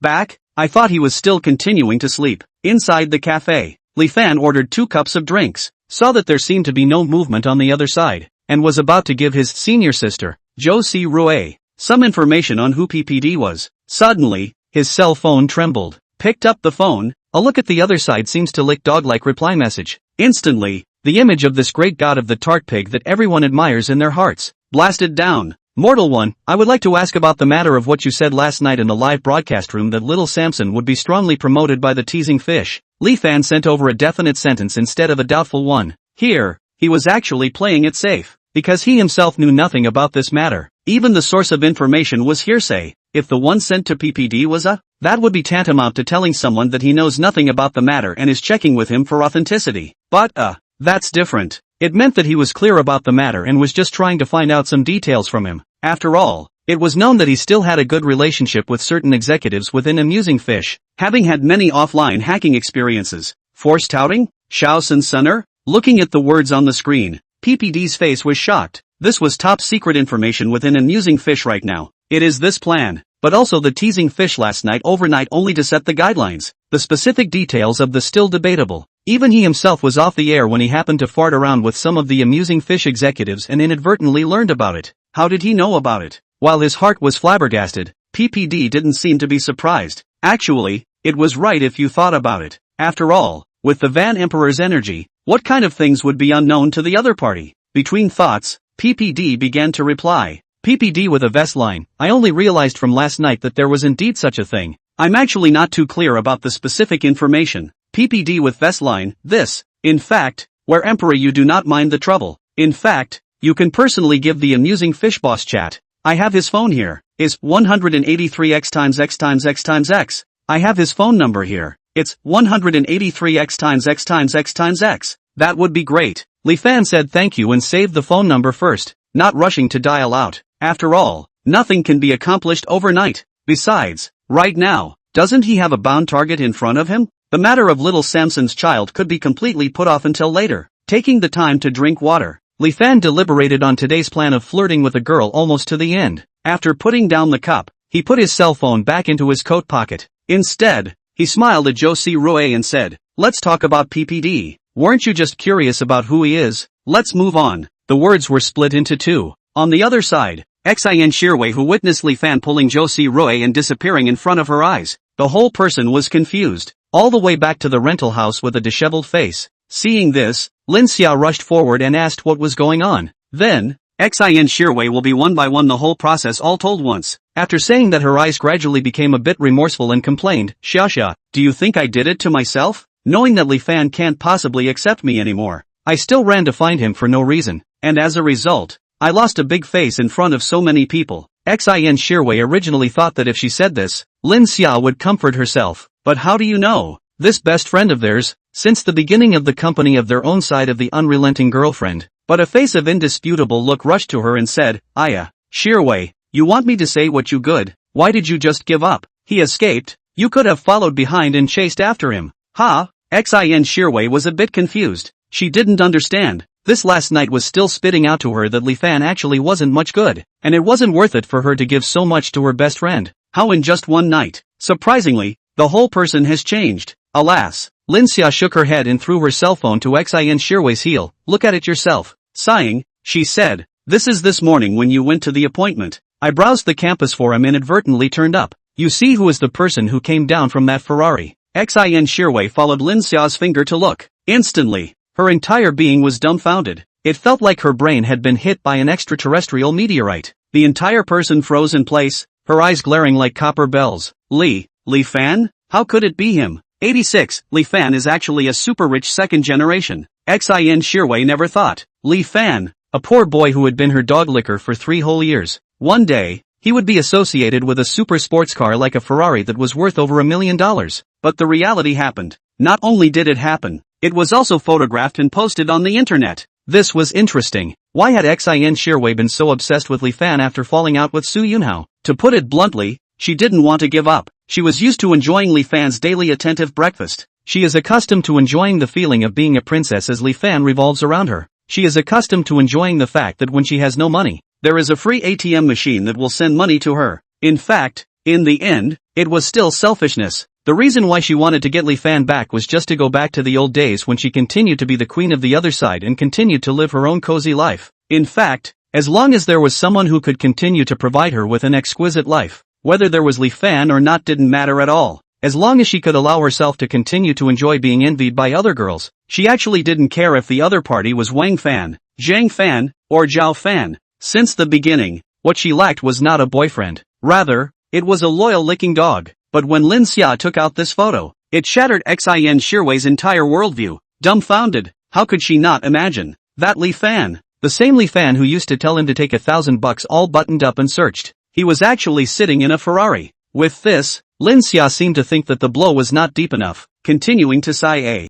Back? I thought he was still continuing to sleep. Inside the cafe, Li Fan ordered 2 cups of drinks, saw that there seemed to be no movement on the other side, and was about to give his senior sister, Jo Si Rue, some information on who PPD was. Suddenly, his cell phone trembled. Picked up the phone. A look at the other side seems to lick dog-like reply message. Instantly, the image of this great god of the tart pig that everyone admires in their hearts blasted down. Mortal 1, I would like to ask about the matter of what you said last night in the live broadcast room that little Samson would be strongly promoted by the teasing fish. Li Fan sent over a definite sentence instead of a doubtful one. Here, he was actually playing it safe, because he himself knew nothing about this matter. Even the source of information was hearsay. If the one sent to PPD was that would be tantamount to telling someone that he knows nothing about the matter and is checking with him for authenticity. But, that's different. It meant that he was clear about the matter and was just trying to find out some details from him. After all, it was known that he still had a good relationship with certain executives within Amusing Fish, having had many offline hacking experiences. Forced outing? Shaosun Sunner? Looking at the words on the screen, PPD's face was shocked. This was top secret information within Amusing Fish right now. It is this plan, but also the teasing fish last night overnight only to set the guidelines. The specific details of the still debatable. Even he himself was off the air when he happened to fart around with some of the Amusing Fish executives and inadvertently learned about it. How did he know about it? While his heart was flabbergasted, PPD didn't seem to be surprised. Actually, it was right if you thought about it. After all, with the Van Emperor's energy, what kind of things would be unknown to the other party? Between thoughts, PPD began to reply. PPD with a vest line, I only realized from last night that there was indeed such a thing. I'm actually not too clear about the specific information. PPD with vest line, this, in fact, where Emperor you do not mind the trouble. In fact, you can personally give the Amusing Fish boss chat. I have his phone here. Is 183x times x times x times x. I have his phone number here. It's 183x times x times x times x. That would be great. Li Fan said thank you and saved the phone number first, not rushing to dial out. After all, nothing can be accomplished overnight. Besides, right now, doesn't he have a bound target in front of him? The matter of little Samson's child could be completely put off until later. Taking the time to drink water, Li Fan deliberated on today's plan of flirting with a girl almost to the end. After putting down the cup, he put his cell phone back into his coat pocket. Instead, he smiled at Jo Si Rue and said, let's talk about PPD. Weren't you just curious about who he is? Let's move on. The words were split into two. On the other side, Xin Shirwei, who witnessed Li Fan pulling Zhou Si Rui and disappearing in front of her eyes. The whole person was confused, all the way back to the rental house with a disheveled face. Seeing this, Lin Xia rushed forward and asked what was going on. Then, Xin Shirwei will be one by one the whole process all told once. After saying that, her eyes gradually became a bit remorseful and complained, Xia, do you think I did it to myself? Knowing that Li Fan can't possibly accept me anymore, I still ran to find him for no reason, and as a result, I lost a big face in front of so many people. Xin Shirwei originally thought that if she said this, Lin Xia would comfort herself, but how do you know? This best friend of theirs, since the beginning of the company of their own side of the unrelenting girlfriend, but a face of indisputable look rushed to her and said, Aya, Shirwei, you want me to say what you good, why did you just give up? He escaped, you could have followed behind and chased after him. Xin Shirwei was a bit confused, she didn't understand. This last night was still spitting out to her that Li Fan actually wasn't much good, and it wasn't worth it for her to give so much to her best friend. How in just one night? Surprisingly, the whole person has changed. Alas, Lin Xia shook her head and threw her cell phone to Xin Shirwei's heel. Look at it yourself. Sighing, she said, this morning when you went to the appointment. I browsed the campus for him and inadvertently turned up. You see who is the person who came down from that Ferrari. Xin Shirwei followed Lin Xia's finger to look. Instantly, her entire being was dumbfounded. It felt like her brain had been hit by an extraterrestrial meteorite. The entire person froze in place, her eyes glaring like copper bells. Li Fan? How could it be him? 86. Li Fan is actually a super rich second generation. Xin Shirwei never thought. Li Fan, a poor boy who had been her dog licker for 3 whole years. One day, he would be associated with a super sports car like a Ferrari that was worth over $1 million. But the reality happened. Not only did it happen, it was also photographed and posted on the internet. This was interesting. Why had Xin Shirwei been so obsessed with Li Fan after falling out with Su Yunhao? To put it bluntly, she didn't want to give up. She was used to enjoying Li Fan's daily attentive breakfast. She is accustomed to enjoying the feeling of being a princess as Li Fan revolves around her. She is accustomed to enjoying the fact that when she has no money, there is a free ATM machine that will send money to her. In fact, in the end, it was still selfishness. The reason why she wanted to get Li Fan back was just to go back to the old days when she continued to be the queen of the other side and continued to live her own cozy life. In fact, as long as there was someone who could continue to provide her with an exquisite life, whether there was Li Fan or not didn't matter at all. As long as she could allow herself to continue to enjoy being envied by other girls, she actually didn't care if the other party was Wang Fan, Zhang Fan, or Zhao Fan. Since the beginning, what she lacked was not a boyfriend. Rather, it was a loyal licking dog. But when Lin Xia took out this photo, it shattered Xin Shirwei's entire worldview. Dumbfounded, how could she not imagine that Li Fan, the same Li Fan who used to tell him to take $1,000 all buttoned up and searched, he was actually sitting in a Ferrari. With this, Lin Xia seemed to think that the blow was not deep enough, continuing to sigh.